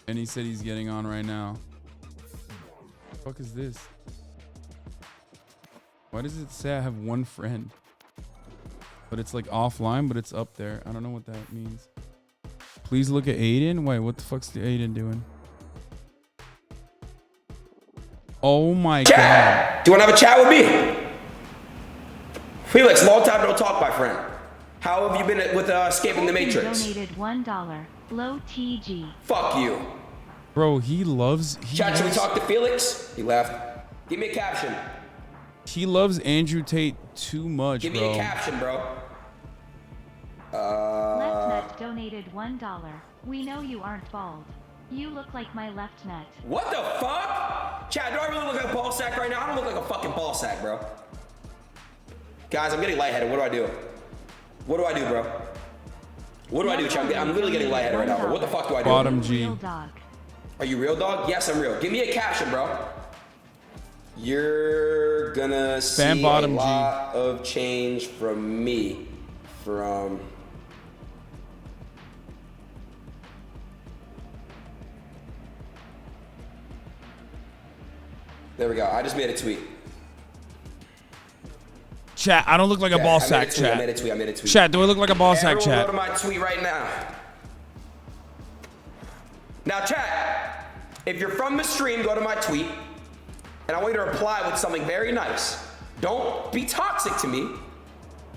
and he said he's getting on right now. What the fuck is this? Why does it say I have one friend? But it's like offline, but it's up there. I don't know what that means. Please look at Aiden. Wait, what the fuck's the Aiden doing? Oh my god. Do you want to have a chat with me? Felix, long time no talk, my friend. How have you been with escaping the Matrix? Donated $1. Low TG. Fuck you. Bro, he loves... Chat, should we talk to Felix? He left. Give me a caption. He loves Andrew Tate too much, Give bro. me a caption, bro. Left nut donated $1. We know you aren't bald. You look like my left nut. What the fuck? Chad, do I really look like a ball sack right now? I don't look like a fucking ball sack, bro. Guys, I'm getting lightheaded. What do I do? What do I do, bro? What do I do, Chad? I'm literally getting lightheaded right now, bro. What the fuck do I do? Bottom G. Are you real, dog? Yes, I'm real. Give me a caption, bro. You're gonna Spam see bottom a lot of change from me. From... There we go. I just made a tweet. Chat, I don't look like a ball sack, chat. I made a tweet. Chat, do I look like a ball sack, Everyone chat? go to my tweet right now. Now, chat, if you're from the stream, go to my tweet, and I want you to reply with something very nice. Don't be toxic to me,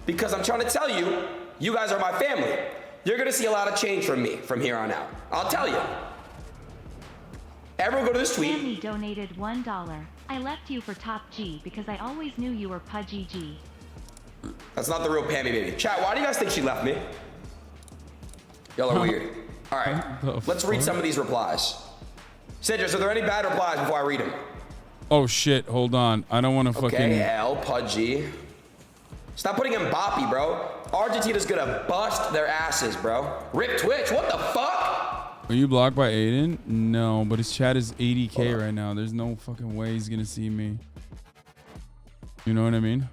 because I'm trying to tell you, you guys are my family. You're gonna see a lot of change from me from here on out. I'll tell you. Everyone go to this tweet. Sammy donated $1. I left you for Top G because I always knew you were Pudgy G. That's not the real Pammy baby. Chat, why do you guys think she left me? Y'all are weird. All right, let's read some of these replies. Citrus, are there any bad replies before I read them? Oh shit, hold on. I don't want to fucking... Okay, L, Pudgy. Stop putting in Boppy, bro. Argentina's gonna bust their asses, bro. Rip Twitch, what the fuck? Are you blocked by Aiden? No, but his chat is 80k right now. There's no fucking way he's gonna see me. You know what I mean?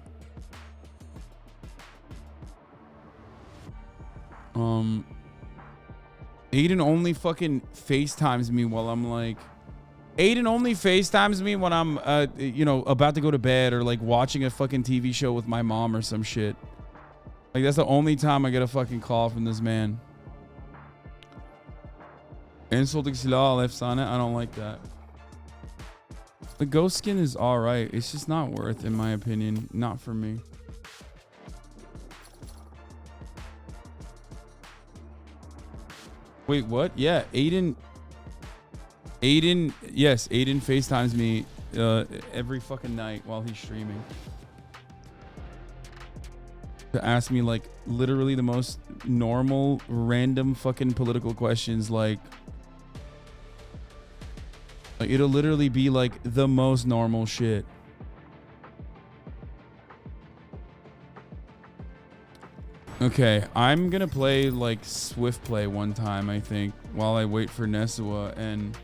Aiden only fucking FaceTimes me while I'm like... Aiden only FaceTimes me when I'm, you know, about to go to bed or like watching a fucking TV show with my mom or some shit. Like that's the only time I get a fucking call from this man. Insulting Sila left on it. I don't like that. The ghost skin is all right. It's just not worth, in my opinion. Not for me. Wait, what? Yeah, Aiden, yes, Aiden FaceTimes me every fucking night while he's streaming. To ask me like literally the most normal, random fucking political questions like it'll literally be like the most normal shit. Okay, I'm gonna play like Swift Play one time, I think, while I wait for Nesua, and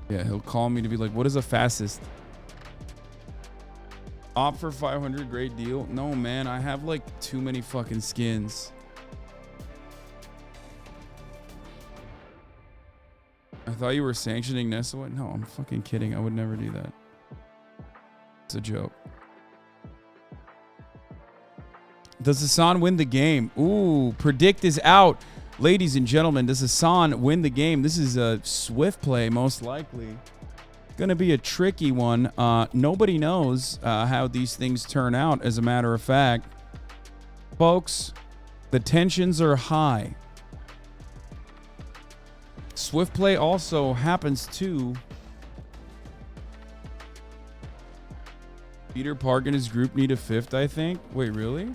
yeah, he'll call me to be like, what is the fastest? Opt for 500, great deal. No, man, I have like too many fucking skins. I thought you were sanctioning Nesua. No, I'm fucking kidding. I would never do that. It's a joke. Does Hasan win the game? Ooh, predict is out. Ladies and gentlemen, does Hasan win the game? This is a Swift Play, most likely. Gonna be a tricky one. Nobody knows how these things turn out, as a matter of fact. Folks, the tensions are high. Swift Play also happens to Peter Park and his group need a fifth, I think. Wait, really?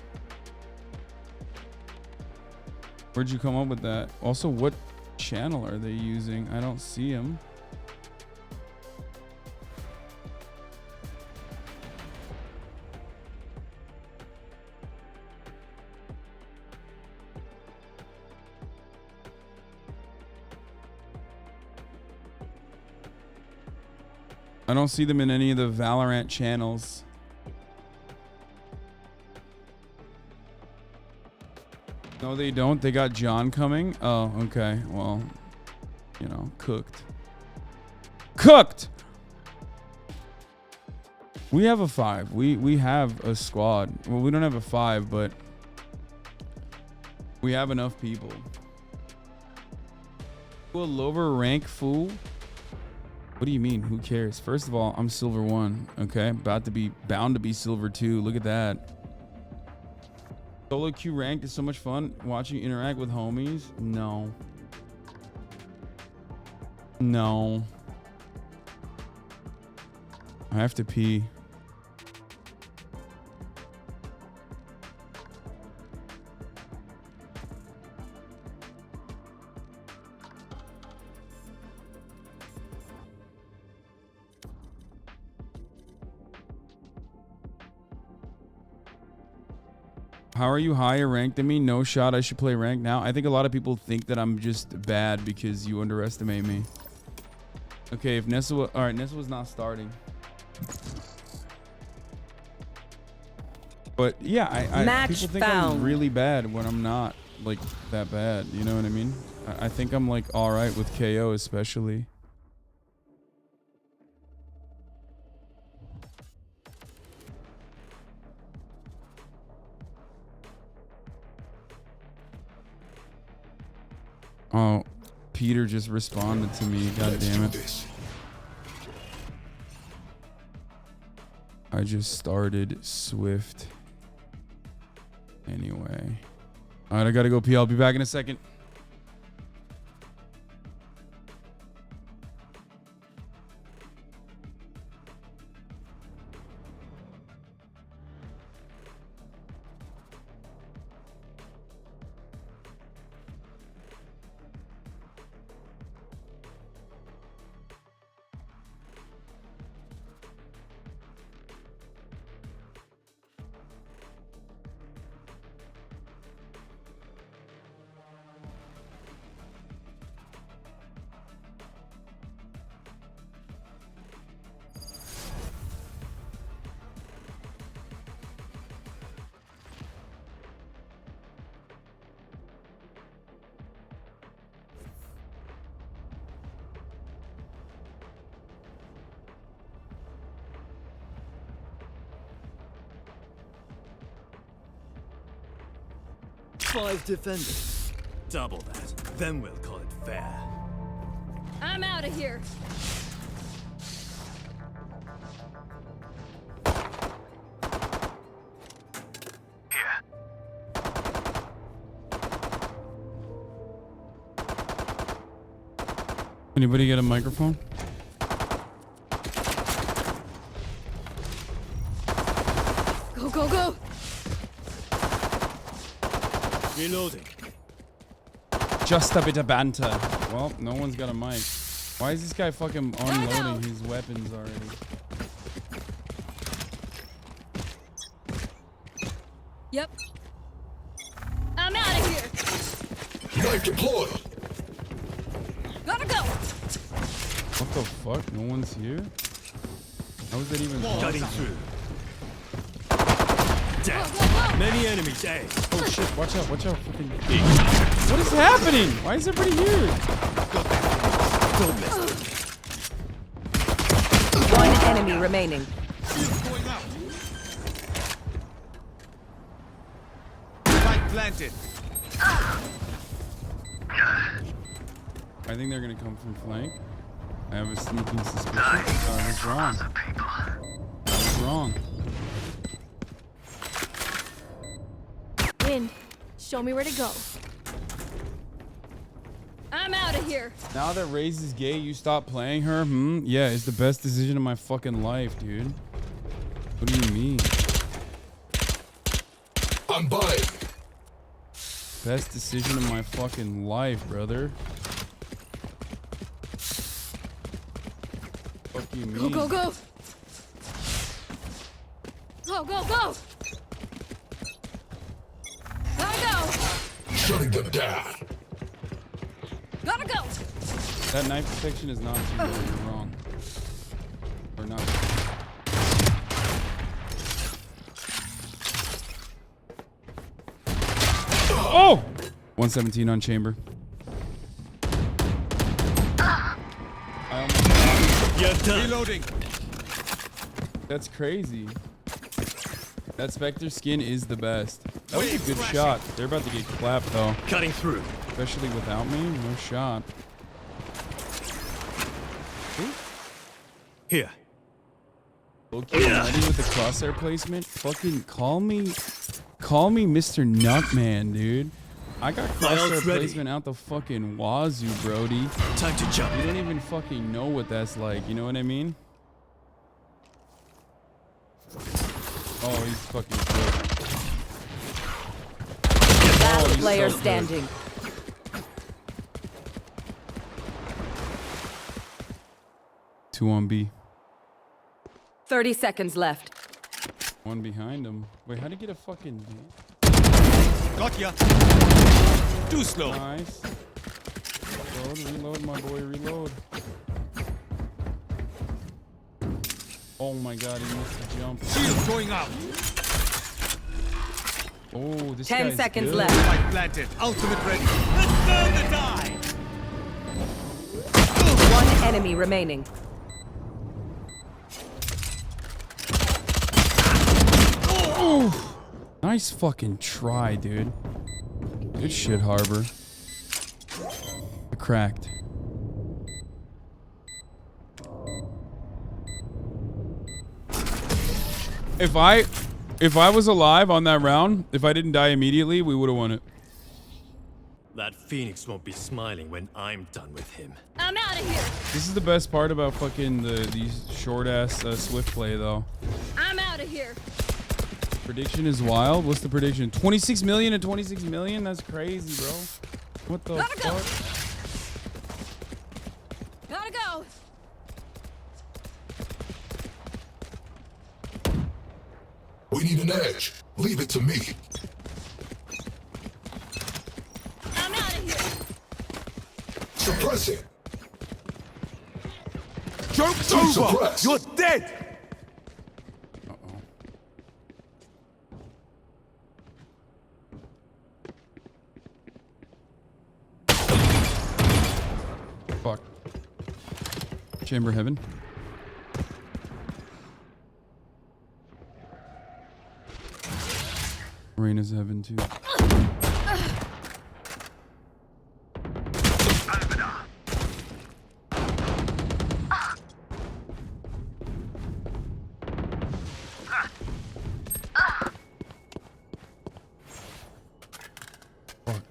Where'd you come up with that? Also, what channel are they using? I don't see him. I don't see them in any of the Valorant channels. No, they don't. They got John coming. Oh, okay. Well, you know, cooked. Cooked! We have a 5. We have a squad. Well, we don't have a 5, but we have enough people. A lower rank fool? What do you mean? Who cares? First of all, I'm silver 1. Okay, bound to be silver 2. Look at that. Solo queue ranked is so much fun. Watching you interact with homies. No. No. I have to pee. How are you higher ranked than me? No shot. I should play ranked now. I think a lot of people think that I'm just bad because you underestimate me. Okay, if Nesua... Alright, Nesua's not starting. But yeah, I people think I'm really bad when I'm not like that bad. You know what I mean? I think I'm like alright with KO especially. Oh, Peter just responded to me. God damn it. I just started Swift. Anyway. Alright, I gotta go pee. I'll be back in a second. Five defenders. Double that. Then we'll call it fair. I'm out of here. Anybody get a microphone? Go, go, go. Reloading. Just a bit of banter. Well, no one's got a mic. Why is this guy fucking unloading his weapons already? Yep. I'm out of here. Knife deployed. Gotta go. What the fuck? No one's here? How is that even Cutting possible? through. Death. Many enemies, eh? Oh shit, watch out, watch out. Fucking... What is happening? Why is everybody here? One enemy remaining. Spike planted. I think they're gonna come from flank. I have a sneaking suspicion. I was wrong. I was wrong. Wind, show me where to go. I'm out of here. Now that Raze is gay, you stop playing her? Yeah, it's the best decision of my fucking life, dude. What do you mean? I'm buying. Best decision of my fucking life, brother. Fuck you mean? Go, go, go. Go, go, go. Gotta go. Shutting them down. Gotta go. That knife protection is not too good. You're wrong. Or not. Oh! 117 on chamber. You're done. Reloading. That's crazy. That Spectre skin is the best. That was a good shot. They're about to get clapped though. Cutting through. Especially without me. No shot. Ooh. Here. Okay, ready with the crosshair placement. Fucking call me Mr. Nutman, dude. I got crosshair placement out the fucking wazoo, Brody. Time to jump. You don't even fucking know what that's like. You know what I mean? Oh, he's fucking good. Last he's player so good. standing. Two on B. 30 seconds left. One behind him. Wait, how'd he get a fucking... Got ya. Too slow. Nice. Reload, my boy, reload. Oh my god, he missed the jump. Shield going out. Oh, this 10 guy's seconds good. left. Spike planted. Ultimate ready. Let's burn the die. One enemy remaining. Oh, nice fucking try, dude. Good shit, Harbor. Cracked. If I was alive on that round, if I didn't die immediately, we would have won it. That Phoenix won't be smiling when I'm done with him. I'm out of here. This is the best part about fucking these short ass Swift play though. I'm out of here. Prediction is wild. What's the prediction? 26 million and 26 million? That's crazy, bro. What the Gotta fuck? Go. Gotta go. We need an edge. Leave it to me. I'm out of here. Suppressing. Joke's over. Suppress. You're dead. Fuck. Chamber heaven. Arena's heaven too. Fuck.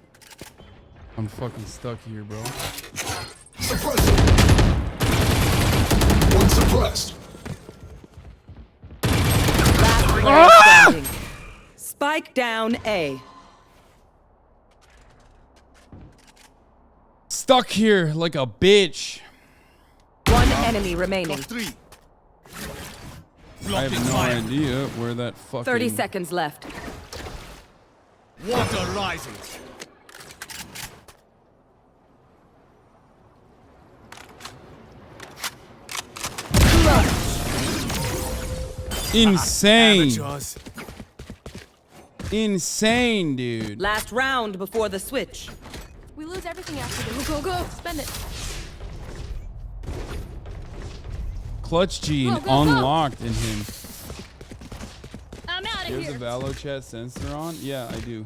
I'm fucking stuck here, bro. Suppressing. One suppressed. Last player standing. Spike down A. Stuck here like a bitch. One enemy remaining. I have no idea where that fucking... 30 seconds left. Water rising. Insane. Amateurs. Insane, dude. Last round before the switch. We lose everything after this. Go, go, go. Spend it. Clutch gene Go, go, go. unlocked in him. I'm out of There's here. a Valo chat sensor on? Yeah, I do.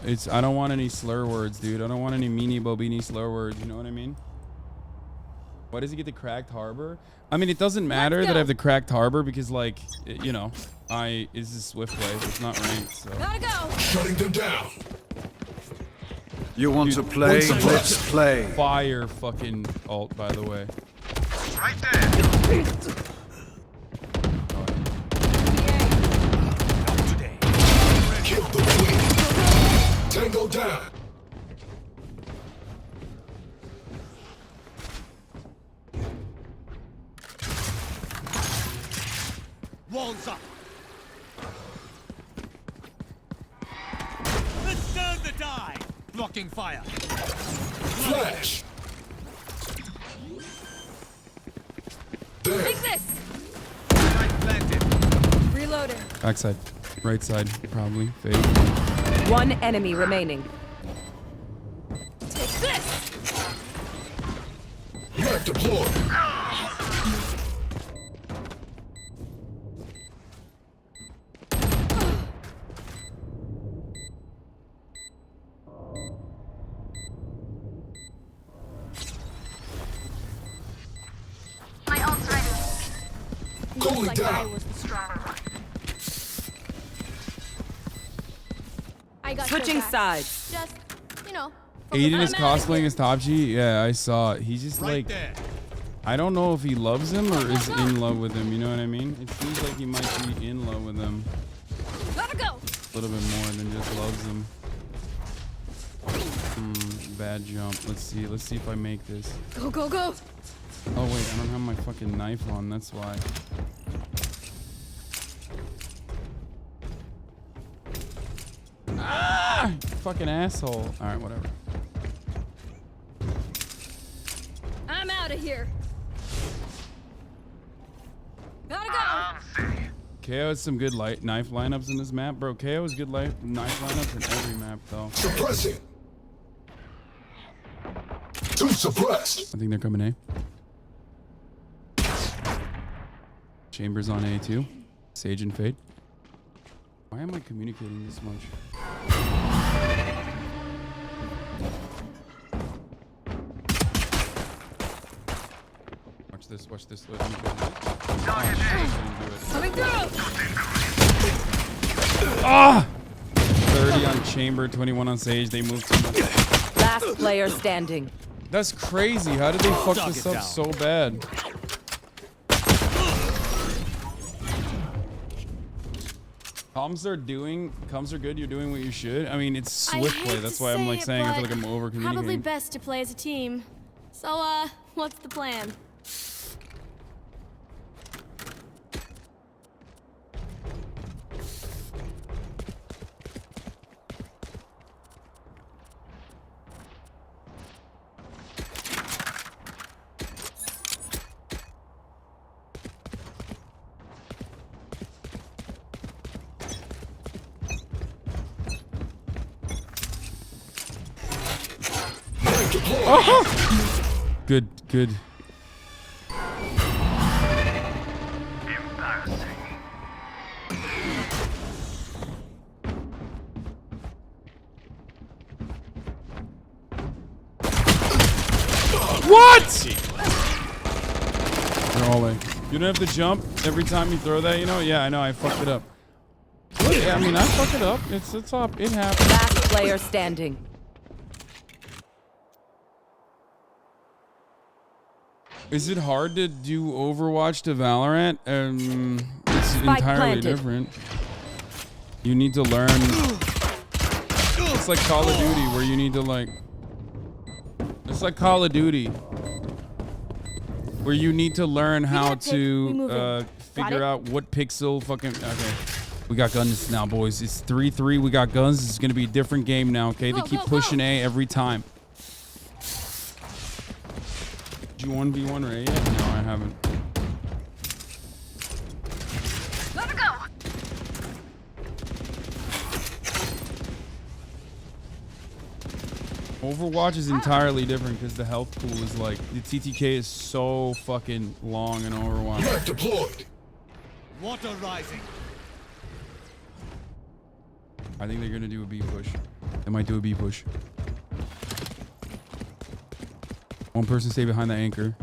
It's I don't want any slur words, dude. I don't want any meanie bobini slur words, you know what I mean? Why does he get the cracked harbor? I mean, it doesn't matter that I have the cracked harbor because, like, you know, this is Swift play. It's not ranked, so. Gotta go. Shutting them down. You want to play? Let's play. Fire fucking ult, by the way. Right there. Kill the queen. Tango down. Walls up. Let's turn the die. Blocking fire. Flash. Take this. Reloading. Backside. Right side, probably. Fade. One enemy remaining. Take this. Mark deployed. My ult's ready. Cooling Like down. I was the stronger one. I got Switching your back. sides. Just, you know. Aiden is I'm outta cosplaying here. as Top G. Yeah, I saw it. He's just like, I don't know if he loves him or is in love with him. You know what I mean? It seems like he might be in love with him Gotta go. a little bit more than just loves him. Bad jump. Let's see. Let's see if I make this. Go, go, go. Oh wait, I don't have my fucking knife on. That's why. Ah! Fucking asshole. All right, whatever. I'm out of here. Gotta go. KO has some good knife lineups in this map, bro. KO has good knife lineups in every map, though. Suppressing. Two suppressed. I think they're coming A. Chambers on A too. Sage and Fade. Why am I communicating this much? Watch this, watch this. Look, Coming through. Ah! 30 on Chamber, 21 on Sage. They moved too much. Last player standing. That's crazy. How did they fuck this up so bad? Comms are good. You're doing what you should. I mean, it's Swift play. That's why I'm like saying I feel like I'm over Probably communicating. best to play as a team. So, what's the plan? Oh! Good, good. What? They're all in. You don't have to jump every time you throw that, you know? Yeah, I know. I fucked it up. Yeah, I mean, I fucked it up. It's up. It happened. Last player standing. Is it hard to do Overwatch to Valorant? It's Spike entirely planted. different. You need to learn. It's like Call of Duty, where you need to like. It's like Call of Duty, where you need to learn how to figure out what pixel fucking. Okay, We got guns now, boys. It's 3-3. We got guns. It's going to be a different game now, okay? They keep pushing A every time. Did you 1v1 Ray yet? No, I haven't. Let her go. Overwatch is entirely different because the health pool is like, the TTK is so fucking long in Overwatch. Back deployed. Water rising. I think they're gonna do a B push. They might do a B push. One person stay behind the anchor.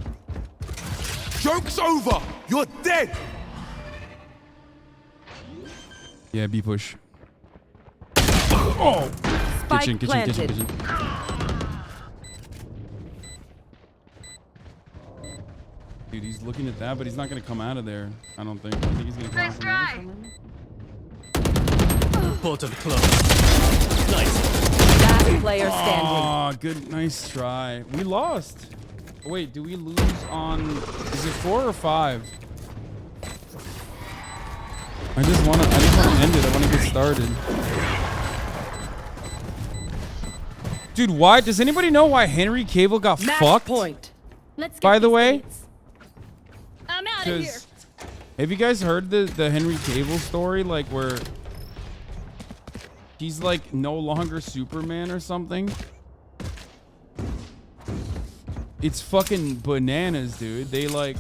Joke's over. You're dead. Yeah, B push. Oh! Spike Kitchen. planted. Dude, he's looking at that, but he's not gonna come out of there. I don't think. I think he's gonna come out from there. Portal closed. Nice. Last player standing. Oh, good, nice try. We lost. Wait, do we lose on? Is it 4 or 5? I just wanna end it. I wanna get started. Dude, why? Does anybody know why Henry Cavill got Match fucked? point. Let's get By the these way, dates. I'm out of here. have you guys heard the Henry Cavill story? Like where he's like no longer Superman or something? It's fucking bananas, dude. They like...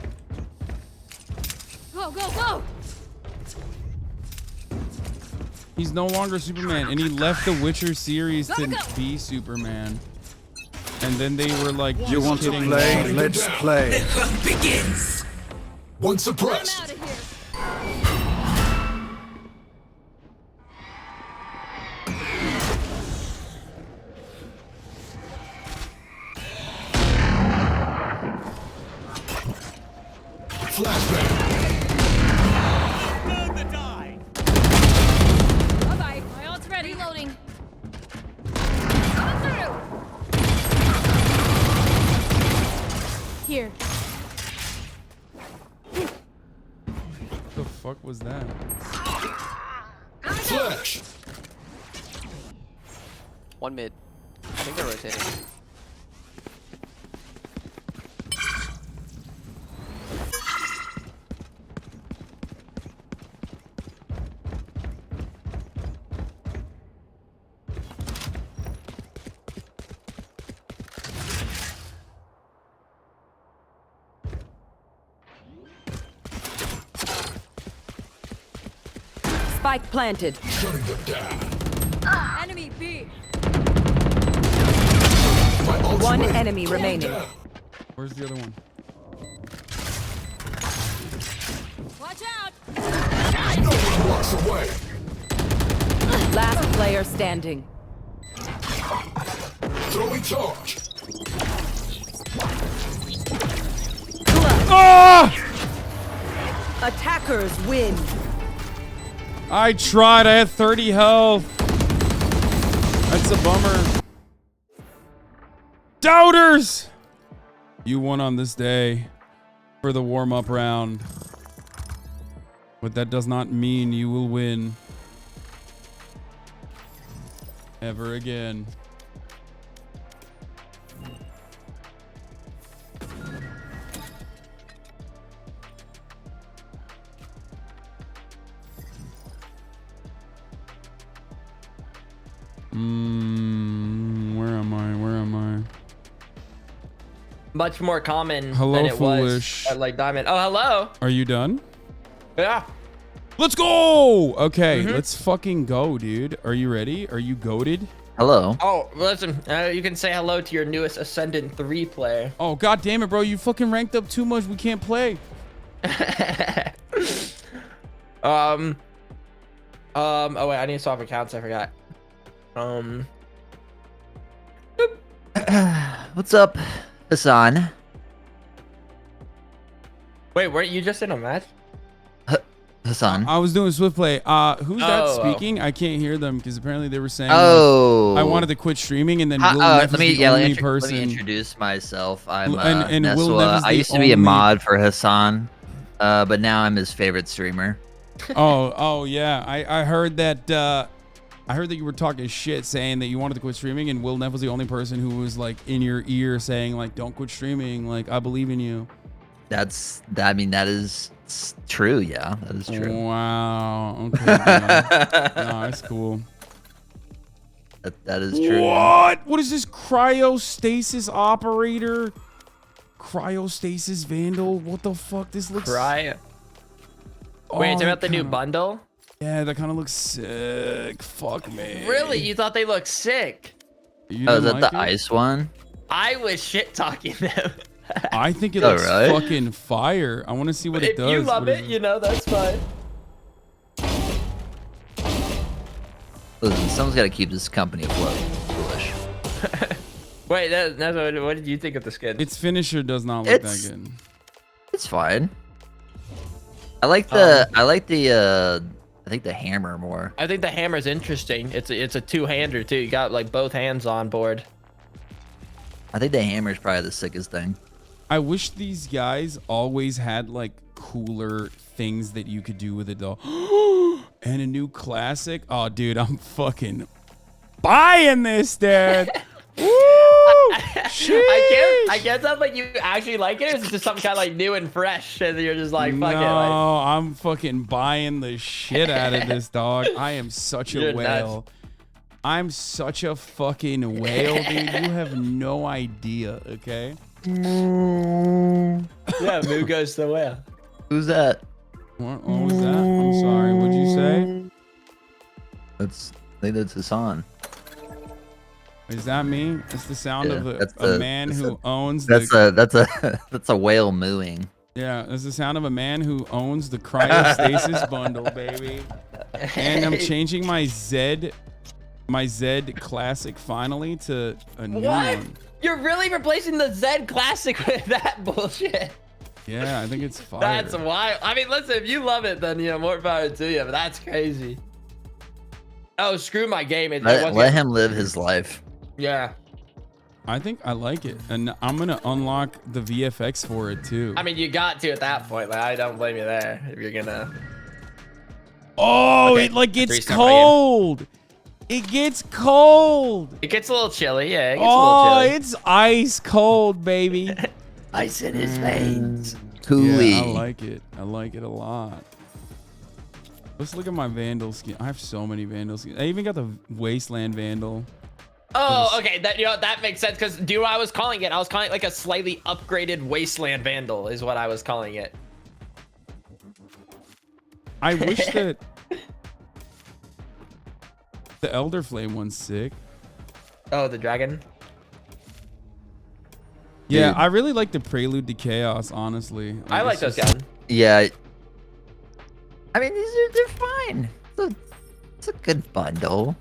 Go, go, go. He's no longer Superman, and he left the Witcher series to be Superman. And then they were like, You want to play? Let's play. The hunt begins. One suppressed. I'm out of here. Flashback. Burn the die. Bye-bye. My ult's ready. Reloading. Coming through. Here. What the fuck was that? Flash. One mid. I think they're rotating. Spike planted. Shutting them down. Enemy B. One enemy remaining. Where's the other one? Watch out. No one walks away. Last player standing. Throwing charge. Ah! Attackers win. I tried. I had 30 health. That's a bummer. Doubters! You won on this day for the warm-up round. But that does not mean you will win ever again. Where am I? Where am I? Much more common Hello, than it foolish. was at like Diamond. Oh, hello. Are you done? Yeah. Let's go! Okay, let's fucking go, dude. Are you ready? Are you goated? Hello. Oh, listen. You can say hello to your newest Ascendant 3 player. Oh, god damn it, bro. You fucking ranked up too much. We can't play. Oh wait, I need to swap accounts. I forgot. What's up, Hasan? Wait, weren't you just in a match? Hasan. I was doing swift play. Who's that Oh. speaking? I can't hear them because apparently they were saying Oh. I wanted to quit streaming, and then Will let Neff me is the only person. let me introduce myself. I'm and Will Neff Nesswa. is I the used to be a only- mod for Hasan, but now I'm his favorite streamer. Oh yeah. I heard that. I heard that you were talking shit, saying that you wanted to quit streaming, and Will Neff was the only person who was like in your ear saying like, "Don't quit streaming. Like, I believe in you." I mean, that is true. Yeah, that is true. Wow. Okay. No, that's cool. That is true. What? What is this cryostasis operator? Cryostasis vandal? What the fuck? This looks. Wait, it's about the new bundle? Yeah, that kind of looks sick. Fuck me. Really? You thought they looked sick? You Is didn't that like the it? ice one? I was shit talking them. I think it Oh, looks really? fucking fire. I want to see what it If does. you love What is it, you know, that's fine. Listen, someone's got to keep this company afloat. Foolish. Wait, that's what did you think of the skin? Its finisher does not look It's- that good. It's fine. I like the I think the hammer more. I think the hammer's interesting. It's a two-hander too. You got like both hands on board. I think the hammer is probably the sickest thing. I wish these guys always had like cooler things that you could do with it though. And a new classic. Oh, dude, I'm fucking buying this, dude. Woo! I guess that's like you actually like it, or is it just something kind of like new and fresh, and you're just like, fuck it. Like, No, I'm fucking buying the shit out of this, dog. I am such a You're whale. nuts. I'm such a fucking whale, dude. You have no idea, okay? yeah, Moo goes the whale. Who's that? What was that? I'm sorry. What'd you say? I think that's Hasan. Is that me? It's the sound of That's a man who owns that's the... that's a whale mooing. Yeah, it's the sound of a man who owns the cryostasis bundle, baby. And I'm changing my Z Classic finally to a new What? one. You're really replacing the Z Classic with that bullshit? Yeah, I think it's fire. That's wild. I mean, listen, if you love it, then you know, more power to you. But that's crazy. Oh, screw my game. Let him live his life. Yeah. I think I like it, and I'm gonna unlock the VFX for it too. I mean, you got to at that point. Like, I don't blame you there. If you're gonna. Oh, Okay, it like gets 3-star cold. It gets cold. It gets a little chilly. Yeah, it gets a Oh, little chilly. it's ice cold, baby. Ice in his veins. Coolie. Yeah, I like it. I like it a lot. Let's look at my Vandal skin. I have so many Vandal skins. I even got the Wasteland Vandal. Oh, okay. That that makes sense. Because do you know what I was calling it? I was calling it like a slightly upgraded Wasteland Vandal is what I was calling it. I wish that the Elder Flame one's sick. Oh, the dragon. Yeah, Dude. I really like the Prelude to Chaos, honestly. I like it's those just- guns. Yeah. I mean, they're fine. It's a good bundle.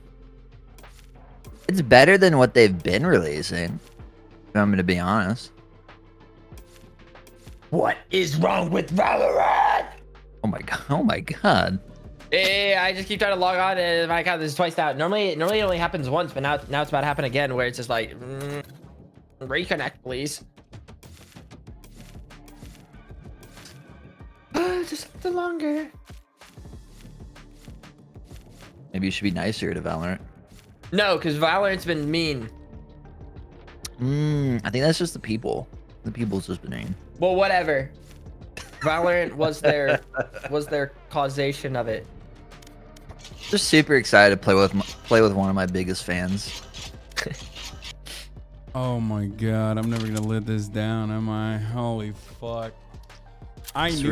It's better than what they've been releasing, if I'm gonna be honest. What is wrong with Valorant? Oh my god. Oh my god. Yeah, I just keep trying to log on and my account is twice out. Normally it only happens once, but now it's about to happen again, where it's just like, reconnect, please. Just a little longer. Maybe you should be nicer to Valorant. No, because Valorant's been mean. I think that's just the people. The people's just been mean. Well, whatever. Valorant was their causation of it. Just super excited to play with one of my biggest fans. Oh my god, I'm never gonna let this down, am I? Holy fuck. I It's knew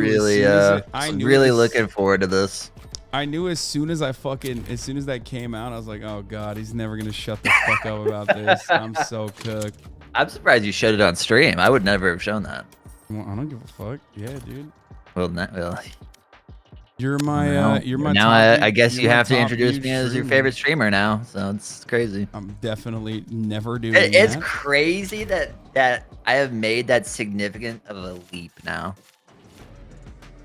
really, looking forward to this. I knew as soon as that came out, I was like, oh god, he's never gonna shut the fuck up about this. I'm so cooked. I'm surprised you showed it on stream. I would never have shown that. Well, I don't give a fuck. Yeah, dude. Well, You're my now I guess you have to introduce me as your favorite streamer now. So it's crazy. I'm definitely never doing It's that. crazy that I have made that significant of a leap now.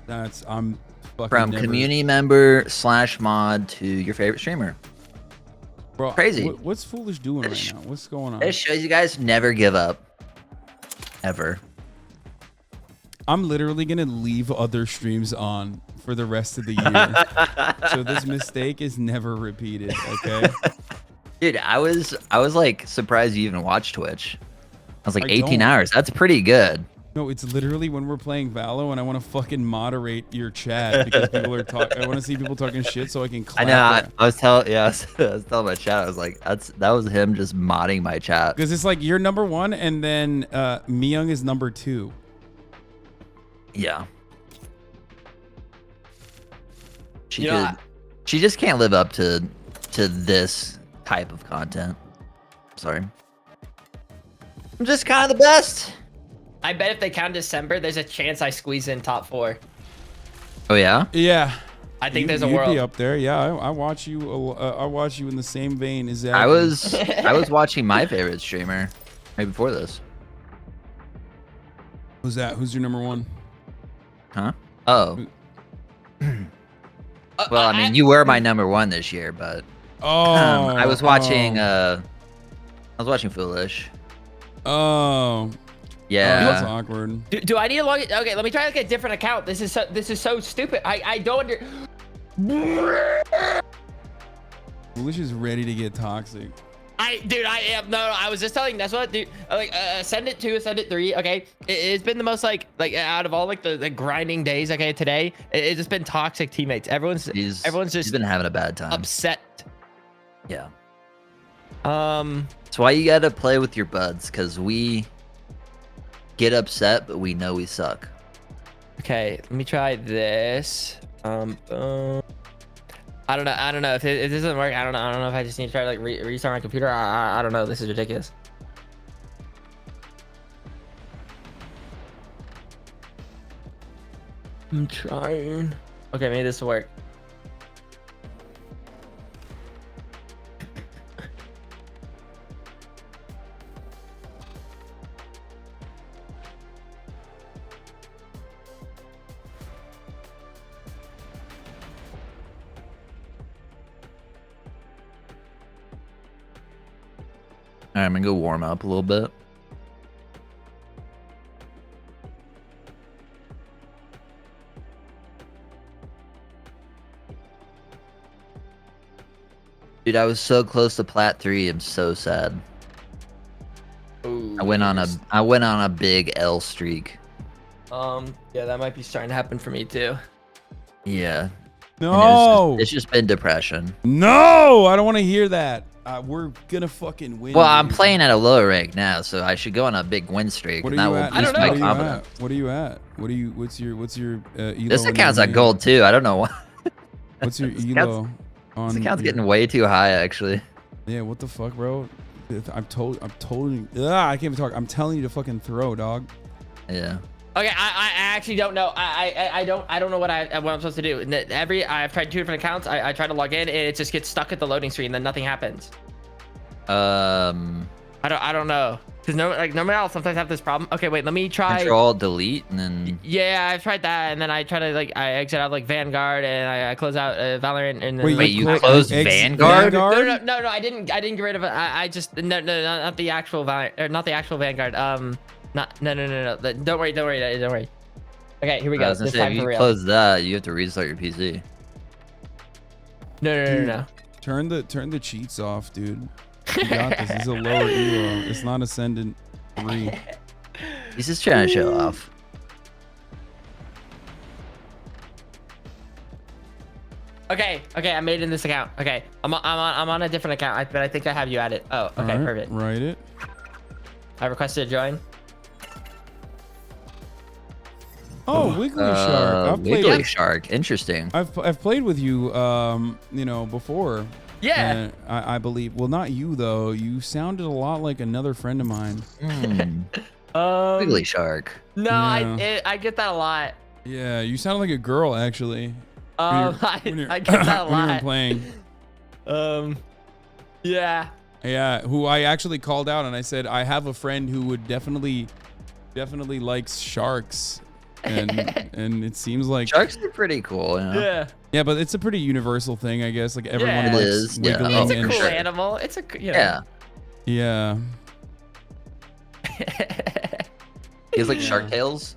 I'm fucking From never. community member / mod to your favorite streamer. Bro, crazy. What's Foolish doing right now? What's going on? It shows you guys never give up. Ever. I'm literally gonna leave other streams on for the rest of the year, so this mistake is never repeated. Okay. Dude, I was like surprised you even watched Twitch. I was like I 18 don't. hours. That's pretty good. No, it's literally when we're playing Valo and I want to fucking moderate your chat because people are talking. I want to see people talking shit so I can clap. I know. I was telling I was telling my chat. I was like, that was him just modding my chat. Because it's like you're number 1 and then Myung is number 2. Yeah. She she just can't live up to this type of content. Sorry. I'm just kind of the best. I bet if they count December, there's a chance I squeeze in top 4. Oh yeah? Yeah. I think there's a You'd world. be up there. Yeah, I watch you. I watch you in the same vein as that. I was watching my favorite streamer right before this. Who's that? Who's your number 1? Huh? Oh. Well, I mean, you were my number 1 this year, but I was watching. I was watching Foolish. Oh. Yeah. That's awkward. Do I need to log it? Okay, let me try like a different account. This is so stupid. I don't under. Foolish is ready to get toxic. Dude, I am. No, I was just telling. That's what, dude. Like, Ascend it 2, Ascend it 3. Okay, it's been the most like out of all like the grinding days. Okay, today it's just been toxic teammates. Everyone's just been having a bad time. Upset. Yeah. That's why you gotta play with your buds, cause we get upset, but we know we suck. Okay, let me try this. I don't know if this doesn't work. I don't know if I just need to try to like restart my computer. I don't know. This is ridiculous. I'm trying. Okay, maybe this will work. All right, I'm gonna go warm up a little bit. Dude, I was so close to Plat 3. I'm so sad. Ooh, I went on a big L streak. Yeah, that might be starting to happen for me too. Yeah. No. It's just been depression. No, I don't want to hear that. We're gonna fucking win. Well, I'm playing at a lower rank now, so I should go on a big win streak. What are and that you will at? boost my confidence. What are you at? What's your Elo? This account's at gold too. I don't know why. What's your Elo? This account's getting way too high, actually. Yeah, what the fuck, bro? I'm told you. I can't even talk. I'm telling you to fucking throw, dog. Yeah. Okay, I actually don't know. I don't know what I'm supposed to do. I've tried 2 different accounts. I try to log in and it just gets stuck at the loading screen, then nothing happens. I don't know. Cause normally I'll sometimes have this problem. Okay, wait, let me try. Control delete and then. Yeah, I've tried that, and then I try to I exit out like Vanguard and I close out Valorant and then. Wait, you closed Vanguard? No, I didn't get rid of it. I just no, not the actual Valorant, or not the actual Vanguard. No. Don't worry. Okay, here we go. This time if you for real. close that, you have to restart your PC. No. Turn the cheats off, dude. You got this. This is a lower Elo. It's not Ascendant 3. He's just trying to show off. Okay, I made it in this account. Okay, I'm on a different account, but I think I have you at it. Oh, okay, All right, perfect. Write it. I requested a join. Oh, Wiggly Shark. Wiggly Shark. Interesting. I've played with you, before. Yeah. I believe. Well, not you though. You sounded a lot like another friend of mine. Wiggly Shark. No, Yeah. I get that a lot. Yeah, you sound like a girl actually. I get that a when lot. you're playing. Yeah. Yeah, who I actually called out and I said I have a friend who would definitely likes sharks. And it seems like sharks are pretty cool. You know? Yeah. Yeah, but it's a pretty universal thing, I guess. Like everyone It likes is, yeah. wiggling It's a and cool animal. It's a Yeah. Yeah. He has like shark tails.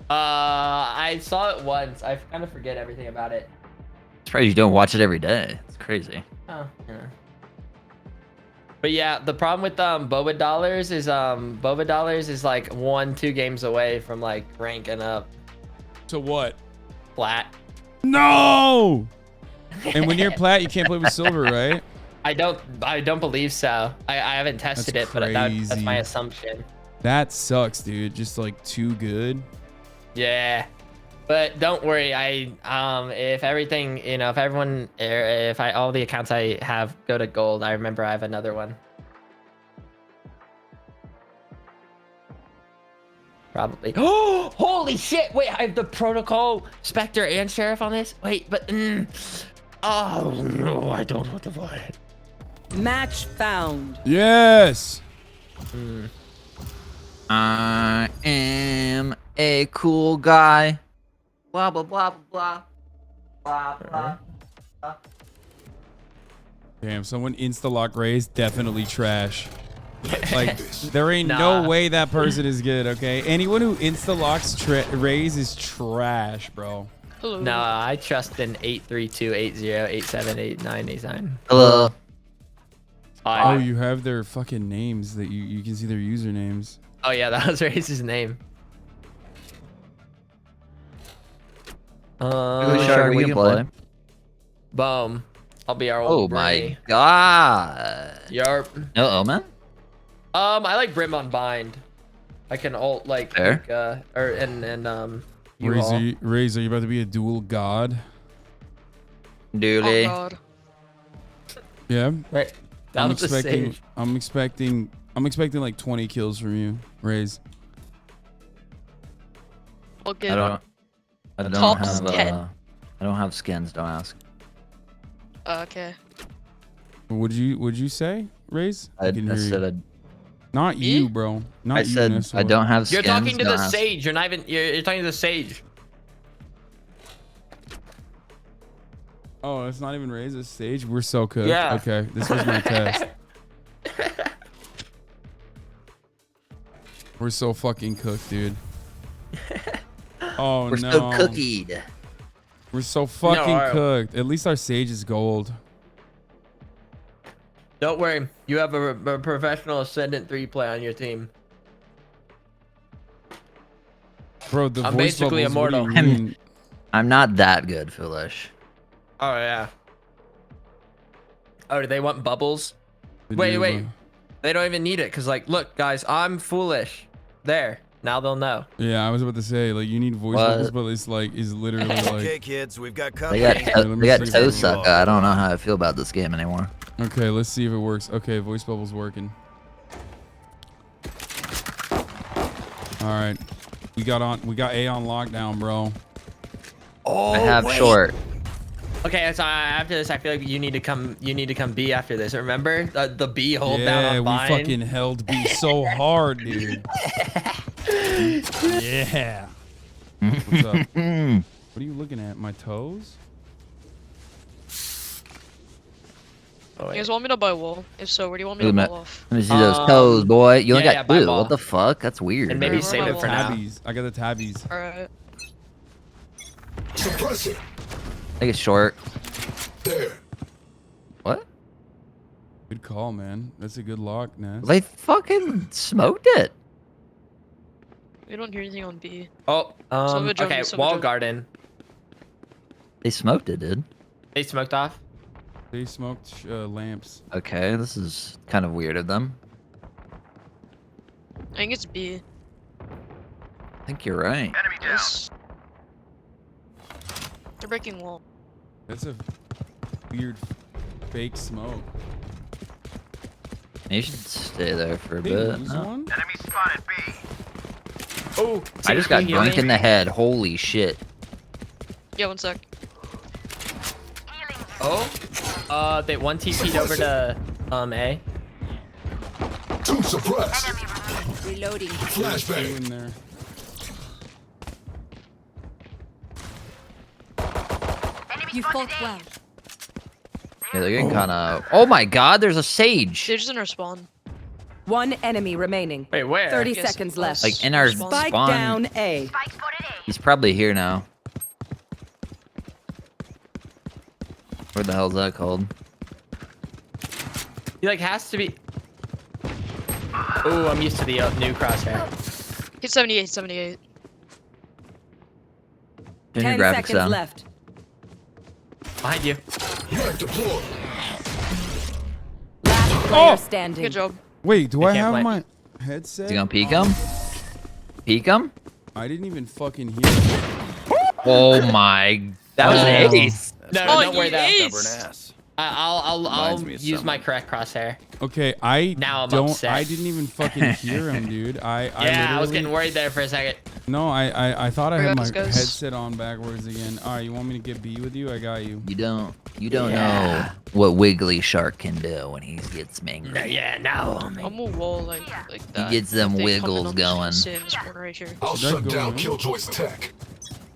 I saw it once. I kind of forget everything about it. Surprised you don't watch it every day. It's crazy. Oh, yeah. But yeah, the problem with Boba Dollars is like 1-2 games away from like ranking up. To what? Plat. No. And when you're plat, you can't play with silver, right? I don't believe so. I haven't tested That's it, but that's crazy. my assumption. That sucks, dude. Just like too good. Yeah. But don't worry, if everything, if all the accounts I have go to gold, I remember I have another one. Probably. Oh, holy shit! Wait, I have the protocol, Spectre, and Sheriff on this. Wait, but oh no, I don't want to buy it. Match found. Yes. I am a cool guy. Blah blah blah blah blah blah blah. Damn, someone insta-lock Raise, definitely trash. Like, there ain't no way that person is good, okay? Anyone who insta-locks Raise is trash, bro. Hello. No, I trust in 83280878989. Hello. Oh, you have their fucking names that you can see their usernames. Oh yeah, that was Raise's name. Sure, we can play. Boom. I'll be our old Oh my Bray. god. Yarp. No omen? I like Brim on bind. I can ult like Fair. Raise, are you about to be a dual god? Dooley. Oh god. Yeah. Right. That was the sage. I'm expecting like 20 kills from you, Raise. Okay. I don't Tops have 10. I don't have skins, don't ask. Okay. Would you say, Raise? I can hear you. said Not you, bro. Not I you, said Nessa. I don't have skins. You're talking to don't the ask. sage. You're not even. You're talking to the sage. Oh, it's not even Raise, it's Sage. We're so cooked. Yeah. Okay, this was my test. We're so fucking cooked, dude. Oh We're no. so cookied. We're so fucking No, cooked. At least our Sage is gold. Don't worry. You have a professional Ascendant 3 play on your team. Bro, the I'm voice basically bubbles, what do immortal. you mean? I'm not that good, Foolish. Oh yeah. Oh, do they want bubbles? They Wait, do, wait. bro. They don't even need it because, like, look, guys, I'm foolish. There. Now they'll know. Yeah, I was about to say, like, you need voice What? bubbles, but it's like, is literally like. Okay, kids, we've got They company. got let me they got see if toe it sucker. I don't know how I feel about this game anymore. Okay, let's see if it works. Okay, voice bubbles working. All right, we got A on lockdown, bro. Oh, I have short. Okay, so after this, I feel like you need to come B after this. Remember the B hold down Yeah, on we bind? fucking held B so hard, dude. Yeah. What's up? What are you looking at? My toes? Oh, You guys want me to buy wool? If so, where do you want me Ooh, to ma- pull off? Let me see those toes, boy. You only yeah, got buy two. ball. What the fuck? That's weird. And maybe Where save am I it for now. Tabbies. I got the tabbies. Alright. Suppress it. I think it's short. There. What? Good call, man. That's a good lock, Ness. They fucking smoked it. We don't hear anything on B. Oh, Silver jump, okay, silver wall jump. garden. They smoked it, dude. They smoked off. They smoked lamps. Okay, this is kind of weird of them. I think it's B. I think you're right. Yes. They're breaking wall. That's a weird fake smoke. You should stay there for a They bit. lose No. one? Enemy spotted B. Oh, I just got healing. dunked in the head. Holy shit. Yeah, 1 sec. Oh, they one TP'd over to A. Two suppressed. Reloading. Two Flashbang. in there. You fought well. Yeah, they're getting kind of. Oh my god, there's a sage. They're just in our spawn. One enemy remaining. Wait, where? 30 Yes, seconds left. Like in our Spike Spike spawn. down A. Spike spotted A. He's probably here now. Where the hell's that called? He like has to be. Oh, I'm used to the new crosshair. Hit 78, 78. 10 seconds down. left. Behind you. Last player standing. Good job. Wait, do I can't have play. my headset? Is he gonna peek him? Peek him? I didn't even fucking hear it. Oh my. That was an ace. No, Oh, don't worry that. ace. I'll use my correct crosshair. Okay, Now I'm don't. upset. I didn't even fucking hear him, dude. I was literally- getting worried there for a second. No, I thought I had my Regardless, guys. headset on backwards again. All right, you want me to get B with you? I got you. You don't know what Wiggly Shark can do when he gets angry. Yeah, no. I'm a wall like that. gets them They wiggles coming on going. Sims right here. I'll shut down Killjoy's tech.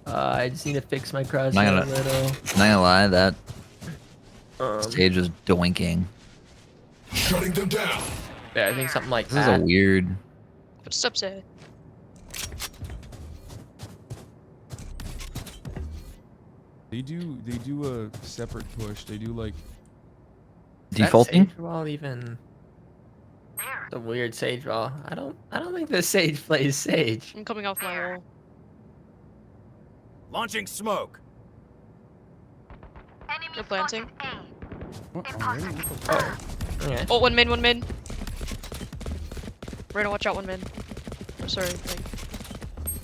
I just need to fix my crosshair Not a gonna, little. not gonna lie, that stage was doinking. Shutting them down. Yeah, I think something like This is that. a weird. Footsteps there. They do a separate push. They do like Defaulting? Sage wall even. It's a weird sage wall. I don't think the sage plays sage. I'm coming off my wall. Launching smoke. They're planting. what already? What the fuck? Okay. Oh, one min. Reyna, watch out, one min. Oh, sorry, like,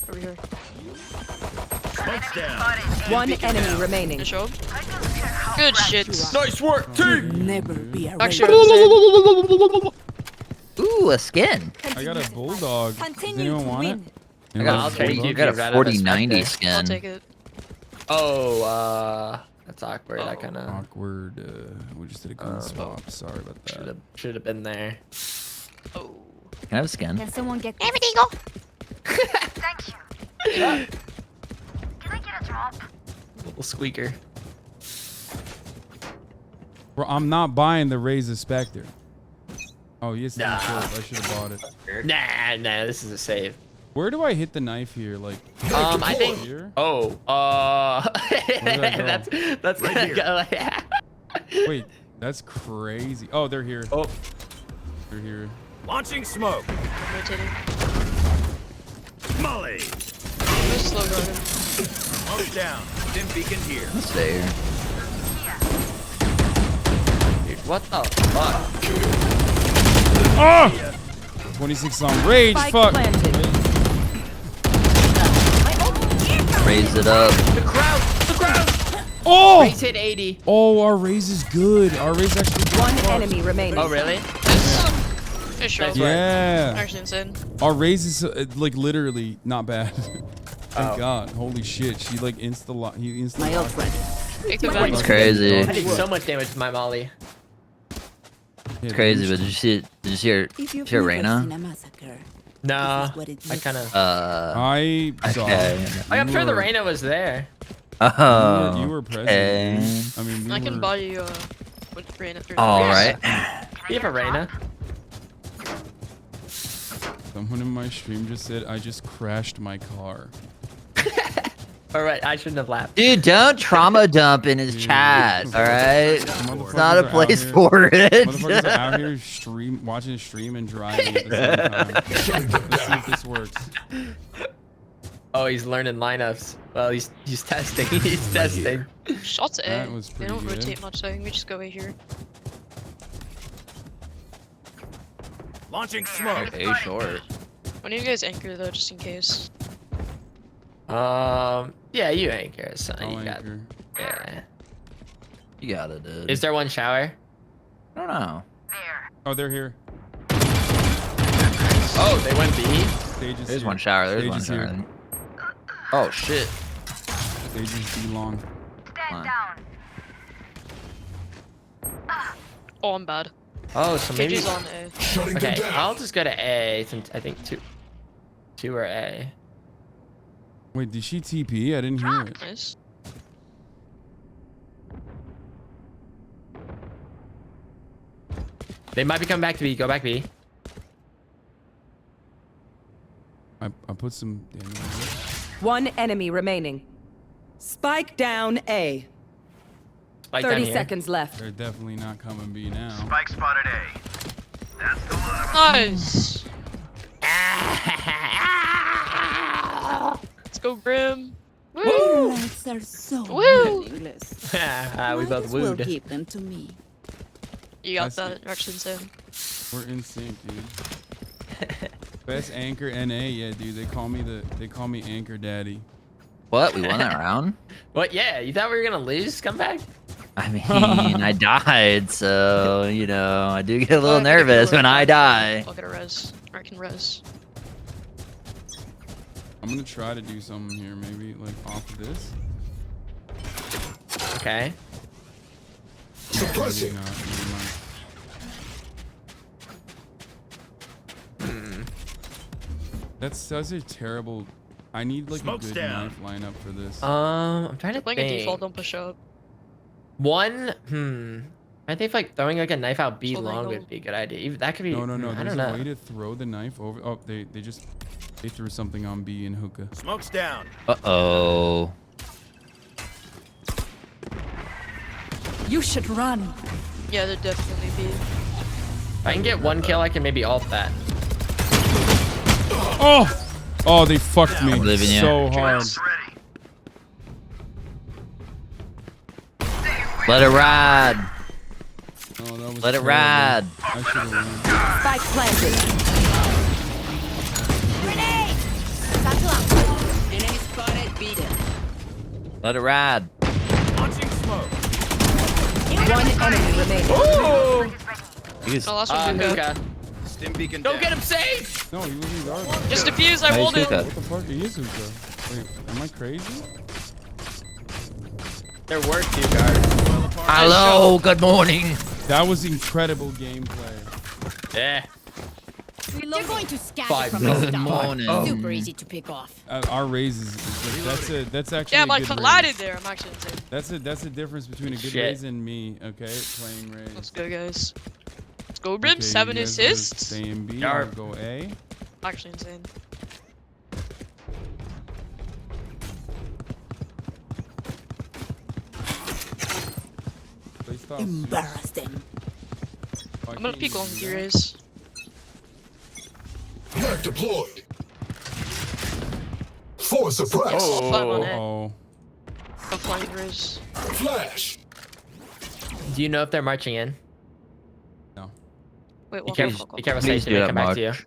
over here. Smoke's down. One enemy remaining. Good job. Good shit. Nice work, team. Never be a Actually, Ooh, a skin. I got a bulldog. Does anyone want it? I got I'll a, take it. I got a Right out of 4090 Spectre. I'll skin. take it. Oh, that's awkward. I kind of Awkward. We just did a gun swap. Sorry about that. should have been there. Oh. Can I have a skin? Can someone get Everything go. Thank you. Can I get a drop? Little squeaker. Bro, I'm not buying the Razor Spectre. Oh, yes, Nah. I should have bought it. Nah, this is a save. Where do I hit the knife here? Like, I think. here? Oh, Where'd I go? that's Right gonna here. go. Yeah. Wait, that's crazy. Oh, they're here. Oh, They're here. Launching smoke. I'm rotating. Molly. I'm slow running. Smoke down. Dim beacon here. Stay here. dude, what the fuck? Oh! 26 on rage. Spike Fuck. planted. Raise it up. The crowd. Oh! Raise hit 80. Oh, our raise is good. Our raise actually. One enemy remaining. Oh, really? Good shot. Yeah. Actually insane. Our raise is like literally not bad. Thank Oh. God. Holy shit. She like he insta My old locked. friend. Take the It's back. crazy. I did so much damage to my molly. It's crazy, but did you see her Reyna? Nah, I kind of. I saw. Okay. I'm sure the were- Reyna was there. Oh. You were present. okay. I mean, we I can were- buy you with Reyna through. All right. You have a Reyna. Someone in my stream just said I just crashed my car. All right, I shouldn't have laughed. Dude, don't trauma dump in his chat, all right? It's not a Motherfuckers are out place here- for it. Motherfuckers are out here watching a stream and driving at the same time. Let's see if this works. Oh, he's learning lineups. Well, he's testing. He's testing. Shots at That A. was They pretty don't good. rotate much, so we just go right here. Launching smoke. A short. When do you guys anchor though, just in case? Yeah, you anchor, son. I'll You got. anchor. Yeah. You got it, dude. Is there one shower? I don't know. Oh, they're here. Oh, they went B. Stage is There's here. one shower. There's Stage one is here. shower. Oh, shit. Stage is B long. Come on. Oh, I'm bad. Oh, so maybe. KG's on A. Shutting them Okay, down. I'll just go to A since I think two are A. Wait, did she TP? I didn't hear it. Nice. They might be coming back to B. Go back B. I put some damage on it. One enemy remaining. Spike down A. Spike down 30 here. seconds left. They're definitely not coming B now. Spike spotted A. That's the one. Nice. Let's go, Grim. Woo! Lights are so Woo! meaningless. We both Will wooed. give them to me. You got that. You're actually insane. We're in sync, dude. Best anchor NA, yeah, dude. They call me Anchor Daddy. What? We won that round? What? Yeah, you thought we were gonna lose? Come back. I mean, I died, so you know, I do get a little nervous when I die. I'll get a res. Or I can res. I'm gonna try to do something here, maybe like off of this. Okay. Suppressing. Maybe not, never mind. That's such a terrible. I need like Smoke's a good down. knife lineup for this. I'm trying to Playing a think. default, don't push up. I think like throwing like a knife out B Hold long angle. would be a good idea. Even that could be. No. I There's don't a know. way to throw the knife over. Oh, they threw something on B in hookah. Smoke's down. Uh-oh. You should run. Yeah, they're definitely B. If I can get one kill, I can maybe ult that. Oh, they fucked me Living you. so hard. Let it ride. Oh, that was Let it terrible. ride. I should have run. Spike planted. Enemy spotted. Beaten. Let it ride. Launching smoke. One enemy remaining. He's- Oh, last one hookah. Hookah. Stim beacon Don't down. get him safe. No, he wasn't guarding. Just defuse, I Nice rolled it. hookah. What the fuck? He is hookah. Wait, am I crazy? There were two guards. Hello, good morning. That was incredible gameplay. Yeah. They're going to scatter Five from the Good start. morning. Super easy to pick off. Our raise is that's actually Yeah, a my good collided raise. there. I'm actually insane. That's the difference between a good Shit. raise and me. Okay, playing raise. Let's go, guys. Let's go, Rib. Okay, 7 you guys are assists. staying B. Yarp. I'll go A. Actually insane. Play style Embarrassing. I'm gonna peek long gear raise. Knife deployed. Four suppressed. Oh, 5 on it. Oh, I'm flying raise. Flash. Do you know if they're marching in? no. Wait, Be one careful. more. Be careful. Please Station. do They that, come back to you. Mark.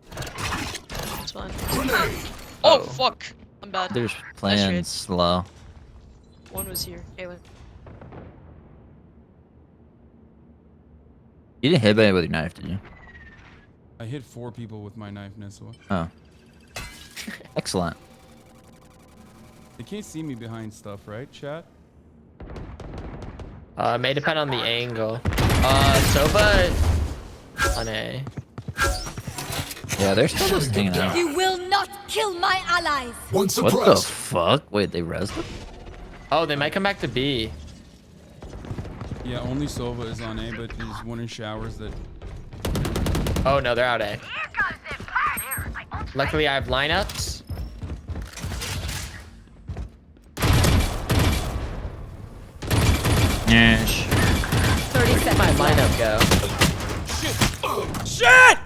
It's fine. Grenade. Oh, fuck. I'm bad. They're just playing slow. One was here. Galen. You didn't hit anybody with your knife, did you? I hit 4 people with my knife, Nestle. Oh. Excellent. They can't see me behind stuff, right, chat? It may depend on the angle. Soba on A. Yeah, they're still just hanging out. You will not kill my allies. One What the fuck? Wait, they rezzed it? Oh, they might come back to B. Yeah, only Sova is on A, but there's one in showers that. Oh no, they're out A. Luckily, I have lineups. Yes. 30 Where did my seconds left. lineup go? Shit!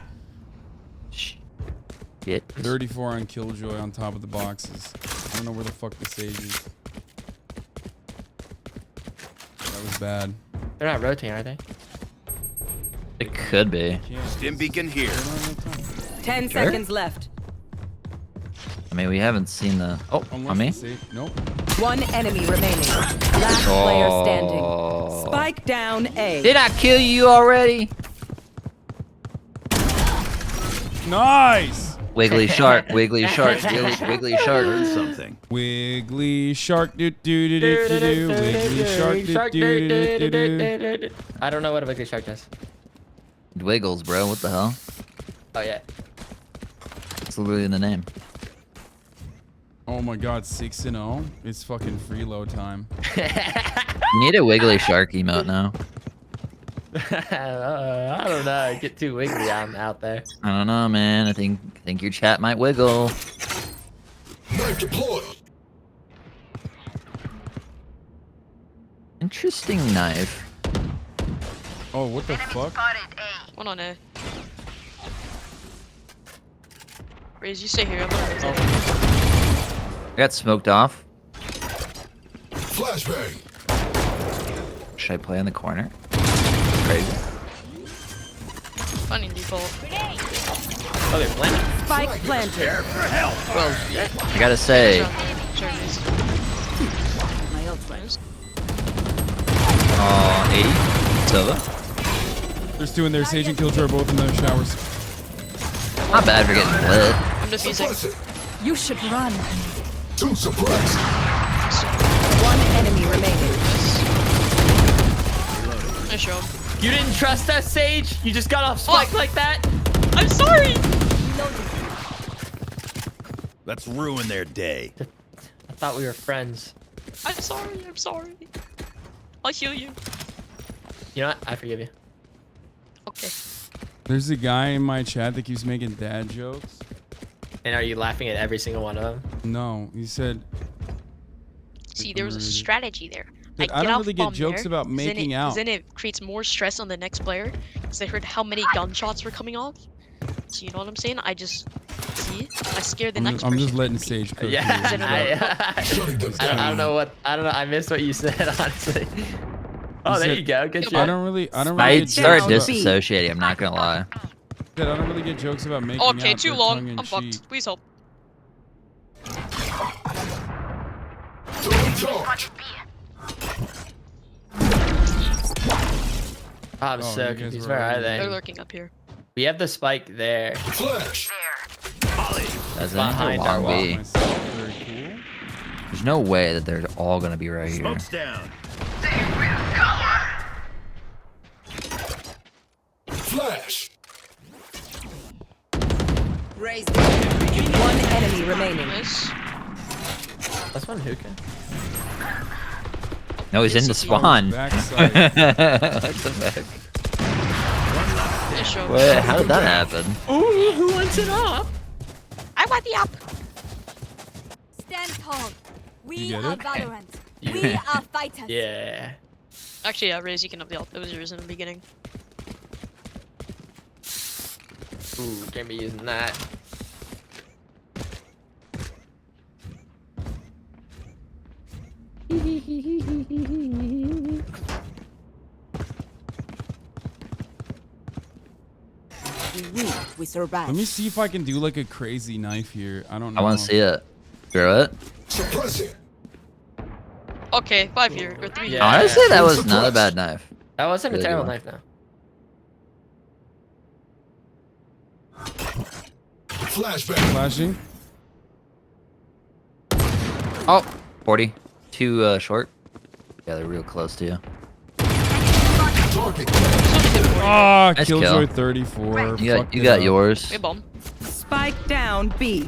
Get 34 on Killjoy on top of the boxes. I don't know where the fuck the sage is. That was bad. They're not rotating, are they? It could be. Stim beacon here. 10 Sure. seconds left. I mean, we haven't seen the. Oh, on me? Nope. One enemy remaining. Last player standing. Spike down A. Did I kill you already? Nice! Wiggly shark, wiggly shark, wiggly shark. Learn something. Wiggly shark do do do do do do. Wiggly shark do do do do do. I don't know what a wiggly shark does. It wiggles, bro. What the hell? Oh yeah. It's literally in the name. Oh my god, 6-0. It's fucking freeload time. You need a wiggly shark emote now. I don't know. Get too wiggly out there. I don't know, man. I think your chat might wiggle. Knife deployed. Interesting knife. Oh, what the fuck? One on A. Raise, you stay here. I'm gonna raise it. I got smoked off. Flashbang. Should I play in the corner? Crazy. Funny default. Oh, they're planted. Spike planted. Well, I gotta say, My old friends. 80. It's over. There's two in there. Sage and Killjoy are both in the showers. Not bad for getting lit. I'm defusing. You should run. Two suppressed. One enemy remaining. Nice show. You didn't trust us, Sage? You just got off spike like that? I'm sorry. Let's ruin their day. I thought we were friends. I'm sorry. I'm sorry. I'll heal you. You know what? I forgive you. Okay. There's a guy in my chat that keeps making dad jokes. And are you laughing at every single one of them? No, he said. See, there was a strategy there. Dude, I don't really get jokes about making out. Then it creates more stress on the next player because they heard how many gunshots were coming off. So you know what I'm saying? I just see. I scared the next person. I'm just letting Sage cook. Yeah. I don't know what. I don't know. I missed what you said, honestly. Oh, there you go. Good job. I don't really I get started jokes about- disassociating, I'm not gonna lie. Dude, I don't really get jokes about making Okay, out. too They're long. tongue in I'm fucked. cheek. Please help. I'm Oh, so you guys confused. were Where are already they? They're lurking up here. We have the spike there. Flash. That's Behind a our long wall. B. There's no way that they're all gonna be right here. Smoke's down. Flash. Raise One enemy remaining. Nice. That's one hookah. No, he's in the spawn. Backside. What the heck? Nice show. Wait, how did that happen? Ooh, who wants it up? I want the up. Stand tall. We You get are it? VALORANT. Yeah. We are fighters. Yeah. Actually, yeah, Raise, you can up the up. It was yours in the beginning. Ooh, can't be using that. We survive. Let me see if I can do like a crazy knife here. I don't know. I want to see it. Throw it. Suppress it. Okay, 5 here or 3 here. Yeah. Honestly, that was not a bad knife. That wasn't a Really terrible good knife, though. Flashbang. Flashing. Oh, 40. Too short. Yeah, they're real close to you. Target. Ah, Nice Killjoy kill. 34. You got, Fucked you it got up. yours. Hey, bomb. Spike down B.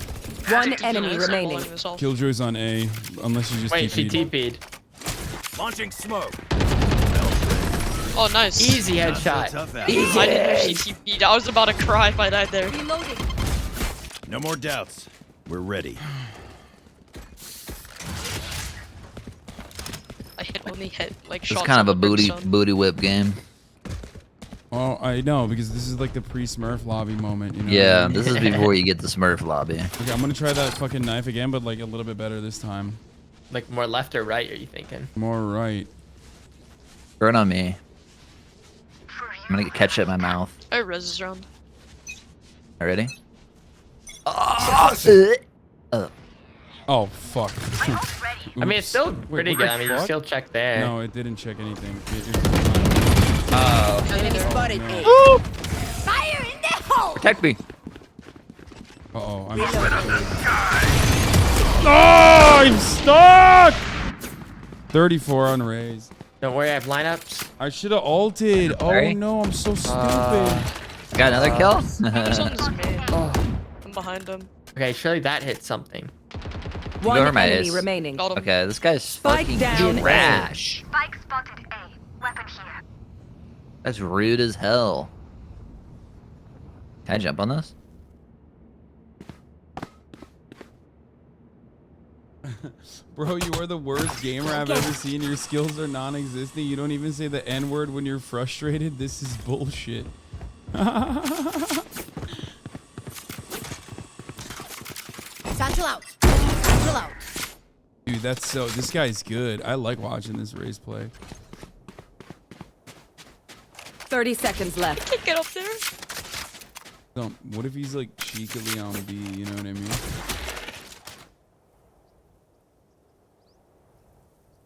One enemy remaining. Killjoy's on A, unless you just Wait, she TP'd. TP'd. Launching smoke. Oh, nice. Easy Not so headshot. tough out. I didn't know she TP'd. I was about to cry if I died there. Reloading. No more doubts. We're ready. I only hit like It's shots. kind of on a the booty brimstone. whip game. Oh, I know, because this is like the pre-Smurf lobby moment, you know? Yeah, this is before you get the Smurf lobby. Okay, I'm gonna try that fucking knife again, but like a little bit better this time. Like more left or right, are you thinking? More right. Throw it on me. I'm gonna get ketchup in my mouth. I res is around. Already? Oh, fuck. I mean, it's still Wait, pretty what good. the I mean, you fuck? still check there. No, it didn't check anything. Oh. Enemy spotted A. Fire in the hole. Protect me. Uh-oh, I'm Oh, I'm stuck! 34 on raise. Don't worry, I have lineups. I should have ulted. Oh Sorry? no, I'm so stupid. Got another kill? Something's made. I'm behind him. Okay, surely that hit something. One over my enemy ace. remaining. Got him. Okay, this guy's Spike fucking down A. trash. Spike spotted A. Weapon here. That's rude as hell. Can I jump on this? Bro, you are the worst gamer I've ever seen. Your skills are non-existent. You don't even say the N-word when you're frustrated. This is bullshit. Satchel out. Satchel out. Dude, that's so... This guy's good. I like watching this race play. 30 seconds left. Can't get up there. What if he's like cheekily on B? You know what I mean?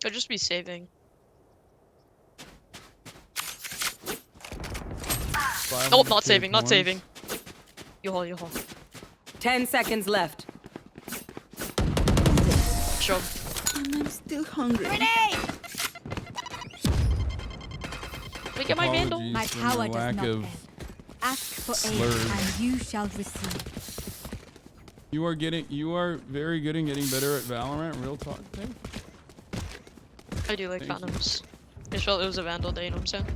I'll just be saving. Nope, not saving, not saving. You haul, you haul. 10 seconds left. Sure. I'm still hungry. We get my vandal. Apologies My for power does lack not of end. Ask for slurs. aid and you shall receive. You are very good in getting better at Valorant. Real talk thing. I do like Phantoms. I just felt it was a vandal day, you know what I'm saying?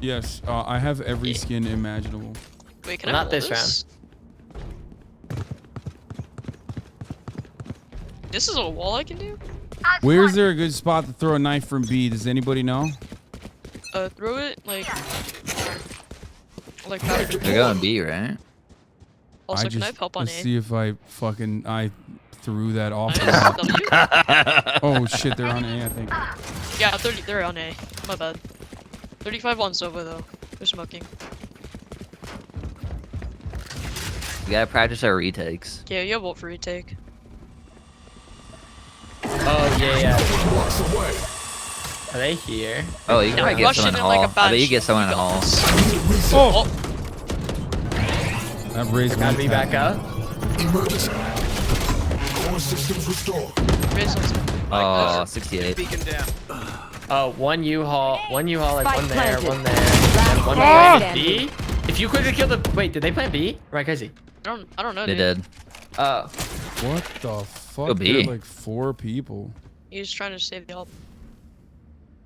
Yes, I have every skin imaginable. Wait, can I Not roll this this? This is a wall I can do? Where's there a good spot to throw a knife from B? Does anybody know? Throw it like They're going B, right? Also, can I help on let's A? see if I threw that off. Oh shit, they're on A, I think. Yeah, they're on A. My bad. 35 on Sova though. They're smoking. We gotta practice our retakes. Yeah, you have ult for retake. Oh yeah. Are they here? Oh, you can Yeah, probably get someone in Hall. like a I bet you get someone in Hall. Oh! That raised Gotta be back up. Emergency. Core systems restored. Oh, 68. Oh, one U-Haul, like one there, planted. one there, and one planted B. If you quickly kill the, wait, did they plant B? Right, crazy. I don't know. They Dude. did. What the fuck? Go B. There are like 4 people. He's trying to save the ult.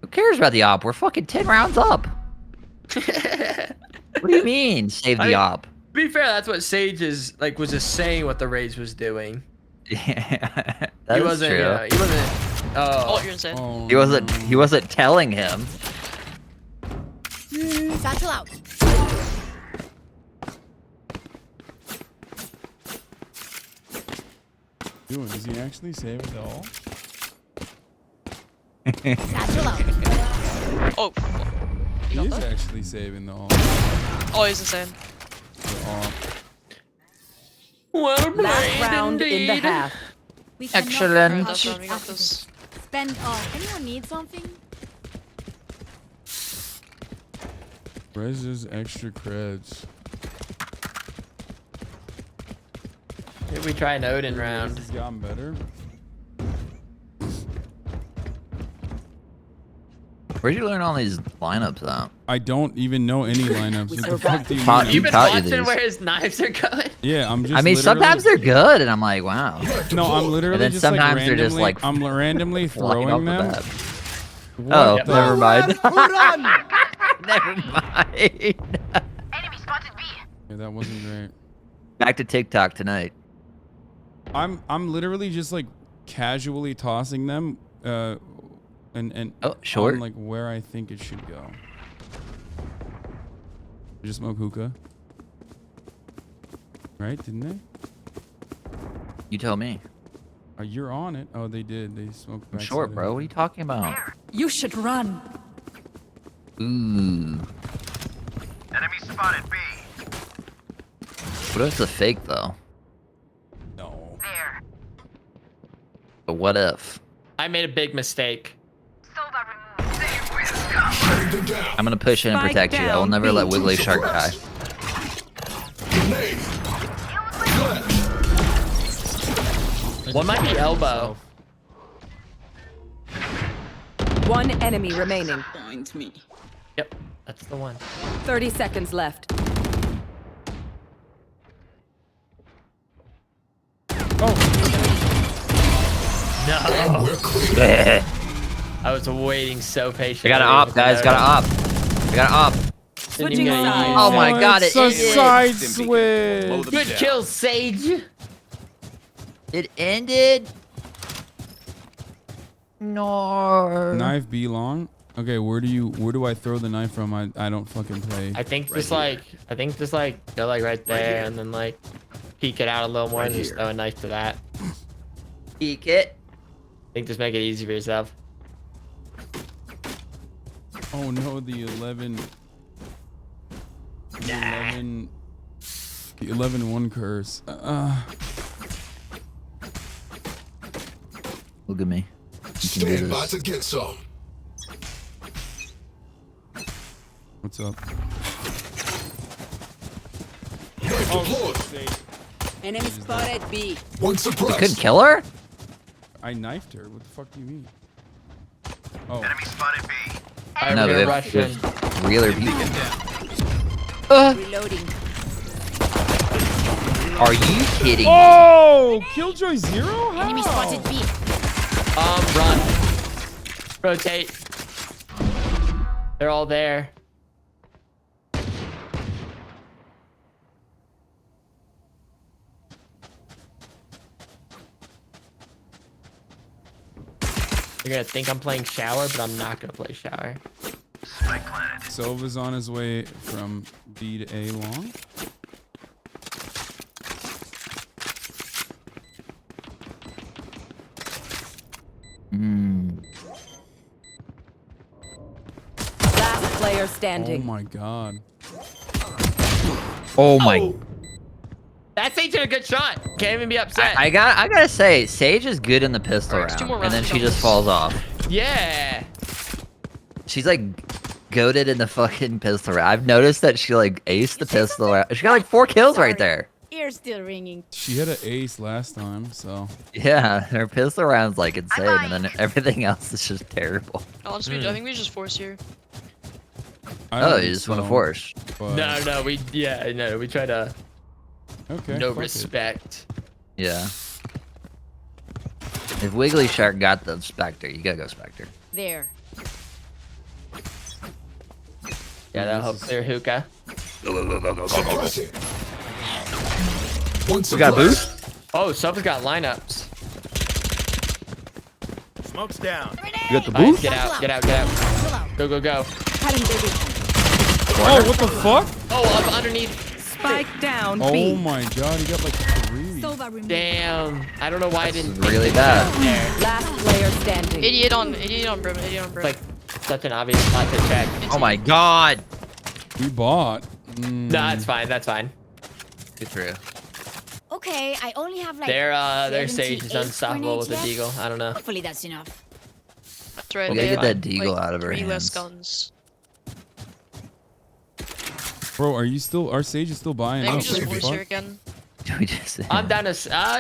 Who cares about the op? We're fucking 10 rounds up. What do you mean, save the op? To be fair, that's what Sage is like. Was just saying what the Rage was doing. Yeah, He wasn't. He wasn't. Oh, you're insane. Oh, He wasn't telling him. Satchel out. Dude, is he actually saving the all? Satchel out. Oh. He is actually saving the all. Oh, he's insane. Well, Last round in the half. We cannot Excellent. That's why we got this. spend all. Anyone need something? Where's his extra creds? Maybe we try an Odin round. He's gotten better. Where'd you learn all these lineups at? I don't even know any lineups. What the fuck do you mean? You've been taught you watching these. where his knives are going? Yeah, I'm just. I mean, literally- sometimes they're good, and I'm like, wow. No, I'm literally And then just sometimes like they're randomly. just like I'm randomly flying off throwing the them. bat. What Oh, the- never mind. Run! Never mind. Enemy spotted B. Yeah, that wasn't great. Back to TikTok tonight. I'm literally just like casually tossing them, and short. on, like where I think it should go. Just smoke hookah, right? Didn't they? You tell me. You're on it. Oh, they did. They smoked. I'm backside short, of bro. it. What are you talking about? You should run. Ooh. Enemy spotted B. What if it's a fake, though? No. There. But what if? I made a big mistake. I'm gonna push in and Spike protect you. I will down, never B. let Wiggly Shark die. One might be elbow. One enemy remaining. Point me. Yep, that's the one. 30 seconds left. No. I I was waiting so patiently. got an op, guys. Got an op. I got an op. Switching sides. Oh my god, it It's a ended. side switch. Good kill, Sage. It ended. No. Knife B long. Okay, where do I throw the knife from? I don't fucking play. I think just like go like right there and then like peek it out a little more and just throw a knife to that. Peek it. I think just make it easy for yourself. Oh no, the 11. The 11-1 curse. Look at me. Stand by to get some. What's up? Enemy spotted B. One You suppressed. couldn't kill her? I knifed her. What the fuck do you mean? Oh. Enemy spotted B. Alright, No, we're they gonna have rush in. realer people. Reloading. Are you kidding me? Oh, Killjoy 0? How? Enemy spotted B. Run. Rotate. They're all there. You're gonna think I'm playing shower, but I'm not gonna play shower. Sova's on his way from B to A long. Last player Oh standing. my god. Oh my. That Sage did a good shot. Can't even be upset. I gotta say, Sage is good in the pistol Alright, 2 more round, and then rounds she on just this. falls off. Yeah. She's like goated in the fucking pistol round. I've noticed that she like aced the pistol round. She got like 4 kills right there. Ear's still ringing. She had an ace last time, so. Yeah, her pistol round's like insane, and then everything else is just terrible. Honestly, I think we just force here. I Oh, don't you think just want to so, force? but- No, we try to. Okay. No fuck it. respect. Yeah. If Wiggly Shark got the Spectre, you gotta go Spectre. There. Yeah, that'll help clear hookah. Suppressing. One We got a boost? Oh, someone's got lineups. Smoke's down. You got the All right, boost? get out. Go. Cutting baby. Oh, what the fuck? Oh, up underneath. Spike down Oh B. my god, he got like 3. Sova removed. Damn. I don't know why I didn't. Really think bad. there. Last player standing. 88 on Brim. 88 on Brim. It's like such an obvious spot to check. Oh my god! We bought. Nah, it's fine. That's fine. Good for you. Okay, I only have like. Their Sage is 78 unstoppable with a grenades deagle. I don't know. Hopefully that's enough. That's right. We they gotta get have, that deagle like, out of her 3 less hands. guns. Bro, are you still? Our Sage is still buying Maybe up. just What the force fuck? here again. We just, I'm down to.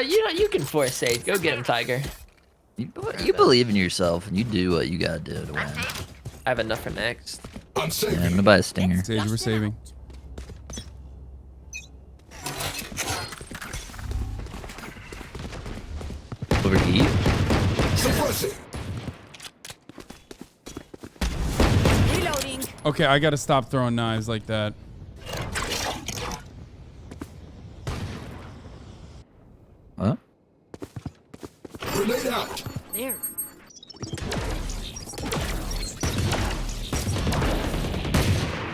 You can force Sage. Go get him, Tiger. you believe in yourself, and you do what you gotta do to win. I have enough for next. I'm Yeah, saving. I'm gonna buy a stinger. Sage, we're saving. Overheat? Suppressing. Reloading. Okay, I gotta stop throwing knives like that. Huh? Grenade out. There.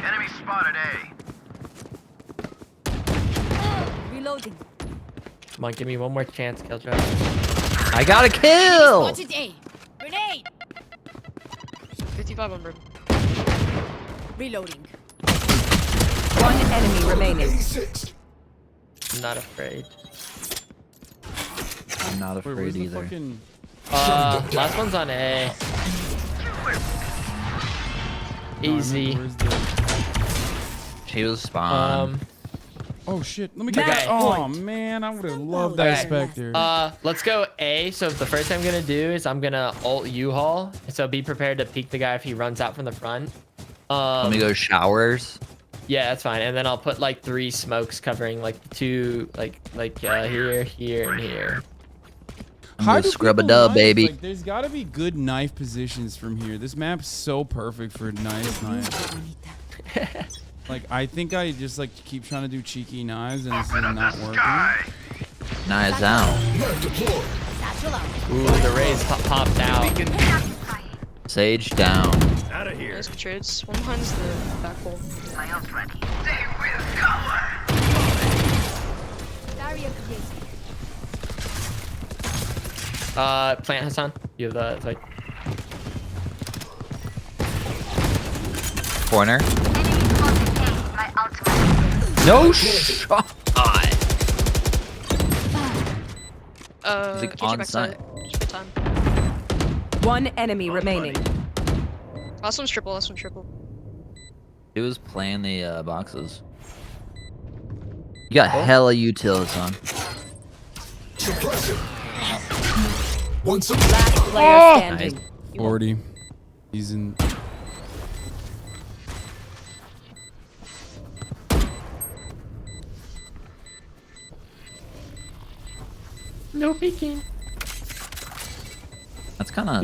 Enemy spotted A. Reloading. Come on, give me one more chance, Killjoy. I got a kill! Spotted A. Grenade. 55 on Brim. Reloading. One enemy remaining. 86. I'm not afraid. I'm not Wait, afraid where's the either. fucking? Last one's on A. Easy. Where's the? She was spawned. Oh shit! Let me get Okay. that. Oh man, I would have loved that Spectre. Let's go A. So the first thing I'm gonna do is I'm gonna ult U-Haul. So be prepared to peek the guy if he runs out from the front. Let me go showers. Yeah, that's fine. And then I'll put like 3 smokes covering like 2, here, here, and here. I'm gonna scrub a dub, baby. Like, there's got to be good knife positions from here. This map's so perfect for nice knives. Like, I think I just like keep trying to do cheeky knives and it's not working. Knives out. Knife deployed. Ooh, the Rays popped out. Sage down. Out of here. Nice trades. One behind's the back wall. Plant Hasan. You have the like. Corner. No shot. He's like GG on backside. site. Good time. One enemy remaining. Last one's triple. Last one's triple. He was playing the boxes. You got hella utils on. Last player standing. 40. He's in. No peeking. That's kind of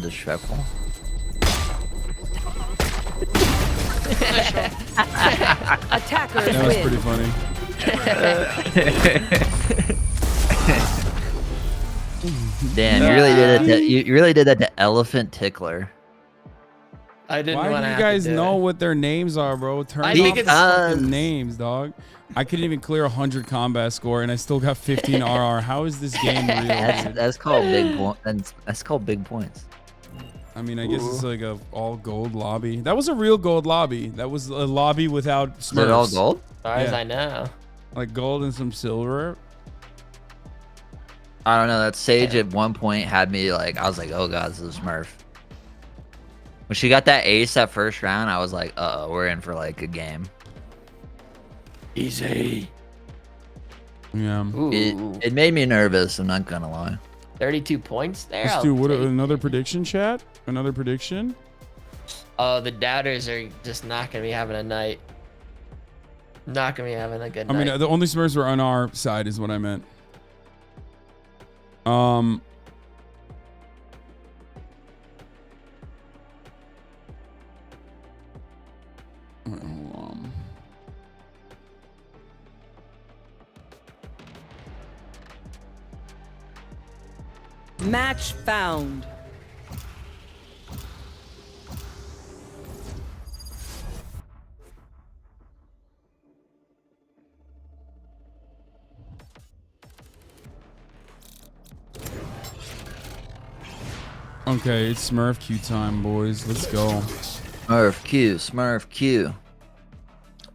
disrespectful. Attackers That was win. pretty funny. Damn, you really did it. You really did that to Elephant Tickler. I didn't Why want do to you guys know what their names are, bro? Turn off the fucking names, dog. I couldn't even clear 100 combat score, and I still got 15 RR. How is this game real? That's called big points. That's called big points. I mean, I guess it's like a all gold lobby. That was a real gold lobby. That was a lobby without Smurfs. Is it all gold? As far as I know. Like gold and some silver. I don't know. That Sage at one point had me like, I was like, oh god, this is a Smurf. When she got that ace that first round, I was like, uh-oh, we're in for like a game. Easy. Yeah. It made me nervous, I'm not gonna lie. 32 points there. Let's do what, another prediction, chat? Another prediction? Oh, the doubters are just not going to be having a night. Not going to be having a good night. I mean, the only Smurfs were on our side is what I meant. Match found. Okay, it's Smurf Q time, boys. Let's go. Smurf Q, Smurf Q.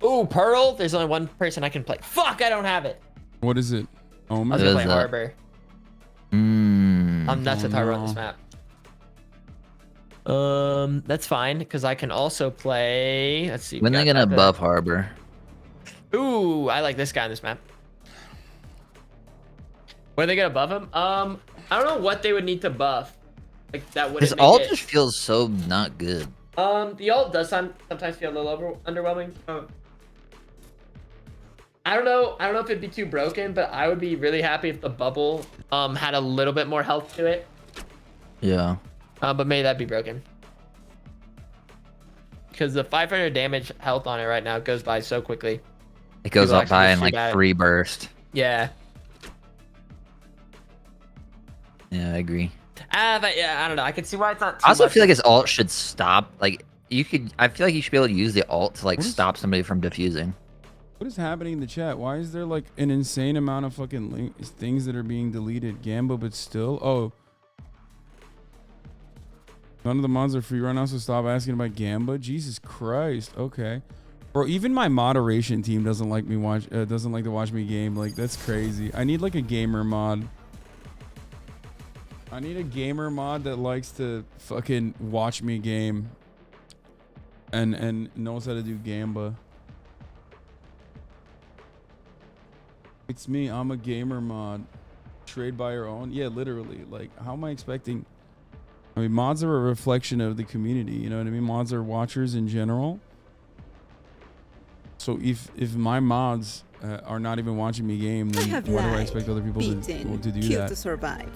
Ooh, Pearl. There's only one person I can play. Fuck, I don't have it. What is it? I Omen? was gonna play Harbor. I'm nuts with Harbor on this no. map. That's fine because I can also play. Let's see. When they gonna buff Harbor? Ooh, I like this guy on this map. When are they gonna buff him? I don't know what they would need to buff. Like that would. His ult just feels so not good. The ult does sometimes feel a little underwhelming. I don't know if it'd be too broken, but I would be really happy if the bubble had a little bit more health to it. Yeah. But maybe that'd be broken. Because the 500 damage health on it right now goes by so quickly. It goes People up by in actually like shoot at it. 3 bursts. Yeah. Yeah, I agree. But yeah, I don't know. I can see why it's not too I also much. feel like his ult should stop. Like you could, I feel like you should be able to use the ult to like stop somebody from defusing. What is happening in the chat? Why is there like an insane amount of fucking things that are being deleted? Gamba, but still. Oh. None of the mods are free right now, so stop asking about Gamba. Jesus Christ. Okay. Bro, even my moderation team doesn't like me doesn't like to watch me game. Like, that's crazy. I need like a gamer mod. I need a gamer mod that likes to fucking watch me game and knows how to do Gamba. It's me. I'm a gamer mod. Trade by your own. Yeah, literally. Like, how am I expecting? I mean, mods are a reflection of the community. You know what I mean? Mods are watchers in general. So if my mods are not even watching me game, then why do I expect other people to do Kill that? to survive.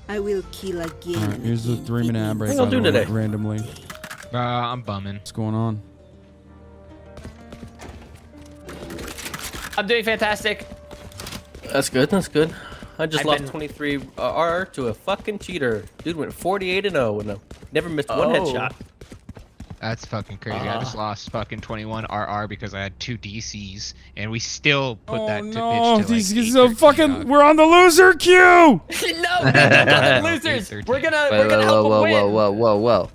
I will kill again. All right, here's the 3-minute ad break. What y'all do today? Randomly. I'm bumming. What's going on? I'm doing fantastic. That's good. That's good. I just lost 23 R to a fucking cheater. Dude went 48-0 and never missed one headshot. That's fucking crazy. I just lost fucking 21 RR because I had 2 DCs, and we still put that to bitch to these like is so fucking. We're on the loser queue. No, we're losers. We're gonna help them win. Whoa.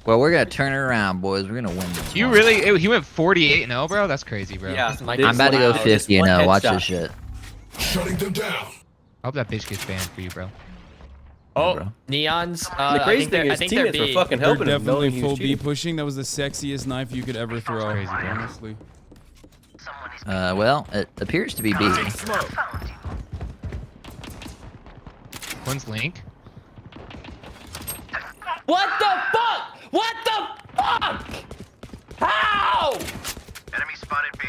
Well, we're gonna turn it around, boys. We're gonna win this. You one. really? He went 48-0, bro. That's crazy, bro. Yeah, I'm about to go 50-0. Watch this shit. Shutting them down. I hope that bitch gets banned for you, bro. Oh, Neons. The crazy thing is teammates were fucking They're helping him. definitely knowing he full was B cheating. pushing. That was the sexiest knife you could ever throw. Crazy, bro. Honestly. Well, it appears to be B. One's Link. What the fuck? What the fuck? How? Enemy spotted B.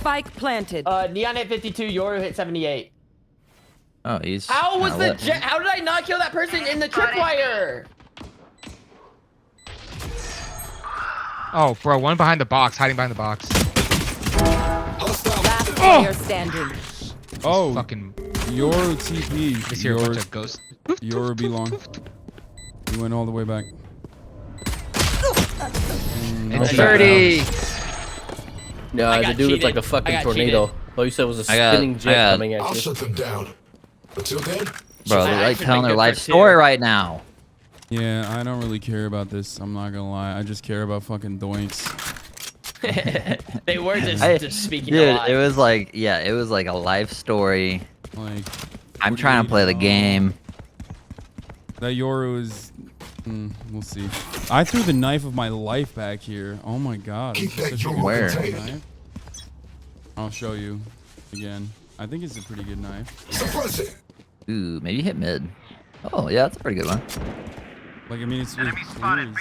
Spike planted. Neon hit 52. Yoru hit 78. Oh, he's. How was how did I not kill that person in the tripwire? Oh, bro, one behind the box, hiding behind the box. Last player standing. Oh, fucking Yoru TP. Just hear a bunch of ghosts. Yoru belong. You went all the way back. It's 30. No, I the got dude was cheated. like a I fucking got tornado. cheated. All you said was a spinning jet coming at I'll you. shut them down. Until then, Bro, they're like should telling make their it life for story two. right now. Yeah, I don't really care about this. I'm not gonna lie. I just care about fucking doinks. They were just speaking a Dude, lot. it was like, yeah, it was like a life story. Like, I'm trying to play the game. That Yoru is. We'll see. I threw the knife of my life back here. Oh my god. Keep This is that such a good Where? fucking knife. I'll show you again. I think it's a pretty good knife. suppress it. Ooh, maybe hit mid. Oh, yeah, that's a pretty good one. Like, I mean, it's. Enemy spotted B.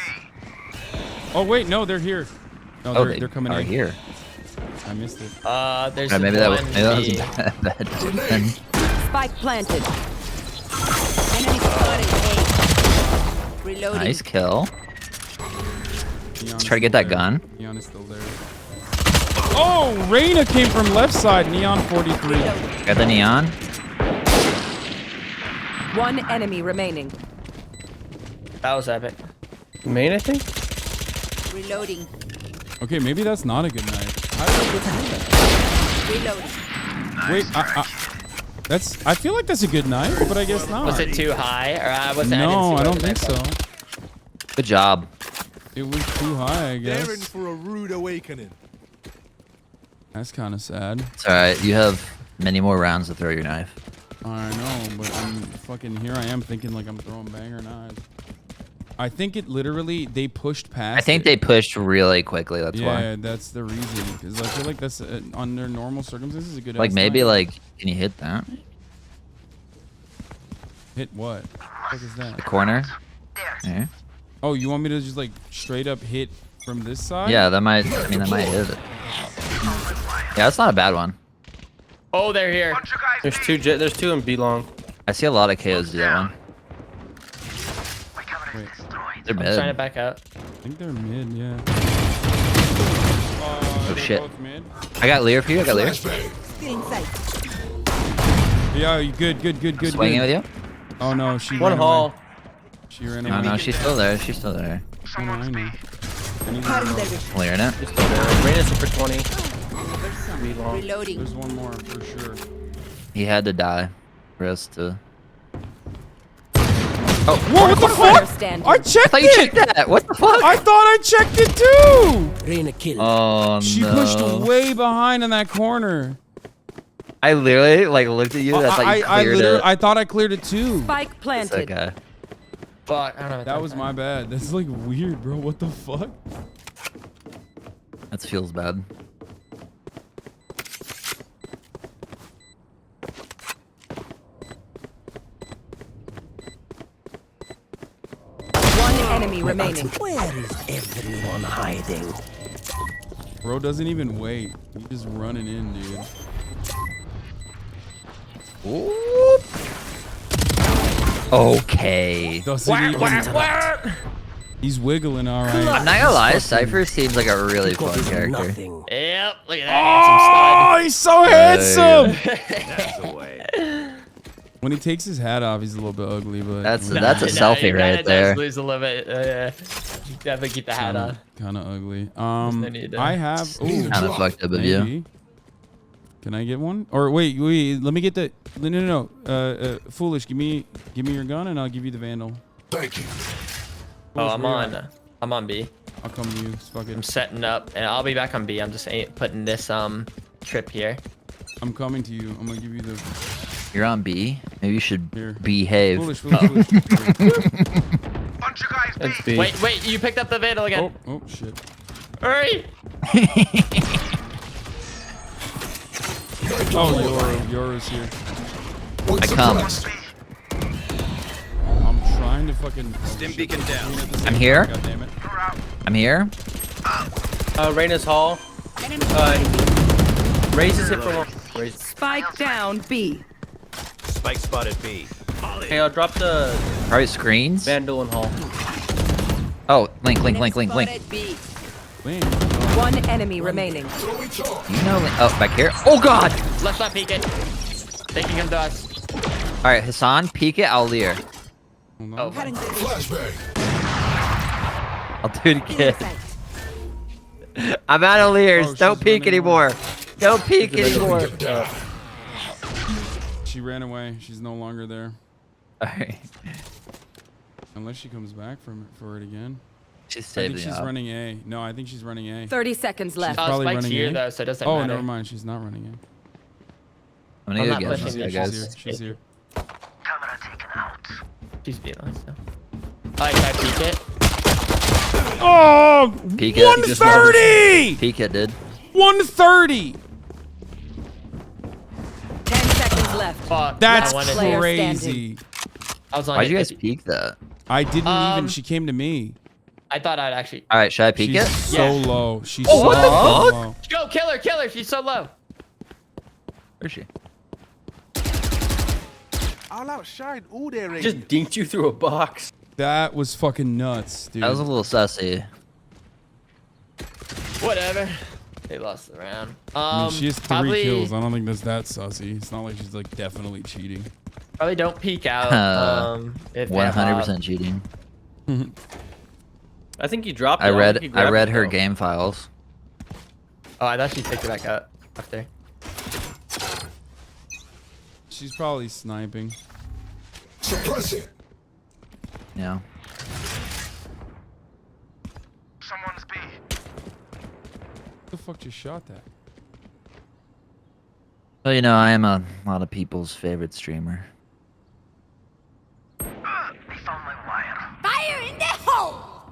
Oh wait, no, they're here. No, Oh, they're coming are in. here. I missed it. There's Maybe that was, one maybe that was B. a bad decision. Spike planted. Enemy spotted A. Reloading. Nice kill. Let's try to get that gun. Neon is still there. Oh, Reyna came from left side. Neon 43. Got the neon. One enemy remaining. That was epic. Main, I think. Reloading. Okay, maybe that's not a good knife. How did I get to do that? Reloading. Wait, that's. I feel like that's a good knife, but I guess not. Was it too high? Or was it? No, I I don't didn't see think what so. Good job. It was too high, I They're in guess. for a rude awakening. That's kind of sad. It's alright, you have many more rounds to throw your knife. I know, but I'm fucking here. I am thinking like I'm throwing banger knives. I think it literally they pushed past. I think they pushed really quickly, that's why. Yeah, that's the reason. Because I feel like that's under normal circumstances a good. Like ass maybe knife. like, can you hit that? Hit what? What is that? The corner? Yeah. Oh, you want me to just like straight up hit from this side? Yeah, that might, I mean, that might hit it. Yeah, that's not a bad one. Oh, they're here. There's two in B long. I see a lot of KOs do that one. Wait, They're I'm mid. trying to back out. I think they're mid. Yeah. Oh they're shit. both mid. I got Lear for you, I got Lear. Still inside. Yeah, you good. Swinging with you? Oh no, she One ran hall. away. She ran No, away. no, she's still there, she's still there. I know, I know. I need Cutting to their know. vision. Lear in it. Just still there. Reyna's for 20. B long. Reloading. There's one more for sure. He had to die for us to... Oh, whoa, what the fuck? Standing. I checked I thought you checked that! What the fuck? I thought I checked it too! Reyna killed. Oh She no. pushed way behind in that corner. I literally like looked at you. I thought you cleared it. I thought I cleared it too. Spike It's planted. okay. Fuck, I don't know. That was my bad. That's like weird, bro. What the fuck? That feels bad. One enemy remaining. Where is everyone hiding? Bro doesn't even wait. He's just running in, dude. Whoop. Okay. Doesn't even. He's wiggling, all right. I'm not gonna lie, Cypher seems like a really fun character. Nothing. Yep, look at that Oh, he's so handsome. That's the way. When he takes his hat off, he's a little bit ugly, but That's a selfie right there. Does lose a little bit. Definitely keep the hat on. Kind of ugly. need to- I have. Kind of fucked up of you. Maybe. Can I get one? Or wait. Let me get the. No. Foolish. Give me your gun, and I'll give you the vandal. Thank you. Oh, I'm on B. I'll come to you. Fuck it. I'm setting up, and I'll be back on B. I'm just putting this trip here. I'm coming to you. I'm gonna give you the. You're on B. Maybe you should Here. behave. Foolish. Bunch of guys B. Wait, you picked up the vandal again. Oh shit. Hurry! Oh, Yora's here. I come. I'm trying to fucking. Stim beacon down. I'm here. God damn it. I'm here. Reyna's Hall. Raises it from. Spike down B. Spike spotted B. Hey, I'll drop the Probably screens. Vandal and Hall. Oh, link. Spotted B. One enemy remaining. You know, oh, back here. Oh God! Let's not peek it. Taking him to us. All right, Hasan, peek it. I'll leer. Oh, Flashbang. I'll do it again. I'm out of leers. Don't peek anymore. Don't peek anymore. She ran away. She's no longer there. All right. Unless she comes back for it again. She's I saving think she's up. running A. No, I think she's running A. 30 seconds left. She's probably Spike's running here A. though, so it doesn't Oh, matter. never mind. She's not running A. I'm gonna I'm go not get pushing this you. guy, She's guys. here. She's here. Camera taken out. She's being honest though. Alright, can I peek it? Oh, Peek it. 130! Peek it, dude. 130! 10 seconds left. Fuck. That's I wanted- player crazy. I was on Why'd you it. guys peek that? I didn't even. She came to me. I thought I'd actually. All right, should I peek She's it? so low. She's Oh, so what the fuck? low. Go, kill her. She's so low. Where's she? All out shine. Ooh, there. Just dinked you through a box. That was fucking nuts, dude. That was a little sussy. Whatever. They lost the round. I mean, she has 3 probably, kills. I don't think that's that sussy. It's not like she's like definitely cheating. Probably don't peek out. If they have 100% cheating. I think you dropped it. I read think you grabbed her it, though. game files. Oh, I thought she picked it back up after. She's probably sniping. Suppressing. Yeah. Someone's B. Who the fuck just shot that? Well, you know, I am a lot of people's favorite streamer. They found my wire. Fire in the hole! All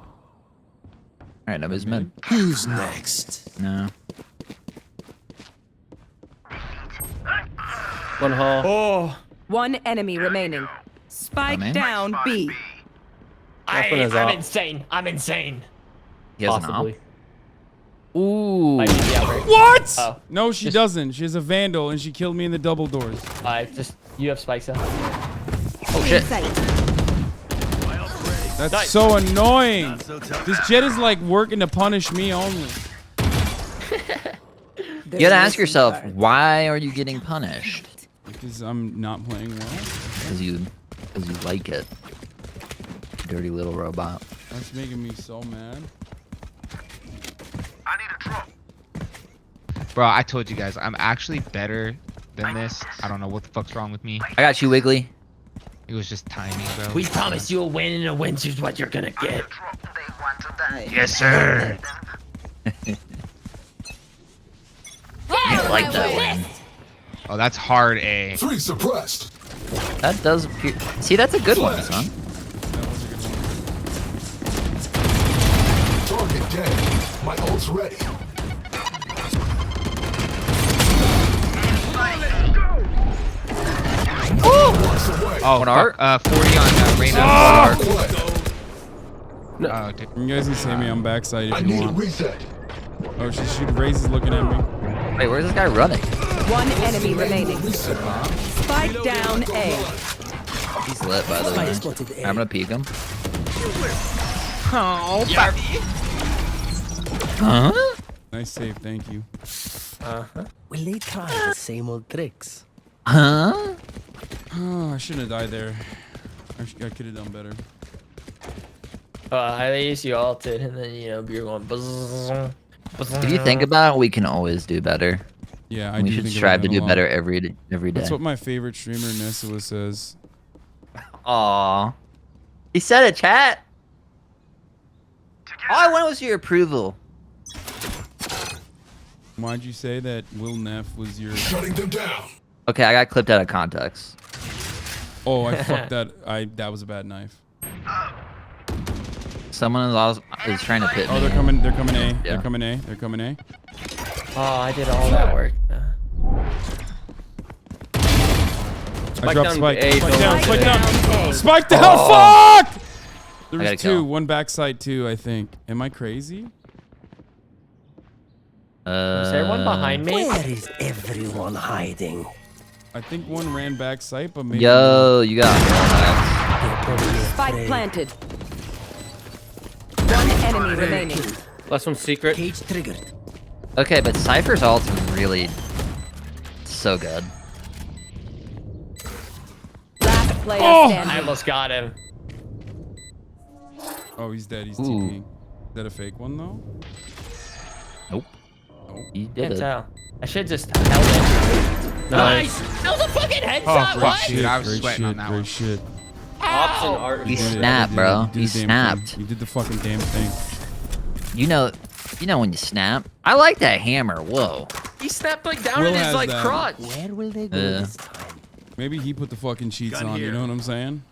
right, nobody's mid. Who's next? No. One Hall. Oh. One enemy remaining. Spike Coming. down B. I'm insane. I'm insane. He has Possibly. an op. Ooh. Might be the outbreak. What? Oh. No, she doesn't. She has a vandal and she killed me in the double doors. You have spikes though. Oh shit. That's Nice. so annoying. This Jet is like working to punish me only. You gotta ask yourself, why are you getting punished? Because I'm not playing well. Because you like it. Dirty little robot. That's making me so mad. I need a drop. Bro, I told you guys, I'm actually better than this. I don't know what the fuck's wrong with me. I got you, Wiggly. It was just timing, bro. We promise you a win, and a win's just what you're gonna get. They want to die. Yes, sir. I like that one. Oh, that's hard A. 3 suppressed. That does appear. See, that's a good one, son. Target dead. My ult's ready. Oh, One art? 40 on Reyna. No. You guys can see me on backside I if you need a want. reset. Oh, she raises looking at me. Wait, where's this guy running? One enemy remaining. Spike down A. He's lit, by the way. I'm gonna peek him. Oh, Huh? Nice save, thank you. Will they try the same old tricks? Huh? Oh, I shouldn't have died there. I could have done better. At least you ulted, and then you're going. Buzz, If you think about it, we can always do better. Yeah, I we do should think strive to about that a do lot. better every day. That's what my favorite streamer Nessua says. Aw. He said it, chat. All I wanted was your approval. Why'd you say that Will Neff was your... Shutting them down. Okay, I got clipped out of context. Oh, I fucked that. That was a bad knife. Someone is trying to pit me. Oh, they're coming A. Yeah. They're coming A. They're coming A. Oh, I did all that work. I dropped Spike. A, Spike down. Spike down. A. Spike down. Oh. Fuck! There I was gotta 2. kill. One backside 2, I think. Am I crazy? Is there one behind me? Where is everyone hiding? I think one ran backside, but maybe... Yo, you got Spike planted. One enemy remaining. Last one secret. Cage triggered. Okay, but Cypher's ult's really so good. Last player Oh! standing. I almost got him. Oh, he's dead. He's Ooh. TPing. Is that a fake one, though? Nope. He did Can't it. tell. I should just held it. Nice. That was a fucking headshot. great What? shit. I was Great sweating shit, on that great one. shit. Ops and art. He You did it. snapped, You did it. bro. You did He the damn thing. snapped. You did the fucking damn thing. You know when you snap. I like that hammer. Whoa. He snapped like down Will in his has like that. crotch. Where will they go Yeah. this time? Maybe he put the fucking cheats Gun on. here. You know what I'm saying?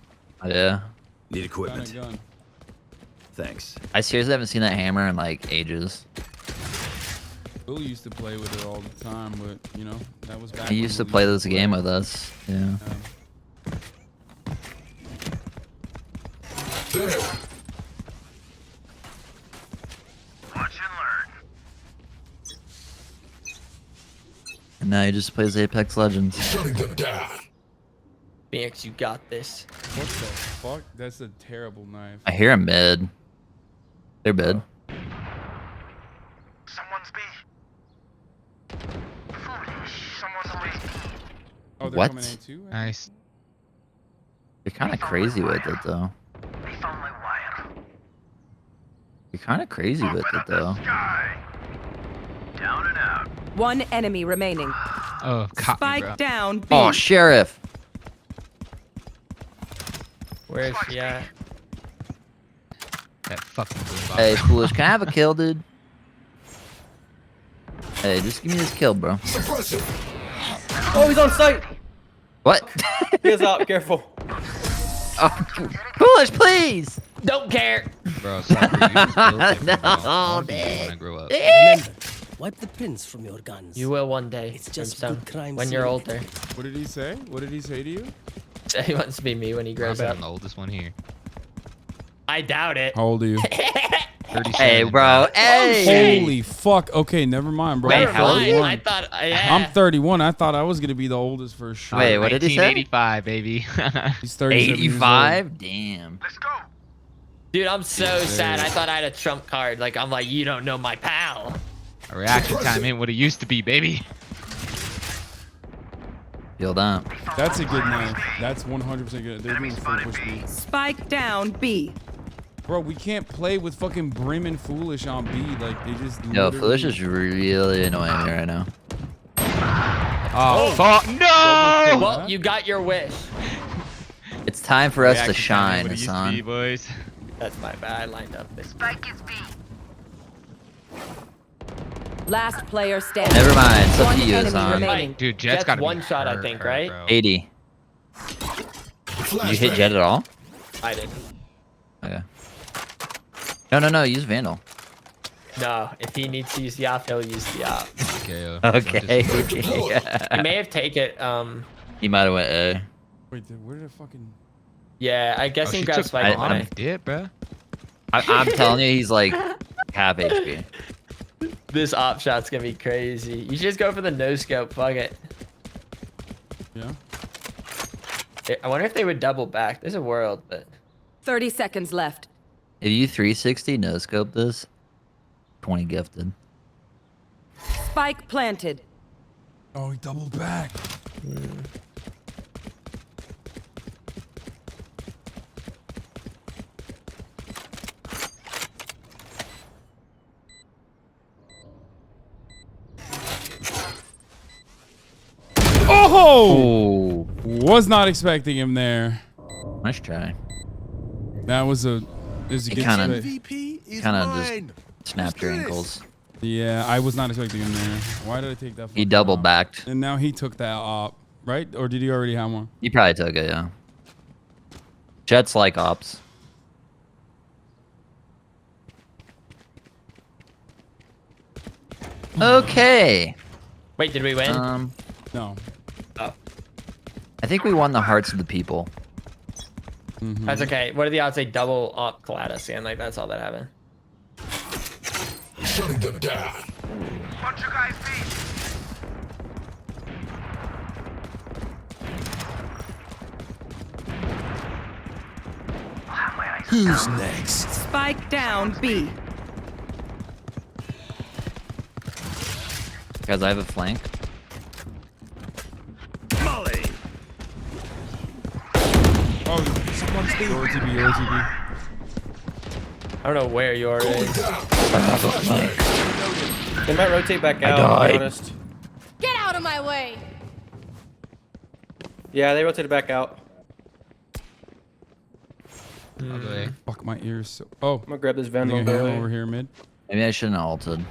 Yeah. Need Gun equipment. a gun. Thanks. I seriously haven't seen that hammer in like ages. Will used to play with it all the time, but you know that was back. He when used to Will play this game with us. Yeah. There. Watch and learn. And now he just plays Apex Legends. Shutting them down. Phoenix, you got this. What the fuck? That's a terrible knife. I hear him mid. They're mid. Someone's B. Foolish. Someone's B. Oh, they're What? coming in too. Nice. You're kind of crazy with it though. They found my wire. You're kind of crazy with it though. Sky. Down and out. One enemy remaining. Oh, caught me, Spike bro. down B. Oh, Sheriff. Where is she at? That fucking boombox. Hey, foolish. Can I have a kill, dude? Hey, just give me this kill, bro. Suppressive. Oh, he's on site. What? He is up. Careful. Oh, foolish, please. Don't care. Bro, sorry. You just built it for me. I No, wanna be man. when I grow up. Remember, wipe the prints from your guns. You will one day. It's just Brimstone, good crime when you're scene. older. What did he say? What did he say to you? He wants to be me when he I grows bet up. I'm the oldest one here. I doubt it. How old are you? 37. Hey, bro. Hey. Holy fuck. Okay, never mind, bro. Wait, I'm how old are you? 31. I thought. Yeah. I'm 31. I thought I was gonna be the oldest for sure. Wait, what did he say? 1985, baby. He's 37 years old. 85? Damn. Let's go. Dude, I'm so sad. I thought I had a trump card. Like, I'm like, you don't know my pal. A reaction time ain't what it used to be, baby. Feel that. That's a good knife. That's 100% good. They're doing full push B. Spike down B. Bro, we can't play with fucking Brim and Foolish on B. Like, they just. Yo, literally- foolish is really annoying me right now. Oh, fuck. No! Well, you got your wish. It's time for us to Reaction time shine, ain't what it used to be, Hasan. boys. That's my bad. I lined up this. Spike is B. Last player standing. Never mind. It's up One to you, enemy Hasan. remaining. Dude, Jet's got one shot, I think, right? 80. Did you hit Jet at all? I did. Okay. No. Use Vandal. No, if he needs to use the op, he'll use the op. Okay. Okay. He may have taken it. He might have went A. Wait, where did I fucking. Yeah, I guess Oh, he she grabbed took Spike I- on it. Did, bro. I'm telling you, he's like half HP. This op shot's gonna be crazy. You should just go for the no scope. Fuck it. Yeah. I wonder if they would double back. There's a world, but 30 seconds left. If you 360 no scope this, 20 gifted. Spike planted. Oh, he doubled back. Oh! Was not expecting him there. Nice try. That was a good Kind of split. just snapped your ankles. Yeah, I was not expecting him there. Why did I take that? He double backed. And now he took that op, right? Or did he already have one? He probably took it, yeah. Jets like ops. Okay. Wait, did we win? No. Oh. I think we won the hearts of the people. That's okay. What are the odds they double up Gladys and like that's all that happened? Shutting them down. What you guys need? Who's next? Spike down B. Guys, I have a flank. Molly. Oh, someone's being OTB. I don't know where you are. They might rotate back out, to be honest. Get out of my way! Yeah, they rotated back out. Fuck my ears. So I'm gonna grab this Vandal over here mid. Maybe I shouldn't have ulted.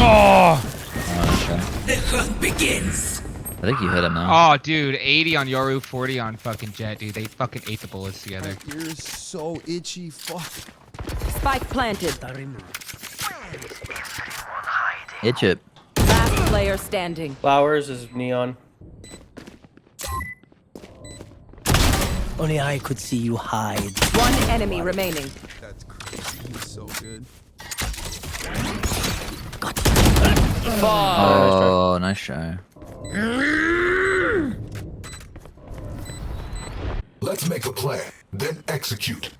Oh! The hunt begins. I think you hit him now. Oh, dude, 80 on Yoru, 40 on fucking Jet, dude. They fucking ate the bullets together. My ears so itchy. Fuck. Spike planted. Itch it. Last player standing. Flowers is neon. Only I could see you hide. One enemy remaining. That's crazy. He's so good. Oh, nice try. Let's make a plan, then execute.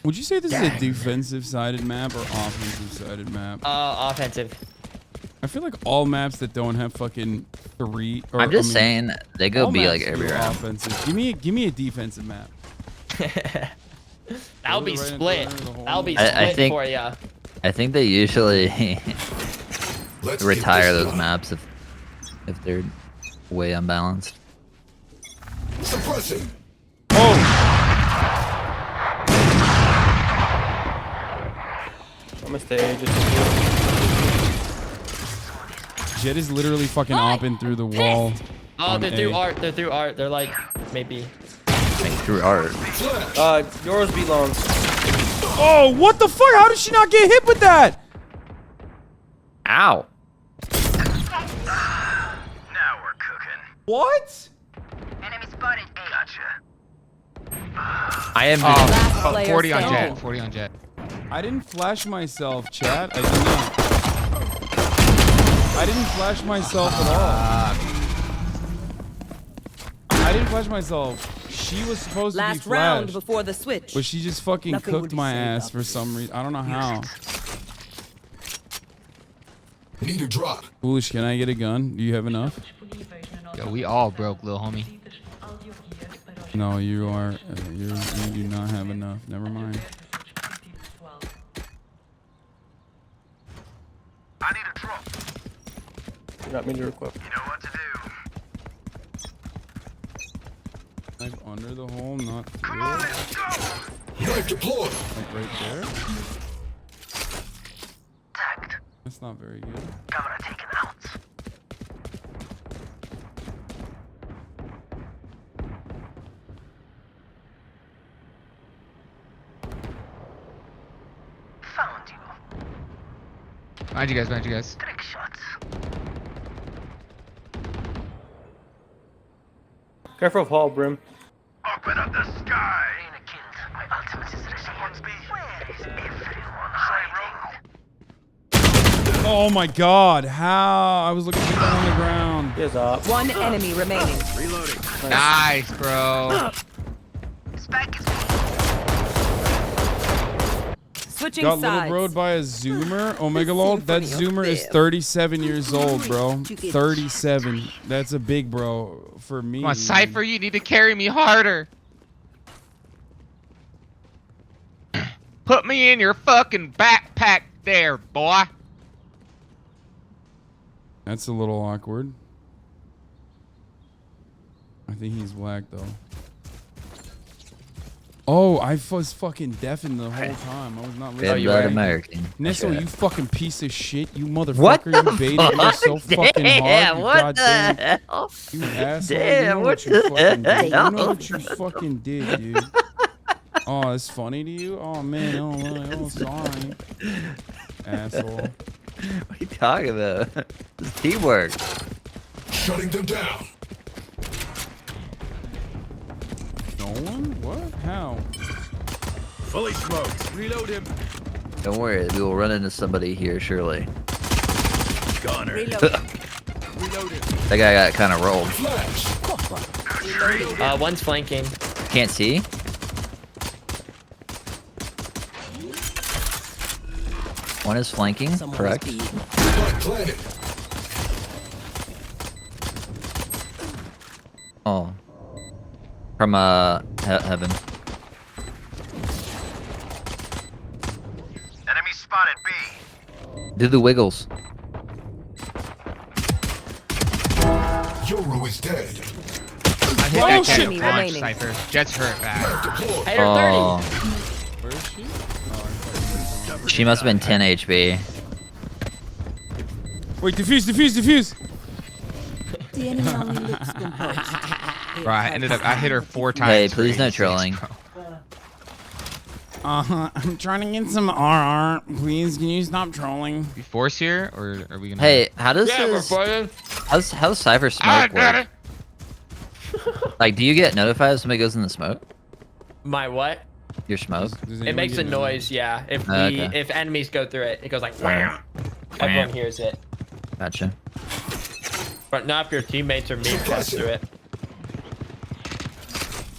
Would you say this is a defensive-sided map or offensive-sided map? Offensive. I feel like all maps that don't have fucking three. Or, I'm just saying they go all B maps like do every round. Offensive. Give me a defensive map. That'll be split. That'll be I split think, for ya. I think they usually retire those maps if they're way unbalanced. Suppressing. I'm gonna stay just Jet is literally fucking opping through the wall. Oh, on they're A. through art. They're through art. They're like maybe. Through art. yours be long. Oh, what the fuck? How did she not get hit with that? Ow. Now we're cooking. What? Enemy spotted. Gotcha. I am. Last player 40 on standing. Jet. 40 on Jet. I didn't flash myself, chat. I did not. I didn't flash myself at all. I didn't flash myself. She was supposed to be Last flashed. round before the switch. But she just fucking Nothing will cooked be my saved ass up. for some reason. I don't know how. Need a drop. Foolish, can I get a gun? Do you have enough? Yo, we all broke, little homie. No, you are. You do not have enough. Never mind. I need a drop. You got me to equip. You know what to do. Knife under the hole, not Come on, let's go. Knife deployed. like right there. Tagged. That's not very good. Governor taken out. Found you. Behind you guys, behind you guys. Trick shots. Careful of Hall, Brim. Open up the sky. Arena killed. My ultimate is ready. Where is everyone hiding? Oh my god, how? I was looking for that on the ground. He is up. One enemy remaining. Reloading. Nice, bro. Spike is Switching Got sides. little broed by a zoomer. Omega lol. That zoomer is 37 years old, bro. 37. That's a big bro for me. Come on, Cypher, you need to carry me harder. Put me in your fucking backpack there, boy. That's a little awkward. I think he's whack though. Oh, I was fucking deafened the whole time. I was not listening. Oh, you were American. Nisso, you fucking piece of shit. You motherfucker. What the you baited me so fucking hard. You what the goddamn. hell? You asshole. Damn, you know what you the fucking did. You hell? know what you fucking did, dude. Oh, it's funny to you? Oh, man. Oh, sorry. Asshole. What are you talking about? This is teamwork. Shutting them down. No one? What? How? Fully smoked. Reload him. Don't worry, we will run into somebody here surely. Gunner. That guy got kind of rolled. One's flanking. Can't see. One is flanking, correct? Oh. From heaven. Enemy spotted B. Do the wiggles. Yoru is dead. I think I can't launch Cypher. Jet's hurt bad. Oh. Where is she? She must have been 10 HP. Wait, defuse. Bro, I hit her 4 times. Hey, please no trolling. I'm trying to get some RR. Please, can you stop trolling? We force here, or are we gonna? Hey, how does how's Cypher smoke work? Like, do you get notified if somebody goes in the smoke? My what? Your smoke? It makes a noise, yeah. If if enemies go through it, it goes like wham. Everyone hears it. Gotcha. But not if your teammates or me pass through it.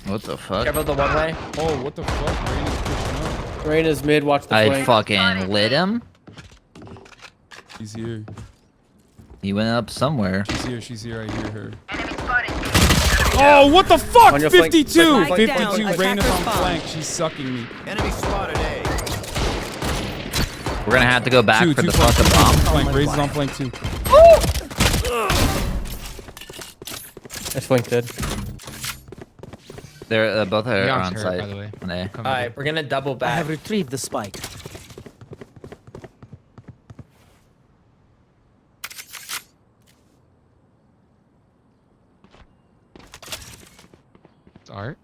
What the fuck? Careful the one way. Oh, what the fuck? Raina's pushing up. Raina's mid, watch the I flank. fucking lit him. She's here. He went up somewhere. She's here. I hear her. Oh, what the fuck? On your flank. 52! Flank. 52. Raina's on flank. She's sucking me. Enemy spotted A. We're gonna have to go back for the fucking bomb. Flank. Raises on flank too. That's flank dead. They're both are Neon's on hurt, site. by the way. All right, we're gonna double back. I have retrieved the spike. It's art.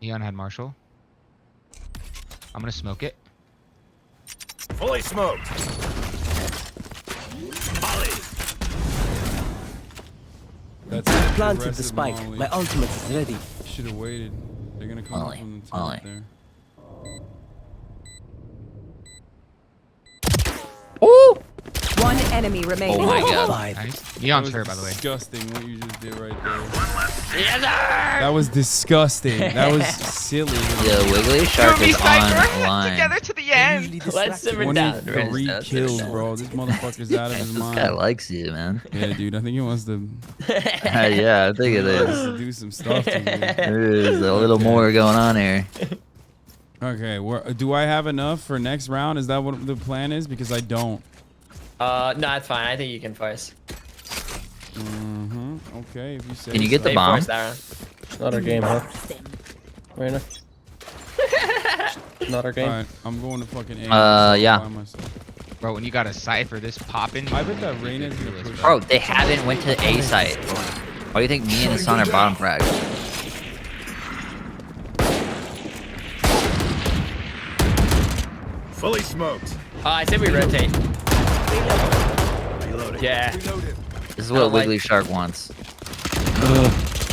Neon had Marshall. I'm gonna smoke it. Fully smoked. Molly. That's Planted the spike. My ultimate is ready. Should have waited. They're gonna come up from the top there. Oh! One enemy remaining. Oh my god. Nice. Neon's hurt, by the way. Disgusting what you just did right there. That was disgusting. That was silly. Yeah, Wiggly Shark is online. Together to the end. Let's simmer down. 23 kills, bro. This motherfucker's out of his This mind. guy likes you, man. Yeah, dude. I think he wants to. Yeah, I think it wants is. to do some stuff to me. There's a little more going on here. Okay, do I have enough for next round? Is that what the plan is? Because I don't. No, it's fine. I think you can force. Okay, if you say. Can you get the bomb? It's not our game, huh? Raina? Not our game. Alright, I'm going to fucking aim. Yeah. By myself. Bro, when you got a Cypher this popping. I bet that Raina's gonna push. Bro, they haven't went to A site. Why do you think me and Hasan are bottom frag? Fully smoked. I said we rotate. Reloading. Yeah. This is what Wiggly Shark wants.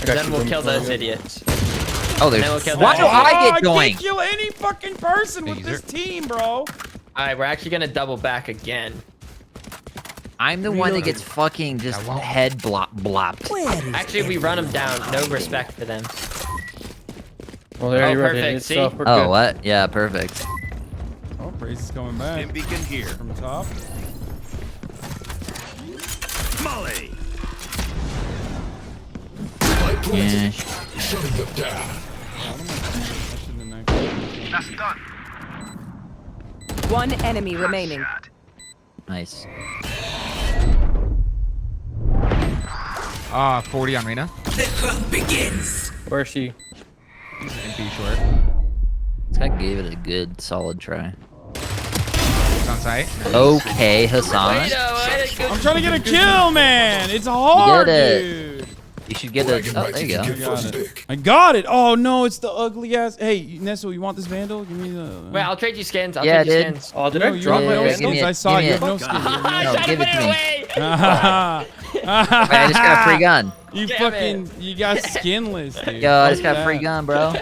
Then we'll kill those idiots. Oh, there's. Why do I get going? I can't kill any fucking person with this team, bro. Alright, we're actually gonna double back again. I'm the one that gets fucking just head blopped. Actually, we run them down. No respect for them. Well, there you perfect. See? Oh, what? Yeah, perfect. Oh, Praise is coming back. Stim beacon here. From top. Molly. Yeah. Shutting them down. That's done. One enemy remaining. Nice. 40 on Reyna. The hunt begins. Where is she? MP short. This guy gave it a good, solid try. It's on site. Okay, Hasan. I'm trying to get a kill, man. It's hard, Get it. dude. You should get a. Oh, there you go. I got it. Oh no, it's the ugly ass. Hey, Nesso, you want this Vandal? Give me the. Wait, I'll trade you skins. I'll Yeah, trade you dude. skins. Oh, did No, I drop you my have no own skins. it. I saw Give you me have no it. skins. No, give it to me. Away. Wait, I just got a free gun. You Damn fucking, you got skinless, dude. Yo, I just Fuck got a free that. gun, bro.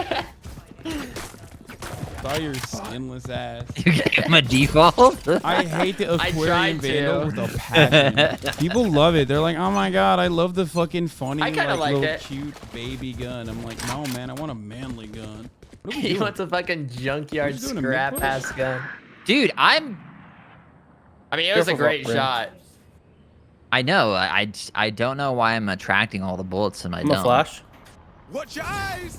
Saw your skinless ass. You gave him a default? I hate the I aquarium tried Vandal to. with a passion. People love it. They're like, oh my god, I love the fucking funny, I kinda like little it. cute baby gun. I'm like, no man, I want a manly gun. What are we He doing? wants a fucking junkyard What are you doing, a scrap mid-push? ass gun. Dude, I mean, it was a Careful, great Brent. shot. I know. I don't know why I'm attracting all the bullets in my I'm dome. a flash. Watch your eyes!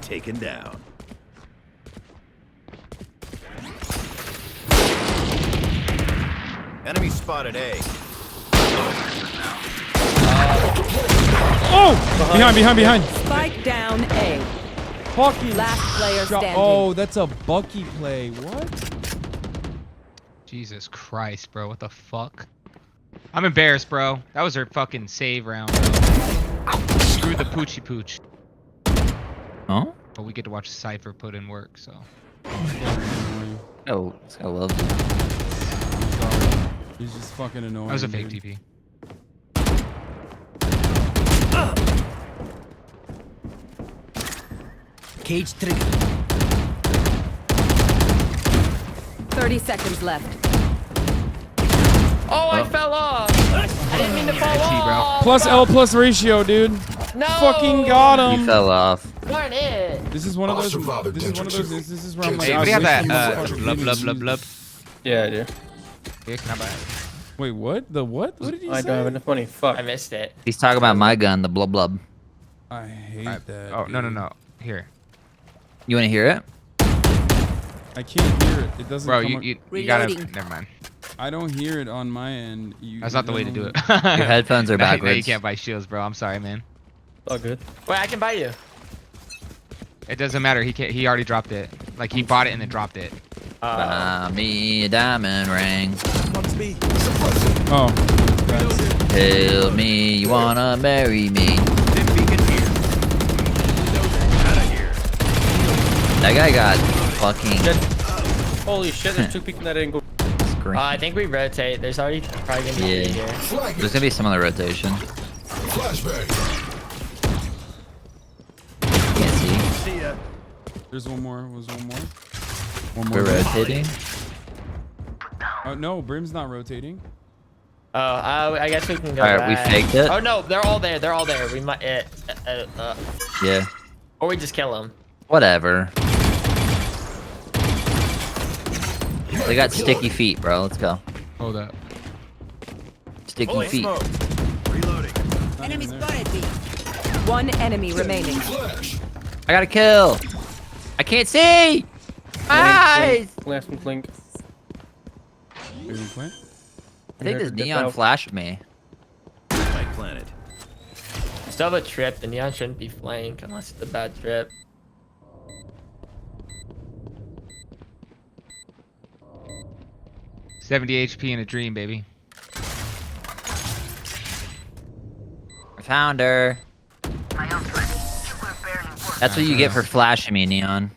Taken down. Enemy spotted A. Oh! Behind. Spike down A. Fucking Last player shot. standing. Oh, that's a Bucky play. What? Jesus Christ, bro. What the fuck? I'm embarrassed, bro. That was her fucking save round, bro. Screw the poochie pooch. Oh? But we get to watch Cypher put in work, so. Oh, this guy loves it. He's just fucking annoying. That was a fake dude. TP. Cage trigger. 30 seconds left. Oh, I fell off. I didn't mean to fall off. Plus L plus ratio, dude. No. Fucking got him. He fell off. Darn it. This is one of those. This is one of those instances where I'm like, Hey, I we have wish that you motherfuckers blub didn't blub use blub blub. Yeah, I do. Yeah, can I buy it? Wait, what? The what? What did you I say? don't have enough money. Fuck. I missed it. He's talking about my gun, the blub blub. I hate that. Oh, no. dude. Here. You want to hear it? I can't hear it. It doesn't. Bro, come you up- gotta. Never mind. I don't hear it on my end. That's not the way to do it. Your headphones are Now you backwards. can't buy shields, bro. I'm sorry, man. All good. Wait, I can buy you. It doesn't matter. He can't. He already dropped it. Like he bought it and then dropped it. Buy me a diamond ring. Oh. Tell me you wanna marry me. That guy got fucking Holy shit, there's two people that angle. screen. I think we rotate. There's already probably gonna be three here. There's gonna be some other rotation. Can't see. See ya. There's one more. Was one more. One We're more. rotating. Oh no, Brim's not rotating. Oh, I guess we can go. Alright, we back. faked it. Oh no, they're all there. They're all there. We might. Yeah. Or we just kill them. Whatever. They got sticky feet, bro. Let's go. Hold up. Sticky feet. Reloading. Enemy spotted B. One enemy remaining. I got a kill. I can't see. Eyes. Last one, clink. Didn't quit. I think this Dip neon out. flashed me. Spike planted. Still have a trip. The neon shouldn't be flank unless it's a bad trip. $70 HP in a dream, baby. I found her. That's what you get for flashing me, neon.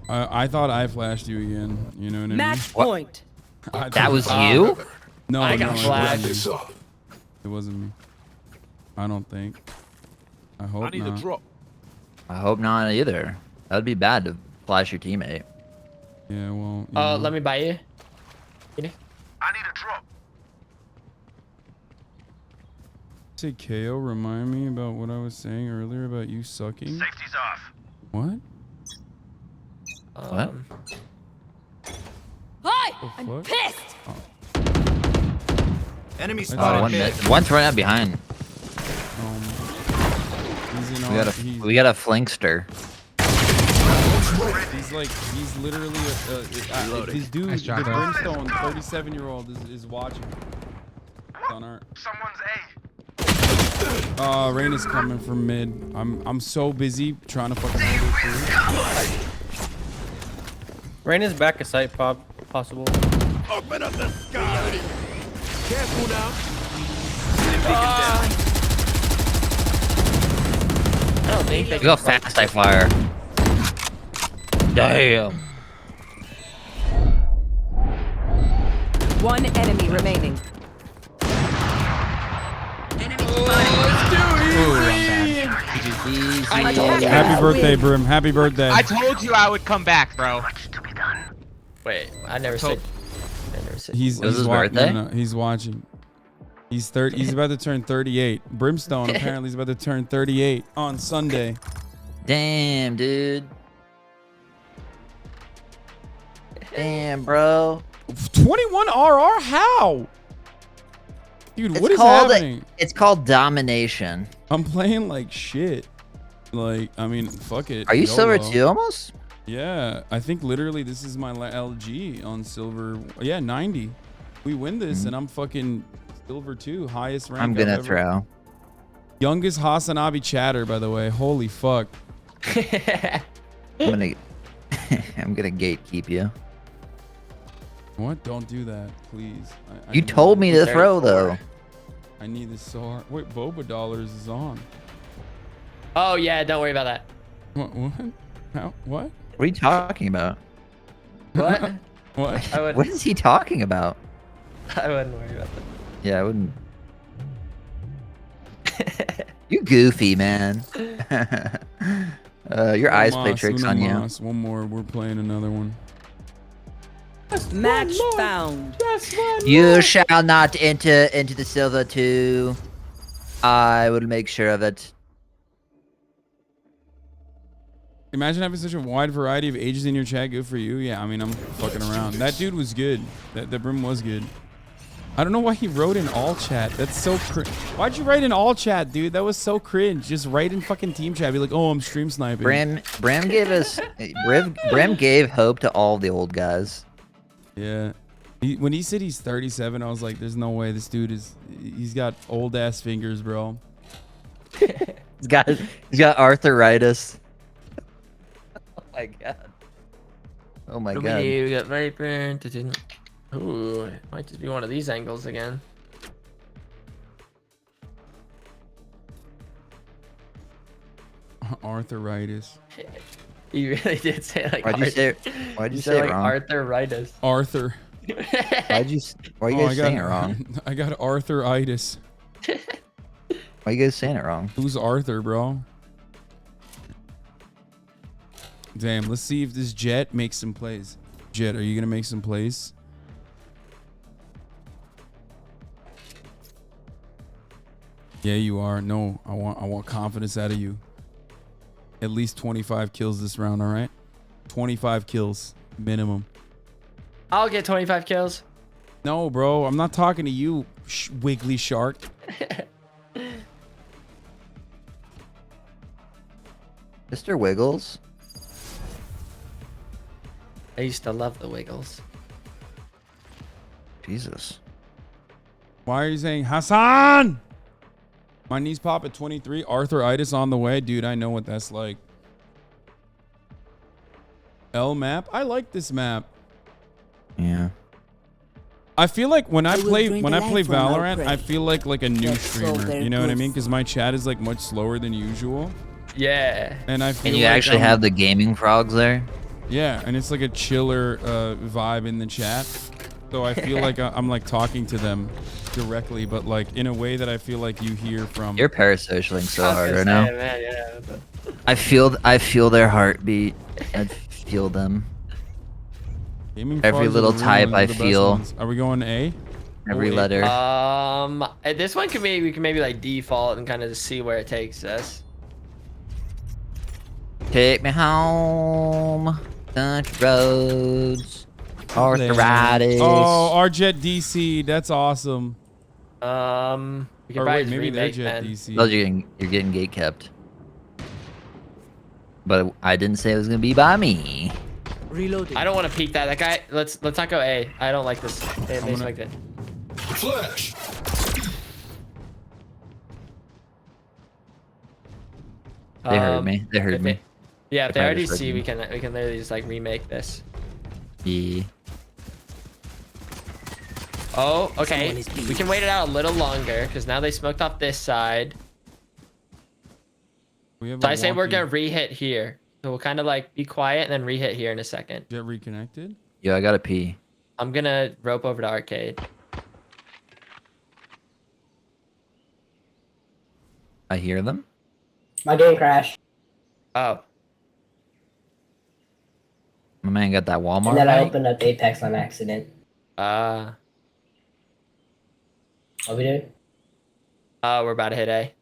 I thought I flashed you again. You know what I mean? Match point. That was you? No, I got no, flashed. It wasn't me. It wasn't me. I don't think. I hope I need not. a drop. I hope not either. That would be bad to flash your teammate. Yeah, well. Oh, let me buy you. I need a drop. Say KO, remind me about what I was saying earlier about you sucking. Safety's off. What? What? Hi! The I'm fuck? pissed! Enemy Oh, spotted mid. one's right out behind. He's in We got a he's- we got a flankster. He's literally this dude, Nice job, the bro. Brimstone 37-year-old is watching. On art. Rain is coming from mid. I'm so busy trying to fucking hold it through. Rain is back a sight possible. Open up the sky. Careful now. I don't think they Look how fast I fire. Damn. One enemy remaining. Happy birthday, Brim. Happy birthday. I told you I would come back, bro. Wait, I never said. He's his birthday? No, he's watching. He's about to turn 38. Brimstone apparently is about to turn 38 on Sunday. Damn, dude. Damn, bro. 21 RR? How? Dude, what is called happening? It's called domination. I'm playing like shit. Like, I mean, fuck it. Are you silver YOLO. 2 almost? Yeah, I think literally this is my LG on silver. Yeah, 90. We win this and I'm fucking silver 2, highest rank. I'm gonna I've ever- throw. Youngest HasanAbi chatter, by the way. Holy fuck. I'm gonna gatekeep you. What? Don't do that, please. I You need told me to this. throw though. I need this so hard. Wait, Boba Dollars is on. Oh yeah, don't worry about that. What? How? What? What are you talking about? What? What? What is he talking about? I wouldn't worry about that. Yeah, I wouldn't. You goofy, man. Your eyes play tricks on you. One more. We're playing another one. Match found. You shall not enter into the silver 2. I will make sure of it. Imagine having such a wide variety of ages in your chat. Good for you. Yeah, I mean, I'm fucking around. That dude was good. That Brim was good. I don't know why he wrote in all chat. That's so cringe. Why'd you write in all chat, dude? That was so cringe. Just write in fucking team chat. Be like, oh, I'm stream sniping. Brim gave us. Brim gave hope to all the old guys. Yeah. When he said he's 37, I was like, there's no way this dude is. He's got old ass fingers, bro. He's got arthritis. Oh my god. Oh my god. We got Viper. Ooh, it might just be one of these angles again. Arthritis. You really did say like. Why'd you say it like wrong? Arthritis. Arthur. Why are you guys saying it wrong? I got arthritis. Why are you guys saying it wrong? Who's Arthur, bro? Damn, let's see if this Jet makes some plays. Jet, are you gonna make some plays? Yeah, you are. No, I want confidence out of you. At least 25 kills this round, all right? 25 kills minimum. I'll get 25 kills. No, bro, I'm not talking to you, wiggly shark. Mr. Wiggles. I used to love the Wiggles. Jesus. Why are you saying Hasan? My knees pop at 23. Arthritis on the way. Dude, I know what that's like. L map. I like this map. Yeah. I feel like when I play Valorant, I feel like a new streamer. You know what I mean? Because my chat is like much slower than usual. Yeah. And I feel And you like actually have the gaming frogs there? Yeah, and it's like a chiller vibe in the chat. So I feel like I'm like talking to them directly, but like in a way that I feel like you hear from. You're parasocialing so hard right now. Man, yeah. I feel their heartbeat. I feel them. Gaming Every frogs little are the real type ones, I the best feel. ones. Are we going A? Every Oh, A. letter. This one we can maybe like default and kind of just see where it takes us. Take me home. Country roads. Arthritis. Oh, our Jet DC. That's awesome. We can Or probably wait, just maybe that remake Jet then. DC. Oh, you're getting gate kept. But I didn't say it was gonna be by me. Reloading. I don't want to peek that. That guy. Let's not go A. I don't like this. They smoked it. Flash. They heard me. They heard me. Yeah, if they probably already just heard see, me. we can literally just like remake this. Yeah. Oh, okay. We can wait it out a little longer because now they smoked off this side. So I say we're gonna re-hit here. So we'll kind of like be quiet and then re-hit here in a second. Get reconnected? Yo, I gotta pee. I'm gonna rope over to arcade. I hear them. My game crashed. Oh. My man got that Walmart. And then I bag. opened up Apex on accident. What we doing? We're about to hit A.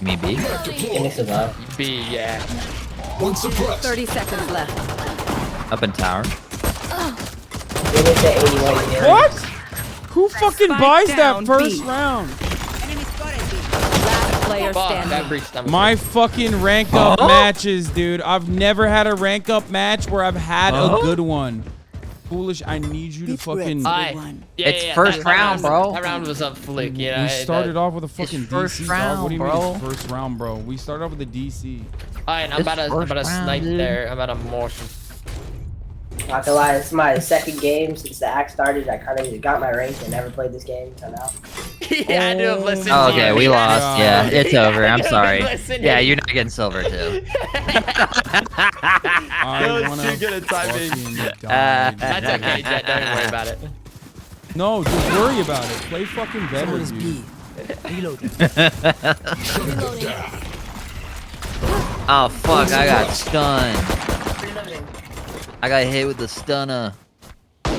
Me B. Phoenix is up. B, yeah. One suppressed. 30 seconds left. Up in tower. Phoenix at 81. What? Who fucking buys that down, first B. round? Last player Fuck, that standing. breached them. My fucking rank up matches, dude. I've never had a rank up match where I've had a good one. Foolish, I need you to fucking. It's first round, bro. That round was a fluke, you know. We started off with a fucking It's first DC. round, dog. What do you bro. mean it's first round, bro? We started off with a DC. Alright, I'm about to snipe there. I'm about to motion. Not gonna lie, it's my second game since the act started. I kind of got my rank and never played this game until now. Yeah, I knew have listened Oh, to okay, you. we lost. Yeah, it's over. I'm sorry. Listen Yeah, in. you're not getting silver too. I wanna too good at timing. fucking die, dude. That's okay, Jet. Don't even worry about it. No, just worry about it. Play fucking better, dude. Reloading. Oh fuck! I got stunned. I got hit with the stunner. Wait,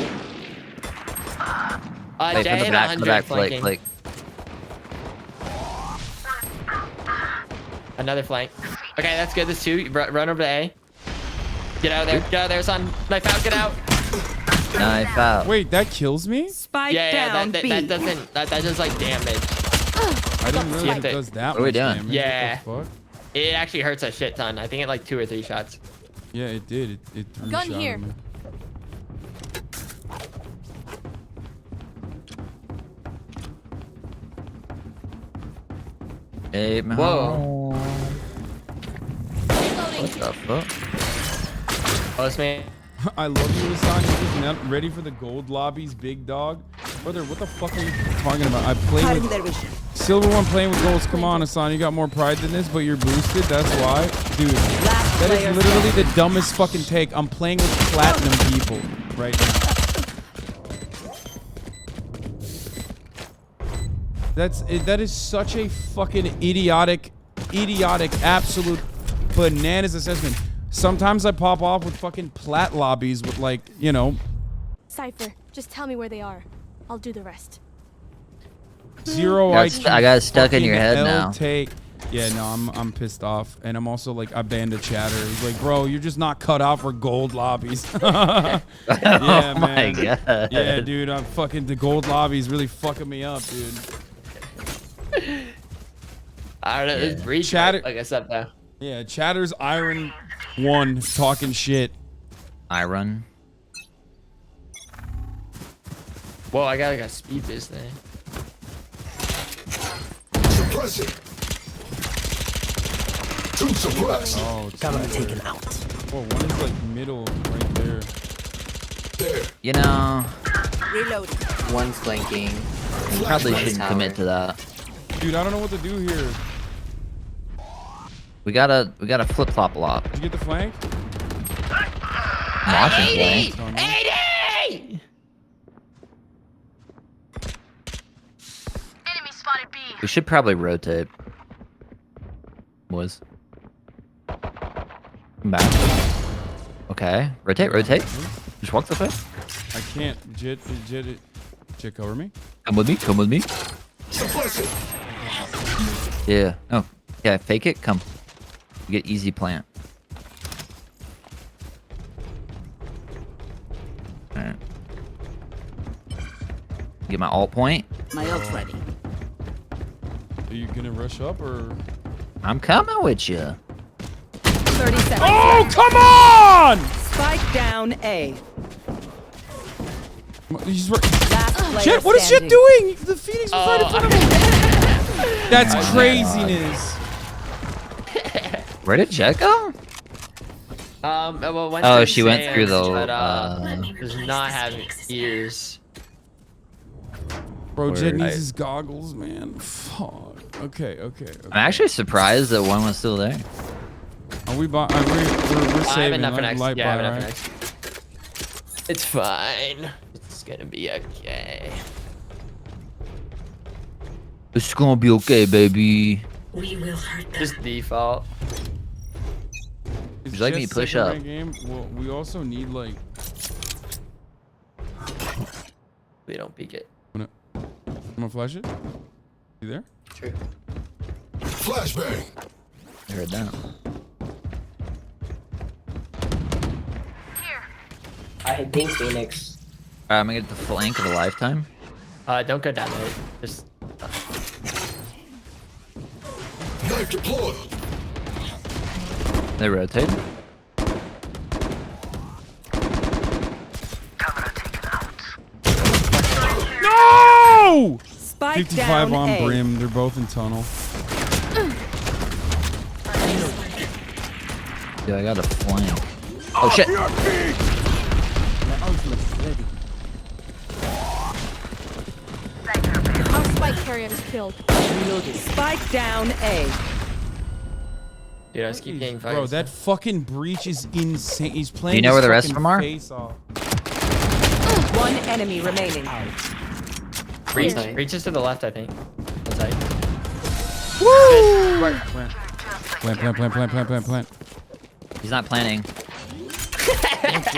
Jay hit 100 flanking. flick. Another flank. Okay, that's good. That's two. Run over to A. Get out of there. Get out of there, son. Knife out. Get out. Knife out. Wait, that kills me? Spike Yeah, down that B. doesn't. That does like damage. I didn't realize it does that What are we much doing? damage. Yeah. What the fuck? It actually hurts a shit ton. I think it like 2 or 3 shots. Yeah, it did. It threw Gun shot here. at me. Hey, man. Whoa. What the fuck? Close me. I love you, Hasan. You're just not ready for the gold lobbies, big dog. Brother, what the fuck are you talking about? I play Hiding their with vision. Silver One playing with golds. Come on, Hasan. You got more pride than this, but you're boosted. That's why. Dude, that is literally the dumbest fucking take. I'm playing with platinum people right now. That is such a fucking idiotic, absolute bananas assessment. Sometimes I pop off with fucking plat lobbies with like, you know. Cypher, just tell me where they are. I'll do the rest. Zero IQ. I got stuck in your fucking head now. Take. Yeah, no, I'm pissed off, and I'm also like I banned a chatter. He's like, bro, you're just not cut out for gold lobbies. Yeah, Oh my man. God. Yeah, dude, I'm fucking the gold lobbies really fucking me up, dude. I don't know. It's breach. Chatter. Like I said, though. Yeah, chatter's Iron 1 talking shit. Iron. Whoa, I gotta speed this thing. Suppress it. Two suppressed. Oh, Camera taken out. Oh, one is like middle right there. There. You know, Reloading. one's flanking. You probably shouldn't commit to that. Dude, I don't know what to do here. We gotta flip flop a lot. Did you get the flank? I'm watching flank. 80! Enemy spotted B. We should probably rotate. Boys. Come back. Okay. Rotate. Just walk this way. I can't. Jit, cover me. Come with me. Suppress it. Yeah. Oh. Yeah, fake it. Come. You get easy plant. Alright. Get my alt point. My ult's ready. Are you gonna rush up or? I'm coming with you. 30 seconds. Oh, come on! Spike down A. He's Last player Shit, what is Shit standing. doing? The Phoenix was right in front of him. That's craziness. Where did Jet go? Well, Oh, she went through the. does not have ears. Bro, Jet Word. needs his goggles, man. Fuck. Okay. I'm actually surprised that one was still there. Are we? We're I have saving enough for next. light Yeah, I have bar, enough for right? next. It's fine. It's gonna be okay. It's gonna be okay, baby. We will hurt them. Just default. Would you like me to push up? Game? Well, we also need like. We don't peek it. I'm gonna flash it. You there? True. Flashbang. I heard that. I hit Dink Phoenix. Alright, I'm gonna get the flank of a lifetime. Don't go down there. Just. Knife deployed. They rotate. No! Spike 55 down on A. Brim. They're both in tunnel. Yeah, I got a flank. Oh shit! Our spike carrier is killed. Spike down A. Dude, I just keep getting fired. Bro, that fucking breach is insane. He's playing. Do you know where the rest of them are? One enemy remaining. Reach is to the left, I think. That's right. Woo! Plant. He's not planning.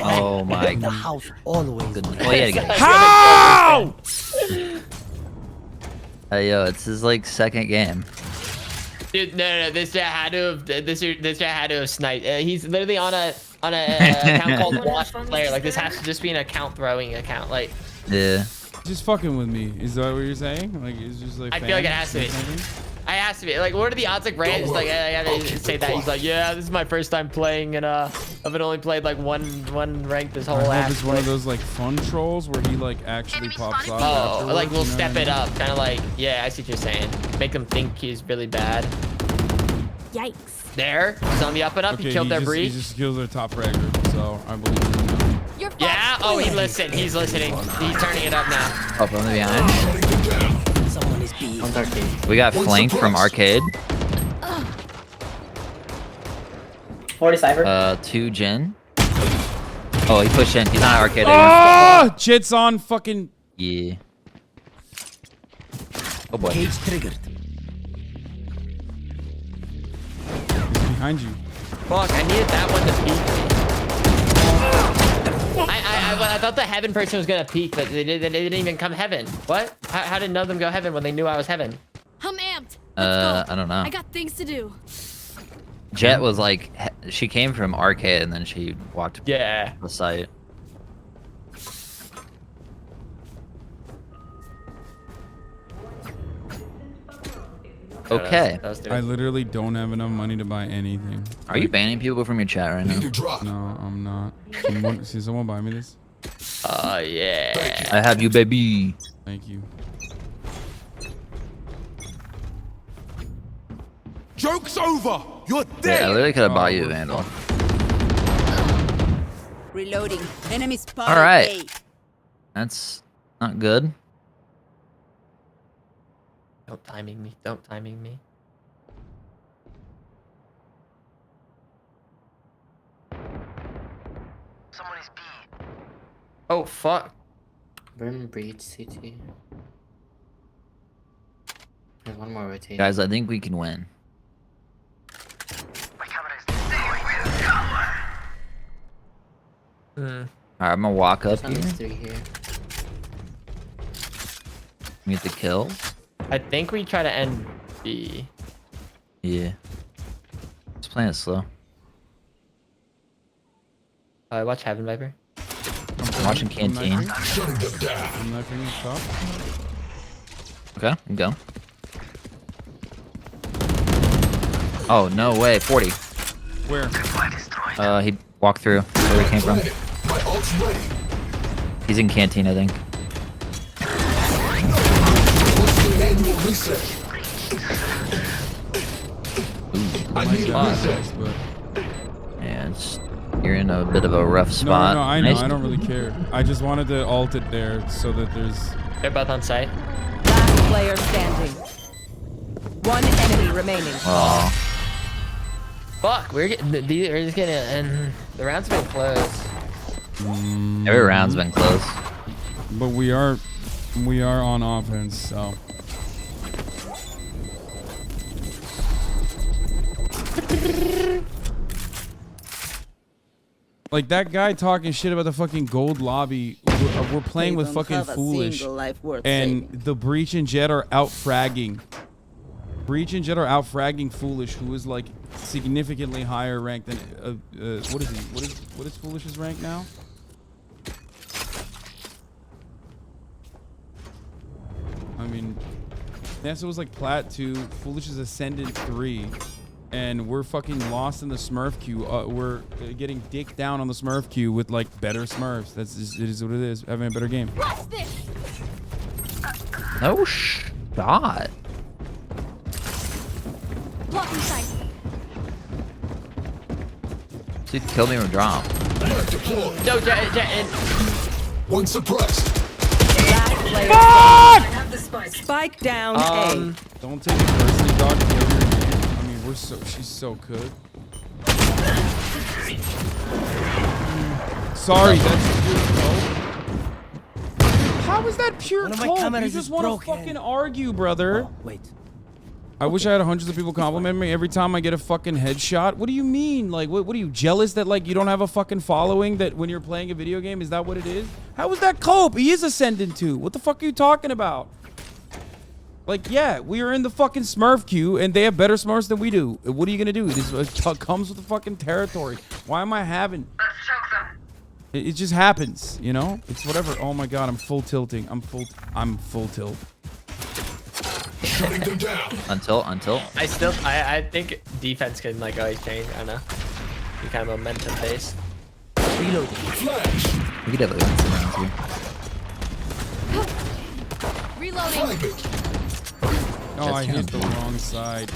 Oh my The house always. Oh yeah, again. How? Hey yo, it's his like second game. Dude, no. This guy had to have sniped. He's literally on a account called Watch Player. Like this has to just be an account throwing account. Like. Yeah. Just fucking with me. Is that what you're saying? Like it's just like. I feel like it has to be. I has to be. Like, what are the odds? Like, Rand is like, I gotta say that. He's like, yeah, this is my first time playing, and I've only played like one rank this whole I app. hope it's one of those like fun trolls where he like actually pops off. Oh, like we'll you know step what I it mean? up, kind of like, yeah, I see what you're saying. Make them think he's really bad. Yikes. There, he's on the up and up. Okay, He killed their He breach. just kills their top fragger, so I believe him now. Yeah. Oh, he listened. He's listening. He's turning it up now. Oh, from the behind. Someone is being. We got flanked from arcade. 40 Cypher. 2 Jin. Oh, he pushed in. He's not arcade. Oh, Jit's on fucking. Yeah. Oh boy. Cage triggered. He's behind you. Fuck, I needed that one to peek me. I thought the heaven person was gonna peek, but they didn't even come heaven. What? How did none of them go heaven when they knew I was heaven? I'm amped. Let's go. I don't know. I got things to do. Jet was like, she came from arcade and then she walked the site. Okay. I literally don't have enough money to buy anything. Are you banning people from your chat right now? No, I'm not. Can someone buy me this? Oh yeah. I have you, baby. Thank you. Joke's over. You're Yeah, I literally could have bought you a Vandal. Reloading. Enemy spotted. All right. That's not good. Don't timing me. Don't timing me. Someone is B. Oh fuck. Brim breach CT. There's one more rotation. Guys, I think we can win. My camera is destroyed. Alright, I'm gonna walk up here. There's 3 here. Get the kill. I think we try to end B. Yeah. Let's play it slow. Watch Heaven Viper. I'm watching Canteen. Shutting them down. I'm not going to stop. Okay, go. Oh, no way. 40. Where? He walked through where he came from. My ult's ready. He's in canteen, I think. Annual reset. I need a reset. Yeah, you're in a bit of a rough spot. No, I know. Nice. I don't really care. I just wanted to ult it there so that there's... They're both on site. Last player standing. One enemy remaining. Oh. Fuck, we're just getting, and the rounds have been close. Every round's been close. But we are on offense, so. Like that guy talking shit about the fucking gold lobby. We're playing with fucking foolish, and the Breach and Jet are out fragging. Breach and Jet are out fragging foolish, who is like significantly higher ranked than what is he? What is Foolish's rank now? I mean, NASA was like Plat 2, Foolish is Ascendant 3, and we're fucking lost in the Smurf queue. We're getting dicked down on the Smurf queue with like better Smurfs. That's just, it is what it is. Having a better game. No shot. Blocking sight. Dude, kill me or drop. No, Jet. One suppressed. Spike down A. Don't take it personally, dog. I mean, she's so good. Sorry, that's pure cope. How is that pure cope? You just want to fucking argue, brother. Oh, wait. I wish I had hundreds of people compliment me every time I get a fucking headshot. What do you mean? Like, what are you, jealous that, like, you don't have a fucking following that when you're playing a video game? Is that what it is? How is that cope? He is Ascendant 2. What the fuck are you talking about? Like, yeah, we are in the fucking Smurf queue, and they have better Smurfs than we do. What are you gonna do? This comes with the fucking territory. Why am I having... It just happens, you know? It's whatever. Oh my god, I'm full tilting. I'm full tilt. Shutting them down. Until. I think defense can like always change. I don't know. Be kind of momentum based. Reload. Flash. We could definitely win some rounds here. Reloading. Oh, I hit the wrong side.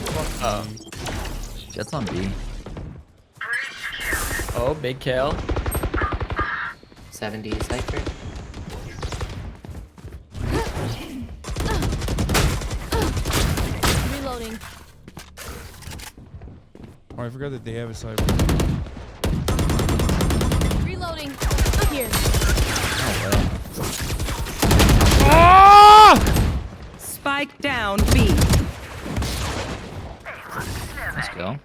Jet's on B. Oh, big kill. 70 Cypher. Reloading. Oh, I forgot that they have a cyber. Reloading. Here. Ah! Spike down B. Let's go.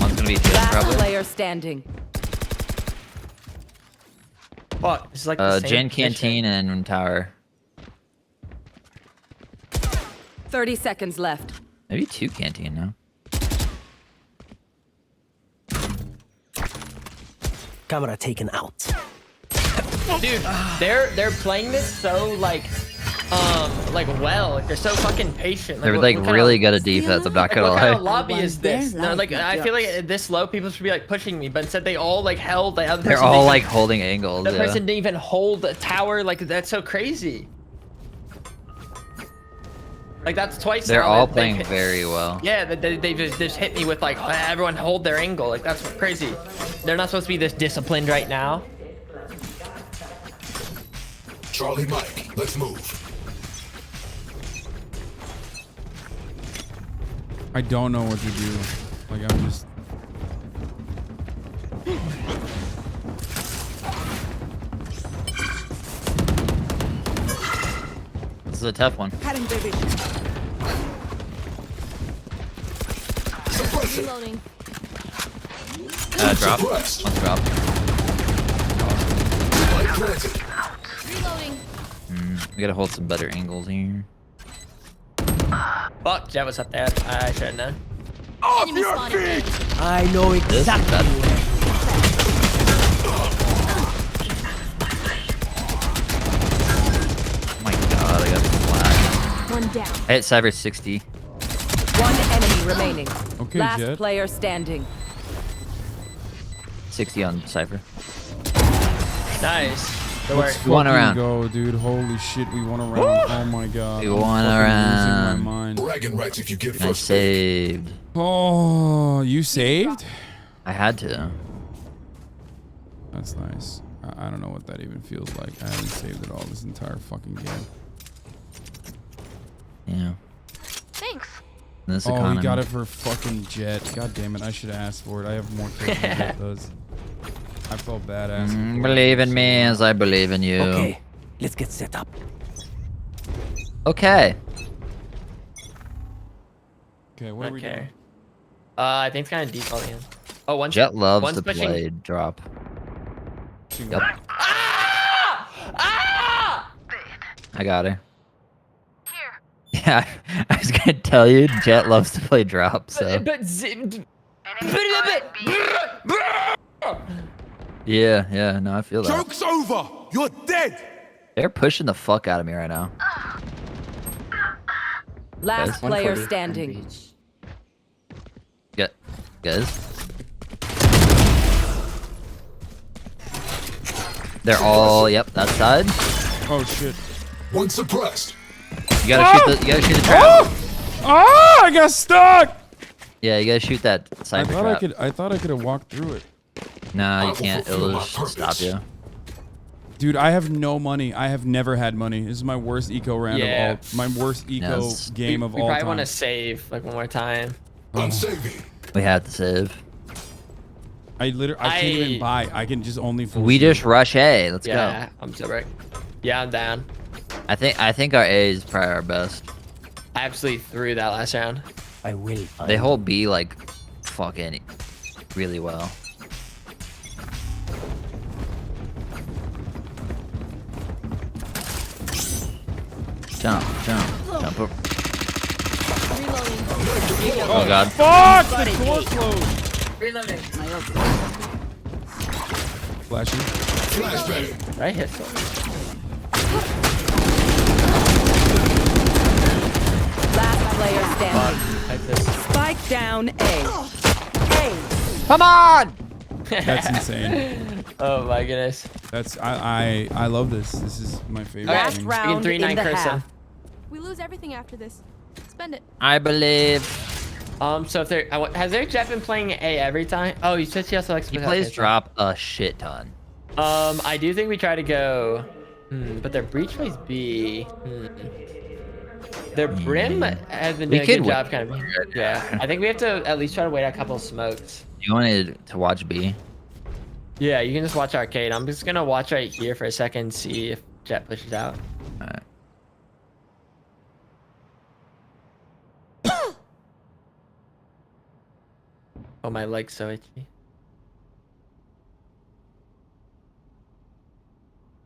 One's gonna be Jet, Last probably. player standing. Fuck, this is like the same Jan Canteen and Tower. 30 seconds left. Maybe 2 Canteen now. Camera taken out. Dude, they're playing this so like well. Like they're so fucking patient. They're like really good at defense. I'm not gonna What kind of lie. lobby is this? No, like I feel like at this low, people should be like pushing me, but instead they all like held. The other They're person all didn't- like holding angles. The Yeah. person didn't even hold the tower. Like that's so crazy. Like that's twice. They're now all that playing they've- very well. Yeah, they just hit me with like everyone hold their angle. Like that's crazy. They're not supposed to be this disciplined right now. Charlie Mike, let's move. I don't know what to do. Like, I'm just... This is a tough one. Reloading. Drop. One's drop. Reloading. We gotta hold some better angles here. Fuck, Jet was up there. I should have known. Off your feet! I know exactly. Oh my god, I got One down. I hit Cyber 60. One enemy remaining. Okay, Last Jet. player standing. 60 on Cypher. Nice. Let's We won a fucking round. go, dude. Holy shit, we won a round. Oh my god. We I'm won a fucking round. losing my mind. Bragging rights if you get I first. saved. Oh, you saved? I had to. That's nice. I don't know what that even feels like. I haven't saved it all this entire fucking game. Yeah. Thanks. This Oh, economy. he got it for fucking Jet. God damn it, I should have asked for it. I have more kills than Jet does. I felt bad asking for it. Believe in me as I believe in you. Okay, let's get set up. Okay. Okay, what are we doing? I think it's kind of default again. Oh, one's Jet loves one's to pushing. play drop. Yep. I got her. Yeah, I was gonna tell you, Jet loves to play drop, so. Yeah, no, I feel that. Joke's over. You're dead. They're pushing the fuck out of me right now. Last Guys. player 140 standing. Get, guys. They're all, yep, that side. Oh shit. One suppressed. You gotta shoot the trap. Oh, I got stuck. Yeah, you gotta shoot that cyber trap. I thought I could have walked through it. No, you can't. It'll just stop you. Dude, I have no money. I have never had money. This is my worst eco round of all. My worst eco game of all We time. probably want to save like one more time. I'm saving. We have to save. I can't even buy. I can just only. We just rush A. Let's Yeah, go. I'm so right. Yeah, I'm down. I think our A is probably our best. I absolutely threw that last round. I will. They hold B like fucking really well. Jump up. Oh god. Fuck! The door closed. Reloading. Flashing. Flashbang. I hit something. Last player standing. Like this. Spike down A. Come on! That's insane. Oh my goodness. That's I love this. This is my favorite Last thing. round in the half. We lose everything after this. Spend it. I believe. So if there has their Jet been playing A every time? Oh, you said she also likes. He plays drop a shit ton. I do think we try to go, but their breach plays B. Their brim has been doing a good job, kind of. Yeah, I think we have to at least try to wait a couple of smokes. You wanted to watch B? Yeah, you can just watch arcade. I'm just gonna watch right here for a second, see if Jet pushes out. Alright. Oh, my leg's so itchy.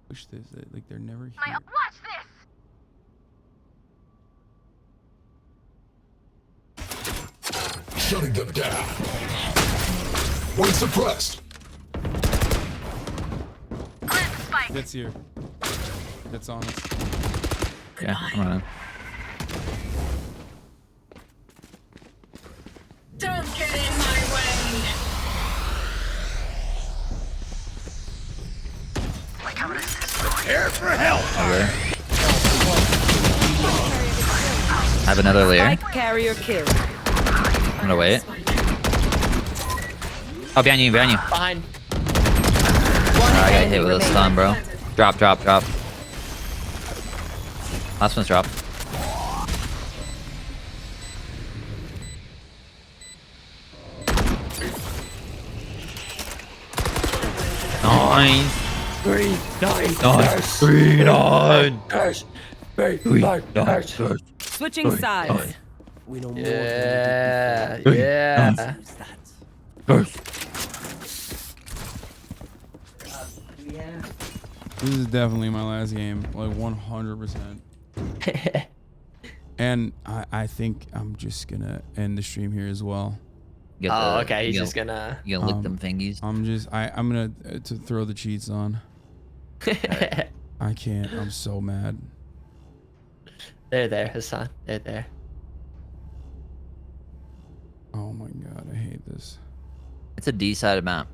Push this. Like they're never here. Watch this. Shutting them down. One suppressed. That's here. That's on us. Yeah, I'm running. Don't get in my way. Prepare for help. Okay. I have another layer. Spike carrier kill. I'm gonna wait. Oh, behind you. Behind. I got hit with a stun, bro. Drop. Last one's drop. Nice. 3, 9, Nice. 3, 9. Switching sides. We know more. Yeah. This is definitely my last game, like 100%. And I think I'm just gonna end the stream here as well. Okay. He's just gonna. You gonna lick them fingies? I'm gonna to throw the cheats on. I can't. I'm so mad. They're there, Hasan. They're there. Oh my god, I hate this. It's a D-sided map.